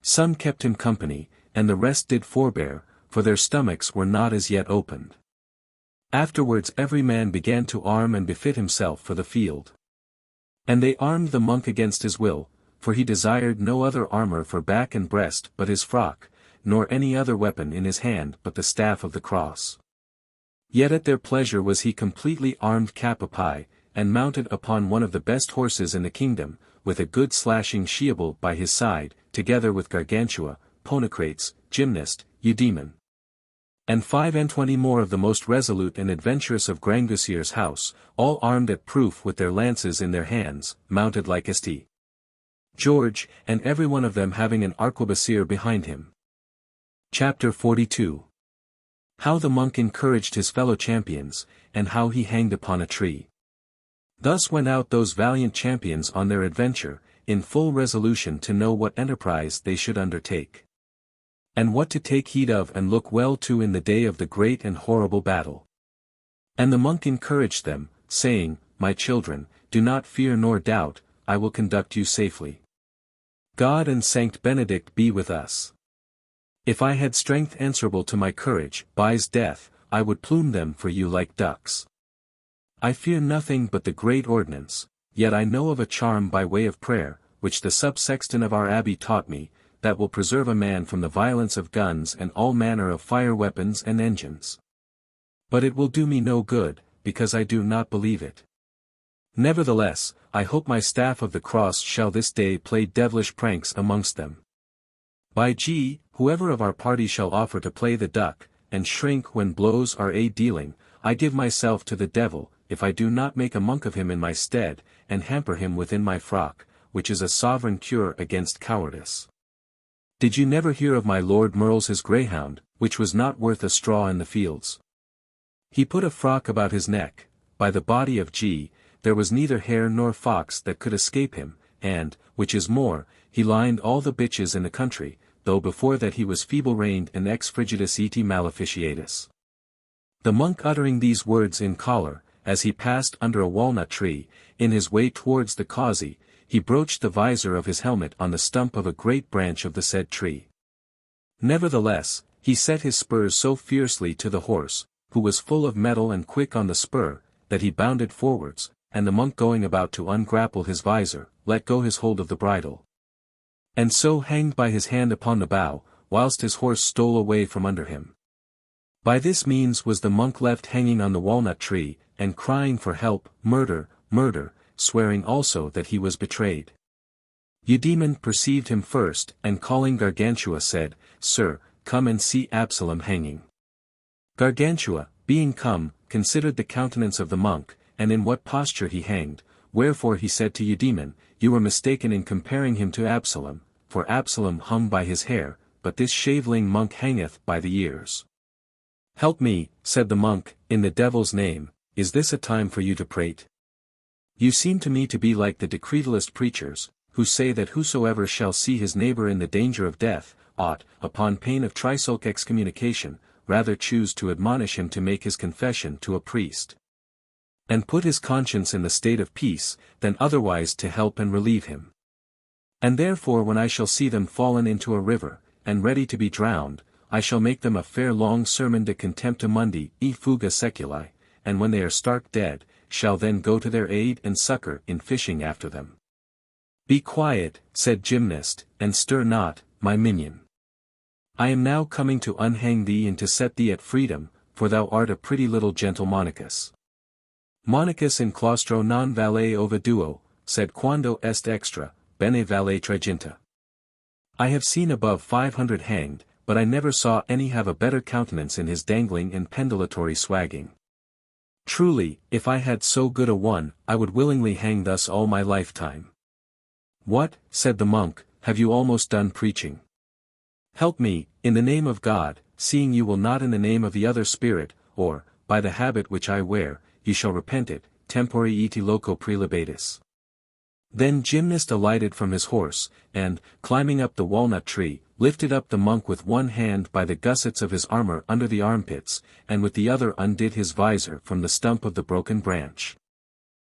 Some kept him company, and the rest did forbear, for their stomachs were not as yet opened. Afterwards every man began to arm and befit himself for the field. And they armed the monk against his will, for he desired no other armor for back and breast but his frock, nor any other weapon in his hand but the staff of the cross. Yet at their pleasure was he completely armed cap a pie, and mounted upon one of the best horses in the kingdom, with a good slashing sheable by his side, together with Gargantua, Ponocrates, Gymnast, Eudaemon. And 25 more of the most resolute and adventurous of Grangousier's house, all armed at proof with their lances in their hands, mounted like St. George, and every one of them having an arquebusier behind him. Chapter 42. How the monk encouraged his fellow champions, and how he hanged upon a tree. Thus went out those valiant champions on their adventure, in full resolution to know what enterprise they should undertake. And what to take heed of and look well to in the day of the great and horrible battle. And the monk encouraged them, saying, My children, do not fear nor doubt, I will conduct you safely. God and Sanct Benedict be with us. If I had strength answerable to my courage, by's death, I would plume them for you like ducks. I fear nothing but the great ordinance, yet I know of a charm by way of prayer, which the subsexton of our abbey taught me, that will preserve a man from the violence of guns and all manner of fire weapons and engines. But it will do me no good, because I do not believe it. Nevertheless, I hope my staff of the cross shall this day play devilish pranks amongst them. By G, whoever of our party shall offer to play the duck, and shrink when blows are dealing, I give myself to the devil, if I do not make a monk of him in my stead, and hamper him within my frock, which is a sovereign cure against cowardice. Did you never hear of my Lord Merle's greyhound, which was not worth a straw in the fields? He put a frock about his neck, by the body of G, there was neither hare nor fox that could escape him, and, which is more, he lined all the bitches in the country, though before that he was feeble-reined and ex frigidus et maleficiatus. The monk uttering these words in choler, as he passed under a walnut tree, in his way towards the causey, he broached the visor of his helmet on the stump of a great branch of the said tree. Nevertheless, he set his spurs so fiercely to the horse, who was full of mettle and quick on the spur, that he bounded forwards, and the monk going about to ungrapple his visor, let go his hold of the bridle. And so hanged by his hand upon the bough, whilst his horse stole away from under him. By this means was the monk left hanging on the walnut tree, and crying for help, murder, murder, swearing also that he was betrayed. Eudaemon perceived him first, and calling Gargantua said, Sir, come and see Absalom hanging. Gargantua, being come, considered the countenance of the monk, and in what posture he hanged, wherefore he said to Eudaemon, You were mistaken in comparing him to Absalom, for Absalom hung by his hair, but this shaveling monk hangeth by the ears. Help me, said the monk, in the devil's name, is this a time for you to prate? You seem to me to be like the decretalist preachers, who say that whosoever shall see his neighbor in the danger of death, ought, upon pain of trisulk excommunication, rather choose to admonish him to make his confession to a priest, and put his conscience in the state of peace, than otherwise to help and relieve him. And therefore when I shall see them fallen into a river, and ready to be drowned, I shall make them a fair long sermon de contempta mundi e fuga seculi, and when they are stark dead, shall then go to their aid and succor in fishing after them. Be quiet, said Gymnast, and stir not, my minion. I am now coming to unhang thee and to set thee at freedom, for thou art a pretty little gentle Monachus. Monicus in claustro non valet ova duo, sed quando est extra, bene valet triginta. I have seen above 500 hanged, but I never saw any have a better countenance in his dangling and pendulatory swagging. Truly, if I had so good a one, I would willingly hang thus all my lifetime. What, said the monk, have you almost done preaching? Help me, in the name of God, seeing you will not in the name of the other spirit, or, by the habit which I wear, you shall repent it, tempore iti loco prelibatis. Then Gymnast alighted from his horse, and, climbing up the walnut tree, lifted up the monk with one hand by the gussets of his armor under the armpits, and with the other undid his visor from the stump of the broken branch.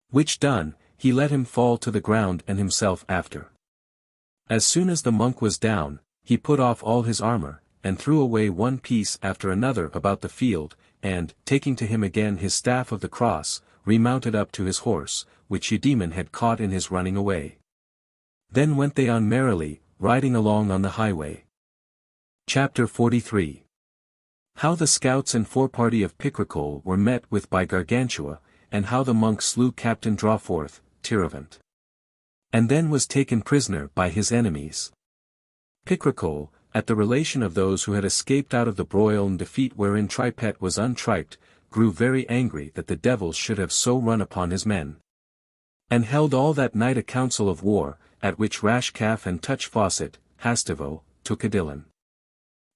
Which done, he let him fall to the ground and himself after. As soon as the monk was down, he put off all his armor, and threw away one piece after another about the field, and, taking to him again his staff of the cross, remounted up to his horse, which Eudaemon had caught in his running away. Then went they on merrily, riding along on the highway. Chapter 43. How the scouts and foreparty of Picrochole were met with by Gargantua, and how the monk slew Captain Drawforth, Tirevant. And then was taken prisoner by his enemies. Picrochole, at the relation of those who had escaped out of the broil and defeat wherein Tripet was untriped, grew very angry that the devils should have so run upon his men. And held all that night a council of war, at which Rashcalf and Touchfaucet, Hastivo, Tookadillon,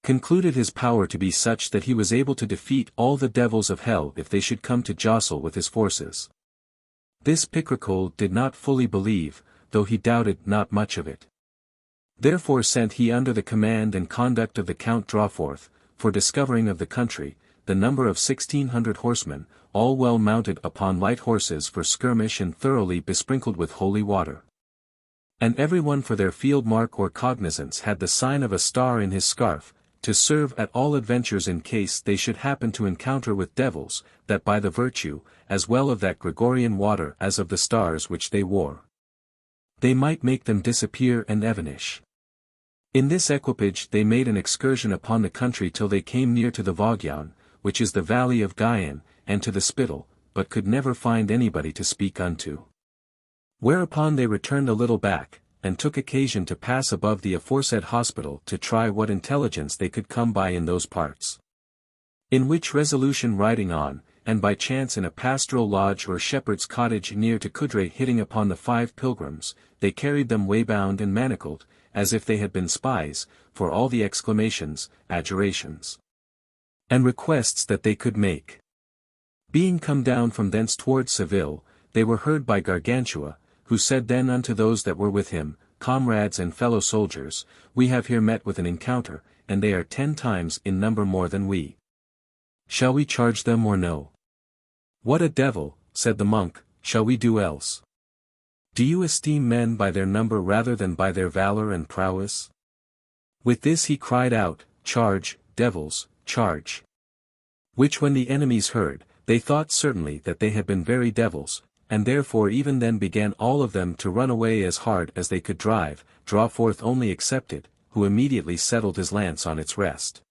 concluded his power to be such that he was able to defeat all the devils of hell if they should come to jostle with his forces. This Picrochole did not fully believe, though he doubted not much of it. Therefore sent he under the command and conduct of the Count Drawforth, for discovering of the country, the number of 1600 horsemen, all well mounted upon light horses for skirmish and thoroughly besprinkled with holy water. And every one for their field mark or cognizance had the sign of a star in his scarf, to serve at all adventures in case they should happen to encounter with devils, that by the virtue, as well of that Gregorian water as of the stars which they wore, they might make them disappear and evanish. In this equipage they made an excursion upon the country till they came near to the Vogyan, which is the valley of Gaian, and to the Spittle, but could never find anybody to speak unto. Whereupon they returned a little back, and took occasion to pass above the aforesaid hospital to try what intelligence they could come by in those parts. In which resolution riding on, and by chance in a pastoral lodge or shepherd's cottage near to Coudray hitting upon the 5 pilgrims, they carried them waybound and manacled, as if they had been spies, for all the exclamations, adjurations, and requests that they could make. Being come down from thence towards Seville, they were heard by Gargantua, who said then unto those that were with him, Comrades and fellow soldiers, we have here met with an encounter, and they are 10 times in number more than we. Shall we charge them or no? What a devil, said the monk, shall we do else? Do you esteem men by their number rather than by their valor and prowess? With this he cried out, Charge, devils, charge. Which when the enemies heard, they thought certainly that they had been very devils, and therefore even then began all of them to run away as hard as they could drive, Drawforth only excepted, who immediately settled his lance on its rest.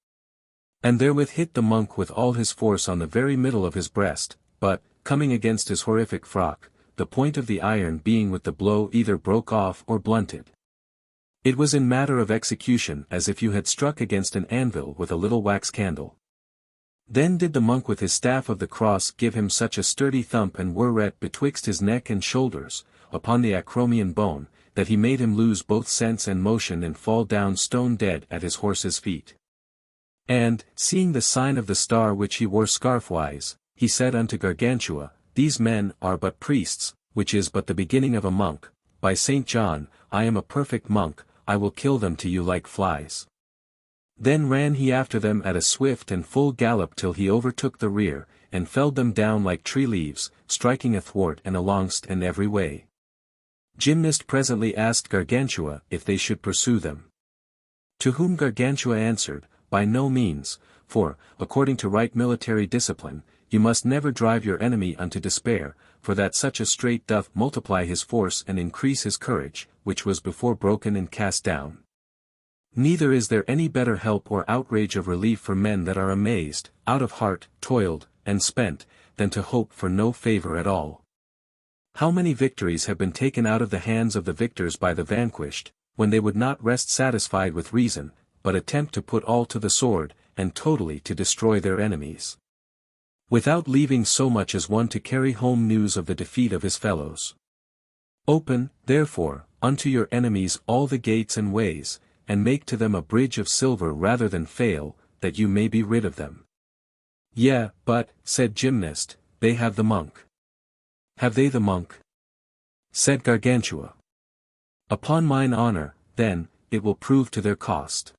And therewith hit the monk with all his force on the very middle of his breast, but, coming against his horrific frock, the point of the iron being with the blow either broke off or blunted. It was in matter of execution as if you had struck against an anvil with a little wax candle. Then did the monk with his staff of the cross give him such a sturdy thump and whirret betwixt his neck and shoulders, upon the acromion bone, that he made him lose both sense and motion and fall down stone dead at his horse's feet. And, seeing the sign of the star which he wore scarfwise, he said unto Gargantua, These men are but priests, which is but the beginning of a monk. By St. John, I am a perfect monk, I will kill them to you like flies. Then ran he after them at a swift and full gallop till he overtook the rear, and felled them down like tree leaves, striking athwart and alongst and every way. Gymnast presently asked Gargantua if they should pursue them. To whom Gargantua answered, By no means, for, according to right military discipline, you must never drive your enemy unto despair, for that such a strait doth multiply his force and increase his courage, which was before broken and cast down. Neither is there any better help or outrage of relief for men that are amazed, out of heart, toiled, and spent, than to hope for no favor at all. How many victories have been taken out of the hands of the victors by the vanquished, when they would not rest satisfied with reason, but attempt to put all to the sword, and totally to destroy their enemies, without leaving so much as one to carry home news of the defeat of his fellows. Open, therefore, unto your enemies all the gates and ways, and make to them a bridge of silver rather than fail, that you may be rid of them. Yea, but, said Gymnast, they have the monk. Have they the monk? Said Gargantua. Upon mine honour, then, it will prove to their cost.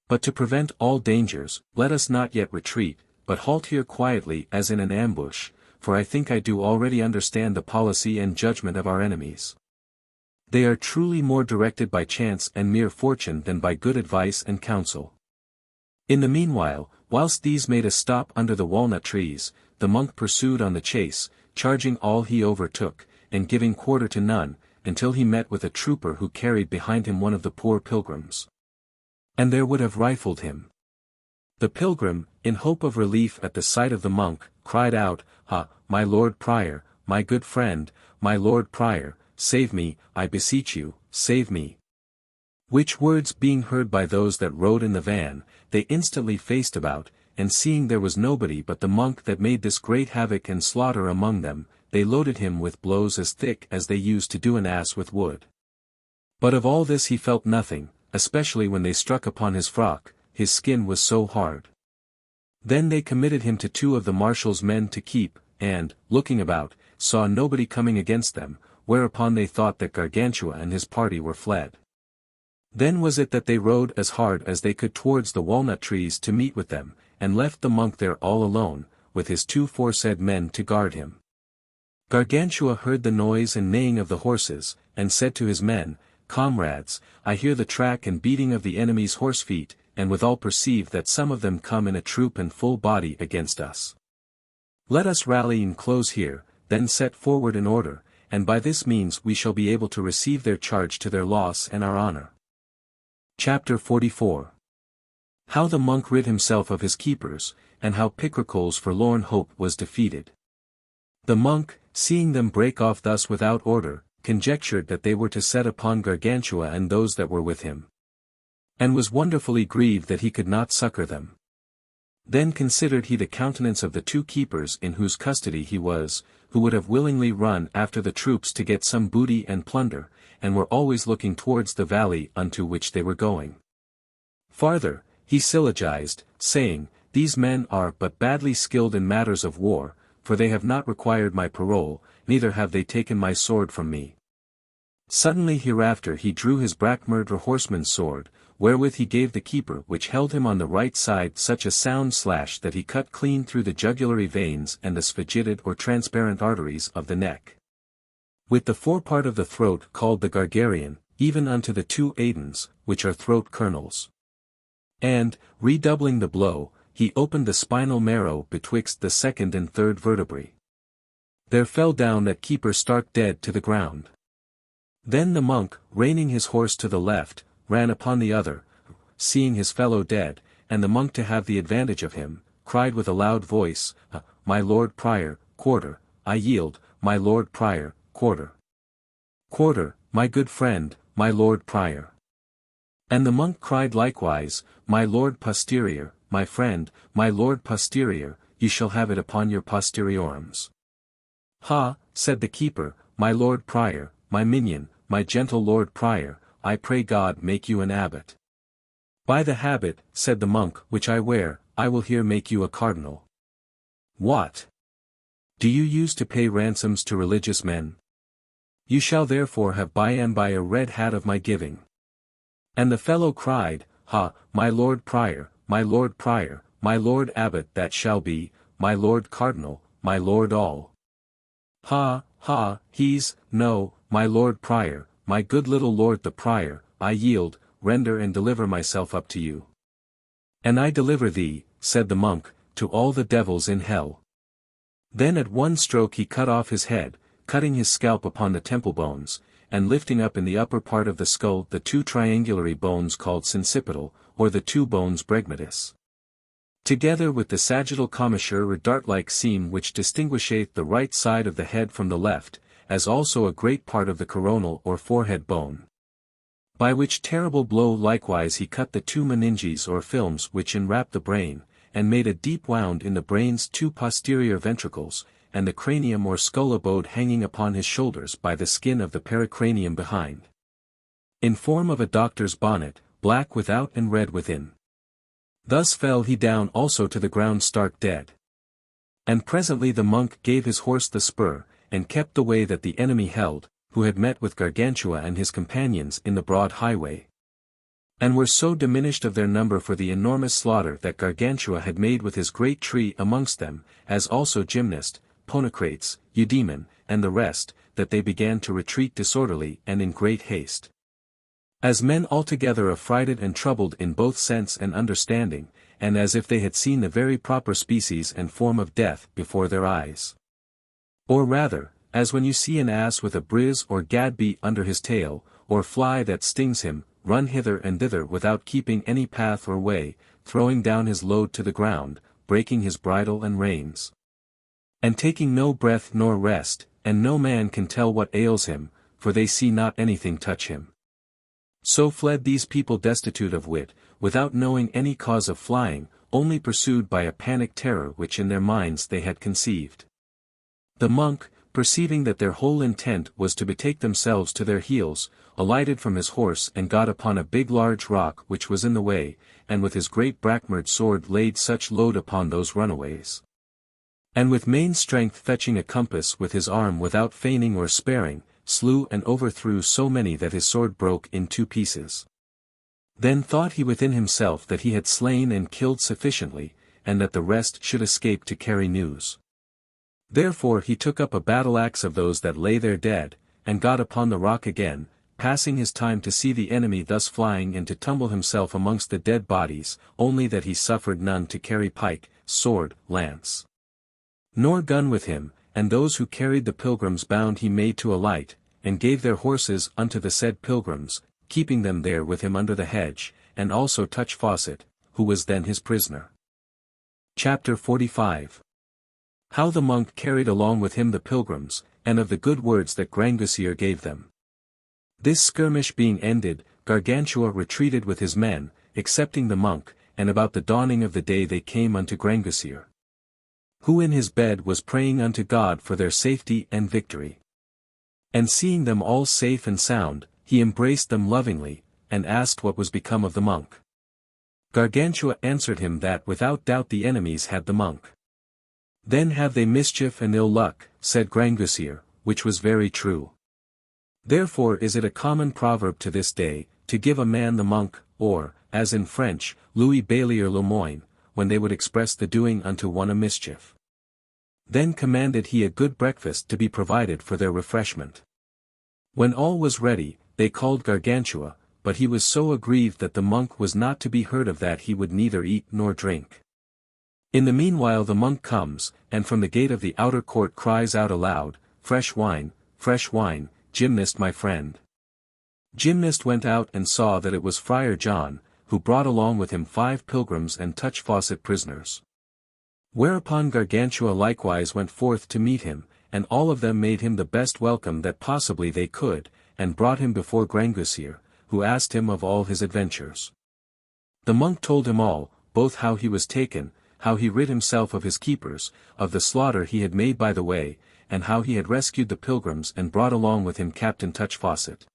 But to prevent all dangers, let us not yet retreat, but halt here quietly as in an ambush, for I think I do already understand the policy and judgment of our enemies. They are truly more directed by chance and mere fortune than by good advice and counsel. In the meanwhile, whilst these made a stop under the walnut trees, the monk pursued on the chase, charging all he overtook, and giving quarter to none, until he met with a trooper who carried behind him one of the poor pilgrims. And there would have rifled him. The pilgrim, in hope of relief at the sight of the monk, cried out, "Ha, my lord prior, my good friend, my lord prior, save me, I beseech you, save me." Which words being heard by those that rode in the van, they instantly faced about, and seeing there was nobody but the monk that made this great havoc and slaughter among them, they loaded him with blows as thick as they used to do an ass with wood. But of all this he felt nothing, especially when they struck upon his frock, his skin was so hard. Then they committed him to two of the marshal's men to keep, and, looking about, saw nobody coming against them, whereupon they thought that Gargantua and his party were fled. Then was it that they rode as hard as they could towards the walnut trees to meet with them, and left the monk there all alone, with his two foresaid men to guard him. Gargantua heard the noise and neighing of the horses, and said to his men, "Comrades, I hear the track and beating of the enemy's horse feet, and withal perceive that some of them come in a troop and full body against us. Let us rally and close here, then set forward in order, and by this means we shall be able to receive their charge to their loss and our honour." Chapter 44. How the monk rid himself of his keepers, and how Picrochole's forlorn hope was defeated. The monk, seeing them break off thus without order, conjectured that they were to set upon Gargantua and those that were with him, and was wonderfully grieved that he could not succour them. Then considered he the countenance of the two keepers in whose custody he was, who would have willingly run after the troops to get some booty and plunder, and were always looking towards the valley unto which they were going. Farther, he syllogized, saying, "These men are but badly skilled in matters of war, for they have not required my parole, neither have they taken my sword from me." Suddenly hereafter he drew his brackmurder horseman's sword, wherewith he gave the keeper which held him on the right side such a sound slash that he cut clean through the jugulary veins and the sphigited or transparent arteries of the neck, with the forepart of the throat called the gargarian, even unto the two adens, which are throat kernels. And, redoubling the blow, he opened the spinal marrow betwixt the second and third vertebrae. There fell down that keeper stark dead to the ground. Then the monk, reining his horse to the left, ran upon the other, seeing his fellow dead, and the monk to have the advantage of him, cried with a loud voice, "My lord prior, quarter, I yield, my lord prior, quarter. Quarter, my good friend, my lord prior." And the monk cried likewise, "My lord posterior, my friend, my lord posterior, you shall have it upon your posteriorums." "Ha," said the keeper, "my lord prior, my minion, my gentle lord prior, I pray God make you an abbot." "By the habit," said the monk, "which I wear, I will here make you a cardinal." "What? Do you use to pay ransoms to religious men? You shall therefore have by and by a red hat of my giving." And the fellow cried, "Ha, my lord prior, my lord prior, my lord abbot that shall be, my lord cardinal, my lord all." "Ha, ha, he's, no, my lord prior, my good little lord the prior, I yield, render and deliver myself up to you." "And I deliver thee," said the monk, "to all the devils in hell." Then at one stroke he cut off his head, cutting his scalp upon the temple bones, and lifting up in the upper part of the skull the two triangulary bones called sincipital, or the two bones bregmatis. Together with the sagittal commissure or dart-like seam which distinguisheth the right side of the head from the left, as also a great part of the coronal or forehead bone. By which terrible blow likewise he cut the two meninges or films which enwrap the brain, and made a deep wound in the brain's two posterior ventricles, and the cranium or skull abode hanging upon his shoulders by the skin of the pericranium behind. In form of a doctor's bonnet, black without and red within. Thus fell he down also to the ground stark dead. And presently the monk gave his horse the spur, and kept the way that the enemy held, who had met with Gargantua and his companions in the broad highway. And were so diminished of their number for the enormous slaughter that Gargantua had made with his great tree amongst them, as also Gymnast, Ponocrates, Eudaemon, and the rest, that they began to retreat disorderly and in great haste. As men altogether affrighted and troubled in both sense and understanding, and as if they had seen the very proper species and form of death before their eyes. Or rather, as when you see an ass with a briz or gadby under his tail, or fly that stings him, run hither and thither without keeping any path or way, throwing down his load to the ground, breaking his bridle and reins, and taking no breath nor rest, and no man can tell what ails him, for they see not anything touch him. So fled these people destitute of wit, without knowing any cause of flying, only pursued by a panic terror which in their minds they had conceived. The monk, perceiving that their whole intent was to betake themselves to their heels, alighted from his horse and got upon a big large rock which was in the way, and with his great brackmerd sword laid such load upon those runaways. And with main strength fetching a compass with his arm without feigning or sparing, slew and overthrew so many that his sword broke in two pieces. Then thought he within himself that he had slain and killed sufficiently, and that the rest should escape to carry news. Therefore he took up a battle-axe of those that lay there dead, and got upon the rock again, passing his time to see the enemy thus flying and to tumble himself amongst the dead bodies, only that he suffered none to carry pike, sword, lance, nor gun with him, and those who carried the pilgrims bound he made to alight, and gave their horses unto the said pilgrims, keeping them there with him under the hedge, and also touch Fawcett, who was then his prisoner. Chapter 45. How the monk carried along with him the pilgrims, and of the good words that Grangousier gave them. This skirmish being ended, Gargantua retreated with his men, excepting the monk, and about the dawning of the day they came unto Grangousier, who in his bed was praying unto God for their safety and victory. And seeing them all safe and sound, he embraced them lovingly, and asked what was become of the monk. Gargantua answered him that without doubt the enemies had the monk. Then have they mischief and ill luck, said Grangousier, which was very true. Therefore is it a common proverb to this day, to give a man the monk, or, as in French, Louis Bailly or Lemoyne, when they would express the doing unto one a mischief. Then commanded he a good breakfast to be provided for their refreshment. When all was ready, they called Gargantua, but he was so aggrieved that the monk was not to be heard of that he would neither eat nor drink. In the meanwhile the monk comes, and from the gate of the outer court cries out aloud, fresh wine, Gymnast my friend. Gymnast went out and saw that it was Friar John, who brought along with him 5 pilgrims and touch Fawcett prisoners. Whereupon Gargantua likewise went forth to meet him, and all of them made him the best welcome that possibly they could, and brought him before Grangousier, who asked him of all his adventures. The monk told him all, both how he was taken, how he rid himself of his keepers, of the slaughter he had made by the way, and how he had rescued the pilgrims and brought along with him Captain Touch Fawcett.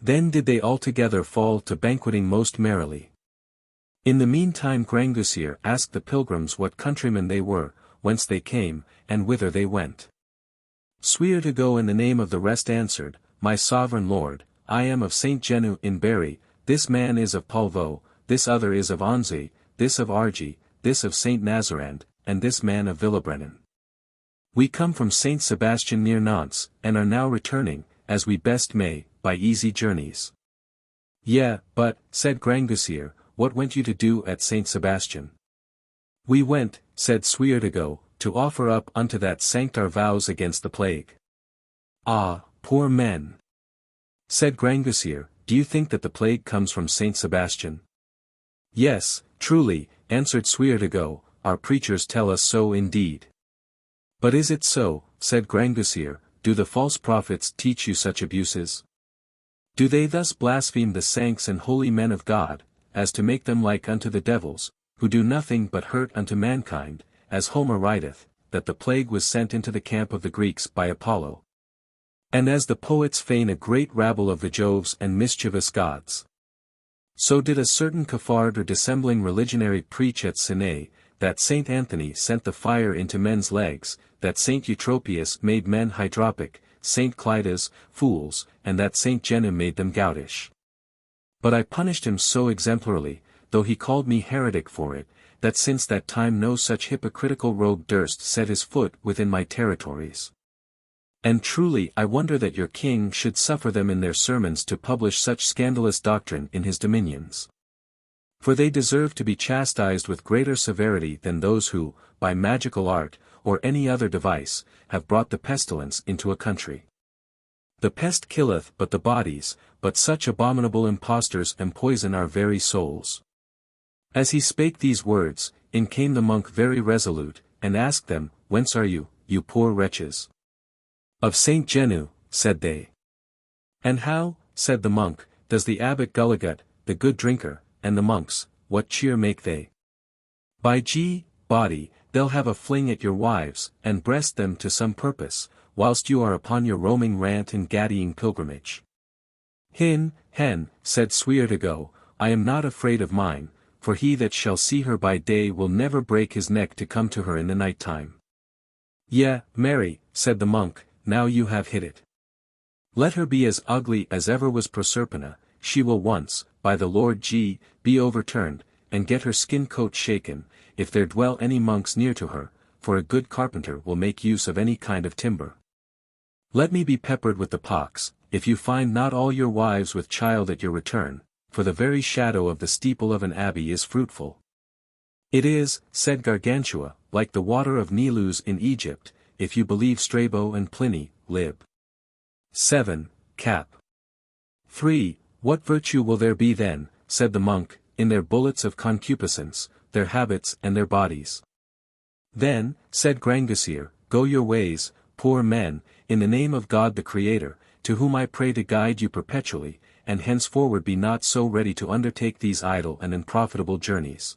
Then did they all together fall to banqueting most merrily. In the meantime Grangousier asked the pilgrims what countrymen they were, whence they came, and whither they went. Suire to go in the name of the rest answered, My sovereign lord, I am of Saint Genu in Berry, this man is of Polvo, this other is of Anzay, this of Argy, this of Saint Nazarand, and this man of Villebrennen. We come from Saint Sebastian near Nantes, and are now returning, as we best may, by easy journeys. Yea, but, said Grangousier, what went you to do at Saint Sebastian? We went, said Suierdegot, to offer up unto that sanct our vows against the plague. Ah, poor men! Said Grangousier, do you think that the plague comes from Saint Sebastian? Yes, truly, answered Suerdigo, our preachers tell us so indeed. But is it so, said Grangousier, do the false prophets teach you such abuses? Do they thus blaspheme the saints and holy men of God, as to make them like unto the devils, who do nothing but hurt unto mankind, as Homer writeth, that the plague was sent into the camp of the Greeks by Apollo? And as the poets feign a great rabble of the Joves and mischievous gods. So did a certain cafard or dissembling religionary preach at Sinae, that Saint Anthony sent the fire into men's legs, that Saint Eutropius made men hydropic, Saint Clydas, fools, and that Saint Jenna made them goutish. But I punished him so exemplarily, though he called me heretic for it, that since that time no such hypocritical rogue durst set his foot within my territories. And truly I wonder that your king should suffer them in their sermons to publish such scandalous doctrine in his dominions. For they deserve to be chastised with greater severity than those who, by magical art, or any other device, have brought the pestilence into a country. The pest killeth but the bodies, but such abominable impostors empoison our very souls. As he spake these words, in came the monk very resolute, and asked them, Whence are you, you poor wretches? Of Saint Genu, said they. And how, said the monk, does the abbot Gulligut, the good drinker, and the monks, what cheer make they? By G, body, they'll have a fling at your wives, and breast them to some purpose, whilst you are upon your roaming rant and gaddying pilgrimage. Hen, said Suerdigo, I am not afraid of mine, for he that shall see her by day will never break his neck to come to her in the night time. Yea, marry, said the monk, now you have hit it. Let her be as ugly as ever was Proserpina, she will once, by the Lord G, be overturned, and get her skin coat shaken, if there dwell any monks near to her, for a good carpenter will make use of any kind of timber. Let me be peppered with the pox, if you find not all your wives with child at your return, for the very shadow of the steeple of an abbey is fruitful. It is, said Gargantua, like the water of Nilus in Egypt, if you believe Strabo and Pliny, lib. 7, cap. 3, what virtue will there be then, said the monk, in their bullets of concupiscence, their habits and their bodies? Then, said Grangousier, go your ways, poor men, in the name of God the Creator, to whom I pray to guide you perpetually, and henceforward be not so ready to undertake these idle and unprofitable journeys.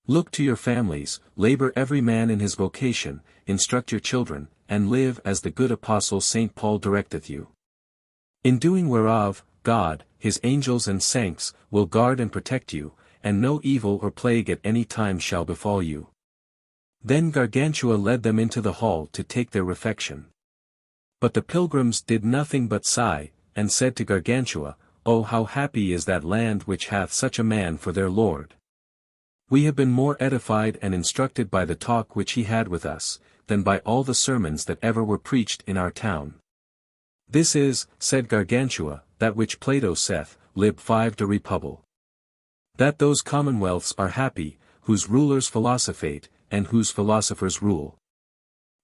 Look to your families, labor every man in his vocation, instruct your children, and live as the good apostle St. Paul directeth you. In doing whereof, God, his angels and saints, will guard and protect you, and no evil or plague at any time shall befall you. Then Gargantua led them into the hall to take their refection. But the pilgrims did nothing but sigh, and said to Gargantua, Oh, how happy is that land which hath such a man for their lord! We have been more edified and instructed by the talk which he had with us, than by all the sermons that ever were preached in our town. This is, said Gargantua, that which Plato saith, lib 5 de Republi. That those commonwealths are happy, whose rulers philosophate, and whose philosophers rule.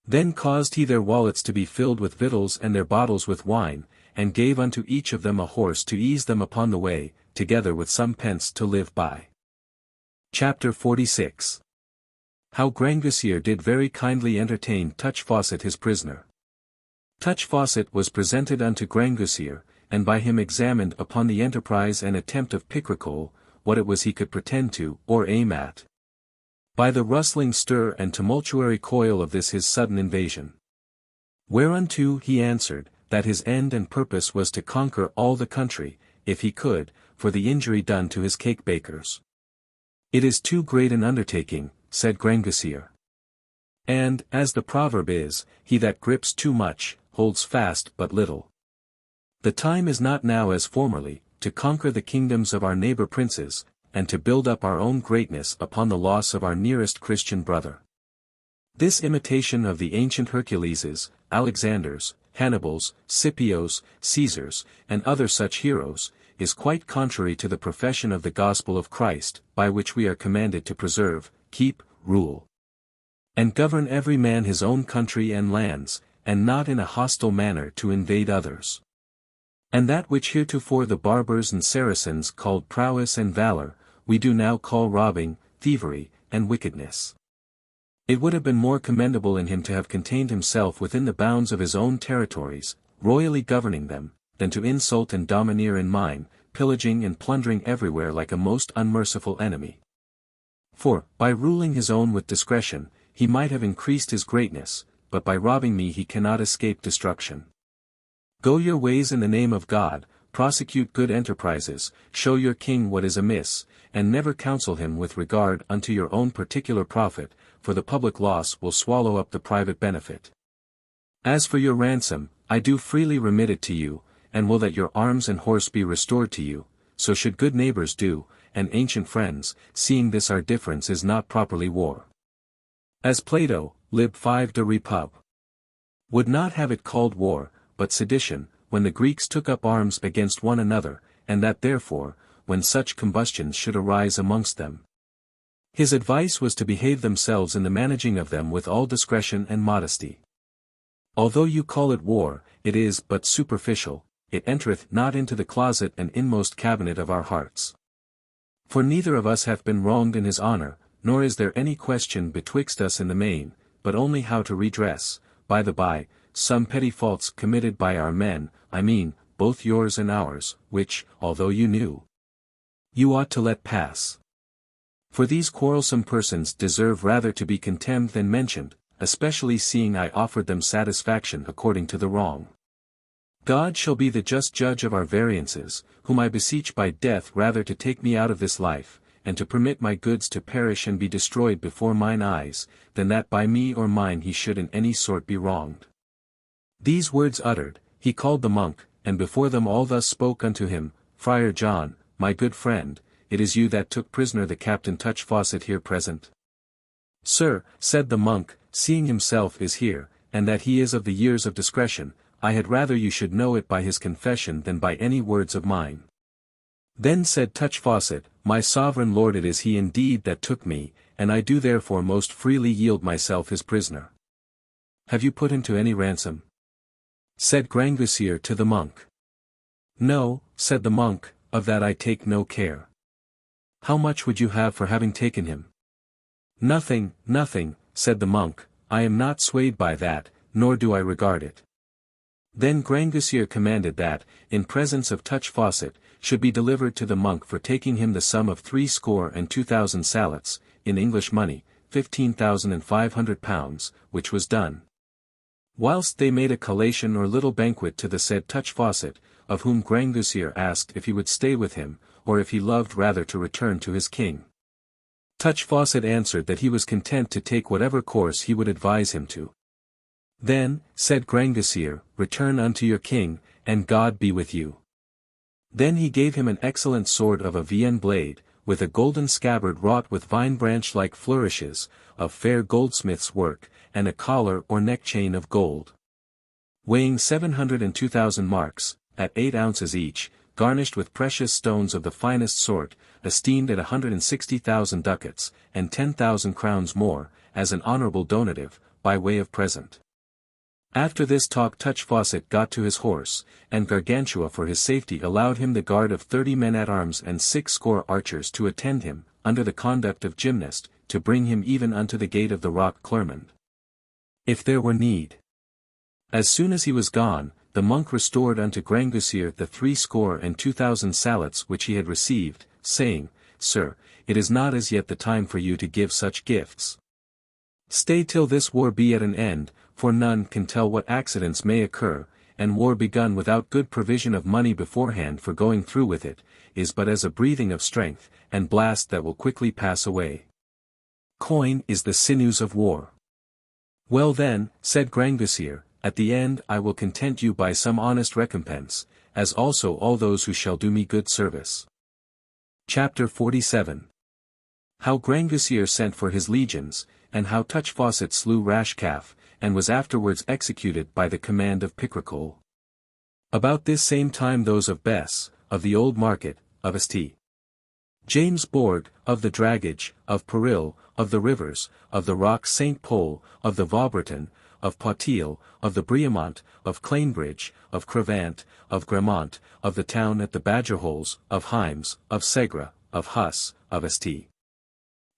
Then caused he their wallets to be filled with victuals and their bottles with wine, and gave unto each of them a horse to ease them upon the way, together with some pence to live by. Chapter 46. How Grangousier did very kindly entertain Touchfaucet his prisoner. Touchfaucet was presented unto Grangousier, and by him examined upon the enterprise and attempt of Picrochole, what it was he could pretend to, or aim at. By the rustling stir and tumultuary coil of this his sudden invasion. Whereunto he answered, that his end and purpose was to conquer all the country, if he could, for the injury done to his cake bakers. It is too great an undertaking, said Grangousier. And, as the proverb is, he that grips too much, holds fast but little. The time is not now as formerly, to conquer the kingdoms of our neighbor princes, and to build up our own greatness upon the loss of our nearest Christian brother. This imitation of the ancient Herculeses, Alexanders, Hannibals, Scipios, Caesars, and other such heroes, is quite contrary to the profession of the gospel of Christ, by which we are commanded to preserve, keep, rule, and govern every man his own country and lands, and not in a hostile manner to invade others. And that which heretofore the barbers and Saracens called prowess and valor, we do now call robbing, thievery, and wickedness. It would have been more commendable in him to have contained himself within the bounds of his own territories, royally governing them, than to insult and domineer in mine, pillaging and plundering everywhere like a most unmerciful enemy. For, by ruling his own with discretion, he might have increased his greatness, but by robbing me he cannot escape destruction. Go your ways in the name of God, prosecute good enterprises, show your king what is amiss, and never counsel him with regard unto your own particular profit, for the public loss will swallow up the private benefit. As for your ransom, I do freely remit it to you, and will that your arms and horse be restored to you, so should good neighbors do, and ancient friends, seeing this our difference is not properly war. As Plato, Lib 5 de Repub. Would not have it called war, but sedition, when the Greeks took up arms against one another, and that therefore, when such combustions should arise amongst them. His advice was to behave themselves in the managing of them with all discretion and modesty. Although you call it war, it is but superficial, it entereth not into the closet and inmost cabinet of our hearts. For neither of us hath been wronged in his honor, nor is there any question betwixt us in the main, but only how to redress, by the by, some petty faults committed by our men, I mean, both yours and ours, which, although you knew, you ought to let pass. For these quarrelsome persons deserve rather to be contemned than mentioned, especially seeing I offered them satisfaction according to the wrong. God shall be the just judge of our variances, whom I beseech by death rather to take me out of this life, and to permit my goods to perish and be destroyed before mine eyes, than that by me or mine he should in any sort be wronged. These words uttered, he called the monk, and before them all thus spoke unto him, Friar John, my good friend, it is you that took prisoner the Captain Touchfaucet here present? Sir, said the monk, seeing himself is here, and that he is of the years of discretion, I had rather you should know it by his confession than by any words of mine. Then said Touchfaucet, my sovereign lord, it is he indeed that took me, and I do therefore most freely yield myself his prisoner. Have you put him to any ransom? Said Grangousier to the monk. No, said the monk, of that I take no care. How much would you have for having taken him? Nothing, nothing, said the monk, I am not swayed by that, nor do I regard it. Then Grangousier commanded that, in presence of Touchfaucet, should be delivered to the monk for taking him the sum of 62,000 salets, in English money, £15,500, which was done. Whilst they made a collation or little banquet to the said Touchfaucet, of whom Grangousier asked if he would stay with him, or if he loved rather to return to his king. Touchfaucet answered that he was content to take whatever course he would advise him to. Then, said Grangousier, return unto your king, and God be with you. Then he gave him an excellent sword of a Vienne blade, with a golden scabbard wrought with vine branch-like flourishes, of fair goldsmith's work, and a collar or neck-chain of gold. Weighing 702,000 marks, at 8 ounces each, garnished with precious stones of the finest sort, esteemed at 160,000 ducats, and 10,000 crowns more, as an honourable donative, by way of present. After this talk Touchfaucet got to his horse, and Gargantua for his safety allowed him the guard of 30 men-at-arms and 60 archers to attend him, under the conduct of Gymnast, to bring him even unto the gate of the rock Clermond, if there were need. As soon as he was gone, the monk restored unto Grangousier the 62,000 salets which he had received, saying, Sir, it is not as yet the time for you to give such gifts. Stay till this war be at an end, for none can tell what accidents may occur, and war begun without good provision of money beforehand for going through with it, is but as a breathing of strength, and blast that will quickly pass away. Coin is the sinews of war. Well then, said Grangousier, at the end I will content you by some honest recompense, as also all those who shall do me good service. Chapter 47. How Grangousier sent for his legions, and how Touchfaucet slew Rashcalf, and was afterwards executed by the command of Picrochole. About this same time those of Bess, of the Old Market, of St. James Bourg, of the Dragage, of Peril, of the Rivers, of the Rock St. Pol, of the Vaubreton, of Poitiers, of the Briamont, of Clainbridge, of Crevant, of Gramont, of the town at the Badgerholes, of Himes, of Segre, of Huss, of St.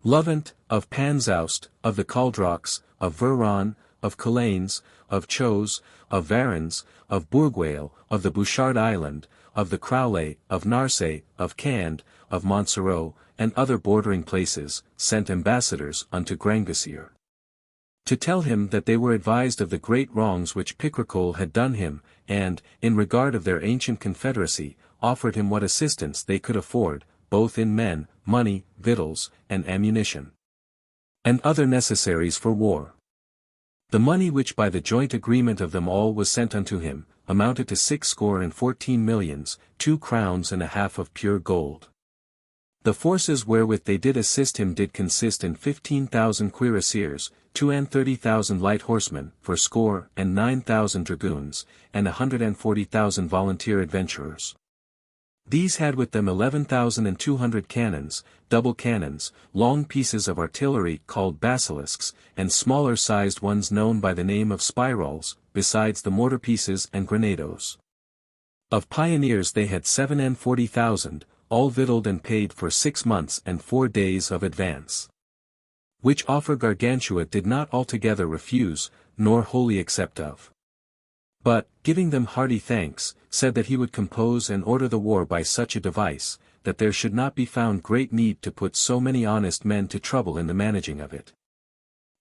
Lovent, of Panzoust, of the Caldrocs, of Veron, of Calanes, of Chos, of Varens, of Bourgueil, of the Bouchard Island, of the Crowley, of Narcé, of Cand, of Montserrat, and other bordering places, sent ambassadors unto Grangousier, to tell him that they were advised of the great wrongs which Picrochole had done him, and, in regard of their ancient confederacy, offered him what assistance they could afford, both in men, money, victuals, and ammunition, and other necessaries for war. The money which by the joint agreement of them all was sent unto him, amounted to 60 millions, 2 crowns and a half of pure gold. The forces wherewith they did assist him did consist in 15,000 cuirassiers, 30,000 light horsemen, 49,000 dragoons, and 140,000 volunteer adventurers. These had with them 11,200 cannons, double cannons, long pieces of artillery called basilisks, and smaller-sized ones known by the name of spirals, besides the mortar pieces and grenadoes. Of pioneers they had 47,000, all victualled and paid for 6 months and 4 days of advance. Which offer Gargantua did not altogether refuse, nor wholly accept of. But, giving them hearty thanks, said that he would compose and order the war by such a device, that there should not be found great need to put so many honest men to trouble in the managing of it.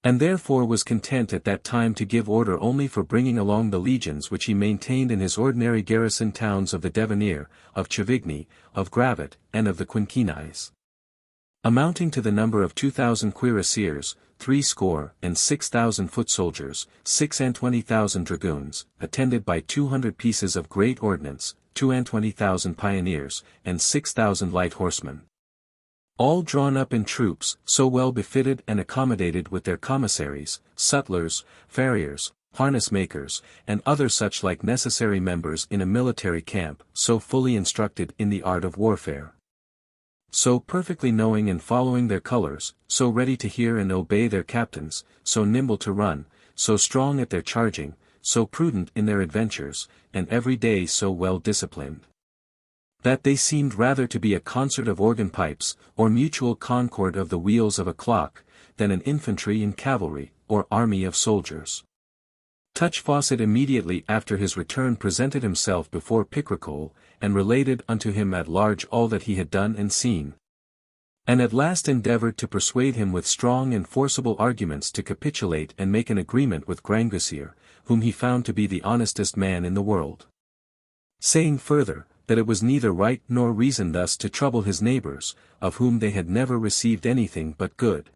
And therefore was content at that time to give order only for bringing along the legions which he maintained in his ordinary garrison towns of the Devanir, of Chavigny, of Gravet, and of the Quinquinais. Amounting to the number of 2,000 cuirassiers, 6,000 foot soldiers, 26,000 dragoons, attended by 200 pieces of great ordnance, 22,000 pioneers, and 6,000 light horsemen. All drawn up in troops, so well befitted and accommodated with their commissaries, sutlers, farriers, harness-makers, and other such like necessary members in a military camp, so fully instructed in the art of warfare, so perfectly knowing and following their colors, so ready to hear and obey their captains, so nimble to run, so strong at their charging, so prudent in their adventures, and every day so well disciplined, that they seemed rather to be a concert of organ pipes, or mutual concord of the wheels of a clock, than an infantry and cavalry, or army of soldiers. Touchfaucet immediately after his return presented himself before Picrochole, and related unto him at large all that he had done and seen, and at last endeavoured to persuade him with strong and forcible arguments to capitulate and make an agreement with Grangousier, whom he found to be the honestest man in the world. Saying further, that it was neither right nor reason thus to trouble his neighbours, of whom they had never received anything but good.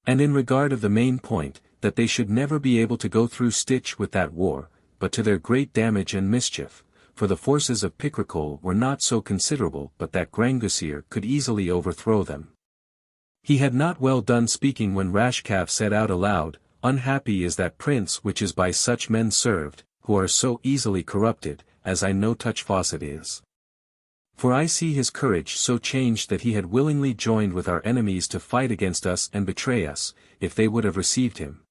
And in regard of the main point, that they should never be able to go through stitch with that war, but to their great damage and mischief, for the forces of Picrochole were not so considerable but that Grangousier could easily overthrow them. He had not well done speaking when Rashcalf said out aloud, "Unhappy is that prince which is by such men served, who are so easily corrupted, as I know Touchfaucet is. For I see his courage so changed that he had willingly joined with our enemies to fight against us and betray us, if they would have received him.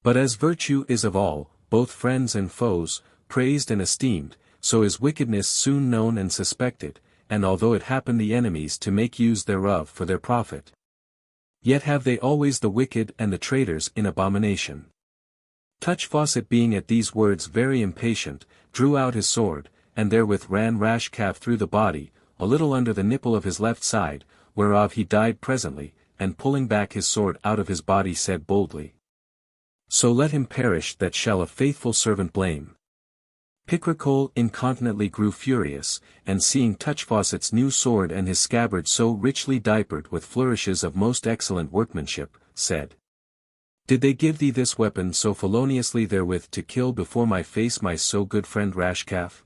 But as virtue is of all, both friends and foes, praised and esteemed, so is wickedness soon known and suspected, and although it happen the enemies to make use thereof for their profit, yet have they always the wicked and the traitors in abomination." Touchfaucet being at these words very impatient, drew out his sword, and therewith ran Rashcalf through the body, a little under the nipple of his left side, whereof he died presently, and pulling back his sword out of his body said boldly, "So let him perish that shall a faithful servant blame." Picrochole incontinently grew furious, and seeing Touchfaucet's new sword and his scabbard so richly diapered with flourishes of most excellent workmanship, said, "Did they give thee this weapon so feloniously therewith to kill before my face my so good friend Rashcalf?"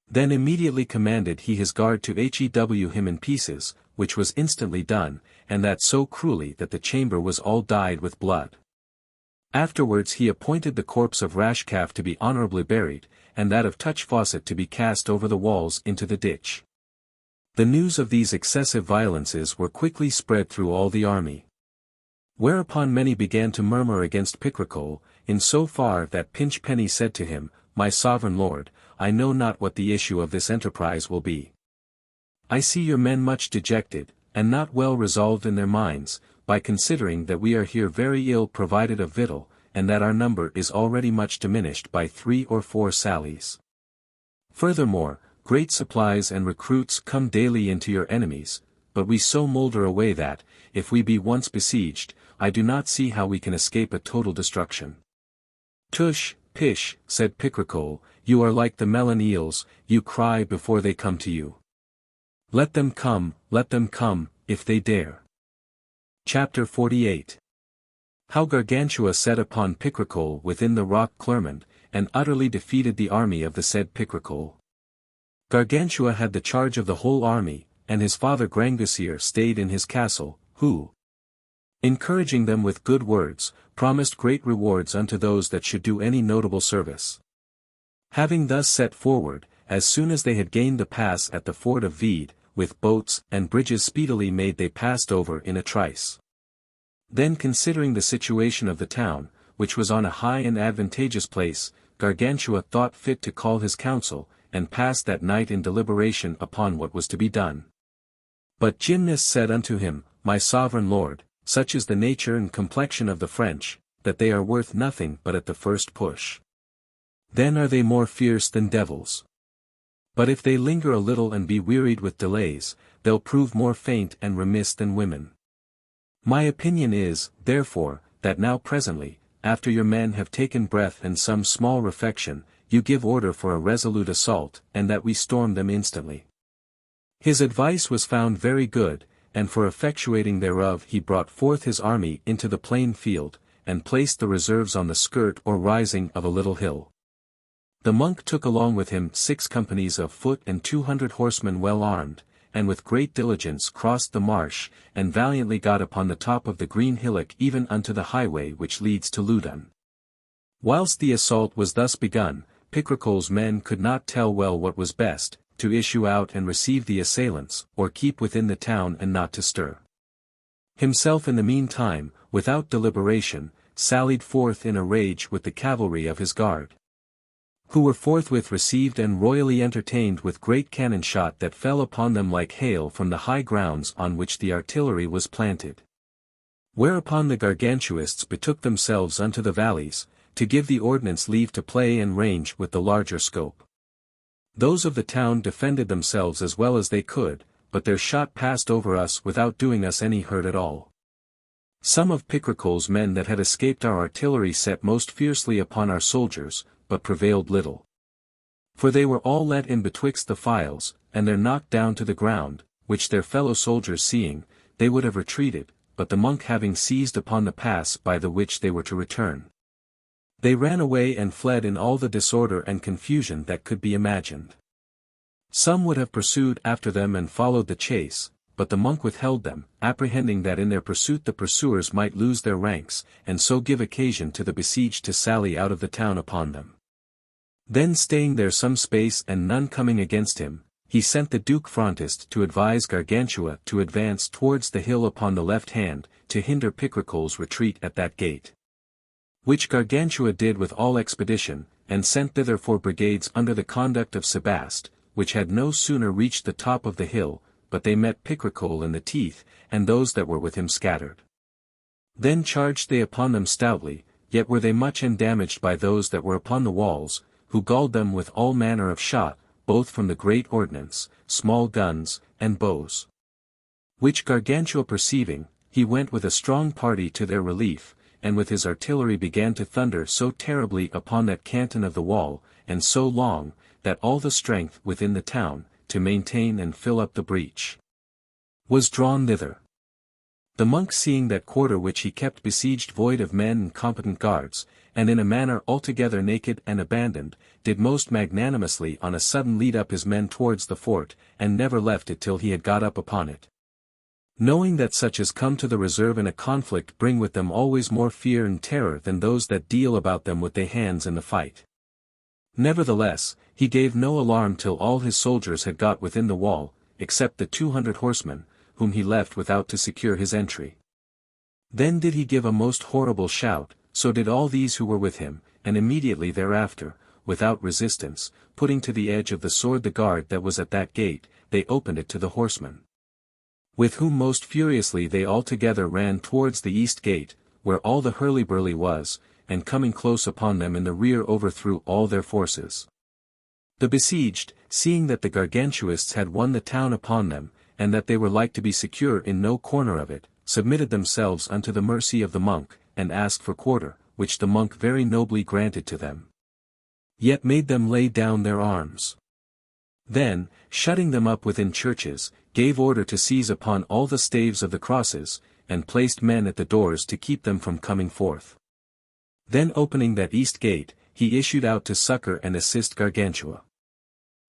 Then immediately commanded he his guard to hew him in pieces, which was instantly done, and that so cruelly that the chamber was all dyed with blood. Afterwards he appointed the corpse of Rashcalf to be honourably buried, and that of Touchfaucet to be cast over the walls into the ditch. The news of these excessive violences were quickly spread through all the army. Whereupon many began to murmur against Picrochole, in so far that Pinchpenny said to him, "My sovereign lord, I know not what the issue of this enterprise will be. I see your men much dejected, and not well resolved in their minds, by considering that we are here very ill provided of victual, and that our number is already much diminished by 3 or 4 sallies. Furthermore, great supplies and recruits come daily into your enemies, but we so moulder away that, if we be once besieged, I do not see how we can escape a total destruction. Tush, pish, said Picrochole, you are like the melon eels, you cry before they come to you. Let them come, if they dare. Chapter 48. How Gargantua set upon Picrochole within the rock Clermont, and utterly defeated the army of the said Picrochole. Gargantua had the charge of the whole army, and his father Grangousier stayed in his castle, who, encouraging them with good words, promised great rewards unto those that should do any notable service. Having thus set forward, as soon as they had gained the pass at the ford of Vied, with boats and bridges speedily made they passed over in a trice. Then considering the situation of the town, which was on a high and advantageous place, Gargantua thought fit to call his council, and passed that night in deliberation upon what was to be done. But Gymnus said unto him, My sovereign lord, such is the nature and complexion of the French, that they are worth nothing but at the first push. Then are they more fierce than devils. But if they linger a little and be wearied with delays, they'll prove more faint and remiss than women. My opinion is, therefore, that now presently, after your men have taken breath and some small refection, you give order for a resolute assault, and that we storm them instantly. His advice was found very good, and for effectuating thereof he brought forth his army into the plain field, and placed the reserves on the skirt or rising of a little hill. The monk took along with him 6 companies of foot and 200 horsemen well armed, and with great diligence crossed the marsh, and valiantly got upon the top of the green hillock even unto the highway which leads to Loudun. Whilst the assault was thus begun, Picrochole's men could not tell well what was best, to issue out and receive the assailants, or keep within the town and not to stir. Himself in the meantime, without deliberation, sallied forth in a rage with the cavalry of his guard, who were forthwith received and royally entertained with great cannon shot that fell upon them like hail from the high grounds on which the artillery was planted. Whereupon the Gargantuists betook themselves unto the valleys, to give the ordnance leave to play and range with the larger scope. Those of the town defended themselves as well as they could, but their shot passed over us without doing us any hurt at all. Some of Picrochole's men that had escaped our artillery set most fiercely upon our soldiers, but prevailed little. For they were all let in betwixt the files, and they're knocked down to the ground, which their fellow soldiers seeing, they would have retreated, but the monk having seized upon the pass by the which they were to return, they ran away and fled in all the disorder and confusion that could be imagined. Some would have pursued after them and followed the chase, but the monk withheld them, apprehending that in their pursuit the pursuers might lose their ranks, and so give occasion to the besieged to sally out of the town upon them. Then staying there some space and none coming against him, he sent the Duke Frontist to advise Gargantua to advance towards the hill upon the left hand, to hinder Picrochole's retreat at that gate. Which Gargantua did with all expedition, and sent thither 4 brigades under the conduct of Sebaste, which had no sooner reached the top of the hill, but they met Picrochole in the teeth, and those that were with him scattered. Then charged they upon them stoutly, yet were they much endamaged by those that were upon the walls, who galled them with all manner of shot, both from the great ordnance, small guns, and bows. Which Gargantua perceiving, he went with a strong party to their relief, and with his artillery began to thunder so terribly upon that canton of the wall, and so long, that all the strength within the town, to maintain and fill up the breach, was drawn thither. The monk seeing that quarter which he kept besieged void of men and competent guards, and in a manner altogether naked and abandoned, did most magnanimously on a sudden lead up his men towards the fort, and never left it till he had got up upon it. Knowing that such as come to the reserve in a conflict bring with them always more fear and terror than those that deal about them with their hands in the fight. Nevertheless, he gave no alarm till all his soldiers had got within the wall, except the 200 horsemen, whom he left without to secure his entry. Then did he give a most horrible shout, so did all these who were with him, and immediately thereafter, without resistance, putting to the edge of the sword the guard that was at that gate, they opened it to the horsemen. with whom most furiously they all together ran towards the east gate, where all the hurly-burly was, and coming close upon them in the rear overthrew all their forces. The besieged, seeing that the Gargantuists had won the town upon them, and that they were like to be secure in no corner of it, submitted themselves unto the mercy of the monk, and asked for quarter, which the monk very nobly granted to them. Yet made them lay down their arms. Then, shutting them up within churches, gave order to seize upon all the staves of the crosses, and placed men at the doors to keep them from coming forth. Then opening that east gate, he issued out to succor and assist Gargantua.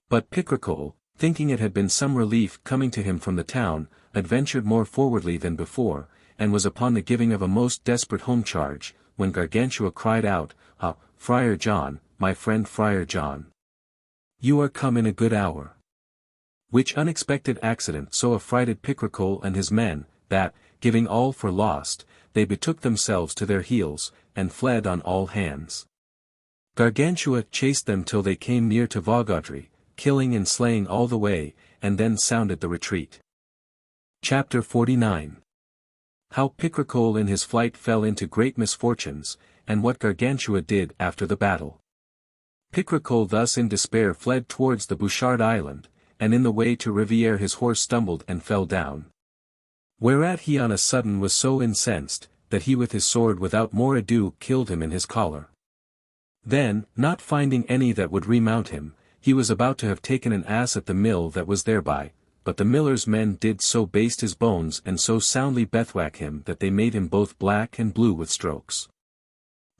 But Picrochole, thinking it had been some relief coming to him from the town, adventured more forwardly than before, and was upon the giving of a most desperate home charge, when Gargantua cried out, "Ah, Friar John, my friend Friar John! You are come in a good hour." Which unexpected accident so affrighted Picrochole and his men, that, giving all for lost, they betook themselves to their heels, and fled on all hands. Gargantua chased them till they came near to Vulgarity, killing and slaying all the way, and then sounded the retreat. Chapter 49. How Picrochole in his flight fell into great misfortunes, and what Gargantua did after the battle. Picrochole thus in despair fled towards the Bouchard Island, and in the way to Riviere his horse stumbled and fell down. Whereat he on a sudden was so incensed, that he with his sword without more ado killed him in his collar. Then, not finding any that would remount him, he was about to have taken an ass at the mill that was thereby, but the miller's men did so baste his bones and so soundly bethwack him that they made him both black and blue with strokes.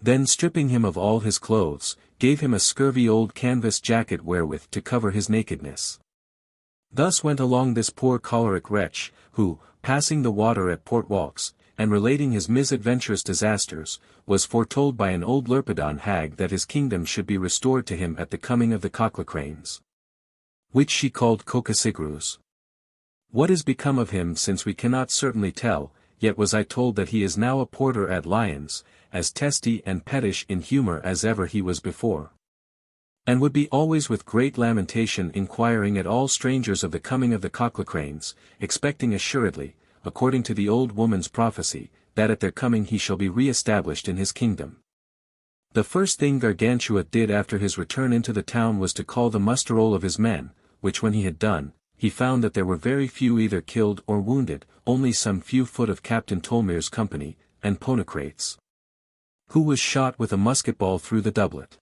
Then stripping him of all his clothes, gave him a scurvy old canvas jacket wherewith to cover his nakedness. Thus went along this poor choleric wretch, who, passing the water at Port Walks, and relating his misadventurous disasters, was foretold by an old Lurpedon hag that his kingdom should be restored to him at the coming of the Cocklecranes, which she called Cocasigrus. What is become of him since we cannot certainly tell, yet was I told that he is now a porter at Lyons, as testy and pettish in humour as ever he was before. And would be always with great lamentation inquiring at all strangers of the coming of the Cocklecranes, expecting assuredly, according to the old woman's prophecy, that at their coming he shall be re-established in his kingdom. The first thing Gargantua did after his return into the town was to call the muster-roll of his men, which when he had done, he found that there were very few either killed or wounded, only some few foot of Captain Tolmere's company, and Ponocrates, who was shot with a musket-ball through the doublet.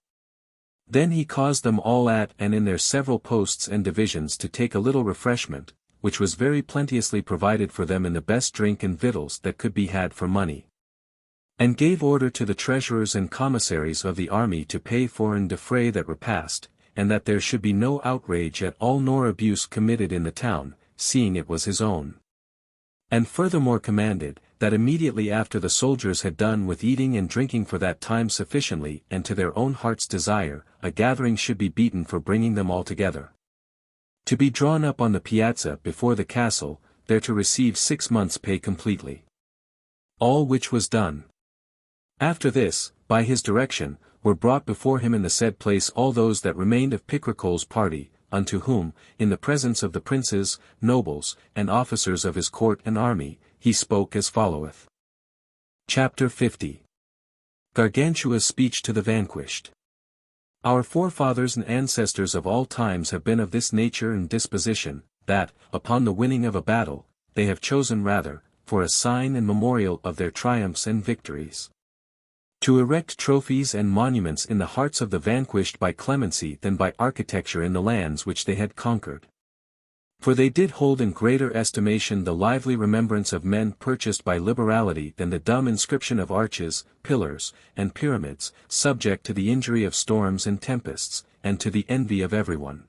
Then he caused them all at and in their several posts and divisions to take a little refreshment, which was very plenteously provided for them in the best drink and victuals that could be had for money. And gave order to the treasurers and commissaries of the army to pay for and defray that repast, and that there should be no outrage at all nor abuse committed in the town, seeing it was his own. And furthermore commanded, that immediately after the soldiers had done with eating and drinking for that time sufficiently and to their own heart's desire, a gathering should be beaten for bringing them all together, to be drawn up on the piazza before the castle, there to receive 6 months' pay completely. All which was done. After this, by his direction, were brought before him in the said place all those that remained of Picrochole's party, unto whom, in the presence of the princes, nobles, and officers of his court and army, he spoke as followeth. Chapter 50. Gargantua's speech to the vanquished. Our forefathers and ancestors of all times have been of this nature and disposition, that, upon the winning of a battle, they have chosen rather, for a sign and memorial of their triumphs and victories, to erect trophies and monuments in the hearts of the vanquished by clemency than by architecture in the lands which they had conquered. For they did hold in greater estimation the lively remembrance of men purchased by liberality than the dumb inscription of arches, pillars, and pyramids, subject to the injury of storms and tempests, and to the envy of everyone.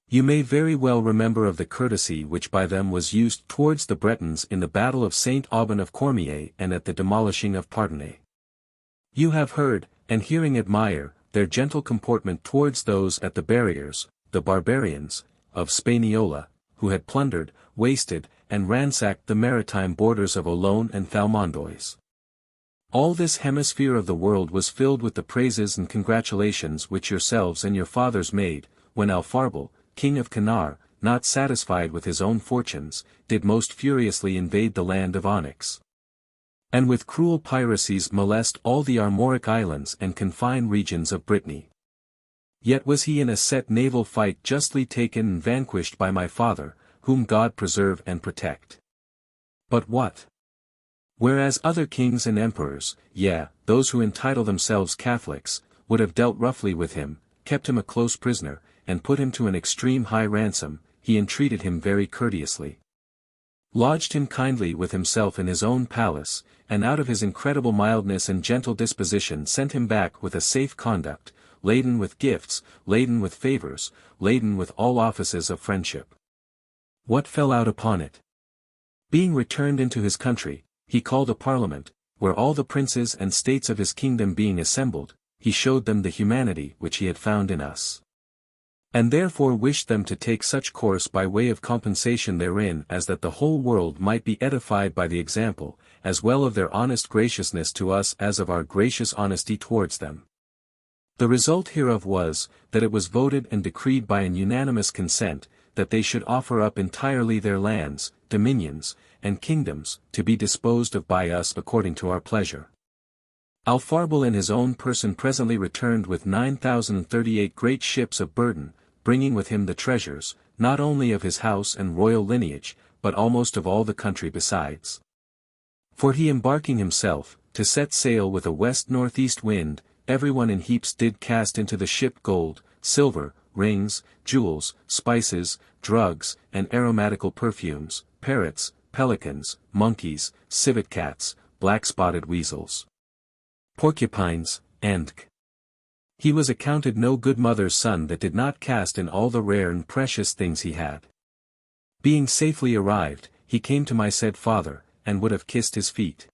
You may very well remember of the courtesy which by them was used towards the Bretons in the battle of Saint Aubin of Cormier and at the demolishing of Parthenay. You have heard, and hearing admire, their gentle comportment towards those at the barriers, the barbarians, of Spaniola, who had plundered, wasted, and ransacked the maritime borders of Olone and Falmondois. All this hemisphere of the world was filled with the praises and congratulations which yourselves and your fathers made, when Alfarbal, king of Cannar, not satisfied with his own fortunes, did most furiously invade the land of Onyx. And with cruel piracies molest all the Armoric islands and confine regions of Brittany. Yet was he in a set naval fight justly taken and vanquished by my father, whom God preserve and protect. But what? Whereas other kings and emperors, yea, those who entitle themselves Catholics, would have dealt roughly with him, kept him a close prisoner, and put him to an extreme high ransom, he entreated him very courteously. Lodged him kindly with himself in his own palace, and out of his incredible mildness and gentle disposition sent him back with a safe conduct, laden with gifts, laden with favors, laden with all offices of friendship. What fell out upon it? Being returned into his country, he called a parliament, where all the princes and states of his kingdom being assembled, he showed them the humanity which he had found in us. And therefore wished them to take such course by way of compensation therein as that the whole world might be edified by the example, as well of their honest graciousness to us as of our gracious honesty towards them. The result hereof was, that it was voted and decreed by an unanimous consent, that they should offer up entirely their lands, dominions, and kingdoms, to be disposed of by us according to our pleasure. Alpharbal in his own person presently returned with 9,038 great ships of burden, bringing with him the treasures, not only of his house and royal lineage, but almost of all the country besides. For he embarking himself, to set sail with a west-northeast wind, everyone in heaps did cast into the ship gold, silver, rings, jewels, spices, drugs, and aromatical perfumes, parrots, pelicans, monkeys, civet cats, black-spotted weasels, porcupines, and he was accounted no good mother's son that did not cast in all the rare and precious things he had. Being safely arrived, he came to my said father, and would have kissed his feet.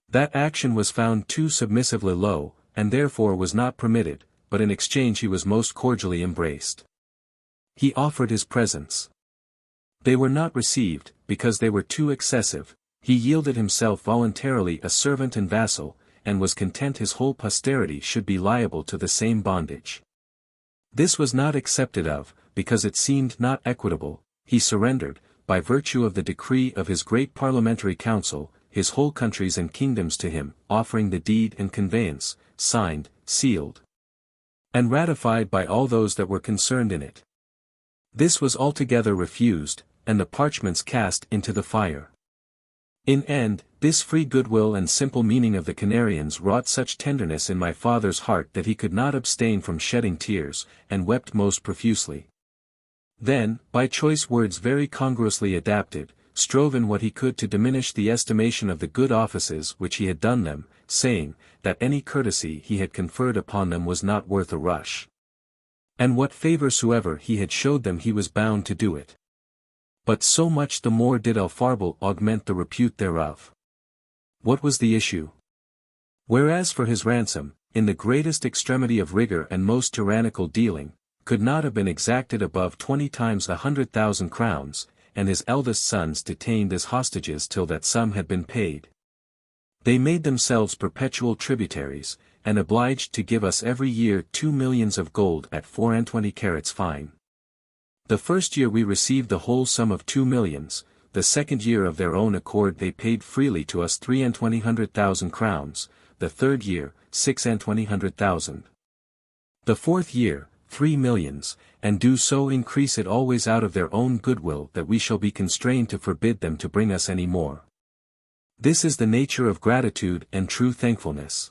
That action was found too submissively low, and therefore was not permitted, but in exchange he was most cordially embraced. He offered his presents. They were not received, because they were too excessive. He yielded himself voluntarily a servant and vassal, and was content his whole posterity should be liable to the same bondage. This was not accepted of, because it seemed not equitable. He surrendered, by virtue of the decree of his great parliamentary council, his whole countries and kingdoms to him, offering the deed and conveyance, signed, sealed, and ratified by all those that were concerned in it. This was altogether refused, and the parchments cast into the fire. In end, this free goodwill and simple meaning of the Canarians wrought such tenderness in my father's heart that he could not abstain from shedding tears, and wept most profusely. Then, by choice words very congruously adapted, strove in what he could to diminish the estimation of the good offices which he had done them, saying, that any courtesy he had conferred upon them was not worth a rush. And what favour soever he had showed them he was bound to do it. But so much the more did Alpharbal augment the repute thereof. What was the issue? Whereas for his ransom, in the greatest extremity of rigour and most tyrannical dealing, could not have been exacted above 20 times 100,000 crowns, and his eldest sons detained as hostages till that sum had been paid. They made themselves perpetual tributaries, and obliged to give us every year 2 millions of gold at 24 carats fine. The first year we received the whole sum of 2 millions, the second year of their own accord they paid freely to us 320,000 crowns, the third year, 620,000. The fourth year, 3 millions, and do so increase it always out of their own goodwill that we shall be constrained to forbid them to bring us any more. This is the nature of gratitude and true thankfulness.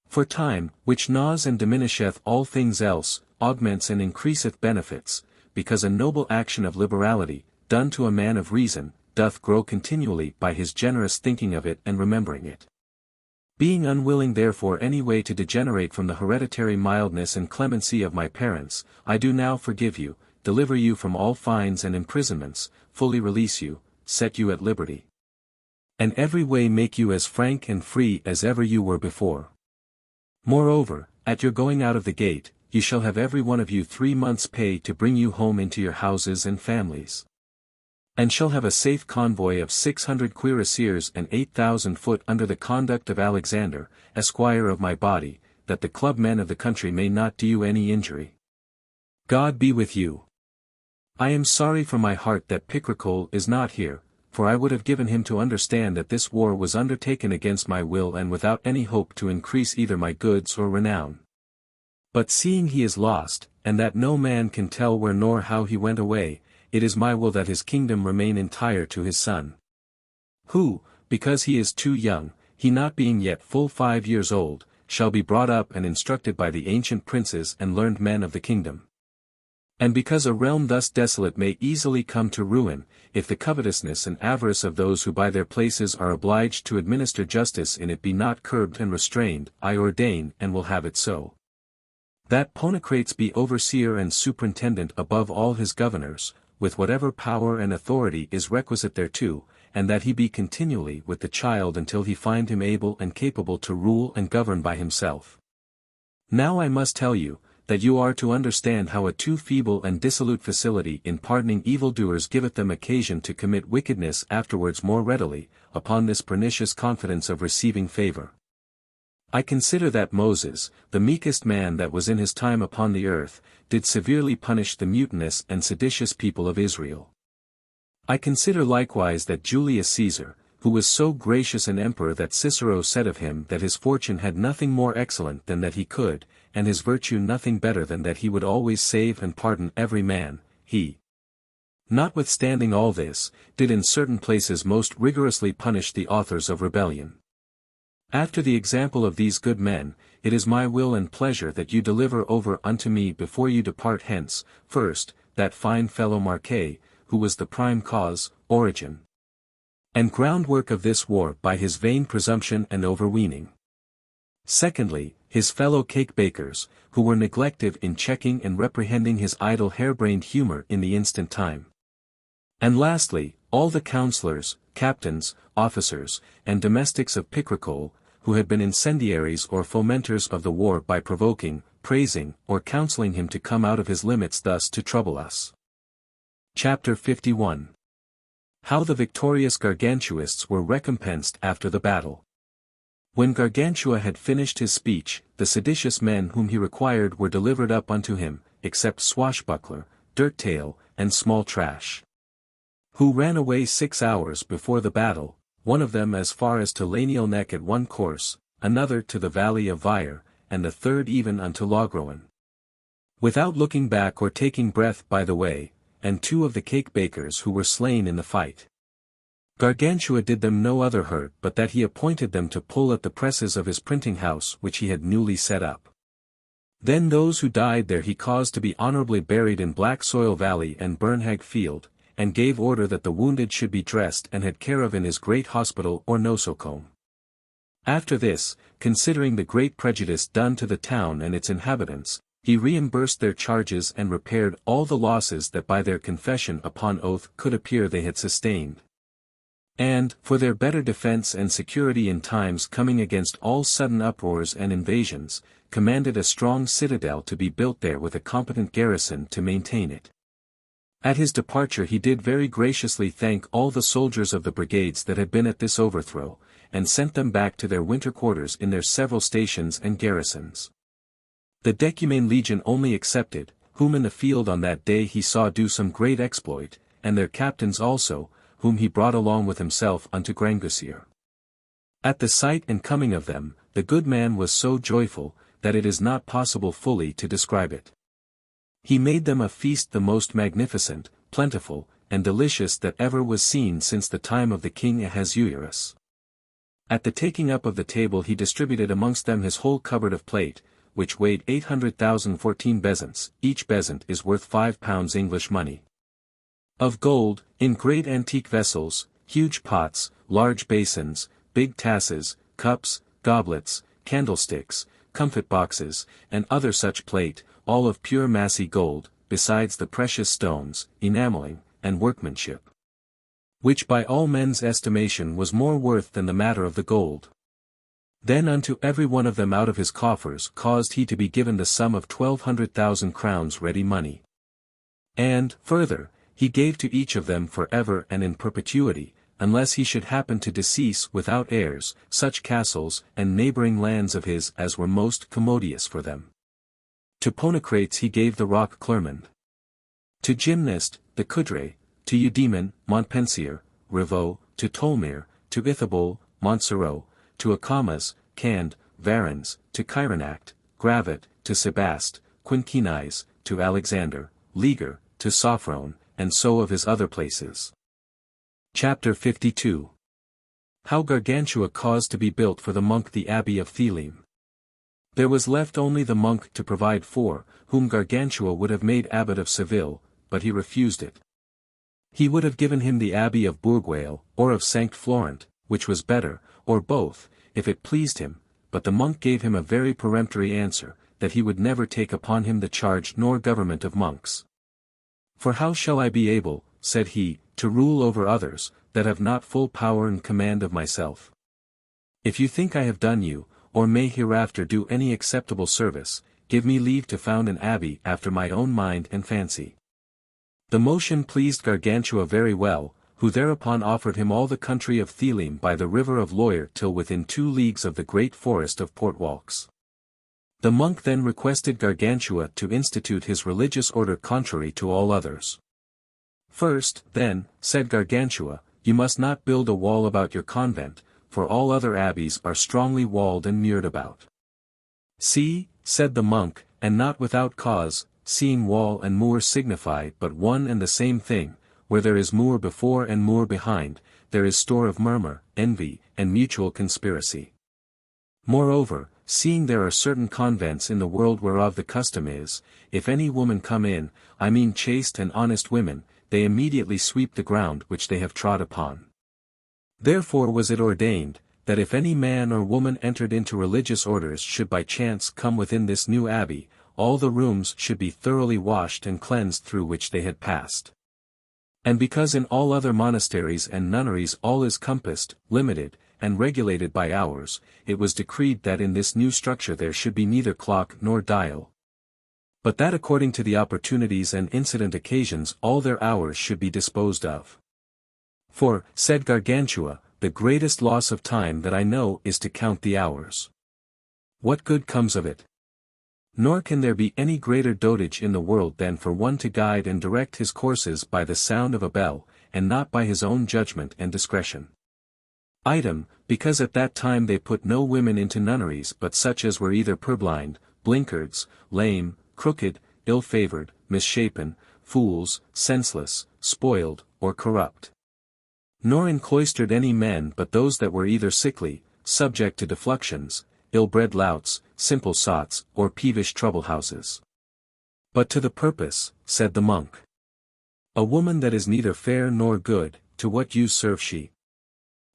For time, which gnaws and diminisheth all things else, augments and increaseth benefits, because a noble action of liberality, done to a man of reason, doth grow continually by his generous thinking of it and remembering it. Being unwilling therefore any way to degenerate from the hereditary mildness and clemency of my parents, I do now forgive you, deliver you from all fines and imprisonments, fully release you, set you at liberty, and every way make you as frank and free as ever you were before. Moreover, at your going out of the gate, you shall have every one of you 3 months' pay to bring you home into your houses and families. And shall have a safe convoy of 600 cuirassiers and 8,000 foot under the conduct of Alexander, esquire of my body, that the club men of the country may not do you any injury. God be with you. I am sorry from my heart that Picrochole is not here, for I would have given him to understand that this war was undertaken against my will and without any hope to increase either my goods or renown. But seeing he is lost, and that no man can tell where nor how he went away, it is my will that his kingdom remain entire to his son. Who, because he is too young, he not being yet full 5 years old, shall be brought up and instructed by the ancient princes and learned men of the kingdom. And because a realm thus desolate may easily come to ruin, if the covetousness and avarice of those who by their places are obliged to administer justice in it be not curbed and restrained, I ordain and will have it so. That Ponocrates be overseer and superintendent above all his governors, with whatever power and authority is requisite thereto, and that he be continually with the child until he find him able and capable to rule and govern by himself. Now I must tell you, that you are to understand how a too feeble and dissolute facility in pardoning evildoers giveth them occasion to commit wickedness afterwards more readily, upon this pernicious confidence of receiving favor. I consider that Moses, the meekest man that was in his time upon the earth, did severely punish the mutinous and seditious people of Israel. I consider likewise that Julius Caesar, who was so gracious an emperor that Cicero said of him that his fortune had nothing more excellent than that he could, and his virtue nothing better than that he would always save and pardon every man, he, notwithstanding all this, did in certain places most rigorously punish the authors of rebellion. After the example of these good men, it is my will and pleasure that you deliver over unto me before you depart hence, first, that fine fellow Marquet, who was the prime cause, origin, and groundwork of this war by his vain presumption and overweening. Secondly, his fellow cake-bakers, who were neglected in checking and reprehending his idle harebrained humor in the instant time. And lastly, all the counsellors, captains, officers, and domestics of Picrochole, who had been incendiaries or fomenters of the war by provoking, praising, or counselling him to come out of his limits thus to trouble us. Chapter 51. How the victorious Gargantuists were recompensed after the battle. When Gargantua had finished his speech, the seditious men whom he required were delivered up unto him, except Swashbuckler, Dirttail, and Small Trash, who ran away 6 hours before the battle, one of them as far as to Laniel Neck at one course, another to the valley of Vire, and the third even unto Logrowan, without looking back or taking breath by the way, and 2 of the cake-bakers who were slain in the fight. Gargantua did them no other hurt but that he appointed them to pull at the presses of his printing house which he had newly set up. Then those who died there he caused to be honorably buried in Black Soil Valley and Burnhag Field, and gave order that the wounded should be dressed and had care of in his great hospital or nosocombe. After this, considering the great prejudice done to the town and its inhabitants, he reimbursed their charges and repaired all the losses that by their confession upon oath could appear they had sustained. And, for their better defense and security in times coming against all sudden uproars and invasions, commanded a strong citadel to be built there with a competent garrison to maintain it. At his departure he did very graciously thank all the soldiers of the brigades that had been at this overthrow, and sent them back to their winter quarters in their several stations and garrisons. The Decumane Legion only excepted, whom in the field on that day he saw do some great exploit, and their captains also, whom he brought along with himself unto Grangousier. At the sight and coming of them, the good man was so joyful, that it is not possible fully to describe it. He made them a feast the most magnificent, plentiful, and delicious that ever was seen since the time of the king Ahasuerus. At the taking up of the table he distributed amongst them his whole cupboard of plate, which weighed 800,014 bezants, each bezant is worth £5 English money. Of gold, in great antique vessels, huge pots, large basins, big tasses, cups, goblets, candlesticks, comfit boxes, and other such plate, all of pure massy gold, besides the precious stones, enamelling, and workmanship, which by all men's estimation was more worth than the matter of the gold. Then unto every one of them out of his coffers caused he to be given the sum of 1,200,000 crowns ready money. And, further, he gave to each of them for ever and in perpetuity, unless he should happen to decease without heirs, such castles and neighbouring lands of his as were most commodious for them. To Ponocrates he gave the rock Clermond. To Gymnast, the Coudray, to Eudaemon, Montpensier, Rivaux, to Tolmere, to Ithobal, Montserrat, to Acamas, Cand, Varens, to Chironact, Gravet, to Sebaste, Quinquinais, to Alexander, Liger, to Sophron, and so of his other places. Chapter 52. How Gargantua caused to be built for the monk the abbey of Theleme. There was left only the monk to provide for, whom Gargantua would have made abbot of Seville, but he refused it. He would have given him the abbey of Bourgueil, or of Saint Florent, which was better, or both, if it pleased him, but the monk gave him a very peremptory answer, that he would never take upon him the charge nor government of monks. For how shall I be able, said he, to rule over others, that have not full power and command of myself? If you think I have done you, or may hereafter do any acceptable service, give me leave to found an abbey after my own mind and fancy. The motion pleased Gargantua very well, who thereupon offered him all the country of Theleme by the river of Loire till within 2 leagues of the great forest of Portwalks. The monk then requested Gargantua to institute his religious order contrary to all others. First, then, said Gargantua, you must not build a wall about your convent, for all other abbeys are strongly walled and mured about. See, said the monk, and not without cause, seeing wall and moor signify but one and the same thing, where there is moor before and moor behind, there is store of murmur, envy, and mutual conspiracy. Moreover, seeing there are certain convents in the world whereof the custom is, if any woman come in, I mean chaste and honest women, they immediately sweep the ground which they have trod upon. Therefore was it ordained, that if any man or woman entered into religious orders should by chance come within this new abbey, all the rooms should be thoroughly washed and cleansed through which they had passed. And because in all other monasteries and nunneries all is compassed, limited, and regulated by hours, it was decreed that in this new structure there should be neither clock nor dial, but that according to the opportunities and incident occasions all their hours should be disposed of. For, said Gargantua, the greatest loss of time that I know is to count the hours. What good comes of it? Nor can there be any greater dotage in the world than for one to guide and direct his courses by the sound of a bell, and not by his own judgment and discretion. Item, because at that time they put no women into nunneries but such as were either purblind, blinkards, lame, crooked, ill-favored, misshapen, fools, senseless, spoiled, or corrupt. Nor encloistered any men but those that were either sickly, subject to defluxions, ill-bred louts, simple sots, or peevish trouble-houses. But to the purpose, said the monk. A woman that is neither fair nor good, to what use serve she?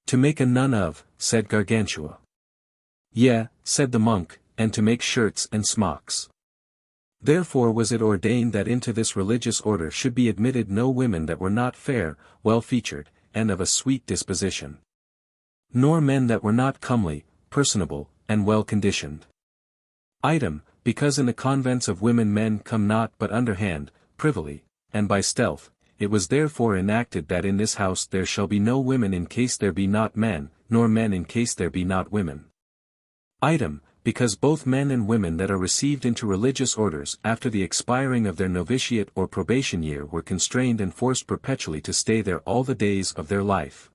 To make a nun of, said Gargantua. Yea, said the monk, and to make shirts and smocks. Therefore was it ordained that into this religious order should be admitted no women that were not fair, well-featured, and of a sweet disposition. Nor men that were not comely, personable, and well-conditioned. Item, because in the convents of women men come not but underhand, privily, and by stealth, it was therefore enacted that in this house there shall be no women in case there be not men, nor men in case there be not women. Item, because both men and women that are received into religious orders after the expiring of their novitiate or probation year were constrained and forced perpetually to stay there all the days of their life.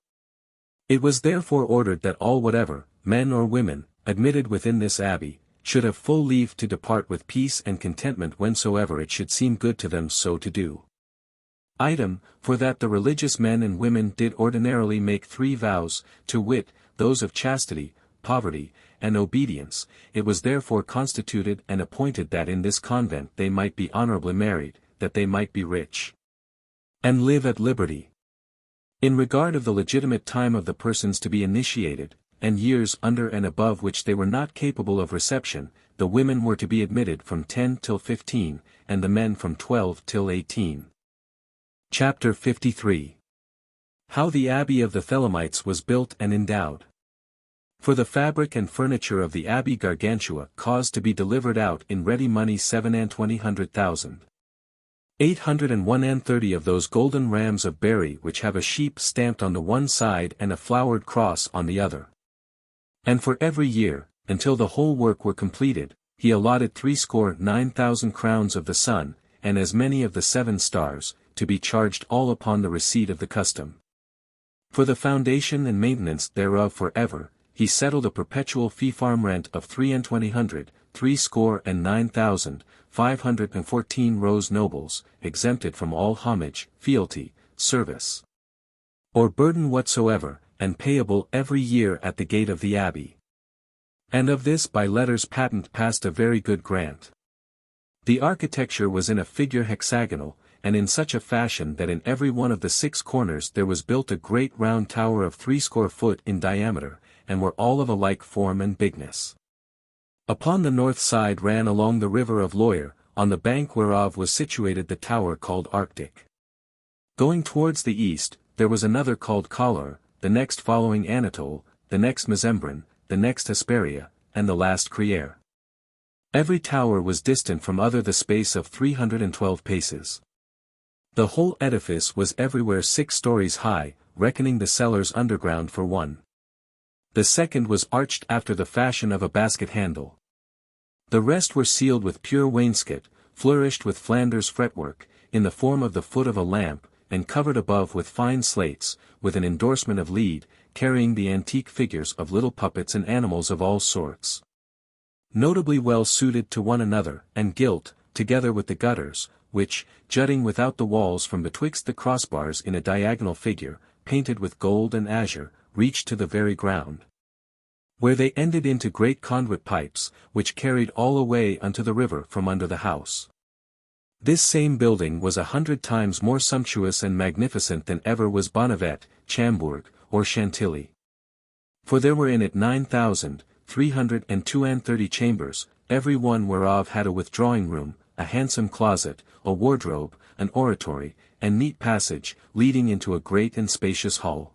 It was therefore ordered that all whatever, men or women, admitted within this abbey, should have full leave to depart with peace and contentment whensoever it should seem good to them so to do. Item, for that the religious men and women did ordinarily make 3 vows, to wit, those of chastity, poverty, and obedience, it was therefore constituted and appointed that in this convent they might be honorably married, that they might be rich, and live at liberty. In regard of the legitimate time of the persons to be initiated, and years under and above which they were not capable of reception, the women were to be admitted from 10 till 15, and the men from 12 till 18. Chapter 53. How the Abbey of the Thelemites was built and endowed. For the fabric and furniture of the Abbey Gargantua caused to be delivered out in ready money 720,000. 801 of those golden rams of Berry which have a sheep stamped on the one side and a flowered cross on the other. And for every year, until the whole work were completed, he allotted 69,000 crowns of the sun, and as many of the 7 stars, to be charged all upon the receipt of the custom. For the foundation and maintenance thereof for ever, he settled a perpetual fee-farm rent of 2300, 514 rose nobles, exempted from all homage, fealty, service, or burden whatsoever, and payable every year at the gate of the abbey. And of this by letters patent passed a very good grant. The architecture was in a figure hexagonal, and in such a fashion that in every one of the 6 corners there was built a great round tower of 80 foot in diameter, and were all of a like form and bigness. Upon the north side ran along the river of Loire, on the bank whereof was situated the tower called Arctic. Going towards the east, there was another called Cholor, the next following Anatole, the next Mesembrin, the next Hesperia, and the last Criere. Every tower was distant from other the space of 312 paces. The whole edifice was everywhere 6 stories high, reckoning the cellars underground for one. The second was arched after the fashion of a basket handle. The rest were sealed with pure wainscot, flourished with Flanders fretwork, in the form of the foot of a lamp, and covered above with fine slates, with an endorsement of lead, carrying the antique figures of little puppets and animals of all sorts, notably well suited to one another, and gilt, together with the gutters, which, jutting without the walls from betwixt the crossbars in a diagonal figure, painted with gold and azure, reached to the very ground, where they ended into great conduit pipes, which carried all away unto the river from under the house. This same building was 100 times more sumptuous and magnificent than ever was Bonnevet, Chambord, or Chantilly. For there were in it 9,332 chambers, every one whereof had a withdrawing room, a handsome closet, a wardrobe, an oratory, and neat passage, leading into a great and spacious hall.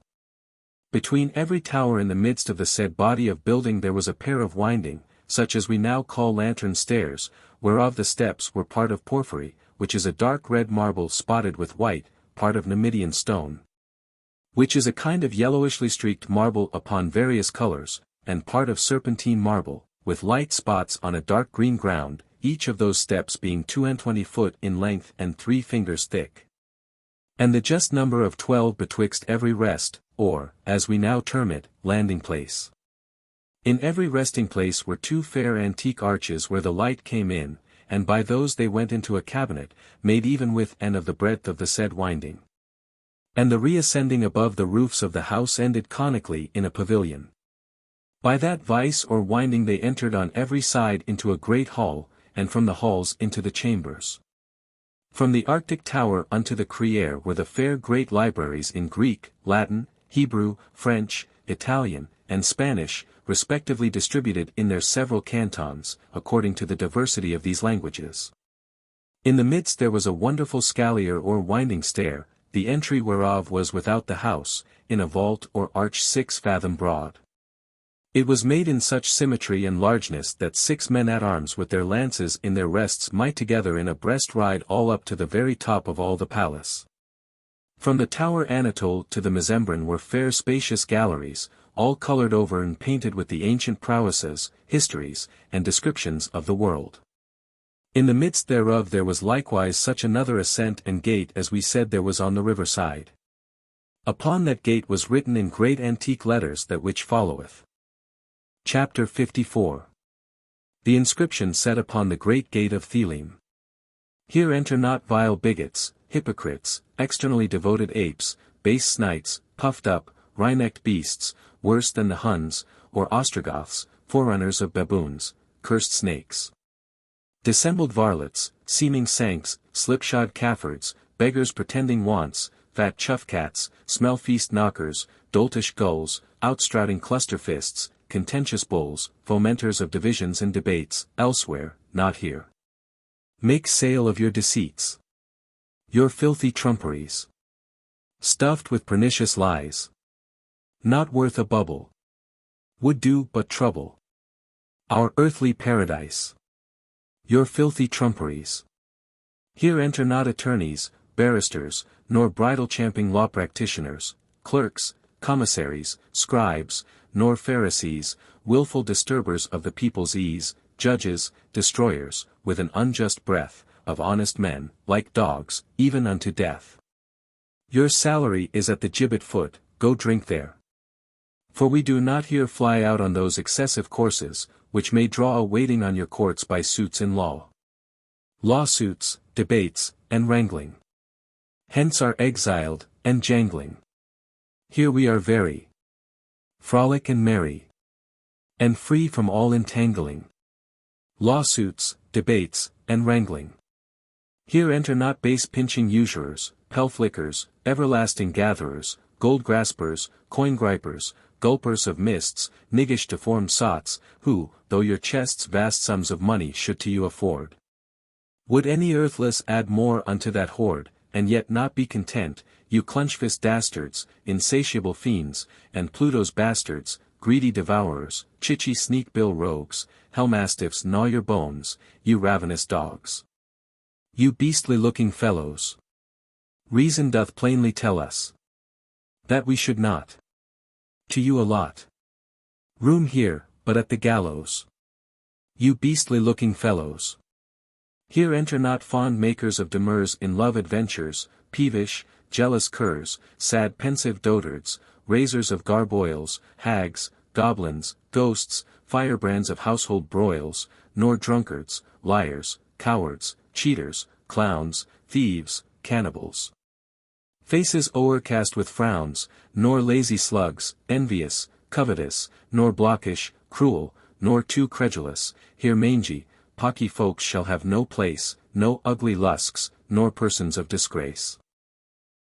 Between every tower in the midst of the said body of building there was a pair of winding, such as we now call lantern stairs, whereof the steps were part of porphyry, which is a dark red marble spotted with white, part of Numidian stone, which is a kind of yellowishly streaked marble upon various colors, and part of serpentine marble, with light spots on a dark green ground, each of those steps being 22 foot in length and 3 fingers thick. And the just number of 12 betwixt every rest, or, as we now term it, landing place. In every resting place were 2 fair antique arches where the light came in, and by those they went into a cabinet, made even with and of the breadth of the said winding. And the reascending above the roofs of the house ended conically in a pavilion. By that vice or winding they entered on every side into a great hall, and from the halls into the chambers. From the Arctic Tower unto the Criere were the fair great libraries in Greek, Latin, Hebrew, French, Italian, and Spanish, respectively distributed in their several cantons, according to the diversity of these languages. In the midst there was a wonderful scalier or winding stair, the entry whereof was without the house, in a vault or arch 6 fathom broad. It was made in such symmetry and largeness that 6 men-at-arms with their lances in their rests might together in a breast ride all up to the very top of all the palace. From the tower Anatole to the Mesembrin were fair spacious galleries, all colored over and painted with the ancient prowesses, histories, and descriptions of the world. In the midst thereof there was likewise such another ascent and gate as we said there was on the river side. Upon that gate was written in great antique letters that which followeth. Chapter 54. The inscription set upon the great gate of Theleme. Here enter not vile bigots, hypocrites, externally devoted apes, base snites, puffed up, wry-necked beasts, worse than the Huns, or Ostrogoths, forerunners of baboons, cursed snakes, dissembled varlets, seeming saints, slipshod caffards, beggars pretending wants, fat chuff-cats, smell-feast knockers, doltish gulls, outstrouting cluster-fists, contentious bulls, fomenters of divisions and debates, elsewhere, not here. Make sale of your deceits, your filthy trumperies, stuffed with pernicious lies, not worth a bubble, would do but trouble our earthly paradise. Your filthy trumperies. Here enter not attorneys, barristers, nor bridle-champing law practitioners, clerks, commissaries, scribes, nor Pharisees, wilful disturbers of the people's ease, judges, destroyers, with an unjust breath, of honest men, like dogs, even unto death. Your salary is at the gibbet foot, go drink there. For we do not here fly out on those excessive courses, which may draw a waiting on your courts by suits in law. Lawsuits, debates, and wrangling. Hence are exiled, and jangling. Here we are very frolic and merry, and free from all entangling. Lawsuits, debates, and wrangling. Here enter not base pinching usurers, pelflickers, everlasting gatherers, gold graspers, coin gripers, gulpers of mists, niggish deformed sots, who, though your chests vast sums of money should to you afford, would any earthless add more unto that hoard, and yet not be content, you clench-fist dastards, insatiable fiends, and Pluto's bastards, greedy devourers, chitchy sneak-bill rogues, hell-mastiffs gnaw your bones, you ravenous dogs. You beastly-looking fellows. Reason doth plainly tell us that we should not to you allot room here, but at the gallows. You beastly-looking fellows. Here enter not fond makers of demurs in love adventures, peevish, jealous curs, sad pensive dotards, raisers of garboils, hags, goblins, ghosts, firebrands of household broils, nor drunkards, liars, cowards, cheaters, clowns, thieves, cannibals. Faces o'ercast with frowns, nor lazy slugs, envious, covetous, nor blockish, cruel, nor too credulous, here mangy, pocky folks shall have no place, no ugly lusks, nor persons of disgrace.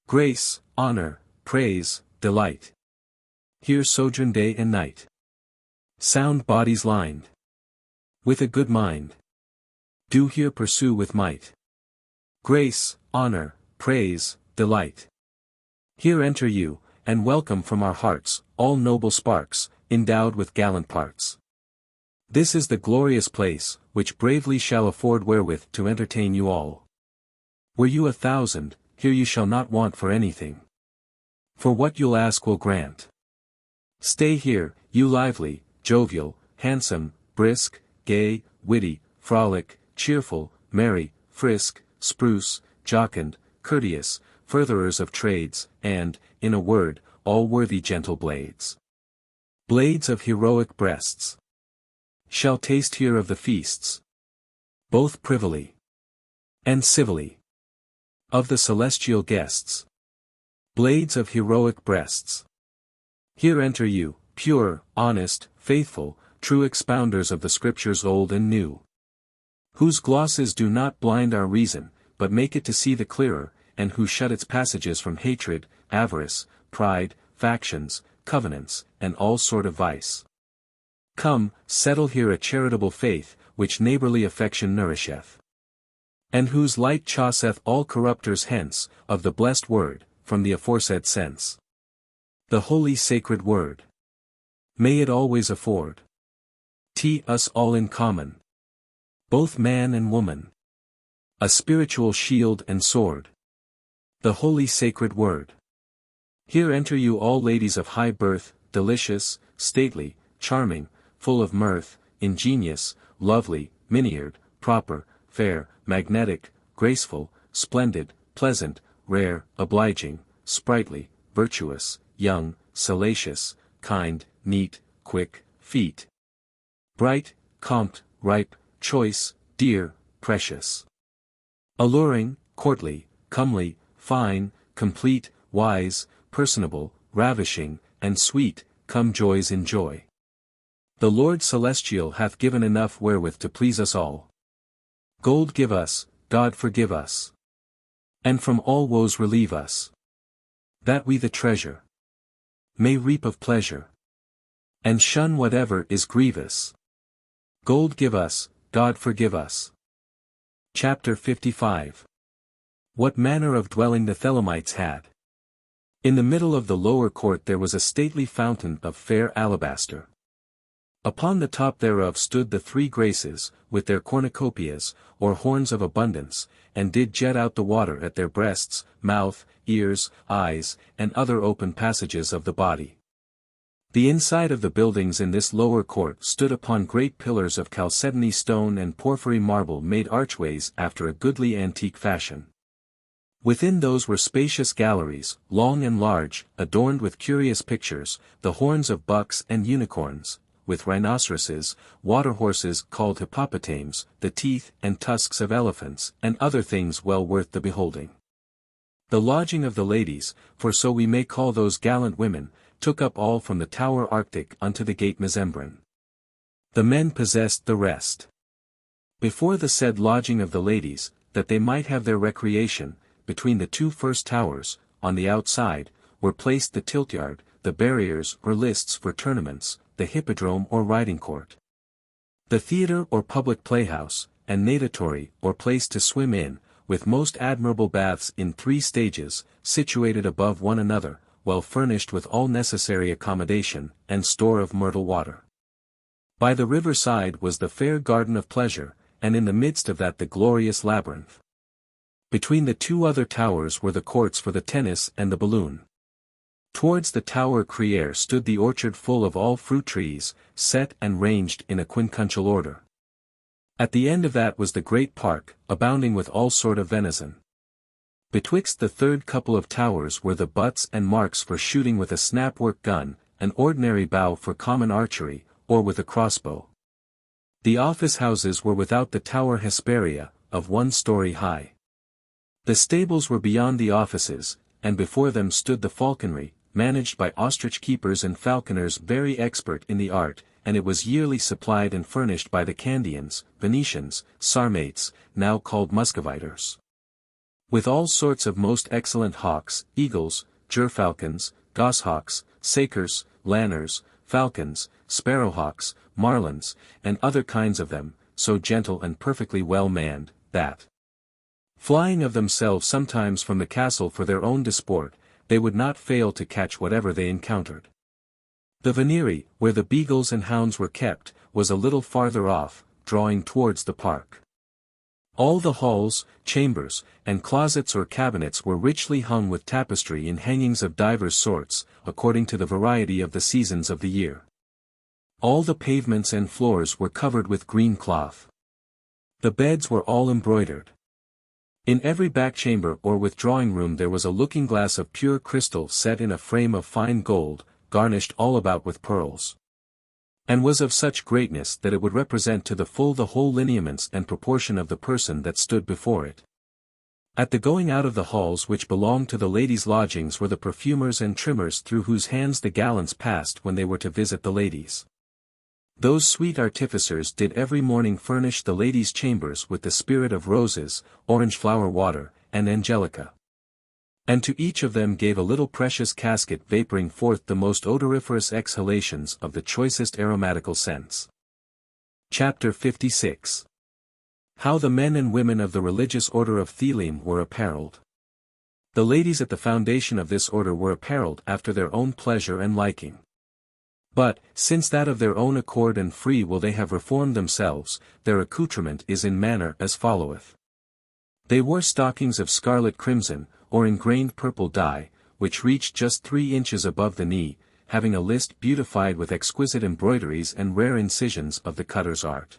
Grace, honor, praise, delight. Here sojourn day and night. Sound bodies lined with a good mind do here pursue with might. Grace, honor, praise, delight. Here enter you, and welcome from our hearts, all noble sparks, endowed with gallant parts. This is the glorious place, which bravely shall afford wherewith to entertain you all. Were you 1,000, here you shall not want for anything. For what you'll ask we'll grant. Stay here, you lively, jovial, handsome, brisk, gay, witty, frolic, cheerful, merry, frisk, spruce, jocund, courteous, furtherers of trades, and, in a word, all worthy gentle blades. Blades of heroic breasts. Shall taste here of the feasts, both privily and civilly, of the celestial guests. Blades of heroic breasts. Here enter you, pure, honest, faithful, true expounders of the Scriptures old and new, whose glosses do not blind our reason, but make it to see the clearer, and who shut its passages from hatred, avarice, pride, factions, covenants, and all sort of vice. Come, settle here a charitable faith, which neighborly affection nourisheth, and whose light chaseth all corrupters hence, of the blessed word, from the aforesaid sense. The holy sacred word. May it always afford us all in common, both man and woman, a spiritual shield and sword. The holy sacred word. Here enter you all ladies of high birth, delicious, stately, charming, full of mirth, ingenious, lovely, miniared, proper, fair, magnetic, graceful, splendid, pleasant, rare, obliging, sprightly, virtuous, young, salacious, kind, neat, quick, feet. Bright, compt, ripe, choice, dear, precious. Alluring, courtly, comely, fine, complete, wise, personable, ravishing, and sweet, come joys in joy. The Lord Celestial hath given enough wherewith to please us all. Gold give us, God forgive us, and from all woes relieve us, that we the treasure may reap of pleasure, and shun whatever is grievous. Gold give us, God forgive us. Chapter 55. What manner of dwelling the Thelemites had. In the middle of the lower court there was a stately fountain of fair alabaster. Upon the top thereof stood the 3 Graces, with their cornucopias, or horns of abundance, and did jet out the water at their breasts, mouth, ears, eyes, and other open passages of the body. The inside of the buildings in this lower court stood upon great pillars of chalcedony stone and porphyry marble made archways after a goodly antique fashion. Within those were spacious galleries, long and large, adorned with curious pictures, the horns of bucks and unicorns, with rhinoceroses, water horses called hippopotames, the teeth and tusks of elephants, and other things well worth the beholding. The lodging of the ladies, for so we may call those gallant women, took up all from the tower Arctic unto the gate Mezembran. The men possessed the rest. Before the said lodging of the ladies, that they might have their recreation, between the two first towers, on the outside, were placed the tiltyard, the barriers or lists for tournaments, the hippodrome or riding court, the theatre or public playhouse, and natatory or place to swim in, with most admirable baths in 3 stages, situated above one another, well furnished with all necessary accommodation, and store of myrtle water. By the river side was the fair garden of pleasure, and in the midst of that the glorious labyrinth. Between the 2 other towers were the courts for the tennis and the balloon. Towards the tower Curried stood the orchard full of all fruit trees, set and ranged in a quincuncial order. At the end of that was the great park, abounding with all sort of venison. Betwixt the third couple of towers were the butts and marks for shooting with a snap-work gun, an ordinary bow for common archery, or with a crossbow. The office houses were without the tower Hesperia, of 1 story high. The stables were beyond the offices, and before them stood the falconry, managed by ostrich keepers and falconers very expert in the art, and it was yearly supplied and furnished by the Candians, Venetians, Sarmates, now called Muscoviters, with all sorts of most excellent hawks, eagles, gerfalcons, goshawks, sakers, lanners, falcons, sparrowhawks, marlins, and other kinds of them, so gentle and perfectly well manned, that, flying of themselves sometimes from the castle for their own disport, they would not fail to catch whatever they encountered. The venery, where the beagles and hounds were kept, was a little farther off, drawing towards the park. All the halls, chambers, and closets or cabinets were richly hung with tapestry in hangings of divers sorts, according to the variety of the seasons of the year. All the pavements and floors were covered with green cloth. The beds were all embroidered. In every back chamber or withdrawing room there was a looking-glass of pure crystal set in a frame of fine gold, garnished all about with pearls, and was of such greatness that it would represent to the full the whole lineaments and proportion of the person that stood before it. At the going out of the halls which belonged to the ladies' lodgings were the perfumers and trimmers through whose hands the gallants passed when they were to visit the ladies. Those sweet artificers did every morning furnish the ladies' chambers with the spirit of roses, orange flower water, and angelica. And to each of them gave a little precious casket vaporing forth the most odoriferous exhalations of the choicest aromatical scents. Chapter 56. How the men and women of the religious order of Theleme were apparelled. The ladies at the foundation of this order were apparelled after their own pleasure and liking. But, since that of their own accord and free will they have reformed themselves, their accoutrement is in manner as followeth. They wore stockings of scarlet crimson, or ingrained purple dye, which reached just 3 inches above the knee, having a list beautified with exquisite embroideries and rare incisions of the cutter's art.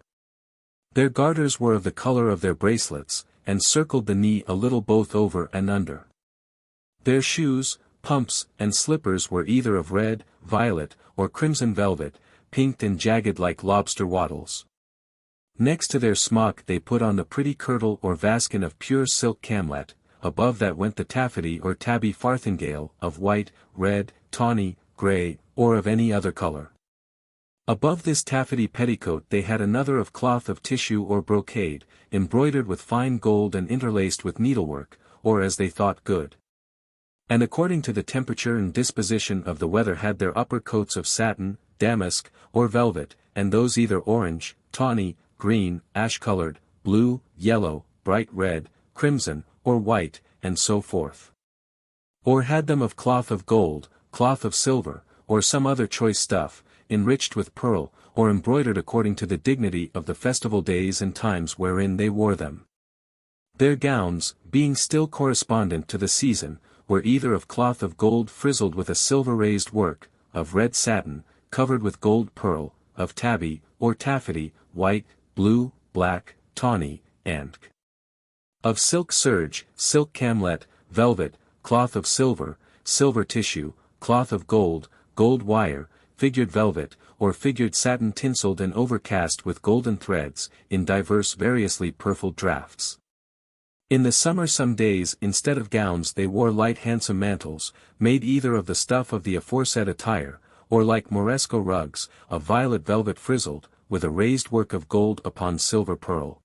Their garters were of the color of their bracelets, and circled the knee a little both over and under. Their shoes, pumps, and slippers were either of red, violet, or crimson velvet, pinked and jagged like lobster wattles. Next to their smock they put on the pretty kirtle or vaskin of pure silk camlet, above that went the taffety or tabby farthingale, of white, red, tawny, grey, or of any other color. Above this taffety petticoat they had another of cloth of tissue or brocade, embroidered with fine gold and interlaced with needlework, or as they thought good. And according to the temperature and disposition of the weather had their upper coats of satin, damask, or velvet, and those either orange, tawny, green, ash-colored, blue, yellow, bright red, crimson, or white, and so forth. Or had them of cloth of gold, cloth of silver, or some other choice stuff, enriched with pearl, or embroidered according to the dignity of the festival days and times wherein they wore them. Their gowns, being still correspondent to the season, were either of cloth of gold frizzled with a silver raised work, of red satin, covered with gold pearl, of tabby, or taffety, white, blue, black, tawny, and of silk serge, silk camlet, velvet, cloth of silver, silver tissue, cloth of gold, gold wire, figured velvet, or figured satin tinselled and overcast with golden threads, in divers variously purfled draughts. In the summer some days instead of gowns they wore light handsome mantles, made either of the stuff of the aforesaid attire, or like Moresco rugs, of violet velvet frizzled, with a raised work of gold upon silver pearl.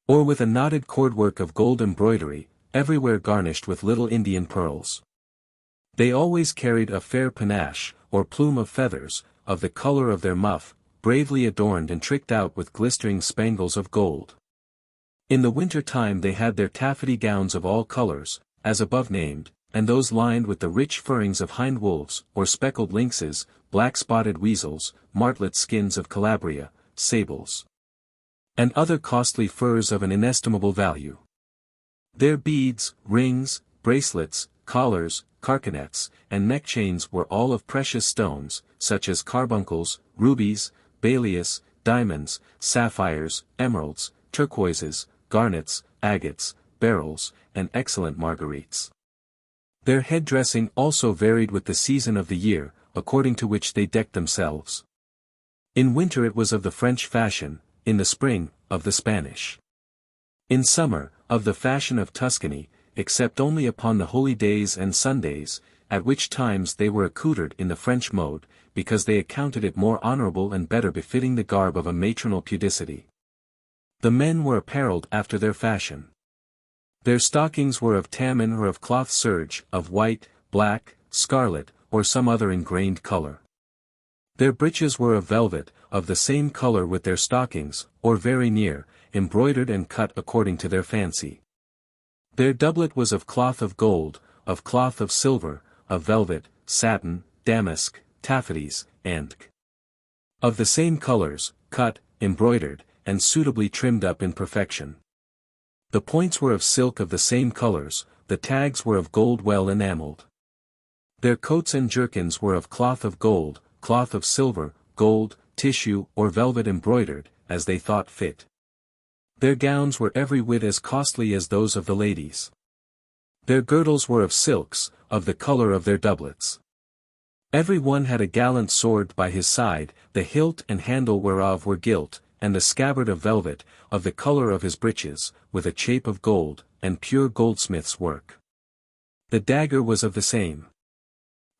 Or with a knotted cordwork of gold embroidery, everywhere garnished with little Indian pearls. They always carried a fair panache, or plume of feathers, of the colour of their muff, bravely adorned and tricked out with glistering spangles of gold. In the winter time they had their taffety gowns of all colours, as above named, and those lined with the rich furrings of hind wolves, or speckled lynxes, black-spotted weasels, martlet skins of Calabria, sables, and other costly furs of an inestimable value. Their beads, rings, bracelets, collars, carcanets, and neck-chains were all of precious stones, such as carbuncles, rubies, baileys, diamonds, sapphires, emeralds, turquoises, garnets, agates, beryls, and excellent marguerites. Their head-dressing also varied with the season of the year, according to which they decked themselves. In winter it was of the French fashion, in the spring, of the Spanish. In summer, of the fashion of Tuscany, except only upon the holy days and Sundays, at which times they were accoutred in the French mode, because they accounted it more honourable and better befitting the garb of a matronal pudicity. The men were apparelled after their fashion. Their stockings were of tamine or of cloth serge, of white, black, scarlet, or some other ingrained colour. Their breeches were of velvet, of the same colour with their stockings, or very near, embroidered and cut according to their fancy. Their doublet was of cloth of gold, of cloth of silver, of velvet, satin, damask, taffeties, and of the same colours, cut, embroidered, and suitably trimmed up in perfection. The points were of silk of the same colours, the tags were of gold well enamelled. Their coats and jerkins were of cloth of gold, cloth of silver, gold, tissue or velvet embroidered, as they thought fit. Their gowns were every whit as costly as those of the ladies. Their girdles were of silks, of the colour of their doublets. Every one had a gallant sword by his side, the hilt and handle whereof were gilt, and the scabbard of velvet, of the colour of his breeches, with a chape of gold, and pure goldsmith's work. The dagger was of the same.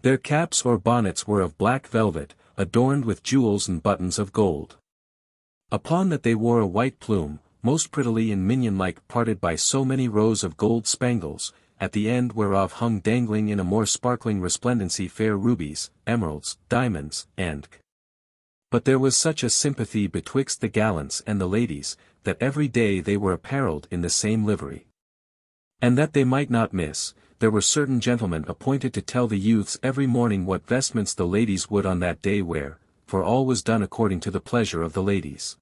Their caps or bonnets were of black velvet, adorned with jewels and buttons of gold. Upon that they wore a white plume, most prettily and minion-like parted by so many rows of gold spangles, at the end whereof hung dangling in a more sparkling resplendency fair rubies, emeralds, diamonds, and but there was such a sympathy betwixt the gallants and the ladies, that every day they were apparelled in the same livery. And that they might not miss, there were certain gentlemen appointed to tell the youths every morning what vestments the ladies would on that day wear, for all was done according to the pleasure of the ladies.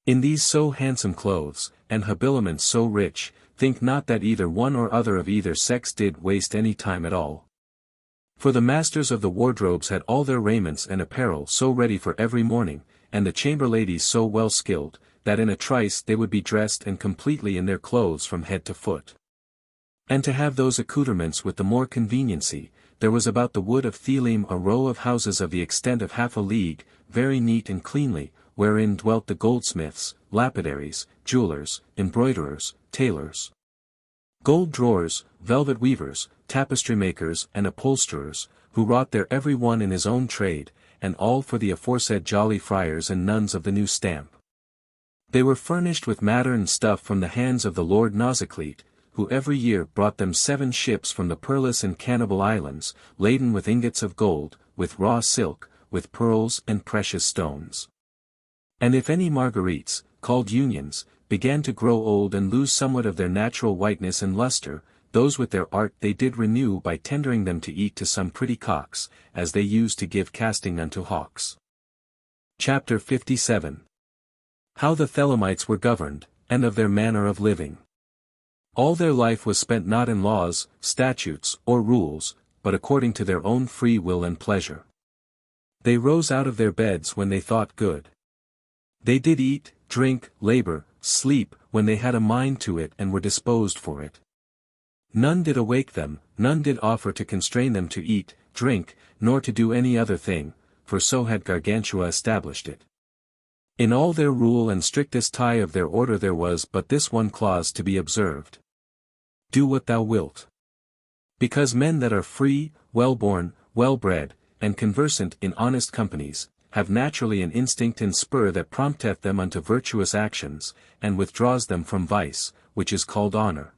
In these so handsome clothes, and habiliments so rich, think not that either one or other of either sex did waste any time at all. For the masters of the wardrobes had all their raiments and apparel so ready for every morning, and the chamber ladies so well skilled, that in a trice they would be dressed and completely in their clothes from head to foot. And to have those accoutrements with the more conveniency, there was about the wood of Theleme a row of houses of the extent of half a league, very neat and cleanly, wherein dwelt the goldsmiths, lapidaries, jewellers, embroiderers, tailors, gold drawers, velvet weavers, tapestry makers and upholsterers, who wrought there every one in his own trade, and all for the aforesaid jolly friars and nuns of the new stamp. They were furnished with matter and stuff from the hands of the Lord Nausiclete, who every year brought them 7 ships from the Pearlous and Cannibal Islands, laden with ingots of gold, with raw silk, with pearls and precious stones. And if any marguerites, called unions, began to grow old and lose somewhat of their natural whiteness and lustre, those with their art they did renew by tendering them to eat to some pretty cocks, as they used to give casting unto hawks. Chapter 57. How the Thelemites were governed, and of their manner of living. All their life was spent not in laws, statutes, or rules, but according to their own free will and pleasure. They rose out of their beds when they thought good. They did eat, drink, labor, sleep, when they had a mind to it and were disposed for it. None did awake them, none did offer to constrain them to eat, drink, nor to do any other thing, for so had Gargantua established it. In all their rule and strictest tie of their order there was but this one clause to be observed. Do what thou wilt. Because men that are free, well-born, well-bred, and conversant in honest companies, have naturally an instinct and spur that prompteth them unto virtuous actions, and withdraws them from vice, which is called honor.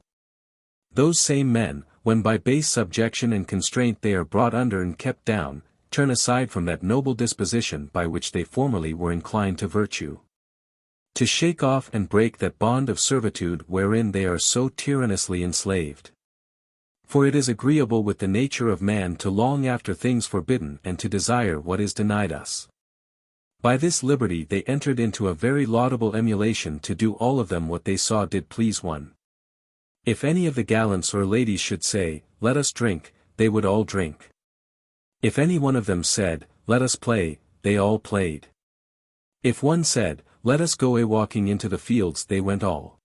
Those same men, when by base subjection and constraint they are brought under and kept down, turn aside from that noble disposition by which they formerly were inclined to virtue. To shake off and break that bond of servitude wherein they are so tyrannously enslaved. For it is agreeable with the nature of man to long after things forbidden and to desire what is denied us. By this liberty they entered into a very laudable emulation to do all of them what they saw did please one. If any of the gallants or ladies should say, Let us drink, they would all drink. If any one of them said, Let us play, they all played. If one said, Let us go a-walking into the fields, they went all.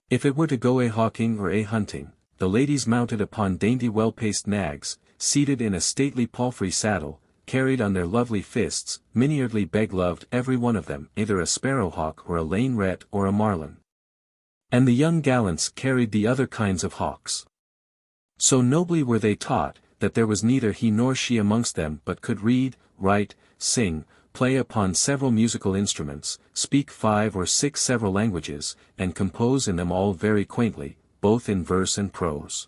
If it were to go a-hawking or a-hunting, the ladies mounted upon dainty well-paced nags, seated in a stately palfrey saddle, carried on their lovely fists, miniardly beg-loved every one of them, either a sparrowhawk or a laneret or a marlin. And the young gallants carried the other kinds of hawks. So nobly were they taught, that there was neither he nor she amongst them but could read, write, sing, play upon several musical instruments, speak 5 or 6 several languages, and compose in them all very quaintly, both in verse and prose.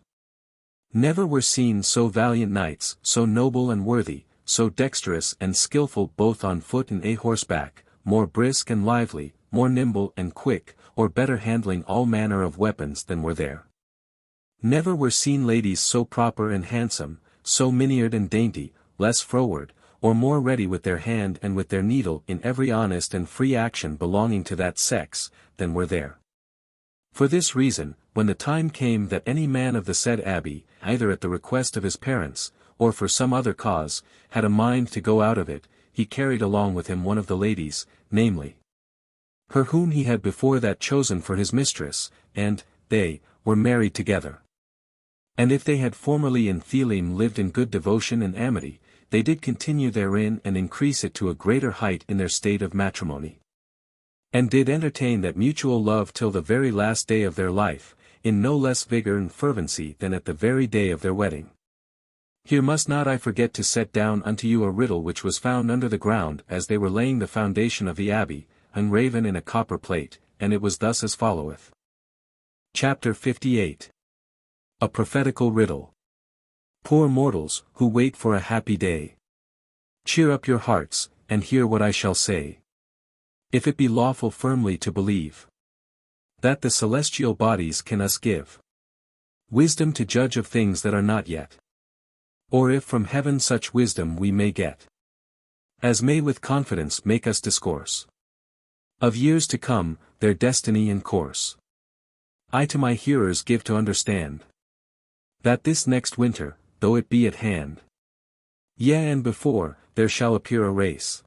Never were seen so valiant knights, so noble and worthy, so dexterous and skilful both on foot and a-horseback, more brisk and lively, more nimble and quick, or better handling all manner of weapons than were there. Never were seen ladies so proper and handsome, so miniard and dainty, less froward, or more ready with their hand and with their needle in every honest and free action belonging to that sex, than were there. For this reason, when the time came that any man of the said abbey, either at the request of his parents, or for some other cause, had a mind to go out of it, he carried along with him one of the ladies, namely, her whom he had before that chosen for his mistress, and, they, were married together. And if they had formerly in Theleme lived in good devotion and amity, they did continue therein and increase it to a greater height in their state of matrimony. And did entertain that mutual love till the very last day of their life, in no less vigor and fervency than at the very day of their wedding. Here must not I forget to set down unto you a riddle which was found under the ground as they were laying the foundation of the abbey, engraven in a copper plate, and it was thus as followeth. Chapter 58. A prophetical riddle. Poor mortals, who wait for a happy day. Cheer up your hearts, and hear what I shall say. If it be lawful firmly to believe that the celestial bodies can us give wisdom to judge of things that are not yet, or if from heaven such wisdom we may get, as may with confidence make us discourse of years to come, their destiny and course, I to my hearers give to understand, that this next winter, though it be at hand, yea and before, there shall appear a race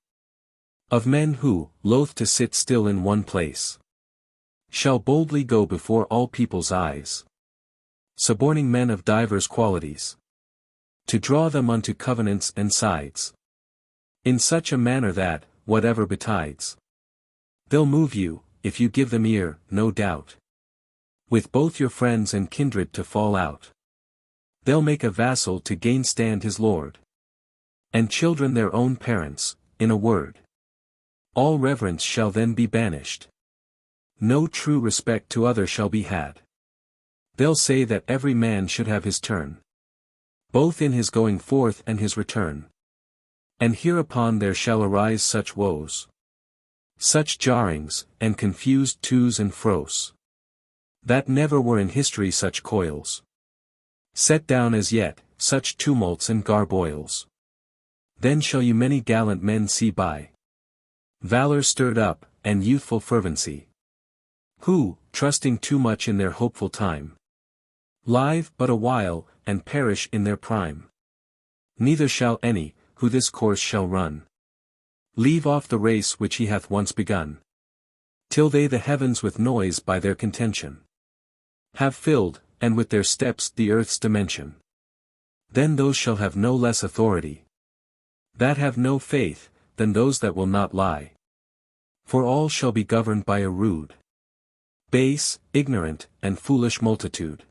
of men who, loath to sit still in one place, shall boldly go before all people's eyes, suborning men of divers qualities, to draw them unto covenants and sides, in such a manner that, whatever betides, they'll move you, if you give them ear, no doubt, with both your friends and kindred to fall out. They'll make a vassal to gainstand his lord, and children their own parents, in a word. All reverence shall then be banished. No true respect to other shall be had. They'll say that every man should have his turn, both in his going forth and his return. And hereupon there shall arise such woes, such jarrings, and confused to's and fro's, that never were in history such coils set down as yet, such tumults and garboils. Then shall you many gallant men see by valor stirred up, and youthful fervency, who, trusting too much in their hopeful time, live but a while, and perish in their prime. Neither shall any, who this course shall run. Leave off the race which he hath once begun. Till they the heavens with noise by their contention have filled, and with their steps the earth's dimension. Then those shall have no less authority, that have no faith, than those that will not lie. For all shall be governed by a rude, base, ignorant, and foolish multitude.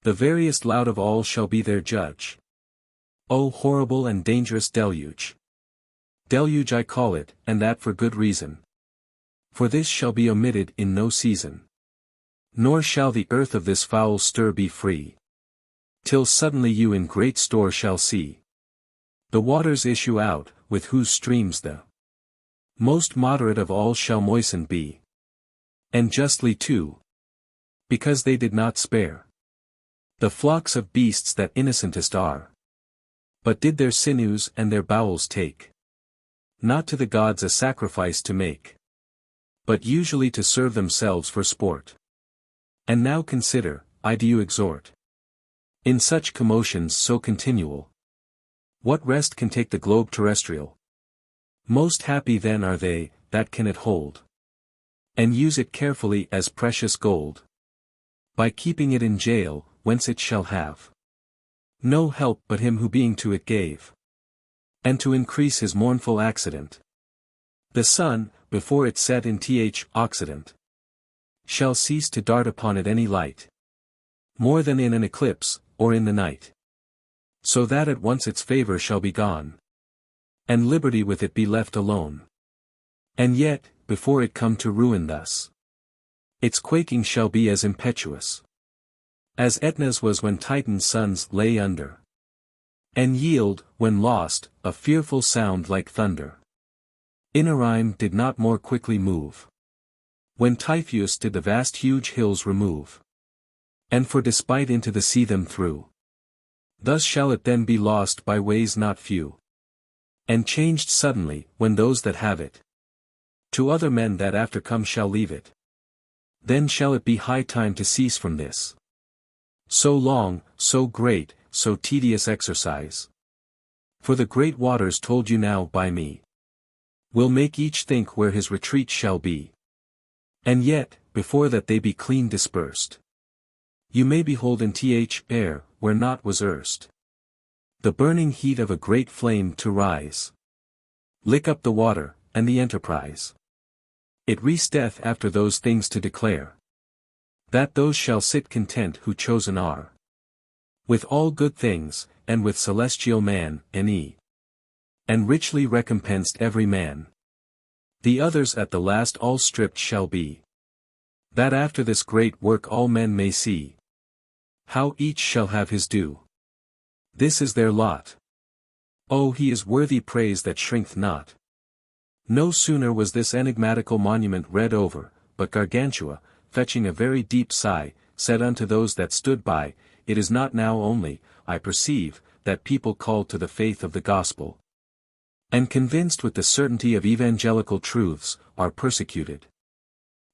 The veriest loud of all shall be their judge. O horrible and dangerous deluge! Deluge I call it, and that for good reason. For this shall be omitted in no season. Nor shall the earth of this foul stir be free, till suddenly you in great store shall see the waters issue out, with whose streams the most moderate of all shall moistened be. And justly too, because they did not spare the flocks of beasts that innocentest are, but did their sinews and their bowels take, not to the gods a sacrifice to make, but usually to serve themselves for sport. And now consider, I do you exhort, in such commotions so continual, what rest can take the globe terrestrial? Most happy then are they, that can it hold, and use it carefully as precious gold, by keeping it in jail, whence it shall have no help but him who being to it gave, and to increase his mournful accident. The sun, before it set in Occident, shall cease to dart upon it any light, more than in an eclipse, or in the night. So that at once its favor shall be gone, and liberty with it be left alone. And yet, before it come to ruin thus, its quaking shall be as impetuous as Etna's was when Titan's sons lay under, and yield, when lost, a fearful sound like thunder. Inarim did not more quickly move, when Typhoeus did the vast huge hills remove, and for despite into the sea them threw. Thus shall it then be lost by ways not few, and changed suddenly, when those that have it to other men that after come shall leave it. Then shall it be high time to cease from this so long, so great, so tedious exercise. For the great waters told you now by me will make each think where his retreat shall be. And yet, before that they be clean dispersed, you may behold in air, where naught was erst, the burning heat of a great flame to rise, lick up the water, and the enterprise. It resteth after those things to declare, that those shall sit content who chosen are, with all good things, and with celestial man, and richly recompensed every man. The others at the last all stripped shall be, that after this great work all men may see how each shall have his due. This is their lot. Oh, he is worthy praise that shrinketh not. No sooner was this enigmatical monument read over, but Gargantua, fetching a very deep sigh, said unto those that stood by, It is not now only, I perceive, that people called to the faith of the gospel, and convinced with the certainty of evangelical truths, are persecuted.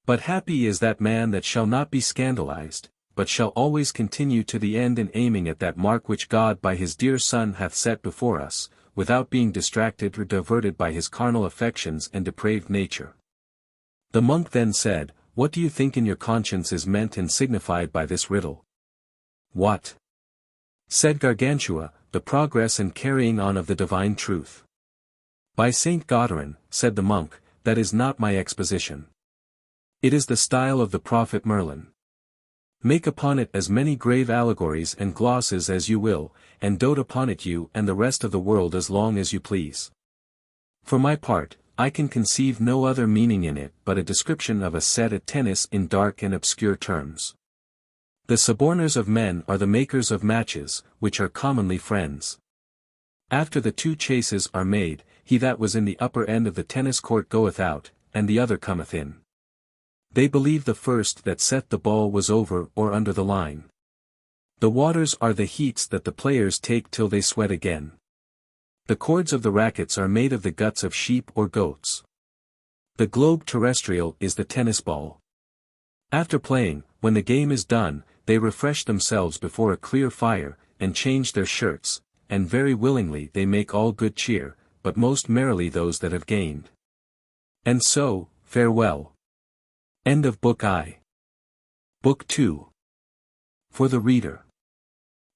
But happy is that man that shall not be scandalized, but shall always continue to the end in aiming at that mark which God by his dear Son hath set before us, without being distracted or diverted by his carnal affections and depraved nature. The monk then said, What do you think in your conscience is meant and signified by this riddle? What? Said Gargantua, the progress and carrying on of the divine truth. By Saint Goderin, said the monk, that is not my exposition. It is the style of the prophet Merlin. Make upon it as many grave allegories and glosses as you will, and dote upon it you and the rest of the world as long as you please. For my part, I can conceive no other meaning in it but a description of a set at tennis in dark and obscure terms. The suborners of men are the makers of matches, which are commonly friends. After the two chases are made, he that was in the upper end of the tennis court goeth out, and the other cometh in. They believe the first that set the ball was over or under the line. The waters are the heats that the players take till they sweat again. The cords of the rackets are made of the guts of sheep or goats. The globe terrestrial is the tennis ball. After playing, when the game is done, they refresh themselves before a clear fire, and change their shirts, and very willingly they make all good cheer, but most merrily those that have gained. And so, farewell. End of Book I. Book II. For the reader.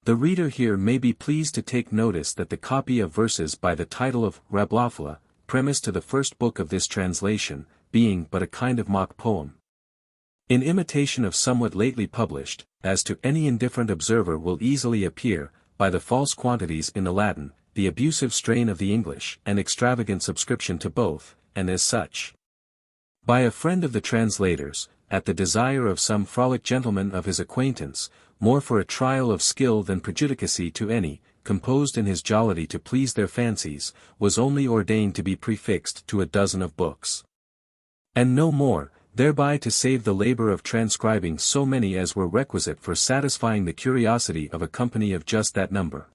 The reader here may be pleased to take notice that the copy of verses by the title of Rabelais, premise to the first book of this translation, being but a kind of mock poem. In imitation of somewhat lately published, as to any indifferent observer will easily appear, by the false quantities in the Latin, the abusive strain of the English, and extravagant subscription to both, and as such. By a friend of the translators, at the desire of some frolic gentleman of his acquaintance, more for a trial of skill than prejudicacy to any, composed in his jollity to please their fancies, was only ordained to be prefixed to a dozen of books. And no more, thereby to save the labor of transcribing so many as were requisite for satisfying the curiosity of a company of just that number.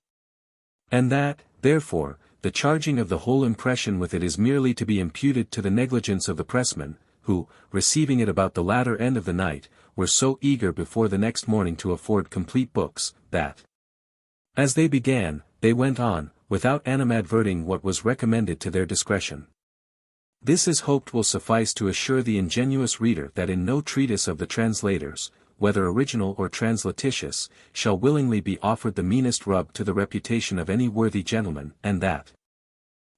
And that, therefore, the charging of the whole impression with it is merely to be imputed to the negligence of the pressmen, who, receiving it about the latter end of the night, were so eager before the next morning to afford complete books, that, as they began, they went on, without animadverting what was recommended to their discretion. This is hoped will suffice to assure the ingenuous reader that in no treatise of the translators, whether original or translititious, shall willingly be offered the meanest rub to the reputation of any worthy gentleman, and that,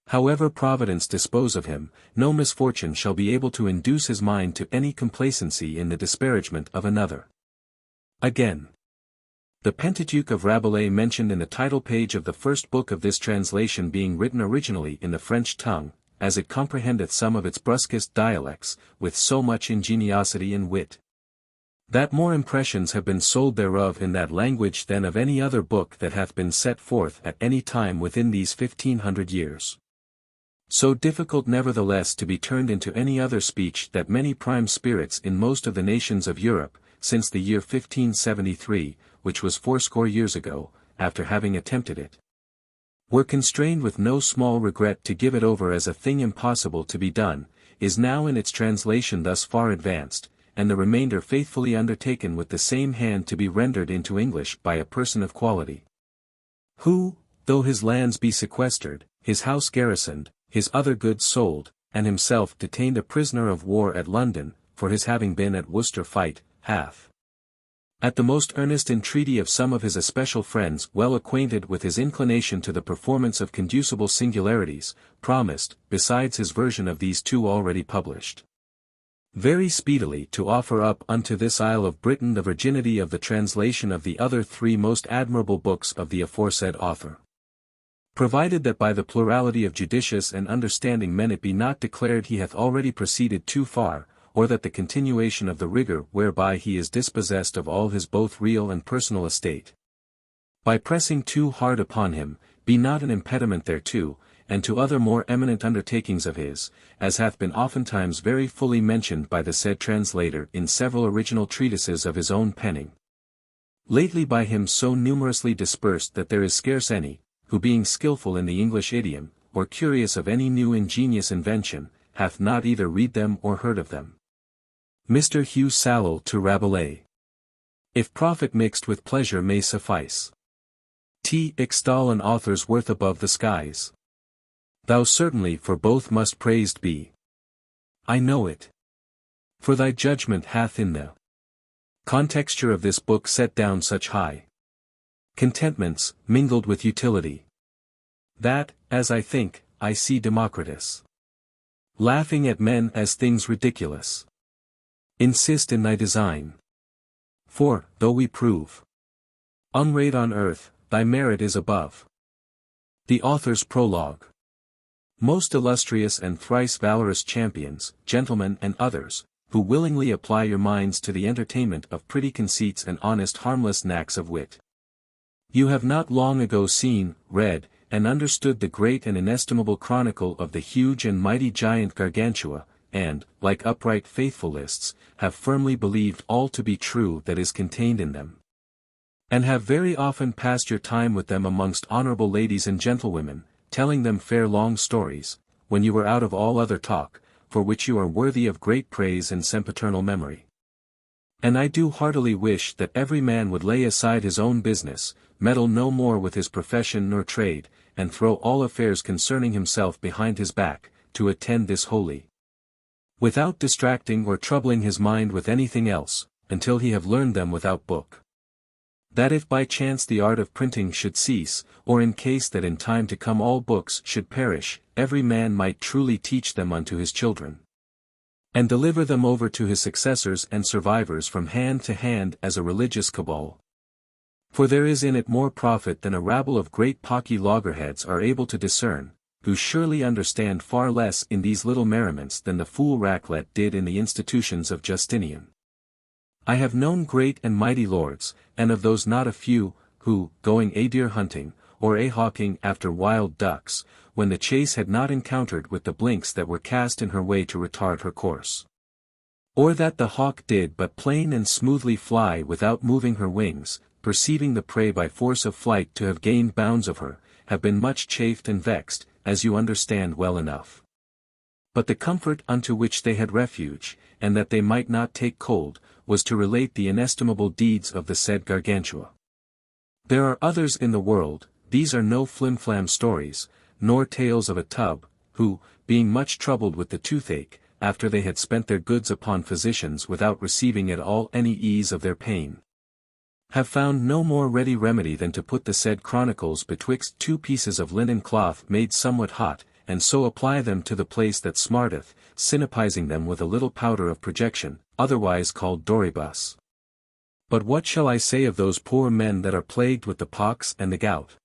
however Providence dispose of him, no misfortune shall be able to induce his mind to any complacency in the disparagement of another. Again, the Pentateuch of Rabelais mentioned in the title page of the first book of this translation being written originally in the French tongue, as it comprehendeth some of its brusquest dialects, with so much ingeniosity and wit, that more impressions have been sold thereof in that language than of any other book that hath been set forth at any time within these 1500 years. So difficult nevertheless to be turned into any other speech that many prime spirits in most of the nations of Europe, since the year 1573, which was fourscore years ago, after having attempted it, were constrained with no small regret to give it over as a thing impossible to be done, is now in its translation thus far advanced, and the remainder faithfully undertaken with the same hand to be rendered into English by a person of quality, who, though his lands be sequestered, his house garrisoned, his other goods sold, and himself detained a prisoner of war at London, for his having been at Worcester fight, hath, at the most earnest entreaty of some of his especial friends well acquainted with his inclination to the performance of conducible singularities, promised, besides his version of these two already published, very speedily to offer up unto this Isle of Britain the virginity of the translation of the other three most admirable books of the aforesaid author. Provided that by the plurality of judicious and understanding men it be not declared he hath already proceeded too far, or that the continuation of the rigor whereby he is dispossessed of all his both real and personal estate, by pressing too hard upon him, be not an impediment thereto, and to other more eminent undertakings of his, as hath been oftentimes very fully mentioned by the said translator in several original treatises of his own penning, lately by him so numerously dispersed that there is scarce any, who being skilful in the English idiom, or curious of any new ingenious invention, hath not either read them or heard of them. Mr. Hugh Sallell to Rabelais. If profit mixed with pleasure may suffice, extol an author's worth above the skies. Thou certainly for both must praised be. I know it. For thy judgment hath in the contexture of this book set down such high contentments, mingled with utility, that, as I think, I see Democritus laughing at men as things ridiculous. Insist in thy design. For, though we prove unrayed on earth, thy merit is above. The author's prologue. Most illustrious and thrice valorous champions, gentlemen and others, who willingly apply your minds to the entertainment of pretty conceits and honest harmless knacks of wit. You have not long ago seen, read, and understood the great and inestimable chronicle of the huge and mighty giant Gargantua, and, like upright faithfulists, have firmly believed all to be true that is contained in them, and have very often passed your time with them amongst honorable ladies and gentlewomen, telling them fair long stories, when you were out of all other talk, for which you are worthy of great praise and sempiternal memory. And I do heartily wish that every man would lay aside his own business, meddle no more with his profession nor trade, and throw all affairs concerning himself behind his back, to attend this holy, without distracting or troubling his mind with anything else, until he have learned them without book. That if by chance the art of printing should cease, or in case that in time to come all books should perish, every man might truly teach them unto his children, and deliver them over to his successors and survivors from hand to hand as a religious cabal. For there is in it more profit than a rabble of great pocky loggerheads are able to discern, who surely understand far less in these little merriments than the fool Raclet did in the institutions of Justinian. I have known great and mighty lords, and of those not a few, who, going a deer hunting, or a hawking after wild ducks, when the chase had not encountered with the blinks that were cast in her way to retard her course, or that the hawk did but plain and smoothly fly without moving her wings, perceiving the prey by force of flight to have gained bounds of her, have been much chafed and vexed, as you understand well enough. But the comfort unto which they had refuge, and that they might not take cold, was to relate the inestimable deeds of the said Gargantua. There are others in the world, these are no flimflam stories, nor tales of a tub, who, being much troubled with the toothache, after they had spent their goods upon physicians without receiving at all any ease of their pain, have found no more ready remedy than to put the said chronicles betwixt two pieces of linen cloth made somewhat hot, and so apply them to the place that smarteth, synapizing them with a little powder of projection, otherwise called doribus. But what shall I say of those poor men that are plagued with the pox and the gout?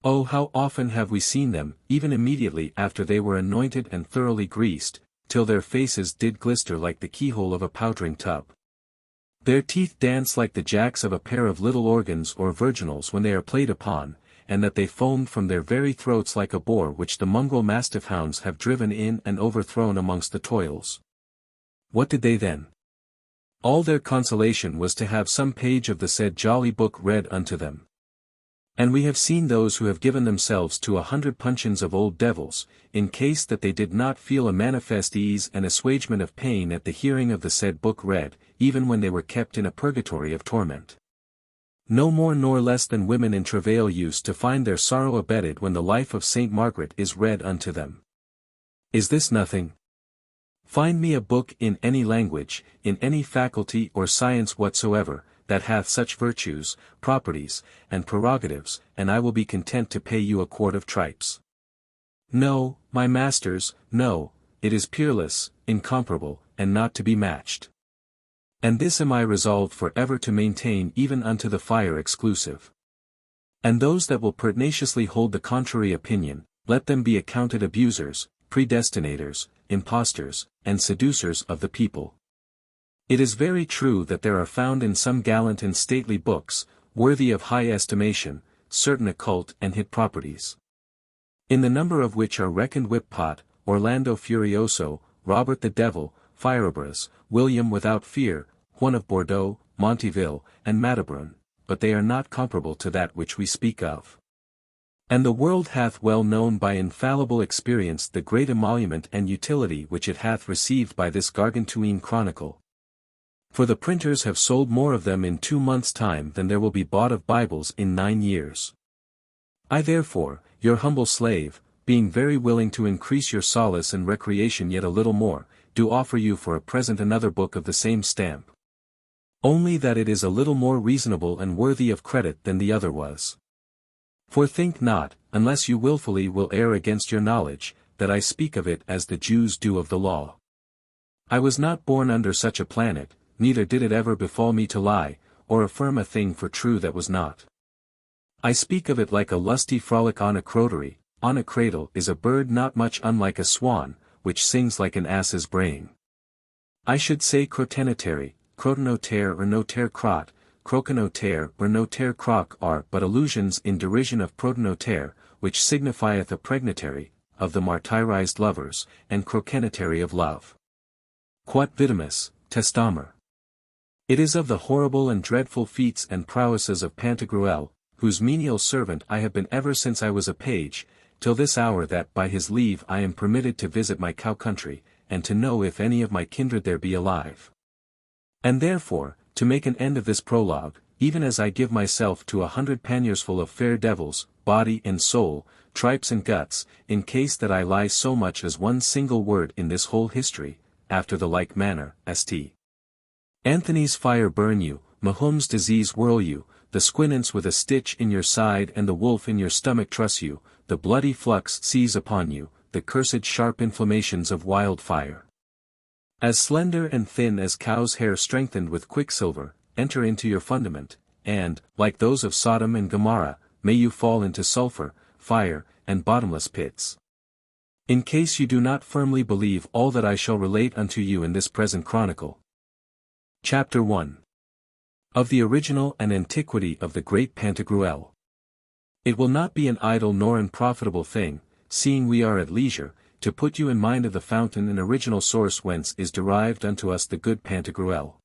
Oh, how often have we seen them, even immediately after they were anointed and thoroughly greased, till their faces did glister like the keyhole of a powdering tub. Their teeth dance like the jacks of a pair of little organs or virginals when they are played upon, and that they foamed from their very throats like a boar which the mongrel mastiff hounds have driven in and overthrown amongst the toils. What did they then? All their consolation was to have some page of the said jolly book read unto them. And we have seen those who have given themselves to 100 puncheons of old devils, in case that they did not feel a manifest ease and assuagement of pain at the hearing of the said book read, even when they were kept in a purgatory of torment. No more nor less than women in travail used to find their sorrow abated when the life of Saint Margaret is read unto them. Is this nothing? Find me a book in any language, in any faculty or science whatsoever, that hath such virtues, properties, and prerogatives, and I will be content to pay you a quart of tripes. No, my masters, no, it is peerless, incomparable, and not to be matched. And this am I resolved for ever to maintain even unto the fire exclusive. And those that will pertinaciously hold the contrary opinion, let them be accounted abusers, predestinators, impostors, and seducers of the people. It is very true that there are found in some gallant and stately books, worthy of high estimation, certain occult and hid properties, in the number of which are reckoned Whippot, Orlando Furioso, Robert the Devil, Firebrace, William without Fear, Juan of Bordeaux, Montiville, and Matabrun, but they are not comparable to that which we speak of. And the world hath well known by infallible experience the great emolument and utility which it hath received by this Gargantuan chronicle. For the printers have sold more of them in 2 months' time than there will be bought of Bibles in 9 years. I therefore, your humble slave, being very willing to increase your solace and recreation yet a little more, do offer you for a present another book of the same stamp. Only that it is a little more reasonable and worthy of credit than the other was. For think not, unless you wilfully will err against your knowledge, that I speak of it as the Jews do of the law. I was not born under such a planet, neither did it ever befall me to lie, or affirm a thing for true that was not. I speak of it like a lusty frolic on a crotary. On a cradle is a bird not much unlike a swan, which sings like an ass's braying. I should say crotenotary, crotenotere or notere crot, crocanotere or notere croc are but allusions in derision of protenotere, which signifieth a pregnatary, of the martyrized lovers, and crocenotary of love. Quot vitamus, testamer. It is of the horrible and dreadful feats and prowesses of Pantagruel, whose menial servant I have been ever since I was a page, till this hour that by his leave I am permitted to visit my cow country, and to know if any of my kindred there be alive. And therefore, to make an end of this prologue, even as I give myself to 100 panniers full of fair devils, body and soul, tripes and guts, in case that I lie so much as one single word in this whole history, after the like manner, St. Anthony's fire burn you, Mahum's disease whirl you, the squinance with a stitch in your side and the wolf in your stomach truss you, the bloody flux seize upon you, the cursed sharp inflammations of wildfire. As slender and thin as cow's hair strengthened with quicksilver, enter into your fundament, and, like those of Sodom and Gomorrah, may you fall into sulfur, fire, and bottomless pits. In case you do not firmly believe all that I shall relate unto you in this present chronicle. Chapter 1. Of the original and antiquity of the great Pantagruel. It will not be an idle nor unprofitable thing, seeing we are at leisure, to put you in mind of the fountain and original source whence is derived unto us the good Pantagruel.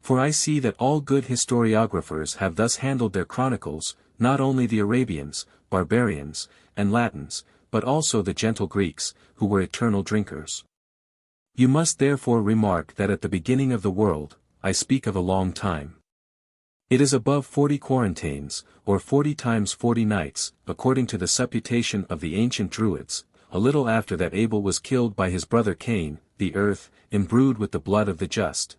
For I see that all good historiographers have thus handled their chronicles, not only the Arabians, barbarians, and Latins, but also the gentle Greeks, who were eternal drinkers. You must therefore remark that at the beginning of the world, I speak of a long time. It is above 40 quarantaines, or 40 times 40 nights, according to the supputation of the ancient Druids, a little after that Abel was killed by his brother Cain, the earth, imbrued with the blood of the just,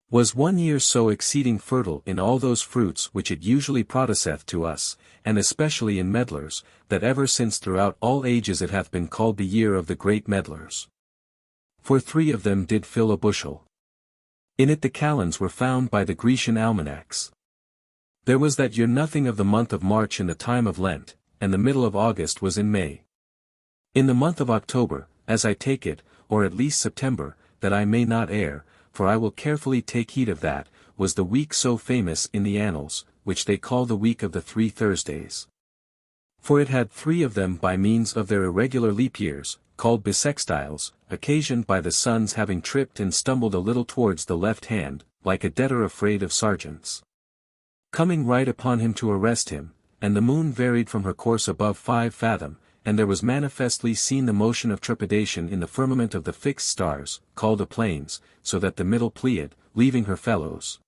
was 1 year so exceeding fertile in all those fruits which it usually produceth to us, and especially in medlars, that ever since throughout all ages it hath been called the year of the great medlars. For 3 of them did fill a bushel. In it the calends were found by the Grecian almanacs. There was that year nothing of the month of March in the time of Lent, and the middle of August was in May. In the month of October, as I take it, or at least September, that I may not err, for I will carefully take heed of that, was the week so famous in the annals, which they call the week of the 3 Thursdays. For it had 3 of them by means of their irregular leap years, called bissextiles, occasioned by the sun's having tripped and stumbled a little towards the left hand, like a debtor afraid of sergeants, coming right upon him to arrest him, and the moon varied from her course above 5 fathom, and there was manifestly seen the motion of trepidation in the firmament of the fixed stars, called a planes, so that the middle Pleiad, leaving her fellows,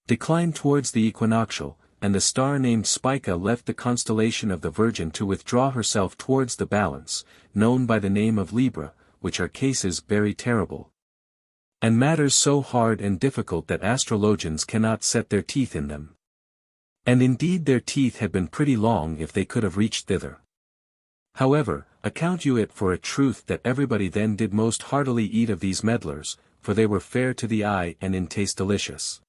declined towards the equinoctial, and the star named Spica left the constellation of the Virgin to withdraw herself towards the balance, known by the name of Libra, which are cases very terrible, and matters so hard and difficult that astrologians cannot set their teeth in them. And indeed their teeth had been pretty long if they could have reached thither. However, account you it for a truth that everybody then did most heartily eat of these medlars, for they were fair to the eye and in taste delicious.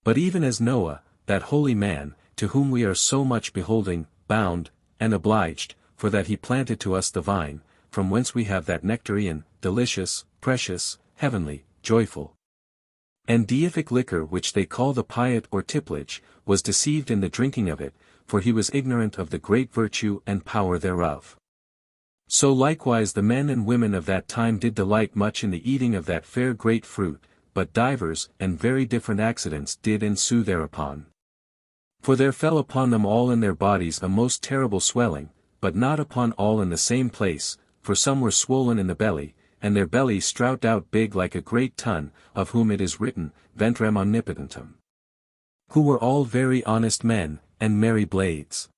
But even as Noah, that holy man, to whom we are so much beholding, bound, and obliged, for that he planted to us the vine, from whence we have that nectarian, delicious, precious, heavenly, joyful, and deific liquor which they call the pyat or tipplage, was deceived in the drinking of it, for he was ignorant of the great virtue and power thereof. So likewise the men and women of that time did delight much in the eating of that fair great fruit, but divers and very different accidents did ensue thereupon. For there fell upon them all in their bodies a most terrible swelling, but not upon all in the same place, for some were swollen in the belly, and their bellies strout out big like a great tun, of whom it is written, Ventrem omnipotentem. Who were all very honest men, and merry blades.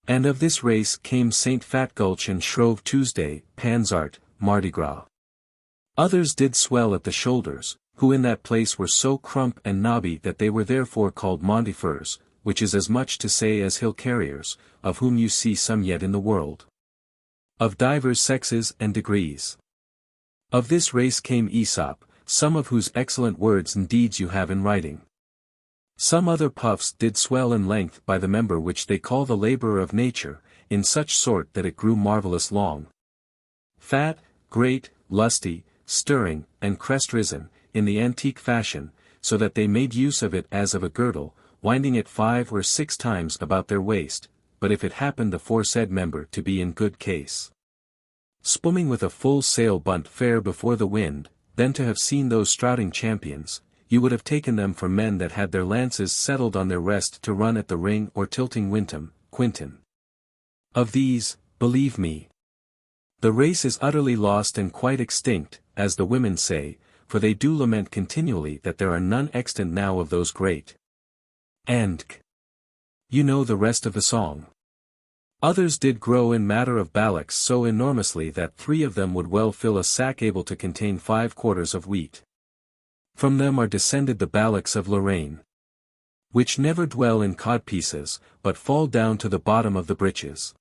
And of this race came Saint Fatgulch and Shrove Tuesday, Pansart, Mardi Gras. Others did swell at the shoulders, who in that place were so crump and knobby that they were therefore called Montifers, which is as much to say as hill carriers, of whom you see some yet in the world. Of divers sexes and degrees. Of this race came Aesop, some of whose excellent words and deeds you have in writing. Some other puffs did swell in length by the member which they call the labourer of nature, in such sort that it grew marvellous long. Fat, great, lusty, stirring, and crest-risen, in the antique fashion, so that they made use of it as of a girdle, winding it 5 or 6 times about their waist, but if it happened the foresaid member to be in good case, spumming with a full sail bunt fair before the wind, then to have seen those strouting champions, you would have taken them for men that had their lances settled on their rest to run at the ring or tilting Wintum, Quinton. Of these, believe me, the race is utterly lost and quite extinct, as the women say, for they do lament continually that there are none extant now of those great. And you know the rest of the song. Others did grow in matter of ballocks so enormously that 3 of them would well fill a sack able to contain 5 quarters of wheat. From them are descended the ballocks of Lorraine, which never dwell in codpieces, but fall down to the bottom of the breeches.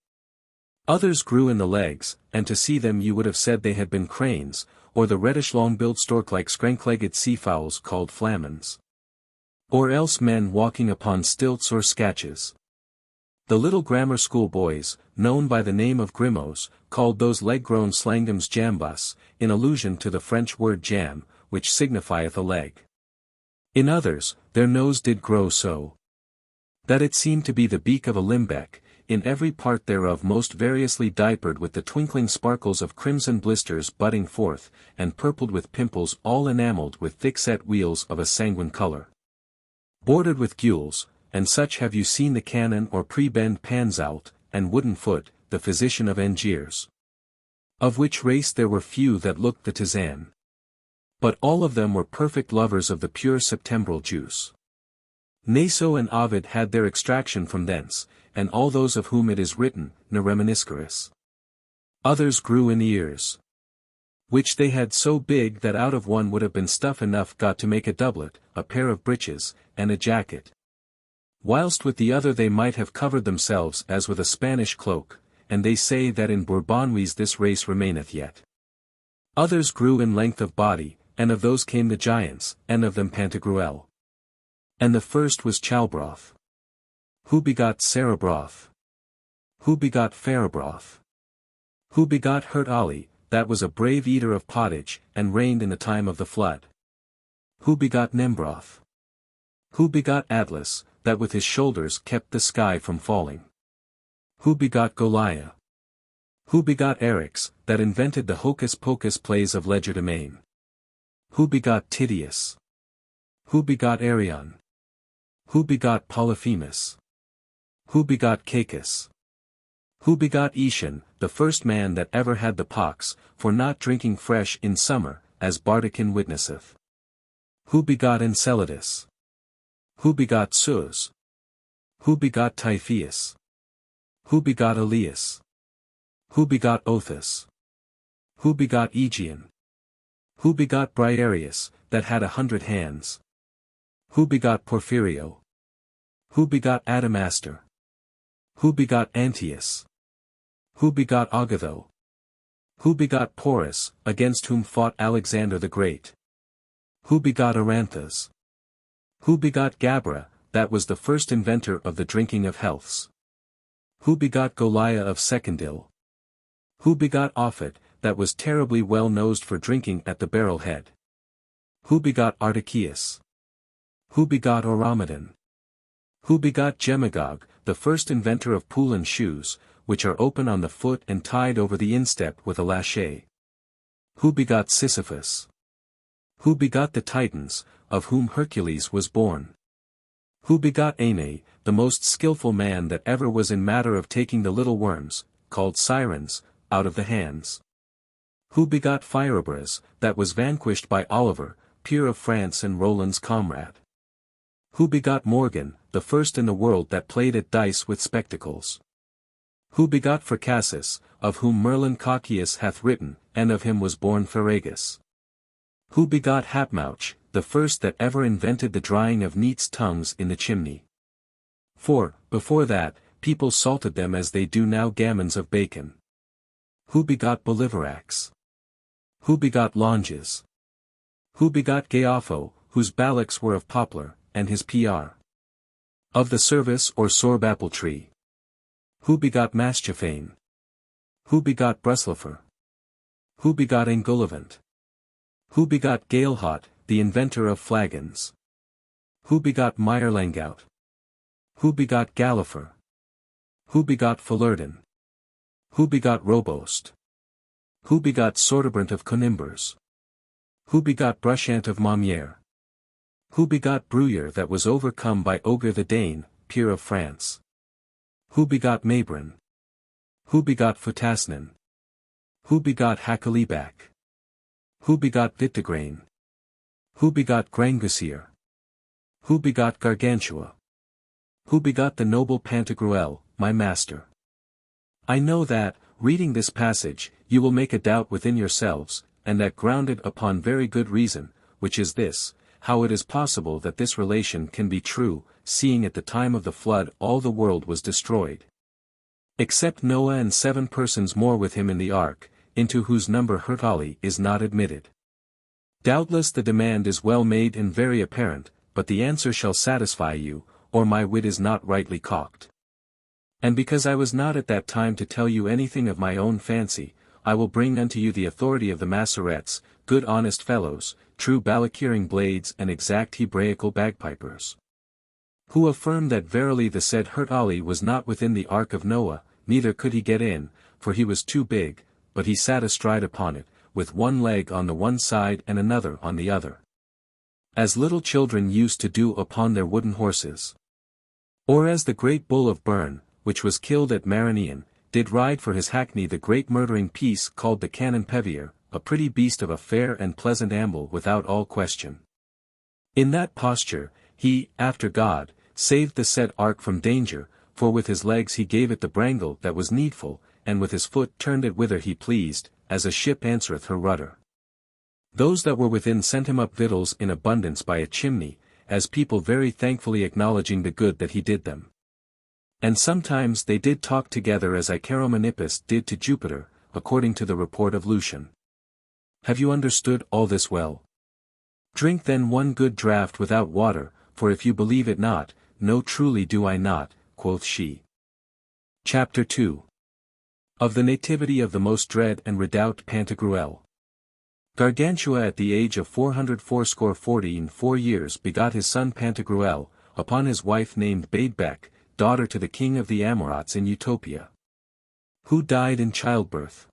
Others grew in the legs, and to see them you would have said they had been cranes, or the reddish long-billed stork-like scrank-legged sea-fowls called flamens. Or else men walking upon stilts or scatches. The little grammar school boys, known by the name of grimos, called those leg-grown slangums jambus, in allusion to the French word jam, which signifieth a leg. In others, their nose did grow so, that it seemed to be the beak of a limbeck, in every part thereof most variously diapered with the twinkling sparkles of crimson blisters budding forth, and purpled with pimples all enamelled with thick-set wheels of a sanguine colour, bordered with gules, and such have you seen the canon or prebend Panzout, and wooden foot, the physician of Angiers. Of which race there were few that looked the tisane. But all of them were perfect lovers of the pure septembral juice. Naso and Ovid had their extraction from thence, and all those of whom it is written, ne reminisceris. Others grew in ears, which they had so big that out of one would have been stuff enough got to make a doublet, a pair of breeches, and a jacket. Whilst with the other they might have covered themselves as with a Spanish cloak, and they say that in Bourbonnois this race remaineth yet. Others grew in length of body, and of those came the giants, and of them Pantagruel. And the first was Chalbroth, who begot Cerebroth, who begot Farabroth, who begot Hurt Ali, that was a brave eater of pottage, and reigned in the time of the flood, who begot Nembroth, who begot Atlas, that with his shoulders kept the sky from falling, who begot Goliah, who begot Eryx, that invented the hocus-pocus plays of legerdemain, who begot Titius, who begot Arion, who begot Polyphemus, who begot Cacus, who begot Aetion, the first man that ever had the pox, for not drinking fresh in summer, as Bardachin witnesseth, who begot Enceladus, who begot Sus, who begot Typhoeus, who begot Elias, who begot Othus, who begot Aegeon, who begot Briareus, that had 100 hands, who begot Porphyrio, who begot Adamastor, who begot Antaeus, who begot Agatho, who begot Porus, against whom fought Alexander the Great, who begot Aranthus, who begot Gabra, that was the first inventor of the drinking of healths, who begot Goliah of Secondil, who begot Ophet, that was terribly well nosed for drinking at the barrel head, who begot Artaceus, who begot Oromedon, who begot Gemagog, the first inventor of Poulin shoes, which are open on the foot and tied over the instep with a lachet, who begot Sisyphus, who begot the Titans, of whom Hercules was born, who begot Aene, the most skilful man that ever was in matter of taking the little worms, called sirens, out of the hands, who begot Phyrebras, that was vanquished by Oliver, peer of France and Roland's comrade, who begot Morgan, the first in the world that played at dice with spectacles, who begot Fracassus, of whom Merlin Cocceius hath written, and of him was born Ferragus, who begot Hapmauch, the first that ever invented the drying of neats' tongues in the chimney. For, before that, people salted them as they do now gammons of bacon. Who begot Bolivarax? Who begot Longes? Who begot Gaopho, whose ballocks were of poplar, and his PR of the service or sorb-apple tree? Who begot Mastrophane? Who begot Bruslifer? Who begot Angulivant? Who begot Galehot, the inventor of flagons? Who begot Meyerlangout? Who begot Galliffer? Who begot Falerdin? Who begot Robost? Who begot Sortibrant of Conimbers? Who begot Brushant of Maumiere? Who begot Bruyere that was overcome by Oger the Dane, peer of France? Who begot Mabrin? Who begot Futasnin? Who begot Hakalibak? Who begot Vitigrain? Who begot Grangousier? Who begot Gargantua? Who begot the noble Pantagruel, my master? I know that, reading this passage, you will make a doubt within yourselves, and that grounded upon very good reason, which is this, how it is possible that this relation can be true, seeing at the time of the flood all the world was destroyed. Except Noah and 7 persons more with him in the ark, into whose number Hurtali is not admitted. Doubtless the demand is well made and very apparent, but the answer shall satisfy you, or my wit is not rightly cocked. And because I was not at that time to tell you anything of my own fancy, I will bring unto you the authority of the Massorets, good honest fellows, true ballacheering blades and exact Hebraical bagpipers. Who affirm that verily the said Hurtali was not within the ark of Noah, neither could he get in, for he was too big, but he sat astride upon it, with one leg on the one side and another on the other. As little children used to do upon their wooden horses. Or as the great bull of Bern, which was killed at Marignan, did ride for his hackney the great murdering piece called the Canon Pevier, a pretty beast of a fair and pleasant amble without all question. In that posture, he, after God, saved the said ark from danger, for with his legs he gave it the brangle that was needful, and with his foot turned it whither he pleased, as a ship answereth her rudder. Those that were within sent him up victuals in abundance by a chimney, as people very thankfully acknowledging the good that he did them. And sometimes they did talk together as Icaromenippus did to Jupiter, according to the report of Lucian. Have you understood all this well? Drink then one good draught without water, for if you believe it not, no truly do I not, quoth she. Chapter 2. Of the nativity of the most dread and redoubt Pantagruel. Gargantua at the age of 440 years begot his son Pantagruel, upon his wife named Bibbed, daughter to the king of the Amorites in Utopia. Who died in childbirth.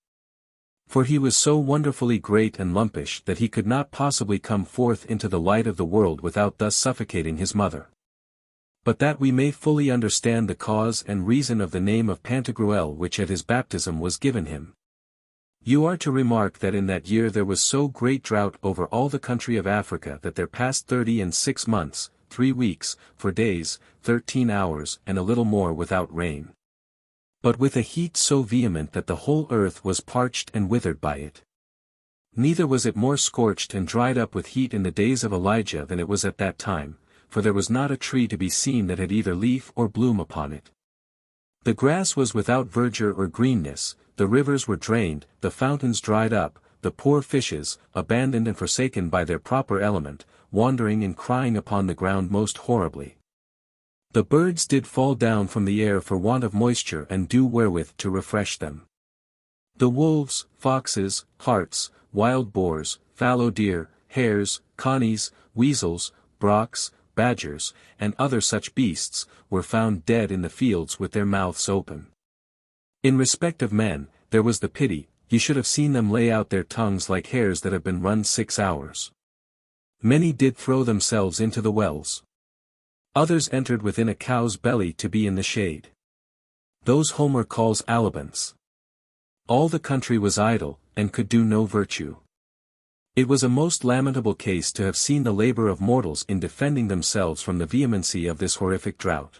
For he was so wonderfully great and lumpish that he could not possibly come forth into the light of the world without thus suffocating his mother. But that we may fully understand the cause and reason of the name of Pantagruel which at his baptism was given him. You are to remark that in that year there was so great drought over all the country of Africa that there passed 36 months, 3 weeks, 4 days, 13 hours and a little more without rain. But with a heat so vehement that the whole earth was parched and withered by it. Neither was it more scorched and dried up with heat in the days of Elijah than it was at that time, for there was not a tree to be seen that had either leaf or bloom upon it. The grass was without verdure or greenness, the rivers were drained, the fountains dried up, the poor fishes, abandoned and forsaken by their proper element, wandering and crying upon the ground most horribly. The birds did fall down from the air for want of moisture and dew wherewith to refresh them. The wolves, foxes, harts, wild boars, fallow deer, hares, connies, weasels, brocks, badgers, and other such beasts, were found dead in the fields with their mouths open. In respect of men, there was the pity, you should have seen them lay out their tongues like hares that have been run 6 hours. Many did throw themselves into the wells. Others entered within a cow's belly to be in the shade. Those Homer calls alibants. All the country was idle, and could do no virtue. It was a most lamentable case to have seen the labor of mortals in defending themselves from the vehemency of this horrific drought.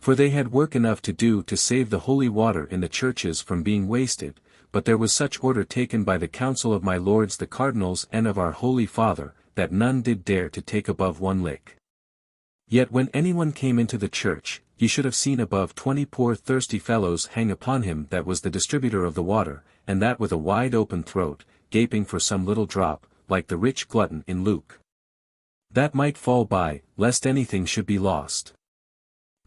For they had work enough to do to save the holy water in the churches from being wasted, but there was such order taken by the council of my lords the cardinals and of our holy father, that none did dare to take above 1 lick. Yet when anyone came into the church, ye should have seen above 20 poor thirsty fellows hang upon him that was the distributor of the water, and that with a wide open throat, gaping for some little drop, like the rich glutton in Luke. That might fall by, lest anything should be lost.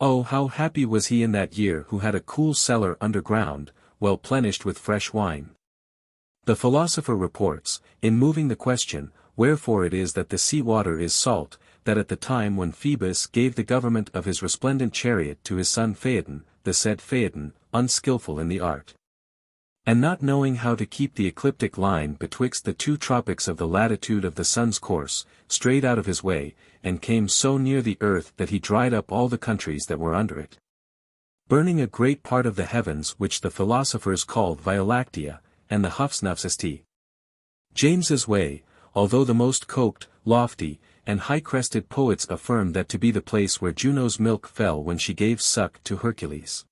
Oh, how happy was he in that year who had a cool cellar underground, well plenished with fresh wine. The philosopher reports, in moving the question, wherefore it is that the sea water is salt, that at the time when Phoebus gave the government of his resplendent chariot to his son Phaeton, the said Phaeton, unskilful in the art, and not knowing how to keep the ecliptic line betwixt the 2 tropics of the latitude of the sun's course, strayed out of his way, and came so near the earth that he dried up all the countries that were under it, burning a great part of the heavens which the philosophers called Via Lactea, and the Hufsnufsesti. James's way, although the most coked, lofty, and high-crested poets affirm that to be the place where Juno's milk fell when she gave suck to Hercules.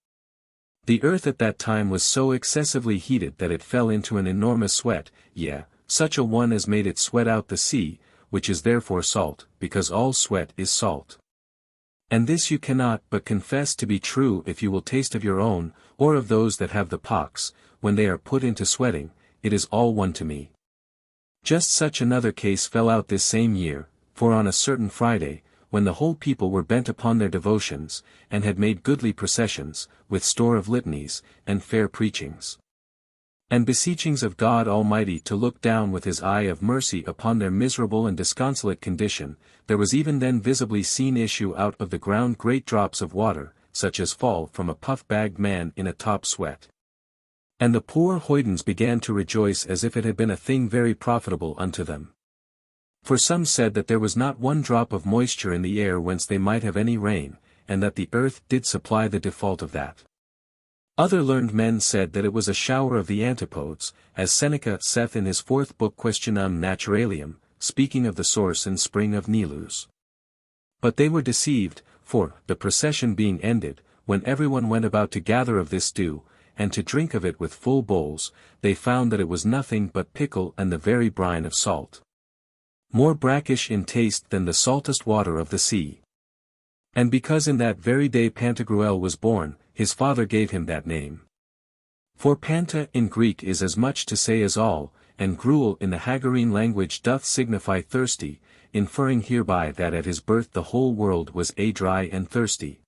The earth at that time was so excessively heated that it fell into an enormous sweat, such a one as made it sweat out the sea, which is therefore salt, because all sweat is salt. And this you cannot but confess to be true if you will taste of your own, or of those that have the pox, when they are put into sweating, it is all one to me. Just such another case fell out this same year, for on a certain Friday, when the whole people were bent upon their devotions, and had made goodly processions, with store of litanies, and fair preachings, and beseechings of God Almighty to look down with his eye of mercy upon their miserable and disconsolate condition, there was even then visibly seen issue out of the ground great drops of water, such as fall from a puff-bagged man in a top sweat. And the poor hoydens began to rejoice as if it had been a thing very profitable unto them. For some said that there was not one drop of moisture in the air whence they might have any rain, and that the earth did supply the default of that. Other learned men said that it was a shower of the antipodes, as Seneca saith in his fourth book Questionum Naturalium, speaking of the source and spring of Nilus. But they were deceived, for, the procession being ended, when everyone went about to gather of this dew, and to drink of it with full bowls, they found that it was nothing but pickle and the very brine of salt, more brackish in taste than the saltest water of the sea. And because in that very day Pantagruel was born, his father gave him that name. For Panta in Greek is as much to say as all, and gruel in the Haggarine language doth signify thirsty, inferring hereby that at his birth the whole world was dry and thirsty.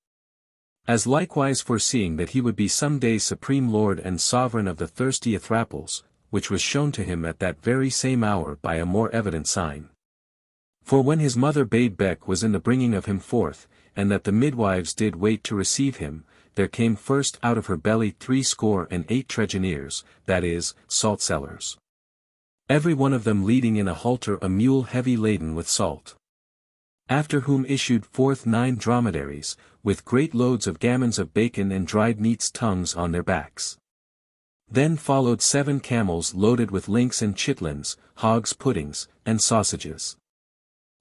As likewise foreseeing that he would be some day supreme lord and sovereign of the thirsty Athrapels, which was shown to him at that very same hour by a more evident sign. For when his mother bade beck was in the bringing of him forth, and that the midwives did wait to receive him, there came first out of her belly 68 tregeneers, that is, salt sellers. Every one of them leading in a halter a mule heavy laden with salt. After whom issued forth 9 dromedaries, with great loads of gammons of bacon and dried meats tongues on their backs. Then followed 7 camels loaded with links and chitlins, hogs' puddings, and sausages.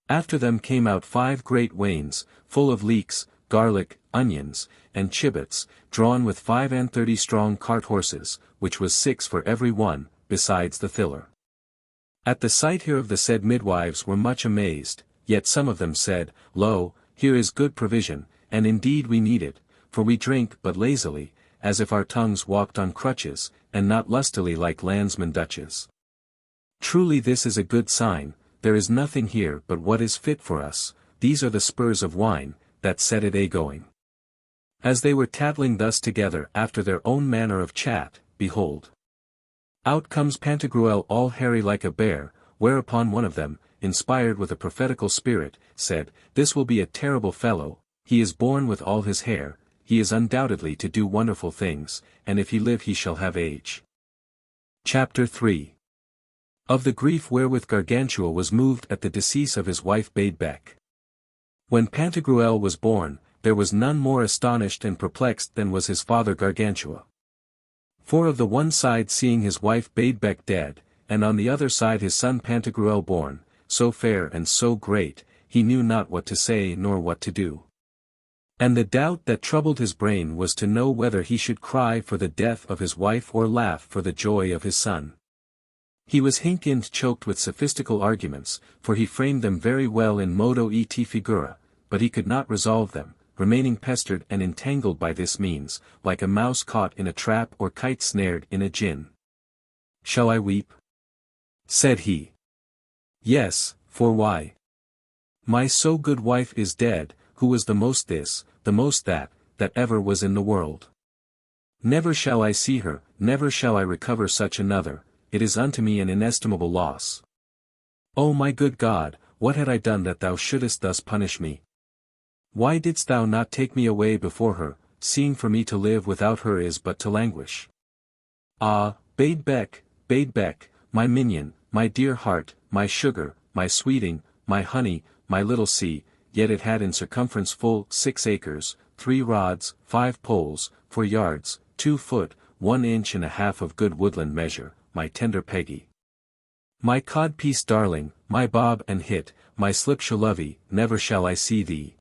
After them came out 5 great wains, full of leeks, garlic, onions, and chibots, drawn with 35 strong cart horses, which was 6 for every one, besides the thiller. At the sight hereof the said midwives were much amazed, yet some of them said, Lo, here is good provision, and indeed we need it, for we drink but lazily, as if our tongues walked on crutches, and not lustily like landsmen Dutches. Truly this is a good sign, there is nothing here but what is fit for us, these are the spurs of wine, that set it a-going. As they were tattling thus together after their own manner of chat, behold, out comes Pantagruel all hairy like a bear, whereupon one of them, inspired with a prophetical spirit, said, This will be a terrible fellow, he is born with all his hair, he is undoubtedly to do wonderful things, and if he live he shall have age. Chapter 3 Of the grief wherewith Gargantua was moved at the decease of his wife bade beck. When Pantagruel was born, there was none more astonished and perplexed than was his father Gargantua. For of the one side seeing his wife bade beck dead, and on the other side his son Pantagruel born, so fair and so great, he knew not what to say nor what to do. And the doubt that troubled his brain was to know whether he should cry for the death of his wife or laugh for the joy of his son. He was hinc-and choked with sophistical arguments, for he framed them very well in modo et figura, but he could not resolve them, remaining pestered and entangled by this means, like a mouse caught in a trap or kite snared in a gin. Shall I weep? Said he. Yes, for why? My so good wife is dead, who was the most this, the most that ever was in the world. Never shall I see her, never shall I recover such another, it is unto me an inestimable loss. O my good God, what had I done that thou shouldest thus punish me? Why didst thou not take me away before her, seeing for me to live without her is but to languish? Ah, bade beck, my minion, my dear heart, my sugar, my sweeting, my honey, my little sea, yet it had in circumference full 6 acres, 3 rods, 5 poles, 4 yards, 2 foot, 1 inch and a half of good woodland measure, my tender Peggy. My codpiece darling, my bob and hit, my slipsholovey, never shall I see thee.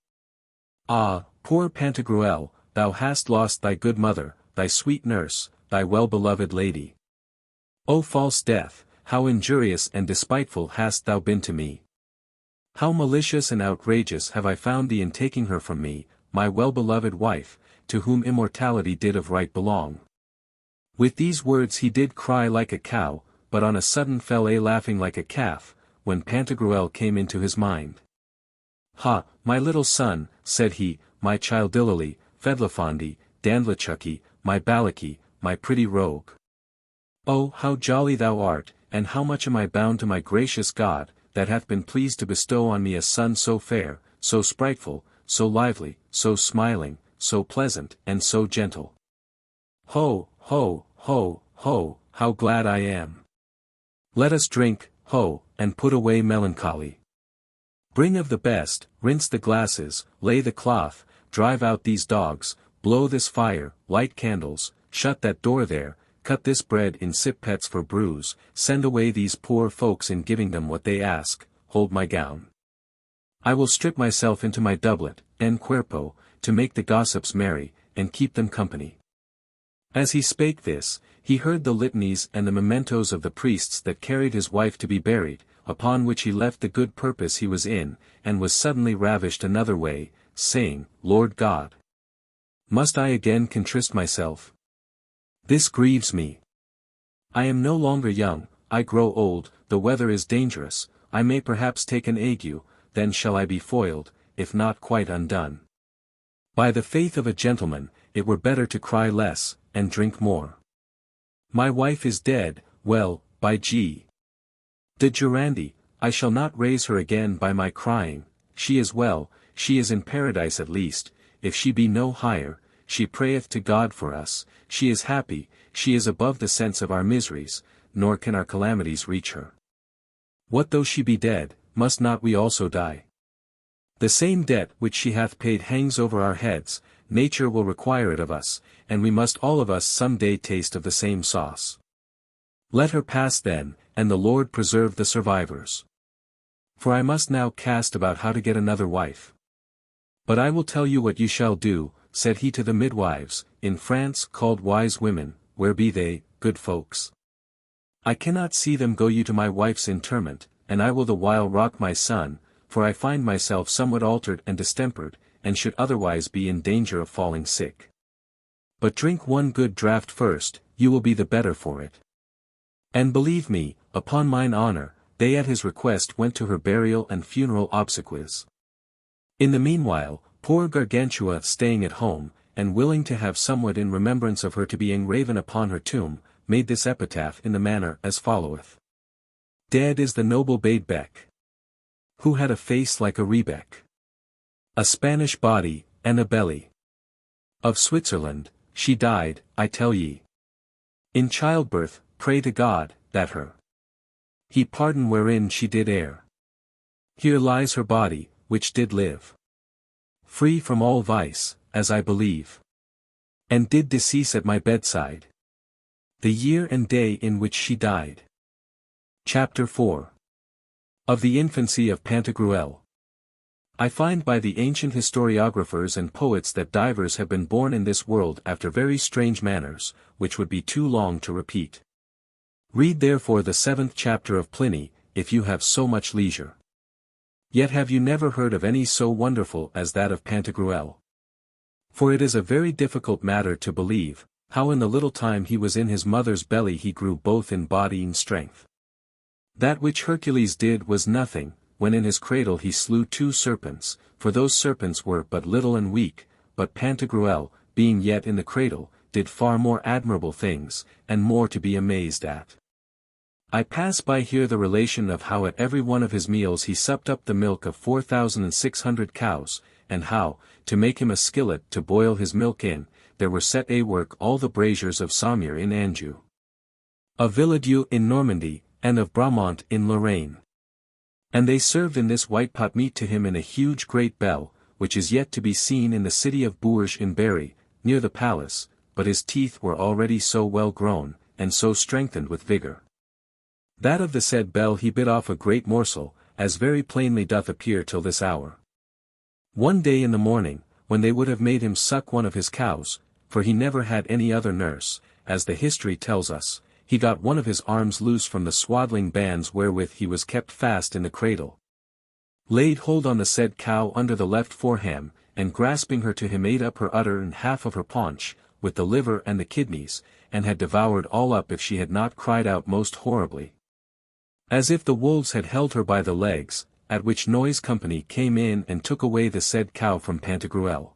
Ah, poor Pantagruel, thou hast lost thy good mother, thy sweet nurse, thy well-beloved lady. O false death, how injurious and despiteful hast thou been to me! How malicious and outrageous have I found thee in taking her from me, my well-beloved wife, to whom immortality did of right belong. With these words he did cry like a cow, but on a sudden fell a laughing like a calf, when Pantagruel came into his mind. Ha, my little son, said he, my childillily, fedlafondi, dandlachucky, my balacky, my pretty rogue. Oh, how jolly thou art, and how much am I bound to my gracious God, that hath been pleased to bestow on me a son so fair, so spriteful, so lively, so smiling, so pleasant, and so gentle. Ho, ho, ho, ho, how glad I am! Let us drink, ho, and put away melancholy. Bring of the best, rinse the glasses, lay the cloth, drive out these dogs, blow this fire, light candles, shut that door there, cut this bread in sippets for brews, send away these poor folks in giving them what they ask, hold my gown. I will strip myself into my doublet, en cuerpo, to make the gossips merry, and keep them company. As he spake this, he heard the litanies and the mementos of the priests that carried his wife to be buried, upon which he left the good purpose he was in, and was suddenly ravished another way, saying, Lord God! Must I again contrist myself? This grieves me. I am no longer young, I grow old, the weather is dangerous, I may perhaps take an ague, then shall I be foiled, if not quite undone. By the faith of a gentleman, it were better to cry less, and drink more. My wife is dead, well, by G. de Durandi, I shall not raise her again by my crying, she is well, she is in paradise at least, if she be no higher, she prayeth to God for us, she is happy, she is above the sense of our miseries, nor can our calamities reach her. What though she be dead, must not we also die? The same debt which she hath paid hangs over our heads, nature will require it of us, and we must all of us some day taste of the same sauce. Let her pass then, and the Lord preserve the survivors. For I must now cast about how to get another wife. But I will tell you what you shall do, said he to the midwives, in France called wise women, where be they, good folks? I cannot see them go you to my wife's interment, and I will the while rock my son, for I find myself somewhat altered and distempered, and should otherwise be in danger of falling sick. But drink one good draught first, you will be the better for it. And believe me, upon mine honor, they at his request went to her burial and funeral obsequies. In the meanwhile, poor Gargantua staying at home, and willing to have somewhat in remembrance of her to be engraven upon her tomb, made this epitaph in the manner as followeth. Dead is the noble Bibbed, who had a face like a rebec, a Spanish body, and a belly. Of Switzerland, she died, I tell ye. In childbirth, pray to God, that her he pardon wherein she did err. Here lies her body, which did live, free from all vice, as I believe, and did decease at my bedside, the year and day in which she died. Chapter 4. Of the infancy of Pantagruel. I find by the ancient historiographers and poets that divers have been born in this world after very strange manners, which would be too long to repeat. Read therefore the 7th chapter of Pliny, if you have so much leisure. Yet have you never heard of any so wonderful as that of Pantagruel? For it is a very difficult matter to believe, how in the little time he was in his mother's belly he grew both in body and strength. That which Hercules did was nothing, when in his cradle he slew 2 serpents, for those serpents were but little and weak, but Pantagruel, being yet in the cradle, did far more admirable things, and more to be amazed at. I pass by here the relation of how at every one of his meals he supped up the milk of 4,600 cows, and how, to make him a skillet to boil his milk in, there were set a work all the braziers of Saumur in Anjou, of Villedieu in Normandy, and of Bramont in Lorraine. And they served in this white pot meat to him in a huge great bell, which is yet to be seen in the city of Bourges in Berry, near the palace, but his teeth were already so well grown, and so strengthened with vigor, That of the said bell he bit off a great morsel, as very plainly doth appear till this hour. One day in the morning, when they would have made him suck one of his cows, for he never had any other nurse, as the history tells us, he got one of his arms loose from the swaddling bands wherewith he was kept fast in the cradle, laid hold on the said cow under the left foreham, and grasping her to him ate up her udder and half of her paunch, with the liver and the kidneys, and had devoured all up if she had not cried out most horribly, as if the wolves had held her by the legs, at which noise company came in and took away the said cow from Pantagruel.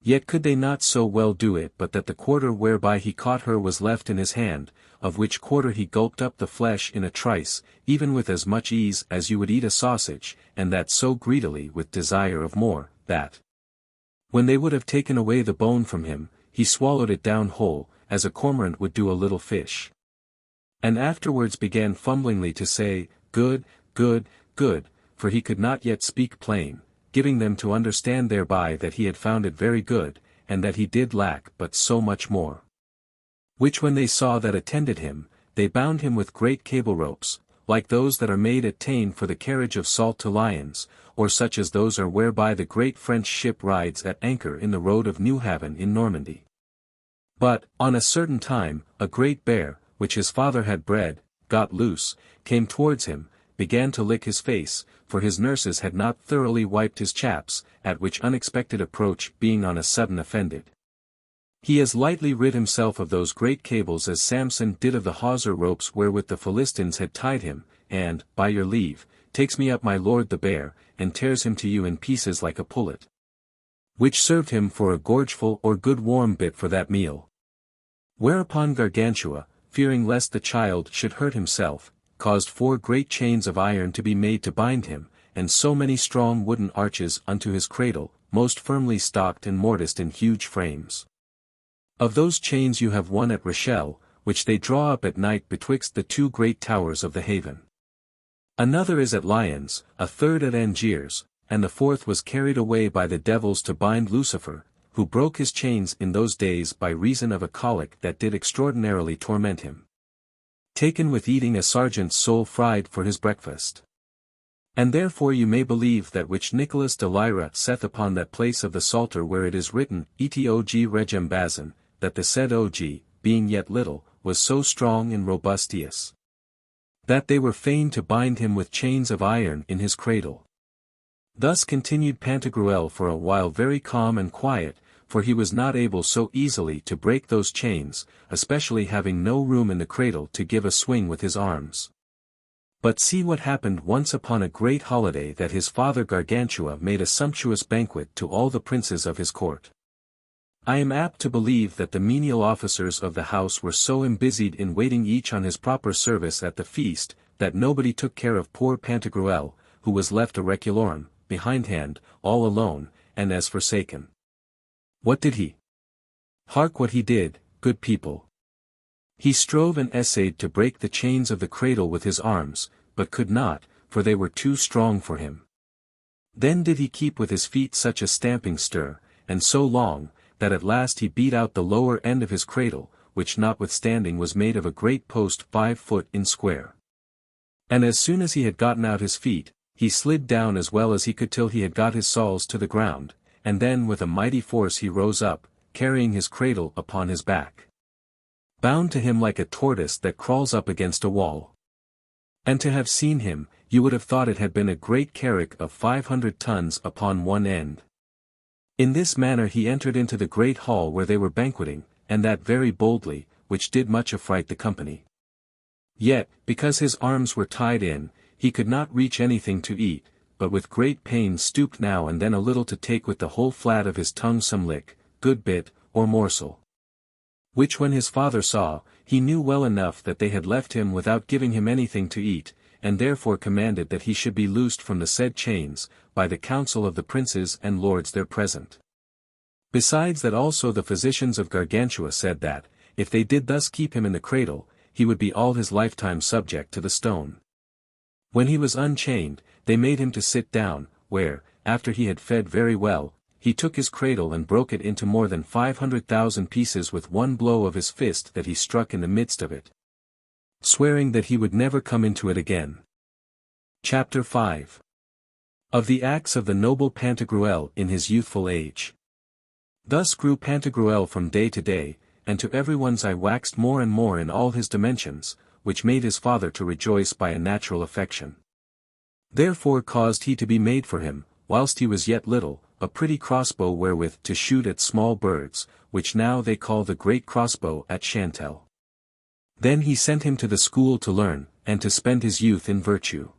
Yet could they not so well do it but that the quarter whereby he caught her was left in his hand, of which quarter he gulped up the flesh in a trice, even with as much ease as you would eat a sausage, and that so greedily with desire of more, that, when they would have taken away the bone from him, he swallowed it down whole, as a cormorant would do a little fish. And afterwards began fumblingly to say, Good, good, good, for he could not yet speak plain, giving them to understand thereby that he had found it very good, and that he did lack but so much more. Which when they saw that attended him, they bound him with great cable ropes, like those that are made at Tain for the carriage of salt to lions, or such as those are whereby the great French ship rides at anchor in the road of Newhaven in Normandy. But, on a certain time, a great bear, which his father had bred, got loose, came towards him, began to lick his face, for his nurses had not thoroughly wiped his chaps, at which unexpected approach being on a sudden offended. He as lightly rid himself of those great cables as Samson did of the hawser ropes wherewith the Philistines had tied him, and, by your leave, takes me up my lord the bear, and tears him to you in pieces like a pullet. Which served him for a gorgeful or good warm bit for that meal. Whereupon Gargantua, fearing lest the child should hurt himself, caused 4 great chains of iron to be made to bind him, and so many strong wooden arches unto his cradle, most firmly stocked and morticed in huge frames. Of those chains you have one at Rochelle, which they draw up at night betwixt the 2 great towers of the haven. Another is at Lyons, a third at Angiers, and the 4th was carried away by the devils to bind Lucifer, who broke his chains in those days by reason of a colic that did extraordinarily torment him. Taken with eating a sergeant's soul fried for his breakfast. And therefore you may believe that which Nicholas de Lyra saith upon that place of the Psalter where it is written, Etog regem bazin, that the said Og, being yet little, was so strong and robustious, that they were fain to bind him with chains of iron in his cradle. Thus continued Pantagruel for a while very calm and quiet, for he was not able so easily to break those chains, especially having no room in the cradle to give a swing with his arms. But see what happened once upon a great holiday that his father Gargantua made a sumptuous banquet to all the princes of his court. I am apt to believe that the menial officers of the house were so embusied in waiting each on his proper service at the feast, that nobody took care of poor Pantagruel, who was left a reculorum, behindhand, all alone, and as forsaken. What did he? Hark what he did, good people. He strove and essayed to break the chains of the cradle with his arms, but could not, for they were too strong for him. Then did he keep with his feet such a stamping stir, and so long, that at last he beat out the lower end of his cradle, which notwithstanding was made of a great post 5 foot in square. And as soon as he had gotten out his feet, he slid down as well as he could till he had got his soles to the ground, and then with a mighty force he rose up, carrying his cradle upon his back, bound to him like a tortoise that crawls up against a wall. And to have seen him, you would have thought it had been a great carrack of 500 tons upon one end. In this manner he entered into the great hall where they were banqueting, and that very boldly, which did much affright the company. Yet, because his arms were tied in, he could not reach anything to eat, but with great pain stooped now and then a little to take with the whole flat of his tongue some lick, good bit, or morsel. Which when his father saw, he knew well enough that they had left him without giving him anything to eat, and therefore commanded that he should be loosed from the said chains, by the counsel of the princes and lords there present. Besides that also the physicians of Gargantua said that, if they did thus keep him in the cradle, he would be all his lifetime subject to the stone. When he was unchained, they made him to sit down, where, after he had fed very well, he took his cradle and broke it into more than 500,000 pieces with one blow of his fist that he struck in the midst of it. swearing that he would never come into it again. Chapter 5. Of the acts of the noble Pantagruel in his youthful age. Thus grew Pantagruel from day to day, and to everyone's eye waxed more and more in all his dimensions, which made his father to rejoice by a natural affection. Therefore caused he to be made for him, whilst he was yet little, a pretty crossbow wherewith to shoot at small birds, which now they call the great crossbow at Chantel. Then he sent him to the school to learn, and to spend his youth in virtue.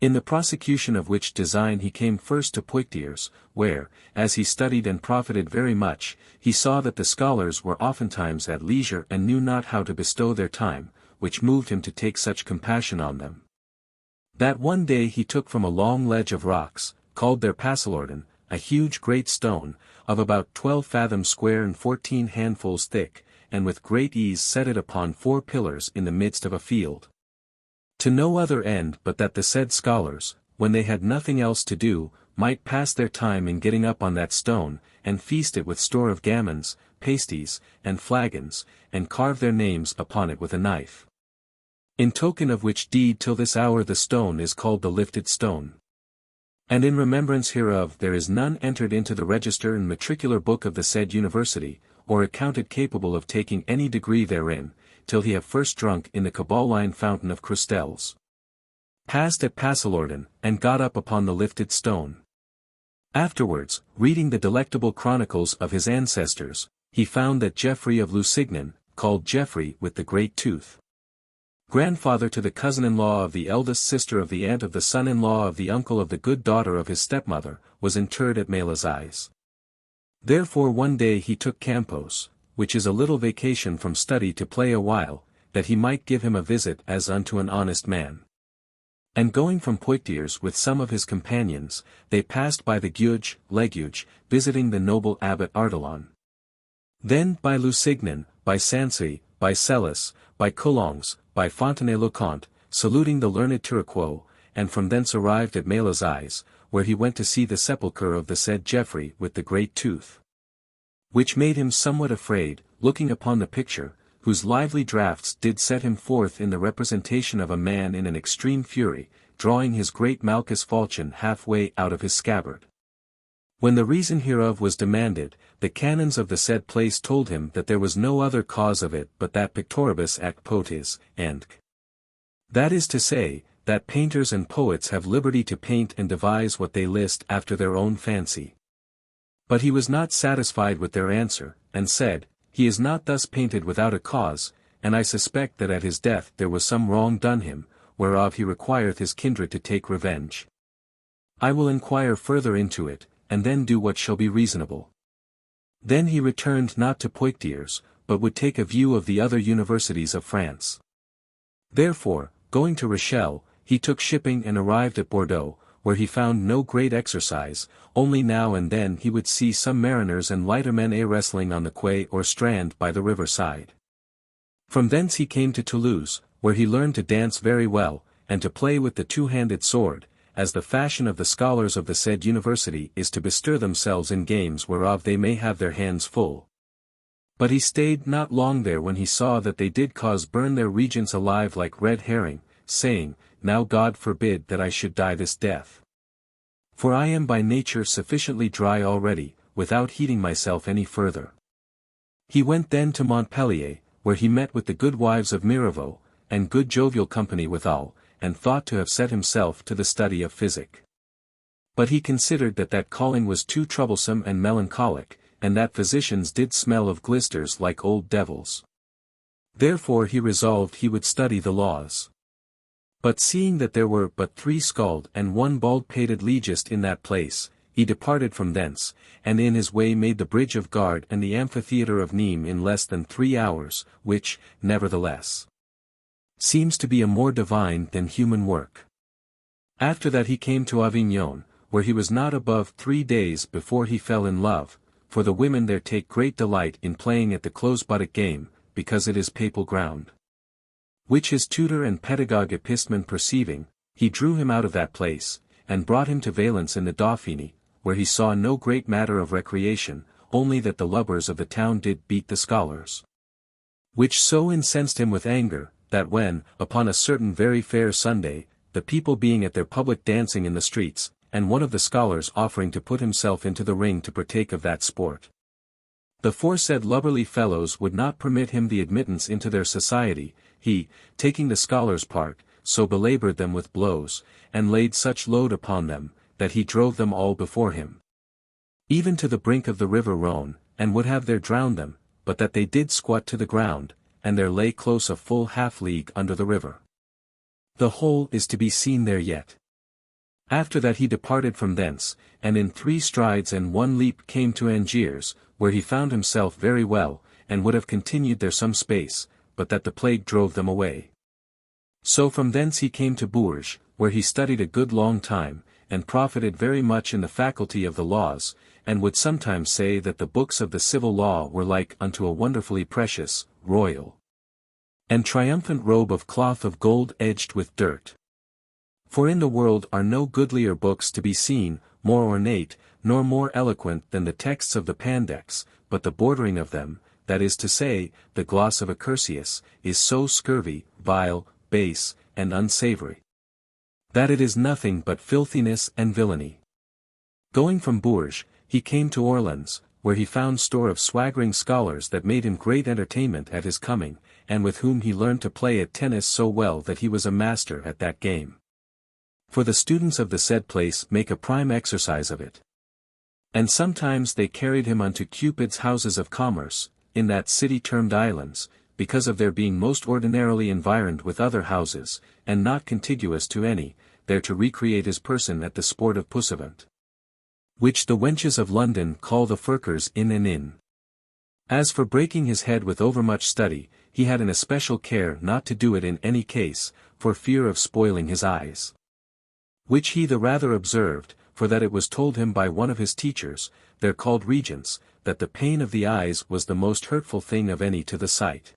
In the prosecution of which design he came first to Poictiers, where, as he studied and profited very much, he saw that the scholars were oftentimes at leisure and knew not how to bestow their time, which moved him to take such compassion on them. That one day he took from a long ledge of rocks, called their Passellorden, a huge great stone, of about 12 fathoms square and 14 handfuls thick, and with great ease set it upon 4 pillars in the midst of a field. To no other end but that the said scholars, when they had nothing else to do, might pass their time in getting up on that stone, and feast it with store of gammons, pasties, and flagons, and carve their names upon it with a knife. In token of which deed till this hour the stone is called the lifted stone. And in remembrance hereof there is none entered into the register and matricular book of the said university, or accounted capable of taking any degree therein, till he have first drunk in the Caballine fountain of Crustels. Passed at Passellorden, and got up upon the lifted stone. Afterwards, reading the delectable chronicles of his ancestors, he found that Geoffrey of Lusignan, called Geoffrey with the great tooth, grandfather to the cousin-in-law of the eldest sister of the aunt of the son-in-law of the uncle of the good daughter of his stepmother, was interred at Malazais. Therefore one day he took Campos, which is a little vacation from study to play a while, that he might give him a visit as unto an honest man. And going from Poictiers with some of his companions, they passed by the Guge, Leguge, visiting the noble abbot Ardelon. Then by Lusignan, by Sancy, by Celis, by Coulanges, by Fontenay-le-Comte, saluting the learned Turquois, and from thence arrived at Malazais, where he went to see the sepulchre of the said Geoffrey with the great tooth. Which made him somewhat afraid, looking upon the picture, whose lively draughts did set him forth in the representation of a man in an extreme fury, drawing his great Malchus falchion half-way out of his scabbard. When the reason hereof was demanded, the canons of the said place told him that there was no other cause of it but that pictoribus ac potes, and that is to say, that painters and poets have liberty to paint and devise what they list after their own fancy. But he was not satisfied with their answer, and said, he is not thus painted without a cause, and I suspect that at his death there was some wrong done him, whereof he requireth his kindred to take revenge. I will inquire further into it, and then do what shall be reasonable. Then he returned not to Poictiers, but would take a view of the other universities of France. Therefore, going to Rochelle, he took shipping and arrived at Bordeaux, where he found no great exercise, only now and then he would see some mariners and lightermen wrestling on the quay or strand by the river side. From thence he came to Toulouse, where he learned to dance very well, and to play with the two-handed sword, as the fashion of the scholars of the said university is to bestir themselves in games whereof they may have their hands full. But he stayed not long there when he saw that they did cause burn their regents alive like red herring, saying, Now God forbid that I should die this death. For I am by nature sufficiently dry already, without heating myself any further. He went then to Montpellier, where he met with the good wives of Mirabeau, and good jovial company withal, and thought to have set himself to the study of physic. But he considered that that calling was too troublesome and melancholic, and that physicians did smell of glisters like old devils. Therefore he resolved he would study the laws. But seeing that there were but 3 scald and 1 bald-pated legist in that place, he departed from thence, and in his way made the bridge of Guard and the amphitheatre of Nimes in less than 3 hours, which, nevertheless, seems to be a more divine than human work. After that he came to Avignon, where he was not above 3 days before he fell in love, for the women there take great delight in playing at the close-buttock game, because it is papal ground. Which his tutor and pedagogue Epistemon perceiving, he drew him out of that place, and brought him to Valence in the Dauphiné, where he saw no great matter of recreation, only that the lubbers of the town did beat the scholars. Which so incensed him with anger, that when, upon a certain very fair Sunday, the people being at their public dancing in the streets, and one of the scholars offering to put himself into the ring to partake of that sport, the foresaid lubberly fellows would not permit him the admittance into their society, he, taking the scholar's part, so belaboured them with blows, and laid such load upon them, that he drove them all before him, even to the brink of the river Rhone, and would have there drowned them, but that they did squat to the ground, and there lay close a full half-league under the river. The whole is to be seen there yet. After that he departed from thence, and in 3 strides and 1 leap came to Angiers, where he found himself very well, and would have continued there some space, but that the plague drove them away. So from thence he came to Bourges, where he studied a good long time, and profited very much in the faculty of the laws, and would sometimes say that the books of the civil law were like unto a wonderfully precious, royal, and triumphant robe of cloth of gold edged with dirt. For in the world are no goodlier books to be seen, more ornate, nor more eloquent than the texts of the Pandects, but the bordering of them, that is to say, the gloss of a Cursius, is so scurvy, vile, base, and unsavory, that it is nothing but filthiness and villainy. Going from Bourges, he came to Orleans, where he found store of swaggering scholars that made him great entertainment at his coming, and with whom he learned to play at tennis so well that he was a master at that game. For the students of the said place make a prime exercise of it. And sometimes they carried him unto Cupid's houses of commerce, in that city termed islands, because of their being most ordinarily environed with other houses, and not contiguous to any, there to recreate his person at the sport of Pussavant, which the wenches of London call the firkers in and in. As for breaking his head with overmuch study, he had an especial care not to do it in any case, for fear of spoiling his eyes. Which he the rather observed, for that it was told him by one of his teachers, they're called regents, that the pain of the eyes was the most hurtful thing of any to the sight.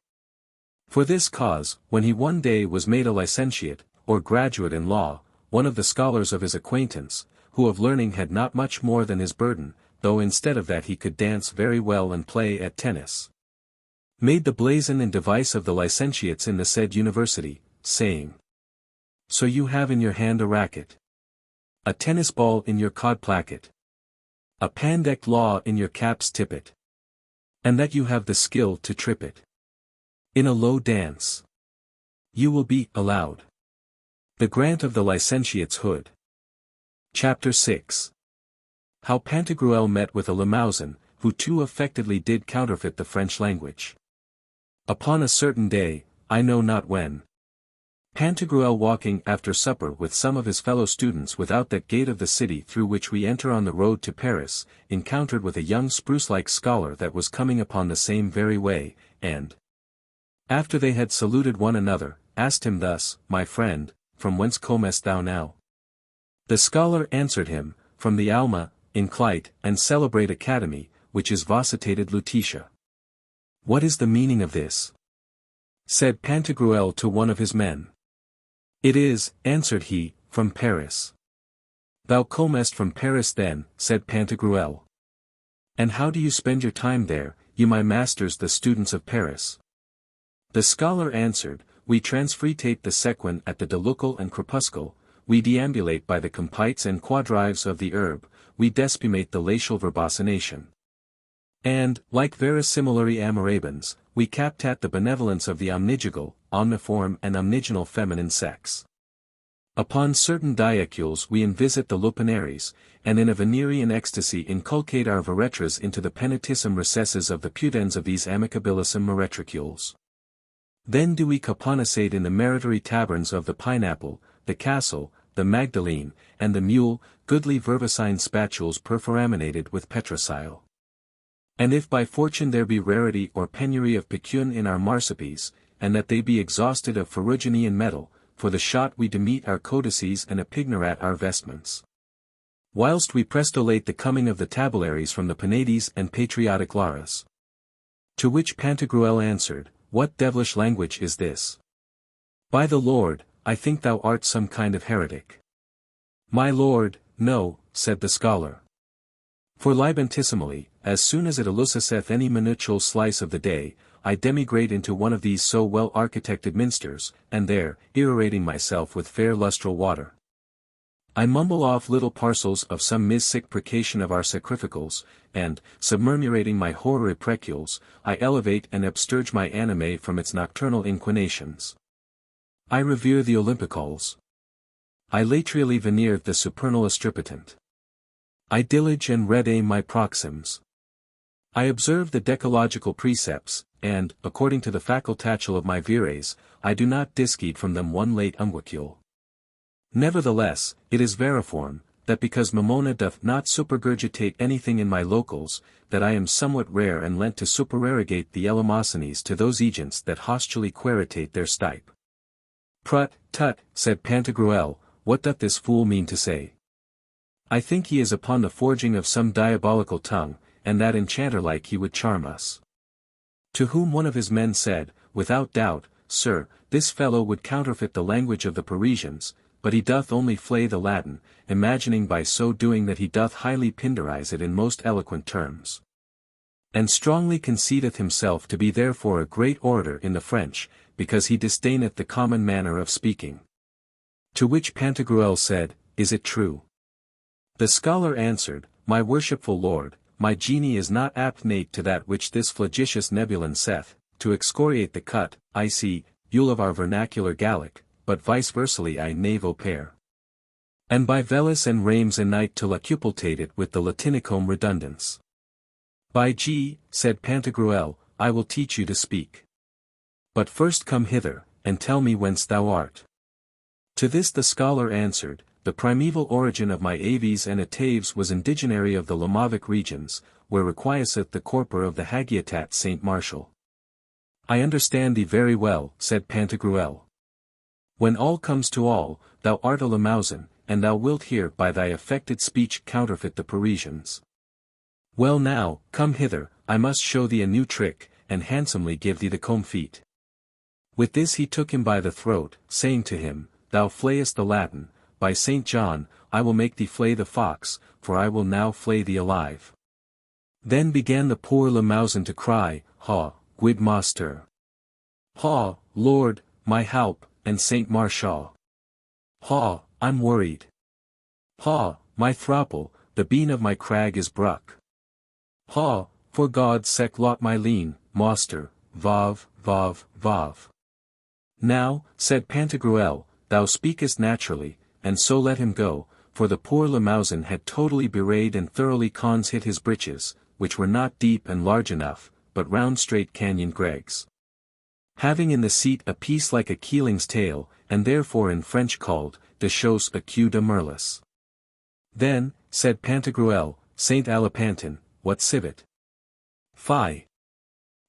For this cause, when he one day was made a licentiate, or graduate in law, one of the scholars of his acquaintance, who of learning had not much more than his burden, though instead of that he could dance very well and play at tennis, made the blazon and device of the licentiates in the said university, saying, So you have in your hand a racket, a tennis ball in your cod placket, a pandect law in your cap's tippet, and that you have the skill to trip it in a low dance, you will be allowed the grant of the licentiate's hood. Chapter 6. How Pantagruel met with a Limousin, who too affectedly did counterfeit the French language. Upon a certain day, I know not when, Pantagruel walking after supper with some of his fellow students without that gate of the city through which we enter on the road to Paris, encountered with a young spruce-like scholar that was coming upon the same very way, and, after they had saluted one another, asked him thus, My friend, from whence comest thou now? The scholar answered him, From the Alma, in Clyte, and celebrate academy, which is vocitated Lutetia. What is the meaning of this? Said Pantagruel to one of his men. It is, answered he, from Paris. Thou comest from Paris then, said Pantagruel. And how do you spend your time there, you my masters the students of Paris? The scholar answered, We transfritate the sequin at the delucal and crepuscle, we deambulate by the compites and quadrives of the herb, we despumate the lacial verbocination. And, like verisimilary Amorabans, we captat the benevolence of the omnigygal, omniform and omniginal feminine sex. Upon certain diacules we invisit the lupenaries, and in a Venerian ecstasy inculcate our veretras into the penitissime recesses of the pudens of these amicabilissime meretricules. Then do we caponisate in the meritary taverns of the Pineapple, the Castle, the Magdalene, and the Mule, goodly vervicine spatules perforaminated with petrocile. And if by fortune there be rarity or penury of pecune in our marsupies, and that they be exhausted of ferruginous metal, for the shot we demete our codices and epignorat our vestments. Whilst we prestolate the coming of the tabularies from the Penates and patriotic Laras. To which Pantagruel answered, What devilish language is this? By the Lord, I think thou art some kind of heretic. My lord, no, said the scholar. For libentissimally, as soon as it elusiceth any minutual slice of the day, I demigrate into one of these so well architected minsters, and there, irrorating myself with fair lustral water, I mumble off little parcels of some mis-sic precation of our sacrificals, and, submurmurating my horror precules, I elevate and upsturge my anime from its nocturnal inclinations. I revere the Olympicals. I latrially veneer the supernal astripotent. I dilige and red aim my proxims. I observe the decalogical precepts, and, according to the facultatial of my vires, I do not discede from them one late umquicule. Nevertheless, it is veriform, that because Mamona doth not supergurgitate anything in my locals, that I am somewhat rare and lent to supererogate the eleemosines to those agents that hostily queritate their stipe. Prut, tut, said Pantagruel, what doth this fool mean to say? I think he is upon the forging of some diabolical tongue, and that enchanter-like he would charm us. To whom one of his men said, without doubt, sir, this fellow would counterfeit the language of the Parisians, but he doth only flay the Latin, imagining by so doing that he doth highly pindarize it in most eloquent terms. And strongly conceiveth himself to be therefore a great orator in the French, because he disdaineth the common manner of speaking. To which Pantagruel said, is it true? The scholar answered, my worshipful lord, my genie is not aptnate to that which this flagitious nebulan saith, to excoriate the cut, I see, yule of our vernacular Gallic, but vice versally I navo pair. And by velis and rames and night to lacupultate it with the Latinicome redundance. By G, said Pantagruel, I will teach you to speak. But first come hither, and tell me whence thou art. To this the scholar answered, the primeval origin of my aves and ataves was indigenary of the Lomovic regions, where requiesceth the corpor of the Hagiotat Saint Martial. I understand thee very well, said Pantagruel. When all comes to all, thou art a Limousin, and thou wilt here by thy affected speech counterfeit the Parisians. Well now, come hither, I must show thee a new trick, and handsomely give thee the comfit. With this he took him by the throat, saying to him, thou flayest the Latin, by Saint John, I will make thee flay the fox, for I will now flay thee alive. Then began the poor Limousin to cry, haw, guid master. Haw, Lord, my help, and Saint Martial. Haw, I'm worried. Haw, my thrapple, the bean of my crag is bruck. Haw, for God's sake lot my lean, master, vav, vav. Now, said Pantagruel, thou speakest naturally, and so let him go, for the poor Limousin had totally bewrayed and thoroughly cons hit his breeches, which were not deep and large enough, but round straight canyon gregs. Having in the seat a piece like a keeling's tail, and therefore in French called, de chose a queue de merlis. Then, said Pantagruel, Saint Alipantin, what civet? Fie!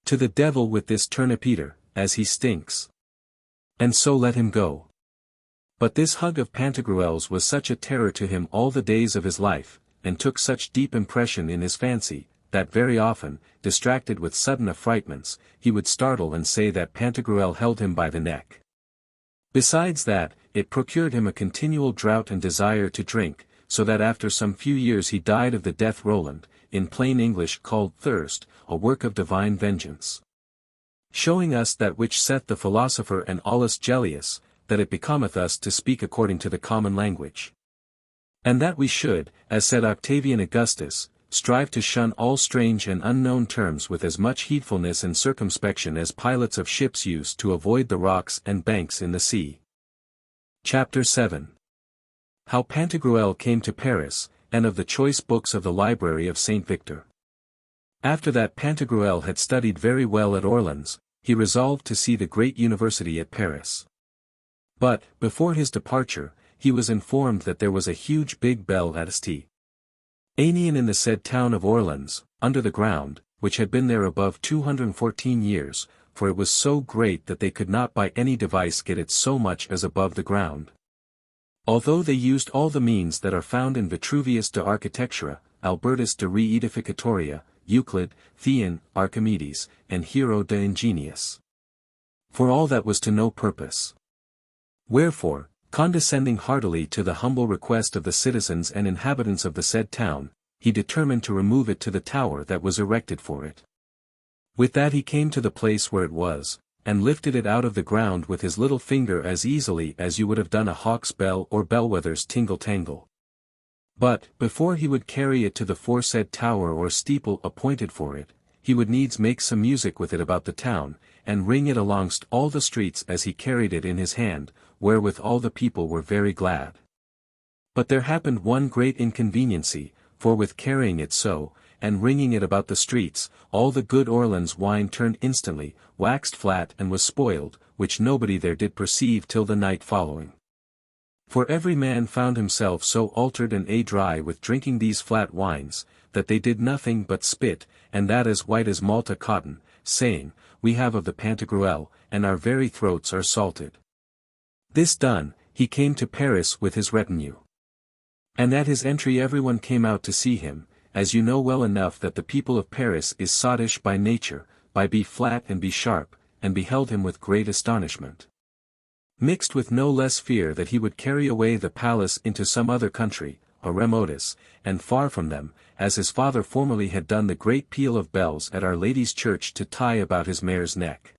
To the devil with this turnip eater, as he stinks. And so let him go. But this hug of Pantagruel's was such a terror to him all the days of his life, and took such deep impression in his fancy, that very often, distracted with sudden affrightments, he would startle and say that Pantagruel held him by the neck. Besides that, it procured him a continual drought and desire to drink, so that after some few years he died of the death Roland, in plain English called thirst, a work of divine vengeance. Showing us that which saith the philosopher and Aulus Gellius, that it becometh us to speak according to the common language. And that we should, as said Octavian Augustus, strive to shun all strange and unknown terms with as much heedfulness and circumspection as pilots of ships use to avoid the rocks and banks in the sea. Chapter 7. How Pantagruel came to Paris, and of the choice books of the library of Saint Victor. After that Pantagruel had studied very well at Orleans, he resolved to see the great university at Paris. But, before his departure, he was informed that there was a huge big bell at St. Aenian in the said town of Orleans, under the ground, which had been there above 214 years, for it was so great that they could not by any device get it so much as above the ground. Although they used all the means that are found in Vitruvius de Architectura, Albertus de Re Edificatoria, Euclid, Theon, Archimedes, and Hero de Ingenius. For all that was to no purpose. Wherefore, condescending heartily to the humble request of the citizens and inhabitants of the said town, he determined to remove it to the tower that was erected for it. With that he came to the place where it was, and lifted it out of the ground with his little finger as easily as you would have done a hawk's bell or bellwether's tingle-tangle. But, before he would carry it to the foresaid tower or steeple appointed for it, he would needs make some music with it about the town, and ring it alongst all the streets as he carried it in his hand, wherewith all the people were very glad. But there happened one great inconveniency, for with carrying it so, and ringing it about the streets, all the good Orleans wine turned instantly, waxed flat and was spoiled, which nobody there did perceive till the night following. For every man found himself so altered and dry with drinking these flat wines, that they did nothing but spit, and that as white as Malta cotton, saying, We have of the Pantagruel, and our very throats are salted. This done, he came to Paris with his retinue. And at his entry everyone came out to see him, as you know well enough that the people of Paris is sottish by nature, by be flat and be sharp, and beheld him with great astonishment. Mixed with no less fear that he would carry away the palace into some other country, a remotus, and far from them, as his father formerly had done the great peal of bells at Our Lady's church to tie about his mare's neck.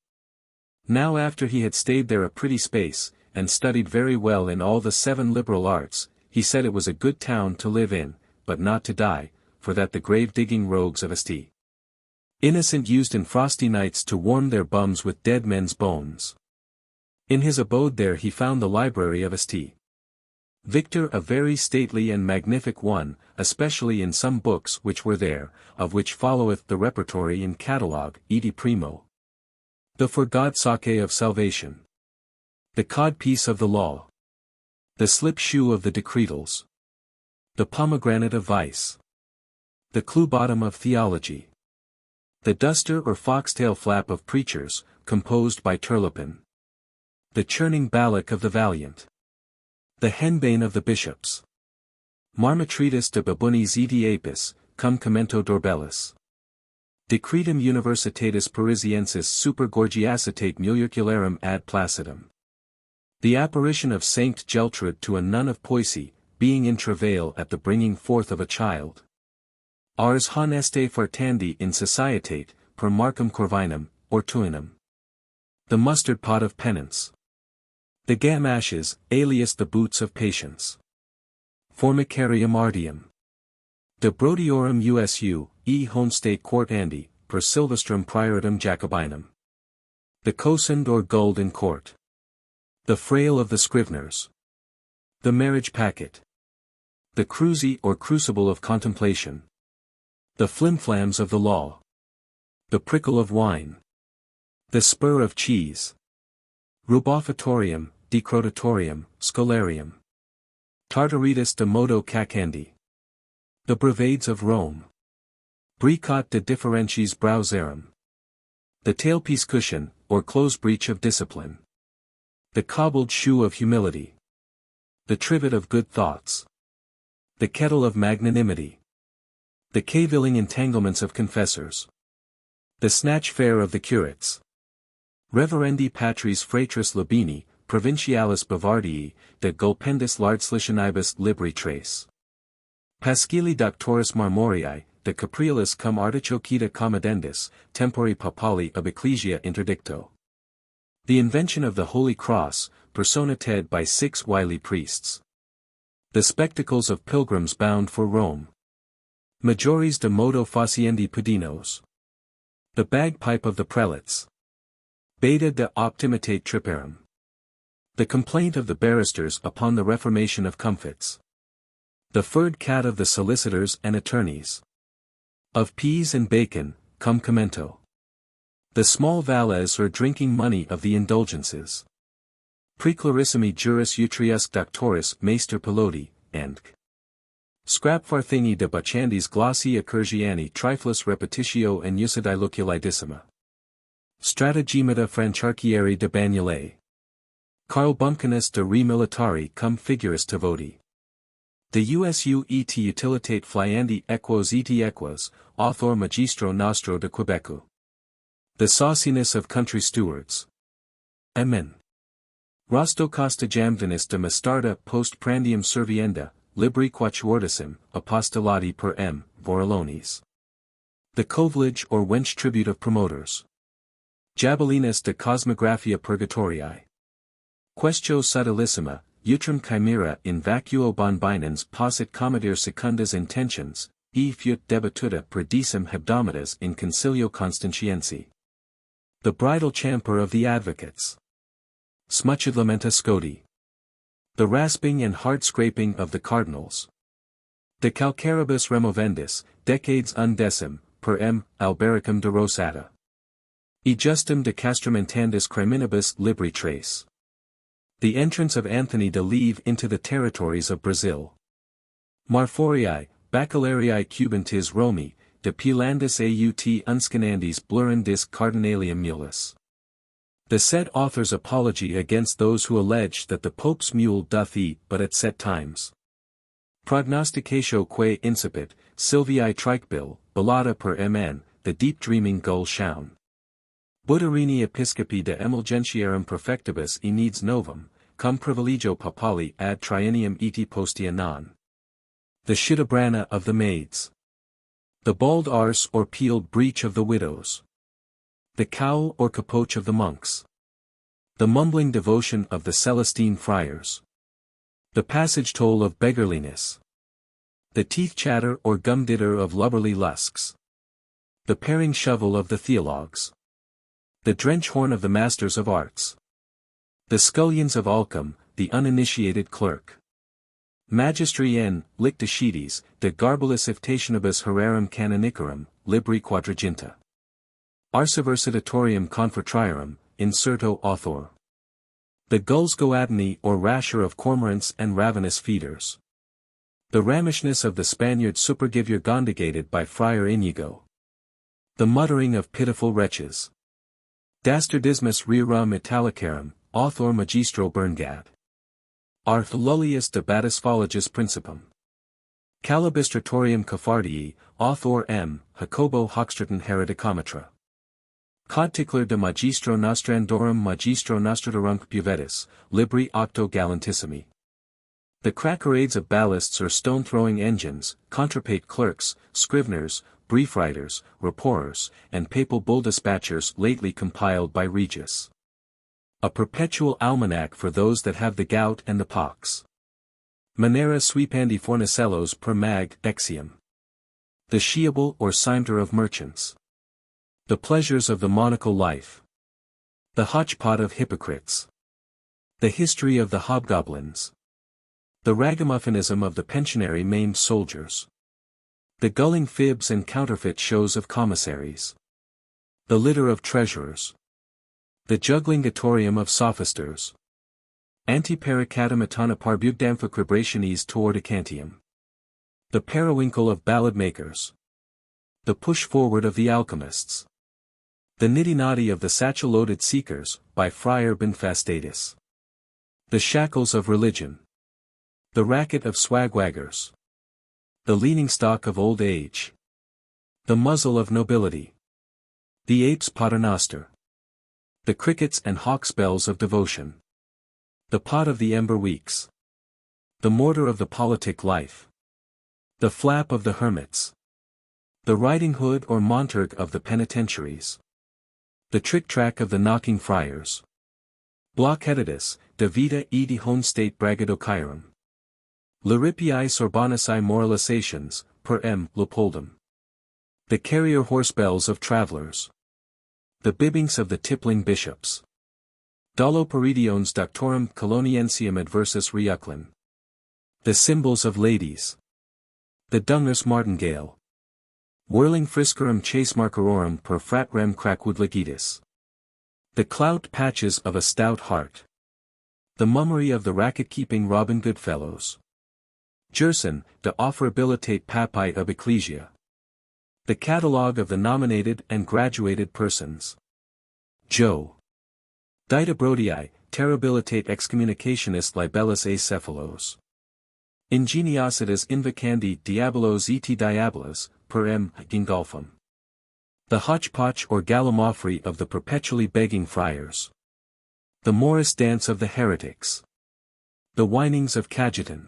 Now after he had stayed there a pretty space, and studied very well in all the 7 liberal arts, he said it was a good town to live in, but not to die, for that the grave-digging rogues of St. Innocent used in frosty nights to warm their bums with dead men's bones. In his abode there he found the library of St. Victor a very stately and magnific one, especially in some books which were there, of which followeth the repertory in catalogue, edi primo. The For God's sake of salvation. The codpiece of the law. The slip-shoe of the decretals. The pomegranate of vice. The clue-bottom of theology. The duster or foxtail flap of preachers, composed by Turlupin. The churning ballock of the valiant. The henbane of the bishops. Marmatritus de babunis edi apis, cum commento Dorbellis. Decretum universitatis Parisiensis super gorgiacitate muliocularum ad placidum. The apparition of Saint Geltrude to a nun of Poissy, being in travail at the bringing forth of a child. Ars honeste fartandi in societate, per Marcum Corvinum, or Tuinum. The mustard pot of penance. The gamashes, alias the boots of patience. Formicarium artium. De brodiorum usu, e honeste quartandi, per silvestrum prioritum Jacobinum. The cosand or gold in court. The frail of the scriveners. The marriage packet. The cruzy or crucible of contemplation. The flimflams of the law. The prickle of wine. The spur of cheese. Rubofatorium, decrotatorium, scholarium. Tartaritas de modo cacandi. The brevades of Rome. Bricot de differentiis browserum. The tailpiece cushion, or close breech of discipline. The cobbled shoe of humility. The trivet of good thoughts. The kettle of magnanimity. The cavilling entanglements of confessors. The snatch fair of the curates. Reverendi patris fratris Labini, provincialis Bavardii, de gulpendis lardslitionibus libri trace. Pascili doctoris marmorii, de capriolis cum artichokita commodendis, tempori papali ab ecclesia interdicto. The invention of the Holy Cross, personated by 6 wily priests. The spectacles of pilgrims bound for Rome. Majores de modo faciendi pudinos. The bagpipe of the prelates. Beta de optimitate triparum. The complaint of the barristers upon the reformation of comfits. The furred cat of the solicitors and attorneys. Of peas and bacon, cum commento. The small valets or drinking money of the indulgences. Preclarissimi juris utriusque doctoris maester piloti, and Scrapfarthini de bachandis glossi accurgiani triflus repetitio and usidiloculidissima. Stratagemata Francharchieri de Bagnolet. Carl Bumpkinus de re militari cum figuris tavoti. The usu et utilitate fliandi equos et equos, author magistro nostro de Quebecu. The sauciness of country stewards. Amen. Rostocosta jamvinis de Mastarda post prandium servienda, libri quatuortisim, apostolati per M. Vorilones. The Covelage or Wench Tribute of Promoters. Jabelinus de Cosmographia Purgatorii. Quaestio subtilissima, utrum chimera in vacuo bonbinans posit comedere secundas intentions, e fut debattuta per decem hebdomadas in concilio constantiensi. The Bridal Champer of the Advocates. Smuchidlamenta Scoti. The Rasping and Heart-Scraping of the Cardinals. De Calcaribus Removendis, Decades Undecim, per M. Albericum de Rosata. E Justum de Castramentandis Criminibus Libri Trace. The Entrance of Anthony de Leve into the Territories of Brazil. Marforii, Baccalarii Cubantis Romi, de Pilandis aut unscanandis blurrendis cardinalium mulis. The said author's apology against those who allege that the Pope's mule doth eat but at set times. Prognosticatio quae incipit, Silvii Trichbil, Ballata per MN, the deep dreaming gull shown. Buttarini Episcopi de Emulgentiarum Perfectibus e needs novum, cum privilegio papali ad triennium eti postea non. The Shidabrana of the Maids. The bald arse or peeled breech of the widows. The cowl or capoche of the monks. The mumbling devotion of the Celestine friars. The passage toll of beggarliness. The teeth chatter or gum ditter of lubberly lusks. The paring shovel of the theologues. The drench horn of the masters of arts. The scullions of Alcum, the uninitiated clerk. Magistri N. Lictacides, de garbulis iftationibus herarum canonicarum, libri quadraginta. Arsiversitatorium confratriarum, inserto author. The gulls goadini or rasher of cormorants and ravenous feeders. The ramishness of the Spaniard supergivure gondigated by Friar Inigo. The muttering of pitiful wretches. Dastardismus rerum italicarum, author magistro Berngad. Art lullius debatis folligis principum. Calibistratorium Caffardii, author M. Jacobo Hoxtraton Heredicometra. Codticler de magistro nostrandorum magistro nostratorunc buvetis, libri octo galantissimi. The crackerades of ballasts or stone-throwing engines, contrapate clerks, scriveners, brief-writers, reporters, and papal bull dispatchers lately compiled by Regius. A perpetual almanac for those that have the gout and the pox. Manera sweepandi fornicellos per mag. Exium. The Sheeable or Cimeter of Merchants. The Pleasures of the Monacal Life. The Hotchpot of Hypocrites. The History of the Hobgoblins. The Ragamuffinism of the Pensionary Maimed Soldiers. The Gulling Fibs and Counterfeit Shows of Commissaries. The Litter of Treasurers. The Jugglingatorium of Sophisters. Antipericatum parbugdamphocrebrationes toordicantium. The Periwinkle of Ballad Makers. The Push Forward of the Alchemists. The Nitty-Notty of the Satchel-Loaded Seekers, by Friar Benfastatus. The Shackles of Religion. The Racket of Swagwaggers. The Leaning Stock of Old Age. The Muzzle of Nobility. The Apes Paternoster. The Crickets and Hawksbells of Devotion. The Pot of the Ember Weeks. The Mortar of the Politic Life. The Flap of the Hermits. The Riding Hood or Monterg of the Penitentiaries. The Trick-Track of the Knocking Friars. Blockheadedus, de Vita e de Hone State Bragadocarum. Liripiae Sorbonicae Moralisations, per M. Leopoldum. The Carrier Horsebells of Travellers. The Bibbings of the Tippling Bishops. Doloperidiones Doctorum Coloniensium Adversus Reuclin. The Symbols of Ladies. The Dungus Martingale. Whirling Friscarum Chase Marcarorum per Fratrem Crackwoodlegitis. The Clout Patches of a Stout Heart. The Mummery of the Racket-Keeping Robin Goodfellows. Jerson, de Offerabilitate Papae ab Ecclesia. The Catalogue of the Nominated and Graduated Persons. Joe. Ditabrodii, Terribilitate Excommunicationis Libellus Acephalos. Ingeniositas Invocandi Diabolos et Diabolos, per M. Gingolfum. The Hotchpotch or Gallimaufry of the Perpetually Begging Friars. The Morris Dance of the Heretics. The Whinings of Cajetan.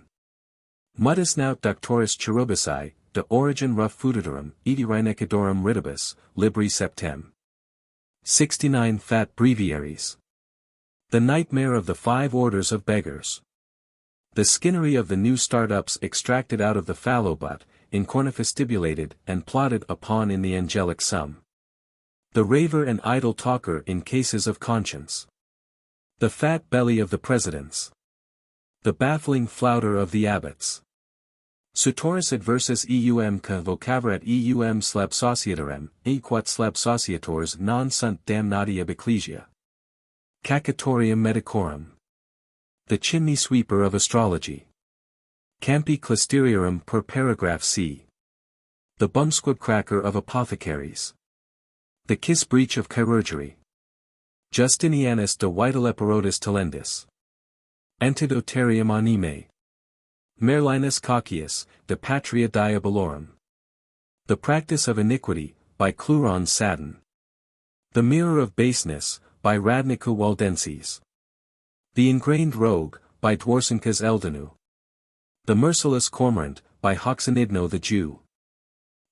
Mudisnaut Doctoris Cherubici, de origin rough foeditorum, ediranecadorum ridibus, libri septem. 69 Fat breviaries. The nightmare of the 5 orders of beggars. The skinnery of the new start-ups extracted out of the fallow butt, incornifestibulated and plotted upon in the angelic sum. The raver and idle talker in cases of conscience. The fat belly of the presidents. The baffling flouter of the abbots. Sutoris adversus eum ca vocaverat eum slab societarem, equat slab societors non sunt damnati ab ecclesia. Cacatorium medicorum. The chimney sweeper of astrology. Campi clisteriarum per paragraph c. The bumsquib cracker of apothecaries. The kiss breach of chirurgery. Justinianus de vitaleperotis talendis. Antidotarium anime. Merlinus Coccius, de patria diabolorum. The practice of iniquity, by Cluron Satin. The mirror of baseness, by Radnicu Waldenses. The ingrained rogue, by Dwarsencas Eldenu. The merciless cormorant, by Hoxanidno the Jew.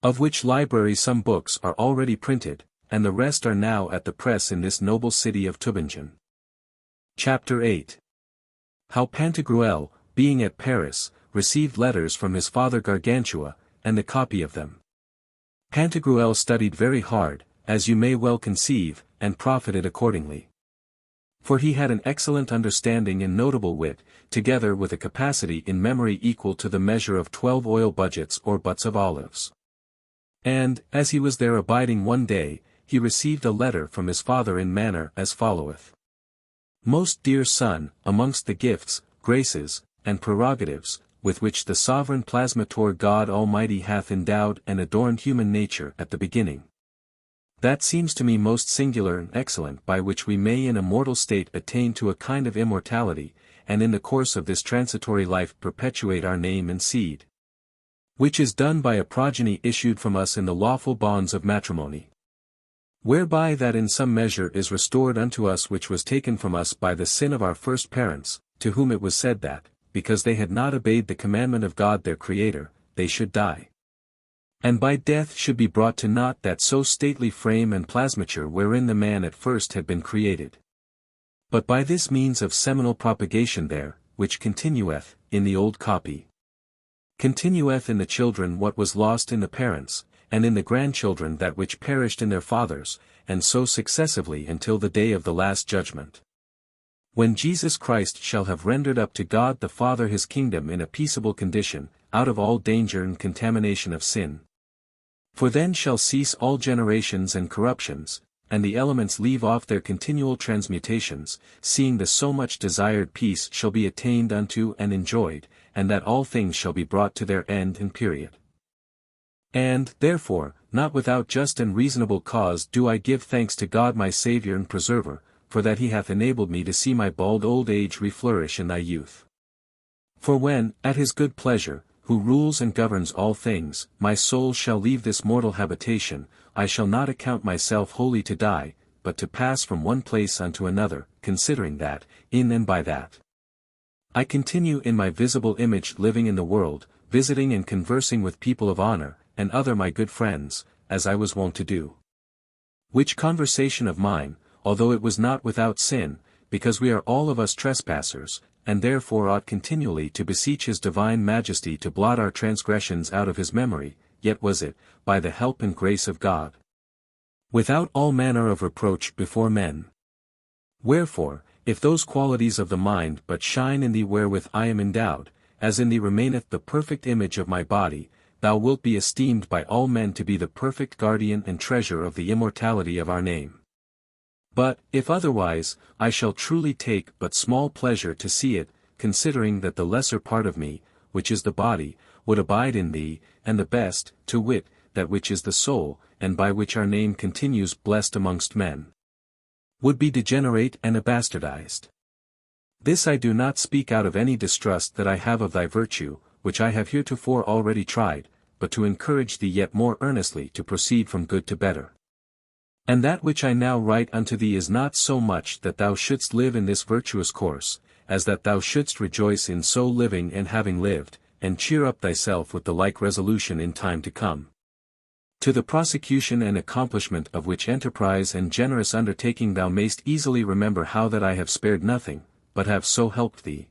Of which library some books are already printed, and the rest are now at the press in this noble city of Tübingen. Chapter 8. How Pantagruel, being at Paris, received letters from his father Gargantua, and a copy of them. Pantagruel studied very hard, as you may well conceive, and profited accordingly. For he had an excellent understanding and notable wit, together with a capacity in memory equal to the measure of 12 oil budgets or butts of olives. And, as he was there abiding one day, he received a letter from his father in manner as followeth. Most dear son, amongst the gifts, graces, and prerogatives, with which the sovereign plasmator God Almighty hath endowed and adorned human nature at the beginning. That seems to me most singular and excellent by which we may in a mortal state attain to a kind of immortality, and in the course of this transitory life perpetuate our name and seed. Which is done by a progeny issued from us in the lawful bonds of matrimony. Whereby that in some measure is restored unto us which was taken from us by the sin of our first parents, to whom it was said that, because they had not obeyed the commandment of God their Creator, they should die. And by death should be brought to naught that so stately frame and plasmature wherein the man at first had been created. But by this means of seminal propagation there, which continueth, in the old copy, continueth in the children what was lost in the parents, and in the grandchildren that which perished in their fathers, and so successively until the day of the last judgment. When Jesus Christ shall have rendered up to God the Father his kingdom in a peaceable condition, out of all danger and contamination of sin. For then shall cease all generations and corruptions, and the elements leave off their continual transmutations, seeing the so much desired peace shall be attained unto and enjoyed, and that all things shall be brought to their end and period. And, therefore, not without just and reasonable cause do I give thanks to God my Saviour and Preserver, for that he hath enabled me to see my bald old age reflourish in thy youth. For when, at his good pleasure, who rules and governs all things, my soul shall leave this mortal habitation, I shall not account myself wholly to die, but to pass from one place unto another, considering that, in and by that, I continue in my visible image living in the world, visiting and conversing with people of honor, and other my good friends, as I was wont to do. Which conversation of mine, although it was not without sin, because we are all of us trespassers, and therefore ought continually to beseech his divine majesty to blot our transgressions out of his memory, yet was it, by the help and grace of God, without all manner of reproach before men. Wherefore, if those qualities of the mind but shine in thee wherewith I am endowed, as in thee remaineth the perfect image of my body, thou wilt be esteemed by all men to be the perfect guardian and treasure of the immortality of our name. But, if otherwise, I shall truly take but small pleasure to see it, considering that the lesser part of me, which is the body, would abide in thee, and the best, to wit, that which is the soul, and by which our name continues blessed amongst men, would be degenerate and abastardized. This I do not speak out of any distrust that I have of thy virtue, which I have heretofore already tried, but to encourage thee yet more earnestly to proceed from good to better. And that which I now write unto thee is not so much that thou shouldst live in this virtuous course, as that thou shouldst rejoice in so living and having lived, and cheer up thyself with the like resolution in time to come. To the prosecution and accomplishment of which enterprise and generous undertaking thou mayst easily remember how that I have spared nothing, but have so helped thee.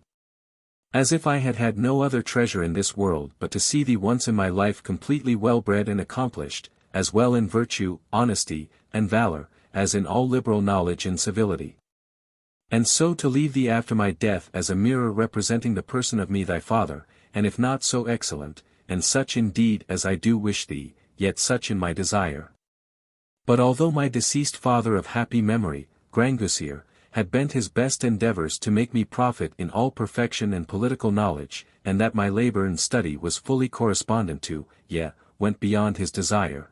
As if I had had no other treasure in this world but to see thee once in my life completely well bred and accomplished, as well in virtue, honesty, and valor, as in all liberal knowledge and civility. And so to leave thee after my death as a mirror representing the person of me thy father, and if not so excellent, and such indeed as I do wish thee, yet such in my desire. But although my deceased father of happy memory, Grangousier, had bent his best endeavors to make me profit in all perfection and political knowledge, and that my labor and study was fully correspondent to, yet, went beyond his desire.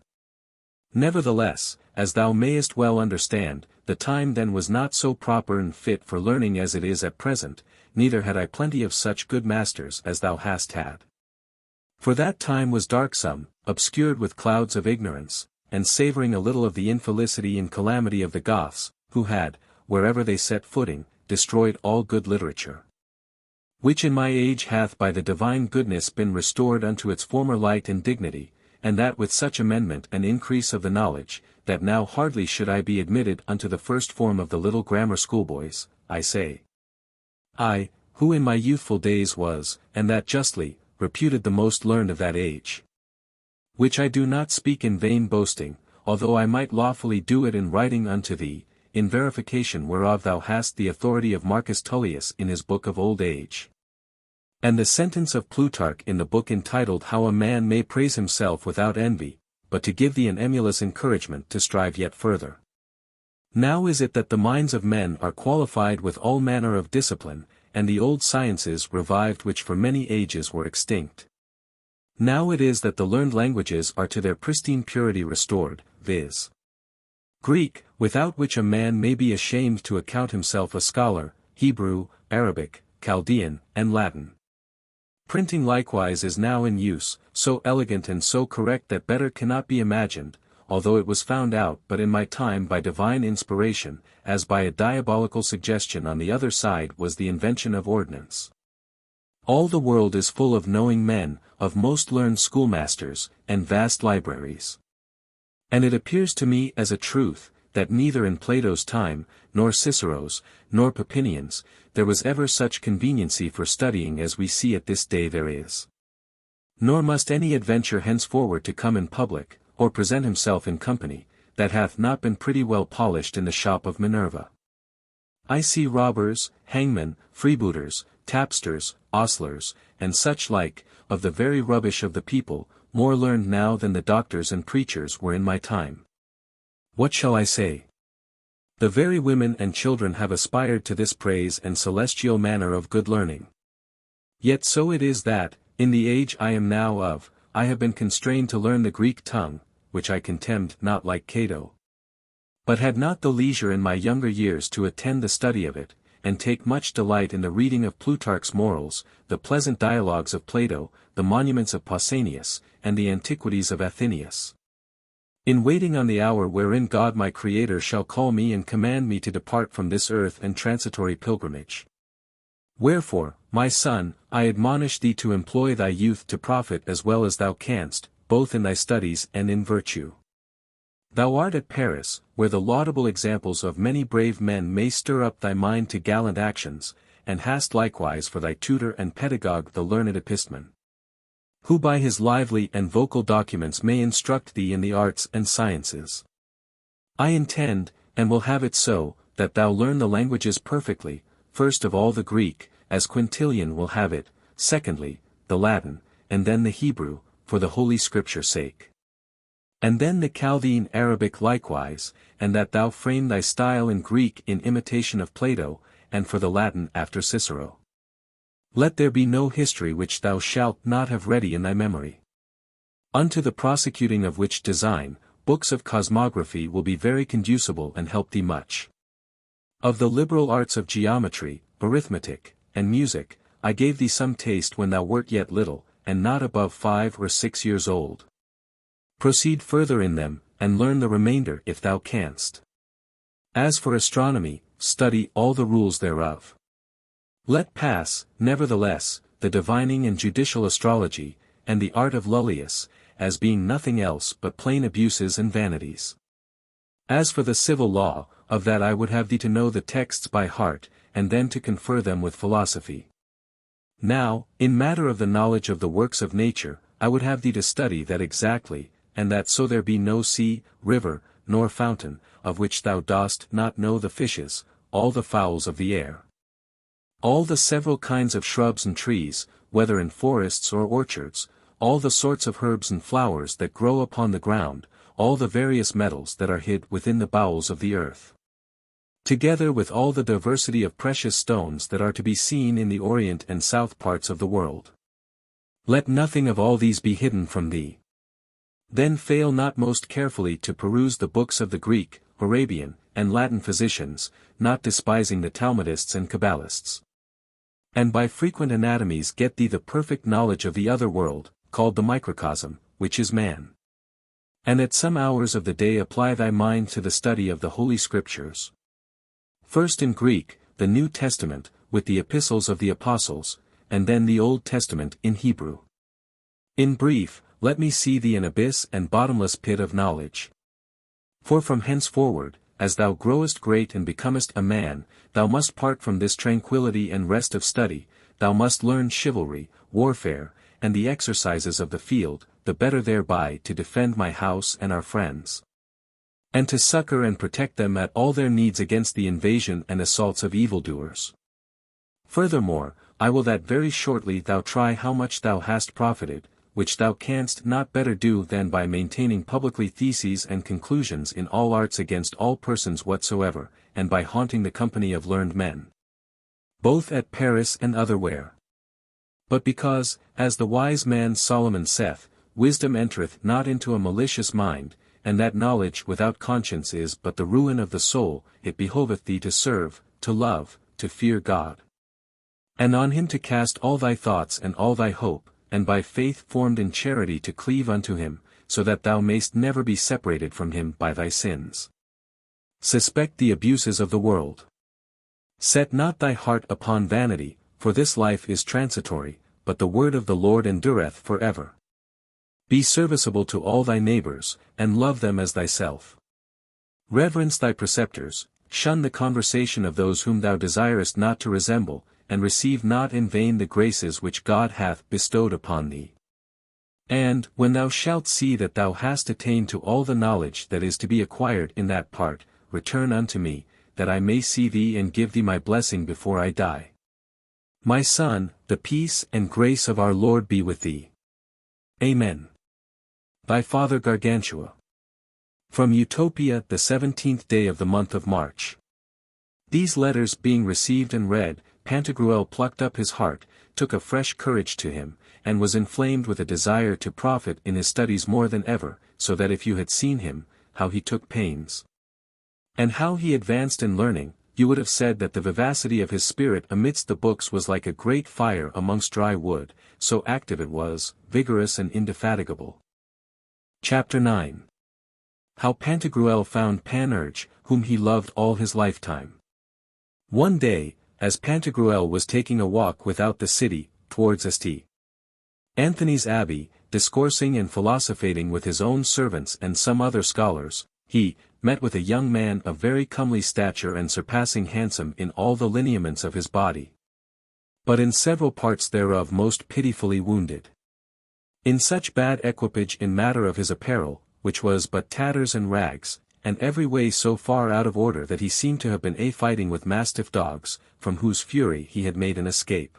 Nevertheless, as thou mayest well understand, the time then was not so proper and fit for learning as it is at present, neither had I plenty of such good masters as thou hast had. For that time was darksome, obscured with clouds of ignorance, and savouring a little of the infelicity and calamity of the Goths, who had, wherever they set footing, destroyed all good literature. Which in my age hath by the divine goodness been restored unto its former light and dignity, and that with such amendment and increase of the knowledge, that now hardly should I be admitted unto the first form of the little grammar schoolboys, I say. I, who in my youthful days was, and that justly, reputed the most learned of that age. Which I do not speak in vain boasting, although I might lawfully do it in writing unto thee, in verification whereof thou hast the authority of Marcus Tullius in his book of old age. And the sentence of Plutarch in the book entitled How a Man May Praise Himself Without Envy, but to give thee an emulous encouragement to strive yet further. Now is it that the minds of men are qualified with all manner of discipline, and the old sciences revived which for many ages were extinct. Now it is that the learned languages are to their pristine purity restored, viz. Greek, without which a man may be ashamed to account himself a scholar, Hebrew, Arabic, Chaldean, and Latin. Printing likewise is now in use, so elegant and so correct that better cannot be imagined, although it was found out but in my time by divine inspiration, as by a diabolical suggestion on the other side was the invention of ordnance. All the world is full of knowing men, of most learned schoolmasters, and vast libraries. And it appears to me as a truth, that neither in Plato's time, nor Cicero's, nor Papinian's, there was ever such conveniency for studying as we see at this day there is. Nor must any adventure henceforward to come in public, or present himself in company, that hath not been pretty well polished in the shop of Minerva. I see robbers, hangmen, freebooters, tapsters, ostlers, and such like, of the very rubbish of the people, more learned now than the doctors and preachers were in my time. What shall I say? The very women and children have aspired to this praise and celestial manner of good learning. Yet so it is that, in the age I am now of, I have been constrained to learn the Greek tongue, which I contemned not like Cato. But had not the leisure in my younger years to attend the study of it, and take much delight in the reading of Plutarch's Morals, the pleasant dialogues of Plato, the monuments of Pausanias, and the antiquities of Athenaeus. In waiting on the hour wherein God my Creator shall call me and command me to depart from this earth and transitory pilgrimage. Wherefore, my son, I admonish thee to employ thy youth to profit as well as thou canst, both in thy studies and in virtue. Thou art at Paris, where the laudable examples of many brave men may stir up thy mind to gallant actions, and hast likewise for thy tutor and pedagogue the learned Epistman, who by his lively and vocal documents may instruct thee in the arts and sciences. I intend, and will have it so, that thou learn the languages perfectly, first of all the Greek, as Quintilian will have it, secondly, the Latin, and then the Hebrew, for the Holy Scripture's sake. And then the Chaldean Arabic likewise, and that thou frame thy style in Greek in imitation of Plato, and for the Latin after Cicero. Let there be no history which thou shalt not have ready in thy memory. Unto the prosecuting of which design, books of cosmography will be very conducible and help thee much. Of the liberal arts of geometry, arithmetic, and music, I gave thee some taste when thou wert yet little, and not above 5 or 6 years old. Proceed further in them, and learn the remainder if thou canst. As for astronomy, study all the rules thereof. Let pass, nevertheless, the divining and judicial astrology, and the art of Lullius, as being nothing else but plain abuses and vanities. As for the civil law, of that I would have thee to know the texts by heart, and then to confer them with philosophy. Now, in matter of the knowledge of the works of nature, I would have thee to study that exactly, and that so there be no sea, river, nor fountain, of which thou dost not know the fishes, all the fowls of the air. All the several kinds of shrubs and trees, whether in forests or orchards, all the sorts of herbs and flowers that grow upon the ground, all the various metals that are hid within the bowels of the earth. Together with all the diversity of precious stones that are to be seen in the Orient and South parts of the world. Let nothing of all these be hidden from thee. Then fail not most carefully to peruse the books of the Greek, Arabian, and Latin physicians, not despising the Talmudists and Kabbalists. And by frequent anatomies get thee the perfect knowledge of the other world, called the microcosm, which is man. And at some hours of the day apply thy mind to the study of the Holy Scriptures. First in Greek, the New Testament, with the epistles of the apostles, and then the Old Testament in Hebrew. In brief, let me see thee an abyss and bottomless pit of knowledge. For from henceforward, as thou growest great and becomest a man, thou must part from this tranquillity and rest of study, thou must learn chivalry, warfare, and the exercises of the field, the better thereby to defend my house and our friends. And to succor and protect them at all their needs against the invasion and assaults of evildoers. Furthermore, I will that very shortly thou try how much thou hast profited, which thou canst not better do than by maintaining publicly theses and conclusions in all arts against all persons whatsoever, and by haunting the company of learned men, both at Paris and otherwhere. But because, as the wise man Solomon saith, wisdom entereth not into a malicious mind, and that knowledge without conscience is but the ruin of the soul, it behoveth thee to serve, to love, to fear God. And on him to cast all thy thoughts and all thy hope, and by faith formed in charity to cleave unto him, so that thou mayst never be separated from him by thy sins. Suspect the abuses of the world. Set not thy heart upon vanity, for this life is transitory, but the word of the Lord endureth for ever. Be serviceable to all thy neighbors, and love them as thyself. Reverence thy preceptors, shun the conversation of those whom thou desirest not to resemble, and receive not in vain the graces which God hath bestowed upon thee. And, when thou shalt see that thou hast attained to all the knowledge that is to be acquired in that part, return unto me, that I may see thee and give thee my blessing before I die. My son, the peace and grace of our Lord be with thee. Amen. Thy father Gargantua. From Utopia, the 17th day of the month of March. These letters being received and read, Pantagruel plucked up his heart, took a fresh courage to him, and was inflamed with a desire to profit in his studies more than ever, so that if you had seen him, how he took pains, and how he advanced in learning, you would have said that the vivacity of his spirit amidst the books was like a great fire amongst dry wood, so active it was, vigorous and indefatigable. Chapter 9. How Pantagruel found Panurge, whom he loved all his lifetime. One day, as Pantagruel was taking a walk without the city, towards St. Anthony's Abbey, discoursing and philosophating with his own servants and some other scholars, he met with a young man of very comely stature and surpassing handsome in all the lineaments of his body, but in several parts thereof most pitifully wounded. In such bad equipage in matter of his apparel, which was but tatters and rags, and every way so far out of order that he seemed to have been fighting with mastiff dogs, from whose fury he had made an escape.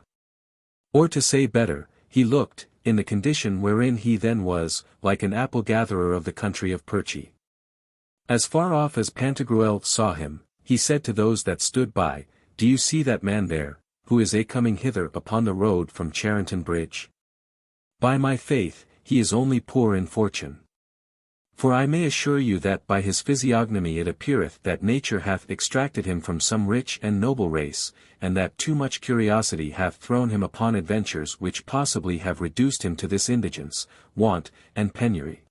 Or to say better, he looked, in the condition wherein he then was, like an apple-gatherer of the country of Perche. As far off as Pantagruel saw him, he said to those that stood by, Do you see that man there, who is coming hither upon the road from Charenton Bridge? By my faith, he is only poor in fortune. For I may assure you that by his physiognomy it appeareth that nature hath extracted him from some rich and noble race, and that too much curiosity hath thrown him upon adventures which possibly have reduced him to this indigence, want, and penury.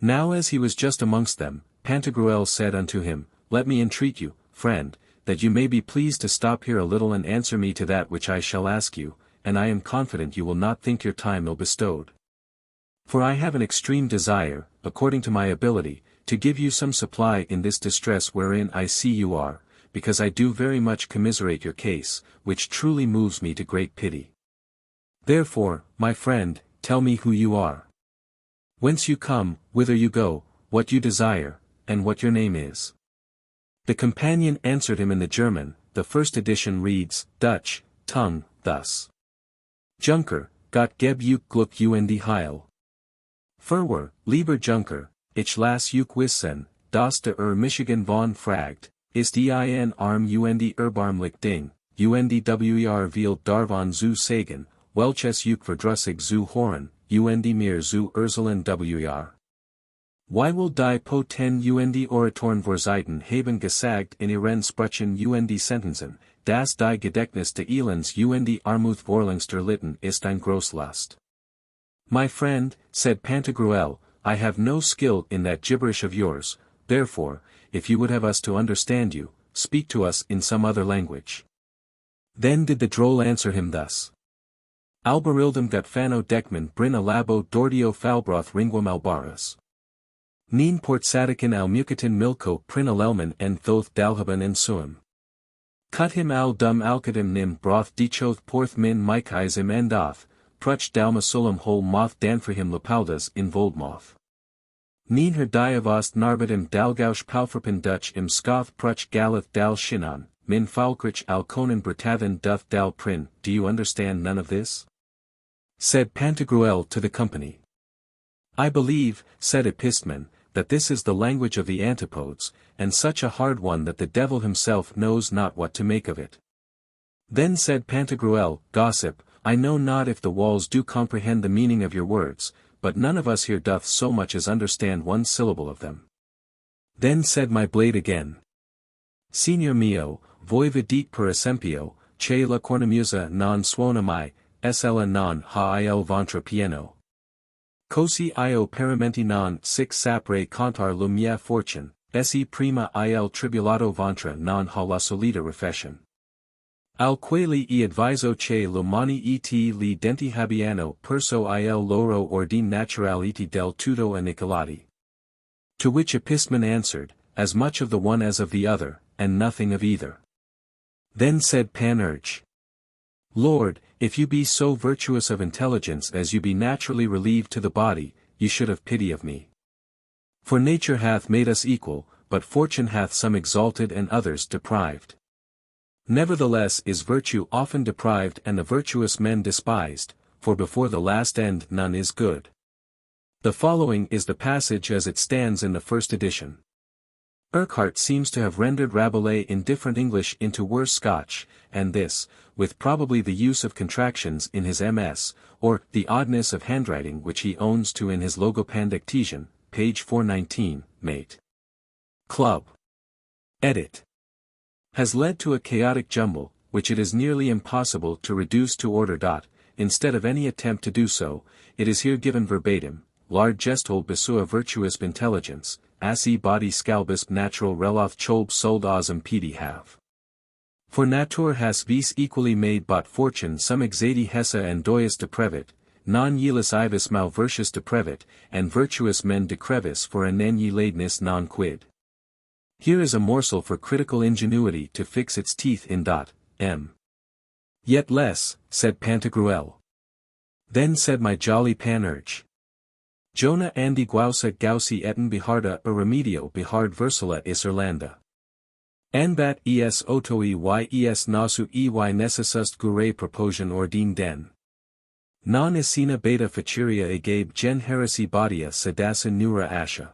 Now as he was just amongst them, Pantagruel said unto him, Let me entreat you, friend, that you may be pleased to stop here a little and answer me to that which I shall ask you, and I am confident you will not think your time ill-bestowed. For I have an extreme desire, according to my ability, to give you some supply in this distress wherein I see you are, because I do very much commiserate your case, which truly moves me to great pity. Therefore, my friend, tell me who you are. Whence you come, whither you go, what you desire, and what your name is. The companion answered him in the German. The first edition reads, Dutch, tongue, thus. Junker, Gott geb uk glück und heil. Verwer, lieber Junker, ich las uk wissen, dass de Michigan von fragt, ist ein arm und erbarmlich Ding, und wer darvan zu sagen, welches uk verdrussig zu hören, und mir zu erzählen wer. Why will die po ten Oratoren vorzeiten haben gesagt in ihren Sprüchen und Sentenzen, das die Gedächtnis de Elends und Armuth vorlingster Litten ist ein Grosslust. My friend, said Pantagruel, I have no skill in that gibberish of yours, therefore, if you would have us to understand you, speak to us in some other language. Then did the droll answer him thus. Alberildum got fano dekman brin alabo dordio falbroth ringwam albaras. Neen portsatican al mucatin milko prin alelman en thoth dalhaban en suum. Cut him al dum alcadim nim broth dichoth porth min mikais im endoth, pruch dalmasulum hol moth danfrihim lapaldas in voldmoth. Neen her diavost narbadim dalgausch palfrapin dutch im scoth pruch galeth dal shinan, min falkrich al conan bratavin doth dal prin. Do you understand none of this? Said Pantagruel to the company. I believe, said Epistman, that this is the language of the antipodes, and such a hard one that the devil himself knows not what to make of it. Then said Pantagruel, Gossip, I know not if the walls do comprehend the meaning of your words, but none of us here doth so much as understand one syllable of them. Then said my blade again. Signor mio, voi vidit per esempio, che la cornamusa non suona mai, sla non ha il ventre pieno. Cosi io paramenti non sic sapre contar la mia fortune, esse prima il tribulato ventre non ha la solita refession. Al quali e adviso che lo mani et li denti habiano perso il loro ordine naturality del tutto anicolati. To which Epistman answered, as much of the one as of the other, and nothing of either. Then said Panurge. Lord, if you be so virtuous of intelligence as you be naturally relieved to the body, you should have pity of me. For nature hath made us equal, but fortune hath some exalted and others deprived. Nevertheless is virtue often deprived and the virtuous men despised, for before the last end none is good. The following is the passage as it stands in the first edition. Urquhart seems to have rendered Rabelais indifferent English into worse Scotch, and this, with probably the use of contractions in his MS, or the oddness of handwriting which he owns to in his Logopandictesian, page 419, mate. Club. Edit. Has led to a chaotic jumble, which it is nearly impossible to reduce to order. Instead of any attempt to do so, it is here given verbatim, lard gestol besua virtuous intelligence, assi body scalbus natural reloth cholb sold osum pedi have. For natur has vis equally made bot fortune some exadi hessa and doyus deprevit, non yelis ivis malvertius deprevit, and virtuous men decrevis for an ye ladeness non quid. Here is a morsel for critical ingenuity to fix its teeth in. M. Yet less, said Pantagruel. Then said my jolly Panurge. Jonah andi guausa gausi etten beharda a remedio behard versala is Irlanda. Anbat es otoi es nasu necessust gure proposition ordine den. Non isina beta faciria agabe gen heresy badia sedasa neura asha.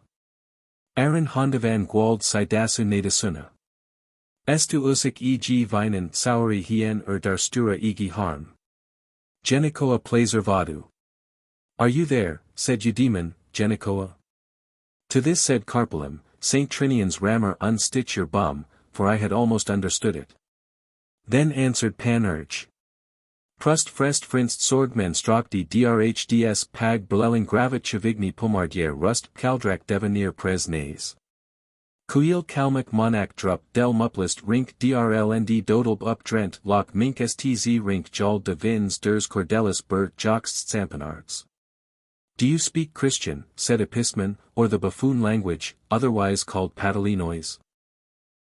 Aaron hondavan gwald sidasu nadasuna. Estu usik eg vinen sauri hien darstura egi harm. Genicoa placer vadu. Are you there, said Eudaemon, Genicoa? To this said Carpulum, St. Trinian's rammer unstitch your bum, for I had almost understood it. Then answered Panurge. Prust frest frinst sorgmen strakti drhds pag belelling gravit chavigni pomardier rust caldrak devenir pres nays. Kuil kalmak monak drup del muplist rink drlnd dodelb up drent lok mink stz rink jal de vins ders cordelis bert joxt sampenards. Do you speak Christian, said Epistemon, or the buffoon language, otherwise called Patalinois?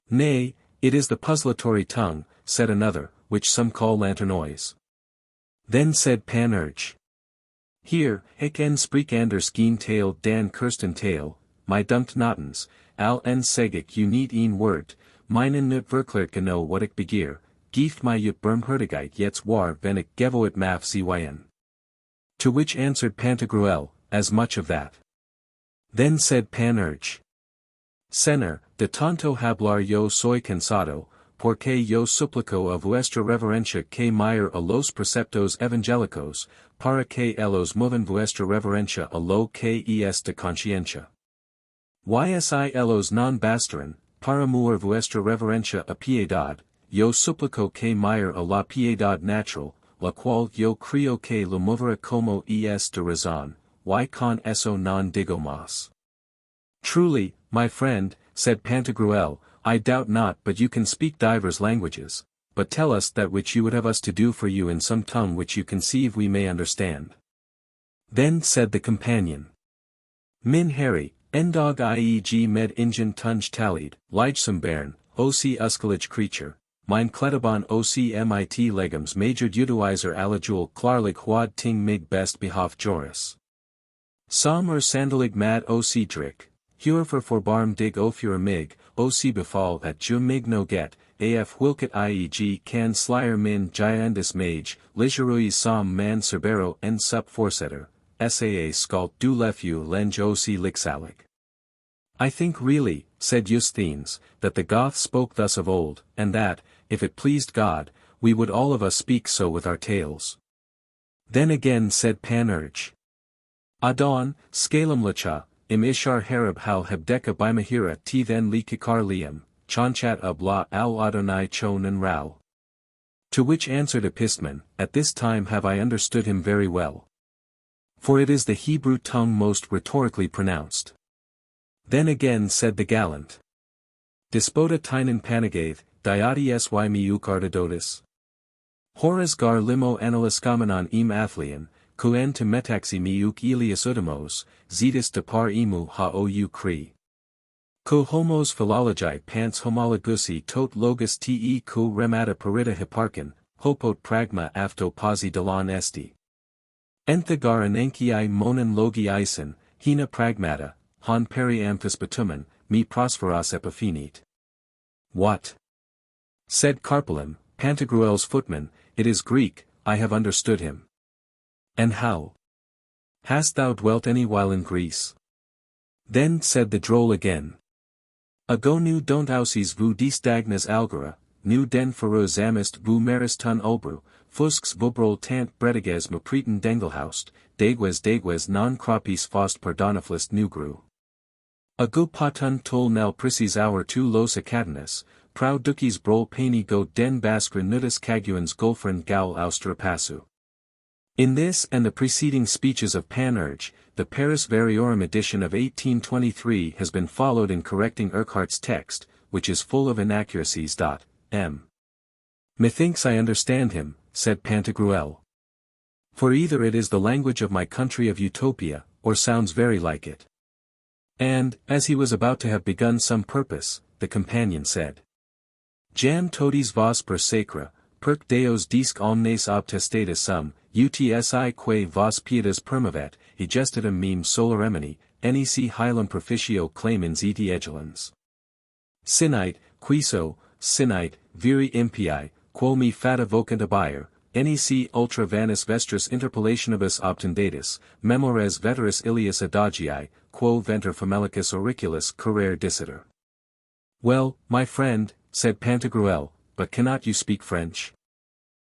Nay, it is the puzzlatory tongue, said another, which some call lanternois. Then said Panurge. Here, ik en spreek anders geen taal dan kirsten taal, my dunkt notens, al en segik you niet een woord, mijnen nut verkleert geno wat ik begeer, geeft my je bermhurtigheid jets war ben ik gevoit maf zyn. To which answered Pantagruel, as much of that. Then said Panurge. Señor, de tanto hablar yo soy cansado, porque yo suplico a vuestra reverencia que mire a los preceptos evangelicos, para que ellos muevan vuestra reverencia a lo que es de conciencia. Ysi ellos non bastaran, para mover vuestra reverencia a piedad, yo suplico que mire a la piedad natural, la cual yo creo que lo moverá como es de razón, y con eso non digo más. Truly, my friend, said Pantagruel, I doubt not but you can speak divers languages, but tell us that which you would have us to do for you in some tongue which you conceive we may understand. Then said the companion. Min Harry, endog ieg med ingen tunge tallied, lightsome bairn, oc uskalage creature, mein kletterban oc mit legums majored utilizer alajul klarlig huad ting mig best behalf joris. Som sandalig mad oc drick, huer forbarm dig ofura mig, oc befall at ju mig no get, af wilket ieg can slyer min giandis mage, ligerui som man cerbero en sup forsetter, saa scalt du lefu lenge oc lixalic. I think really, said Eusthenes, that the Goths spoke thus of old, and that, if it pleased God, we would all of us speak so with our tales. Then again said Panurge. Adon, scalamlacha, im ishar harab hal hebdeka bimahira t then li kikar liam, chanchat ab la al adonai chon and rao. To which answered Epistemon, at this time have I understood him very well. For it is the Hebrew tongue most rhetorically pronounced. Then again said the gallant. Despota tinen panagath, diati sy miuk artidotis. Horas gar limo analiskamenon im athlian, kuen to metaxi miuk elias udamos, zetus de par emu ha ou cri. Ko homos philologi pants homologusi tot logos te ko remata parita hipparchen, hopot pragma afto posi delon esti. Entha gar anenkii monon logi isen, hina pragmata, hon peri amphis bitumen, me prosperas epiphenete. What? Said Carpelum, Pantagruel's footman, it is Greek, I have understood him. And how? Hast thou dwelt any while in Greece? Then said the droll again. Ago nu don't ausis vu distagnas algora, nu den feroz amist vu meris ton ulbru, fusks vubrol tant brediges mepreten dengelhaust, degues non cropis fost pardoniflist nugru. Ago patun tol nel prisis hour tu los acadinus, prou dukis brol pani go den baskra nudis caguans golfren gal austra passu. In this and the preceding speeches of Panurge, the Paris Variorum edition of 1823 has been followed in correcting Urquhart's text, which is full of inaccuracies. M. Methinks I understand him, said Pantagruel. For either it is the language of my country of Utopia, or sounds very like it. And, as he was about to have begun some purpose, the companion said. Jam totis vos per sacra, perc deos disc omnes obtestatus sum, utsi que vos pietas permavet, egestatum meme solaremini, nec hilum proficio clamens et egilans. Sinite, quiso, sinite, viri impii, quo me fata vocant abier, nec ultra vanis vestris interpolationibus obtendatus, memores veteris ilias adagii, quo venter famelicus auriculus currere dissiter. Well, my friend, said Pantagruel, but cannot you speak French?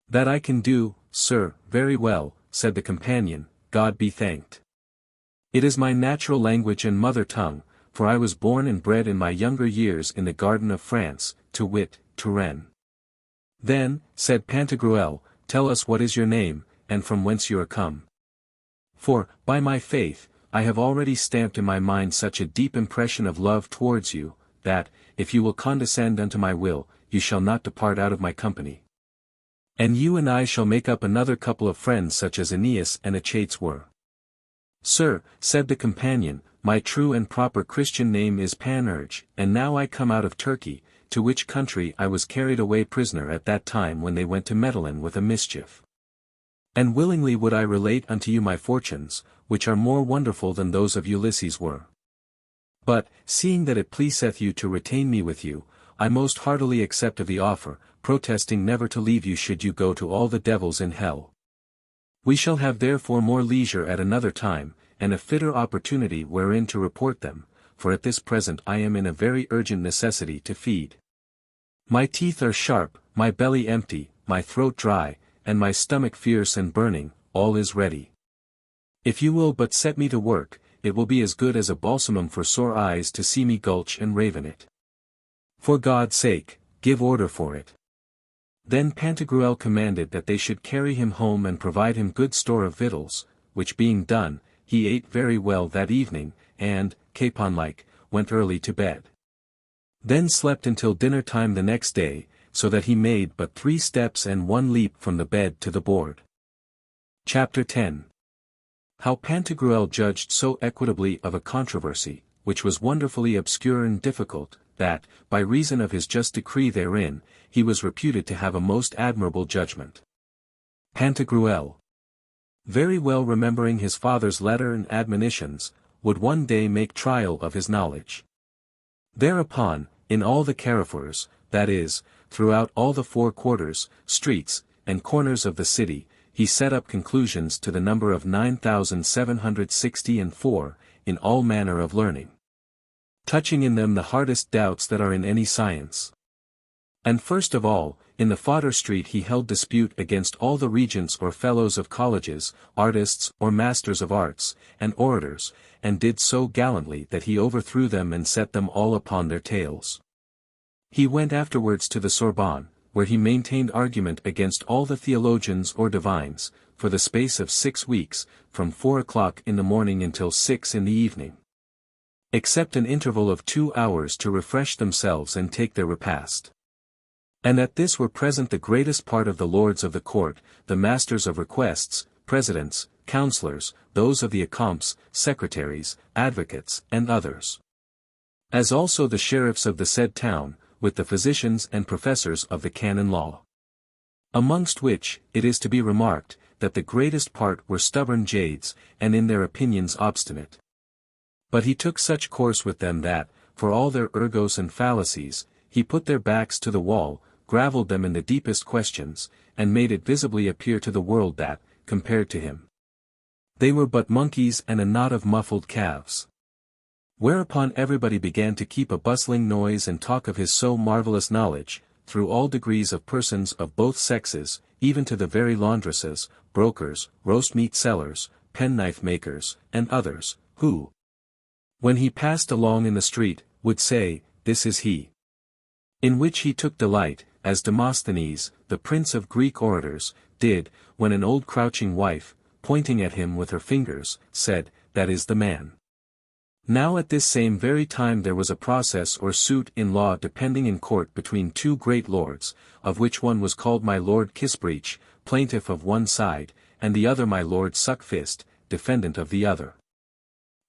That I can do, sir, very well, said the companion, God be thanked. It is my natural language and mother tongue, for I was born and bred in my younger years in the garden of France, to wit, Touraine. Then, said Pantagruel, tell us what is your name, and from whence you are come. For, by my faith, I have already stamped in my mind such a deep impression of love towards you, that, if you will condescend unto my will, you shall not depart out of my company. And you and I shall make up another couple of friends such as Aeneas and Achates were. Sir, said the companion, my true and proper Christian name is Panurge, and now I come out of Turkey, to which country I was carried away prisoner at that time when they went to Medellin with a mischief. And willingly would I relate unto you my fortunes, which are more wonderful than those of Ulysses were. But, seeing that it pleaseth you to retain me with you, I most heartily accept of the offer, protesting never to leave you should you go to all the devils in hell. We shall have therefore more leisure at another time, and a fitter opportunity wherein to report them, for at this present I am in a very urgent necessity to feed. My teeth are sharp, my belly empty, my throat dry, and my stomach fierce and burning, all is ready. If you will but set me to work, it will be as good as a balsamum for sore eyes to see me gulch and raven it. For God's sake, give order for it. Then Pantagruel commanded that they should carry him home and provide him good store of victuals, which being done, he ate very well that evening, and, capon-like, went early to bed. Then slept until dinner time the next day, so that he made but 3 steps and 1 leap from the bed to the board. Chapter 10. How Pantagruel judged so equitably of a controversy, which was wonderfully obscure and difficult, that, by reason of his just decree therein, he was reputed to have a most admirable judgment. Pantagruel, very well remembering his father's letter and admonitions, would one day make trial of his knowledge. Thereupon, in all the carrefours, that is, throughout all the 4 quarters, streets, and corners of the city, he set up conclusions to the number of 9,764, in all manner of learning, touching in them the hardest doubts that are in any science. And first of all, in the Fodder Street he held dispute against all the regents or fellows of colleges, artists or masters of arts, and orators, and did so gallantly that he overthrew them and set them all upon their tails. He went afterwards to the Sorbonne, where he maintained argument against all the theologians or divines, for the space of 6 weeks, from 4 o'clock in the morning until 6 in the evening, except an interval of 2 hours to refresh themselves and take their repast. And at this were present the greatest part of the lords of the court, the masters of requests, presidents, councillors, those of the accompts, secretaries, advocates, and others, as also the sheriffs of the said town, with the physicians and professors of the canon law. Amongst which, it is to be remarked, that the greatest part were stubborn jades, and in their opinions obstinate. But he took such course with them that, for all their ergos and fallacies, he put their backs to the wall, gravelled them in the deepest questions, and made it visibly appear to the world that, compared to him, they were but monkeys and a knot of muffled calves. Whereupon everybody began to keep a bustling noise and talk of his so marvellous knowledge, through all degrees of persons of both sexes, even to the very laundresses, brokers, roast-meat sellers, penknife makers, and others, who, when he passed along in the street, would say, "This is he." In which he took delight, as Demosthenes, the prince of Greek orators, did, when an old crouching wife, pointing at him with her fingers, said, "That is the man." Now at this same very time there was a process or suit in law depending in court between 2 great lords, of which one was called my Lord Kissbreech, plaintiff of one side, and the other my Lord Suckfist, defendant of the other,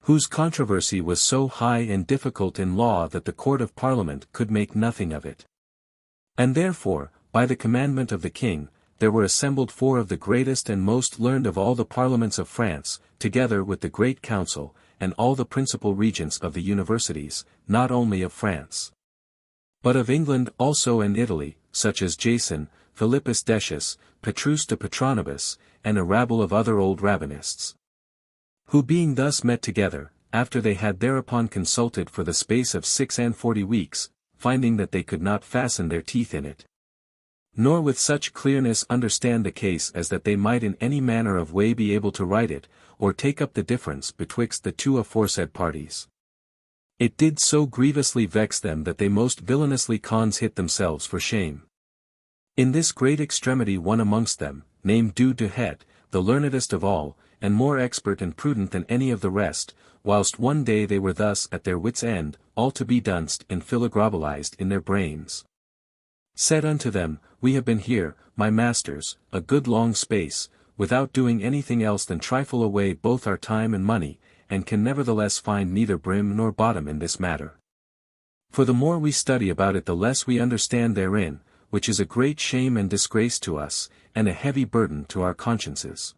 whose controversy was so high and difficult in law that the Court of Parliament could make nothing of it. And therefore, by the commandment of the king, there were assembled 4 of the greatest and most learned of all the parliaments of France, together with the great council, and all the principal regents of the universities, not only of France, but of England also and Italy, such as Jason, Philippus Decius, Petrus de Petronibus, and a rabble of other old rabbinists, who being thus met together, after they had thereupon consulted for the space of 46 weeks, finding that they could not fasten their teeth in it, nor with such clearness understand the case as that they might in any manner of way be able to write it, or take up the difference betwixt the 2 aforesaid parties, it did so grievously vex them that they most villainously cons hit themselves for shame. In this great extremity one amongst them, named Du de Het, the learnedest of all, and more expert and prudent than any of the rest, whilst one day they were thus at their wits' end, all to be dunced and philogrobolized in their brains. Said unto them, We have been here, my masters, a good long space, without doing anything else than trifle away both our time and money, and can nevertheless find neither brim nor bottom in this matter. For the more we study about it the less we understand therein, which is a great shame and disgrace to us, and a heavy burden to our consciences.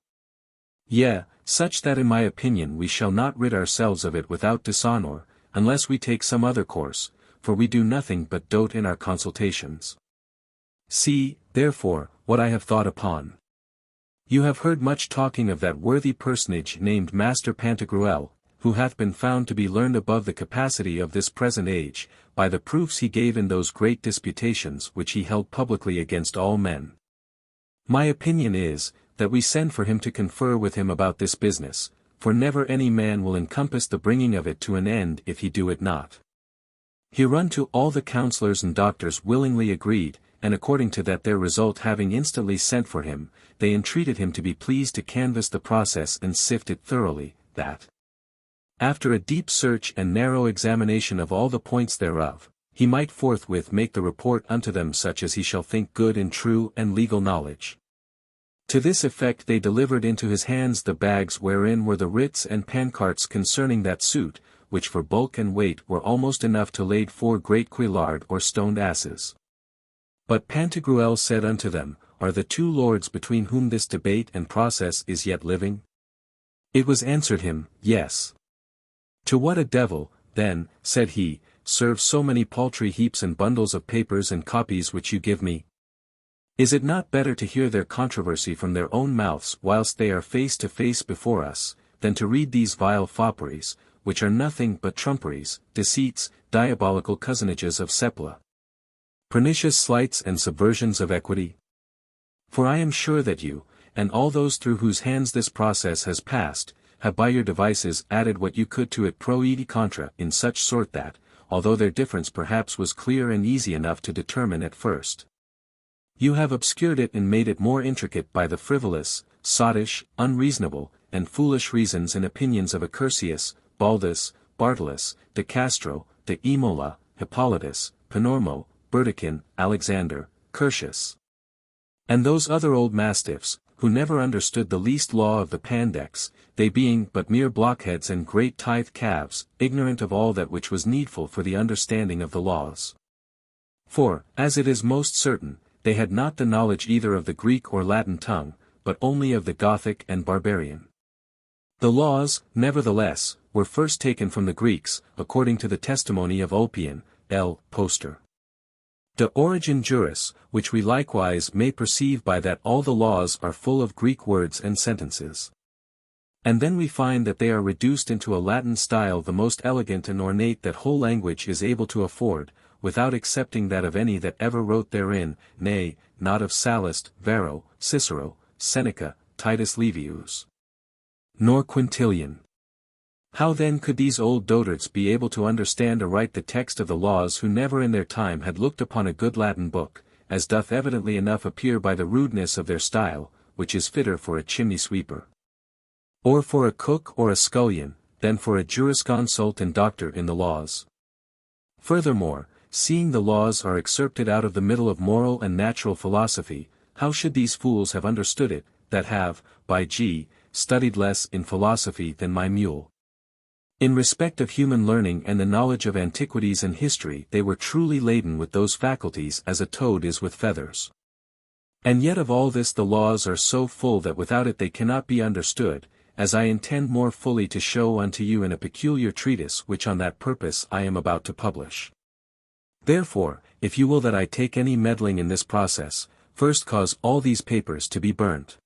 Yea, such that in my opinion we shall not rid ourselves of it without dishonour, unless we take some other course, for we do nothing but dote in our consultations. See, therefore, what I have thought upon. You have heard much talking of that worthy personage named Master Pantagruel, who hath been found to be learned above the capacity of this present age, by the proofs he gave in those great disputations which he held publicly against all men. My opinion is, that we send for him to confer with him about this business, for never any man will encompass the bringing of it to an end if he do it not. Hereunto all the counsellors and doctors willingly agreed, and according to that their result having instantly sent for him, they entreated him to be pleased to canvass the process and sift it thoroughly, that, after a deep search and narrow examination of all the points thereof, he might forthwith make the report unto them such as he shall think good and true and legal knowledge. To this effect they delivered into his hands the bags wherein were the writs and pancarts concerning that suit, which for bulk and weight were almost enough to lade 4 great quillard or stoned asses. But Pantagruel said unto them, Are the 2 lords between whom this debate and process is yet living? It was answered him, Yes. To what a devil, then, said he, serve so many paltry heaps and bundles of papers and copies which you give me? Is it not better to hear their controversy from their own mouths whilst they are face to face before us, than to read these vile fopperies, which are nothing but trumperies, deceits, diabolical cousin,ages of Sepla, pernicious slights and subversions of equity? For I am sure that you, and all those through whose hands this process has passed, have by your devices added what you could to it pro et contra in such sort that, although their difference perhaps was clear and easy enough to determine at first, you have obscured it and made it more intricate by the frivolous, sottish, unreasonable, and foolish reasons and opinions of Accursius, Baldus, Bartolus, De Castro, De Imola, Hippolytus, Panormo, Burdekin, Alexander, Curtius, and those other old mastiffs, who never understood the least law of the Pandects, they being but mere blockheads and great tithe calves, ignorant of all that which was needful for the understanding of the laws. For, as it is most certain, they had not the knowledge either of the Greek or Latin tongue, but only of the Gothic and Barbarian. The laws, nevertheless, were first taken from the Greeks, according to the testimony of Ulpian, L. Poster. De origin juris, which we likewise may perceive by that all the laws are full of Greek words and sentences. And then we find that they are reduced into a Latin style the most elegant and ornate that whole language is able to afford, without excepting that of any that ever wrote therein, nay, not of Sallust, Varro, Cicero, Seneca, Titus Livius, nor Quintilian. How then could these old dotards be able to understand aright the text of the laws who never in their time had looked upon a good Latin book, as doth evidently enough appear by the rudeness of their style, which is fitter for a chimney sweeper, or for a cook or a scullion, than for a jurisconsult and doctor in the laws? Furthermore, seeing the laws are excerpted out of the middle of moral and natural philosophy, how should these fools have understood it, that have, by G, studied less in philosophy than my mule? In respect of human learning and the knowledge of antiquities and history they were truly laden with those faculties as a toad is with feathers. And yet of all this the laws are so full that without it they cannot be understood, as I intend more fully to show unto you in a peculiar treatise which on that purpose I am about to publish. Therefore, if you will that I take any meddling in this process, first cause all these papers to be burnt.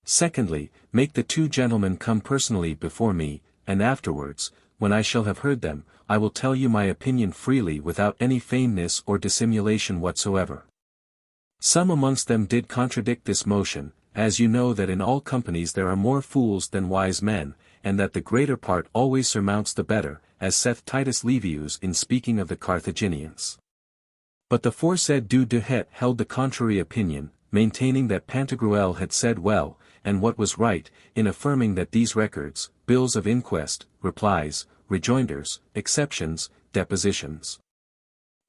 Secondly, make the 2 gentlemen come personally before me, and afterwards, when I shall have heard them, I will tell you my opinion freely without any feignedness or dissimulation whatsoever. Some amongst them did contradict this motion, as you know that in all companies there are more fools than wise men, and that the greater part always surmounts the better, as saith Titus Livius in speaking of the Carthaginians. But the foresaid Du Duhet held the contrary opinion, maintaining that Pantagruel had said well, and what was right, in affirming that these records, bills of inquest, replies, rejoinders, exceptions, depositions,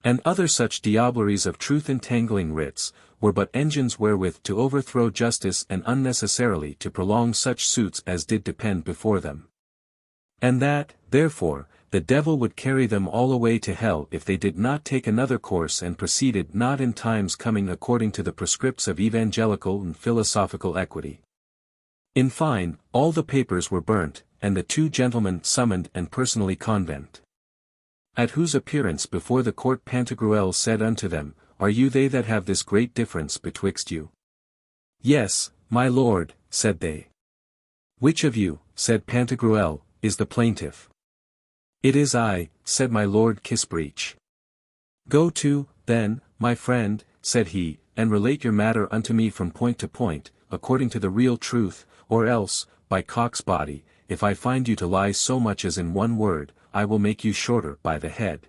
and other such diableries of truth-entangling writs, were but engines wherewith to overthrow justice and unnecessarily to prolong such suits as did depend before them. And that, therefore, the devil would carry them all away to hell if they did not take another course and proceeded not in times coming according to the prescripts of evangelical and philosophical equity. In fine, all the papers were burnt, and the two gentlemen summoned and personally convent. At whose appearance before the court Pantagruel said unto them, Are you they that have this great difference betwixt you? Yes, my lord, said they. Which of you, said Pantagruel, is the plaintiff? It is I, said my lord Kissbreech. Go to, then, my friend, said he, and relate your matter unto me from point to point, according to the real truth, or else, by cock's body, if I find you to lie so much as in one word, I will make you shorter by the head.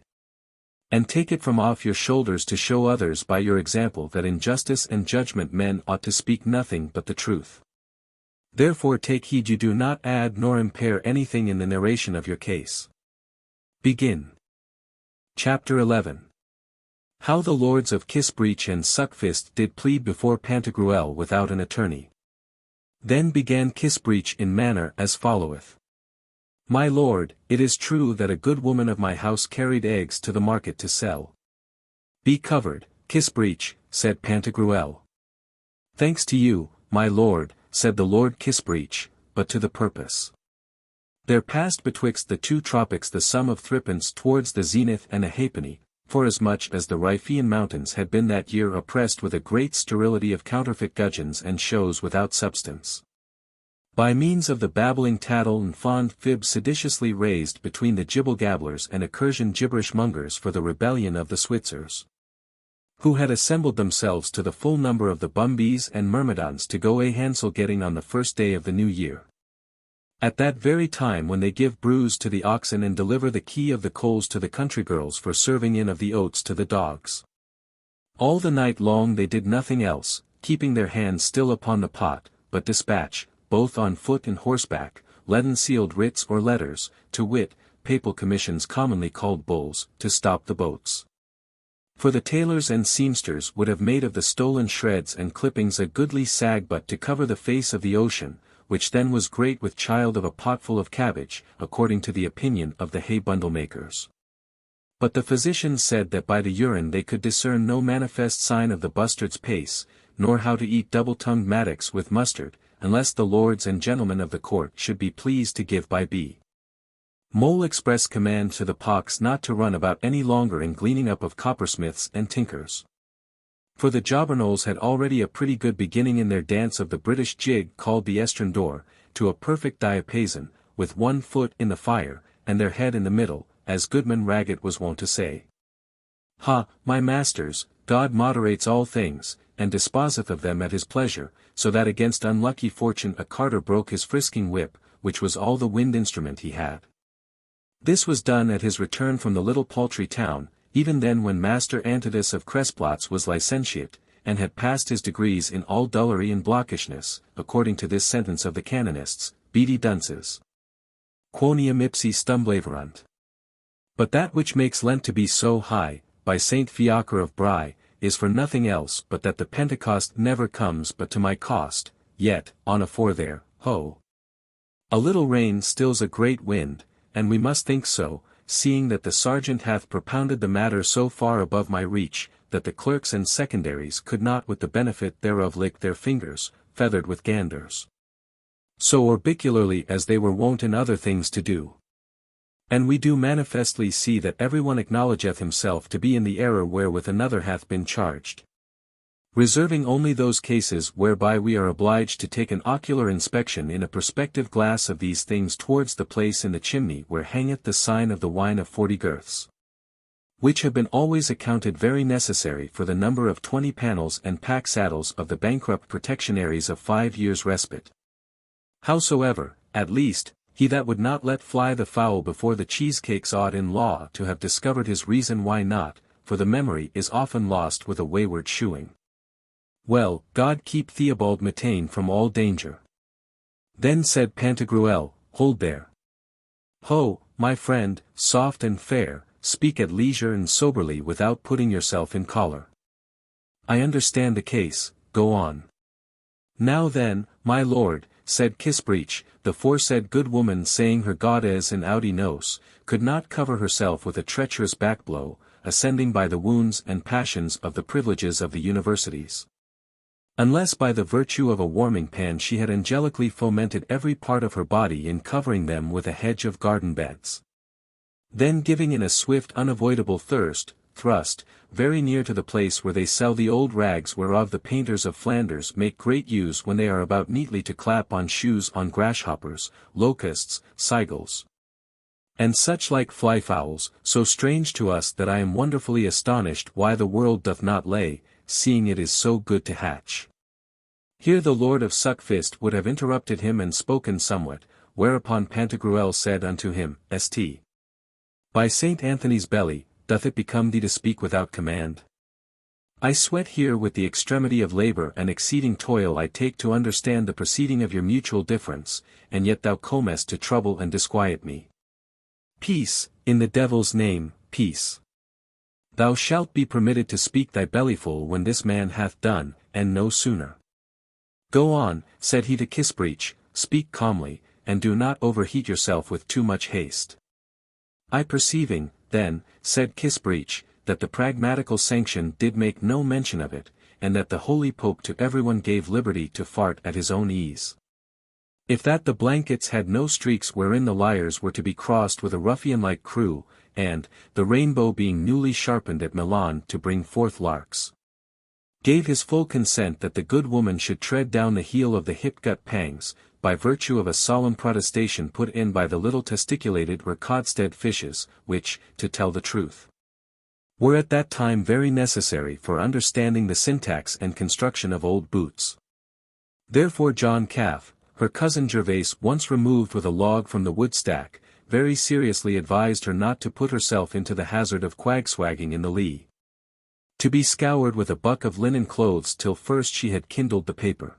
And take it from off your shoulders to show others by your example that in justice and judgment men ought to speak nothing but the truth. Therefore take heed you do not add nor impair anything in the narration of your case. Begin. Chapter 11. How the lords of Kissbreech and Suckfist did plead before Pantagruel without an attorney. Then began Kissbreech in manner as followeth. My lord, it is true that a good woman of my house carried eggs to the market to sell. Be covered, Kissbreech, said Pantagruel. Thanks to you, my lord, said the Lord Kissbreech, but to the purpose. There passed betwixt the two tropics the sum of threepence towards the zenith and a halfpenny, forasmuch as the Riphean mountains had been that year oppressed with a great sterility of counterfeit gudgeons and shows without substance. By means of the babbling tattle and fond fib seditiously raised between the gibble-gabblers and accursion gibberish-mongers for the rebellion of the Switzers, who had assembled themselves to the full number of the Bumbies and Myrmidons to go a hansel getting on the first day of the new year. At that very time when they give brews to the oxen and deliver the key of the coals to the country girls for serving in of the oats to the dogs. All the night long they did nothing else, keeping their hands still upon the pot, but dispatch, both on foot and horseback, leaden-sealed writs or letters, to wit, papal commissions commonly called bulls, to stop the boats. For the tailors and seamsters would have made of the stolen shreds and clippings a goodly sag-butt to cover the face of the ocean, which then was great with child of a potful of cabbage, according to the opinion of the hay-bundle makers. But the physicians said that by the urine they could discern no manifest sign of the bustard's pace, nor how to eat double-tongued mattocks with mustard, unless the lords and gentlemen of the court should be pleased to give by B. Mole express command to the pox not to run about any longer in gleaning up of coppersmiths and tinkers. For the jobberknolls had already a pretty good beginning in their dance of the British jig called the Estrandor, to a perfect diapason, with one foot in the fire, and their head in the middle, as Goodman Raggett was wont to say. Ha, my masters, God moderates all things, and disposeth of them at his pleasure, so that against unlucky fortune a carter broke his frisking whip, which was all the wind instrument he had. This was done at his return from the little paltry town, even then when Master Antidus of Cresplatz was licentiate, and had passed his degrees in all dullery and blockishness, according to this sentence of the canonists, beady dunces. Quoniam ipsi stumblaverunt. But that which makes Lent to be so high, by Saint Fiacre of Bry, is for nothing else but that the Pentecost never comes but to my cost, yet, on afore there, ho! A little rain stills a great wind, and we must think so, seeing that the sergeant hath propounded the matter so far above my reach, that the clerks and secondaries could not with the benefit thereof lick their fingers, feathered with ganders. So orbicularly as they were wont in other things to do. And we do manifestly see that everyone acknowledgeth himself to be in the error wherewith another hath been charged. Reserving only those cases whereby we are obliged to take an ocular inspection in a perspective glass of these things towards the place in the chimney where hangeth the sign of the wine of 40 girths, which have been always accounted very necessary for the number of 20 panels and pack saddles of the bankrupt protectionaries of 5 years' respite. Howsoever, at least, he that would not let fly the fowl before the cheesecakes ought in law to have discovered his reason why not, for the memory is often lost with a wayward shoeing. Well, God keep Theobald Matane from all danger. Then said Pantagruel, hold there. Ho, my friend, soft and fair, speak at leisure and soberly without putting yourself in choler. I understand the case, go on. Now then, my lord, said Kissbreech, the foresaid good woman saying her gaudes and audi nos, could not cover herself with a treacherous backblow, ascending by the wounds and passions of the privileges of the universities. Unless by the virtue of a warming pan she had angelically fomented every part of her body in covering them with a hedge of garden beds. Then giving in a swift unavoidable thrust, very near to the place where they sell the old rags whereof the painters of Flanders make great use when they are about neatly to clap on shoes on grasshoppers, locusts, seagulls, and such like flyfowls, so strange to us that I am wonderfully astonished why the world doth not lay, seeing it is so good to hatch. Here the Lord of Suckfist would have interrupted him and spoken somewhat, whereupon Pantagruel said unto him, St. By St. Anthony's belly, doth it become thee to speak without command? I sweat here with the extremity of labour and exceeding toil I take to understand the proceeding of your mutual difference, and yet thou comest to trouble and disquiet me. Peace, in the devil's name, peace. Thou shalt be permitted to speak thy bellyful when this man hath done, and no sooner. Go on, said he to Kissbreech, speak calmly, and do not overheat yourself with too much haste. I perceiving, then, said Kissbreech, that the pragmatical sanction did make no mention of it, and that the holy Pope to everyone gave liberty to fart at his own ease. If that the blankets had no streaks wherein the lyres were to be crossed with a ruffian-like crew, and, the rainbow being newly sharpened at Milan to bring forth larks, gave his full consent that the good woman should tread down the heel of the hip-gut pangs, by virtue of a solemn protestation put in by the little testiculated Recodstead fishes, which, to tell the truth, were at that time very necessary for understanding the syntax and construction of old boots. Therefore John Calf, her cousin Gervase once removed with a log from the woodstack, very seriously advised her not to put herself into the hazard of quagswagging in the lee. To be scoured with a buck of linen clothes till first she had kindled the paper.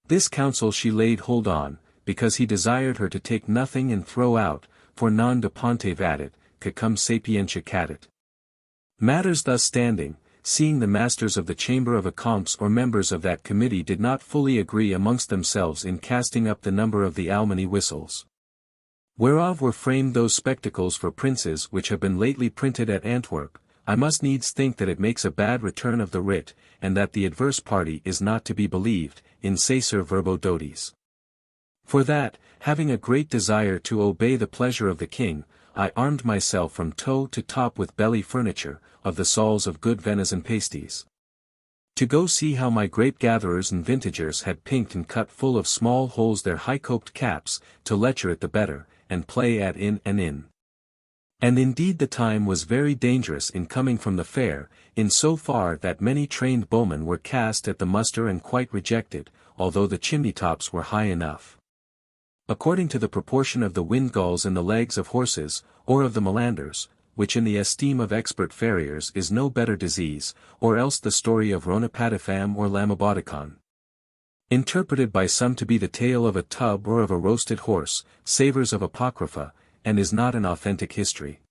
This counsel she laid hold on, because he desired her to take nothing and throw out, for non de ponte vadit, cacum sapientia cadit. Matters thus standing, seeing the masters of the chamber of accompts or members of that committee did not fully agree amongst themselves in casting up the number of the almany whistles, whereof were framed those spectacles for princes which have been lately printed at Antwerp, I must needs think that it makes a bad return of the writ, and that the adverse party is not to be believed, in caesar verbo dotis. For that, having a great desire to obey the pleasure of the king, I armed myself from toe to top with belly furniture, of the sauls of good venison pasties, to go see how my grape-gatherers and vintagers had pinked and cut full of small holes their high-coped caps, to lecher it the better, and play at in and in. And indeed the time was very dangerous in coming from the fair, in so far that many trained bowmen were cast at the muster and quite rejected, although the chimney-tops were high enough, according to the proportion of the wind-galls in the legs of horses, or of the melanders, which in the esteem of expert farriers is no better disease, or else the story of Rhonopatifam or Lamabodicon, interpreted by some to be the tale of a tub or of a roasted horse, savours of Apocrypha, and is not an authentic history.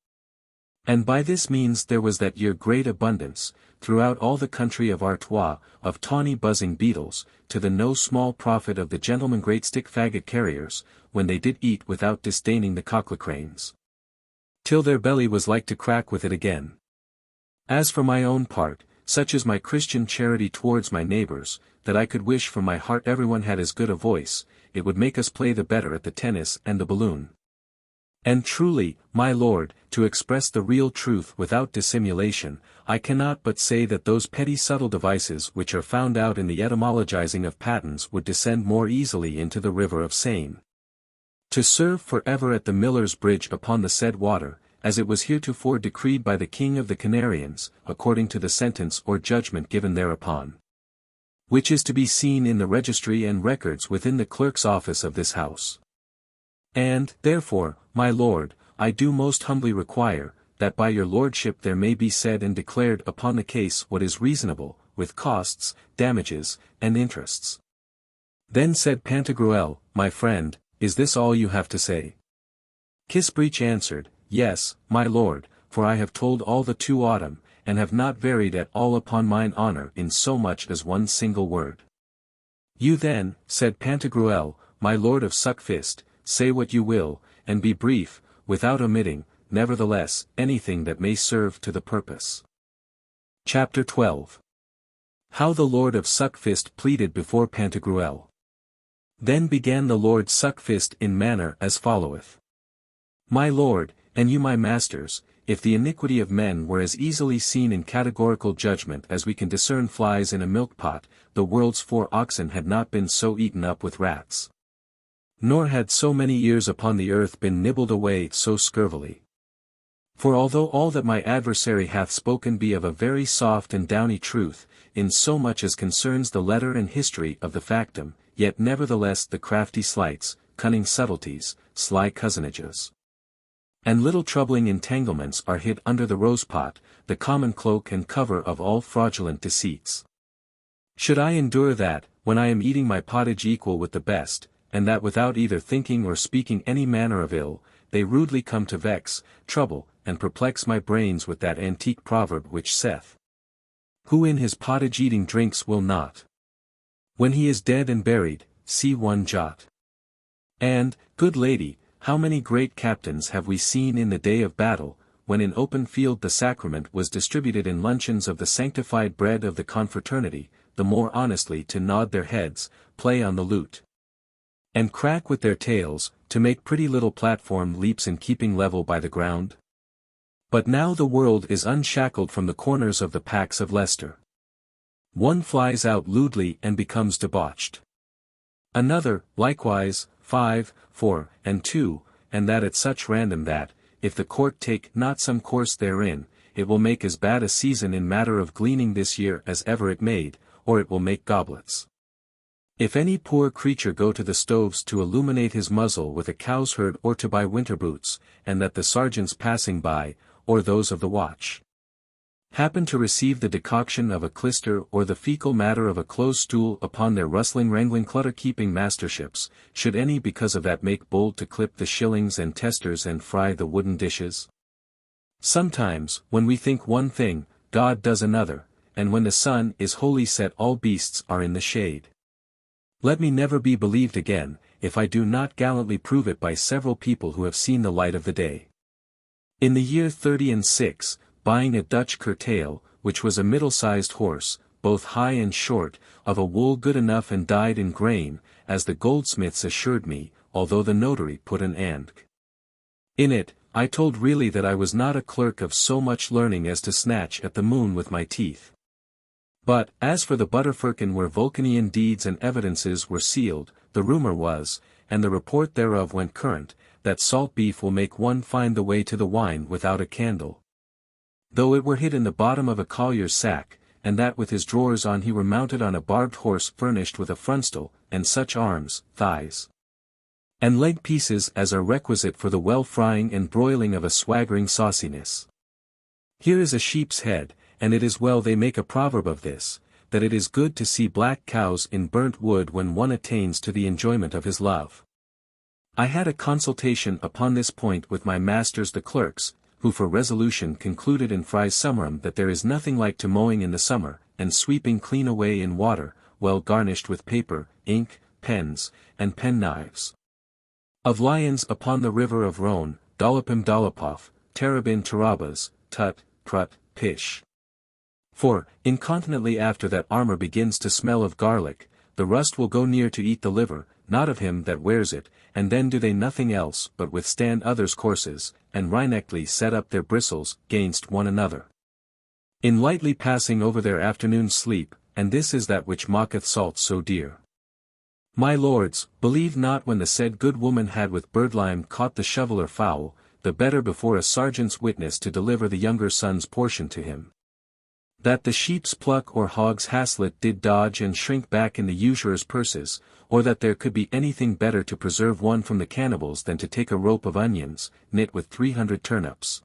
And by this means there was that year great abundance, throughout all the country of Artois, of tawny buzzing beetles, to the no small profit of the gentlemen great stick faggot carriers, when they did eat without disdaining the cocklecranes, till their belly was like to crack with it again. As for my own part, such is my Christian charity towards my neighbours, that I could wish from my heart everyone had as good a voice, it would make us play the better at the tennis and the balloon. And truly, my lord, to express the real truth without dissimulation, I cannot but say that those petty subtle devices which are found out in the etymologizing of patents would descend more easily into the river of Seine, to serve for ever at the miller's bridge upon the said water, as it was heretofore decreed by the King of the Canarians, according to the sentence or judgment given thereupon, which is to be seen in the registry and records within the clerk's office of this house. And, therefore, my lord, I do most humbly require, that by your lordship there may be said and declared upon the case what is reasonable, with costs, damages, and interests. Then said Pantagruel, my friend, is this all you have to say? Kissbreech answered, Yes, my lord, for I have told all the 2 autumn, and have not varied at all upon mine honour in so much as one single word. You then, said Pantagruel, my lord of Suckfist, say what you will, and be brief, without omitting, nevertheless, anything that may serve to the purpose. Chapter 12. How the Lord of Suckfist pleaded before Pantagruel. Then began the Lord Suckfist in manner as followeth. My lord, and you my masters, if the iniquity of men were as easily seen in categorical judgment as we can discern flies in a milk-pot, the world's 4 oxen had not been so eaten up with rats. Nor had so many years upon the earth been nibbled away so scurvily. For although all that my adversary hath spoken be of a very soft and downy truth, in so much as concerns the letter and history of the factum, yet nevertheless the crafty sleights, cunning subtleties, sly cousin-ages, and little troubling entanglements are hid under the rose-pot, the common cloak and cover of all fraudulent deceits. Should I endure that, when I am eating my pottage equal with the best, and that without either thinking or speaking any manner of ill, they rudely come to vex, trouble, and perplex my brains with that antique proverb which saith, Who in his pottage eating drinks will not, when he is dead and buried, see one jot. And, good lady, how many great captains have we seen in the day of battle, when in open field the sacrament was distributed in luncheons of the sanctified bread of the confraternity, the more honestly to nod their heads, play on the lute, and crack with their tails, to make pretty little platform leaps in keeping level by the ground? But now the world is unshackled from the corners of the packs of Leicester. One flies out lewdly and becomes debauched. Another, likewise, 5, 4, and 2, and that at such random that, if the court take not some course therein, it will make as bad a season in matter of gleaning this year as ever it made, or it will make goblets. If any poor creature go to the stoves to illuminate his muzzle with a cow's herd or to buy winter boots, and that the sergeants passing by, or those of the watch, happen to receive the decoction of a clyster or the fecal matter of a close stool upon their rustling wrangling clutter-keeping masterships, should any because of that make bold to clip the shillings and testers and fry the wooden dishes? Sometimes, when we think one thing, God does another, and when the sun is wholly set all beasts are in the shade. Let me never be believed again, if I do not gallantly prove it by several people who have seen the light of the day. In the year 36, buying a Dutch curtail, which was a middle-sized horse, both high and short, of a wool good enough and dyed in grain, as the goldsmiths assured me, although the notary put an and in it, I told really that I was not a clerk of so much learning as to snatch at the moon with my teeth. But, as for the butterfirkin where Vulcanian deeds and evidences were sealed, the rumour was, and the report thereof went current, that salt beef will make one find the way to the wine without a candle, though it were hid in the bottom of a collier's sack, and that with his drawers on he were mounted on a barbed horse furnished with a frontal, and such arms, thighs, and leg pieces as are requisite for the well frying and broiling of a swaggering sauciness. Here is a sheep's head, and it is well they make a proverb of this, that it is good to see black cows in burnt wood when one attains to the enjoyment of his love. I had a consultation upon this point with my masters the clerks, who for resolution concluded in Fry's summarum that there is nothing like to mowing in the summer, and sweeping clean away in water, well garnished with paper, ink, pens, and pen-knives. Of lions upon the river of Rhone, dollopim dollopov, terabin terabas, tut, prut, pish. For, incontinently after that armour begins to smell of garlic, the rust will go near to eat the liver, not of him that wears it, and then do they nothing else but withstand others' courses, and rhinectly set up their bristles gainst one another, in lightly passing over their afternoon sleep, and this is that which mocketh salt so dear. My lords, believe not when the said good woman had with birdlime caught the shoveler foul, the better before a sergeant's witness to deliver the younger son's portion to him, that the sheep's pluck or hog's haslet did dodge and shrink back in the usurer's purses, or that there could be anything better to preserve one from the cannibals than to take a rope of onions, knit with 300 turnips,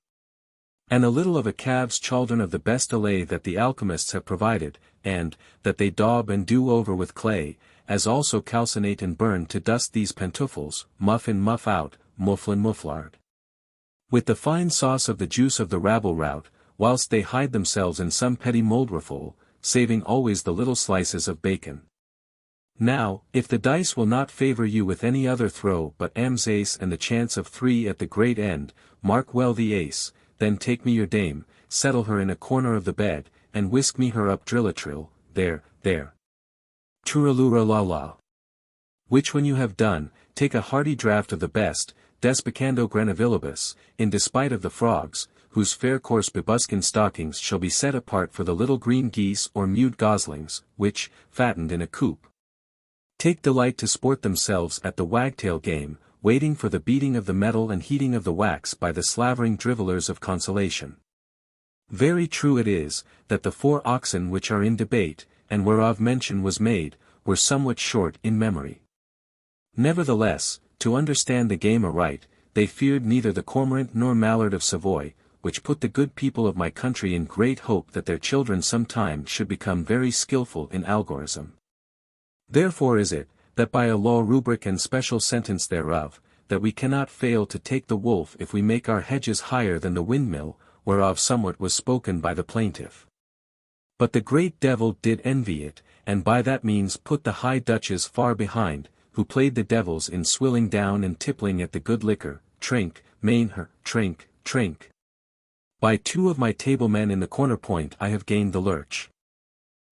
and a little of a calf's chaldron of the best allay that the alchemists have provided, and, that they daub and do over with clay, as also calcinate and burn to dust these pantoufles, muff in muff out, mufflin mufflard. With the fine sauce of the juice of the rabble rout, whilst they hide themselves in some petty moldreful, saving always the little slices of bacon. Now, if the dice will not favour you with any other throw but M's ace and the chance of 3 at the great end, mark well the ace, then take me your dame, settle her in a corner of the bed, and whisk me her up drillatrill, there. Turalura la la. Which when you have done, take a hearty draught of the best, despicando granavilibus, in despite of the frogs, whose fair coarse bebuskin stockings shall be set apart for the little green geese or mewed goslings, which, fattened in a coop, take delight to sport themselves at the wagtail game, waiting for the beating of the metal and heating of the wax by the slavering drivellers of consolation. Very true it is, that the 4 oxen which are in debate, and whereof mention was made, were somewhat short in memory. Nevertheless, to understand the game aright, they feared neither the cormorant nor mallard of Savoy, which put the good people of my country in great hope that their children sometime should become very skilful in algorism. Therefore is it, that by a law rubric and special sentence thereof, that we cannot fail to take the wolf if we make our hedges higher than the windmill, whereof somewhat was spoken by the plaintiff. But the great devil did envy it, and by that means put the high duchess far behind, who played the devils in swilling down and tippling at the good liquor, trink, main her, trink. By 2 of my table-men in the corner point I have gained the lurch.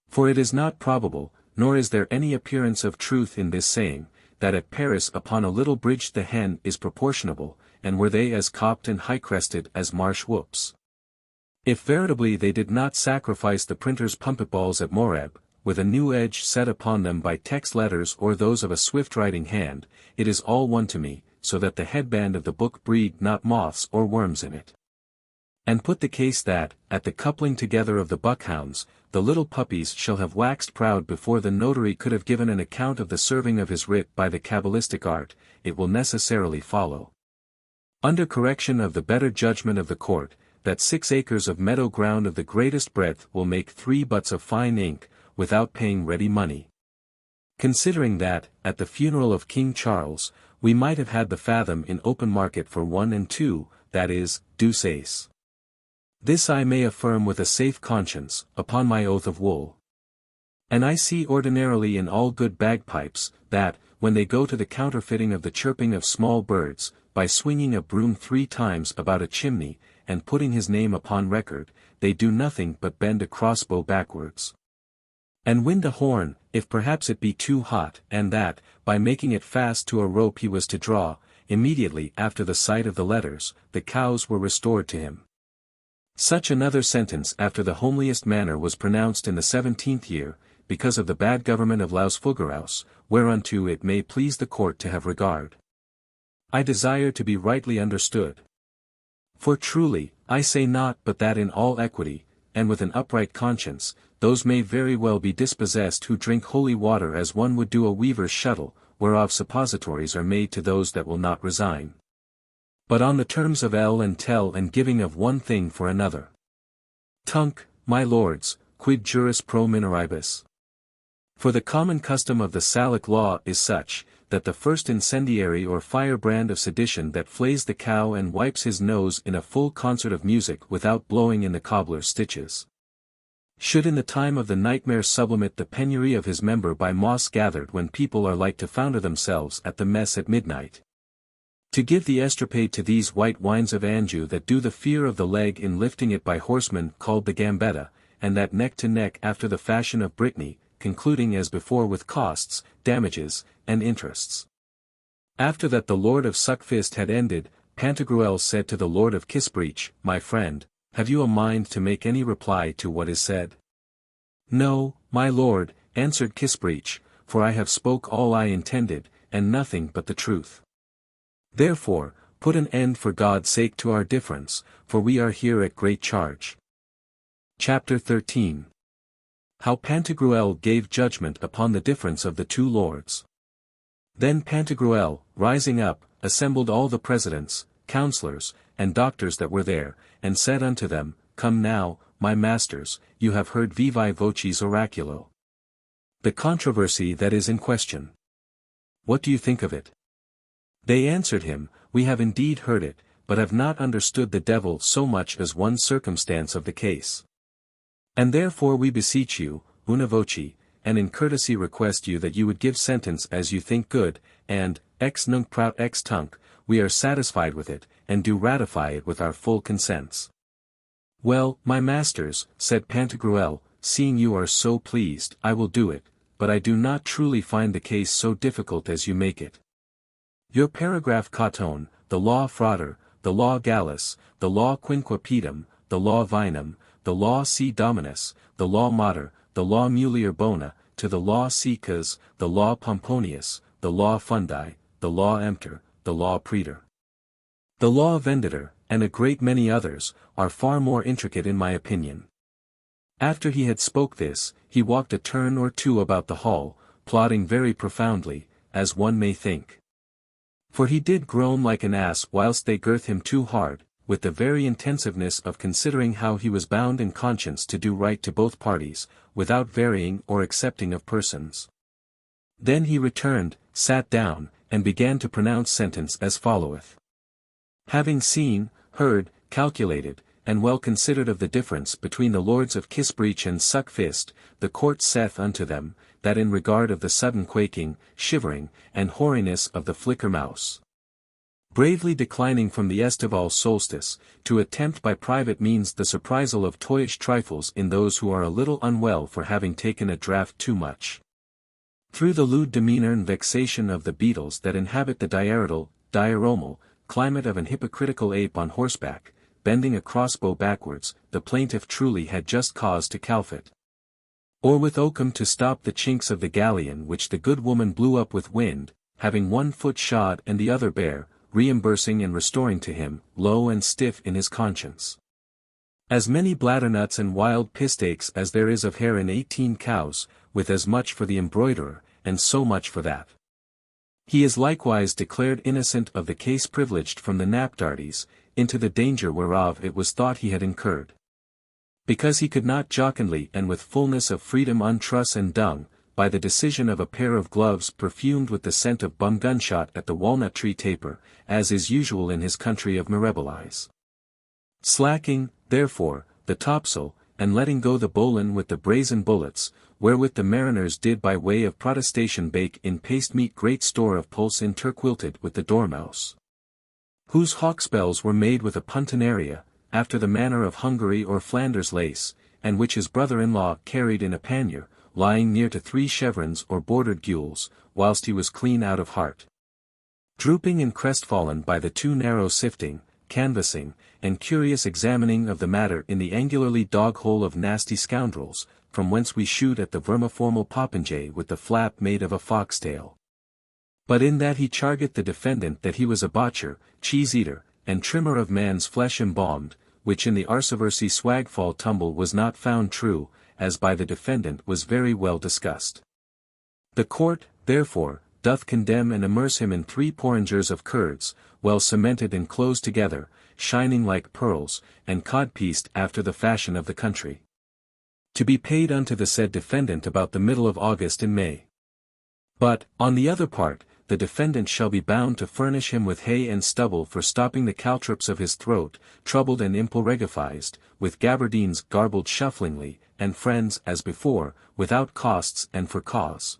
For it is not probable, nor is there any appearance of truth in this saying, that at Paris upon a little bridge the hen is proportionable, and were they as copped and high-crested as marsh whoops. If veritably they did not sacrifice the printer's puppet-balls at Moreb, with a new edge set upon them by text letters or those of a swift-writing hand, it is all one to me, so that the headband of the book breed not moths or worms in it. And put the case that, at the coupling together of the buckhounds, the little puppies shall have waxed proud before the notary could have given an account of the serving of his writ by the cabalistic art, it will necessarily follow, under correction of the better judgment of the court, that 6 acres of meadow ground of the greatest breadth will make 3 butts of fine ink, without paying ready money. Considering that, at the funeral of King Charles, we might have had the fathom in open market for 1 and 2, that is, deuce ace. This I may affirm with a safe conscience, upon my oath of wool. And I see ordinarily in all good bagpipes, that, when they go to the counterfeiting of the chirping of small birds, by swinging a broom 3 times about a chimney, and putting his name upon record, they do nothing but bend a crossbow backwards, and wind a horn, if perhaps it be too hot, and that, by making it fast to a rope he was to draw, immediately after the sight of the letters, the cows were restored to him. Such another sentence after the homeliest manner was pronounced in the 17th year, because of the bad government of Lausfugeraus, whereunto it may please the court to have regard. I desire to be rightly understood. For truly, I say not but that in all equity, and with an upright conscience, those may very well be dispossessed who drink holy water as one would do a weaver's shuttle, whereof suppositories are made to those that will not resign. But on the terms of ell and tell and giving of one thing for another. Tunc, my lords, quid juris pro minoribus? For the common custom of the Salic law is such, that the first incendiary or firebrand of sedition that flays the cow and wipes his nose in a full concert of music without blowing in the cobbler's stitches, should in the time of the nightmare sublimate the penury of his member by moss gathered when people are like to founder themselves at the mess at midnight. To give the estrapade to these white wines of Anjou that do the fear of the leg in lifting it by horsemen called the gambetta, and that neck to neck after the fashion of Brittany, concluding as before with costs, damages, and interests. After that the Lord of Suckfist had ended, Pantagruel said to the Lord of Kissbreech, my friend, have you a mind to make any reply to what is said? No, my lord, answered Kissbreech, for I have spoke all I intended, and nothing but the truth. Therefore, put an end for God's sake to our difference, for we are here at great charge. Chapter 13. How Pantagruel gave judgment upon the difference of the 2 lords. Then Pantagruel, rising up, assembled all the presidents, counsellors, and doctors that were there, and said unto them, Come now, my masters, you have heard vivae voces oraculo. the controversy that is in question. What do you think of it? They answered him, We have indeed heard it, but have not understood the devil so much as one circumstance of the case. And therefore we beseech you, una voce, and in courtesy request you that you would give sentence as you think good, and, ex nunc prout ex tunc, we are satisfied with it, and do ratify it with our full consents. Well, my masters, said Pantagruel, seeing you are so pleased, I will do it, but I do not truly find the case so difficult as you make it. Your paragraph Caton, the law Frater, the law Gallus, the law Quinquepidum, the law Vinum, the law C. Dominus, the law Mater, the law Mulier Bona, to the law Caecus, the law Pomponius, the law Fundi, the law Emptor, the law Praetor, the law Venditor, and a great many others, are far more intricate in my opinion. After he had spoke this, he walked a turn or two about the hall, plodding very profoundly, as one may think. For he did groan like an ass whilst they girth him too hard, with the very intensiveness of considering how he was bound in conscience to do right to both parties, without varying or accepting of persons. Then he returned, sat down, and began to pronounce sentence as followeth. Having seen, heard, calculated, and well considered of the difference between the lords of Kissbreech and Suckfist, the court saith unto them, that in regard of the sudden quaking, shivering, and hoariness of the flicker mouse, bravely declining from the estival solstice, to attempt by private means the surprisal of toyish trifles in those who are a little unwell for having taken a draught too much. Through the lewd demeanour and vexation of the beetles that inhabit the diaromal, climate of an hypocritical ape on horseback, bending a crossbow backwards, the plaintiff truly had just cause to calfet. Or with oakum to stop the chinks of the galleon which the good woman blew up with wind, having one foot shod and the other bare, reimbursing and restoring to him, low and stiff in his conscience, as many bladdernuts and wild pistakes as there is of hair in 18 cows, with as much for the embroiderer, and so much for that. He is likewise declared innocent of the case privileged from the Napdartes, into the danger whereof it was thought he had incurred. Because he could not jocundly and with fullness of freedom untruss and dung, by the decision of a pair of gloves perfumed with the scent of bum gunshot at the walnut tree taper, as is usual in his country of Mirabilis. Slacking, therefore, the topsail, and letting go the bowline with the brazen bullets, wherewith the mariners did by way of protestation bake in paste meat great store of pulse interquilted with the dormouse, whose hawkspells were made with a puntenaria, after the manner of Hungary or Flanders lace, and which his brother-in-law carried in a pannier, lying near to 3 chevrons or bordered gules, whilst he was clean out of heart, drooping and crestfallen by the too narrow sifting, canvassing, and curious examining of the matter in the angularly dog-hole of nasty scoundrels, from whence we shoot at the vermiformal popinjay with the flap made of a foxtail. But in that he chargeth the defendant that he was a botcher, cheese-eater, and trimmer of man's flesh embalmed, which in the arsiversy swagfall tumble was not found true, as by the defendant was very well discussed. The court, therefore, doth condemn and immerse him in 3 porringers of curds, well cemented and close together, shining like pearls, and codpieced after the fashion of the country, to be paid unto the said defendant about the middle of August and May. But, on the other part, the defendant shall be bound to furnish him with hay and stubble for stopping the caltrops of his throat, troubled and impulregifized, with gabardines garbled shufflingly, and friends as before, without costs and for cause.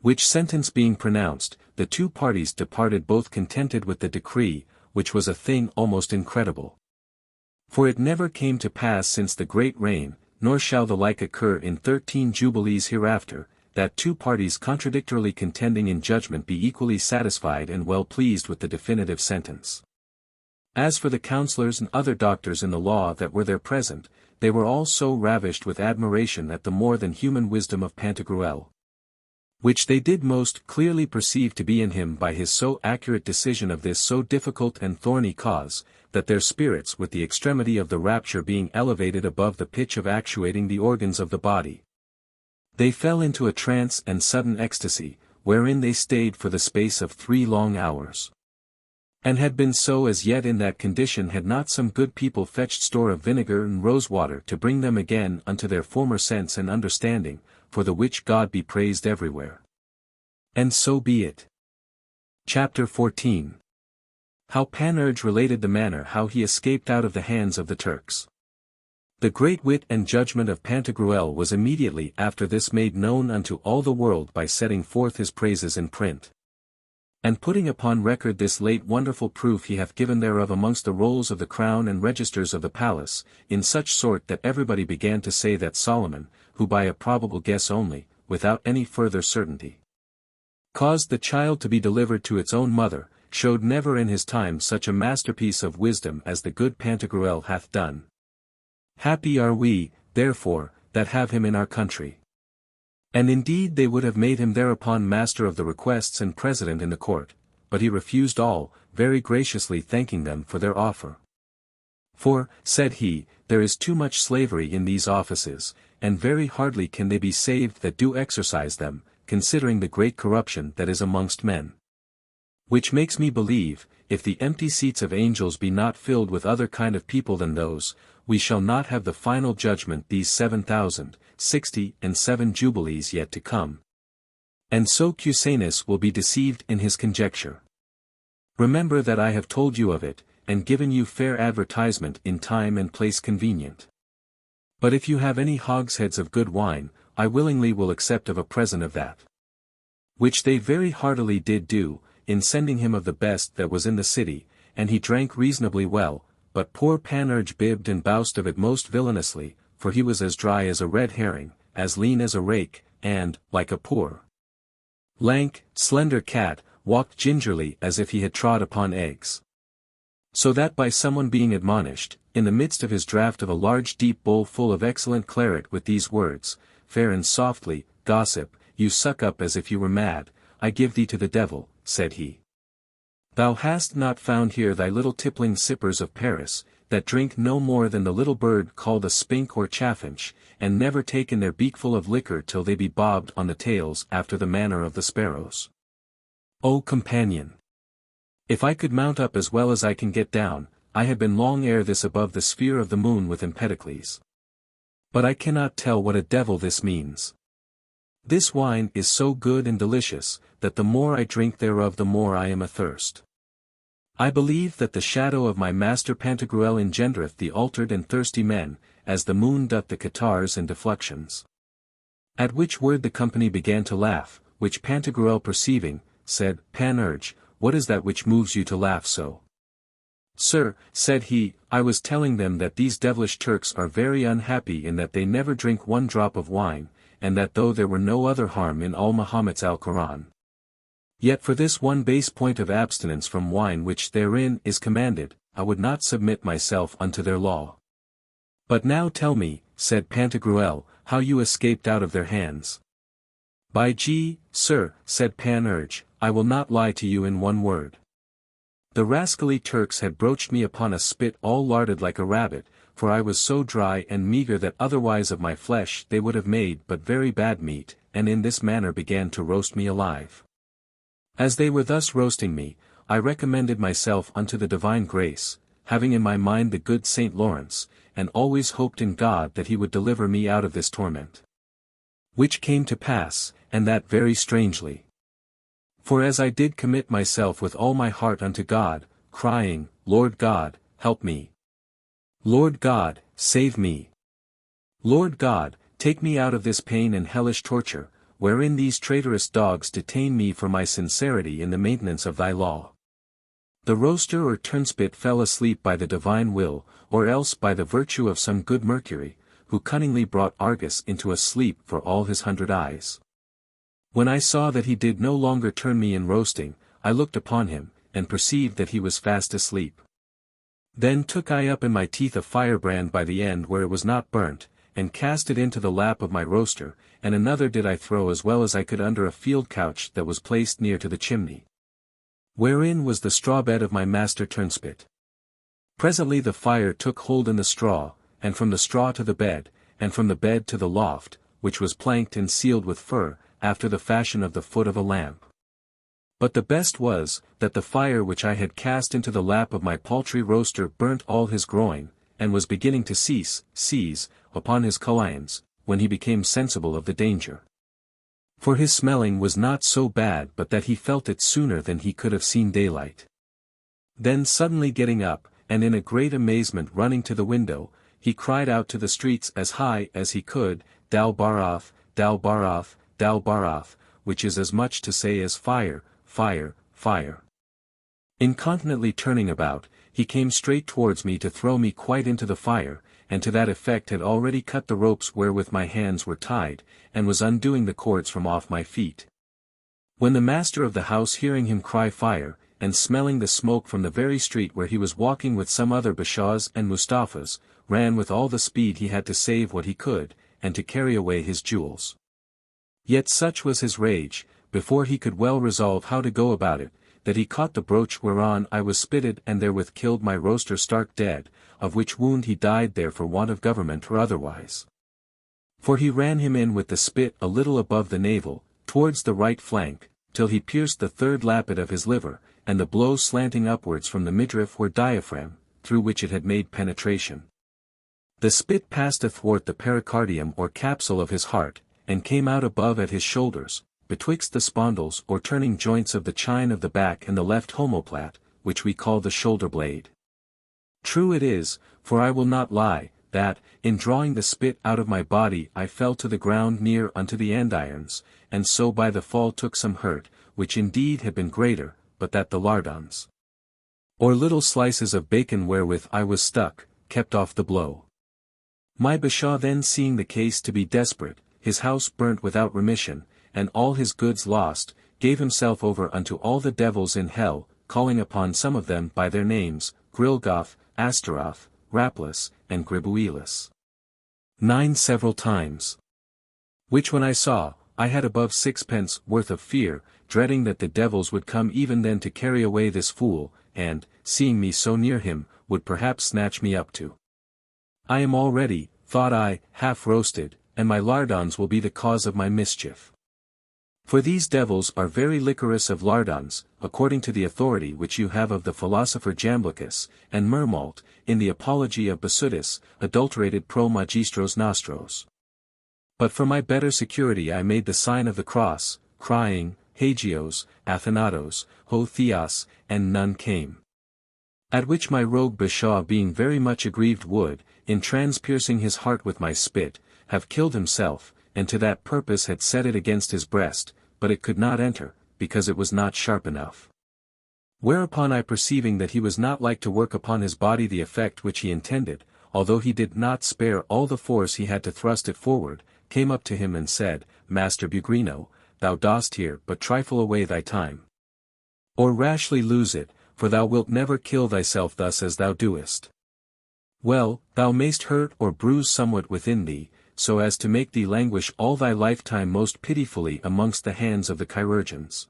Which sentence being pronounced, the 2 parties departed both contented with the decree, which was a thing almost incredible. For it never came to pass since the great reign, nor shall the like occur in 13 jubilees hereafter, that 2 parties contradictorily contending in judgment be equally satisfied and well pleased with the definitive sentence. As for the counsellors and other doctors in the law that were there present, they were all so ravished with admiration at the more than human wisdom of Pantagruel, which they did most clearly perceive to be in him by his so accurate decision of this so difficult and thorny cause, that their spirits with the extremity of the rapture being elevated above the pitch of actuating the organs of the body, they fell into a trance and sudden ecstasy, wherein they stayed for the space of 3 long hours. And had been so as yet in that condition had not some good people fetched store of vinegar and rosewater to bring them again unto their former sense and understanding, for the which God be praised everywhere. And so be it. Chapter 14. How Panurge related the manner how he escaped out of the hands of the Turks. The great wit and judgment of Pantagruel was immediately after this made known unto all the world by setting forth his praises in print. And putting upon record this late wonderful proof he hath given thereof amongst the rolls of the crown and registers of the palace, in such sort that everybody began to say that Solomon, who by a probable guess only, without any further certainty, caused the child to be delivered to its own mother, showed never in his time such a masterpiece of wisdom as the good Pantagruel hath done. Happy are we, therefore, that have him in our country. And indeed they would have made him thereupon master of the requests and president in the court, but he refused all, very graciously thanking them for their offer. For, said he, there is too much slavery in these offices, and very hardly can they be saved that do exercise them, considering the great corruption that is amongst men. Which makes me believe, if the empty seats of angels be not filled with other kind of people than those, we shall not have the final judgment these 7,067 jubilees yet to come. And so Cusanus will be deceived in his conjecture. Remember that I have told you of it, and given you fair advertisement in time and place convenient. But if you have any hogsheads of good wine, I willingly will accept of a present of that. Which they very heartily did do, in sending him of the best that was in the city, and he drank reasonably well, but poor Panurge bibbed and boused of it most villainously, for he was as dry as a red herring, as lean as a rake, and, like a poor, lank, slender cat, walked gingerly as if he had trod upon eggs. So that by someone being admonished, in the midst of his draught of a large deep bowl full of excellent claret with these words, fair and softly, gossip, you suck up as if you were mad, I give thee to the devil, said he. Thou hast not found here thy little tippling sippers of Paris, that drink no more than the little bird called a spink or chaffinch, and never taken their beakful of liquor till they be bobbed on the tails after the manner of the sparrows. O companion! If I could mount up as well as I can get down, I had been long ere this above the sphere of the moon with Empedocles. But I cannot tell what a devil this means. This wine is so good and delicious, that the more I drink thereof the more I am athirst. I believe that the shadow of my master Pantagruel engendereth the altered and thirsty men, as the moon doth the catarrhs and defluxions. At which word the company began to laugh, which Pantagruel perceiving, said, Panurge, what is that which moves you to laugh so? Sir, said he, I was telling them that these devilish Turks are very unhappy in that they never drink one drop of wine, and that though there were no other harm in all Mahomet's Alcoran, yet for this one base point of abstinence from wine which therein is commanded, I would not submit myself unto their law. But now tell me, said Pantagruel, how you escaped out of their hands. By G, sir, said Panurge, I will not lie to you in one word. The rascally Turks had broached me upon a spit all larded like a rabbit, for I was so dry and meagre that otherwise of my flesh they would have made but very bad meat, and in this manner began to roast me alive. As they were thus roasting me, I recommended myself unto the divine grace, having in my mind the good Saint Lawrence, and always hoped in God that he would deliver me out of this torment. Which came to pass, and that very strangely. For as I did commit myself with all my heart unto God, crying, Lord God, help me. Lord God, save me. Lord God, take me out of this pain and hellish torture, wherein these traitorous dogs detain me for my sincerity in the maintenance of thy law. The roaster or turnspit fell asleep by the divine will, or else by the virtue of some good Mercury, who cunningly brought Argus into a sleep for all his 100 eyes. When I saw that he did no longer turn me in roasting, I looked upon him, and perceived that he was fast asleep. Then took I up in my teeth a firebrand by the end where it was not burnt, and cast it into the lap of my roaster, and another did I throw as well as I could under a field couch that was placed near to the chimney, wherein was the straw bed of my master turnspit. Presently the fire took hold in the straw, and from the straw to the bed, and from the bed to the loft, which was planked and sealed with fur, after the fashion of the foot of a lamp. But the best was, that the fire which I had cast into the lap of my paltry roaster burnt all his groin, and was beginning to seize, upon his colions, when he became sensible of the danger. For his smelling was not so bad but that he felt it sooner than he could have seen daylight. Then suddenly getting up, and in a great amazement running to the window, he cried out to the streets as high as he could, Dal Baroth, Dal Baroth, Dal Baroth, which is as much to say as fire, fire, fire. Incontinently turning about, he came straight towards me to throw me quite into the fire, and to that effect had already cut the ropes wherewith my hands were tied, and was undoing the cords from off my feet. When the master of the house hearing him cry fire, and smelling the smoke from the very street where he was walking with some other Bashars and Mustafas, ran with all the speed he had to save what he could, and to carry away his jewels. Yet such was his rage, before he could well resolve how to go about it, that he caught the brooch whereon I was spitted and therewith killed my roaster stark dead, of which wound he died there for want of government or otherwise. For he ran him in with the spit a little above the navel, towards the right flank, till he pierced the third lappet of his liver, and the blow slanting upwards from the midriff or diaphragm, through which it had made penetration. The spit passed athwart the pericardium or capsule of his heart, and came out above at his shoulders, betwixt the spondles or turning joints of the chine of the back and the left homoplat, which we call the shoulder blade. True it is, for I will not lie, that, in drawing the spit out of my body I fell to the ground near unto the andirons, and so by the fall took some hurt, which indeed had been greater, but that the lardons, or little slices of bacon wherewith I was stuck, kept off the blow. My Bashaw then seeing the case to be desperate, his house burnt without remission, and all his goods lost, gave himself over unto all the devils in hell, calling upon some of them by their names, Grilgoth, Astaroth, Rapless, and Gribuelis. 9 several times. Which when I saw, I had above 6 worth of fear, dreading that the devils would come even then to carry away this fool, and, seeing me so near him, would perhaps snatch me up too. I am already, thought I, half roasted, and my lardons will be the cause of my mischief. For these devils are very liquorous of lardons, according to the authority which you have of the philosopher Jamblichus, and Mermalt, in the Apology of Basudis, adulterated pro magistros nostros. But for my better security I made the sign of the cross, crying, Hagios, Athanatos, Ho Theos, and none came. At which my rogue Bashaw being very much aggrieved would, in transpiercing his heart with my spit, have killed himself, and to that purpose had set it against his breast, but it could not enter, because it was not sharp enough. Whereupon I perceiving that he was not like to work upon his body the effect which he intended, although he did not spare all the force he had to thrust it forward, came up to him and said, Master Bugrino, thou dost here but trifle away thy time. Or rashly lose it, for thou wilt never kill thyself thus as thou doest. Well, thou mayst hurt or bruise somewhat within thee, so as to make thee languish all thy lifetime most pitifully amongst the hands of the chirurgeons.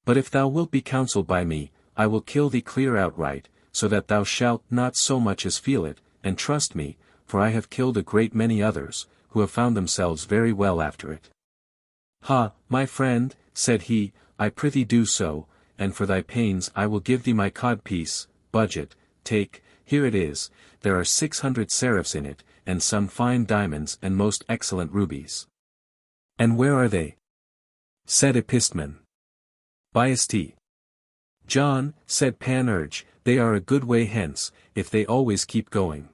But if thou wilt be counselled by me, I will kill thee clear outright, so that thou shalt not so much as feel it, and trust me, for I have killed a great many others, who have found themselves very well after it. Ha, my friend, said he, I prithee do so, and for thy pains I will give thee my codpiece, budget, take, here it is, there are 600 seraphs in it, and some fine diamonds and most excellent rubies. And where are they? Said Epistman. Biasty. John, said Panurge, they are a good way hence, if they always keep going.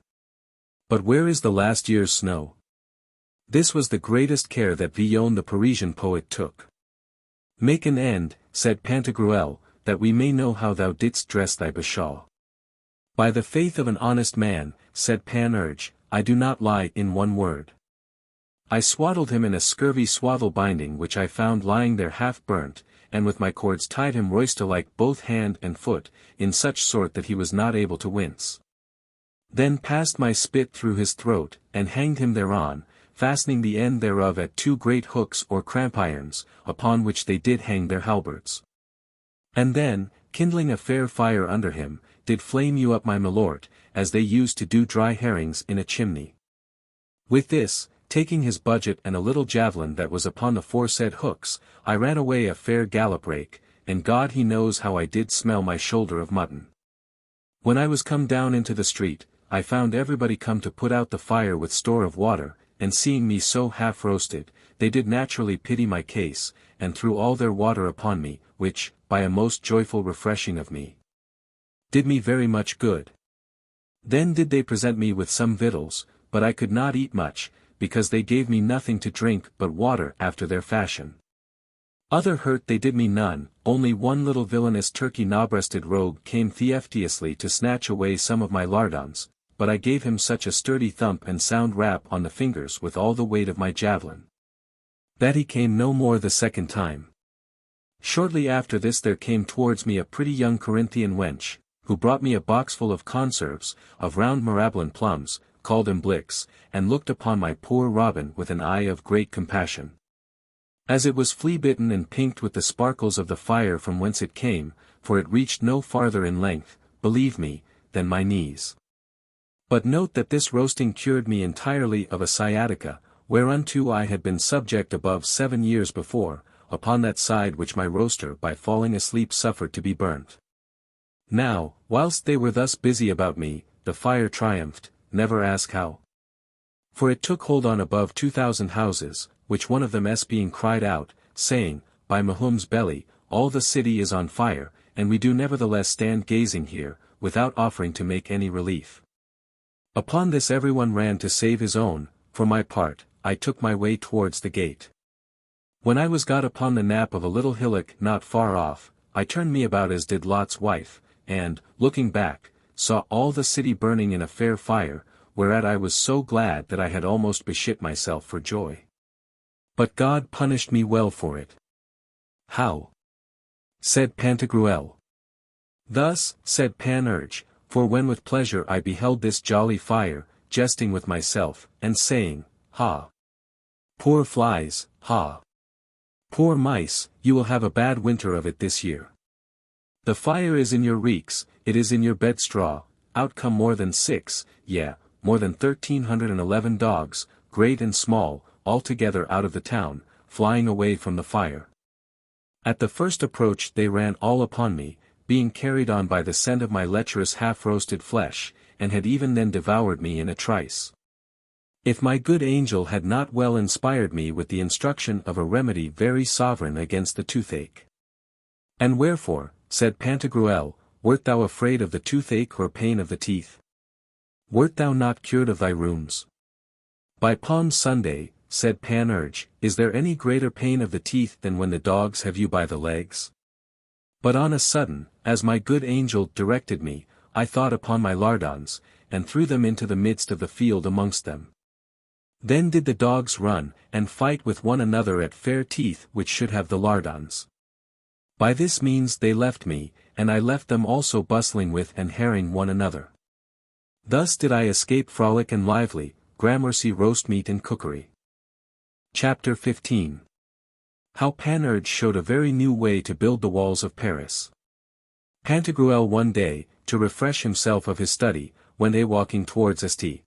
But where is the last year's snow? This was the greatest care that Villon the Parisian poet took. Make an end, said Pantagruel, that we may know how thou didst dress thy bashaw. By the faith of an honest man, said Panurge, I do not lie in one word. I swaddled him in a scurvy swaddle binding which I found lying there half burnt, and with my cords tied him roister-like both hand and foot, in such sort that he was not able to wince. Then passed my spit through his throat, and hanged him thereon, fastening the end thereof at 2 great hooks or cramp-irons, upon which they did hang their halberds. And then, kindling a fair fire under him, did flame you up my malort, as they used to do dry herrings in a chimney. With this, taking his budget and a little javelin that was upon the foresaid hooks, I ran away a fair gallop rake, and God he knows how I did smell my shoulder of mutton. When I was come down into the street, I found everybody come to put out the fire with store of water, and seeing me so half-roasted, they did naturally pity my case, and threw all their water upon me, which, by a most joyful refreshing of me, did me very much good. Then did they present me with some victuals, but I could not eat much, because they gave me nothing to drink but water after their fashion. Other hurt they did me none, only one little villainous turkey knob-breasted rogue came thieftiously to snatch away some of my lardons, but I gave him such a sturdy thump and sound rap on the fingers with all the weight of my javelin, that he came no more the second time. Shortly after this there came towards me a pretty young Corinthian wench, who brought me a box full of conserves, of round Marablin plums, called emblix, and looked upon my poor Robin with an eye of great compassion. As it was flea-bitten and pinked with the sparkles of the fire from whence it came, for it reached no farther in length, believe me, than my knees. But note that this roasting cured me entirely of a sciatica, whereunto I had been subject above 7 years before, upon that side which my roaster by falling asleep suffered to be burnt. Now, whilst they were thus busy about me, the fire triumphed, never ask how. For it took hold on above 2,000 houses, which one of them being cried out, saying, By Mahum's belly, all the city is on fire, and we do nevertheless stand gazing here, without offering to make any relief. Upon this everyone ran to save his own. For my part, I took my way towards the gate. When I was got upon the nap of a little hillock not far off, I turned me about as did Lot's wife, and, looking back, saw all the city burning in a fair fire, whereat I was so glad that I had almost beshit myself for joy. But God punished me well for it. How? Said Pantagruel. Thus, said Panurge, for when with pleasure I beheld this jolly fire, jesting with myself, and saying, Ha! Poor flies, ha! Poor mice, you will have a bad winter of it this year. The fire is in your reeks, it is in your bedstraw, out come more than 6, yea, more than 1,311 dogs, great and small, altogether out of the town, flying away from the fire. At the first approach they ran all upon me, being carried on by the scent of my lecherous half-roasted flesh, and had even then devoured me in a trice. If my good angel had not well inspired me with the instruction of a remedy very sovereign against the toothache. And wherefore, said Pantagruel, wert thou afraid of the toothache or pain of the teeth? Wert thou not cured of thy rheums? By Palm Sunday, said Panurge, is there any greater pain of the teeth than when the dogs have you by the legs? But on a sudden, as my good angel directed me, I thought upon my lardons, and threw them into the midst of the field amongst them. Then did the dogs run, and fight with one another at fair teeth which should have the lardons. By this means they left me, and I left them also bustling with and harrying one another. Thus did I escape frolic and lively, gramercy roast meat and cookery. Chapter 15. How Panurge showed a very new way to build the walls of Paris. Pantagruel one day, to refresh himself of his study, went a-walking towards St.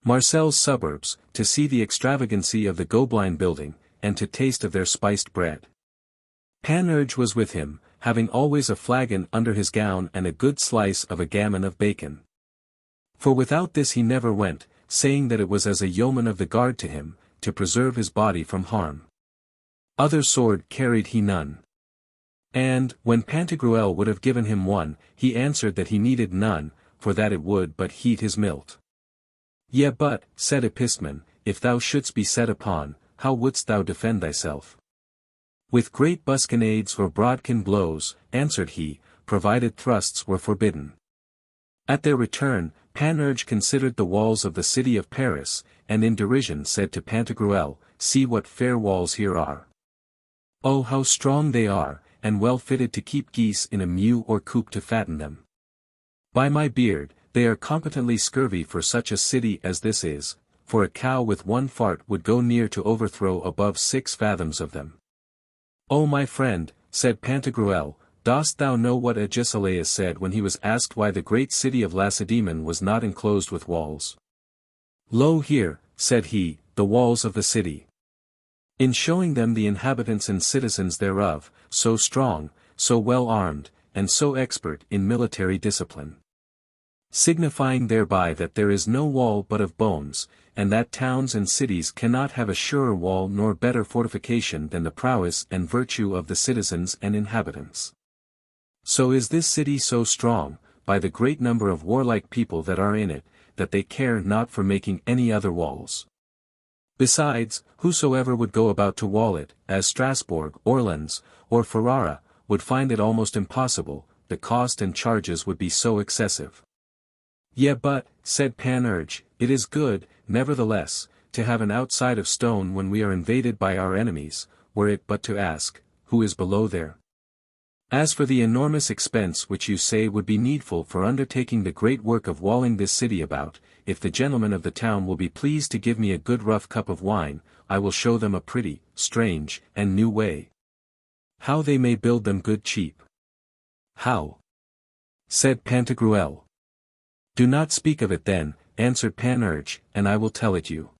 Marcel's suburbs, to see the extravagancy of the Gobelin building, and to taste of their spiced bread. Panurge was with him, having always a flagon under his gown and a good slice of a gammon of bacon. For without this he never went, saying that it was as a yeoman of the guard to him, to preserve his body from harm. Other sword carried he none. And, when Pantagruel would have given him one, he answered that he needed none, for that it would but heat his milt. Yea but, said Epistemon, if thou shouldst be set upon, how wouldst thou defend thyself? With great buskinades or broadkin blows, answered he, provided thrusts were forbidden. At their return, Panurge considered the walls of the city of Paris, and in derision said to Pantagruel, See what fair walls here are. Oh how strong they are, and well fitted to keep geese in a mew or coop to fatten them. By my beard, they are competently scurvy for such a city as this is, for a cow with one fart would go near to overthrow above 6 fathoms of them. O my friend, said Pantagruel, dost thou know what Agesilaus said when he was asked why the great city of Lacedaemon was not enclosed with walls? Lo here, said he, the walls of the city. In showing them the inhabitants and citizens thereof, so strong, so well armed, and so expert in military discipline. signifying thereby that there is no wall but of bones, and that towns and cities cannot have a surer wall nor better fortification than the prowess and virtue of the citizens and inhabitants. So is this city so strong, by the great number of warlike people that are in it, that they care not for making any other walls. Besides, whosoever would go about to wall it, as Strasbourg, Orleans, or Ferrara, would find it almost impossible, the cost and charges would be so excessive. Yea but, said Panurge, it is good, nevertheless, to have an outside of stone when we are invaded by our enemies, were it but to ask, who is below there? As for the enormous expense which you say would be needful for undertaking the great work of walling this city about, if the gentlemen of the town will be pleased to give me a good rough cup of wine, I will show them a pretty, strange, and new way. How they may build them good cheap. How? Said Pantagruel. Do not speak of it then, answered Panurge, and I will tell it you.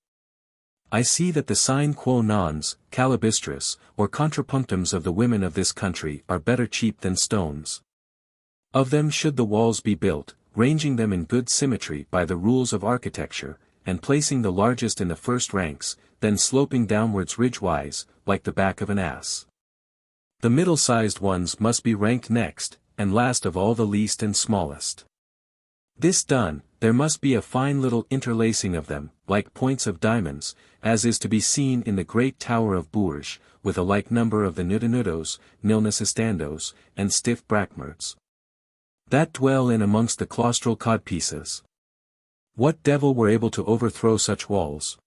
I see that the sine quo nons, calabistris, or contrapunctums of the women of this country are better cheap than stones. Of them should the walls be built, ranging them in good symmetry by the rules of architecture, and placing the largest in the first ranks, then sloping downwards ridgewise, like the back of an ass. The middle-sized ones must be ranked next, and last of all the least and smallest. This done, there must be a fine little interlacing of them, like points of diamonds, as is to be seen in the great tower of Bourges, with a like number of the nudinudos, nilnesistandos, and stiff brackmerts, that dwell in amongst the claustral codpieces. What devil were able to overthrow such walls?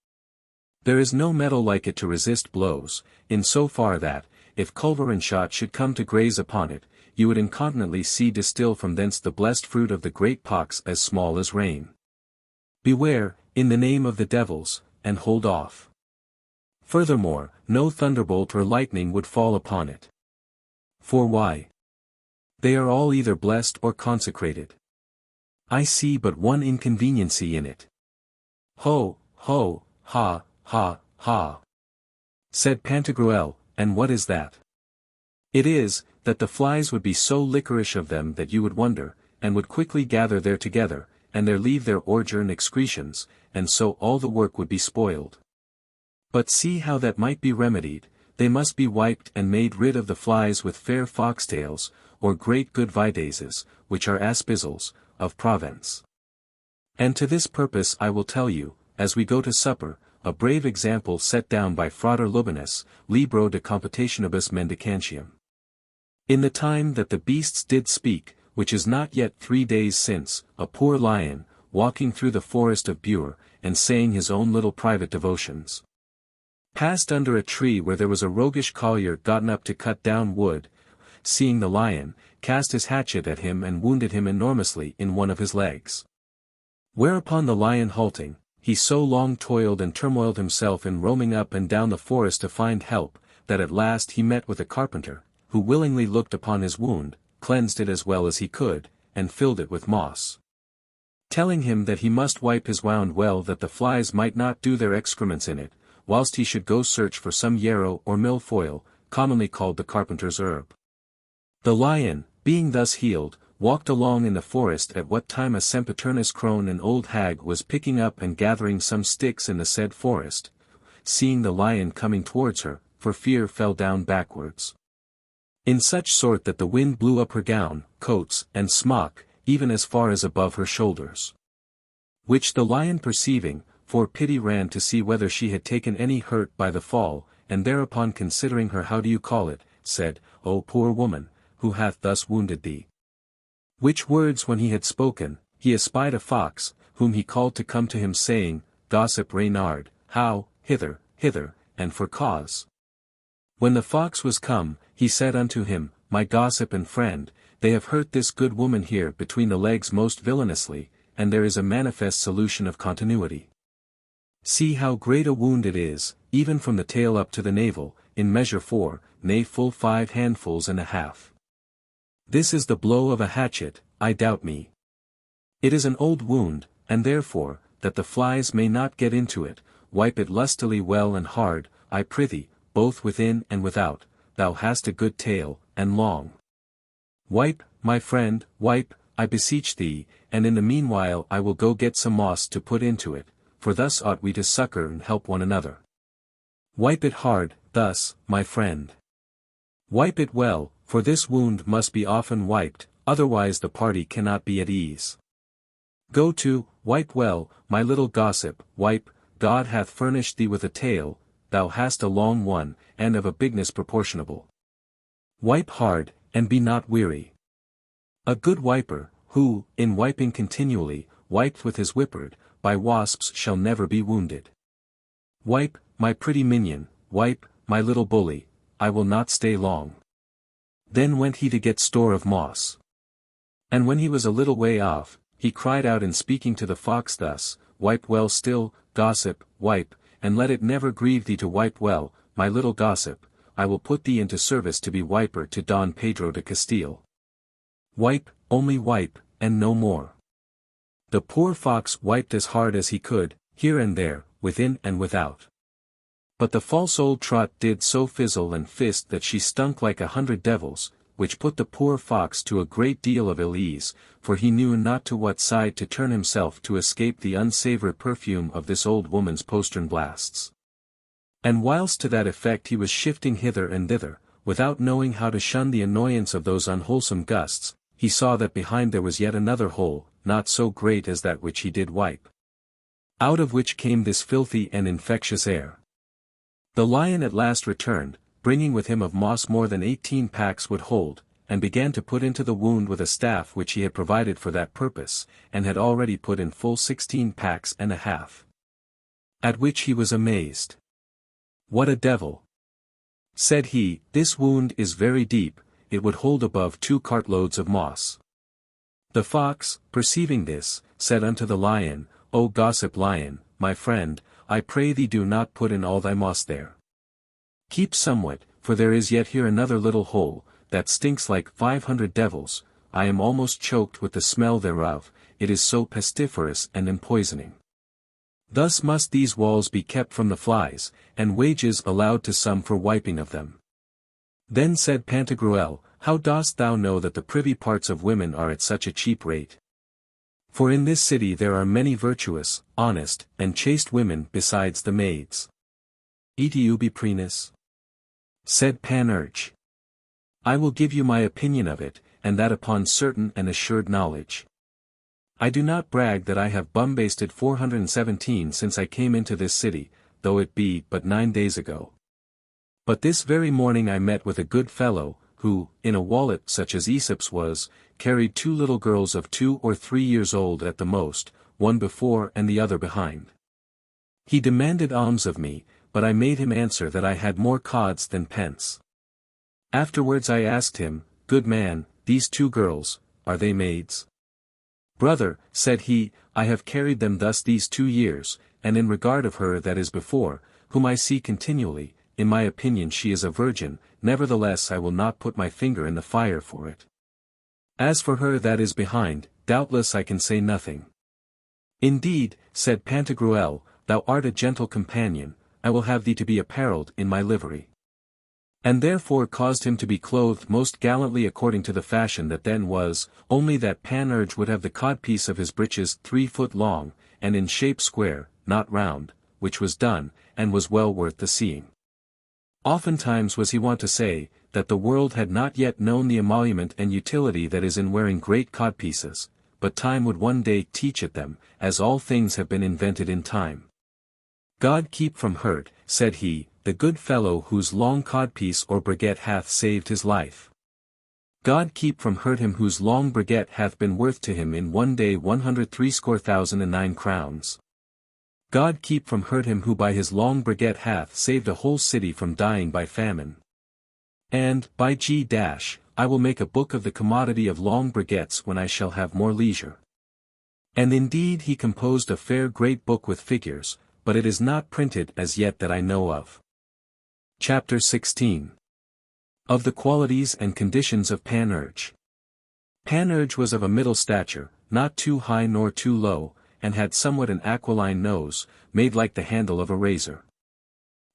There is no metal like it to resist blows, in so far that, if culverin shot should come to graze upon it, you would incontinently see distill from thence the blessed fruit of the great pox as small as rain. Beware, in the name of the devils, and hold off. Furthermore, no thunderbolt or lightning would fall upon it. For why? They are all either blessed or consecrated. I see but one inconveniency in it. Ho, ho, ha, ha, ha, said Pantagruel, and what is that? It is, that the flies would be so liquorish of them that you would wonder, and would quickly gather there together, and there leave their ordure and excretions, and so all the work would be spoiled. But see how that might be remedied, they must be wiped and made rid of the flies with fair foxtails, or great good vidazes, which are aspizels, of Provence. And to this purpose I will tell you, as we go to supper, a brave example set down by Frater Lubinus, Libro de Computationibus Mendicantium. In the time that the beasts did speak, which is not yet 3 days since, a poor lion, walking through the forest of Bure, and saying his own little private devotions, passed under a tree where there was a roguish collier gotten up to cut down wood, seeing the lion, cast his hatchet at him and wounded him enormously in one of his legs. Whereupon the lion halting, he so long toiled and turmoiled himself in roaming up and down the forest to find help, that at last he met with a carpenter, who willingly looked upon his wound, cleansed it as well as he could, and filled it with moss, telling him that he must wipe his wound well that the flies might not do their excrements in it, whilst he should go search for some yarrow or milfoil, commonly called the carpenter's herb. The lion, being thus healed, walked along in the forest at what time a sempiternus crone an old hag was picking up and gathering some sticks in the said forest, seeing the lion coming towards her, for fear fell down backwards, in such sort that the wind blew up her gown, coats, and smock, even as far as above her shoulders. Which the lion perceiving, for pity ran to see whether she had taken any hurt by the fall, and thereupon considering her how do you call it, said, O poor woman, who hath thus wounded thee? Which words when he had spoken, he espied a fox, whom he called to come to him saying, Gossip Reynard, how, hither, hither, and for cause. When the fox was come, he said unto him, My gossip and friend, they have hurt this good woman here between the legs most villainously, and there is a manifest solution of continuity. See how great a wound it is, even from the tail up to the navel, in measure 4, nay full 5 handfuls and a half. This is the blow of a hatchet, I doubt me. It is an old wound, and therefore, that the flies may not get into it, wipe it lustily well and hard, I prithee, both within and without, thou hast a good tail, and long. Wipe, my friend, wipe, I beseech thee, and in the meanwhile I will go get some moss to put into it, for thus ought we to succor and help one another. Wipe it hard, thus, my friend. Wipe it well, for this wound must be often wiped, otherwise the party cannot be at ease. Go to, wipe well, my little gossip, wipe, God hath furnished thee with a tail, thou hast a long one, and of a bigness proportionable. Wipe hard, and be not weary. A good wiper, who, in wiping continually, wiped with his whippard, by wasps shall never be wounded. Wipe, my pretty minion, wipe, my little bully, I will not stay long. Then went he to get store of moss. And when he was a little way off, he cried out in speaking to the fox thus, Wipe well still, gossip, wipe, and let it never grieve thee to wipe well, my little gossip, I will put thee into service to be wiper to Don Pedro de Castile. Wipe, only wipe, and no more. The poor fox wiped as hard as he could, here and there, within and without. But the false old trot did so fizzle and fist that she stunk like 100 devils, which put the poor fox to a great deal of ill ease, for he knew not to what side to turn himself to escape the unsavory perfume of this old woman's postern blasts. And whilst to that effect he was shifting hither and thither, without knowing how to shun the annoyance of those unwholesome gusts, he saw that behind there was yet another hole, not so great as that which he did wipe. Out of which came this filthy and infectious air. The lion at last returned, bringing with him of moss more than 18 packs would hold, and began to put into the wound with a staff which he had provided for that purpose, and had already put in full 16 packs and a half. At which he was amazed. What a devil! Said he, this wound is very deep, it would hold above 2 cartloads of moss. The fox, perceiving this, said unto the lion, O gossip lion, my friend, I pray thee do not put in all thy moss there. Keep somewhat, for there is yet here another little hole, that stinks like 500 devils, I am almost choked with the smell thereof, it is so pestiferous and empoisoning. Thus must these walls be kept from the flies, and wages allowed to some for wiping of them. Then said Pantagruel, How dost thou know that the privy parts of women are at such a cheap rate? For in this city there are many virtuous, honest, and chaste women besides the maids. Ite ubi prenis? Said Panurge. I will give you my opinion of it, and that upon certain and assured knowledge. I do not brag that I have bumbasted 417 since I came into this city, though it be but 9 days ago. But this very morning I met with a good fellow, who, in a wallet such as Aesop's was, carried 2 little girls of 2 or 3 years old at the most, one before and the other behind. He demanded alms of me, but I made him answer that I had more cods than pence. Afterwards I asked him, Good man, these 2 girls, are they maids? Brother, said he, I have carried them thus these 2 years, and in regard of her that is before, whom I see continually, in my opinion she is a virgin, nevertheless I will not put my finger in the fire for it. As for her that is behind, doubtless I can say nothing. Indeed, said Pantagruel, thou art a gentle companion, I will have thee to be apparelled in my livery. And therefore caused him to be clothed most gallantly according to the fashion that then was, only that Panurge would have the codpiece of his breeches 3 foot long, and in shape square, not round, which was done, and was well worth the seeing. Oftentimes was he wont to say, that the world had not yet known the emolument and utility that is in wearing great codpieces, but time would one day teach it them, as all things have been invented in time. God keep from hurt, said he, the good fellow whose long codpiece or braguette hath saved his life. God keep from hurt him whose long braguette hath been worth to him in one day 169,009 crowns. God keep from hurt him who by his long braguette hath saved a whole city from dying by famine. And, by G I will make a book of the commodity of long braguettes when I shall have more leisure. And indeed he composed a fair great book with figures, but it is not printed as yet that I know of. Chapter 16. Of the qualities and conditions of Panurge. Panurge was of a middle stature, not too high nor too low, and had somewhat an aquiline nose, made like the handle of a razor.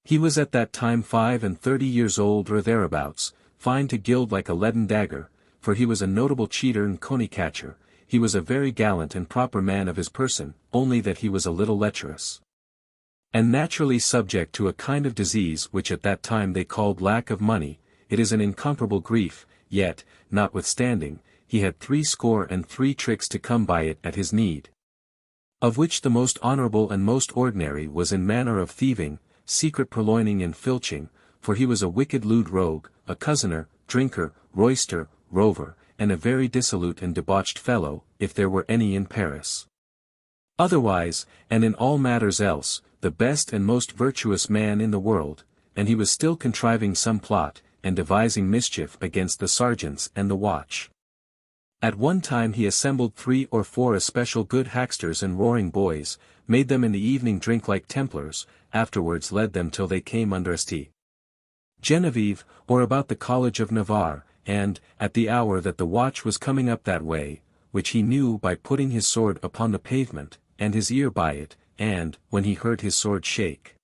He was at that time 35 years old or thereabouts, fine to gild like a leaden dagger, for he was a notable cheater and coney catcher, he was a very gallant and proper man of his person, only that he was a little lecherous, and naturally subject to a kind of disease which at that time they called lack of money. It is an incomparable grief, yet, notwithstanding, he had 63 tricks to come by it at his need, of which the most honourable and most ordinary was in manner of thieving, secret purloining and filching, for he was a wicked lewd rogue, a cozener, drinker, royster, rover, and a very dissolute and debauched fellow, if there were any in Paris. Otherwise, and in all matters else, the best and most virtuous man in the world, and he was still contriving some plot, and devising mischief against the sergeants and the watch. At one time he assembled 3 or 4 especial good hacksters and roaring boys, made them in the evening drink like Templars, afterwards led them till they came under St. Genevieve, or about the College of Navarre, and, at the hour that the watch was coming up that way, which he knew by putting his sword upon the pavement, and his ear by it, and, when he heard his sword shake,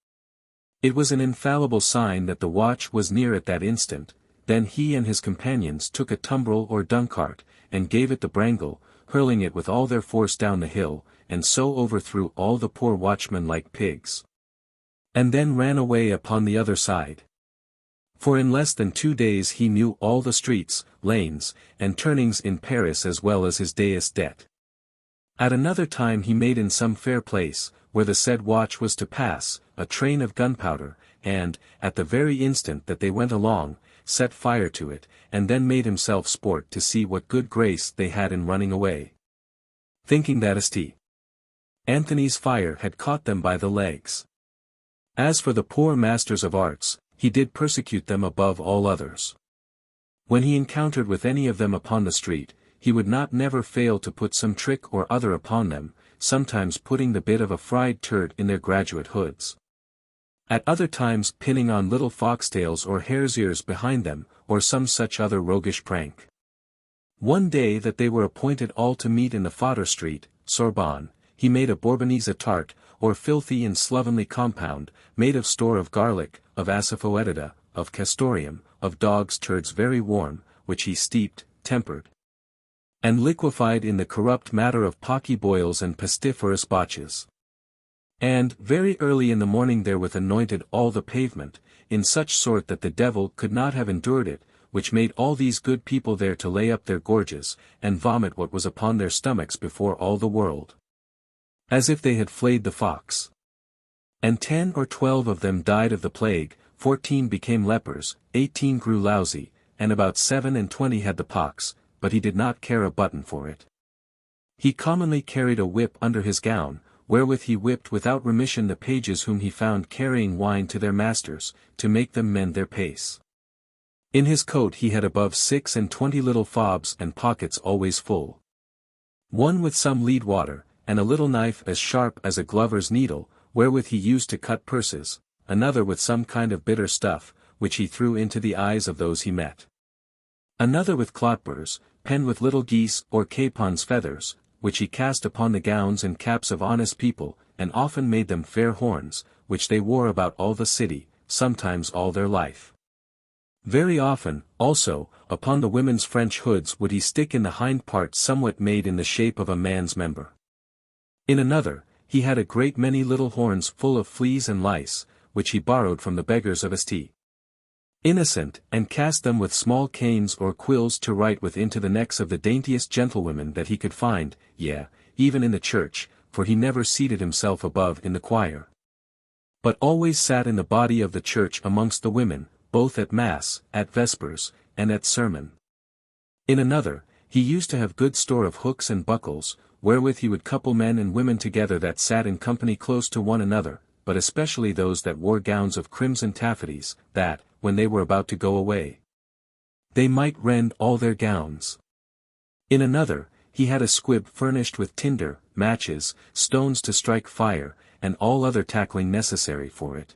it was an infallible sign that the watch was near at that instant. Then he and his companions took a tumbrel or dung-cart, and gave it the brangle, hurling it with all their force down the hill, and so overthrew all the poor watchmen like pigs, and then ran away upon the other side. For in less than 2 days he knew all the streets, lanes, and turnings in Paris as well as his day's debt. At another time he made in some fair place, where the said watch was to pass, a train of gunpowder, and, at the very instant that they went along, set fire to it, and then made himself sport to see what good grace they had in running away, thinking that St. Anthony's fire had caught them by the legs. As for the poor masters of arts, he did persecute them above all others. When he encountered with any of them upon the street, he would not never fail to put some trick or other upon them, sometimes putting the bit of a fried turd in their graduate hoods, at other times pinning on little foxtails or hare's ears behind them, or some such other roguish prank. One day that they were appointed all to meet in the Fodder Street, Sorbonne, he made a Bourbonnais tart, or filthy and slovenly compound, made of store of garlic, of assafoetida, of castoreum, of dog's turds very warm, which he steeped, tempered, and liquefied in the corrupt matter of pocky boils and pestiferous botches, and very early in the morning therewith anointed all the pavement, in such sort that the devil could not have endured it, which made all these good people there to lay up their gorges, and vomit what was upon their stomachs before all the world, as if they had flayed the fox. And 10 or 12 of them died of the plague, 14 became lepers, 18 grew lousy, and about 27 had the pox, but he did not care a button for it. He commonly carried a whip under his gown, wherewith he whipped without remission the pages whom he found carrying wine to their masters, to make them mend their pace. In his coat he had above 26 little fobs and pockets always full, one with some lead water, and a little knife as sharp as a glover's needle, wherewith he used to cut purses, another with some kind of bitter stuff, which he threw into the eyes of those he met, another with clotburs, penned with little geese or capon's feathers, which he cast upon the gowns and caps of honest people, and often made them fair horns, which they wore about all the city, sometimes all their life. Very often, also, upon the women's French hoods would he stick in the hind part somewhat made in the shape of a man's member. In another, he had a great many little horns full of fleas and lice, which he borrowed from the beggars of St. Innocent, and cast them with small canes or quills to write with into the necks of the daintiest gentlewomen that he could find, yea, even in the church, for he never seated himself above in the choir, but always sat in the body of the church amongst the women, both at mass, at vespers, and at sermon. In another, he used to have good store of hooks and buckles, wherewith he would couple men and women together that sat in company close to one another, but especially those that wore gowns of crimson taffeties, that, when they were about to go away, they might rend all their gowns. In another, he had a squib furnished with tinder, matches, stones to strike fire, and all other tackling necessary for it.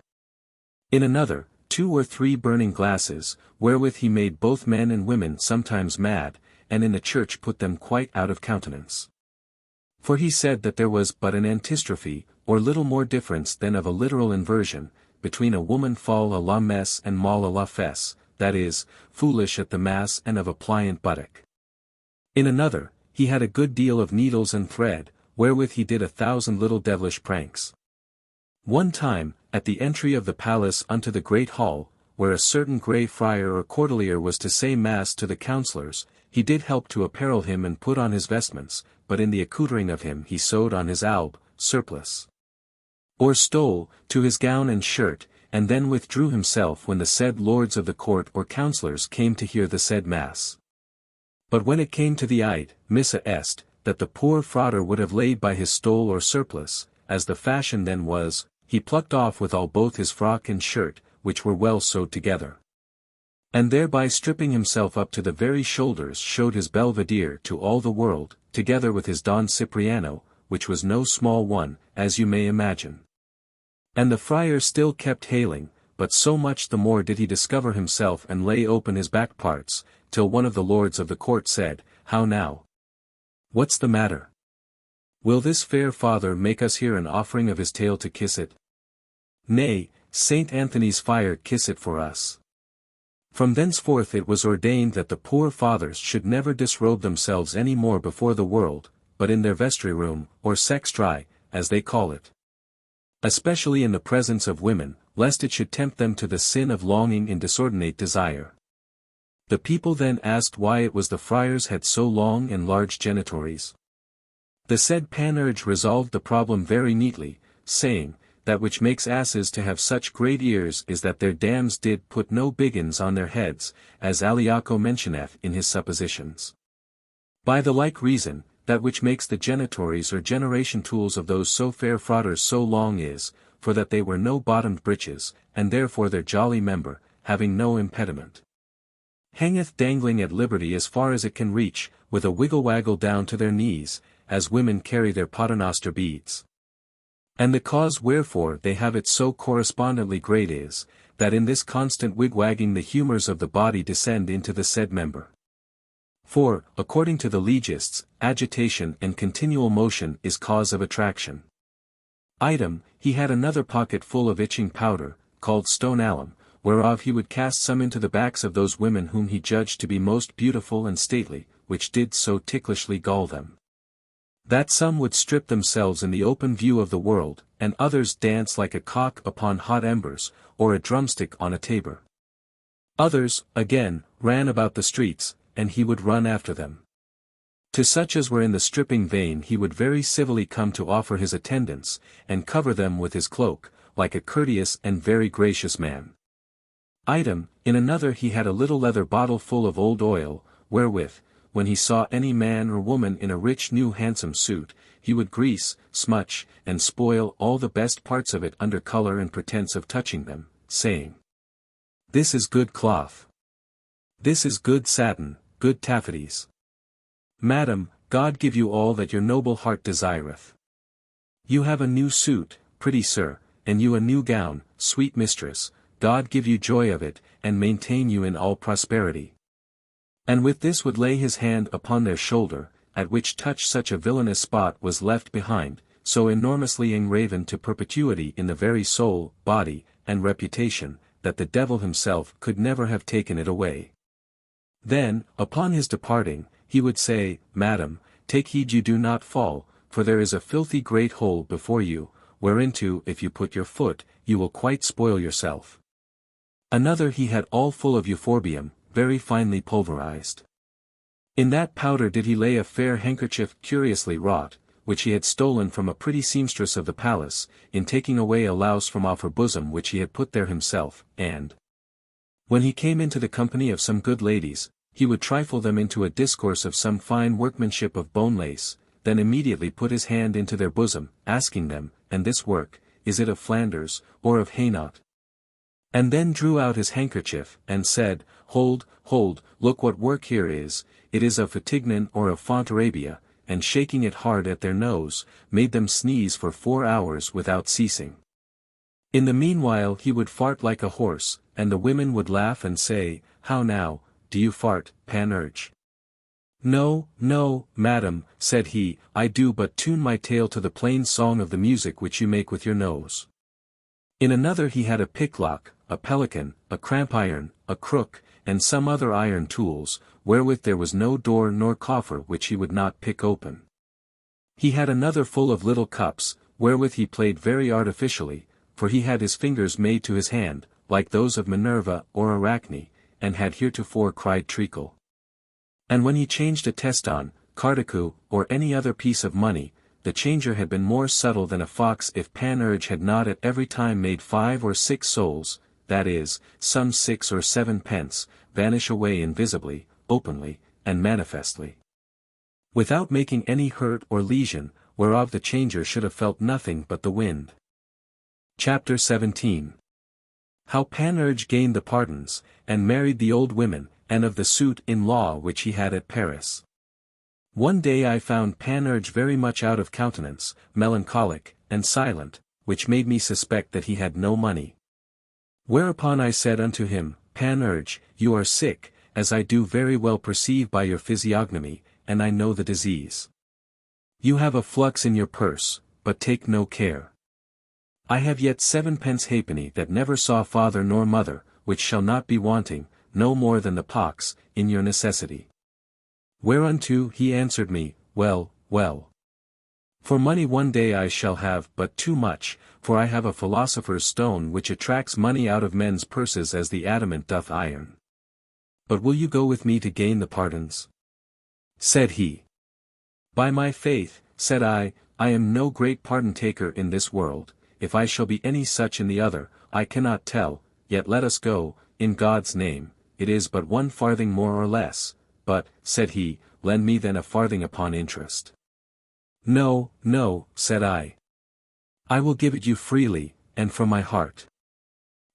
In another, 2 or 3 burning glasses, wherewith he made both men and women sometimes mad, and in the church put them quite out of countenance. For he said that there was but an antistrophe, or little more difference than of a literal inversion, between a woman fall à la messe and molle à la fesse, that is, foolish at the mass and of a pliant buttock. In another, he had a good deal of needles and thread, wherewith he did 1,000 little devilish pranks. One time, at the entry of the palace unto the great hall, where a certain grey friar or courtier was to say mass to the councillors, he did help to apparel him and put on his vestments, but in the accoutring of him he sewed on his alb, surplice, or stole, to his gown and shirt, and then withdrew himself when the said lords of the court or councillors came to hear the said mass. But when it came to the ite, missa est, that the poor frauder would have laid by his stole or surplice, as the fashion then was, he plucked off withal both his frock and shirt, which were well sewed together. And thereby stripping himself up to the very shoulders showed his belvedere to all the world, together with his Don Cipriano, which was no small one, as you may imagine. And the friar still kept hailing, but so much the more did he discover himself and lay open his back parts, till one of the lords of the court said, "How now? What's the matter? Will this fair father make us here an offering of his tail to kiss it? Nay, Saint Anthony's fire kiss it for us." From thenceforth it was ordained that the poor fathers should never disrobe themselves any more before the world, but in their vestry room, or sextry, as they call it. Especially in the presence of women, lest it should tempt them to the sin of longing in disordinate desire. The people then asked why it was the friars had so long and large genitories. The said Panurge resolved the problem very neatly, saying, that which makes asses to have such great ears is that their dams did put no biggins on their heads, as Aliaco mentioneth in his suppositions. By the like reason, that which makes the genitories or generation tools of those so fair frauders so long is, for that they were no bottomed breeches, and therefore their jolly member, having no impediment, hangeth dangling at liberty as far as it can reach, with a wiggle-waggle down to their knees, as women carry their paternoster beads. And the cause wherefore they have it so correspondently great is, that in this constant wigwagging the humours of the body descend into the said member. For, according to the legists, agitation and continual motion is cause of attraction. Item, he had another pocket full of itching powder, called stone alum, whereof he would cast some into the backs of those women whom he judged to be most beautiful and stately, which did so ticklishly gall them, that some would strip themselves in the open view of the world, and others dance like a cock upon hot embers, or a drumstick on a tabor. Others, again, ran about the streets, and he would run after them. To such as were in the stripping vein he would very civilly come to offer his attendance, and cover them with his cloak, like a courteous and very gracious man. Item, in another he had a little leather bottle full of old oil, wherewith, when he saw any man or woman in a rich new handsome suit, he would grease, smutch, and spoil all the best parts of it under colour and pretence of touching them, saying, "This is good cloth. This is good satin, good taffeties. Madam, God give you all that your noble heart desireth. You have a new suit, pretty sir, and you a new gown, sweet mistress, God give you joy of it, and maintain you in all prosperity." And with this would lay his hand upon their shoulder, at which touch such a villainous spot was left behind, so enormously engraven to perpetuity in the very soul, body, and reputation, that the devil himself could never have taken it away. Then, upon his departing, he would say, "Madam, take heed you do not fall, for there is a filthy great hole before you, whereinto if you put your foot, you will quite spoil yourself." Another he had all full of euphorbium, very finely pulverized. In that powder did he lay a fair handkerchief curiously wrought, which he had stolen from a pretty seamstress of the palace, in taking away a louse from off her bosom which he had put there himself, and when he came into the company of some good ladies, he would trifle them into a discourse of some fine workmanship of bone lace, then immediately put his hand into their bosom, asking them, "And this work, is it of Flanders, or of Hainaut?" And then drew out his handkerchief, and said, "Hold, hold, look what work here is, it is of Fatignan or of Fontarabia," and shaking it hard at their nose, made them sneeze for 4 hours without ceasing. In the meanwhile he would fart like a horse, and the women would laugh and say, "How now, do you fart, Panurge?" "No, no, madam," said he, "I do but tune my tail to the plain song of the music which you make with your nose." In another he had a picklock, a pelican, a cramp iron, a crook, and some other iron tools, wherewith there was no door nor coffer which he would not pick open. He had another full of little cups, wherewith he played very artificially, for he had his fingers made to his hand, like those of Minerva or Arachne, and had heretofore cried treacle. And when he changed a teston, cardicu, or any other piece of money, the changer had been more subtle than a fox if Panurge had not at every time made 5 or 6 souls, that is, some 6 or 7 pence, vanish away invisibly, openly, and manifestly, without making any hurt or lesion, whereof the changer should have felt nothing but the wind. Chapter 17. How Panurge gained the pardons, and married the old women, and of the suit in law which he had at Paris. One day I found Panurge very much out of countenance, melancholic, and silent, which made me suspect that he had no money. Whereupon I said unto him, Panurge, you are sick, as I do very well perceive by your physiognomy, and I know the disease. You have a flux in your purse, but take no care. I have yet 7 pence halfpenny that never saw father nor mother, which shall not be wanting, no more than the pox, in your necessity. Whereunto he answered me, Well, well. For money one day I shall have but too much, for I have a philosopher's stone which attracts money out of men's purses as the adamant doth iron. But will you go with me to gain the pardons? Said he. By my faith, said I am no great pardon taker in this world, if I shall be any such in the other, I cannot tell, yet let us go, in God's name, it is but 1 farthing more or less. But, said he, lend me then a farthing upon interest. No, no, said I. I will give it you freely, and from my heart.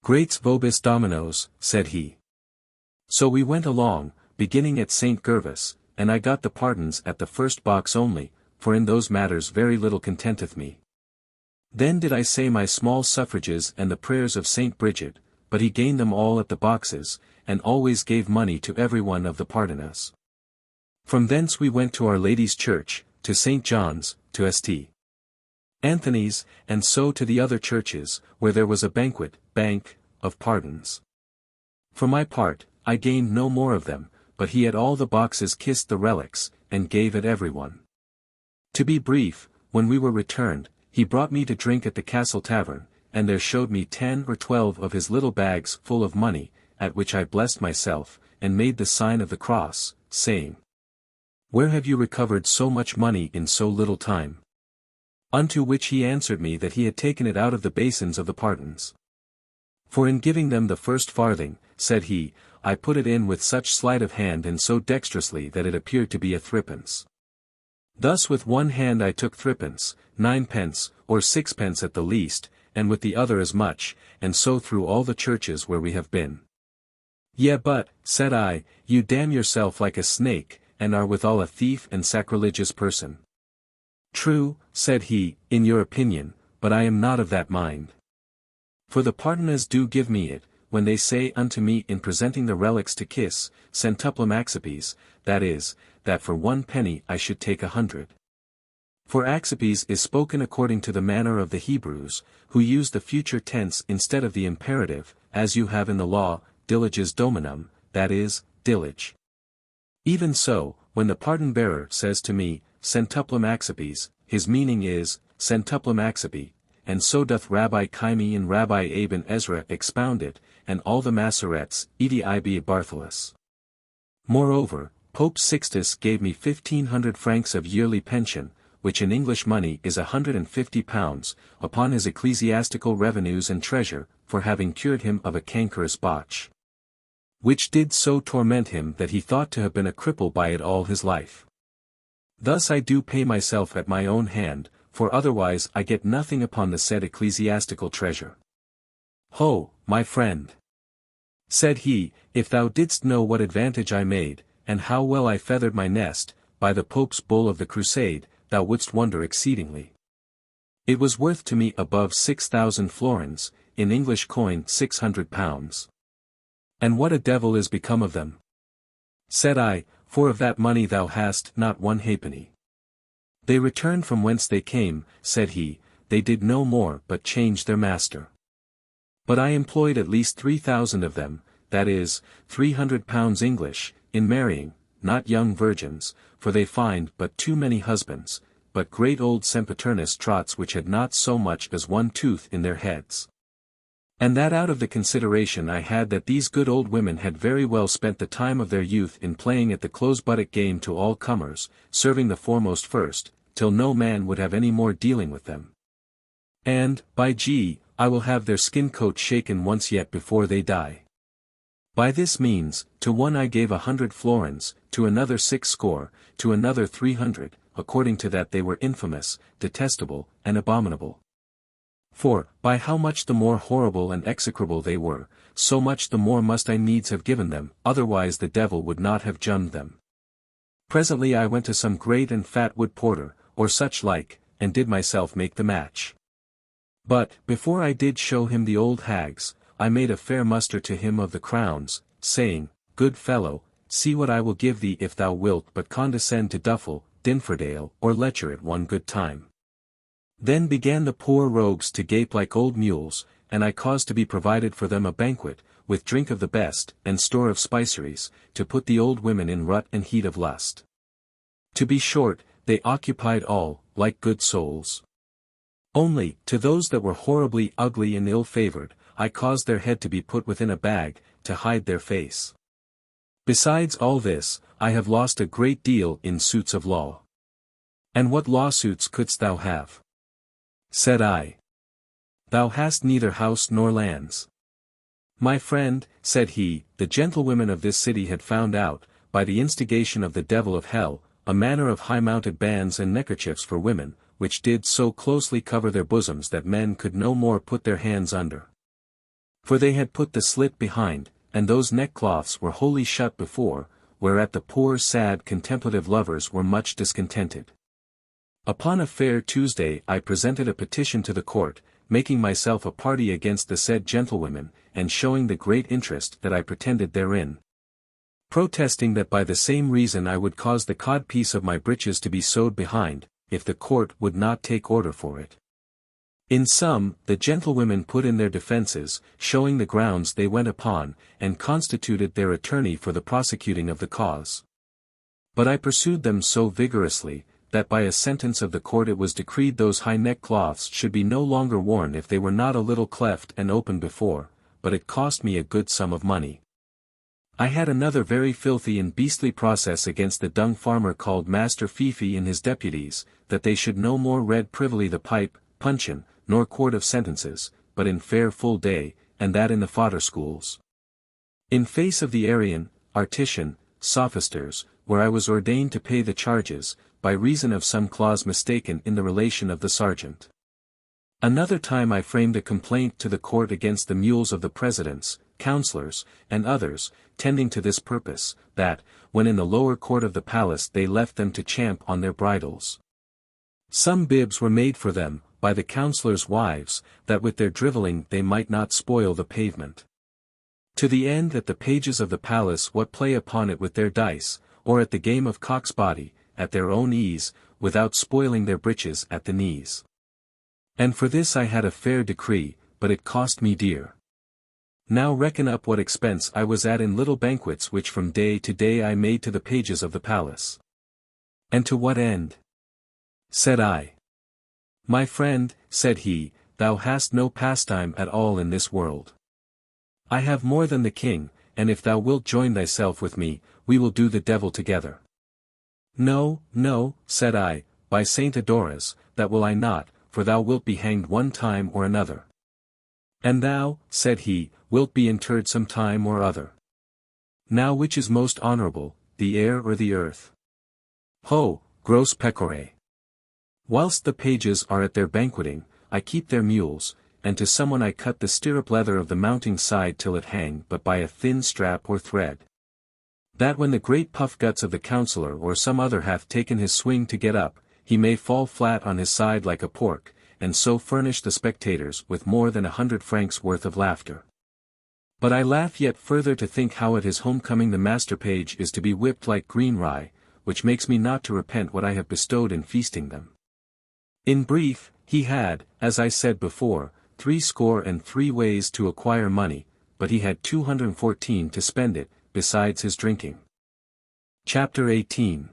Grates vobis dominos, said he. So we went along, beginning at St. Gervas, and I got the pardons at the first box only, for in those matters very little contenteth me. Then did I say my small suffrages and the prayers of St. Bridget, but he gained them all at the boxes, and always gave money to every one of the pardoners. From thence we went to Our Lady's Church, to St. John's, to St. Anthony's, and so to the other churches, where there was a bank, of pardons. For my part, I gained no more of them, but he at all the boxes kissed the relics, and gave at every one. To be brief, when we were returned, he brought me to drink at the Castle Tavern, and there showed me 10 or 12 of his little bags full of money, at which I blessed myself, and made the sign of the cross, saying, Where have you recovered so much money in so little time? Unto which he answered me that he had taken it out of the basins of the pardons. For in giving them the first farthing, said he, I put it in with such sleight of hand and so dexterously that it appeared to be a 3d. Thus with one hand I took 3d, 9 pence, or 6 pence at the least, and with the other as much, and so through all the churches where we have been. Yea but, said I, you damn yourself like a snake, and are withal a thief and sacrilegious person. True, said he, in your opinion, but I am not of that mind. For the pardoners do give me it, when they say unto me in presenting the relics to kiss, centuplum accipes, that is, that for 1 penny I should take 100. For accipes is spoken according to the manner of the Hebrews, who use the future tense instead of the imperative, as you have in the law, diliges dominum, that is, dilige. Even so, when the pardon-bearer says to me, centuplum accipes, his meaning is, centuplum accipi, and so doth Rabbi Chaimi and Rabbi Aben Ezra expound it, and all the Masorets, edi ibi Bartholus. Moreover, Pope Sixtus gave me 1,500 francs of yearly pension, which in English money is £150, upon his ecclesiastical revenues and treasure, for having cured him of a cankerous botch, which did so torment him that he thought to have been a cripple by it all his life. Thus I do pay myself at my own hand, for otherwise I get nothing upon the said ecclesiastical treasure. Ho, my friend! Said he, if thou didst know what advantage I made, and how well I feathered my nest, by the Pope's bull of the Crusade, thou wouldst wonder exceedingly. It was worth to me above 6,000 florins, in English coin £600. And what a devil is become of them? Said I, for of that money thou hast not 1 halfpenny. They returned from whence they came, said he, they did no more but change their master. But I employed at least 3,000 of them, that is, £300 English, in marrying, not young virgins, for they find but too many husbands, but great old sempiternus trots which had not so much as one tooth in their heads. And that out of the consideration I had that these good old women had very well spent the time of their youth in playing at the close-buttock game to all comers, serving the foremost first, till no man would have any more dealing with them. And, by G, I will have their skin coat shaken once yet before they die. By this means, to one I gave 100 florins, to another 60, to another 300, according to that they were infamous, detestable, and abominable. For, by how much the more horrible and execrable they were, so much the more must I needs have given them, otherwise the devil would not have jummed them. Presently I went to some great and fat wood porter, or such like, and did myself make the match. But, before I did show him the old hags, I made a fair muster to him of the crowns, saying, Good fellow, see what I will give thee if thou wilt but condescend to Duffel, Dinfordale, or Letcher at one good time. Then began the poor rogues to gape like old mules, and I caused to be provided for them a banquet, with drink of the best, and store of spiceries, to put the old women in rut and heat of lust. To be short, they occupied all, like good souls. Only, to those that were horribly ugly and ill-favoured, I caused their head to be put within a bag, to hide their face. Besides all this, I have lost a great deal in suits of law. And what lawsuits couldst thou have? Said I. Thou hast neither house nor lands. My friend, said he, the gentlewomen of this city had found out, by the instigation of the devil of hell, a manner of high-mounted bands and neckerchiefs for women, which did so closely cover their bosoms that men could no more put their hands under. For they had put the slit behind, and those neckcloths were wholly shut before, whereat the poor sad contemplative lovers were much discontented. Upon a fair Tuesday I presented a petition to the court, making myself a party against the said gentlewomen, and showing the great interest that I pretended therein. Protesting that by the same reason I would cause the codpiece of my breeches to be sewed behind, if the court would not take order for it. In sum, the gentlewomen put in their defences, showing the grounds they went upon, and constituted their attorney for the prosecuting of the cause. But I pursued them so vigorously, that by a sentence of the court it was decreed those high neckcloths should be no longer worn if they were not a little cleft and open before, but it cost me a good sum of money. I had another very filthy and beastly process against the dung farmer called Master Fifi and his deputies, that they should no more read privily the pipe, puncheon, nor court of sentences, but in fair full day, and that in the fodder schools. In face of the Arian, Artician, Sophisters, where I was ordained to pay the charges, by reason of some clause mistaken in the relation of the sergeant. Another time I framed a complaint to the court against the mules of the presidents, councillors, and others, tending to this purpose, that, when in the lower court of the palace they left them to champ on their bridles. Some bibs were made for them, by the councillors' wives, that with their drivelling they might not spoil the pavement. To the end that the pages of the palace what play upon it with their dice, or at the game of cock's body, at their own ease, without spoiling their breeches at the knees. And for this I had a fair decree, but it cost me dear. Now reckon up what expense I was at in little banquets which from day to day I made to the pages of the palace. And to what end? Said I. My friend, said he, thou hast no pastime at all in this world. I have more than the king, and if thou wilt join thyself with me, we will do the devil together. No, no, said I, by Saint Adoras, that will I not, for thou wilt be hanged one time or another. And thou, said he, wilt be interred some time or other. Now which is most honourable, the air or the earth? Ho, gross pecore. Whilst the pages are at their banqueting, I keep their mules, and to someone I cut the stirrup leather of the mounting side till it hang but by a thin strap or thread. That when the great puff guts of the counsellor or some other hath taken his swing to get up, he may fall flat on his side like a pork, and so furnish the spectators with more than 100 francs worth of laughter. But I laugh yet further to think how at his homecoming the master page is to be whipped like green rye, which makes me not to repent what I have bestowed in feasting them. In brief, he had, as I said before, 63 ways to acquire money, but he had 214 to spend it, besides his drinking. Chapter 18.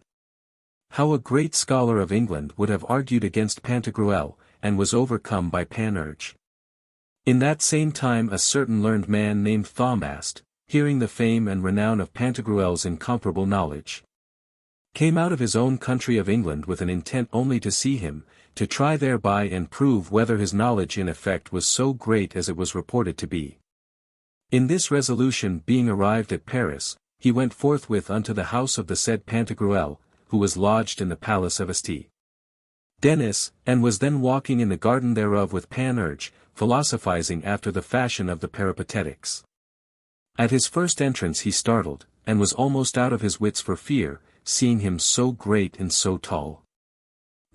How a great scholar of England would have argued against Pantagruel, and was overcome by Panurge. In that same time a certain learned man named Thaumast, hearing the fame and renown of Pantagruel's incomparable knowledge, came out of his own country of England with an intent only to see him, to try thereby and prove whether his knowledge in effect was so great as it was reported to be. In this resolution being arrived at Paris, he went forthwith unto the house of the said Pantagruel, who was lodged in the palace of St. Denis, and was then walking in the garden thereof with Panurge, philosophizing after the fashion of the Peripatetics. At his first entrance he startled, and was almost out of his wits for fear, seeing him so great and so tall.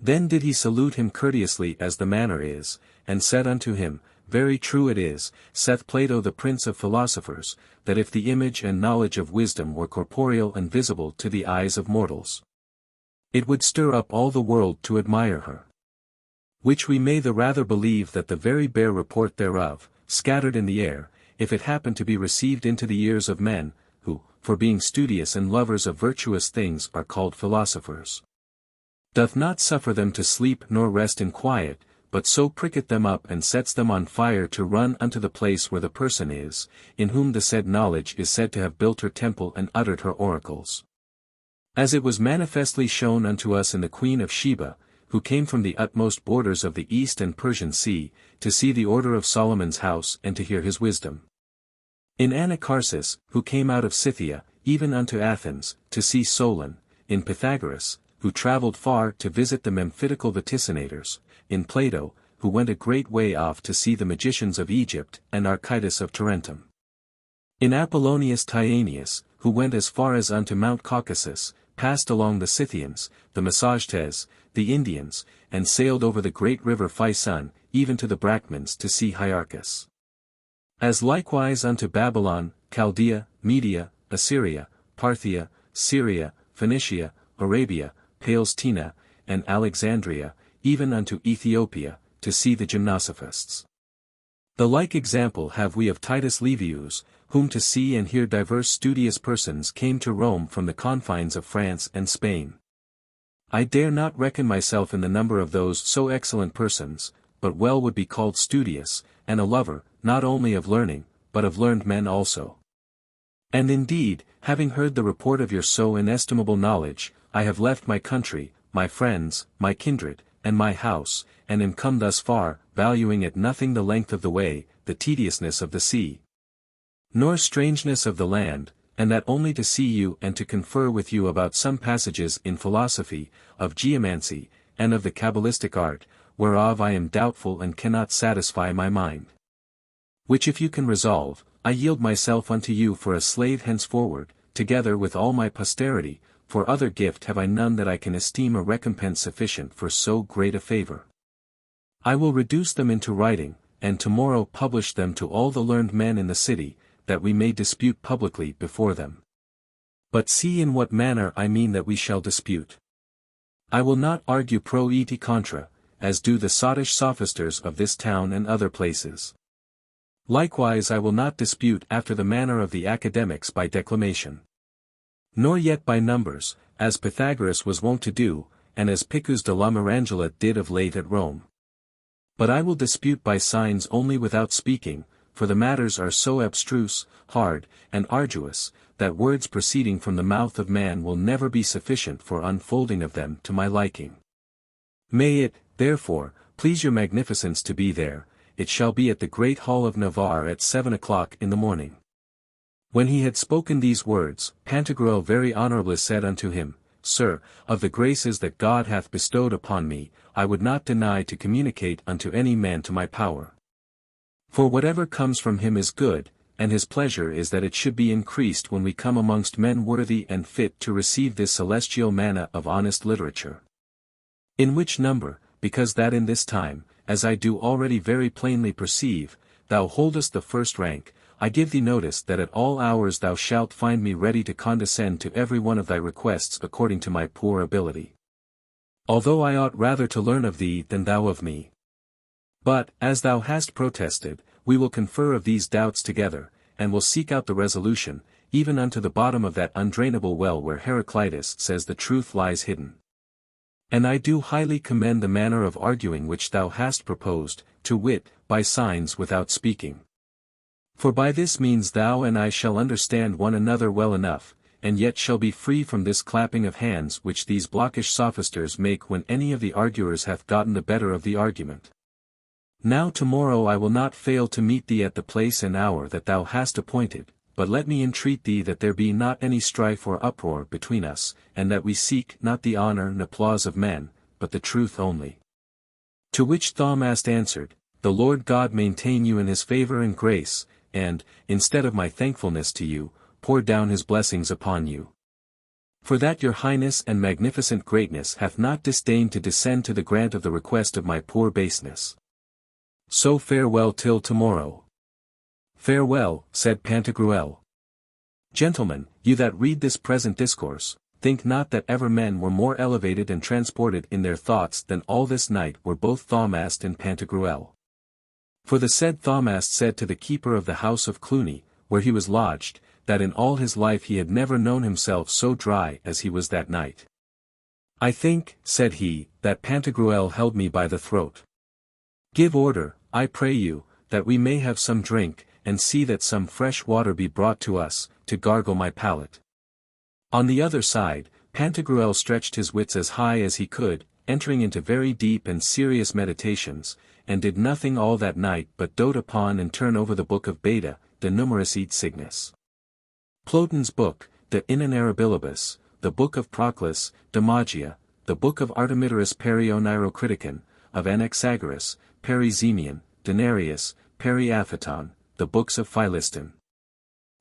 Then did he salute him courteously as the manner is, and said unto him, Very true it is, saith Plato the prince of philosophers, that if the image and knowledge of wisdom were corporeal and visible to the eyes of mortals, it would stir up all the world to admire her. Which we may the rather believe that the very bare report thereof, scattered in the air, if it happen to be received into the ears of men, who, for being studious and lovers of virtuous things are called philosophers, doth not suffer them to sleep nor rest in quiet, but so pricketh them up and sets them on fire to run unto the place where the person is, in whom the said knowledge is said to have built her temple and uttered her oracles. As it was manifestly shown unto us in the Queen of Sheba, who came from the utmost borders of the East and Persian Sea, to see the order of Solomon's house and to hear his wisdom. In Anacharsis, who came out of Scythia, even unto Athens, to see Solon, in Pythagoras, who travelled far to visit the memphitical vaticinators, in Plato, who went a great way off to see the magicians of Egypt and Archytas of Tarentum. In Apollonius Tyaneus, who went as far as unto Mount Caucasus, passed along the Scythians, the Massagetes, the Indians, and sailed over the great river Physon, even to the Brachmans to see Hyrcus. As likewise unto Babylon, Chaldea, Media, Assyria, Parthia, Syria, Phoenicia, Arabia, Palestina, and Alexandria, even unto Ethiopia, to see the gymnosophists. The like example have we of Titus Livius, whom to see and hear divers studious persons came to Rome from the confines of France and Spain. I dare not reckon myself in the number of those so excellent persons, but well would be called studious, and a lover, not only of learning, but of learned men also. And indeed, having heard the report of your so inestimable knowledge, I have left my country, my friends, my kindred, and my house, and am come thus far, valuing at nothing the length of the way, the tediousness of the sea, nor strangeness of the land, and that only to see you and to confer with you about some passages in philosophy, of geomancy, and of the Kabbalistic art, whereof I am doubtful and cannot satisfy my mind. Which if you can resolve, I yield myself unto you for a slave henceforward, together with all my posterity, for other gift have I none that I can esteem a recompense sufficient for so great a favour. I will reduce them into writing, and tomorrow publish them to all the learned men in the city, that we may dispute publicly before them. But see in what manner I mean that we shall dispute. I will not argue pro et contra, as do the sottish sophisters of this town and other places. Likewise I will not dispute after the manner of the academics by declamation, nor yet by numbers, as Pythagoras was wont to do, and as Picus de la Mirangela did of late at Rome. But I will dispute by signs only without speaking, for the matters are so abstruse, hard, and arduous, that words proceeding from the mouth of man will never be sufficient for unfolding of them to my liking. May it, therefore, please your magnificence to be there. It shall be at the great hall of Navarre at 7 o'clock in the morning. When he had spoken these words, Pantagruel very honourably said unto him, Sir, of the graces that God hath bestowed upon me, I would not deny to communicate unto any man to my power. For whatever comes from him is good, and his pleasure is that it should be increased when we come amongst men worthy and fit to receive this celestial manna of honest literature. In which number, because that in this time, as I do already very plainly perceive, thou holdest the first rank, I give thee notice that at all hours thou shalt find me ready to condescend to every one of thy requests according to my poor ability. Although I ought rather to learn of thee than thou of me. But, as thou hast protested, we will confer of these doubts together, and will seek out the resolution, even unto the bottom of that undrainable well where Heraclitus says the truth lies hidden. And I do highly commend the manner of arguing which thou hast proposed, to wit, by signs without speaking. For by this means thou and I shall understand one another well enough, and yet shall be free from this clapping of hands which these blockish sophisters make when any of the arguers hath gotten the better of the argument. Now tomorrow I will not fail to meet thee at the place and hour that thou hast appointed, but let me entreat thee that there be not any strife or uproar between us, and that we seek not the honour and applause of men, but the truth only. To which Thamast answered, The Lord God maintain you in his favour and grace, and, instead of my thankfulness to you, pour down his blessings upon you. For that your highness and magnificent greatness hath not disdained to descend to the grant of the request of my poor baseness. So farewell till tomorrow. Farewell, said Pantagruel. Gentlemen, you that read this present discourse, think not that ever men were more elevated and transported in their thoughts than all this night were both Thamast and Pantagruel. For the said Thamast said to the keeper of the house of Cluny, where he was lodged, that in all his life he had never known himself so dry as he was that night. I think, said he, that Pantagruel held me by the throat. Give order, I pray you, that we may have some drink, and see that some fresh water be brought to us, to gargle my palate. On the other side, Pantagruel stretched his wits as high as he could, entering into very deep and serious meditations, and did nothing all that night but dote upon and turn over the book of Beda, De Numeris et Signis. Plotin's book, De Inenarrabilibus, the book of Proclus, De Magia, the book of Artemidorus Perioneirocriticon, of Anaxagoras, Perizemian, Denarius, Periaphaton, the books of Philiston,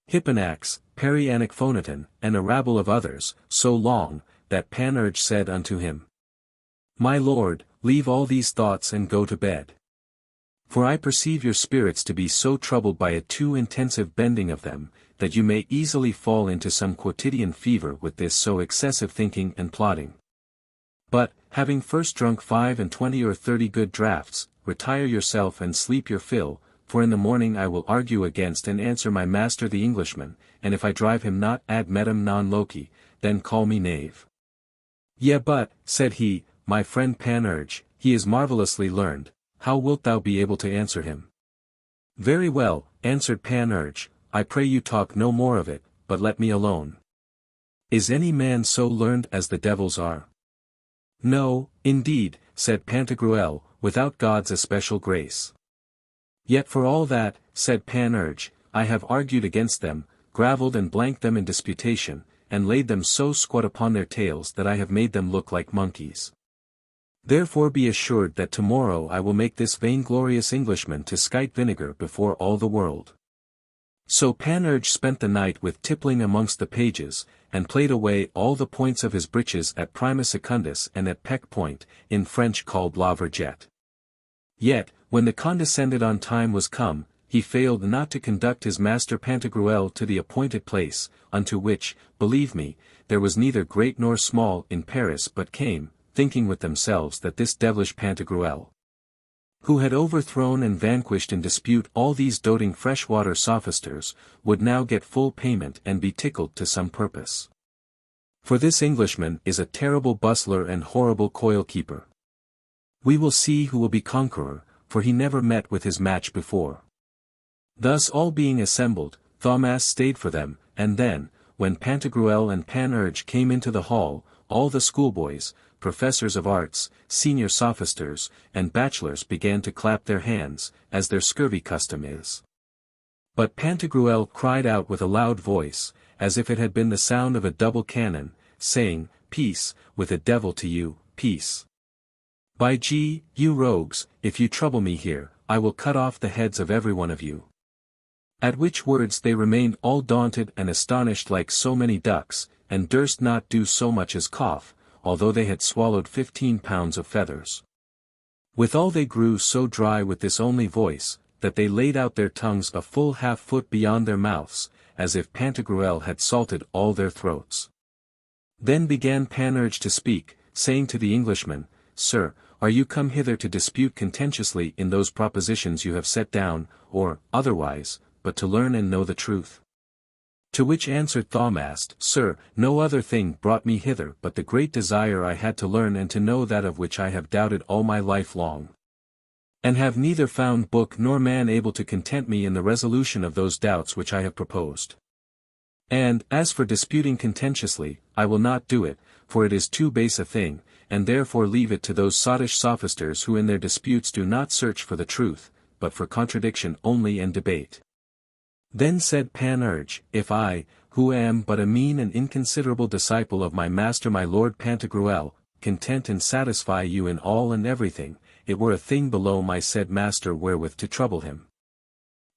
Hipponax, Perianacphoneton, and a rabble of others, so long, that Panurge said unto him, My lord, leave all these thoughts and go to bed. For I perceive your spirits to be so troubled by a too intensive bending of them, that you may easily fall into some quotidian fever with this so excessive thinking and plotting. But, having first drunk 25 or 30 good draughts, retire yourself and sleep your fill, for in the morning I will argue against and answer my master the Englishman, and if I drive him not ad metum non loci, then call me knave. Yea but, said he, my friend Panurge, he is marvellously learned, how wilt thou be able to answer him? Very well, answered Panurge, I pray you talk no more of it, but let me alone. Is any man so learned as the devils are? No, indeed, said Pantagruel, without God's especial grace. Yet for all that, said Panurge, I have argued against them, gravelled and blanked them in disputation, and laid them so squat upon their tails that I have made them look like monkeys. Therefore be assured that tomorrow I will make this vainglorious Englishman to skite vinegar before all the world. So Panurge spent the night with tippling amongst the pages, and played away all the points of his breeches at Prima Secundus and at Peck Point, in French called La Vergette. Yet, when the condescended on time was come, he failed not to conduct his master Pantagruel to the appointed place, unto which, believe me, there was neither great nor small in Paris but came, thinking with themselves that this devilish Pantagruel, who had overthrown and vanquished in dispute all these doting freshwater sophisters, would now get full payment and be tickled to some purpose. For this Englishman is a terrible bustler and horrible coil-keeper. We will see who will be conqueror, for he never met with his match before. Thus all being assembled, Thamast stayed for them, and then, when Pantagruel and Panurge came into the hall, all the schoolboys, professors of arts, senior sophisters, and bachelors began to clap their hands, as their scurvy custom is. But Pantagruel cried out with a loud voice, as if it had been the sound of a double cannon, saying, Peace, with a devil to you, peace. By G, you rogues, if you trouble me here, I will cut off the heads of every one of you. At which words they remained all daunted and astonished like so many ducks, and durst not do so much as cough, although they had swallowed 15 pounds of feathers. Withal they grew so dry with this only voice, that they laid out their tongues a full half-foot beyond their mouths, as if Pantagruel had salted all their throats. Then began Panurge to speak, saying to the Englishman, Sir, are you come hither to dispute contentiously in those propositions you have set down, or, otherwise, but to learn and know the truth? To which answered Thaumast, Sir, no other thing brought me hither but the great desire I had to learn and to know that of which I have doubted all my life long. And have neither found book nor man able to content me in the resolution of those doubts which I have proposed. And, as for disputing contentiously, I will not do it, for it is too base a thing, and therefore leave it to those sottish sophisters who in their disputes do not search for the truth, but for contradiction only and debate. Then said Panurge, If I, who am but a mean and inconsiderable disciple of my master my lord Pantagruel, content and satisfy you in all and everything, it were a thing below my said master wherewith to trouble him.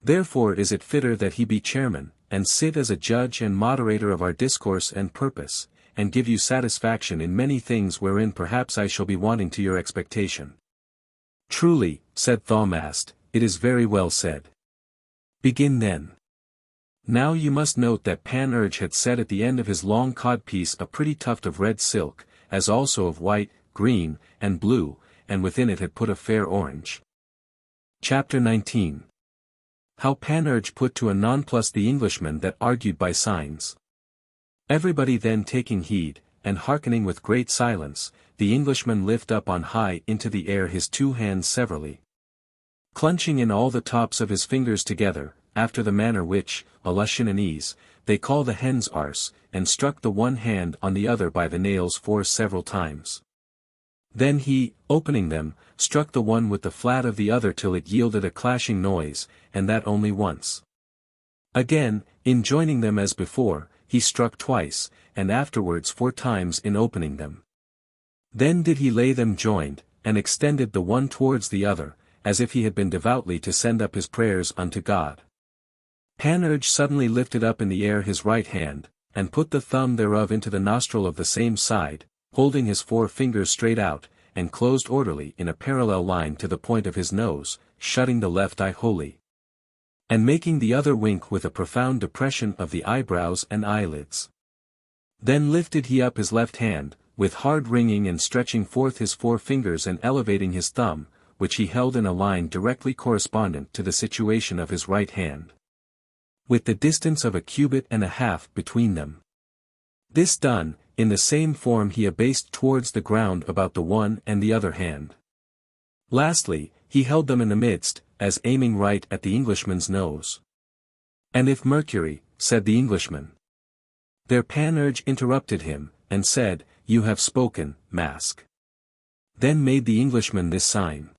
Therefore is it fitter that he be chairman, and sit as a judge and moderator of our discourse and purpose, and give you satisfaction in many things wherein perhaps I shall be wanting to your expectation. Truly, said Thaumast, it is very well said. Begin then. Now you must note that Panurge had set at the end of his long codpiece a pretty tuft of red silk, as also of white, green, and blue, and within it had put a fair orange. Chapter 19. How Panurge put to a nonplus the Englishman that argued by signs. Everybody then taking heed, and hearkening with great silence, the Englishman lift up on high into the air his two hands severally, clenching in all the tops of his fingers together, after the manner which, Alushanese, they call the hen's arse, and struck the one hand on the other by the nails four several times. Then he, opening them, struck the one with the flat of the other till it yielded a clashing noise, and that only once. Again, in joining them as before, he struck twice, and afterwards 4 times in opening them. Then did he lay them joined, and extended the one towards the other, as if he had been devoutly to send up his prayers unto God. Panurge suddenly lifted up in the air his right hand, and put the thumb thereof into the nostril of the same side, holding his 4 fingers straight out, and closed orderly in a parallel line to the point of his nose, shutting the left eye wholly, and making the other wink with a profound depression of the eyebrows and eyelids. Then lifted he up his left hand, with hard wringing and stretching forth his 4 fingers and elevating his thumb, which he held in a line directly correspondent to the situation of his right hand, with the distance of 1.5 cubits between them. This done, in the same form he abased towards the ground about the one and the other hand. Lastly, he held them in the midst, as aiming right at the Englishman's nose. And if Mercury, said the Englishman. There Panurge interrupted him, and said, You have spoken, Mask. Then made the Englishman this sign.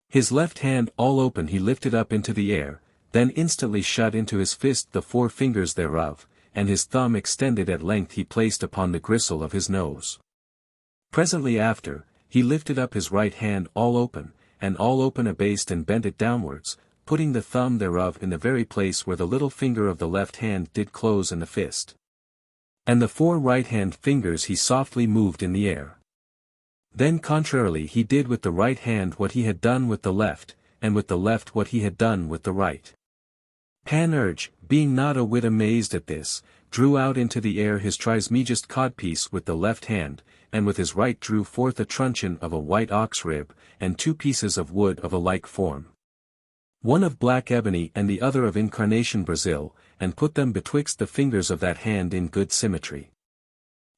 His left hand all open he lifted up into the air, then instantly shut into his fist the 4 fingers thereof, and his thumb extended at length he placed upon the gristle of his nose. Presently after, he lifted up his right hand all open, and all open abased and bent it downwards, putting the thumb thereof in the very place where the little finger of the left hand did close in the fist. And the 4 right hand fingers he softly moved in the air. Then contrarily he did with the right hand what he had done with the left, and with the left what he had done with the right. Panurge, being not a whit amazed at this, drew out into the air his trismegist codpiece with the left hand, and with his right drew forth a truncheon of a white ox rib, and 2 pieces of wood of a like form, one of black ebony and the other of incarnation Brazil, and put them betwixt the fingers of that hand in good symmetry.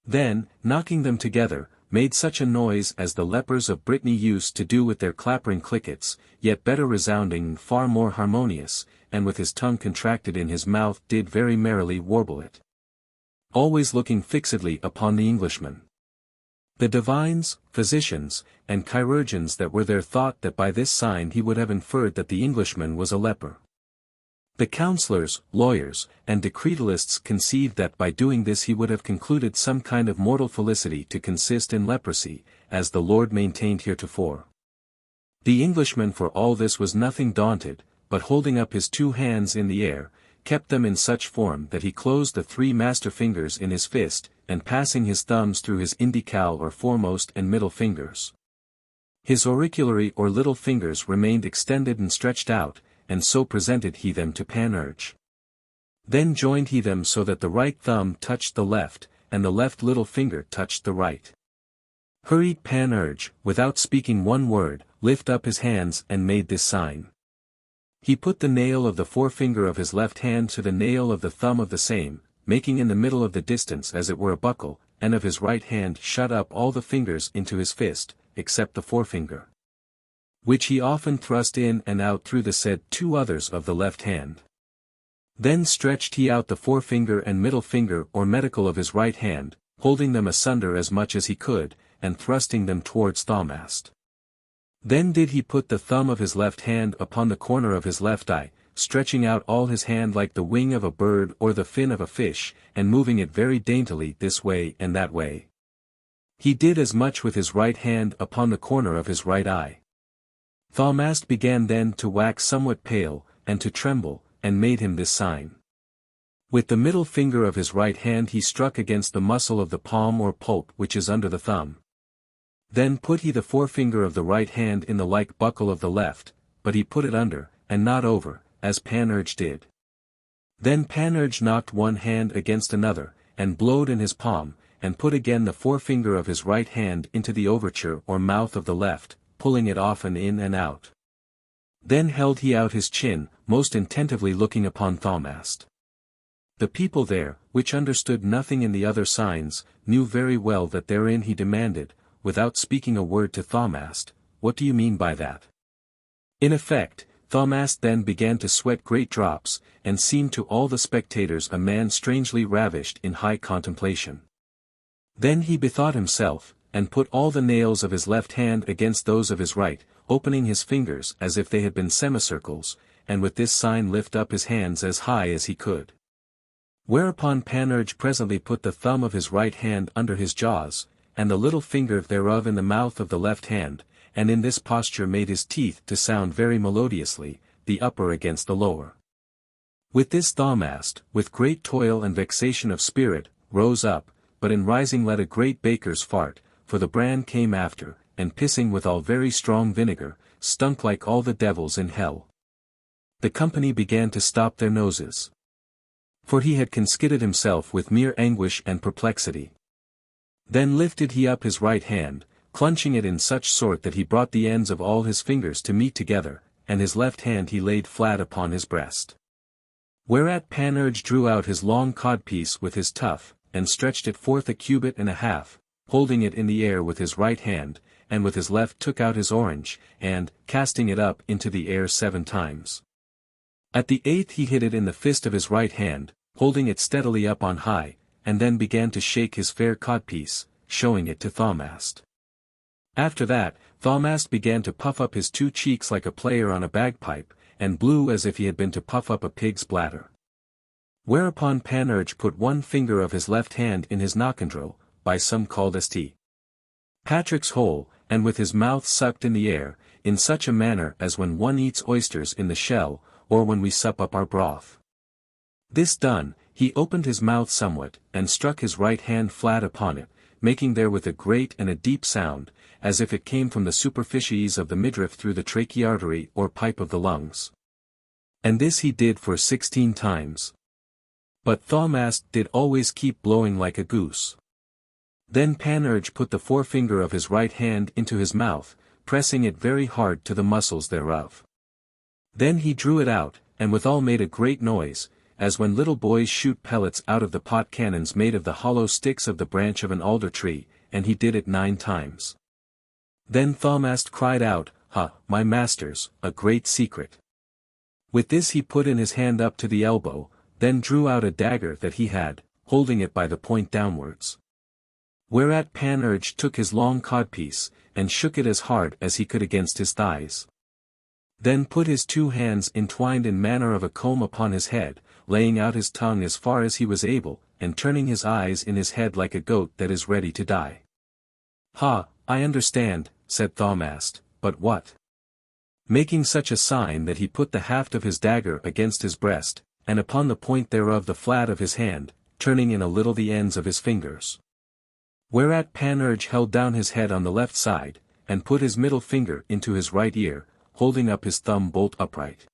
Then, knocking them together, made such a noise as the lepers of Brittany used to do with their clappering clickets, yet better resounding and far more harmonious, and with his tongue contracted in his mouth did very merrily warble it, always looking fixedly upon the Englishman. The divines, physicians, and chirurgeons that were there thought that by this sign he would have inferred that the Englishman was a leper. The counsellors, lawyers, and decretalists conceived that by doing this he would have concluded some kind of mortal felicity to consist in leprosy, as the Lord maintained heretofore. The Englishman for all this was nothing daunted, but holding up his 2 hands in the air, kept them in such form that he closed the 3 master fingers in his fist, and passing his thumbs through his indical or foremost and middle fingers. His auriculary or little fingers remained extended and stretched out, and so presented he them to Panurge. Then joined he them so that the right thumb touched the left, and the left little finger touched the right. Hurried Panurge, without speaking one word, lift up his hands and made this sign. He put the nail of the forefinger of his left hand to the nail of the thumb of the same, making in the middle of the distance as it were a buckle, and of his right hand shut up all the fingers into his fist, except the forefinger, which he often thrust in and out through the said two others of the left hand. Then stretched he out the forefinger and middle finger or medical of his right hand, holding them asunder as much as he could, and thrusting them towards Thamast. Then did he put the thumb of his left hand upon the corner of his left eye, stretching out all his hand like the wing of a bird or the fin of a fish, and moving it very daintily this way and that way. He did as much with his right hand upon the corner of his right eye. Thamast began then to wax somewhat pale, and to tremble, and made him this sign. With the middle finger of his right hand he struck against the muscle of the palm or pulp which is under the thumb. Then put he the forefinger of the right hand in the like buckle of the left, but he put it under, and not over, as Panurge did. Then Panurge knocked one hand against another, and blowed in his palm, and put again the forefinger of his right hand into the overture or mouth of the left, pulling it often in and out. Then held he out his chin, most attentively looking upon Thamast. The people there, which understood nothing in the other signs, knew very well that therein he demanded, without speaking a word to Thamast, "What do you mean by that?" In effect, Thamast then began to sweat great drops, and seemed to all the spectators a man strangely ravished in high contemplation. Then he bethought himself, and put all the nails of his left hand against those of his right, opening his fingers as if they had been semicircles, and with this sign lift up his hands as high as he could. Whereupon Panurge presently put the thumb of his right hand under his jaws, and the little finger thereof in the mouth of the left hand, and in this posture made his teeth to sound very melodiously, the upper against the lower. With this Thamast, with great toil and vexation of spirit, rose up, but in rising let a great baker's fart, for the bran came after, and pissing withal very strong vinegar, stunk like all the devils in hell. The company began to stop their noses. For he had conskidded himself with mere anguish and perplexity. Then lifted he up his right hand, clenching it in such sort that he brought the ends of all his fingers to meet together, and his left hand he laid flat upon his breast. Whereat Panurge drew out his long codpiece with his tuff, and stretched it forth a cubit and a half, holding it in the air with his right hand, and with his left took out his orange, and, casting it up into the air 7 times. At the 8th he hid it in the fist of his right hand, holding it steadily up on high, and then began to shake his fair codpiece, showing it to Thamast. After that, Thamast began to puff up his 2 cheeks like a player on a bagpipe, and blew as if he had been to puff up a pig's bladder. Whereupon Panurge put one finger of his left hand in his nockandrel, by some called St. Patrick's hole, and with his mouth sucked in the air, in such a manner as when one eats oysters in the shell, or when we sup up our broth. This done, he opened his mouth somewhat, and struck his right hand flat upon it, making therewith a great and a deep sound, as if it came from the superficies of the midriff through the tracheartery or pipe of the lungs. And this he did for 16 times. But Thamast did always keep blowing like a goose. Then Panurge put the forefinger of his right hand into his mouth, pressing it very hard to the muscles thereof. Then he drew it out, and withal made a great noise, as when little boys shoot pellets out of the pot cannons made of the hollow sticks of the branch of an alder tree, and he did it 9 times. Then Thamast cried out, "Ha, my masters, a great secret." With this he put in his hand up to the elbow, then drew out a dagger that he had, holding it by the point downwards. Whereat Panurge took his long codpiece, and shook it as hard as he could against his thighs. Then put his 2 hands entwined in manner of a comb upon his head, laying out his tongue as far as he was able, and turning his eyes in his head like a goat that is ready to die. "Ha, I understand," said Thamast, "but what?" Making such a sign that he put the haft of his dagger against his breast, and upon the point thereof the flat of his hand, turning in a little the ends of his fingers. Whereat Panurge held down his head on the left side, and put his middle finger into his right ear, holding up his thumb bolt upright.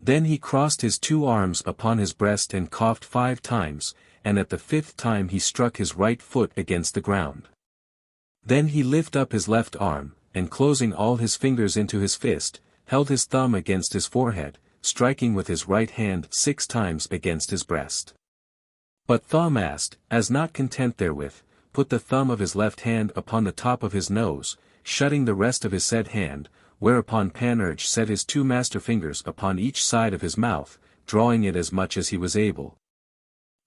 Then he crossed his 2 arms upon his breast and coughed 5 times, and at the 5th time he struck his right foot against the ground. Then he lifted up his left arm, and closing all his fingers into his fist, held his thumb against his forehead, striking with his right hand 6 times against his breast. But Thaumast, as not content therewith, put the thumb of his left hand upon the top of his nose, shutting the rest of his said hand, whereupon Panurge set his 2 master fingers upon each side of his mouth, drawing it as much as he was able,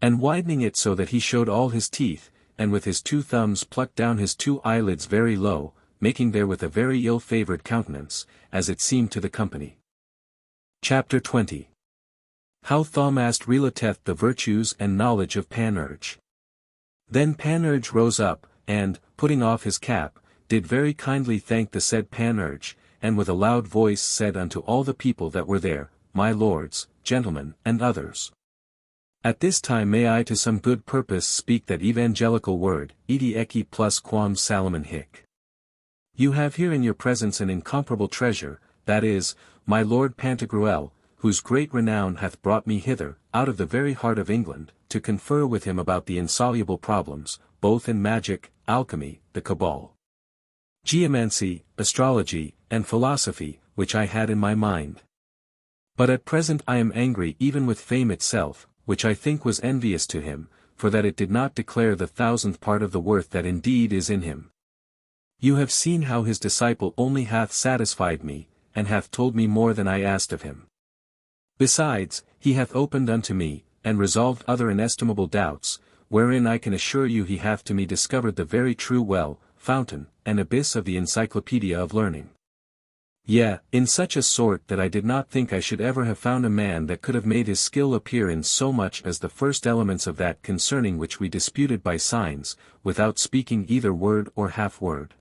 and widening it so that he showed all his teeth, and with his 2 thumbs plucked down his 2 eyelids very low, making therewith a very ill-favoured countenance, as it seemed to the company. Chapter 20. How Thaumast relateth the virtues and knowledge of Panurge. Then Panurge rose up, and, putting off his cap, did very kindly thank the said Panurge, and with a loud voice said unto all the people that were there, My lords, gentlemen, and others. At this time may I to some good purpose speak that evangelical word, edi ecce plus quam Salomon hic. You have here in your presence an incomparable treasure, that is, my lord Pantagruel, whose great renown hath brought me hither, out of the very heart of England, to confer with him about the insoluble problems, both in magic, alchemy, the cabal, geomancy, astrology, and philosophy, which I had in my mind. But at present I am angry even with fame itself, which I think was envious to him, for that it did not declare the 1,000th part of the worth that indeed is in him. You have seen how his disciple only hath satisfied me, and hath told me more than I asked of him. Besides, he hath opened unto me, and resolved other inestimable doubts, wherein I can assure you he hath to me discovered the very true well, fountain, and abyss of the encyclopedia of learning. Yea, in such a sort that I did not think I should ever have found a man that could have made his skill appear in so much as the first elements of that concerning which we disputed by signs, without speaking either word or half-word.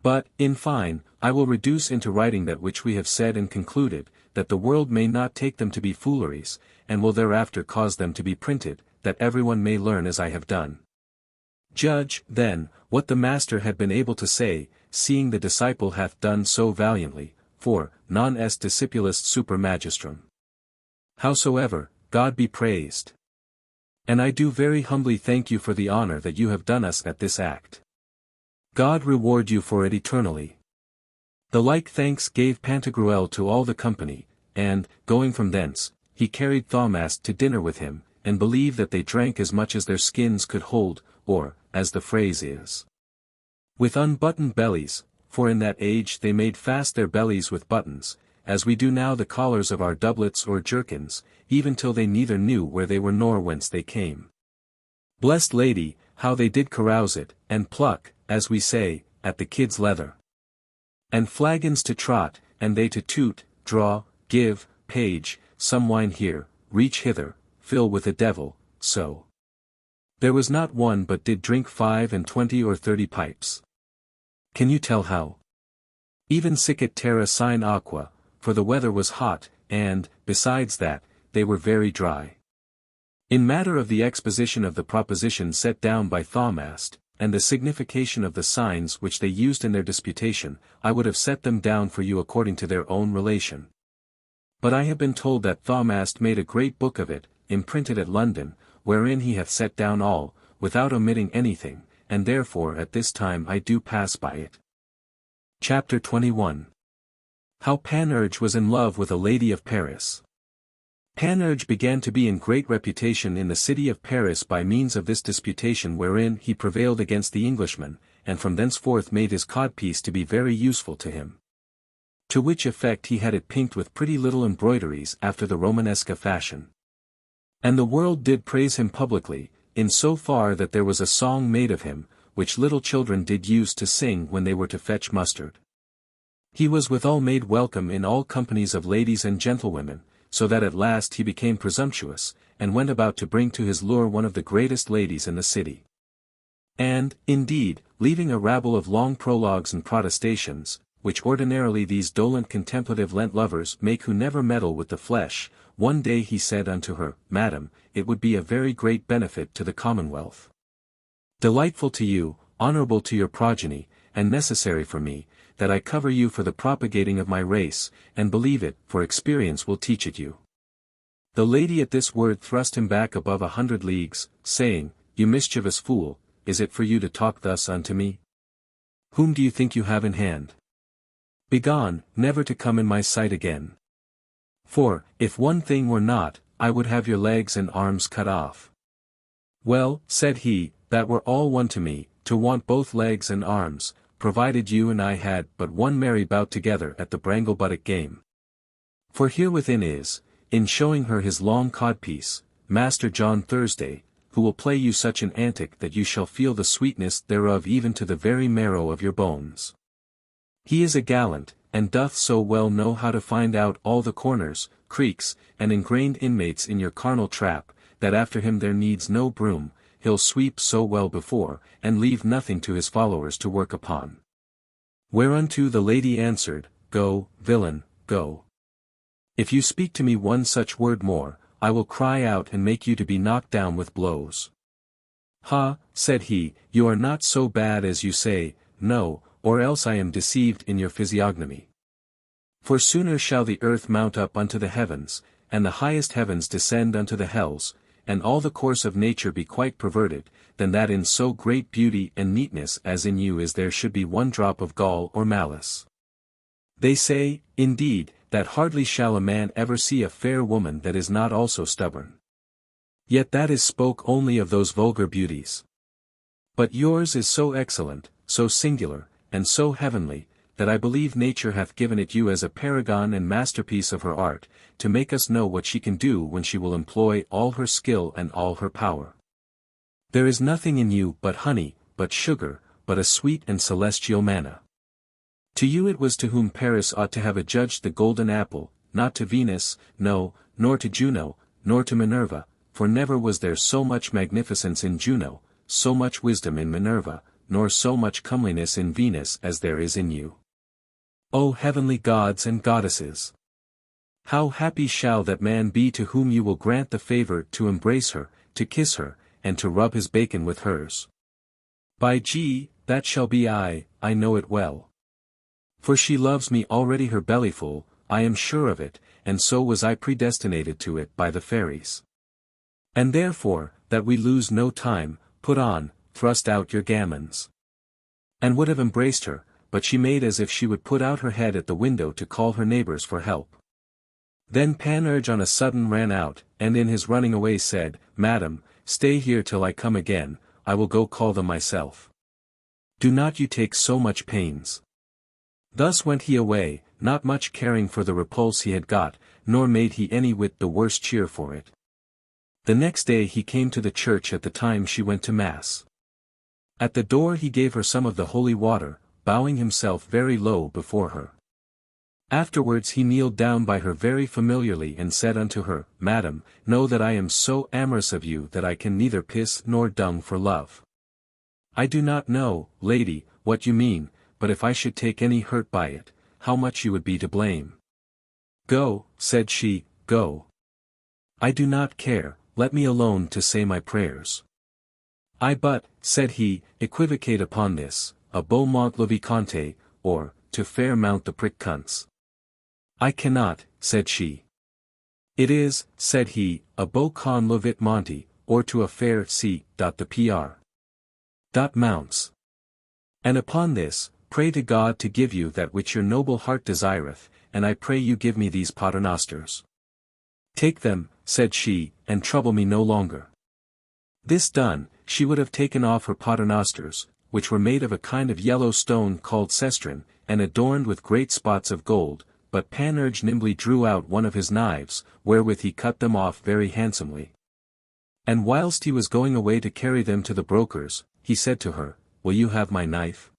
But, in fine, I will reduce into writing that which we have said and concluded, that the world may not take them to be fooleries, and will thereafter cause them to be printed, that everyone may learn as I have done. Judge, then, what the master had been able to say, seeing the disciple hath done so valiantly, for, non est discipulus super magistrum. Howsoever, God be praised. And I do very humbly thank you for the honor that you have done us at this act. God reward you for it eternally. The like thanks gave Pantagruel to all the company, and, going from thence, he carried Thaumast to dinner with him, and believed that they drank as much as their skins could hold, or, as the phrase is, with unbuttoned bellies, for in that age they made fast their bellies with buttons, as we do now the collars of our doublets or jerkins, even till they neither knew where they were nor whence they came. Blessed lady, how they did carouse it, and pluck, as we say, at the kid's leather. And flagons to trot, and they to toot, draw, give, page, some wine here, reach hither, fill with a devil, so. There was not one but did drink 25 or 30 pipes. Can you tell how? Even sicut terra sine aqua, for the weather was hot, and, besides that, they were very dry. In matter of the exposition of the proposition set down by Thaumast, and the signification of the signs which they used in their disputation, I would have set them down for you according to their own relation. But I have been told that Thaumast made a great book of it, imprinted at London, wherein he hath set down all, without omitting anything, and therefore at this time I do pass by it. Chapter 21. How Panurge was in love with a lady of Paris. Panurge began to be in great reputation in the city of Paris by means of this disputation wherein he prevailed against the Englishman, and from thenceforth made his codpiece to be very useful to him. To which effect he had it pinked with pretty little embroideries after the Romanesque fashion. And the world did praise him publicly, in so far that there was a song made of him, which little children did use to sing when they were to fetch mustard. He was withal made welcome in all companies of ladies and gentlewomen, so that at last he became presumptuous, and went about to bring to his lure one of the greatest ladies in the city. And, indeed, leaving a rabble of long prologues and protestations, which ordinarily these dolent contemplative Lent lovers make who never meddle with the flesh, one day he said unto her, Madam, it would be a very great benefit to the commonwealth. Delightful to you, honorable to your progeny, and necessary for me, that I cover you for the propagating of my race, and believe it, for experience will teach it you. The lady at this word thrust him back above 100 leagues, saying, You mischievous fool, is it for you to talk thus unto me? Whom do you think you have in hand? Begone, never to come in my sight again. For, if one thing were not, I would have your legs and arms cut off. Well, said he, that were all one to me, to want both legs and arms, provided you and I had but one merry bout together at the Branglebuttock game. For here within is, in showing her his long codpiece, Master John Thursday, who will play you such an antic that you shall feel the sweetness thereof even to the very marrow of your bones. He is a gallant, and doth so well know how to find out all the corners, creaks, and ingrained inmates in your carnal trap, that after him there needs no broom, he'll sweep so well before, and leave nothing to his followers to work upon. Whereunto the lady answered, Go, villain, go. If you speak to me one such word more, I will cry out and make you to be knocked down with blows. Ha, said he, you are not so bad as you say, no, or else I am deceived in your physiognomy. For sooner shall the earth mount up unto the heavens, and the highest heavens descend unto the hells, and all the course of nature be quite perverted, than that in so great beauty and neatness as in you is there should be one drop of gall or malice. They say, indeed, that hardly shall a man ever see a fair woman that is not also stubborn. Yet that is spoke only of those vulgar beauties. But yours is so excellent, so singular, and so heavenly, that I believe nature hath given it you as a paragon and masterpiece of her art, to make us know what she can do when she will employ all her skill and all her power. There is nothing in you but honey, but sugar, but a sweet and celestial manna. To you it was to whom Paris ought to have adjudged the golden apple, not to Venus, no, nor to Juno, nor to Minerva, for never was there so much magnificence in Juno, so much wisdom in Minerva, nor so much comeliness in Venus as there is in you. O heavenly gods and goddesses! How happy shall that man be to whom you will grant the favor to embrace her, to kiss her, and to rub his bacon with hers. By G, that shall be I know it well. For she loves me already her bellyful, I am sure of it, and so was I predestinated to it by the fairies. And therefore, that we lose no time, put on, thrust out your gammons. And would have embraced her, but she made as if she would put out her head at the window to call her neighbors for help. Then Panurge on a sudden ran out, and in his running away said, Madam, stay here till I come again, I will go call them myself. Do not you take so much pains. Thus went he away, not much caring for the repulse he had got, nor made he any whit the worse cheer for it. The next day he came to the church at the time she went to mass. At the door he gave her some of the holy water, bowing himself very low before her. Afterwards he kneeled down by her very familiarly and said unto her, Madam, know that I am so amorous of you that I can neither piss nor dung for love. I do not know, lady, what you mean, but if I should take any hurt by it, how much you would be to blame. Go, said she, go. I do not care, let me alone to say my prayers. I but, said he, equivocate upon this, a beau mont le vicomte, or, to fair mount the prick cunts. I cannot, said she. It is, said he, a beau con le vit monte, or to a fair c. the pr. Mounts. And upon this, pray to God to give you that which your noble heart desireth, and I pray you give me these paternosters. Take them, said she, and trouble me no longer. This done, she would have taken off her paternosters, which were made of a kind of yellow stone called cestrin, and adorned with great spots of gold, but Panurge nimbly drew out one of his knives, wherewith he cut them off very handsomely. And whilst he was going away to carry them to the broker's, he said to her, Will you have my knife?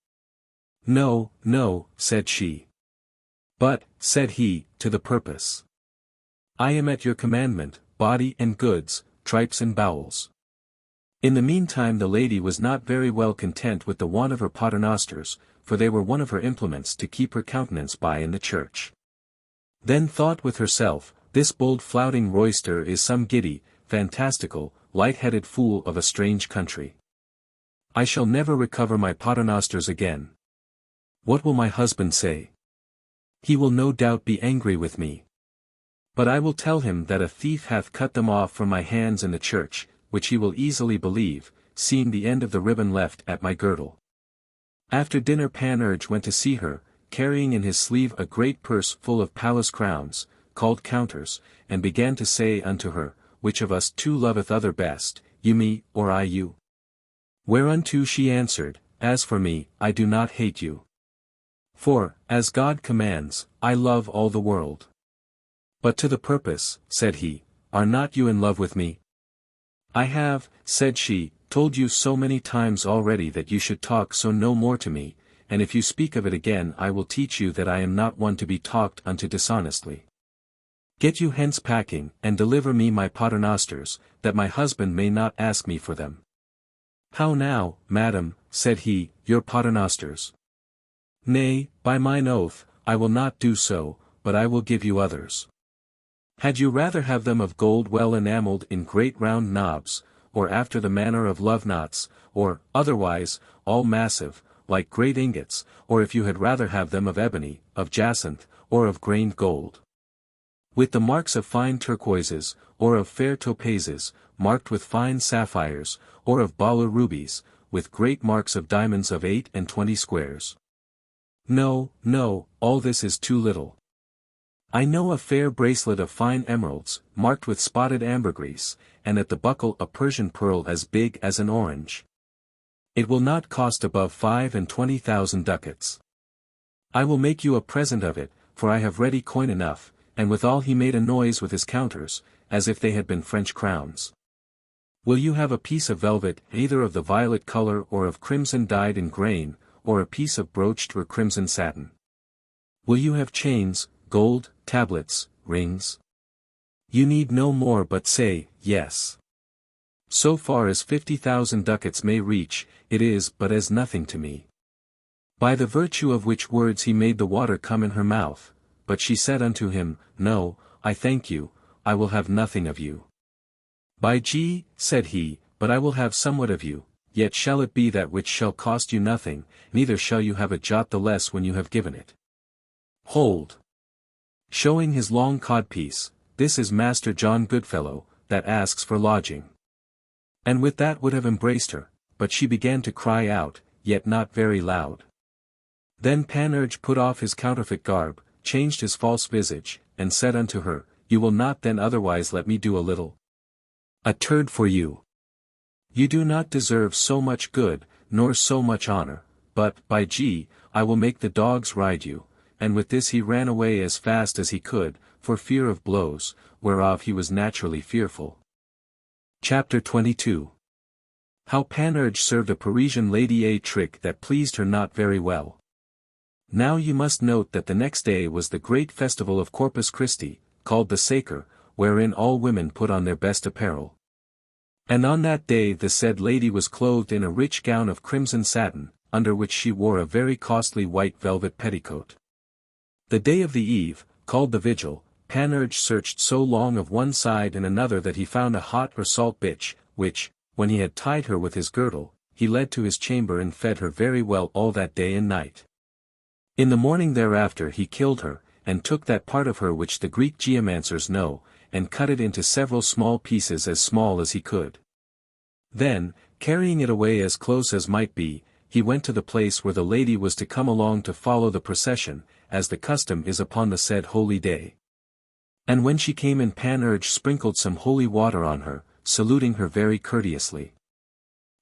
No, no, said she. But, said he, to the purpose. I am at your commandment, body and goods, tripes and bowels. In the meantime the lady was not very well content with the want of her paternosters, for they were one of her implements to keep her countenance by in the church. Then thought with herself, this bold flouting royster is some giddy, fantastical, light-headed fool of a strange country. I shall never recover my paternosters again. What will my husband say? He will no doubt be angry with me. But I will tell him that a thief hath cut them off from my hands in the church, which he will easily believe, seeing the end of the ribbon left at my girdle. After dinner Panurge went to see her, carrying in his sleeve a great purse full of palace crowns, called counters, and began to say unto her, Which of us two loveth other best, you me, or I you? Whereunto she answered, As for me, I do not hate you. For, as God commands, I love all the world. But to the purpose, said he, are not you in love with me? I have, said she, told you so many times already that you should talk so no more to me, and if you speak of it again I will teach you that I am not one to be talked unto dishonestly. Get you hence packing, and deliver me my paternosters, that my husband may not ask me for them. How now, madam, said he, your paternosters? Nay, by mine oath, I will not do so, but I will give you others. Had you rather have them of gold well enamelled in great round knobs, or after the manner of love knots, or, otherwise, all massive, like great ingots, or if you had rather have them of ebony, of jacinth, or of grained gold? With the marks of fine turquoises, or of fair topazes, marked with fine sapphires, or of Baller rubies, with great marks of diamonds of 28 squares. No, no, all this is too little. I know a fair bracelet of fine emeralds, marked with spotted ambergris, and at the buckle a Persian pearl as big as an orange. It will not cost above 25,000 ducats. I will make you a present of it, for I have ready coin enough, and withal he made a noise with his counters, as if they had been French crowns. Will you have a piece of velvet, either of the violet color or of crimson dyed in grain, or a piece of broached or crimson satin? Will you have chains, gold, tablets, rings? You need no more but say, yes. So far as 50,000 ducats may reach, it is but as nothing to me. By the virtue of which words he made the water come in her mouth, but she said unto him, No, I thank you, I will have nothing of you. By G, said he, but I will have somewhat of you, yet shall it be that which shall cost you nothing, neither shall you have a jot the less when you have given it. Hold. Showing his long codpiece, this is Master John Goodfellow, that asks for lodging. And with that would have embraced her, but she began to cry out, yet not very loud. Then Panurge put off his counterfeit garb, changed his false visage, and said unto her, You will not then otherwise let me do a little? A turd for you. You do not deserve so much good, nor so much honor, but, by G, I will make the dogs ride you. And with this he ran away as fast as he could, for fear of blows, whereof he was naturally fearful. Chapter 22. How Panurge served a Parisian lady a trick that pleased her not very well. Now you must note that the next day was the great festival of Corpus Christi, called the Sacer, wherein all women put on their best apparel. And on that day the said lady was clothed in a rich gown of crimson satin, under which she wore a very costly white velvet petticoat. The day of the eve, called the vigil, Panurge searched so long of one side and another that he found a hot or salt bitch, which, when he had tied her with his girdle, he led to his chamber and fed her very well all that day and night. In the morning thereafter he killed her, and took that part of her which the Greek geomancers know, and cut it into several small pieces as small as he could. Then, carrying it away as close as might be, he went to the place where the lady was to come along to follow the procession, as the custom is upon the said holy day. And when she came in Panurge sprinkled some holy water on her, saluting her very courteously.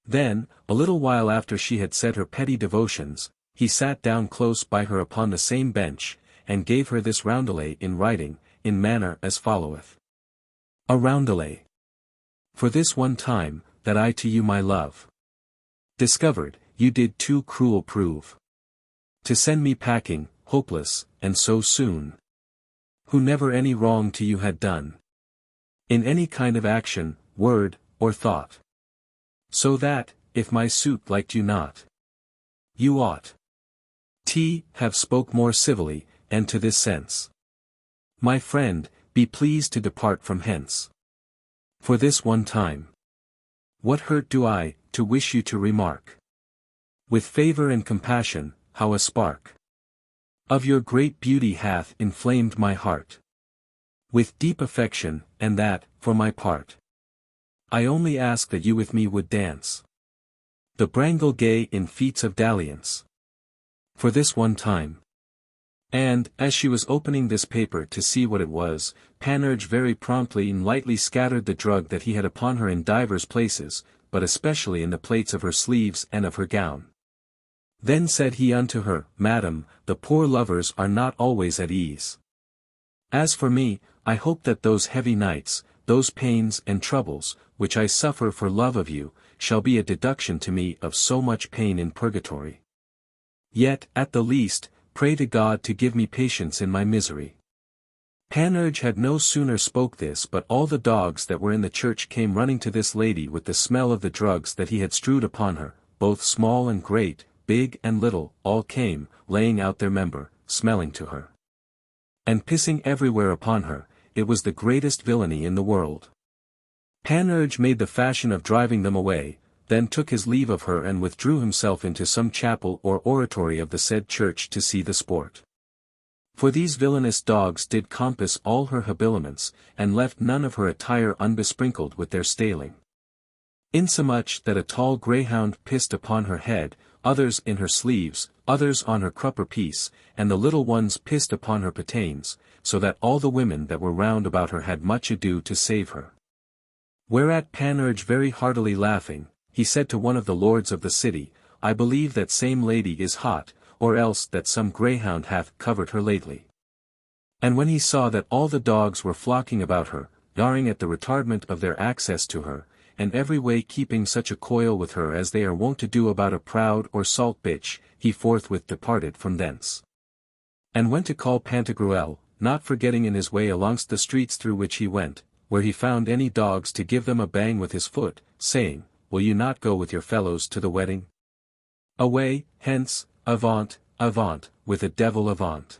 Then, a little while after she had said her petty devotions, he sat down close by her upon the same bench, and gave her this roundelay in writing, in manner as followeth. A roundelay. For this one time, that I to you my love discovered, you did too cruel prove. To send me packing, hopeless, and so soon. Who never any wrong to you had done. In any kind of action, word, or thought. So that, if my suit liked you not, you ought have spoke more civilly, and to this sense. My friend, be pleased to depart from hence. For this one time. What hurt do I, to wish you to remark? With favour and compassion, how a spark of your great beauty hath inflamed my heart. With deep affection, and that, for my part, I only ask that you with me would dance the brangle gay in feats of dalliance. For this one time. And, as she was opening this paper to see what it was, Panurge very promptly and lightly scattered the drug that he had upon her in divers places, but especially in the plaits of her sleeves and of her gown. Then said he unto her, Madam, the poor lovers are not always at ease. As for me, I hope that those heavy nights, those pains and troubles, which I suffer for love of you, shall be a deduction to me of so much pain in purgatory. Yet, at the least, pray to God to give me patience in my misery. Panurge had no sooner spoke this but all the dogs that were in the church came running to this lady with the smell of the drugs that he had strewed upon her, both small and great, big and little, all came, laying out their member, smelling to her. And pissing everywhere upon her, it was the greatest villainy in the world. Panurge made the fashion of driving them away, then took his leave of her and withdrew himself into some chapel or oratory of the said church to see the sport. For these villainous dogs did compass all her habiliments, and left none of her attire unbesprinkled with their staling. Insomuch that a tall greyhound pissed upon her head, others in her sleeves, others on her crupper piece, and the little ones pissed upon her pataines, so that all the women that were round about her had much ado to save her. Whereat Panurge very heartily laughing, he said to one of the lords of the city, I believe that same lady is hot, or else that some greyhound hath covered her lately. And when he saw that all the dogs were flocking about her, yarring at the retardment of their access to her, and every way keeping such a coil with her as they are wont to do about a proud or salt bitch, he forthwith departed from thence. And went to call Pantagruel, not forgetting in his way alongst the streets through which he went, where he found any dogs to give them a bang with his foot, saying, Will you not go with your fellows to the wedding? Away, hence, avaunt, avaunt, with a devil avaunt.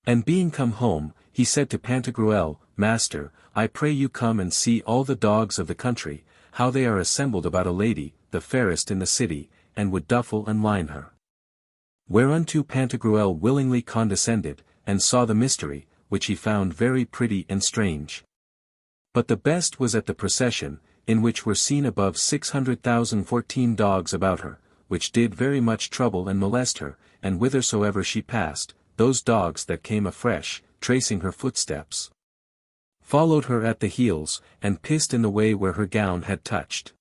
And being come home, he said to Pantagruel, Master, I pray you come and see all the dogs of the country, how they are assembled about a lady, the fairest in the city, and would duffle and line her. Whereunto Pantagruel willingly condescended, and saw the mystery, which he found very pretty and strange. But the best was at the procession, in which were seen above 600,014 dogs about her, which did very much trouble and molest her, and whithersoever she passed, those dogs that came afresh, tracing her footsteps, followed her at the heels, and pissed in the way where her gown had touched.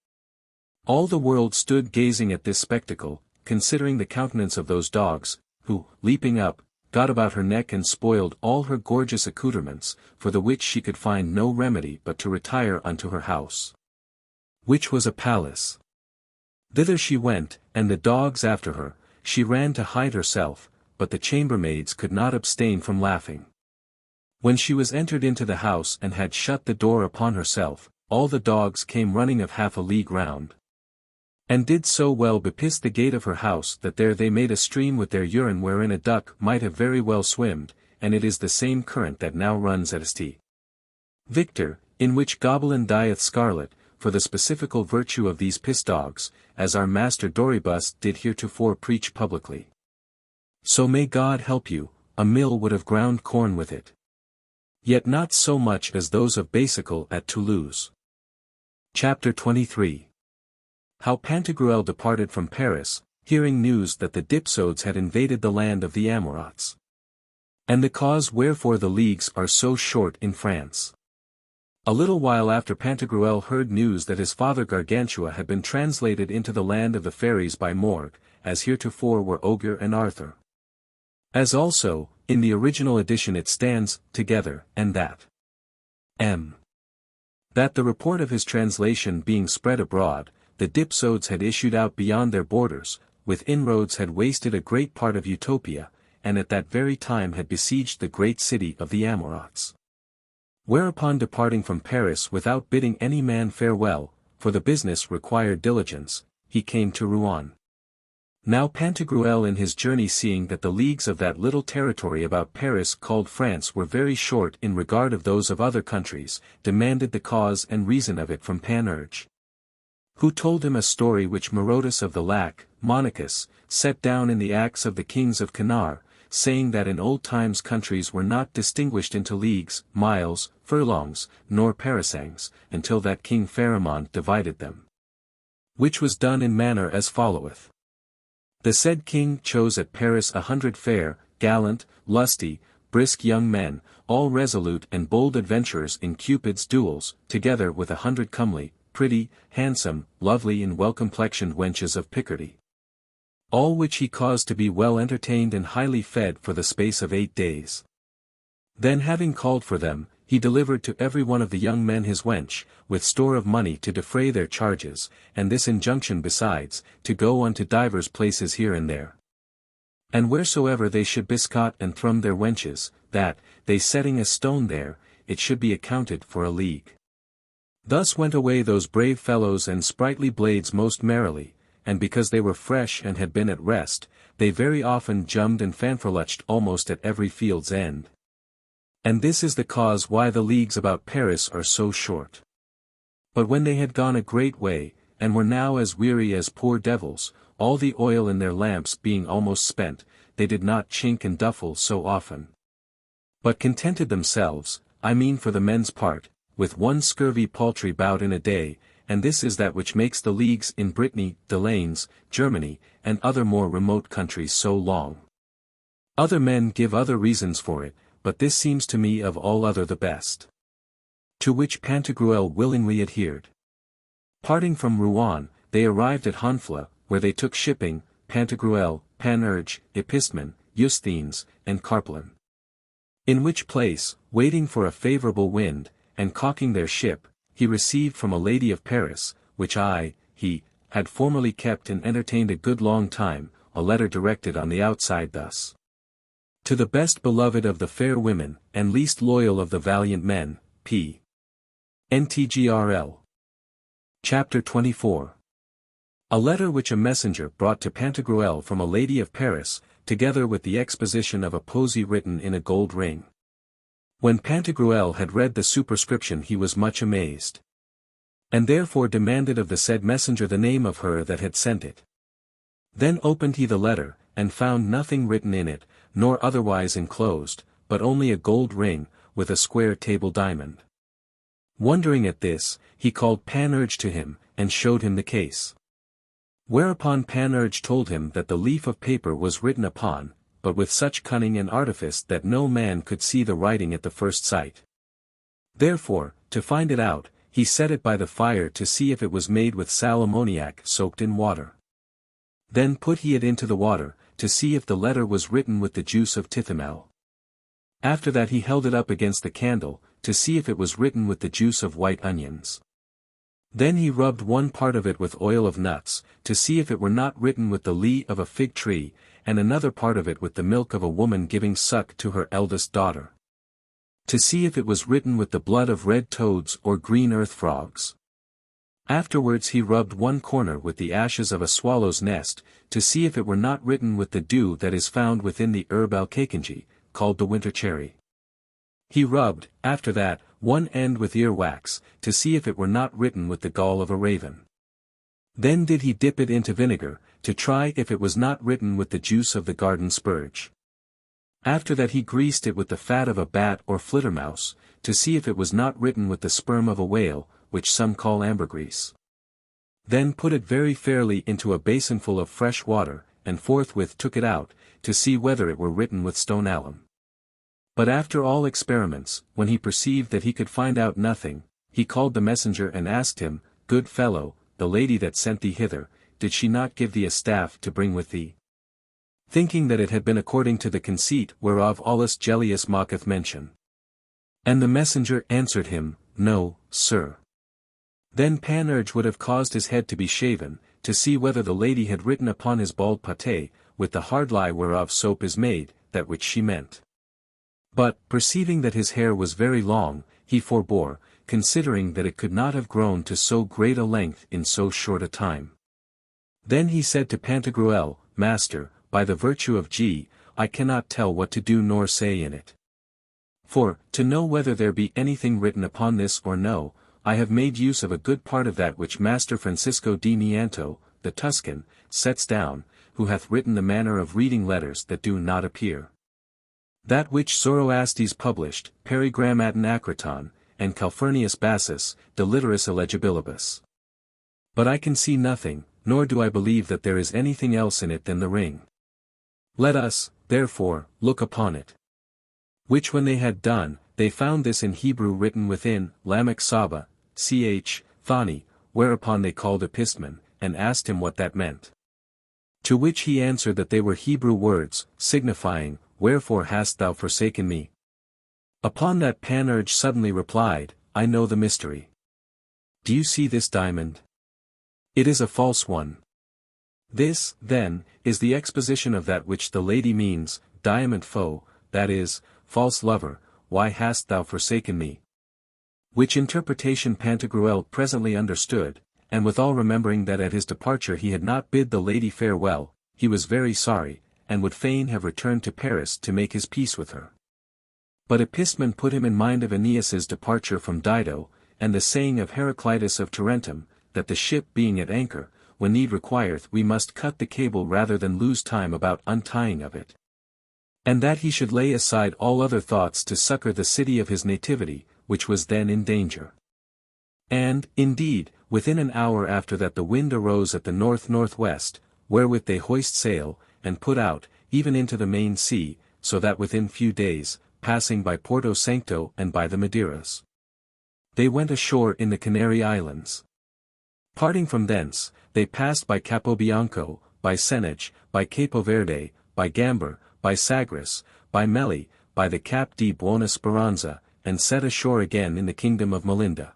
All the world stood gazing at this spectacle, considering the countenance of those dogs, who, leaping up, got about her neck and spoiled all her gorgeous accoutrements, for the which she could find no remedy but to retire unto her house, which was a palace. Thither she went, and the dogs after her. She ran to hide herself, but the chambermaids could not abstain from laughing. When she was entered into the house and had shut the door upon herself, all the dogs came running of half a league round, and did so well bepiss the gate of her house that there they made a stream with their urine wherein a duck might have very well swimmed, and it is the same current that now runs at St. Victor, in which Gobelin dyeth scarlet, for the specifical virtue of these piss dogs, as our master Doribus did heretofore preach publicly. So may God help you, a mill would have ground corn with it. Yet not so much as those of Basical at Toulouse. Chapter 23. How Pantagruel departed from Paris, hearing news that the Dipsodes had invaded the land of the Amorots. And the cause wherefore the leagues are so short in France. A little while after Pantagruel heard news that his father Gargantua had been translated into the land of the fairies by Morgue, as heretofore were Ogre and Arthur. As also, in the original edition it stands, together, and that the report of his translation being spread abroad, the Dipsodes had issued out beyond their borders, with inroads had wasted a great part of Utopia, and at that very time had besieged the great city of the Amorots. Whereupon departing from Paris without bidding any man farewell, for the business required diligence, he came to Rouen. Now Pantagruel in his journey seeing that the leagues of that little territory about Paris called France were very short in regard of those of other countries, demanded the cause and reason of it from Panurge, who told him a story which Merotus of the Lac, Monachus, set down in the Acts of the Kings of Canard, saying that in old times countries were not distinguished into leagues, miles, furlongs, nor parasangs, until that King Pharamond divided them. Which was done in manner as followeth. The said king chose at Paris 100 fair, gallant, lusty, brisk young men, all resolute and bold adventurers in Cupid's duels, together with 100 comely, pretty, handsome, lovely and well-complexioned wenches of Picardy. All which he caused to be well entertained and highly fed for the space of 8 days. Then having called for them, he delivered to every one of the young men his wench, with store of money to defray their charges, and this injunction besides, to go unto divers places here and there. And wheresoever they should biscot and thrum their wenches, that, they setting a stone there, it should be accounted for a league. Thus went away those brave fellows and sprightly blades most merrily, and because they were fresh and had been at rest, they very often jummed and fanfreluched almost at every field's end. And this is the cause why the leagues about Paris are so short. But when they had gone a great way, and were now as weary as poor devils, all the oil in their lamps being almost spent, they did not chink and duffle so often. But contented themselves, I mean for the men's part, with one scurvy paltry bout in a day, and this is that which makes the leagues in Brittany, Delaines, Germany, and other more remote countries so long. Other men give other reasons for it, but this seems to me of all other the best. To which Pantagruel willingly adhered. Parting from Rouen, they arrived at Honfleur, where they took shipping, Pantagruel, Panurge, Epistemon, Eusthenes, and Carplon. In which place, waiting for a favourable wind, and caulking their ship, he received from a lady of Paris, which he, had formerly kept and entertained a good long time, a letter directed on the outside thus. To the best beloved of the fair women, and least loyal of the valiant men, P. Ntgrl. Chapter 24. A letter which a messenger brought to Pantagruel from a lady of Paris, together with the exposition of a posy written in a gold ring. When Pantagruel had read the superscription he was much amazed. And therefore demanded of the said messenger the name of her that had sent it. Then opened he the letter, and found nothing written in it, nor otherwise enclosed, but only a gold ring, with a square table diamond. Wondering at this, he called Panurge to him, and showed him the case. Whereupon Panurge told him that the leaf of paper was written upon, but with such cunning and artifice that no man could see the writing at the first sight. Therefore, to find it out, he set it by the fire to see if it was made with sal ammoniac soaked in water. Then put he it into the water, to see if the letter was written with the juice of tithymel. After that he held it up against the candle, to see if it was written with the juice of white onions. Then he rubbed one part of it with oil of nuts, to see if it were not written with the lee of a fig tree, and another part of it with the milk of a woman giving suck to her eldest daughter. To see if it was written with the blood of red toads or green earth frogs. Afterwards he rubbed one corner with the ashes of a swallow's nest, to see if it were not written with the dew that is found within the herb alcacongy, called the winter cherry. He rubbed, after that, one end with earwax, to see if it were not written with the gall of a raven. Then did he dip it into vinegar, to try if it was not written with the juice of the garden spurge. After that he greased it with the fat of a bat or flittermouse, to see if it was not written with the sperm of a whale, which some call ambergris. Then put it very fairly into a basinful of fresh water, and forthwith took it out, to see whether it were written with stone alum. But after all experiments, when he perceived that he could find out nothing, he called the messenger and asked him, Good fellow, the lady that sent thee hither, did she not give thee a staff to bring with thee? Thinking that it had been according to the conceit whereof Aulus Gellius maketh mention. And the messenger answered him, No, sir. Then Panurge would have caused his head to be shaven, to see whether the lady had written upon his bald pate, with the hard lye whereof soap is made, that which she meant. But, perceiving that his hair was very long, he forbore, considering that it could not have grown to so great a length in so short a time. Then he said to Pantagruel, Master, by the virtue of G, I cannot tell what to do nor say in it. For, to know whether there be anything written upon this or no, I have made use of a good part of that which Master Francisco di Nianto, the Tuscan, sets down, who hath written the manner of reading letters that do not appear. That which Zoroastes published, Perigrammaton Akraton, and Calphurnius Bassus, De Litteris Illegibilibus. But I can see nothing, nor do I believe that there is anything else in it than the ring. Let us, therefore, look upon it. Which when they had done, they found this in Hebrew written within, Lamek Saba, ch. Thani, whereupon they called Epistemon, and asked him what that meant. To which he answered that they were Hebrew words, signifying, Wherefore hast thou forsaken me? Upon that Panurge suddenly replied, I know the mystery. Do you see this diamond? It is a false one. This, then, is the exposition of that which the lady means, diamond foe, that is, false lover, why hast thou forsaken me? Which interpretation Pantagruel presently understood, and withal remembering that at his departure he had not bid the lady farewell, he was very sorry, and would fain have returned to Paris to make his peace with her. But Epistemon put him in mind of Aeneas's departure from Dido, and the saying of Heraclitus of Tarentum, that the ship being at anchor, when need requireth we must cut the cable rather than lose time about untying of it. And that he should lay aside all other thoughts to succor the city of his nativity, which was then in danger. And, indeed, within an hour after that the wind arose at the north-northwest, wherewith they hoist sail, and put out, even into the main sea, so that within few days, passing by Porto Sancto and by the Madeiras, they went ashore in the Canary Islands. Parting from thence, they passed by Capobianco, by Senege, by Capo Verde, by Gamber, by Sagres, by Meli, by the Cap di Buona Speranza, and set ashore again in the kingdom of Melinda.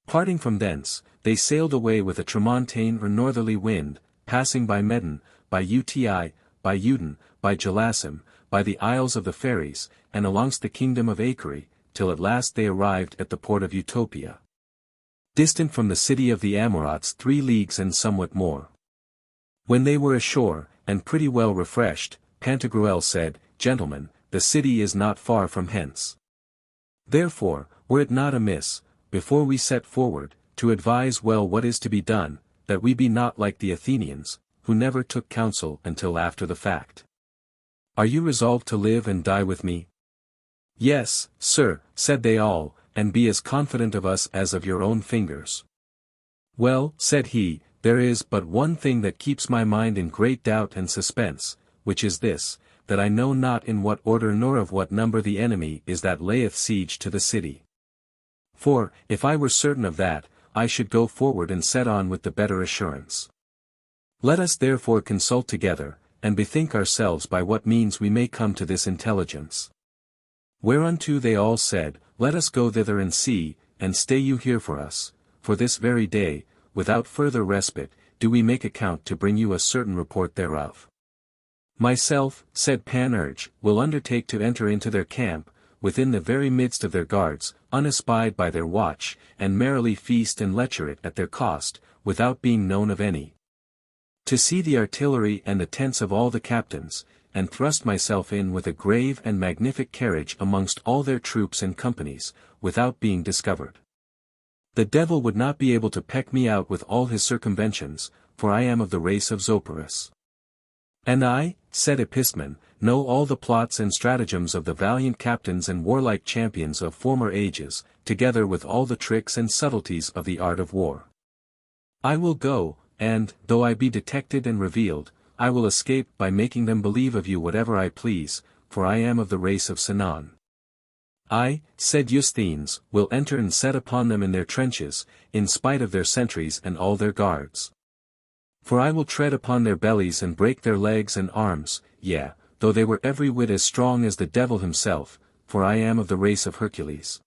Parting from thence, they sailed away with a tramontane or northerly wind, passing by Medon, by Uti, by Uden, by Gelassim, by the Isles of the Fairies, and alongst the kingdom of Acre, till at last they arrived at the port of Utopia, distant from the city of the Amorites 3 leagues and somewhat more. When they were ashore, and pretty well refreshed, Pantagruel said, Gentlemen, the city is not far from hence. Therefore, were it not amiss, before we set forward, to advise well what is to be done, that we be not like the Athenians, who never took counsel until after the fact. Are you resolved to live and die with me? Yes, sir, said they all, and be as confident of us as of your own fingers. Well, said he, there is but one thing that keeps my mind in great doubt and suspense, which is this, that I know not in what order nor of what number the enemy is that layeth siege to the city. For, if I were certain of that, I should go forward and set on with the better assurance. Let us therefore consult together, and bethink ourselves by what means we may come to this intelligence. Whereunto they all said, Let us go thither and see, and stay you here for us, for this very day, without further respite, do we make account to bring you a certain report thereof. Myself, said Panurge, will undertake to enter into their camp, within the very midst of their guards, unespied by their watch, and merrily feast and lecher it at their cost, without being known of any. To see the artillery and the tents of all the captains, and thrust myself in with a grave and magnific carriage amongst all their troops and companies, without being discovered. The devil would not be able to peck me out with all his circumventions, for I am of the race of Zopyrus. And I, said Epistemon, know all the plots and stratagems of the valiant captains and warlike champions of former ages, together with all the tricks and subtleties of the art of war. I will go, and, though I be detected and revealed, I will escape by making them believe of you whatever I please, for I am of the race of Sinon. I, said Eusthenes, will enter and set upon them in their trenches, in spite of their sentries and all their guards. For I will tread upon their bellies and break their legs and arms, yea, though they were every whit as strong as the devil himself, for I am of the race of Hercules.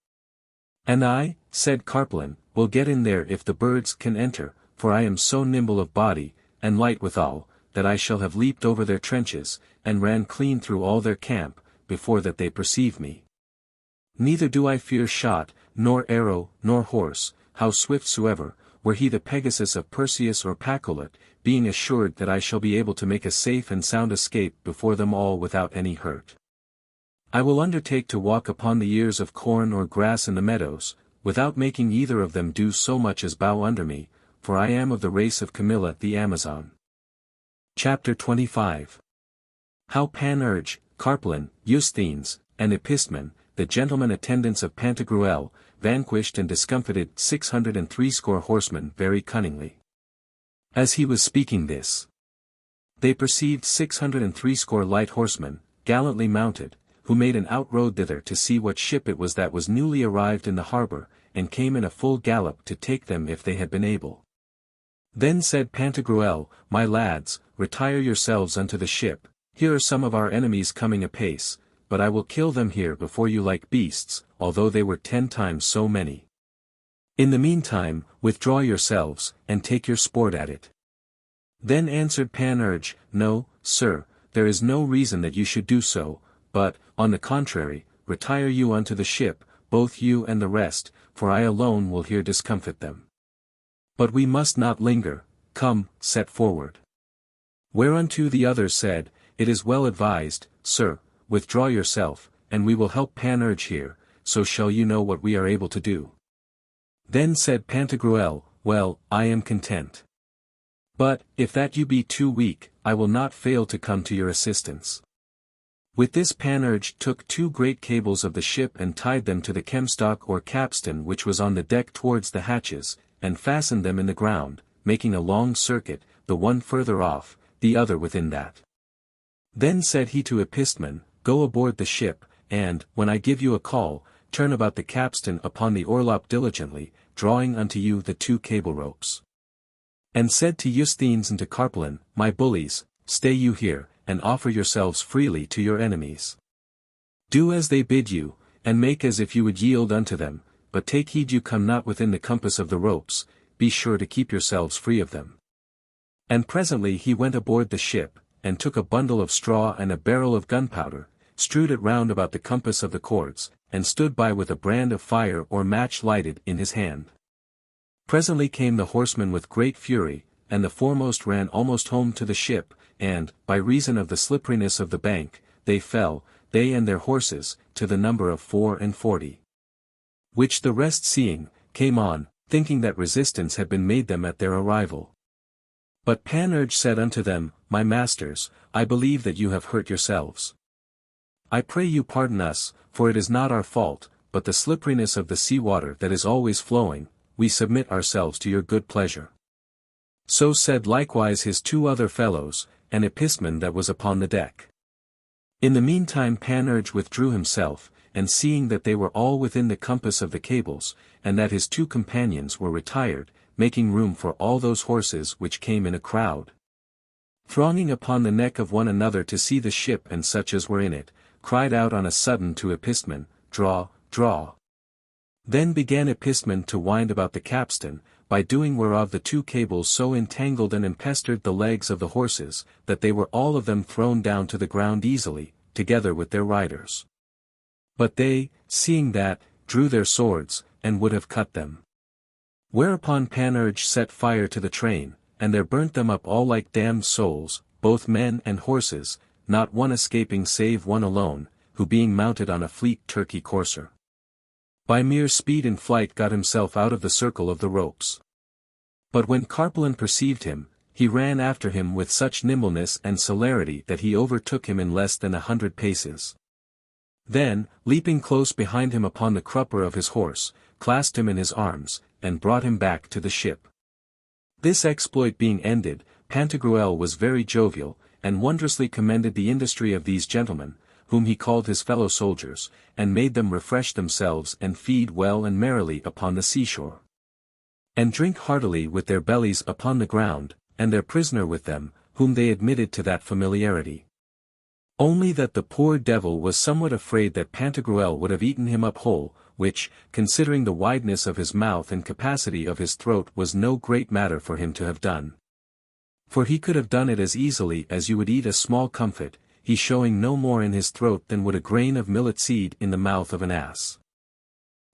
And I, said Carpelin, will get in there if the birds can enter, for I am so nimble of body, and light withal, that I shall have leaped over their trenches, and ran clean through all their camp, before that they perceive me. Neither do I fear shot, nor arrow, nor horse, how swift soever, were he the Pegasus of Perseus or Pacolet, being assured that I shall be able to make a safe and sound escape before them all without any hurt. I will undertake to walk upon the ears of corn or grass in the meadows, without making either of them do so much as bow under me, for I am of the race of Camilla the Amazon. Chapter 25. How Panurge, Carpelin, Eusthenes, and Epistemon, the gentlemen attendants of Pantagruel, vanquished and discomfited 660 horsemen very cunningly. As he was speaking this, They perceived 660 light horsemen, gallantly mounted, who made an outroad thither to see what ship it was that was newly arrived in the harbour, and came in a full gallop to take them if they had been able. Then said Pantagruel, My lads, retire yourselves unto the ship, here are some of our enemies coming apace, but I will kill them here before you like beasts, although they were 10 times so many. In the meantime, withdraw yourselves, and take your sport at it. Then answered Panurge, No, sir, there is no reason that you should do so, but, on the contrary, retire you unto the ship, both you and the rest, for I alone will here discomfit them. But we must not linger, come, set forward. Whereunto the other said, It is well advised, sir, withdraw yourself, and we will help Panurge here, so shall you know what we are able to do. Then said Pantagruel, Well, I am content. But, if that you be too weak, I will not fail to come to your assistance. With this Panurge took 2 great cables of the ship and tied them to the kemstock or capstan which was on the deck towards the hatches, and fastened them in the ground, making a long circuit, the one further off, the other within that. Then said he to Epistemon, Go aboard the ship, and, when I give you a call, turn about the capstan upon the orlop diligently, drawing unto you the 2 cable ropes. And said to Eusthenes and to Carpalin, My bullies, stay you here, and offer yourselves freely to your enemies. Do as they bid you, and make as if you would yield unto them, but take heed you come not within the compass of the ropes, be sure to keep yourselves free of them. And presently he went aboard the ship, and took a bundle of straw and a barrel of gunpowder, strewed it round about the compass of the cords, and stood by with a brand of fire or match lighted in his hand. Presently came the horsemen with great fury, and the foremost ran almost home to the ship, and, by reason of the slipperiness of the bank, they fell, they and their horses, to the number of 44. Which the rest seeing, came on, thinking that resistance had been made them at their arrival. But Panurge said unto them, My masters, I believe that you have hurt yourselves. I pray you pardon us, for it is not our fault, but the slipperiness of the sea water that is always flowing, we submit ourselves to your good pleasure. So said likewise his 2 other fellows, and Epistemon that was upon the deck. In the meantime Panurge withdrew himself, and seeing that they were all within the compass of the cables, and that his 2 companions were retired, making room for all those horses which came in a crowd, thronging upon the neck of one another to see the ship and such as were in it, cried out on a sudden to Epistemon, Draw, draw. Then began Epistemon to wind about the capstan, by doing whereof the 2 cables so entangled and impestered the legs of the horses, that they were all of them thrown down to the ground easily, together with their riders. But they, seeing that, drew their swords, and would have cut them. Whereupon Panurge set fire to the train, and there burnt them up all like damned souls, both men and horses, not one escaping save one alone, who being mounted on a fleet turkey courser, by mere speed and flight got himself out of the circle of the ropes. But when Carpalin perceived him, he ran after him with such nimbleness and celerity that he overtook him in less than 100 paces. Then, leaping close behind him upon the crupper of his horse, clasped him in his arms, and brought him back to the ship. This exploit being ended, Pantagruel was very jovial, and wondrously commended the industry of these gentlemen, whom he called his fellow soldiers, and made them refresh themselves and feed well and merrily upon the seashore, and drink heartily with their bellies upon the ground, and their prisoner with them, whom they admitted to that familiarity. Only that the poor devil was somewhat afraid that Pantagruel would have eaten him up whole, which, considering the wideness of his mouth and capacity of his throat, was no great matter for him to have done. For he could have done it as easily as you would eat a small comfit, he showing no more in his throat than would a grain of millet seed in the mouth of an ass.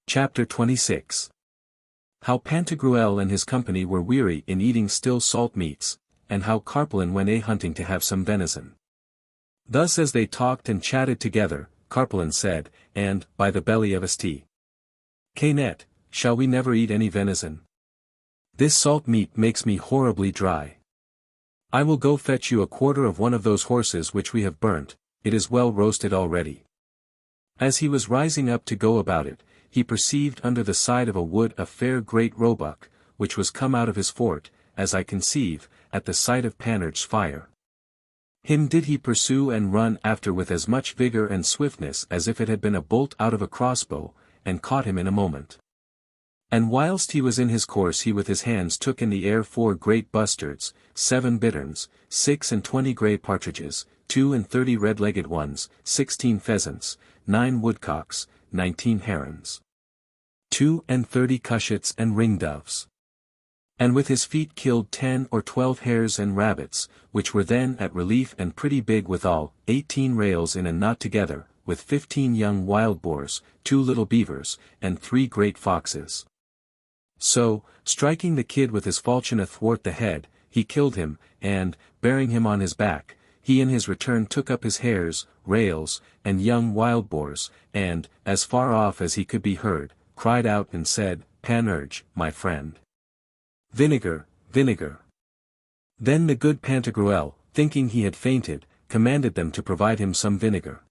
Chapter 26. How Pantagruel and his company were weary in eating still salt meats, and how Carpalin went a-hunting to have some venison. Thus as they talked and chatted together, Carpalin said, And, by the belly of St. Kaynet, shall we never eat any venison? This salt meat makes me horribly dry. I will go fetch you a quarter of one of those horses which we have burnt, it is well roasted already. As he was rising up to go about it, he perceived under the side of a wood a fair great roebuck, which was come out of his fort, as I conceive, at the sight of Panurge's fire. Him did he pursue and run after with as much vigor and swiftness as if it had been a bolt out of a crossbow, and caught him in a moment. And whilst he was in his course he with his hands took in the air 4 great bustards, 7 bitterns, 26 grey partridges, 32 red-legged ones, 16 pheasants, 9 woodcocks, 19 herons, 32 cushats and ringdoves. And with his feet killed 10 or 12 hares and rabbits, which were then at relief and pretty big withal, 18 rails in a knot together, with 15 young wild boars, 2 little beavers, and 3 great foxes. So, striking the kid with his falchion athwart the head, he killed him, and, bearing him on his back, he in his return took up his hares, rails, and young wild boars, and, as far off as he could be heard, cried out and said, Panurge, my friend. Vinegar, vinegar. Then the good Pantagruel, thinking he had fainted, commanded them to provide him some vinegar.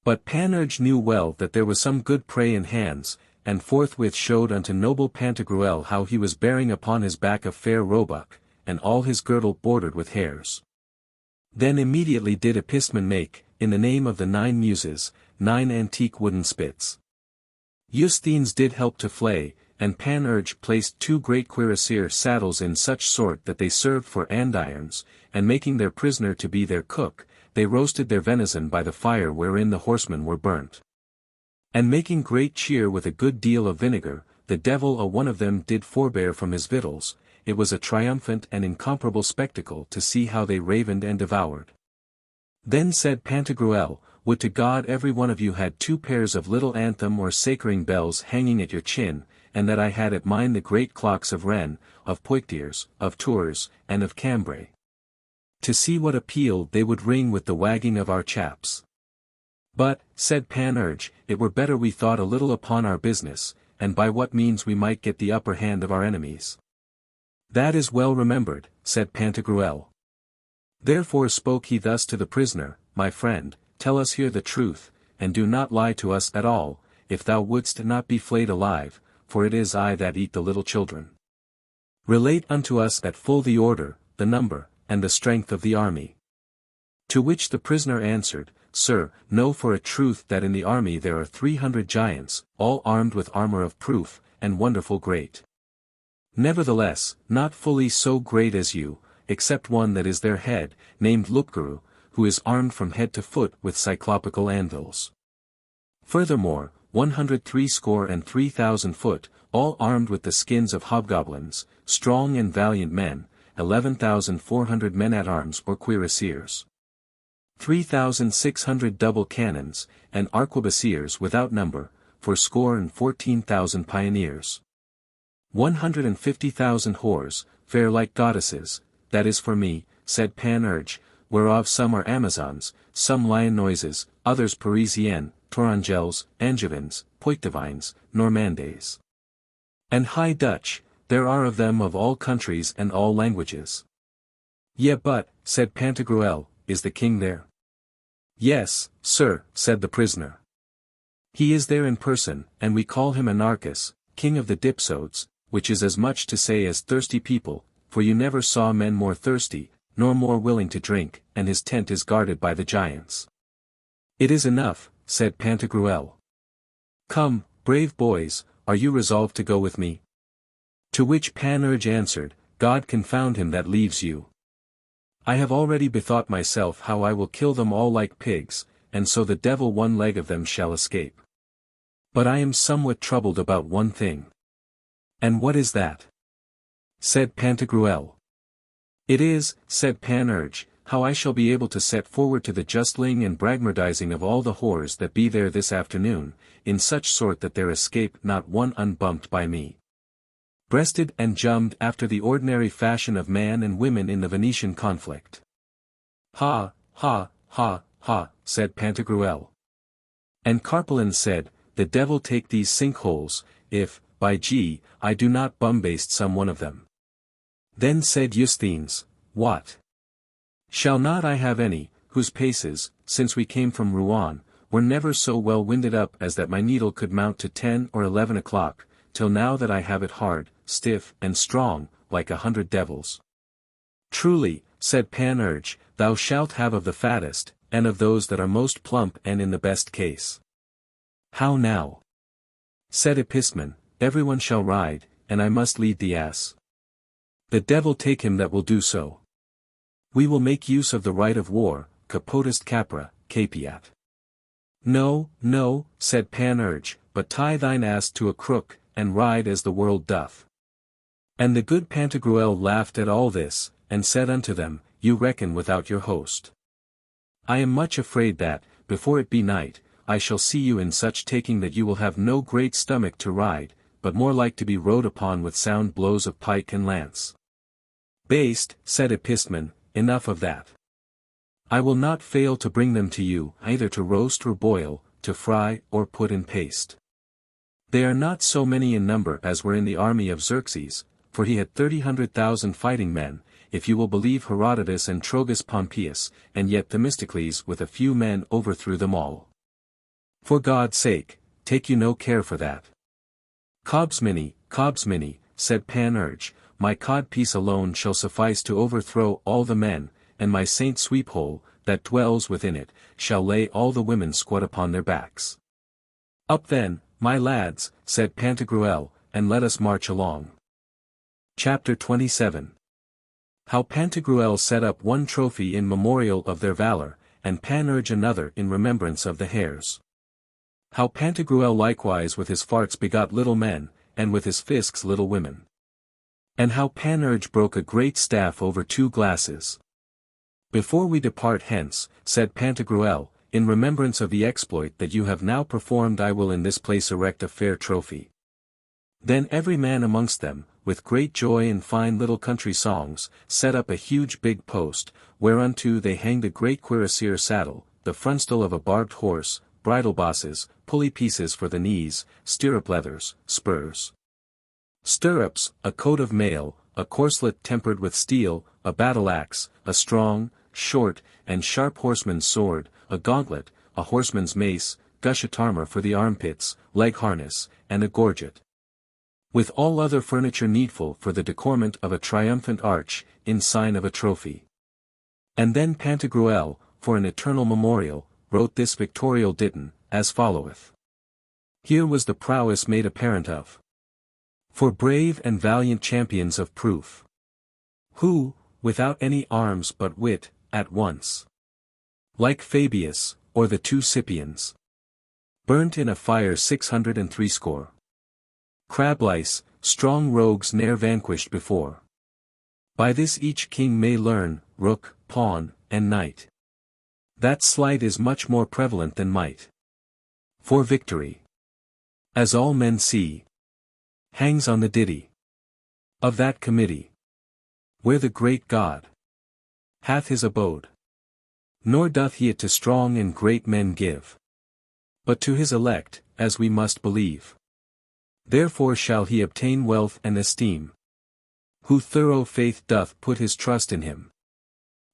But Panurge knew well that there was some good prey in hands, and forthwith showed unto noble Pantagruel how he was bearing upon his back a fair roebuck, and all his girdle bordered with hares. Then immediately did Epistemon make, in the name of the 9 Muses, 9 antique wooden spits. Eusthenes did help to flay, and Panurge placed 2 great cuirassier saddles in such sort that they served for andirons, and making their prisoner to be their cook, they roasted their venison by the fire wherein the horsemen were burnt. And making great cheer with a good deal of vinegar, the devil a one of them did forbear from his victuals. It was a triumphant and incomparable spectacle to see how they ravened and devoured. Then said Pantagruel, would to God every one of you had 2 pairs of little anthem or sacring bells hanging at your chin, and that I had at mine the great clocks of Rennes, of Poictiers, of Tours, and of Cambrai. To see what a peal they would ring with the wagging of our chaps. But, said Panurge, it were better we thought a little upon our business, and by what means we might get the upper hand of our enemies. That is well remembered, said Pantagruel. Therefore spoke he thus to the prisoner, my friend, tell us here the truth, and do not lie to us at all, if thou wouldst not be flayed alive, for it is I that eat the little children. Relate unto us at full the order, the number, and the strength of the army. To which the prisoner answered, Sir, know for a truth that in the army there are 300 giants, all armed with armor of proof, and wonderful great. Nevertheless, not fully so great as you, except one that is their head, named Lupguru, who is armed from head to foot with cyclopical anvils. Furthermore, 163,000 foot, all armed with the skins of hobgoblins, strong and valiant men, 11,400 men-at-arms or cuirassiers. 3,600 double cannons, and arquebusiers without number, fourscore and 14,000 pioneers. 150,000 whores, fair like goddesses, that is for me, said Panurge, whereof some are Amazons, some Lyonnoises, others Parisiennes, Tourangelles, Angevins, Poictevines, Normandes. And High Dutch, there are of them of all countries and all languages. Yea but, said Pantagruel, is the king there? Yes, sir, said the prisoner. He is there in person, and we call him Anarchus, king of the Dipsodes, which is as much to say as thirsty people, for you never saw men more thirsty, nor more willing to drink, and his tent is guarded by the giants. It is enough, said Pantagruel. Come, brave boys, are you resolved to go with me? To which Panurge answered, God confound him that leaves you. I have already bethought myself how I will kill them all like pigs, and so the devil one leg of them shall escape. But I am somewhat troubled about one thing. And what is that? Said Pantagruel. It is, said Panurge, how I shall be able to set forward to the justling and bragmardizing of all the whores that be there this afternoon, in such sort that there escape not one unbumped by me. Breasted and jummed after the ordinary fashion of man and women in the Venetian conflict. Ha, ha, ha, ha, said Pantagruel. And Carpelin said, the devil take these sinkholes, if, by G, I do not bumbaste some one of them. Then said Eusthenes, what? Shall not I have any, whose paces, since we came from Rouen, were never so well winded up as that my needle could mount to 10 or 11 o'clock, till now that I have it hard, stiff, and strong, like 100 devils. Truly, said Panurge, thou shalt have of the fattest, and of those that are most plump and in the best case. How now? Said Epistemon, everyone shall ride, and I must lead the ass. The devil take him that will do so. We will make use of the right of war, capotest capra, capiat. No, no, said Panurge, but tie thine ass to a crook, and ride as the world doth. And the good Pantagruel laughed at all this, and said unto them, You reckon without your host. I am much afraid that, before it be night, I shall see you in such taking that you will have no great stomach to ride, but more like to be rode upon with sound blows of pike and lance. Baste, said Epistemon, enough of that. I will not fail to bring them to you, either to roast or boil, to fry or put in paste. They are not so many in number as were in the army of Xerxes, for he had 30,000 fighting men, if you will believe Herodotus and Trogus Pompeius, and yet Themistocles with a few men overthrew them all. For God's sake, take you no care for that. Cobsmini, said Panurge, my codpiece alone shall suffice to overthrow all the men, and my Saint Sweephole, that dwells within it, shall lay all the women squat upon their backs. Up then, my lads, said Pantagruel, and let us march along. Chapter 27. How Pantagruel set up one trophy in memorial of their valor, and Panurge another in remembrance of the hares. How Pantagruel likewise with his farts begot little men, and with his fisks little women. And how Panurge broke a great staff over 2 glasses. Before we depart hence, said Pantagruel, in remembrance of the exploit that you have now performed I will in this place erect a fair trophy. Then every man amongst them, with great joy and fine little country songs, set up a huge big post, whereunto they hanged a great cuirassier saddle, the frontstall of a barbed horse, bridle bosses, pulley pieces for the knees, stirrup leathers, spurs. Stirrups, a coat of mail, a corslet tempered with steel, a battle-axe, a strong, short, and sharp horseman's sword, a gauntlet, a horseman's mace, gushet armor for the armpits, leg harness, and a gorget. With all other furniture needful for the decorment of a triumphant arch, in sign of a trophy. And then Pantagruel, for an eternal memorial, wrote this victorial ditton, as followeth. Here was the prowess made apparent of. For brave and valiant champions of proof. Who, without any arms but wit, at once. Like Fabius, or the 2 Scipions. Burnt in a fire 660. Crablice, strong rogues ne'er vanquished before. By this each king may learn, rook, pawn, and knight. That sleight is much more prevalent than might. For victory, as all men see, hangs on the ditty of that committee, where the great God hath his abode. Nor doth he it to strong and great men give, but to his elect, as we must believe. Therefore shall he obtain wealth and esteem, who thorough faith doth put his trust in him.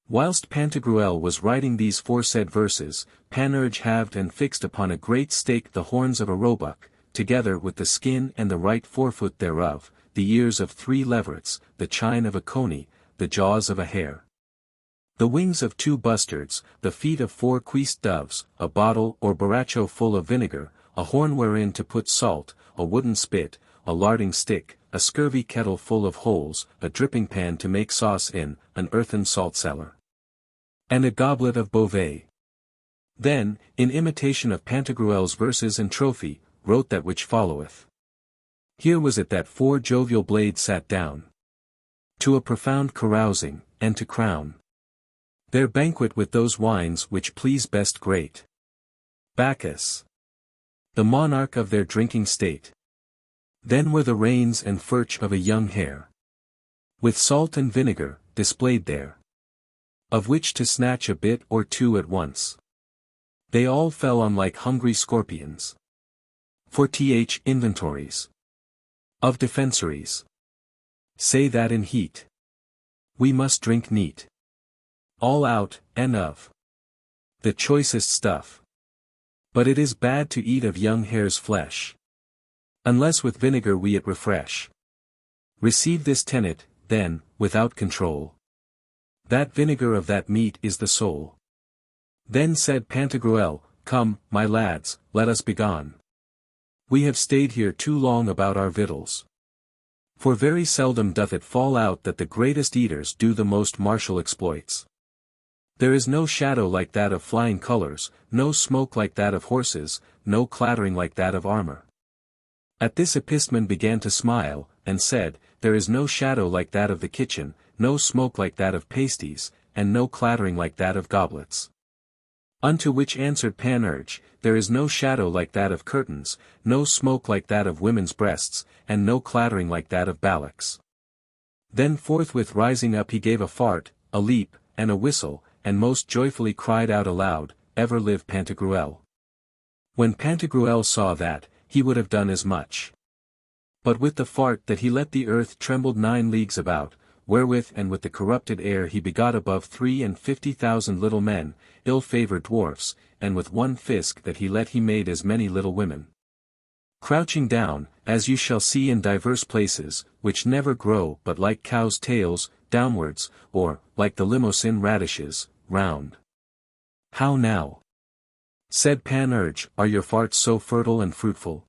Whilst Pantagruel was writing these foresaid verses, Panurge halved and fixed upon a great stake the horns of a roebuck, together with the skin and the right forefoot thereof, the ears of 3 leverets, the chine of a coney, the jaws of a hare, the wings of 2 bustards, the feet of 4 queeced doves, a bottle or borracho full of vinegar, a horn wherein to put salt, a wooden spit, a larding stick, a scurvy kettle full of holes, a dripping pan to make sauce in, an earthen salt cellar, and a goblet of Beauvais. Then, in imitation of Pantagruel's verses and trophy, wrote that which followeth. Here was it that 4 jovial blades sat down to a profound carousing, and to crown their banquet with those wines which please best great Bacchus, the monarch of their drinking state. Then were the reins and furch of a young hare, with salt and vinegar, displayed there, of which to snatch a bit or 2 at once. They all fell on like hungry scorpions. For inventories of defensories say that in heat we must drink neat, all out, and of the choicest stuff. But it is bad to eat of young hare's flesh, unless with vinegar we it refresh. Receive this tenet, then, without control. That vinegar of that meat is the soul. Then said Pantagruel, Come, my lads, let us begone. We have stayed here too long about our victuals. For very seldom doth it fall out that the greatest eaters do the most martial exploits. There is no shadow like that of flying colours, no smoke like that of horses, no clattering like that of armour. At this Epistemon began to smile, and said, There is no shadow like that of the kitchen, no smoke like that of pasties, and no clattering like that of goblets. Unto which answered Panurge, There is no shadow like that of curtains, no smoke like that of women's breasts, and no clattering like that of ballocks. Then forthwith rising up he gave a fart, a leap, and a whistle, and most joyfully cried out aloud, Ever live Pantagruel. When Pantagruel saw that, he would have done as much. But with the fart that he let the earth trembled 9 leagues about, wherewith and with the corrupted air he begot above 53,000 little men, ill-favoured dwarfs, and with one fisk that he let he made as many little women. Crouching down, as you shall see in divers places, which never grow but like cows' tails, downwards, or, like the Limousin radishes, round. How now? Said Panurge, Are your farts so fertile and fruitful?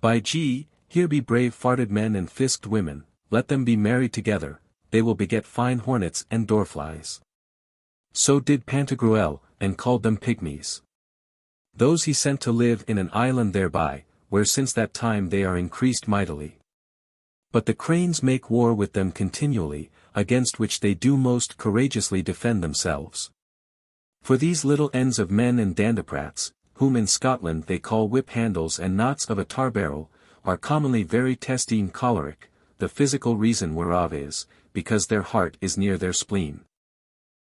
By G, here be brave farted men and fisked women, let them be married together, they will beget fine hornets and doorflies. So did Pantagruel, and called them pygmies. Those he sent to live in an island thereby, where since that time they are increased mightily. But the cranes make war with them continually, against which they do most courageously defend themselves. For these little ends of men and dandiprats, whom in Scotland they call whip-handles and knots of a tar-barrel, are commonly very testy and choleric, the physical reason whereof is, because their heart is near their spleen.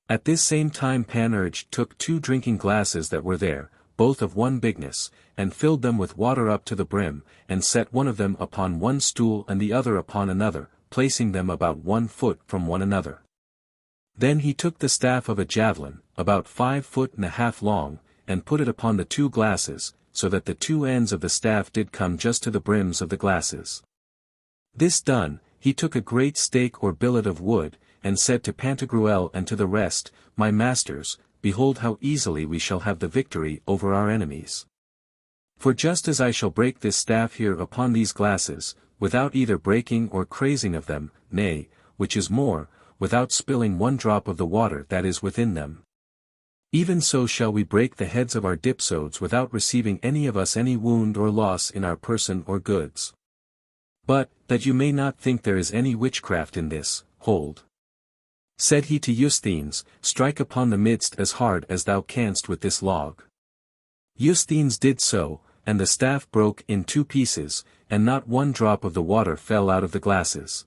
At this same time Panurge took 2 drinking glasses that were there, both of one bigness, and filled them with water up to the brim, and set one of them upon one stool and the other upon another, placing them about 1 foot from one another. Then he took the staff of a javelin, about 5 foot and a half long, and put it upon the 2 glasses, so that the 2 ends of the staff did come just to the brims of the glasses. This done, he took a great stake or billet of wood, and said to Pantagruel and to the rest, My masters, behold how easily we shall have the victory over our enemies. For just as I shall break this staff here upon these glasses, without either breaking or crazing of them, nay, which is more, without spilling 1 drop of the water that is within them. Even so shall we break the heads of our dipsodes without receiving any of us any wound or loss in our person or goods. But, that you may not think there is any witchcraft in this, hold. Said he to Eusthenes, Strike upon the midst as hard as thou canst with this log. Eusthenes did so, and the staff broke in 2 pieces, and not 1 drop of the water fell out of the glasses.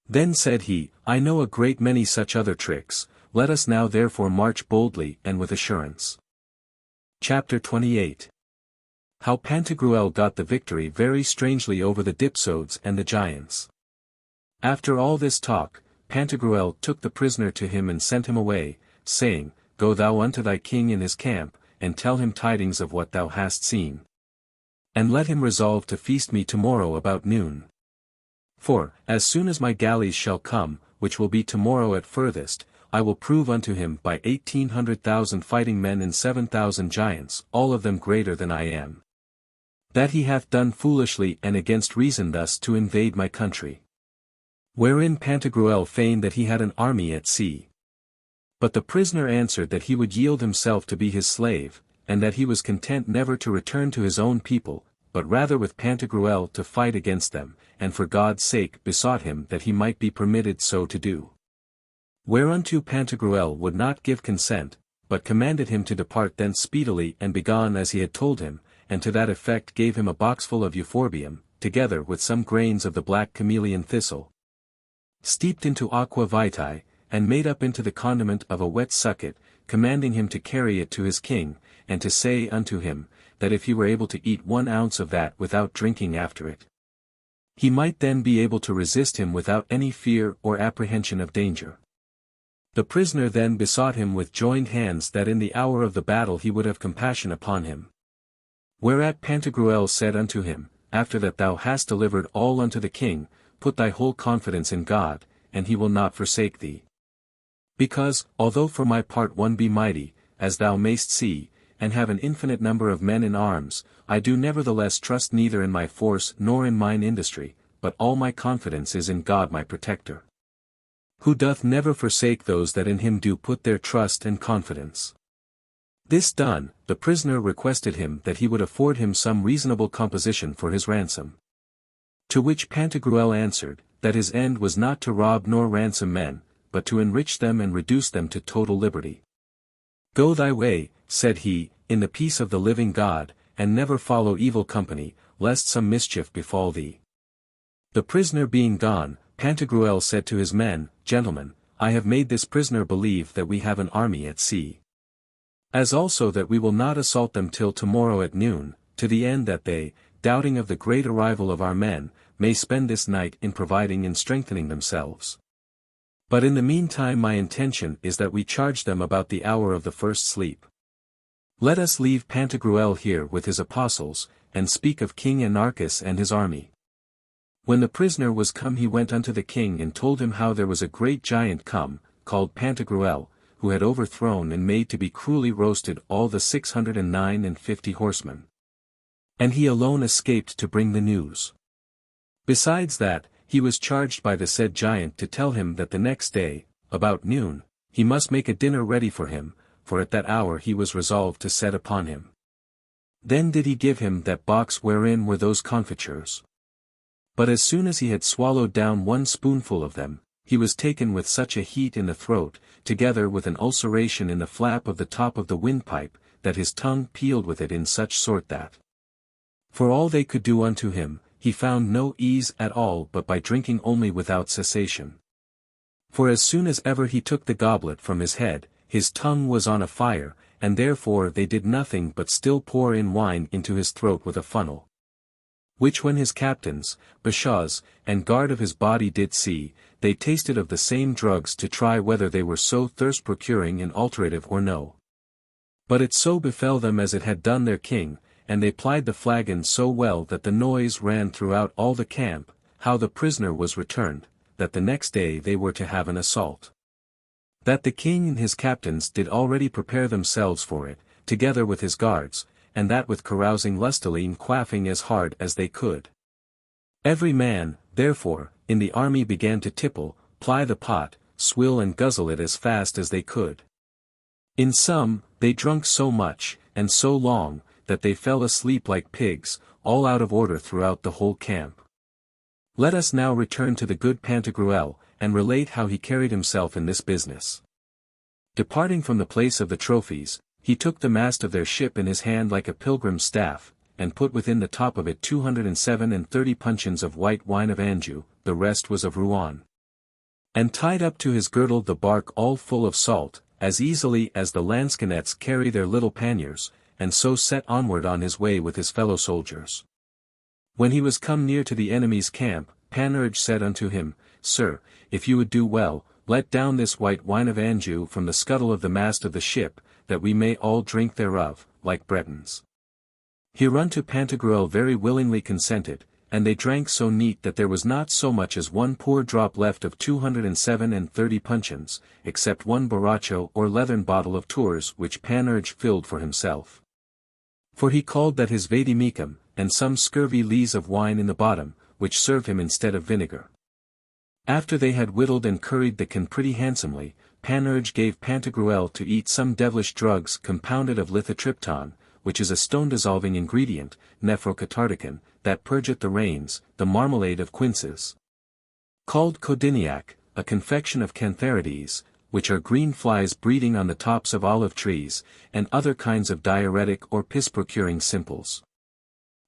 Then said he, I know a great many such other tricks, let us now therefore march boldly and with assurance. Chapter 28. How Pantagruel got the victory very strangely over the dipsodes and the giants. After all this talk, Pantagruel took the prisoner to him and sent him away, saying, Go thou unto thy king in his camp, and tell him tidings of what thou hast seen. And let him resolve to feast me tomorrow about noon. For, as soon as my galleys shall come, which will be tomorrow at furthest, I will prove unto him by 1,800,000 fighting men and 7,000 giants, all of them greater than I am, that he hath done foolishly and against reason thus to invade my country. Wherein Pantagruel feigned that he had an army at sea. But the prisoner answered that he would yield himself to be his slave, and that he was content never to return to his own people, but rather with Pantagruel to fight against them, and for God's sake besought him that he might be permitted so to do. Whereunto Pantagruel would not give consent, but commanded him to depart thence speedily and begone as he had told him, and to that effect gave him a boxful of euphorbium, together with some grains of the black chameleon thistle, steeped into aqua vitae, and made up into the condiment of a wet sucket, commanding him to carry it to his king, and to say unto him, that if he were able to eat 1 ounce of that without drinking after it, he might then be able to resist him without any fear or apprehension of danger. The prisoner then besought him with joined hands that in the hour of the battle he would have compassion upon him. Whereat Pantagruel said unto him, After that thou hast delivered all unto the king, put thy whole confidence in God, and he will not forsake thee. Because, although for my part one be mighty, as thou mayst see, and have an infinite number of men in arms, I do nevertheless trust neither in my force nor in mine industry, but all my confidence is in God my protector, who doth never forsake those that in him do put their trust and confidence. This done, the prisoner requested him that he would afford him some reasonable composition for his ransom. To which Pantagruel answered, that his end was not to rob nor ransom men, but to enrich them and reduce them to total liberty. Go thy way, said he, in the peace of the living God, and never follow evil company, lest some mischief befall thee. The prisoner being gone, Pantagruel said to his men, Gentlemen, I have made this prisoner believe that we have an army at sea. As also that we will not assault them till tomorrow at noon, to the end that they, doubting of the great arrival of our men, may spend this night in providing and strengthening themselves. But in the meantime my intention is that we charge them about the hour of the first sleep. Let us leave Pantagruel here with his apostles, and speak of King Anarchus and his army. When the prisoner was come he went unto the king and told him how there was a great giant come, called Pantagruel, who had overthrown and made to be cruelly roasted all the 650 horsemen. And he alone escaped to bring the news. Besides that, he was charged by the said giant to tell him that the next day, about noon, he must make a dinner ready for him, for at that hour he was resolved to set upon him. Then did he give him that box wherein were those confitures. But as soon as he had swallowed down one spoonful of them, he was taken with such a heat in the throat, together with an ulceration in the flap of the top of the windpipe, that his tongue peeled with it in such sort that, for all they could do unto him, he found no ease at all but by drinking only without cessation. For as soon as ever he took the goblet from his head, his tongue was on a fire, and therefore they did nothing but still pour in wine into his throat with a funnel. Which when his captains, bashaws, and guard of his body did see, they tasted of the same drugs to try whether they were so thirst-procuring and alterative or no. But it so befell them as it had done their king, and they plied the flagon so well that the noise ran throughout all the camp, how the prisoner was returned, that the next day they were to have an assault. That the king and his captains did already prepare themselves for it, together with his guards, and that with carousing lustily and quaffing as hard as they could. Every man, therefore, in the army began to tipple, ply the pot, swill and guzzle it as fast as they could. In some, they drunk so much, and so long, that they fell asleep like pigs, all out of order throughout the whole camp. Let us now return to the good Pantagruel, and relate how he carried himself in this business. Departing from the place of the trophies, he took the mast of their ship in his hand like a pilgrim's staff, and put within the top of it 237 puncheons of white wine of Anjou, the rest was of Rouen. And tied up to his girdle the bark all full of salt, as easily as the lansquenets carry their little panniers, and so set onward on his way with his fellow soldiers. When he was come near to the enemy's camp, Panurge said unto him, Sir, if you would do well, let down this white wine of Anjou from the scuttle of the mast of the ship, that we may all drink thereof, like Bretons. Hereunto Pantagruel very willingly consented, and they drank so neat that there was not so much as one poor drop left of 237 puncheons, except one borracho or leathern bottle of Tours which Panurge filled for himself. For he called that his vademecum, and some scurvy lees of wine in the bottom, which served him instead of vinegar. After they had whittled and curried the can pretty handsomely, Panurge gave Pantagruel to eat some devilish drugs compounded of lithotripton, which is a stone-dissolving ingredient, nephrocatardicon, that purgeth the reins, the marmalade of quinces, called codiniac, a confection of cantharides, which are green flies breeding on the tops of olive trees, and other kinds of diuretic or piss-procuring simples.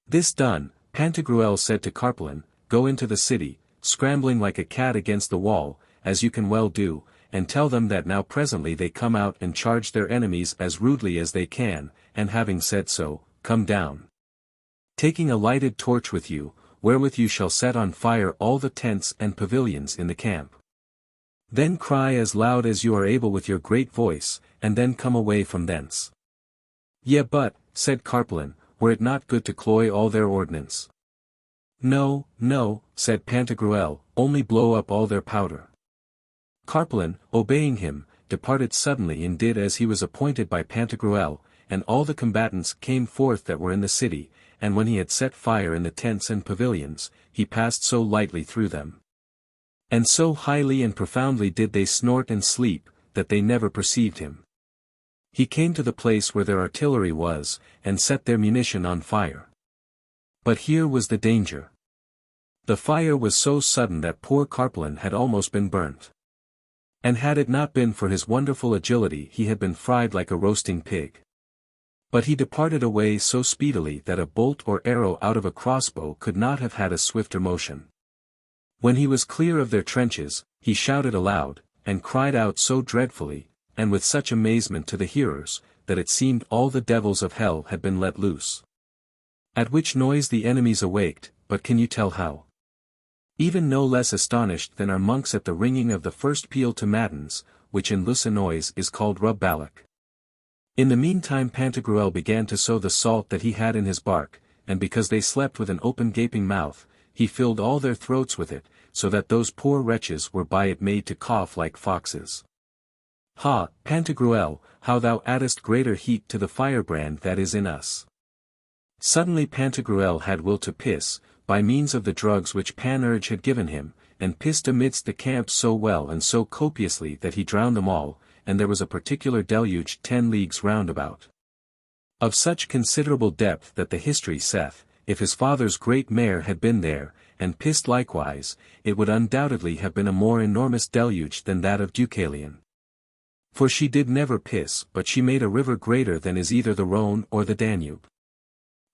This done, Pantagruel said to Carpalin, Go into the city, scrambling like a cat against the wall, as you can well do, and tell them that now presently they come out and charge their enemies as rudely as they can, and having said so, come down, taking a lighted torch with you, wherewith you shall set on fire all the tents and pavilions in the camp. Then cry as loud as you are able with your great voice, and then come away from thence. Yea but, said Carpalin, were it not good to cloy all their ordnance? No, no, said Pantagruel, only blow up all their powder. Carpalin, obeying him, departed suddenly and did as he was appointed by Pantagruel, and all the combatants came forth that were in the city, and when he had set fire in the tents and pavilions, he passed so lightly through them. And so highly and profoundly did they snort and sleep, that they never perceived him. He came to the place where their artillery was, and set their munition on fire. But here was the danger. The fire was so sudden that poor Carpelin had almost been burnt. And had it not been for his wonderful agility he had been fried like a roasting pig. But he departed away so speedily that a bolt or arrow out of a crossbow could not have had a swifter motion. When he was clear of their trenches, he shouted aloud, and cried out so dreadfully, and with such amazement to the hearers, that it seemed all the devils of hell had been let loose. At which noise the enemies awaked, but can you tell how? Even no less astonished than are monks at the ringing of the first peal to matins, which in Lucenoise is called rub-ballock. In the meantime Pantagruel began to sow the salt that he had in his bark, and because they slept with an open gaping mouth, he filled all their throats with it, so that those poor wretches were by it made to cough like foxes. Ha, Pantagruel, how thou addest greater heat to the firebrand that is in us. Suddenly Pantagruel had will to piss, by means of the drugs which Panurge had given him, and pissed amidst the camp so well and so copiously that he drowned them all, and there was a particular deluge 10 leagues round about. Of such considerable depth that the history saith, if his father's great mare had been there, and pissed likewise, it would undoubtedly have been a more enormous deluge than that of Deucalion. For she did never piss, but she made a river greater than is either the Rhone or the Danube.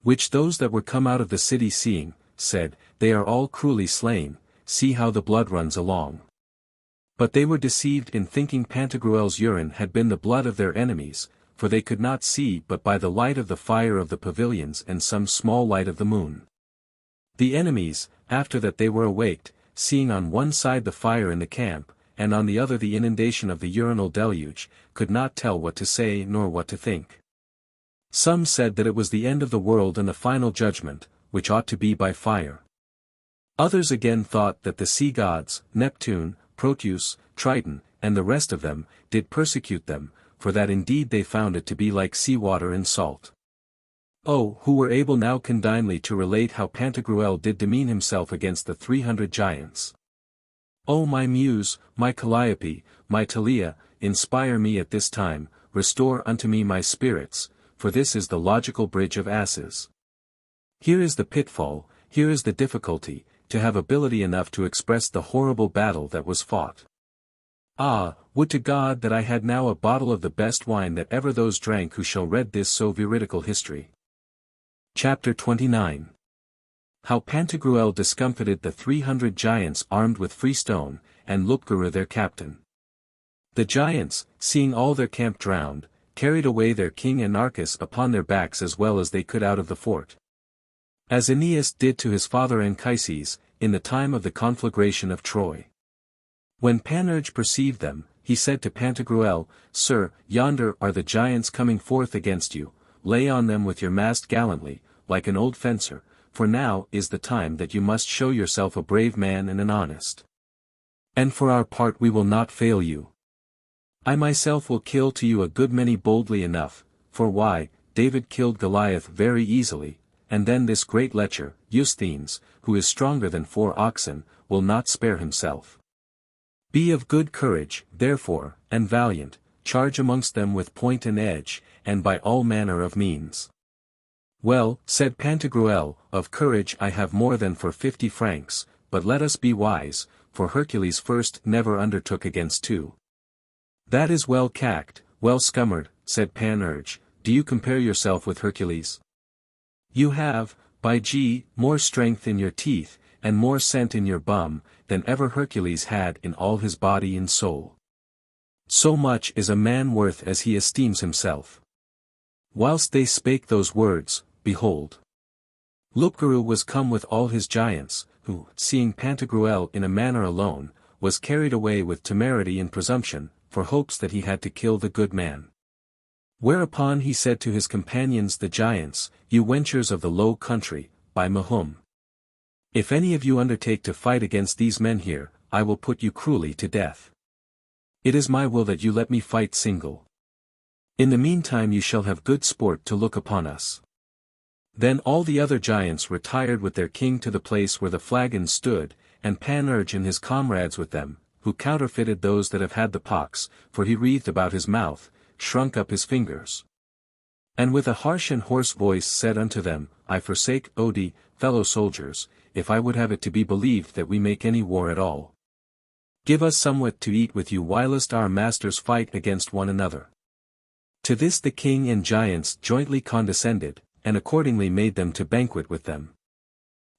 Which those that were come out of the city seeing, said, they are all cruelly slain, see how the blood runs along. But they were deceived in thinking Pantagruel's urine had been the blood of their enemies, for they could not see but by the light of the fire of the pavilions and some small light of the moon. The enemies, after that they were awaked, seeing on one side the fire in the camp, and on the other the inundation of the urinal deluge, could not tell what to say nor what to think. Some said that it was the end of the world and the final judgment, which ought to be by fire. Others again thought that the sea gods, Neptune, Proteus, Triton, and the rest of them, did persecute them, for that indeed they found it to be like sea water and salt. Oh, who were able now condignly to relate how Pantagruel did demean himself against the 300 giants. O my Muse, my Calliope, my Thalia, inspire me at this time, restore unto me my spirits, for this is the logical bridge of asses. Here is the pitfall, here is the difficulty, to have ability enough to express the horrible battle that was fought. Ah, would to God that I had now a bottle of the best wine that ever those drank who shall read this so veridical history. Chapter 29. How Pantagruel discomfited the 300 giants armed with freestone, and Lupguru their captain. The giants, seeing all their camp drowned, carried away their king Anarchus upon their backs as well as they could out of the fort. As Aeneas did to his father Anchises, in the time of the conflagration of Troy. When Panurge perceived them, he said to Pantagruel, Sir, yonder are the giants coming forth against you, lay on them with your mast gallantly, like an old fencer, for now is the time that you must show yourself a brave man and an honest. And for our part we will not fail you. I myself will kill to you a good many boldly enough, for why, David killed Goliath very easily, and then this great lecher, Eusthenes, who is stronger than 4 oxen, will not spare himself. Be of good courage, therefore, and valiant, charge amongst them with point and edge, and by all manner of means. Well, said Pantagruel, of courage I have more than for 50 francs, but let us be wise, for Hercules first never undertook against 2. That is well cacked, well scummered, said Panurge, do you compare yourself with Hercules? You have, by G, more strength in your teeth, and more scent in your bum, than ever Hercules had in all his body and soul. So much is a man worth as he esteems himself. Whilst they spake those words, behold, Lupguru was come with all his giants, who, seeing Pantagruel in a manner alone, was carried away with temerity and presumption, for hopes that he had to kill the good man. Whereupon he said to his companions the giants, You wenchers of the low country, by Mahum. If any of you undertake to fight against these men here, I will put you cruelly to death. It is my will that you let me fight single. In the meantime you shall have good sport to look upon us. Then all the other giants retired with their king to the place where the flagons stood, and Panurge and his comrades with them, who counterfeited those that have had the pox, for he wreathed about his mouth, shrunk up his fingers. And with a harsh and hoarse voice said unto them, I forsake Odi, fellow soldiers, if I would have it to be believed that we make any war at all. Give us somewhat to eat with you whilst our masters fight against one another. To this the king and giants jointly condescended, and accordingly made them to banquet with them.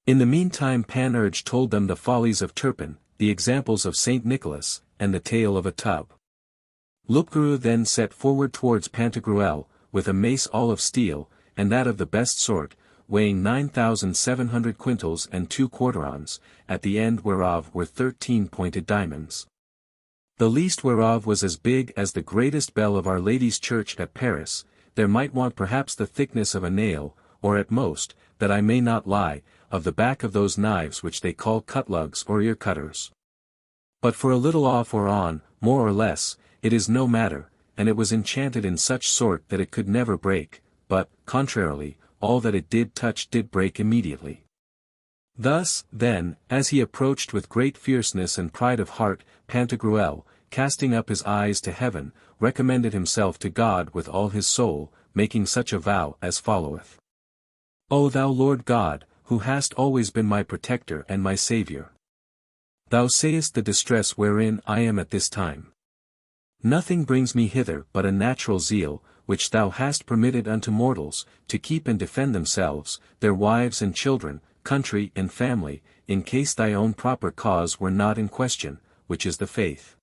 In the meantime Panurge told them the follies of Turpin, the examples of Saint Nicholas, and the tale of a tub. Loupgarou then set forward towards Pantagruel, with a mace all of steel, and that of the best sort, weighing 9,700 quintals and 2 quarterons, at the end whereof were 13 pointed diamonds. The least whereof was as big as the greatest bell of Our Lady's Church at Paris. There might want perhaps the thickness of a nail, or at most, that I may not lie, of the back of those knives which they call cutlugs or ear cutters. But for a little off or on, more or less, it is no matter, and it was enchanted in such sort that it could never break, but, contrarily, all that it did touch did break immediately. Thus, then, as he approached with great fierceness and pride of heart, Pantagruel, casting up his eyes to heaven, recommended himself to God with all his soul, making such a vow as followeth. O thou Lord God, who hast always been my protector and my Saviour. Thou sayest the distress wherein I am at this time. Nothing brings me hither but a natural zeal, which thou hast permitted unto mortals, to keep and defend themselves, their wives and children, country and family, in case thy own proper cause were not in question, which is the faith.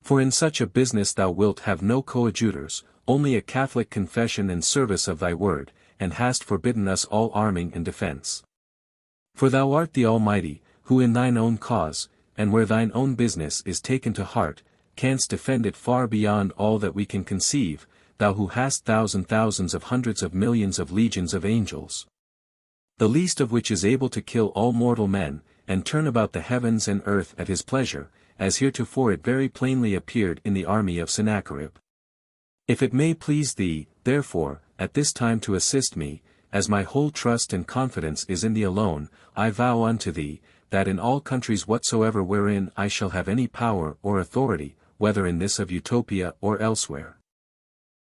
For in such a business thou wilt have no coadjutors, only a Catholic confession and service of thy word, and hast forbidden us all arming and defence. For thou art the Almighty, who in thine own cause, and where thine own business is taken to heart, canst defend it far beyond all that we can conceive, thou who hast thousands of hundreds of millions of legions of angels. The least of which is able to kill all mortal men, and turn about the heavens and earth at his pleasure, as heretofore it very plainly appeared in the army of Sennacherib. If it may please thee, therefore, at this time to assist me, as my whole trust and confidence is in thee alone, I vow unto thee, that in all countries whatsoever wherein I shall have any power or authority, whether in this of Utopia or elsewhere,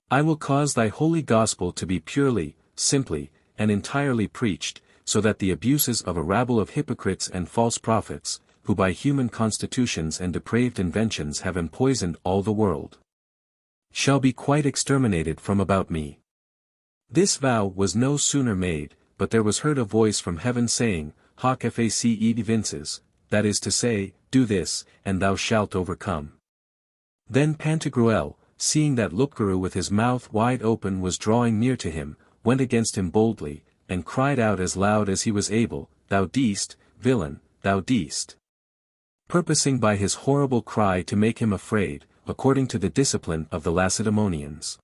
I will cause thy holy gospel to be purely, simply, and entirely preached, so that the abuses of a rabble of hypocrites and false prophets, who by human constitutions and depraved inventions have empoisoned all the world, shall be quite exterminated from about me. This vow was no sooner made, but there was heard a voice from heaven saying, Hoc fac et vinces, that is to say, do this, and thou shalt overcome. Then Pantagruel, seeing that Loupgarou with his mouth wide open was drawing near to him, went against him boldly, and cried out as loud as he was able, Thou deest, villain, thou deest. Purposing by his horrible cry to make him afraid, according to the discipline of the Lacedaemonians.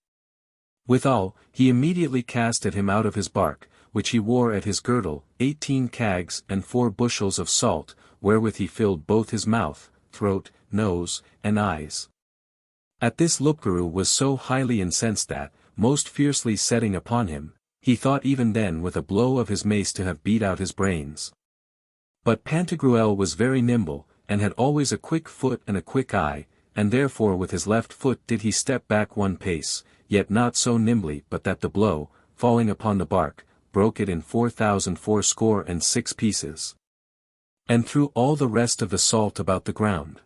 Withal, he immediately cast at him out of his bark, which he wore at his girdle, 18 cags and 4 bushels of salt, wherewith he filled both his mouth, throat, nose, and eyes. At this Loupgarou was so highly incensed that, most fiercely setting upon him, he thought even then with a blow of his mace to have beat out his brains. But Pantagruel was very nimble, and had always a quick foot and a quick eye, and therefore with his left foot did he step back 1 pace, yet not so nimbly but that the blow, falling upon the bark, broke it in 4,406 pieces, and threw all the rest of the salt about the ground.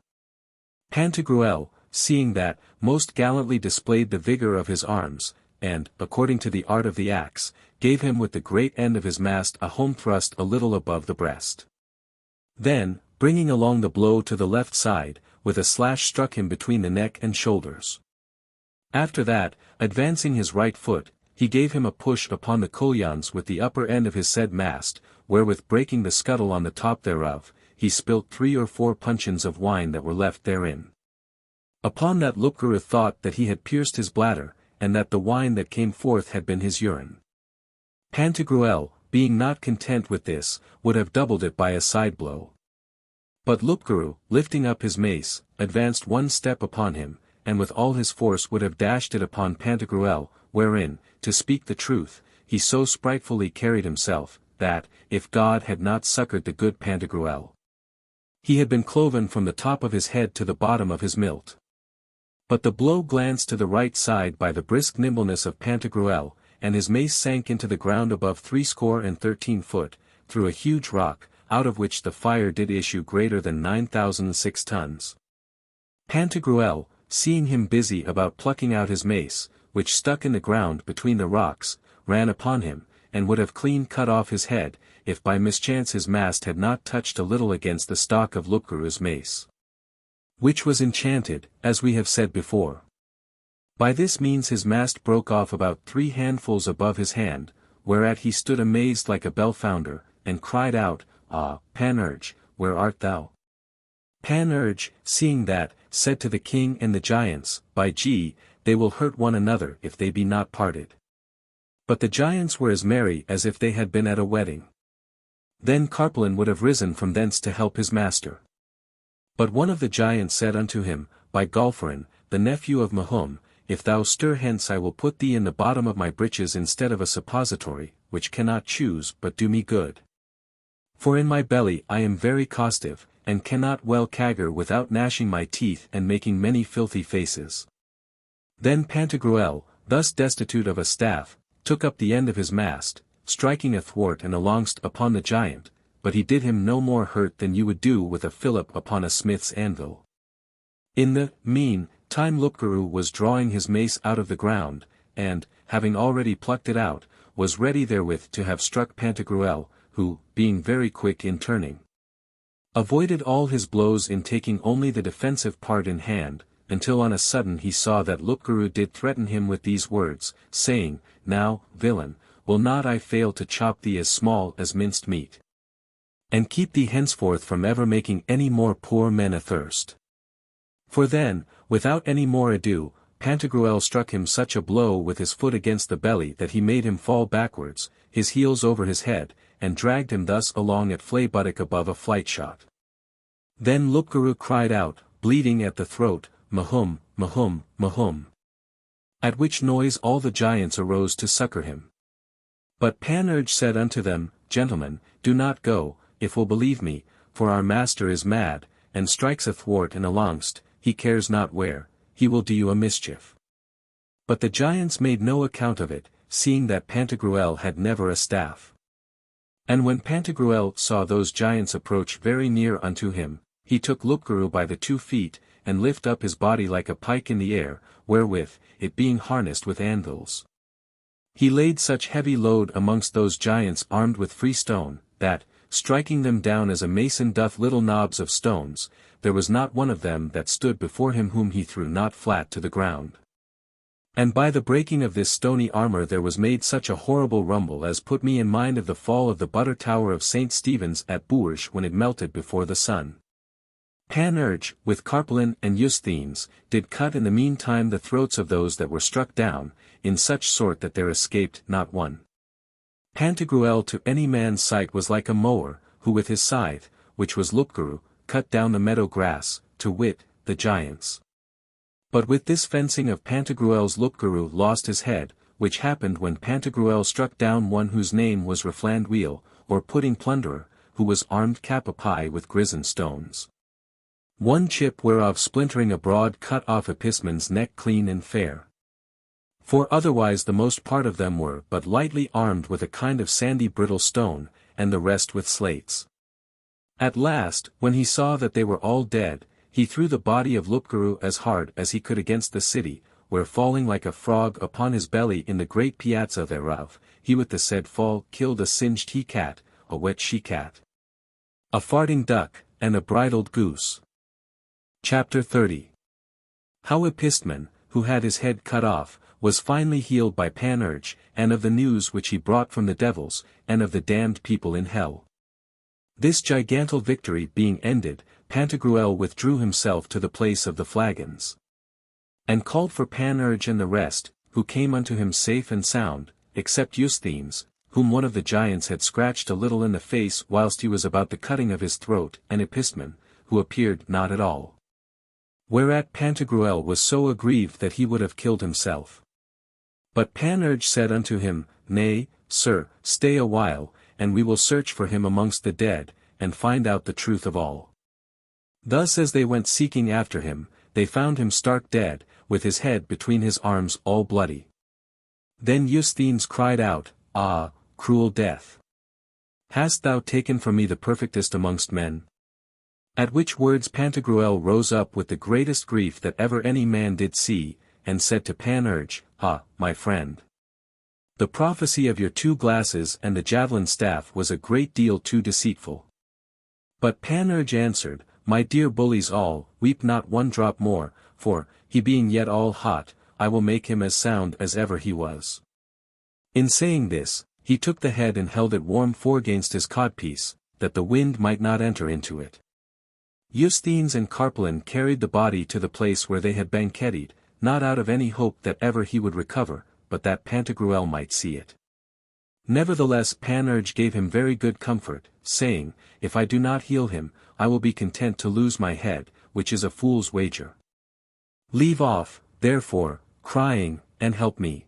Pantagruel, seeing that, most gallantly displayed the vigour of his arms, and, according to the art of the axe, gave him with the great end of his mast a home thrust a little above the breast. Then, bringing along the blow to the left side, with a slash struck him between the neck and shoulders. After that, advancing his right foot, he gave him a push upon the cullions with the upper end of his said mast, wherewith breaking the scuttle on the top thereof, he spilt 3 or 4 puncheons of wine that were left therein. Upon that Loupgarou thought that he had pierced his bladder, and that the wine that came forth had been his urine. Pantagruel, being not content with this, would have doubled it by a side blow. But Loupgarou, lifting up his mace, advanced one step upon him, and with all his force would have dashed it upon Pantagruel, wherein, to speak the truth, he so spritefully carried himself, that, if God had not succoured the good Pantagruel, he had been cloven from the top of his head to the bottom of his milt. But the blow glanced to the right side by the brisk nimbleness of Pantagruel, and his mace sank into the ground above 13 foot, through a huge rock, out of which the fire did issue greater than 9,006 tons. Pantagruel, seeing him busy about plucking out his mace, which stuck in the ground between the rocks, ran upon him, and would have clean cut off his head, if by mischance his mast had not touched a little against the stock of Loupgarou's mace, which was enchanted, as we have said before. By this means his mast broke off about 3 handfuls above his hand, whereat he stood amazed like a bell-founder, and cried out, "Ah, Panurge, where art thou?" Panurge, seeing that, said to the king and the giants, "By G, they will hurt one another if they be not parted." But the giants were as merry as if they had been at a wedding. Then Carpalin would have risen from thence to help his master. But one of the giants said unto him, "By Golfarin, the nephew of Mahum, if thou stir hence I will put thee in the bottom of my breeches instead of a suppository, which cannot choose but do me good. For in my belly I am very costive, and cannot well cagger without gnashing my teeth and making many filthy faces." Then Pantagruel, thus destitute of a staff, took up the end of his mast, striking athwart and alongst upon the giant, but he did him no more hurt than you would do with a fillip upon a smith's anvil. In the mean time Loupgarou was drawing his mace out of the ground, and, having already plucked it out, was ready therewith to have struck Pantagruel, who, being very quick in turning, avoided all his blows in taking only the defensive part in hand, until on a sudden he saw that Loupgarou did threaten him with these words, saying, "Now, villain, will not I fail to chop thee as small as minced meat, and keep thee henceforth from ever making any more poor men athirst?" For then, without any more ado, Pantagruel struck him such a blow with his foot against the belly that he made him fall backwards, his heels over his head, and dragged him thus along at flay-buttock above a flight shot. Then Loupgarou cried out, bleeding at the throat, "Mahum, Mahum, Mahum!" At which noise all the giants arose to succor him. But Panurge said unto them, "Gentlemen, do not go, if will believe me, for our master is mad, and strikes athwart and alongst, he cares not where, he will do you a mischief." But the giants made no account of it, seeing that Pantagruel had never a staff. And when Pantagruel saw those giants approach very near unto him, he took Loupgarou by the 2 feet, and lift up his body like a pike in the air, wherewith, it being harnessed with anvils, he laid such heavy load amongst those giants armed with free stone, that, striking them down as a mason doth little knobs of stones, there was not one of them that stood before him whom he threw not flat to the ground. And by the breaking of this stony armor there was made such a horrible rumble as put me in mind of the fall of the butter tower of St. Stephen's at Bourges when it melted before the sun. Panurge, with Carpalin and Eusthenes, did cut in the meantime the throats of those that were struck down, in such sort that there escaped not one. Pantagruel to any man's sight was like a mower, who with his scythe, which was Loupgarou, cut down the meadow grass, to wit, the giants. But with this fencing of Pantagruel's Loupgarou lost his head, which happened when Pantagruel struck down one whose name was Reflandwheel, or Pudding Plunderer, who was armed cap a pie with grisen stones. One chip whereof splintering abroad cut off Episman's neck clean and fair. For otherwise the most part of them were but lightly armed with a kind of sandy brittle stone, and the rest with slates. At last, when he saw that they were all dead, he threw the body of Loupgarou as hard as he could against the city, where falling like a frog upon his belly in the great piazza thereof, he with the said fall killed a singed he-cat, a wet she-cat, a farting duck, and a bridled goose. Chapter 30. How Episman, who had his head cut off, was finally healed by Panurge, and of the news which he brought from the devils, and of the damned people in hell. This gigantal victory being ended, Pantagruel withdrew himself to the place of the flagons, and called for Panurge and the rest, who came unto him safe and sound, except Eusthenes, whom one of the giants had scratched a little in the face whilst he was about the cutting of his throat, and Episman, who appeared not at all. Whereat Pantagruel was so aggrieved that he would have killed himself. But Panurge said unto him, Nay, sir, stay a while, and we will search for him amongst the dead, and find out the truth of all. Thus as they went seeking after him, they found him stark dead, with his head between his arms all bloody. Then Eusthenes cried out, Ah, cruel death! Hast thou taken from me the perfectest amongst men? At which words Pantagruel rose up with the greatest grief that ever any man did see, and said to Panurge, Ah, my friend! The prophecy of your 2 glasses and the javelin staff was a great deal too deceitful. But Panurge answered, My dear bullies all, weep not 1 drop more, for, he being yet all hot, I will make him as sound as ever he was. In saying this, he took the head and held it warm foragainst his codpiece, that the wind might not enter into it. Eusthenes and Carpalin carried the body to the place where they had banqueted, not out of any hope that ever he would recover, but that Pantagruel might see it. Nevertheless Panurge gave him very good comfort, saying, If I do not heal him, I will be content to lose my head, which is a fool's wager. Leave off, therefore, crying, and help me.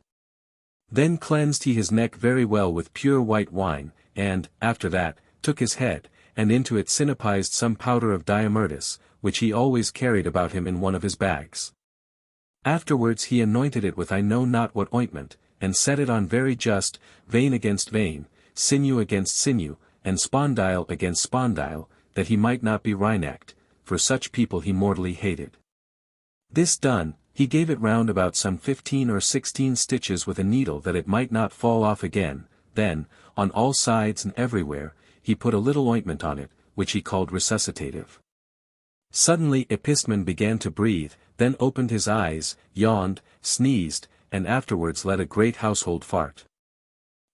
Then cleansed he his neck very well with pure white wine, and, after that, took his head, and into it synapized some powder of diamyrtus, which he always carried about him in one of his bags. Afterwards he anointed it with I know not what ointment, and set it on very just, vein against vein, sinew against sinew, and spondyle against spondyle, that he might not be wry-necked, for such people he mortally hated. This done, he gave it round about some 15 or 16 stitches with a needle that it might not fall off again, then, on all sides and everywhere, he put a little ointment on it, which he called resuscitative. Suddenly Epistemon began to breathe, then opened his eyes, yawned, sneezed, and afterwards let a great household fart.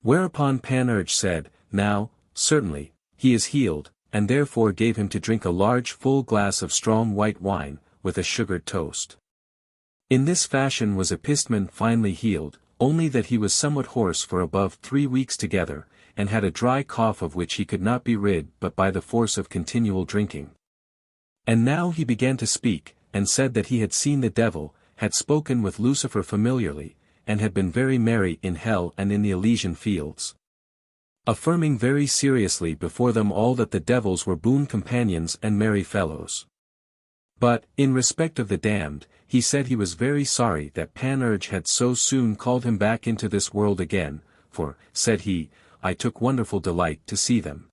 Whereupon Panurge said, Now, certainly, he is healed, and therefore gave him to drink a large full glass of strong white wine, with a sugared toast. In this fashion was Epistemon finally healed, only that he was somewhat hoarse for above 3 weeks together, and had a dry cough of which he could not be rid but by the force of continual drinking. And now he began to speak, and said that he had seen the devil, had spoken with Lucifer familiarly, and had been very merry in hell and in the Elysian fields. Affirming very seriously before them all that the devils were boon companions and merry fellows. But, in respect of the damned, he said he was very sorry that Panurge had so soon called him back into this world again, for, said he, I took wonderful delight to see them.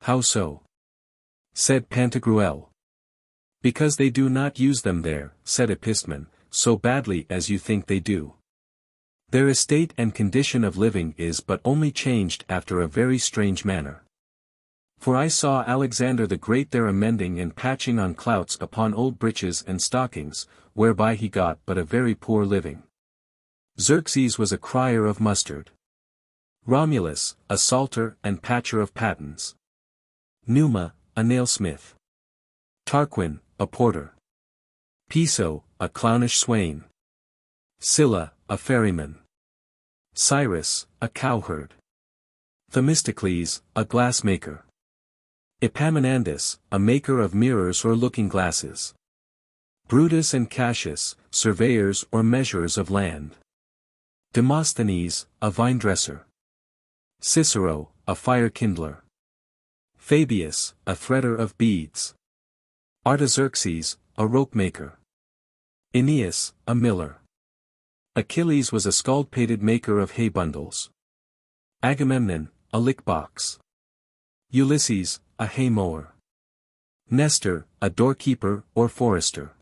How so? Said Pantagruel. Because they do not use them there, said Epistemon, so badly as you think they do. Their estate and condition of living is but only changed after a very strange manner. For I saw Alexander the Great there amending and patching on clouts upon old breeches and stockings, whereby he got but a very poor living. Xerxes was a crier of mustard. Romulus, a salter and patcher of pattens. Numa, a nailsmith. Tarquin, a porter. Piso, a clownish swain. Sylla, a ferryman. Cyrus, a cowherd. Themistocles, a glassmaker. Epaminondas, a maker of mirrors or looking-glasses. Brutus and Cassius, surveyors or measurers of land. Demosthenes, a vine-dresser. Cicero, a fire-kindler. Fabius, a threader of beads. Artaxerxes, a rope-maker. Aeneas, a miller. Achilles was a scald-pated maker of hay-bundles. Agamemnon, a lick-box. Ulysses, a hay-mower. Nestor, a doorkeeper or forester.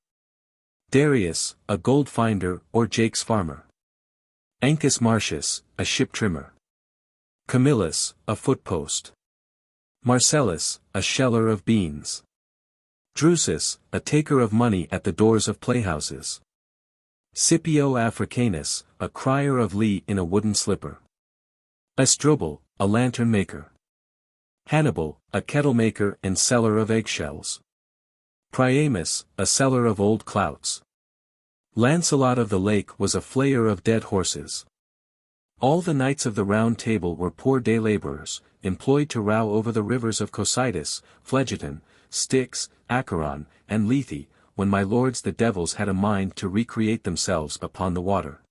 Darius, a gold-finder or jakes farmer. Ancus Marcius, a ship-trimmer. Camillus, a footpost. Marcellus, a sheller of beans. Drusus, a taker of money at the doors of playhouses. Scipio Africanus, a crier of lee in a wooden slipper. Asdrubal, a lantern-maker. Hannibal, a kettle-maker and seller of eggshells. Priamus, a seller of old clouts. Lancelot of the Lake was a flayer of dead horses. All the knights of the Round Table were poor day labourers, employed to row over the rivers of Cocytus, Phlegeton, Styx, Acheron, and Lethe, when my lords the devils had a mind to recreate themselves upon the water.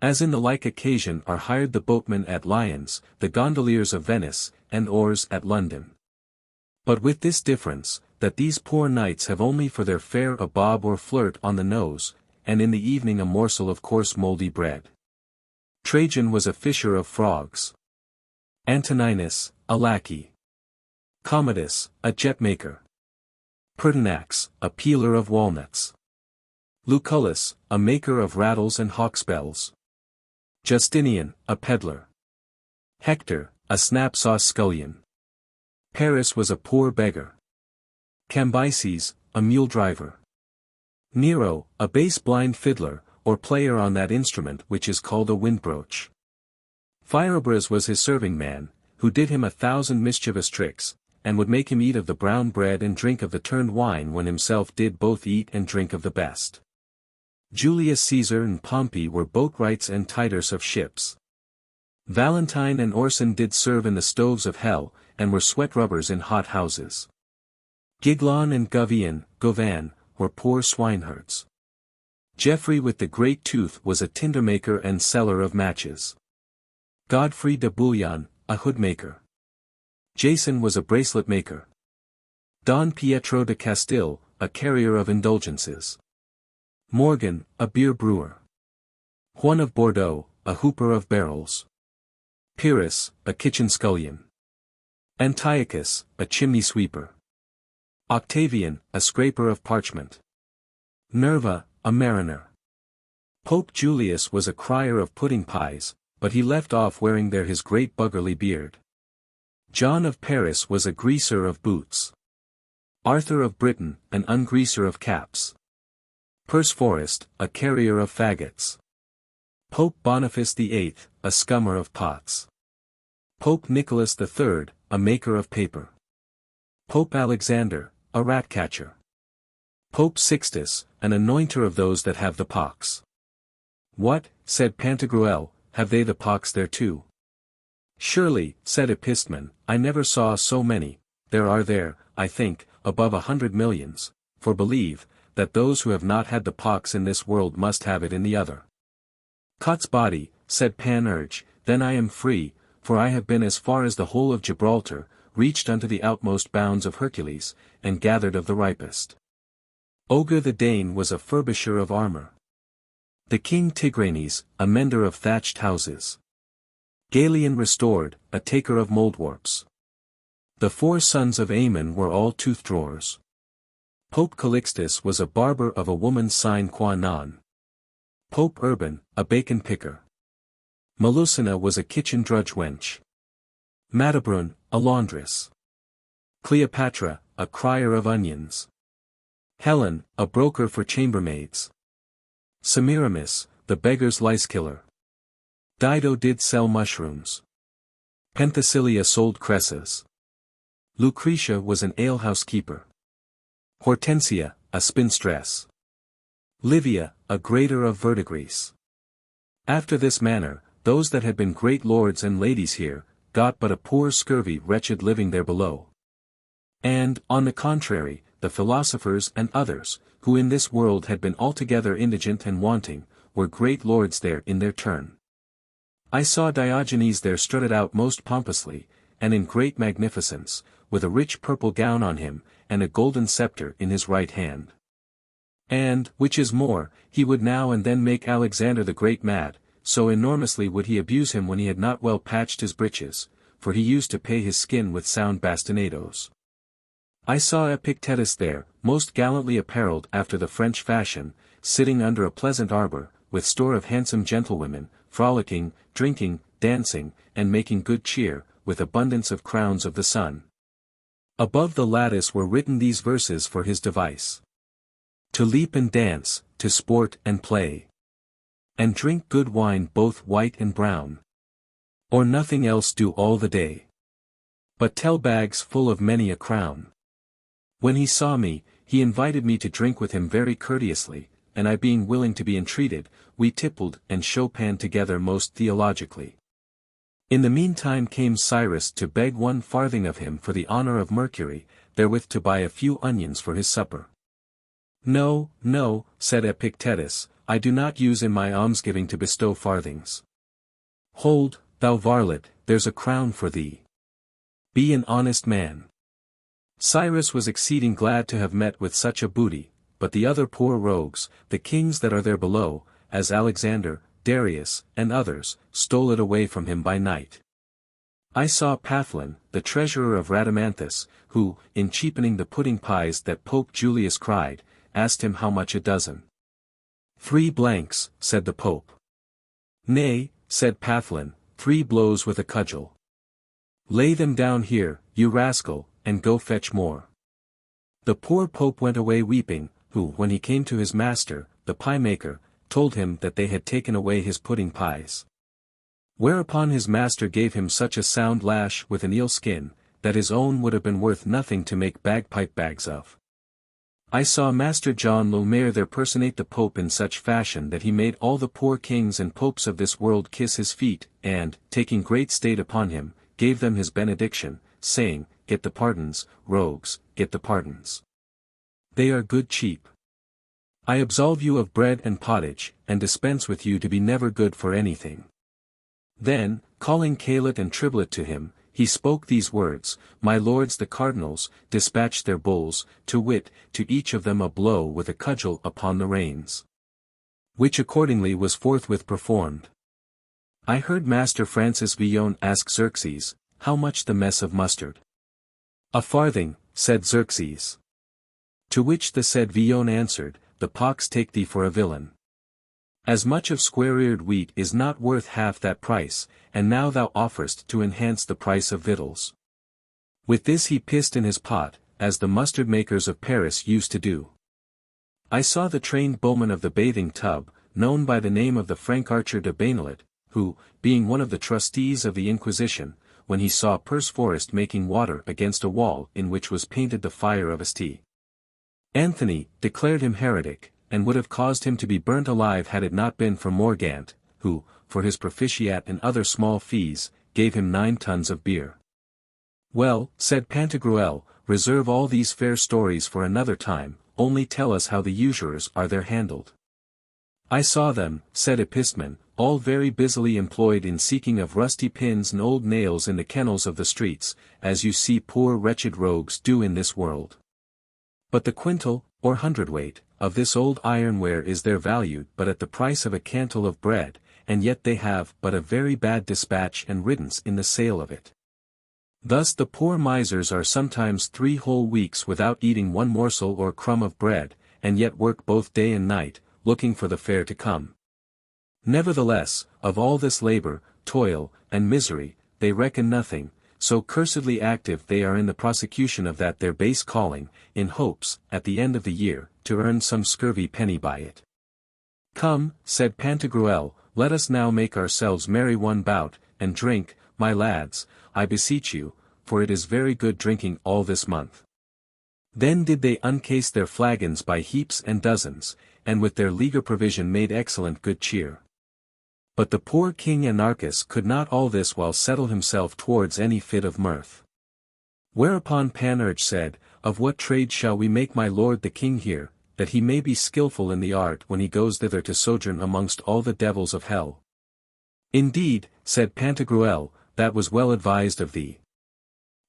As in the like occasion are hired the boatmen at Lyons, the gondoliers of Venice, and oars at London. But with this difference, that these poor knights have only for their fare a bob or flirt on the nose, and in the evening a morsel of coarse mouldy bread. Trajan was a fisher of frogs. Antoninus, a lackey. Commodus, a jet-maker. Pertinax, a peeler of walnuts. Lucullus, a maker of rattles and hawksbells. Justinian, a peddler. Hector, a snap-sauce scullion. Paris was a poor beggar. Cambyses, a mule-driver. Nero, a bass-blind fiddler, or player on that instrument which is called a windbroach. Phyrobrus was his serving-man, who did him 1,000 mischievous tricks, and would make him eat of the brown bread and drink of the turned wine when himself did both eat and drink of the best. Julius Caesar and Pompey were boatwrights and titers of ships. Valentine and Orson did serve in the stoves of hell, and were sweat-rubbers in hot houses. Giglon and Govan, were poor swineherds. Geoffrey with the great tooth was a tinder-maker and seller of matches. Godfrey de Bouillon, a hood-maker. Jason was a bracelet-maker. Don Pietro de Castile, a carrier of indulgences. Morgan, a beer-brewer. Juan of Bordeaux, a hooper of barrels. Pyrrhus, a kitchen scullion. Antiochus, a chimney-sweeper. Octavian, a scraper of parchment. Nerva, a mariner. Pope Julius was a crier of pudding pies, but he left off wearing there his great buggerly beard. John of Paris was a greaser of boots. Arthur of Britain, an ungreaser of caps. Perceforest, a carrier of faggots. Pope Boniface VIII, a scummer of pots. Pope Nicholas III, a maker of paper. Pope Alexander, a rat-catcher. Pope Sixtus, an anointer of those that have the pox. What, said Pantagruel, have they the pox there too? Surely, said Epistman, I never saw so many, there are there, I think, above 100 millions, for believe, that those who have not had the pox in this world must have it in the other. Cot's body, said Panurge, then I am free, for I have been as far as the whole of Gibraltar, reached unto the outmost bounds of Hercules, and gathered of the ripest. Oger the Dane was a furbisher of armor. The king Tigranes, a mender of thatched houses. Galian restored, a taker of moldwarps. The 4 sons of Ammon were all tooth-drawers. Pope Calixtus was a barber of a woman's sine qua non. Pope Urban, a bacon-picker. Melusina was a kitchen drudge-wench. Matabrun, a laundress. Cleopatra, a crier of onions. Helen, a broker for chambermaids. Semiramis, the beggar's lice-killer. Dido did sell mushrooms. Penthesilea sold cresses. Lucretia was an alehouse-keeper. Hortensia, a spinstress. Livia, a grater of verdigris. After this manner, those that had been great lords and ladies here, got but a poor scurvy wretched living there below. And, on the contrary, the philosophers and others, who in this world had been altogether indigent and wanting, were great lords there in their turn. I saw Diogenes there strutted out most pompously, and in great magnificence, with a rich purple gown on him, and a golden scepter in his right hand. And, which is more, he would now and then make Alexander the Great mad, so enormously would he abuse him when he had not well patched his breeches, for he used to pay his skin with sound bastinadoes. I saw Epictetus there, most gallantly apparelled after the French fashion, sitting under a pleasant arbor, with store of handsome gentlewomen, frolicking, drinking, dancing, and making good cheer, with abundance of crowns of the sun. Above the lattice were written these verses for his device. To leap and dance, to sport and play. And drink good wine both white and brown. Or nothing else do all the day. But tell bags full of many a crown. When he saw me, he invited me to drink with him very courteously, and I being willing to be entreated, we tippled and Chopin together most theologically. In the meantime came Cyrus to beg 1 farthing of him for the honor of Mercury, therewith to buy a few onions for his supper. No, no, said Epictetus, I do not use in my almsgiving to bestow farthings. Hold, thou varlet, there's a crown for thee. Be an honest man. Cyrus was exceeding glad to have met with such a booty, but the other poor rogues, the kings that are there below, as Alexander, Darius, and others, stole it away from him by night. I saw Pathlon, the treasurer of Rhadamanthus, who, in cheapening the pudding pies that Pope Julius cried, asked him how much a dozen. 3 blanks, said the Pope. Nay, said Pathlon, 3 blows with a cudgel. Lay them down here, you rascal, and go fetch more. The poor Pope went away weeping, who, when he came to his master, the pie-maker, told him that they had taken away his pudding pies. Whereupon his master gave him such a sound lash with an eel skin, that his own would have been worth nothing to make bagpipe bags of. I saw Master John Lemaire there personate the Pope in such fashion that he made all the poor kings and popes of this world kiss his feet, and, taking great state upon him, gave them his benediction, saying, Get the pardons, rogues, get the pardons. They are good cheap. I absolve you of bread and pottage, and dispense with you to be never good for anything. Then, calling Calet and Triblet to him, he spoke these words, My lords the cardinals, dispatch their bulls, to wit, to each of them a blow with a cudgel upon the reins. Which accordingly was forthwith performed. I heard Master Francis Villon ask Xerxes, how much the mess of mustard? 1 farthing, said Xerxes. To which the said Villon answered, The pox take thee for a villain. As much of square-eared wheat is not worth half that price, and now thou offerest to enhance the price of victuals. With this he pissed in his pot, as the mustard-makers of Paris used to do. I saw the trained bowman of the bathing tub, known by the name of the Frank Archer de Baignelet, who, being one of the trustees of the Inquisition, when he saw Perceforest making water against a wall in which was painted the fire of St. Anthony, declared him heretic, and would have caused him to be burnt alive had it not been for Morgant, who, for his propitiate and other small fees, gave him 9 tons of beer. Well, said Pantagruel, reserve all these fair stories for another time, only tell us how the usurers are there handled. I saw them, said Epistemon, all very busily employed in seeking of rusty pins and old nails in the kennels of the streets, as you see poor wretched rogues do in this world. But the quintal, or hundredweight, of this old ironware is there valued but at the price of a cantle of bread, and yet they have but a very bad dispatch and riddance in the sale of it. Thus the poor misers are sometimes 3 whole weeks without eating one morsel or crumb of bread, and yet work both day and night, looking for the fair to come. Nevertheless, of all this labor, toil, and misery, they reckon nothing, so cursedly active they are in the prosecution of that their base calling, in hopes, at the end of the year, to earn some scurvy penny by it. Come, said Pantagruel, let us now make ourselves merry one bout, and drink, my lads, I beseech you, for it is very good drinking all this month. Then did they uncase their flagons by heaps and dozens, and with their leaguer provision made excellent good cheer. But the poor king Anarchus could not all this while settle himself towards any fit of mirth. Whereupon Panurge said, Of what trade shall we make my lord the king here, that he may be skilful in the art when he goes thither to sojourn amongst all the devils of hell? Indeed, said Pantagruel, that was well advised of thee.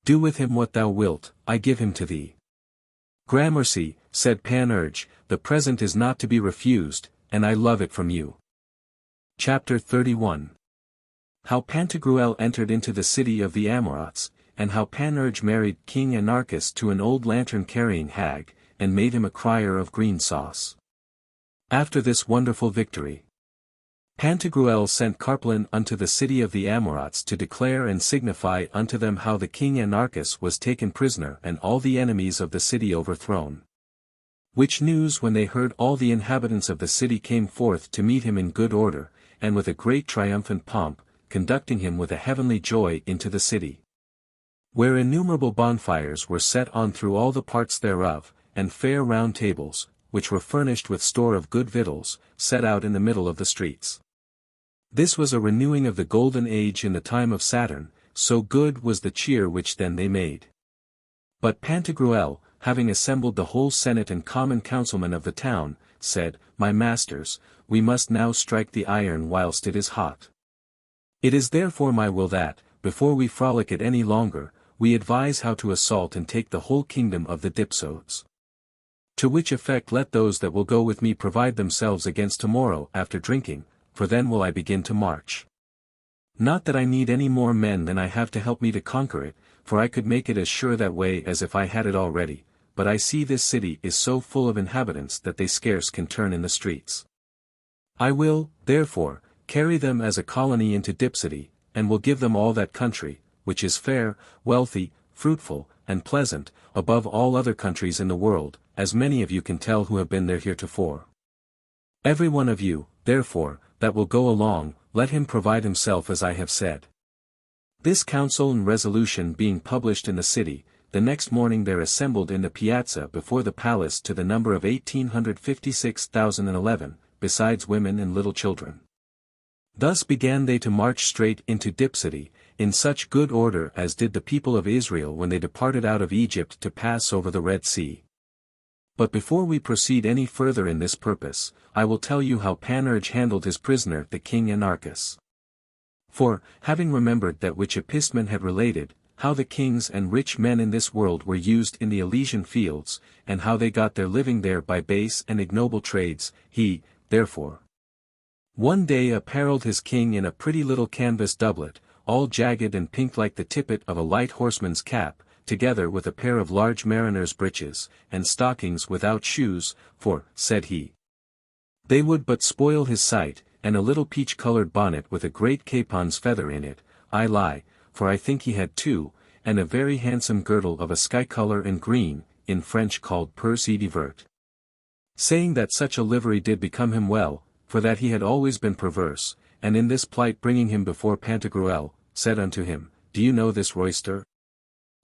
Do with him what thou wilt, I give him to thee. Gramercy, said Panurge, the present is not to be refused, and I love it from you. Chapter 31. How Pantagruel entered into the city of the Amorites, and how Panurge married King Anarchus to an old lantern-carrying hag, and made him a crier of green sauce. After this wonderful victory, Pantagruel sent Carpalin unto the city of the Amorites to declare and signify unto them how the king Anarchus was taken prisoner and all the enemies of the city overthrown. Which news when they heard all the inhabitants of the city came forth to meet him in good order, and with a great triumphant pomp, conducting him with a heavenly joy into the city. Where innumerable bonfires were set on through all the parts thereof, and fair round tables, which were furnished with store of good victuals, set out in the middle of the streets. This was a renewing of the golden age in the time of Saturn, so good was the cheer which then they made. But Pantagruel, having assembled the whole senate and common councilmen of the town, said, My masters, we must now strike the iron whilst it is hot. It is therefore my will that, before we frolic it any longer, we advise how to assault and take the whole kingdom of the Dipsodes. To which effect let those that will go with me provide themselves against tomorrow after drinking, for then will I begin to march. Not that I need any more men than I have to help me to conquer it, for I could make it as sure that way as if I had it already, but I see this city is so full of inhabitants that they scarce can turn in the streets. I will, therefore, carry them as a colony into Dipsody, and will give them all that country, which is fair, wealthy, fruitful, and pleasant, above all other countries in the world, as many of you can tell who have been there heretofore. Every one of you, therefore, that will go along, let him provide himself as I have said. This counsel and resolution being published in the city, the next morning there assembled in the piazza before the palace to the number of 1856,011, besides women and little children. Thus began they to march straight into Dipsody, in such good order as did the people of Israel when they departed out of Egypt to pass over the Red Sea. But before we proceed any further in this purpose, I will tell you how Panurge handled his prisoner the king Anarchus. For, having remembered that which Epistemon had related, how the kings and rich men in this world were used in the Elysian fields, and how they got their living there by base and ignoble trades, he, therefore, one day apparelled his king in a pretty little canvas doublet, all jagged and pink like the tippet of a light horseman's cap, together with a pair of large mariner's breeches, and stockings without shoes, for, said he, they would but spoil his sight, and a little peach-coloured bonnet with a great capon's feather in it, I lie, for I think he had two, and a very handsome girdle of a sky-colour and green, in French called perce de vert. Saying that such a livery did become him well, for that he had always been perverse, and in this plight bringing him before Pantagruel, said unto him, Do you know this royster?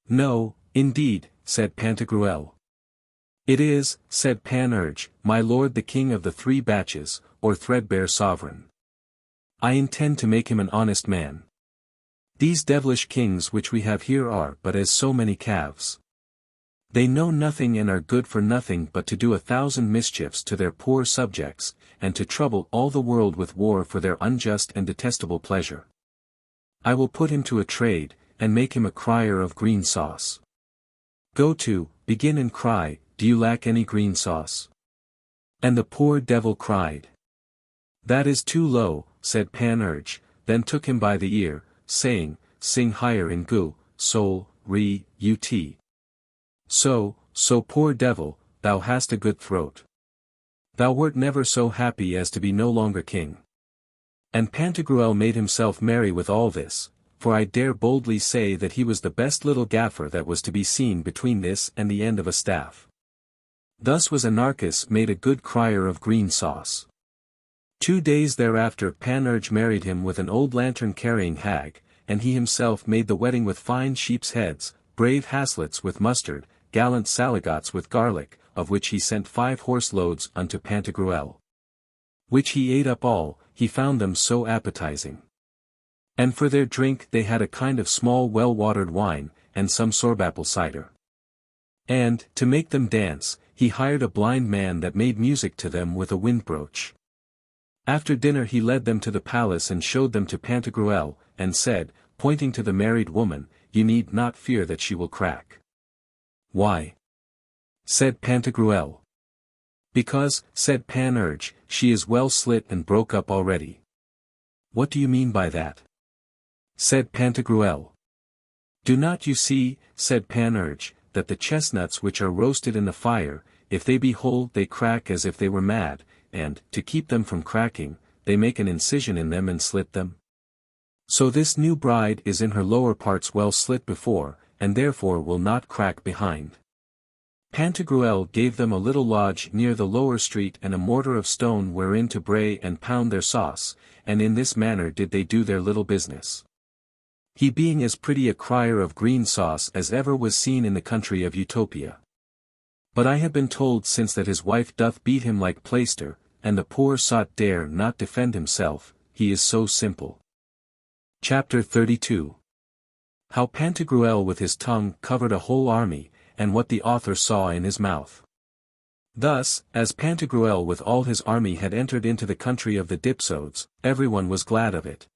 No, indeed, said Pantagruel. It is, said Panurge, my lord the king of the 3 batches, or threadbare sovereign. I intend to make him an honest man. These devilish kings which we have here are but as so many calves. They know nothing and are good for nothing but to do 1,000 mischiefs to their poor subjects, and to trouble all the world with war for their unjust and detestable pleasure. I will put him to a trade, and make him a crier of green sauce. Go to, begin and cry, do you lack any green sauce? And the poor devil cried. That is too low, said Panurge, then took him by the ear, saying, Sing higher in gu, sol, re, ut. So, poor devil, thou hast a good throat. Thou wert never so happy as to be no longer king. And Pantagruel made himself merry with all this, for I dare boldly say that he was the best little gaffer that was to be seen between this and the end of a staff. Thus was Anarchus made a good crier of green sauce. 2 days thereafter Panurge married him with an old lantern-carrying hag, and he himself made the wedding with fine sheep's heads, brave haslets with mustard, gallant saligots with garlic, of which he sent 5 horse loads unto Pantagruel. Which he ate up all, he found them so appetizing. And for their drink they had a kind of small well-watered wine, and some sorbapple cider. And, to make them dance, he hired a blind man that made music to them with a wind-broach. After dinner he led them to the palace and showed them to Pantagruel, and said, pointing to the married woman, You need not fear that she will crack. Why? Said Pantagruel. Because, said Panurge, she is well slit and broke up already. What do you mean by that? Said Pantagruel. Do not you see, said Panurge, that the chestnuts which are roasted in the fire, if they be whole they crack as if they were mad, and, to keep them from cracking, they make an incision in them and slit them? So this new bride is in her lower parts well slit before, and therefore will not crack behind. Pantagruel gave them a little lodge near the lower street and a mortar of stone wherein to bray and pound their sauce, and in this manner did they do their little business. He being as pretty a crier of green sauce as ever was seen in the country of Utopia. But I have been told since that his wife doth beat him like plaister, and the poor sot dare not defend himself, he is so simple. Chapter 32. How Pantagruel with his tongue covered a whole army, and what the author saw in his mouth. Thus, as Pantagruel with all his army had entered into the country of the Dipsodes, everyone was glad of it,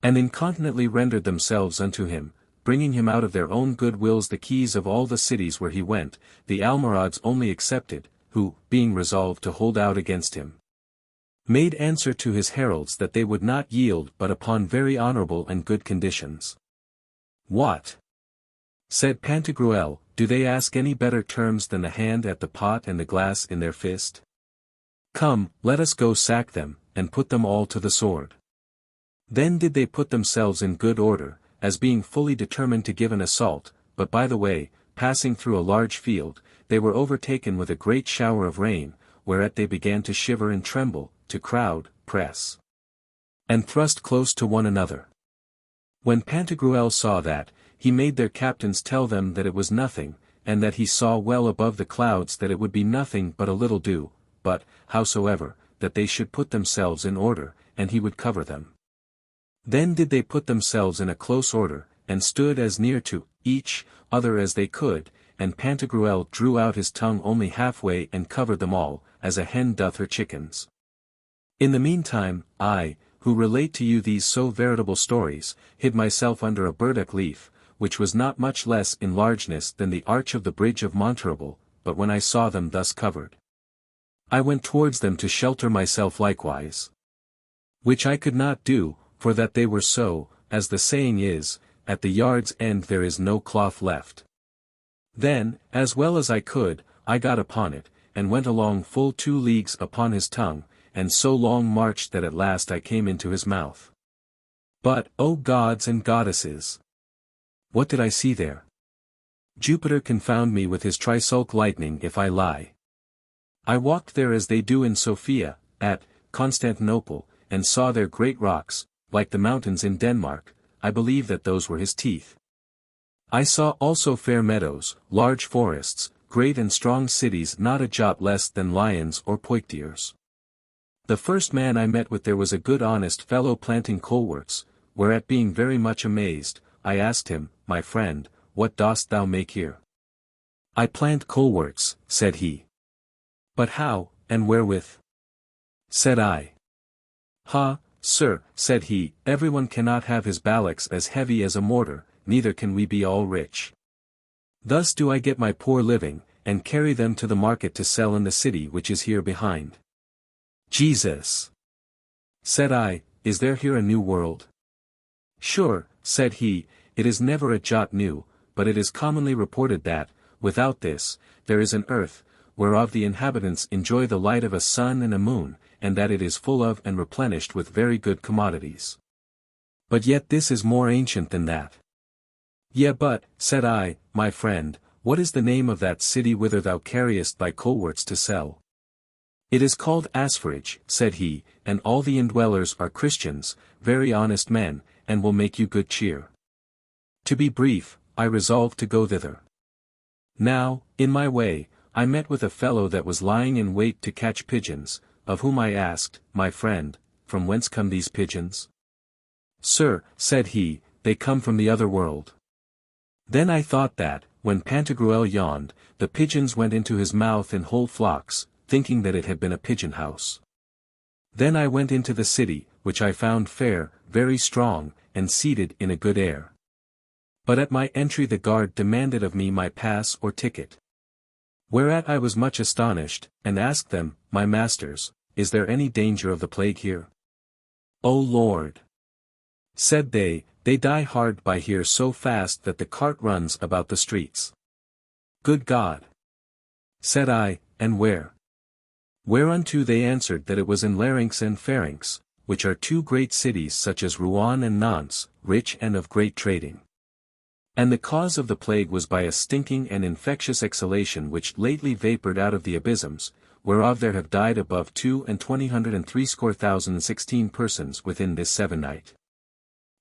and incontinently rendered themselves unto him, bringing him out of their own good wills the keys of all the cities where he went, the Almorads only excepted, who, being resolved to hold out against him, made answer to his heralds that they would not yield but upon very honourable and good conditions. What? Said Pantagruel, do they ask any better terms than the hand at the pot and the glass in their fist? Come, let us go sack them, and put them all to the sword. Then did they put themselves in good order, as being fully determined to give an assault, but by the way, passing through a large field, they were overtaken with a great shower of rain, whereat they began to shiver and tremble, to crowd, press, and thrust close to one another. When Pantagruel saw that, he made their captains tell them that it was nothing, and that he saw well above the clouds that it would be nothing but a little dew, but, howsoever, that they should put themselves in order, and he would cover them. Then did they put themselves in a close order, and stood as near to each other as they could, and Pantagruel drew out his tongue only halfway and covered them all, as a hen doth her chickens. In the meantime, I, who relate to you these so veritable stories, hid myself under a burdock leaf, which was not much less in largeness than the arch of the bridge of Montreble, but when I saw them thus covered, I went towards them to shelter myself likewise. Which I could not do, for that they were so, as the saying is, at the yard's end there is no cloth left. Then, as well as I could, I got upon it, and went along full 2 leagues upon his tongue, and so long marched that at last I came into his mouth. But, O gods and goddesses! What did I see there? Jupiter confound me with his trisulc lightning if I lie. I walked there as they do in Sophia, at Constantinople, and saw there great rocks, like the mountains in Denmark. I believe that those were his teeth. I saw also fair meadows, large forests, great and strong cities not a jot less than lions or poictiers. The first man I met with there was a good honest fellow planting coalworks, whereat being very much amazed, I asked him, my friend, what dost thou make here? I plant coalworks, said he. But how, and wherewith? Said I. Ha, sir, said he, everyone cannot have his ballocks as heavy as a mortar, neither can we be all rich. Thus do I get my poor living, and carry them to the market to sell in the city which is here behind. Jesus! Said I, is there here a new world? Sure, said he, it is never a jot new, but it is commonly reported that, without this, there is an earth, whereof the inhabitants enjoy the light of a sun and a moon, and that it is full of and replenished with very good commodities. But yet this is more ancient than that. Yea but, said I, my friend, what is the name of that city whither thou carriest thy coalworks to sell? It is called Asfarage, said he, and all the indwellers are Christians, very honest men, and will make you good cheer. To be brief, I resolved to go thither. Now, in my way, I met with a fellow that was lying in wait to catch pigeons, of whom I asked, my friend, from whence come these pigeons? Sir, said he, they come from the other world. Then I thought that, when Pantagruel yawned, the pigeons went into his mouth in whole flocks, thinking that it had been a pigeon house. Then I went into the city, which I found fair, very strong, and seated in a good air. But at my entry the guard demanded of me my pass or ticket. Whereat I was much astonished, and asked them, my masters, is there any danger of the plague here? O Lord! Said they die hard by here so fast that the cart runs about the streets. Good God! Said I, and where? Whereunto they answered that it was in Larynx and Pharynx, which are 2 great cities such as Rouen and Nantes, rich and of great trading. And the cause of the plague was by a stinking and infectious exhalation which lately vapoured out of the abysms, whereof there have died above 2,260,016 persons within this 7 night.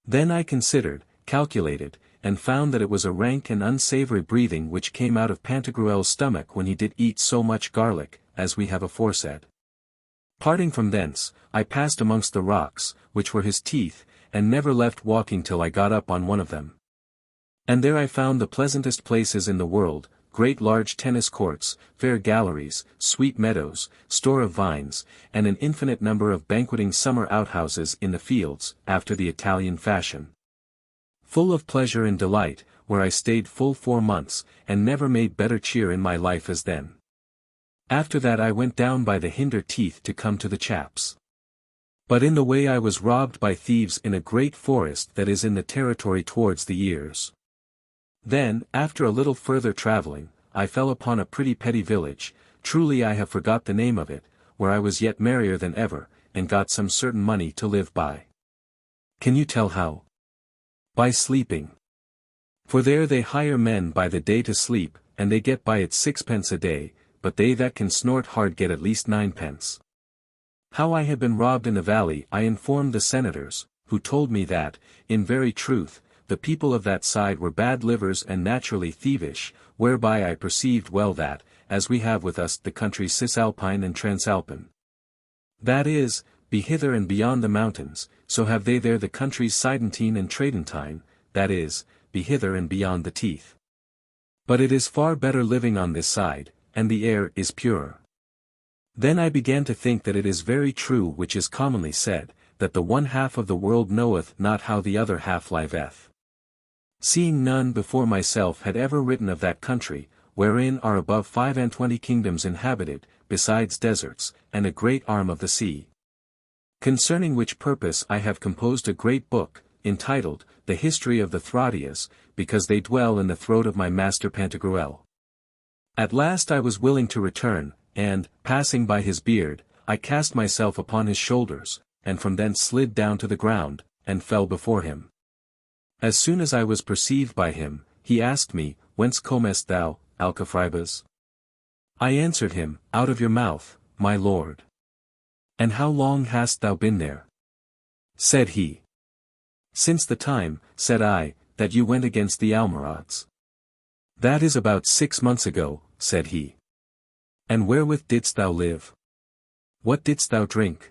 Then I considered, calculated, and found that it was a rank and unsavoury breathing which came out of Pantagruel's stomach when he did eat so much garlic, as we have aforesaid. Parting from thence, I passed amongst the rocks, which were his teeth, and never left walking till I got up on one of them. And there I found the pleasantest places in the world, great large tennis courts, fair galleries, sweet meadows, store of vines, and an infinite number of banqueting summer outhouses in the fields, after the Italian fashion. Full of pleasure and delight, where I stayed full 4 months, and never made better cheer in my life as then. After that I went down by the hinder teeth to come to the chaps. But in the way I was robbed by thieves in a great forest that is in the territory towards the ears. Then, after a little further travelling, I fell upon a pretty petty village, truly I have forgot the name of it, where I was yet merrier than ever, and got some certain money to live by. Can you tell how? By sleeping. For there they hire men by the day to sleep, and they get by it 6 pence a day, but they that can snort hard get at least 9 pence. How I had been robbed in the valley I informed the senators, who told me that, in very truth, the people of that side were bad livers and naturally thievish, whereby I perceived well that, as we have with us the countries Cisalpine and Transalpine. That is, be hither and beyond the mountains, so have they there the countries Sidentine and Tradentine, that is, be hither and beyond the teeth. But it is far better living on this side, and the air is purer. Then I began to think that it is very true which is commonly said, that the one half of the world knoweth not how the other half liveth. Seeing none before myself had ever written of that country, wherein are above 25 kingdoms inhabited, besides deserts, and a great arm of the sea. Concerning which purpose I have composed a great book, entitled, The History of the Throdias, because they dwell in the throat of my master Pantagruel. At last I was willing to return, and, passing by his beard, I cast myself upon his shoulders, and from thence slid down to the ground, and fell before him. As soon as I was perceived by him, he asked me, Whence comest thou, Alcafribas? I answered him, Out of your mouth, my lord. And how long hast thou been there? Said he. Since the time, said I, that you went against the Almorads. That is about 6 months ago, said he. And wherewith didst thou live? What didst thou drink?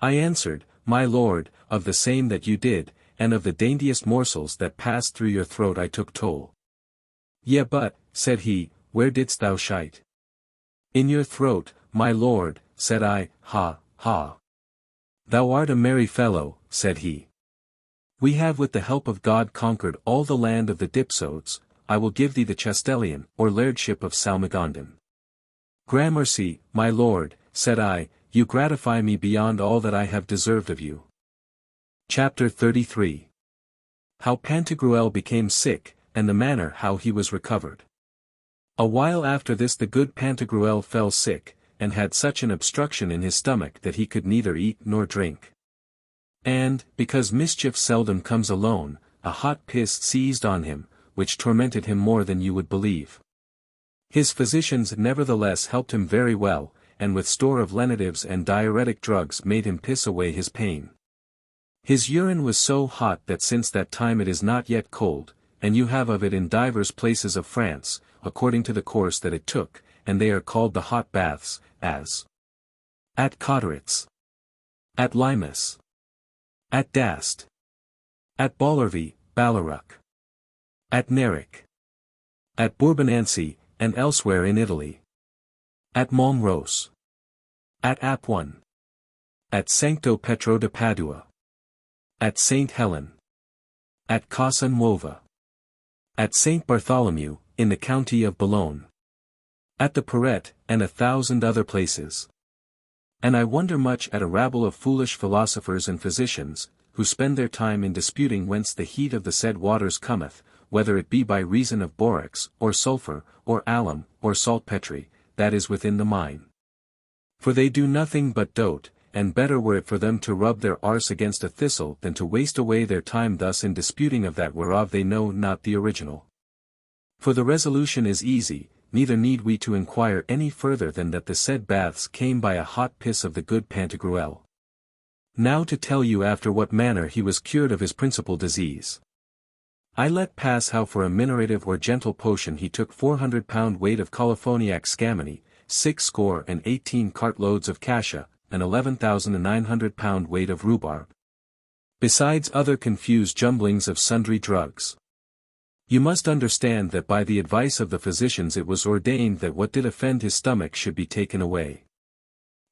I answered, My lord, of the same that you did, and of the daintiest morsels that passed through your throat I took toll. Yea but, said he, where didst thou shite? In your throat, my lord, said I, ha, ha. Thou art a merry fellow, said he. We have with the help of God conquered all the land of the Dipsodes, I will give thee the Chastellian, or lairdship of Salmagondan. Gramercy, my lord, said I, you gratify me beyond all that I have deserved of you. Chapter 33. How Pantagruel became sick, and the manner how he was recovered. A while after this the good Pantagruel fell sick, and had such an obstruction in his stomach that he could neither eat nor drink. And, because mischief seldom comes alone, a hot piss seized on him, which tormented him more than you would believe. His physicians nevertheless helped him very well, and with store of lenitives and diuretic drugs made him piss away his pain. His urine was so hot that since that time it is not yet cold, and you have of it in divers places of France, according to the course that it took, and they are called the hot baths, as at Cotteritz, at Limas, at Dast, at Ballervie, Ballaruc, at Neric, at Bourbonancy, and elsewhere in Italy, at Montrose, at Apuan, at Sancto Petro de Padua, at St. Helen, at Casa Nuova, at St. Bartholomew, in the county of Boulogne, at the Perret, and 1,000 other places. And I wonder much at a rabble of foolish philosophers and physicians, who spend their time in disputing whence the heat of the said waters cometh, whether it be by reason of borax, or sulphur, or alum, or saltpetre, that is within the mine. For they do nothing but dote, and better were it for them to rub their arse against a thistle than to waste away their time thus in disputing of that whereof they know not the original. For the resolution is easy, neither need we to inquire any further than that the said baths came by a hot piss of the good Pantagruel. Now to tell you after what manner he was cured of his principal disease. I let pass how for a minorative or gentle potion he took 400 pound weight of colophoniac scammony, 618 cartloads of cassia, and 11,900 pound weight of rhubarb. Besides other confused jumblings of sundry drugs. You must understand that by the advice of the physicians it was ordained that what did offend his stomach should be taken away.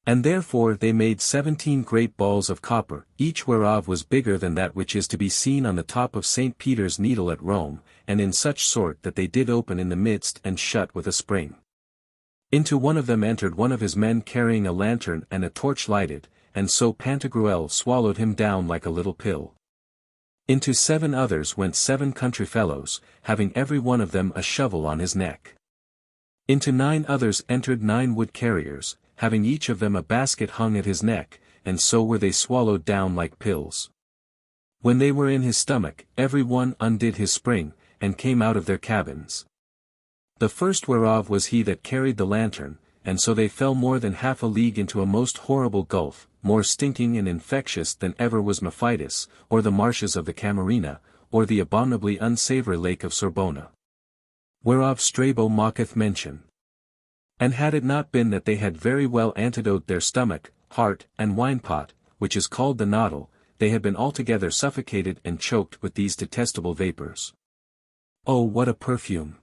And therefore they made 17 great balls of copper, each whereof was bigger than that which is to be seen on the top of St. Peter's Needle at Rome, and in such sort that they did open in the midst and shut with a spring. Into one of them entered one of his men carrying a lantern and a torch lighted, and so Pantagruel swallowed him down like a little pill. Into 7 others went 7 country fellows, having every one of them a shovel on his neck. Into 9 others entered 9 wood carriers, having each of them a basket hung at his neck, and so were they swallowed down like pills. When they were in his stomach, every one undid his spring, and came out of their cabins. The first whereof was he that carried the lantern, and so they fell more than half a league into a most horrible gulf, more stinking and infectious than ever was Mephitis, or the marshes of the Camarina, or the abominably unsavory lake of Sorbona. Whereof Strabo maketh mention. And had it not been that they had very well antidoted their stomach, heart, and wine-pot, which is called the noddle, they had been altogether suffocated and choked with these detestable vapours. Oh, what a perfume!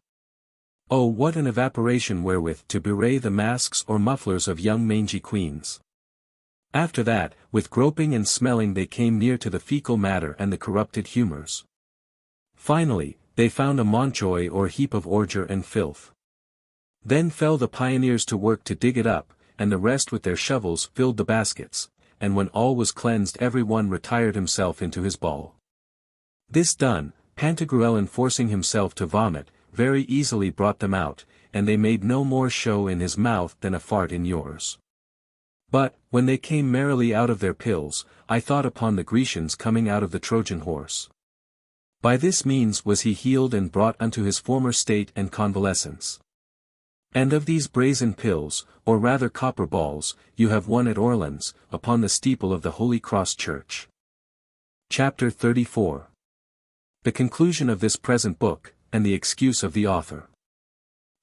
Oh, what an evaporation wherewith to bewray the masks or mufflers of young mangy queens! After that, with groping and smelling they came near to the fecal matter and the corrupted humours. Finally, they found a montjoy or heap of ordure and filth. Then fell the pioneers to work to dig it up, and the rest with their shovels filled the baskets, and when all was cleansed every one retired himself into his ball. This done, Pantagruel enforcing himself to vomit, very easily brought them out, and they made no more show in his mouth than a fart in yours. But, when they came merrily out of their pills, I thought upon the Grecians coming out of the Trojan horse. By this means was he healed and brought unto his former state and convalescence. And of these brazen pills, or rather copper balls, you have one at Orleans, upon the steeple of the Holy Cross Church. Chapter 34. The conclusion of this present book, and the excuse of the author.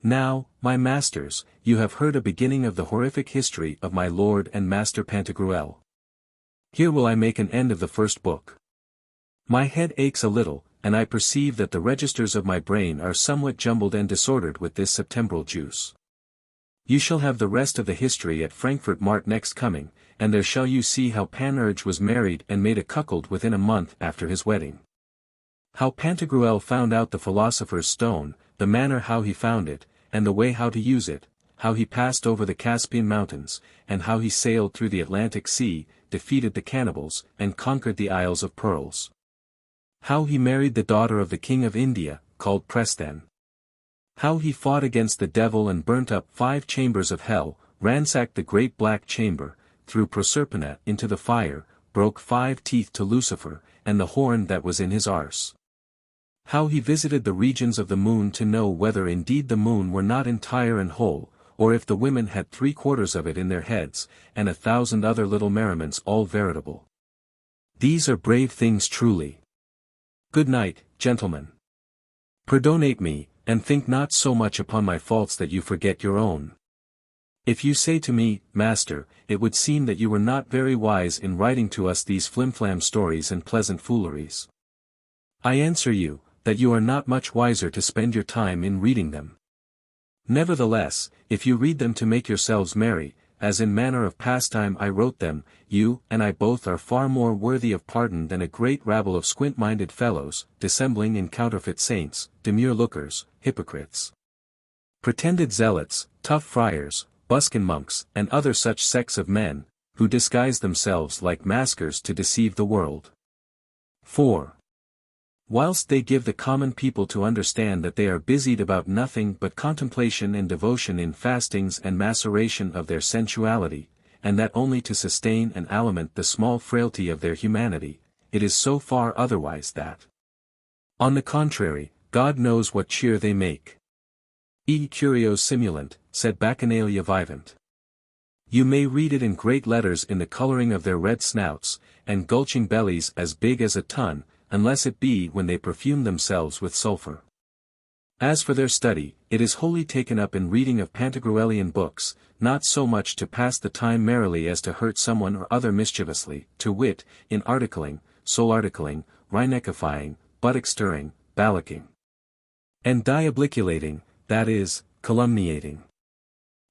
Now, my masters, you have heard a beginning of the horrific history of my lord and master Pantagruel. Here will I make an end of the first book. My head aches a little, and I perceive that the registers of my brain are somewhat jumbled and disordered with this Septembral juice. You shall have the rest of the history at Frankfurt Mart next coming, and there shall you see how Panurge was married and made a cuckold within a month after his wedding. How Pantagruel found out the philosopher's stone, the manner how he found it, and the way how to use it, how he passed over the Caspian mountains, and how he sailed through the Atlantic Sea, defeated the cannibals, and conquered the Isles of Pearls. How he married the daughter of the King of India, called Preston. How he fought against the devil and burnt up 5 chambers of hell, ransacked the great black chamber, threw Proserpina into the fire, broke 5 teeth to Lucifer, and the horn that was in his arse. How he visited the regions of the moon to know whether indeed the moon were not entire and whole, or if the women had 3/4 of it in their heads, and 1,000 other little merriments all veritable. These are brave things truly. Good night, gentlemen. Perdonate me, and think not so much upon my faults that you forget your own. If you say to me, Master, it would seem that you were not very wise in writing to us these flimflam stories and pleasant fooleries. I answer you, that you are not much wiser to spend your time in reading them. Nevertheless, if you read them to make yourselves merry, as in manner of pastime I wrote them, you and I both are far more worthy of pardon than a great rabble of squint-minded fellows, dissembling in counterfeit saints, demure lookers, hypocrites, pretended zealots, tough friars, buskin monks, and other such sects of men, who disguise themselves like maskers to deceive the world. 4. Whilst they give the common people to understand that they are busied about nothing but contemplation and devotion in fastings and maceration of their sensuality, and that only to sustain and aliment the small frailty of their humanity, it is so far otherwise that, on the contrary, God knows what cheer they make. E curios simulant, sed bacchanalia vivant. You may read it in great letters in the colouring of their red snouts, and gulching bellies as big as a ton, unless it be when they perfume themselves with sulphur. As for their study, it is wholly taken up in reading of Pantagruelian books, not so much to pass the time merrily as to hurt someone or other mischievously, to wit, in articling, soul-articling, rhinecifying, buttock-stirring, ballocking. And diabliculating, that is, calumniating.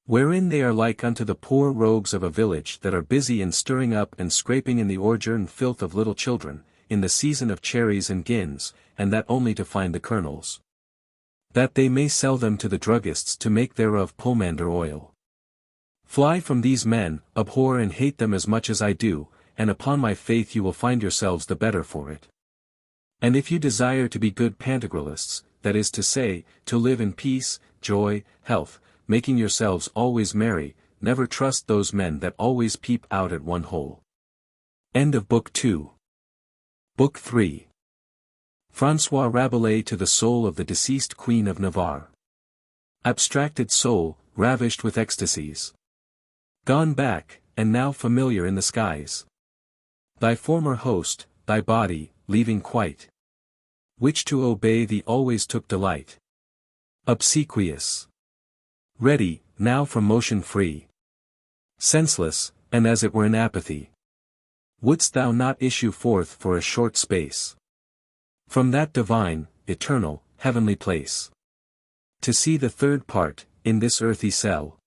Wherein they are like unto the poor rogues of a village that are busy in stirring up and scraping in the ordure and filth of little children, in the season of cherries and gins, and that only to find the kernels. That they may sell them to the druggists to make thereof pomander oil. Fly from these men, abhor and hate them as much as I do, and upon my faith you will find yourselves the better for it. And if you desire to be good Pantagruelists, that is to say, to live in peace, joy, health, making yourselves always merry, never trust those men that always peep out at one hole. End of Book 2. Book 3. Francois Rabelais to the soul of the deceased Queen of Navarre. Abstracted soul, ravished with ecstasies. Gone back, and now familiar in the skies. Thy former host, thy body, leaving quite. Which to obey thee always took delight. Obsequious. Ready, now from motion free. Senseless, and as it were in apathy. Wouldst thou not issue forth for a short space? From that divine, eternal, heavenly place. To see the third part, in this earthy cell.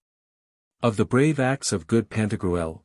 Of the brave acts of good Pantagruel,